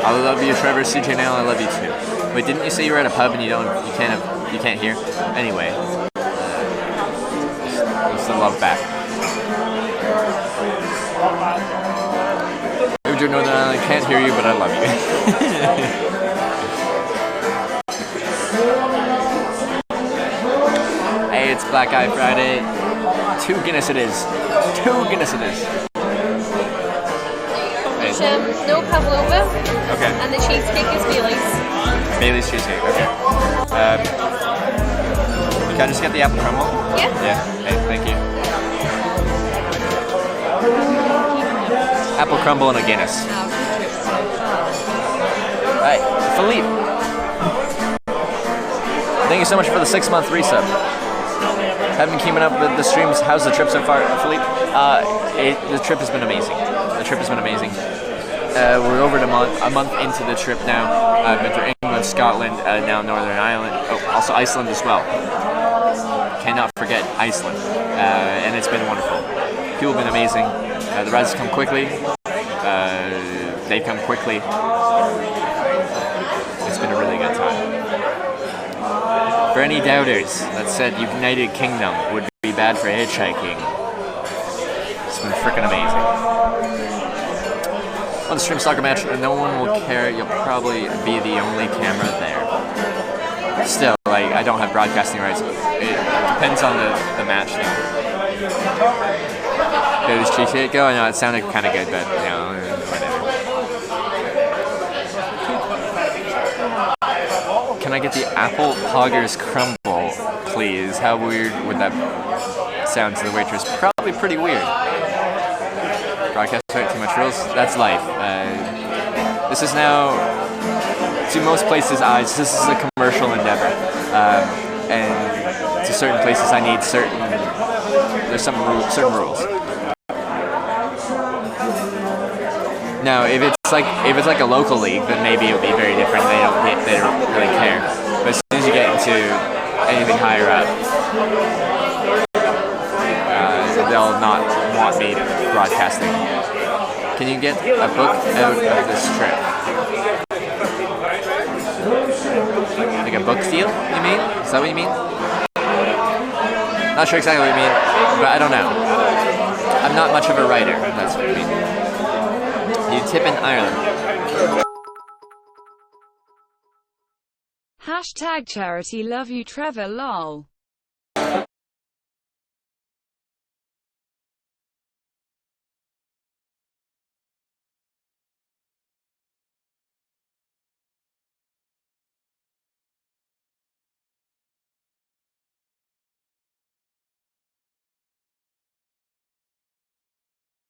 I love you, Trevor. CJ Nail, I love you too. Wait, didn't you say you were at a pub and you can't hear? Anyway, it's the love back. Moved to Northern Ireland, can't hear you, but I love you. Hey, it's Black Eye Friday. 2 Guinness it is. 2 Guinness it is. No pavlova. Okay. And the cheesecake is Bailey's. Bailey's cheesecake. Okay. Can I just get the apple crumble? Yeah. Yeah. Hey, thank you. Apple crumble and a Guinness. Alright, Philippe. Thank you so much for the 6-month resub. Haven't been keeping up with the streams. How's the trip so far, Philippe? The trip has been amazing. We're over a month into the trip now. I've been through England, Scotland, now Northern Ireland. Oh, also Iceland as well. Cannot forget Iceland. And it's been wonderful. People have been amazing. The rides come quickly. They come quickly. It's been a really good time. For any doubters that said United Kingdom would be bad for hitchhiking, it's been freaking amazing. On the stream soccer match, no one will care. You'll probably be the only camera there. Still, like, I don't have broadcasting rights. It depends on the match, though. There's cheesecake go. I know it sounded kind of good, but you know, whatever. Can I get the apple poggers crumble, please? How weird would that sound to the waitress? Probably pretty weird. Broadcast right, too much rules. That's life. This is now, to most places' eyes, this is a commercial endeavor. And to certain places, I need certain rules. Now, if it's like a local league, then maybe it would be very different. They don't really care. But as soon as you get into anything higher up, they'll not want me broadcasting. Can you get a book out of this trip? Like a book deal, you mean? Is that what you mean? Not sure exactly what you mean, but I don't know. I'm not much of a writer, that's what you mean. You tip in Ireland. Hashtag charity love you Trevor lol.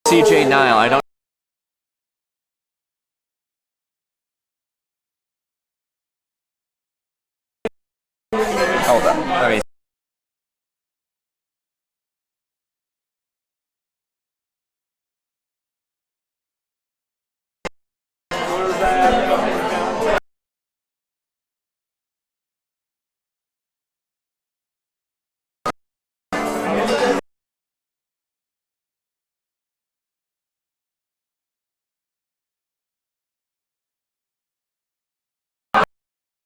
CJ Nile, I don't. Hold on. Let me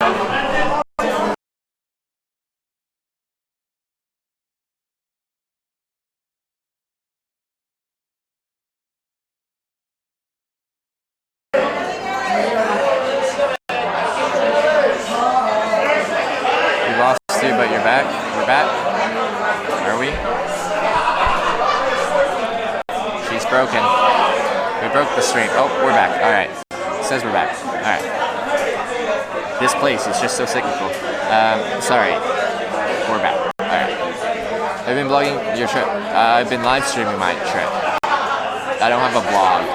We lost you, but you're back. We're back. Are we? She's broken. We broke the stream. Oh, we're back. Alright. It says we're back. Alright. This place is just so cyclical. Sorry. We're back. Alright. I've been vlogging your trip. I've been live streaming my trip. I don't have a vlog.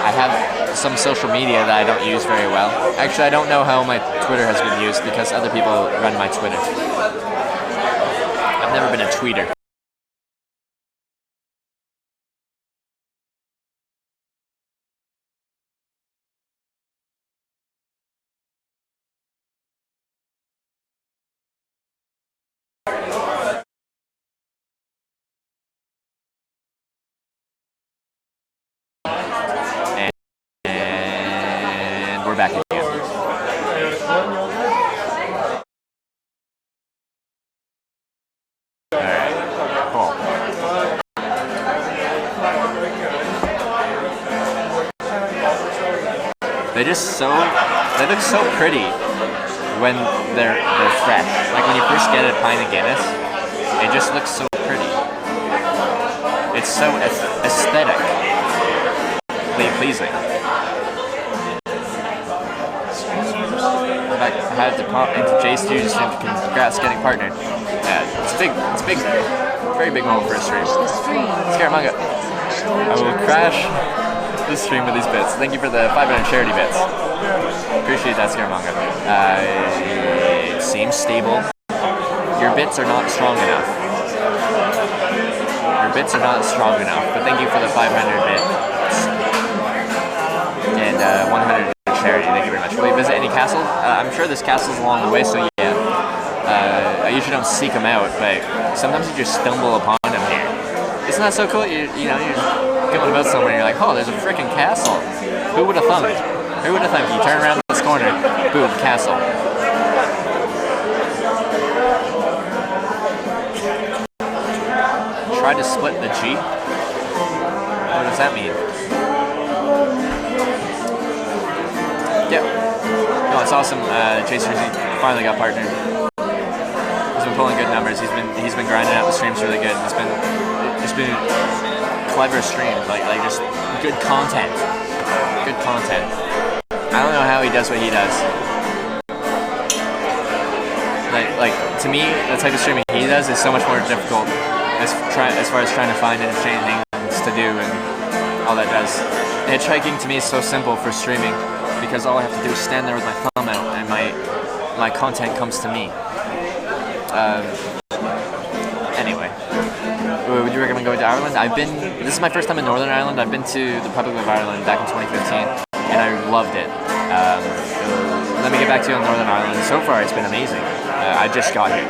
I have some social media that I don't use very well. Actually, I don't know how my Twitter has been used because other people run my Twitter. I've never been a tweeter. And we're back again. Alright, cool. They look so pretty when they're fresh. Like when you first get a pint of Guinness, it just looks so pretty. It's so aesthetically pleasing. I had to pop into J Studios and congrats getting partnered. Yeah, it's a big, very big moment for a stream. Scaramanga. I will crash this stream with these bits. Thank you for the 500 charity bits. Appreciate that, Scaramanga. It seems stable. Your bits are not strong enough. Your bits are not strong enough, but thank you for the 500 bits. And 100 charity, thank you very much. Will you visit any castle? I'm sure there's castles along the way, so yeah. I usually don't seek them out, but sometimes you just stumble upon them here. Isn't that so cool? You're going about somewhere and you're like, oh, there's a freaking castle. Who would have thunk? Who would have thunk? You turn around this corner, boom, castle. Try to split the G? What does that mean? Yeah. No, it's awesome. Chaser finally got partnered. He's been pulling good numbers. He's been grinding out the streams really good. It's been clever stream, like just good content. Good content. I don't know how he does what he does. Like to me, the type of streaming he does is so much more difficult as far as trying to find entertaining things to do and all that does. Hitchhiking to me is so simple for streaming because all I have to do is stand there with my thumb out and my content comes to me. Anyway, would you recommend going to Ireland? This is my first time in Northern Ireland. I've been to the Republic of Ireland back in 2015 and I loved it. Let me get back to you on Northern Ireland. So far it's been amazing. I just got here.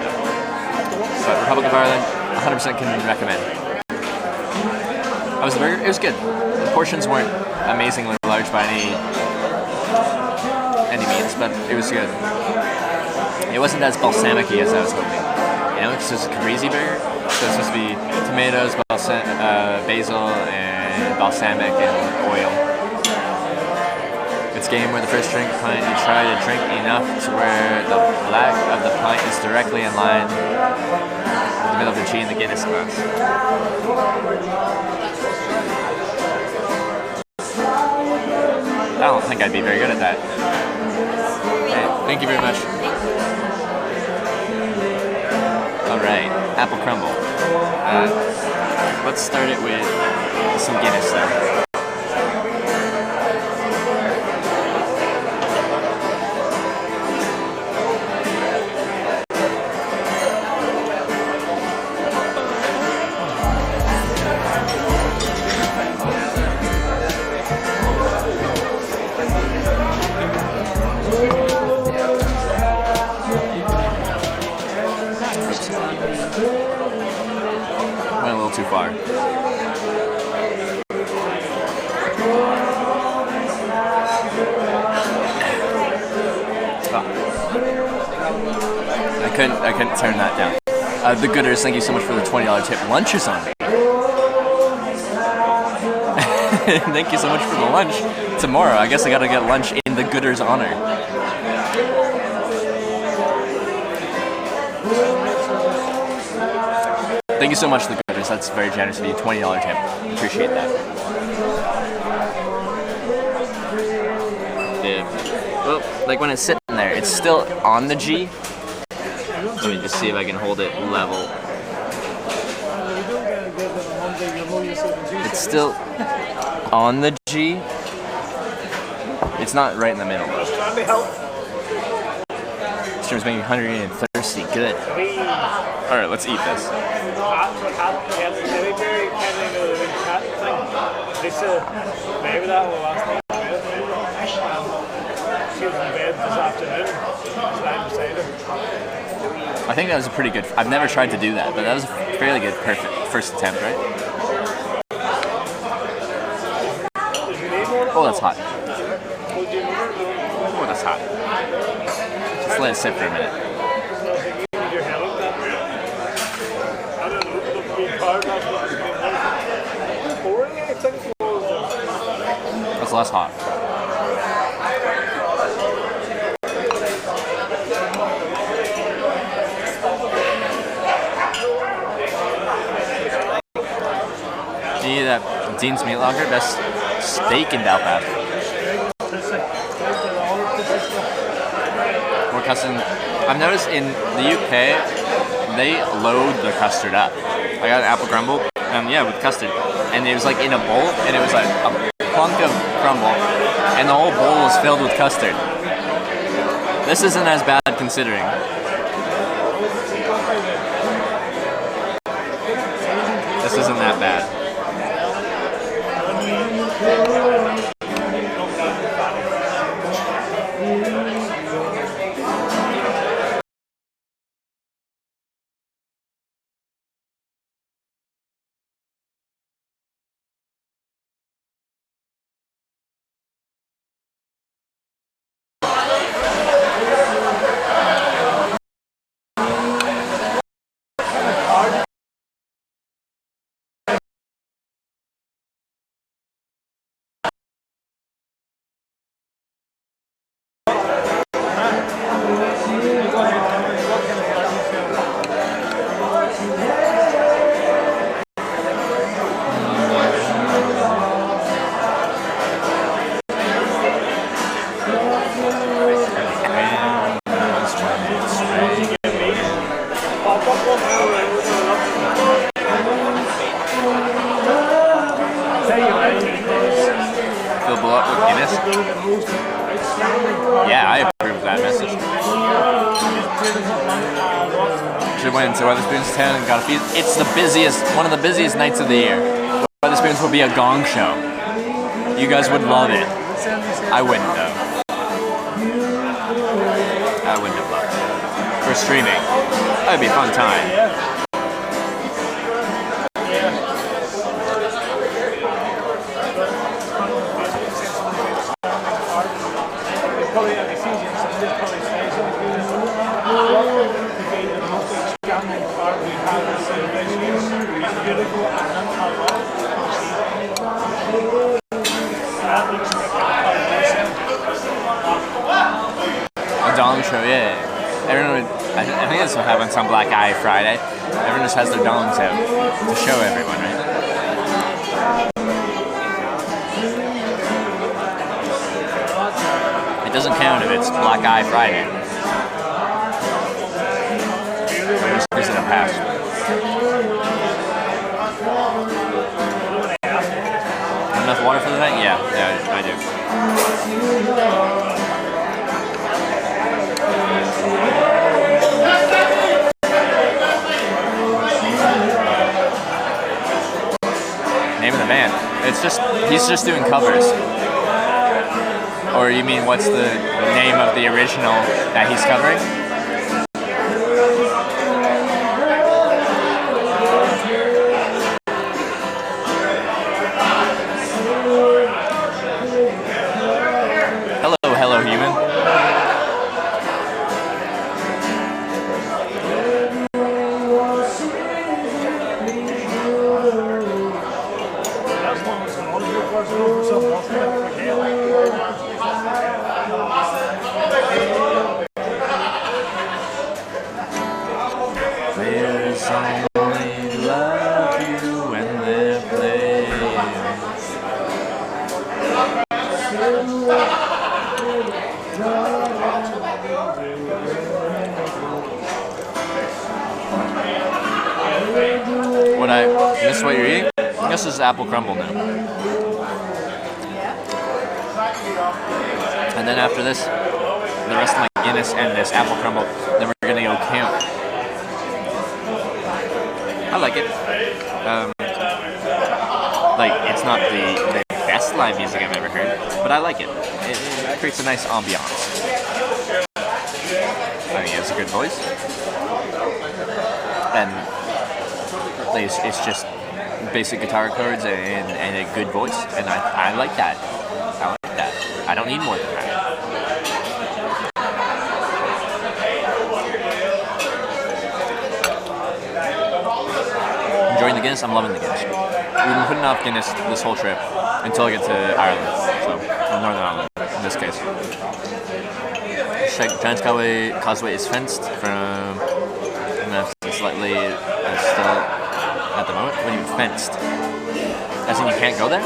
But Republic of Ireland, 100% can recommend. How was the burger? It was good. The portions weren't amazingly large by any means, but it was good. It wasn't as balsamic-y as I was hoping. Because it's a caprese burger, so it's supposed to be tomatoes, basil, and balsamic and oil. It's a game where the first drink pint you try to drink enough to where the black of the pint is directly in line with the middle of the G in the Guinness glass. I don't think I'd be very good at that. Hey, thank you very much. Alright, apple crumble. Let's start it with some Guinness though. Went a little too far. Oh. I couldn't turn that down. The Gooders, thank you so much for the $20 tip. Lunch is on me. Thank you so much for the lunch. Tomorrow, I guess I gotta get lunch in the Gooders' honor. Thank you so much, the Gooders. That's very generous of you. $20 tip. Appreciate that. Yeah. Well, like when it's sitting there, it's still on the G. Let me just see if I can hold it level. It's still on the G. It's not right in the middle. This term's making me hungry and thirsty. Good. Alright, let's eat this. I think that was a pretty good. I've never tried to do that, but that was a fairly good, perfect first attempt, right? Oh, that's hot. Oh, that's hot. Just let it sit for a minute. That's less hot. That Dean's Meat Locker, best steak in Belfast. More custard. I've noticed in the UK, they load the custard up. I got an apple crumble, yeah, with custard, and it was like in a bowl, and it was like a plunk of crumble, and the whole bowl was filled with custard. This isn't as bad considering. This isn't that bad. Yeah, I approve of that message. Should went to Weatherspoon's town and got a feed. It's the busiest, one of the busiest nights of the year. Weatherspoon's will be a gong show. You guys would love it. I wouldn't though. I wouldn't have loved it. For streaming, that'd be a fun time. A dong show, yeah. Everyone would, I think that's what happens on Black Eye Friday. Everyone just has their dongs out to show everyone, right? It doesn't count if it's Black Eye Friday. Is it a pass? Enough water for the night? Yeah, I do. Name of the band? It's just, he's just doing covers. Or you mean what's the name of the original that he's covering? Hello human. only love you when they're playing. What this is what you're eating? This is apple crumble now. And then after this, the rest of my Guinness and this apple crumble, then we're gonna go camp. I like it. Like, it's not the best live music I've ever heard, but I like it. It creates a nice ambiance. I mean, it's a good voice. And it's just basic guitar chords and a good voice, and I like that. I like that. I don't need more than that. Enjoying the Guinness. I'm loving the Guinness. We've been putting off Guinness this whole trip until I get to Ireland, so Northern Ireland in this case. Giant's Causeway is fenced from slightly still at the moment. What do you mean fenced? As in you can't go there?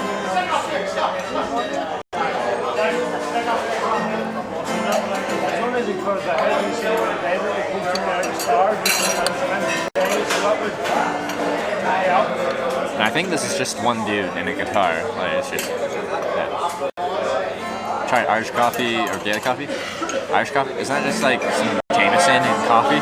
And I think this is just one dude and a guitar. Like, it's just try Irish coffee or Gaelic coffee. Irish coffee? Isn't that just like some Jameson and coffee?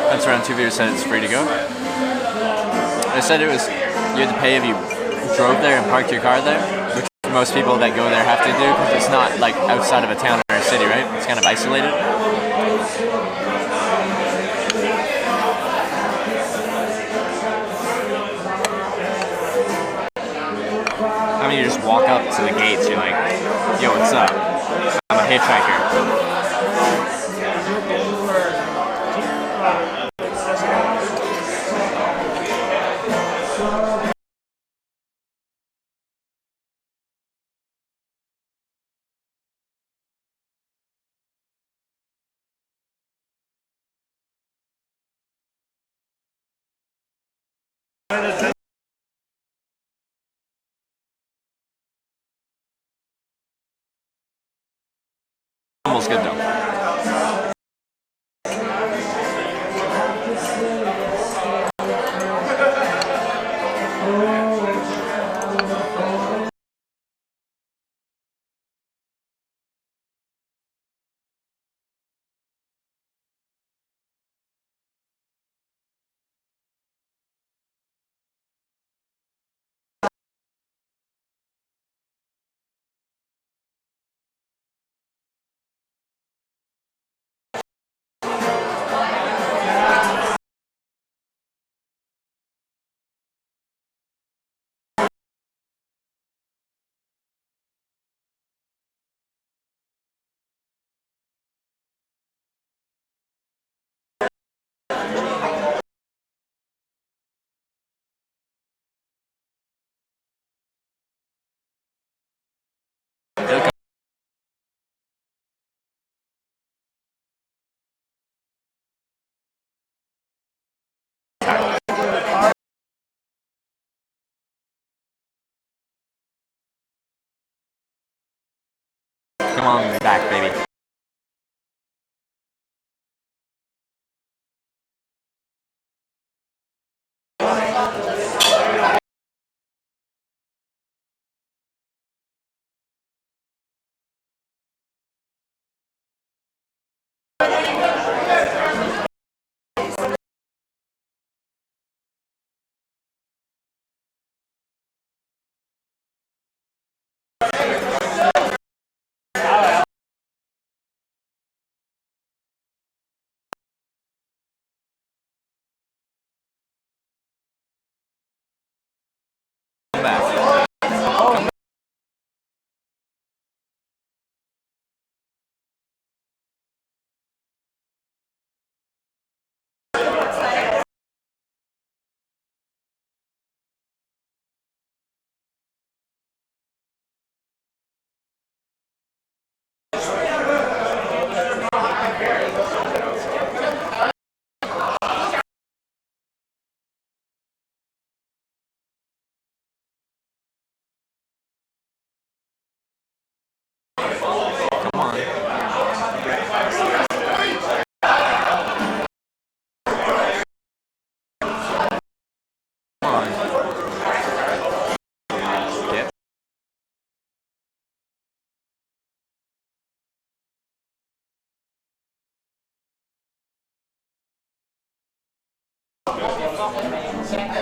That's around 2 viewers said it's free to go. They said it was you had to pay if you drove there and parked your car there, which most people that go there have to do because it's not like outside of a town or a city, right? It's kind of isolated. I mean, you just walk up to the gates, you're like, yo, what's up? I'm a hitchhiker. Almost good though. Come on back, baby. Alright.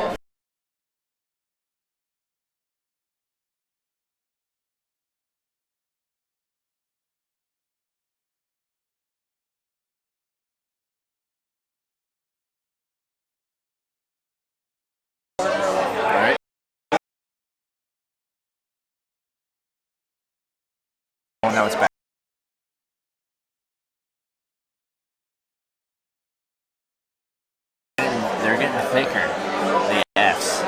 Oh, now it's back. They're getting thicker, the Fs.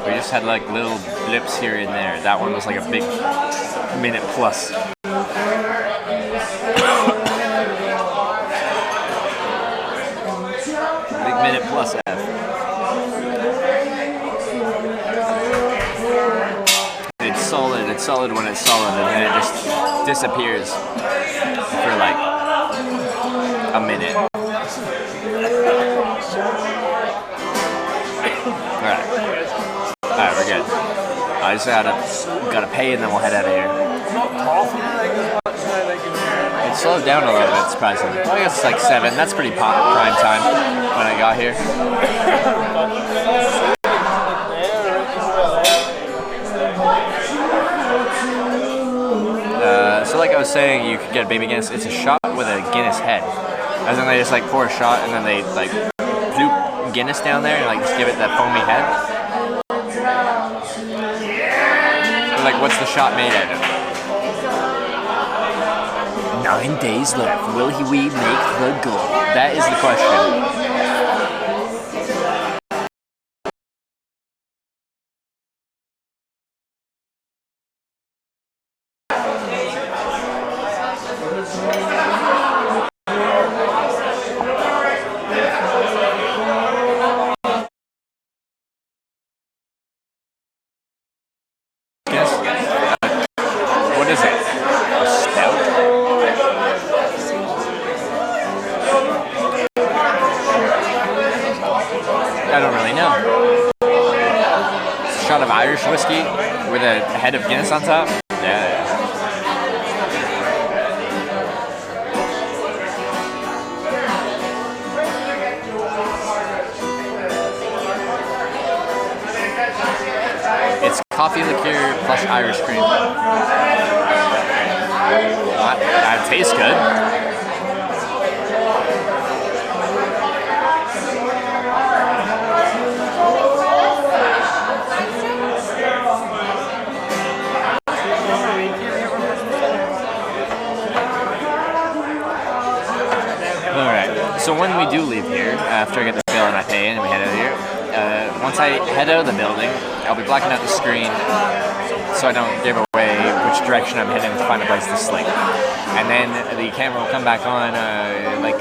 We just had like little blips here and there. That one was like a big minute plus. Big minute plus F. It's solid when it's solid, and then it just disappears for like a minute. Alright, we're good. I just gotta pay and then we'll head out of here. It slowed down a little bit, surprisingly. I guess it's like 7. That's pretty prime time when I got here. So like I was saying, you could get a baby Guinness. It's a shot with a Guinness head. As in they just like pour a shot and then they like bloop Guinness down there and like just give it that foamy head. But, like, what's the shot made out of? 9 days left. Will we make the goal? That is the question. What is it? A stout? I don't really know. It's a shot of Irish whiskey with a head of Guinness on top? Yeah. It's coffee liqueur plus Irish cream. That tastes good. Alright, so when we do leave here, after I get the bill and I pay and we head out of here, once I head out of the building, I'll be blacking out the screen so I don't give away which direction I'm heading to find a place to sleep. And then the camera will come back on, like,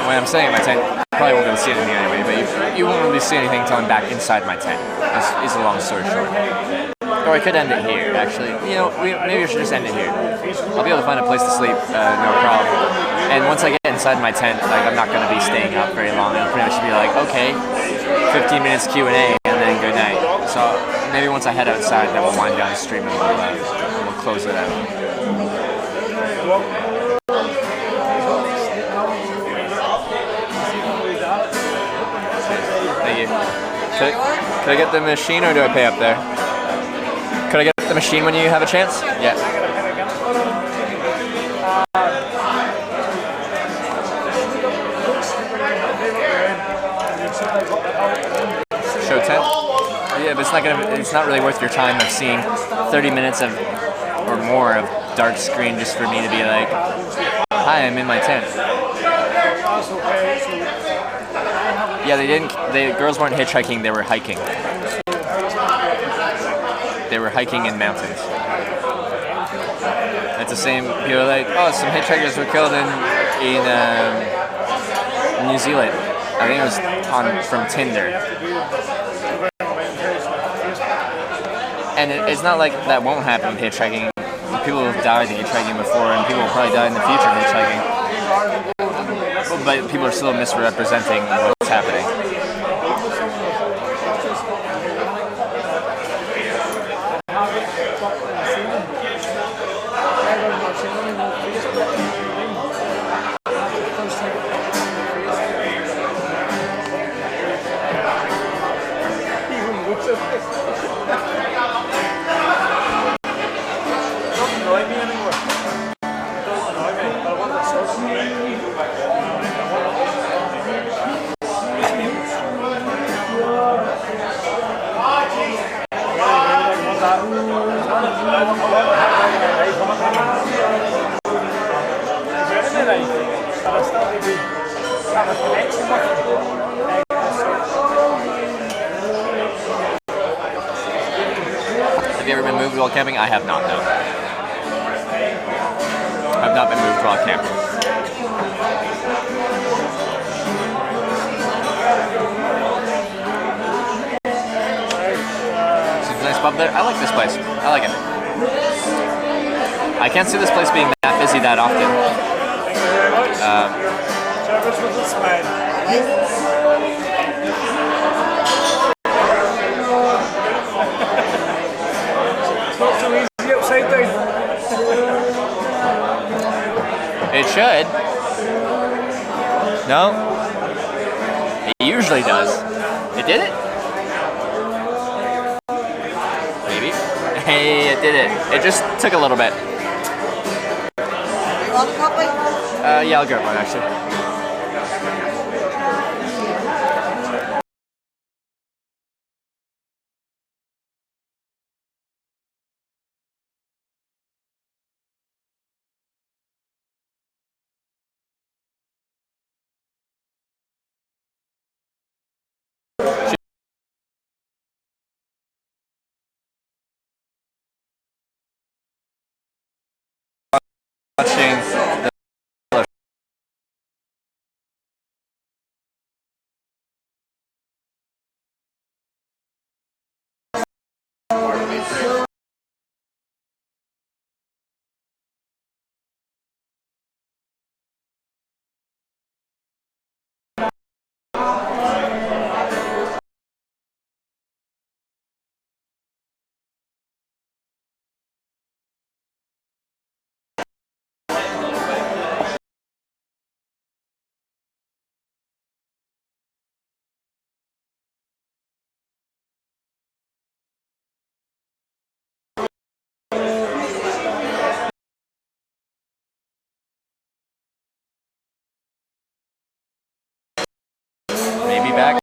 when I'm staying in my tent, you probably won't be able to see anything anyway, but you won't really see anything until I'm back inside my tent, is a long story short. Or I could end it here, actually. You know, maybe I should just end it here. I'll be able to find a place to sleep, no problem. And once I get inside my tent, like, I'm not going to be staying up very long. It'll pretty much be like, okay, 15 minutes Q&A, and then good night. So maybe once I head outside, then we'll wind down the stream and we'll close it out. Thank you. Could I get the machine, or do I pay up there? Could I get the machine when you have a chance? Yeah. Show 10? Yeah, but it's not really worth your time of seeing 30 minutes of or more of dark screen just for me to be like, hi, I'm in my tent. Yeah, the girls weren't hitchhiking, they were hiking. They were hiking in mountains. It's the same, people are like, oh, some hitchhikers were killed in New Zealand. I think it was from Tinder. And it's not like that won't happen with hitchhiking. People have died hitchhiking before, and people will probably die in the future hitchhiking. But people are still misrepresenting what's happening. Have you ever been moved while camping? I have not, no. I've not been moved while camping. Seems a nice pub there. I like this place. I like it. I can't see this place being that busy that often. Travis with a smile. It's not so easy upside down. It should. No. It usually does. It did it? Maybe. Hey, it did it. It just took a little bit. You want a copy? Yeah, I'll grab one actually. Watching the maybe back.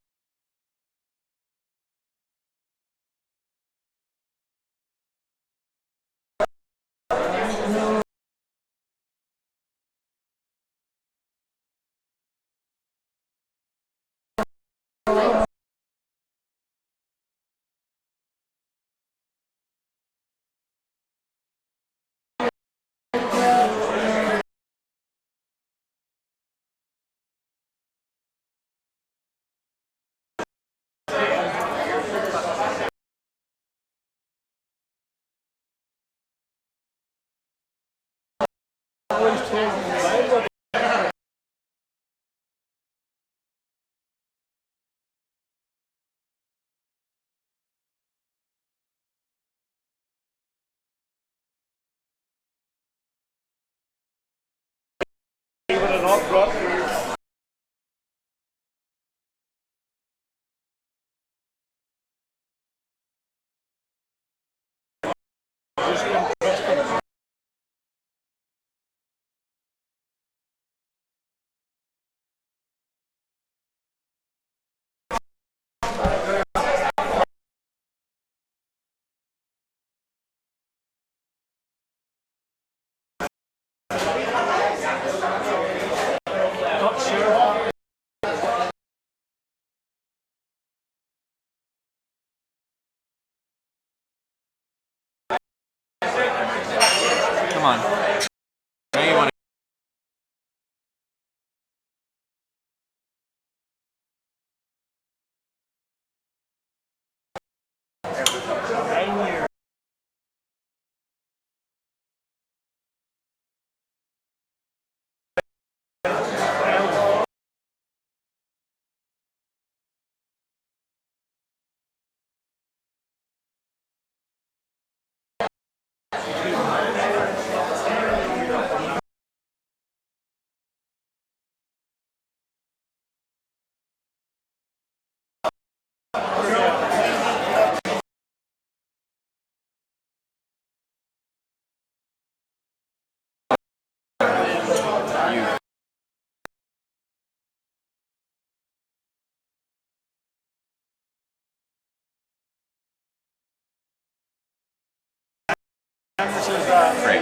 Come on. Now you want to Great.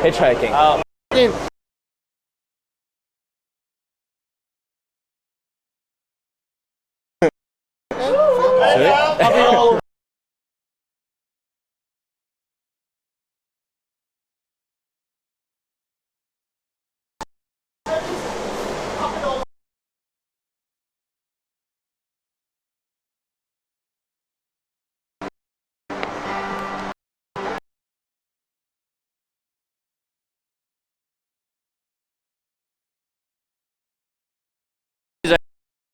Hitchhiking. Sweet.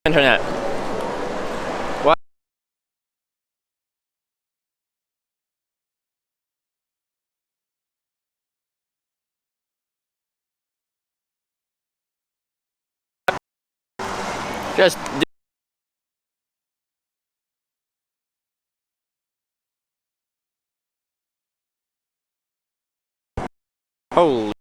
Internet. What? Just do holy.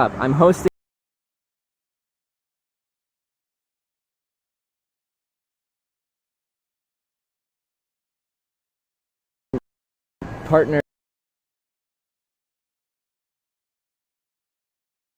I'm hosting. Partner.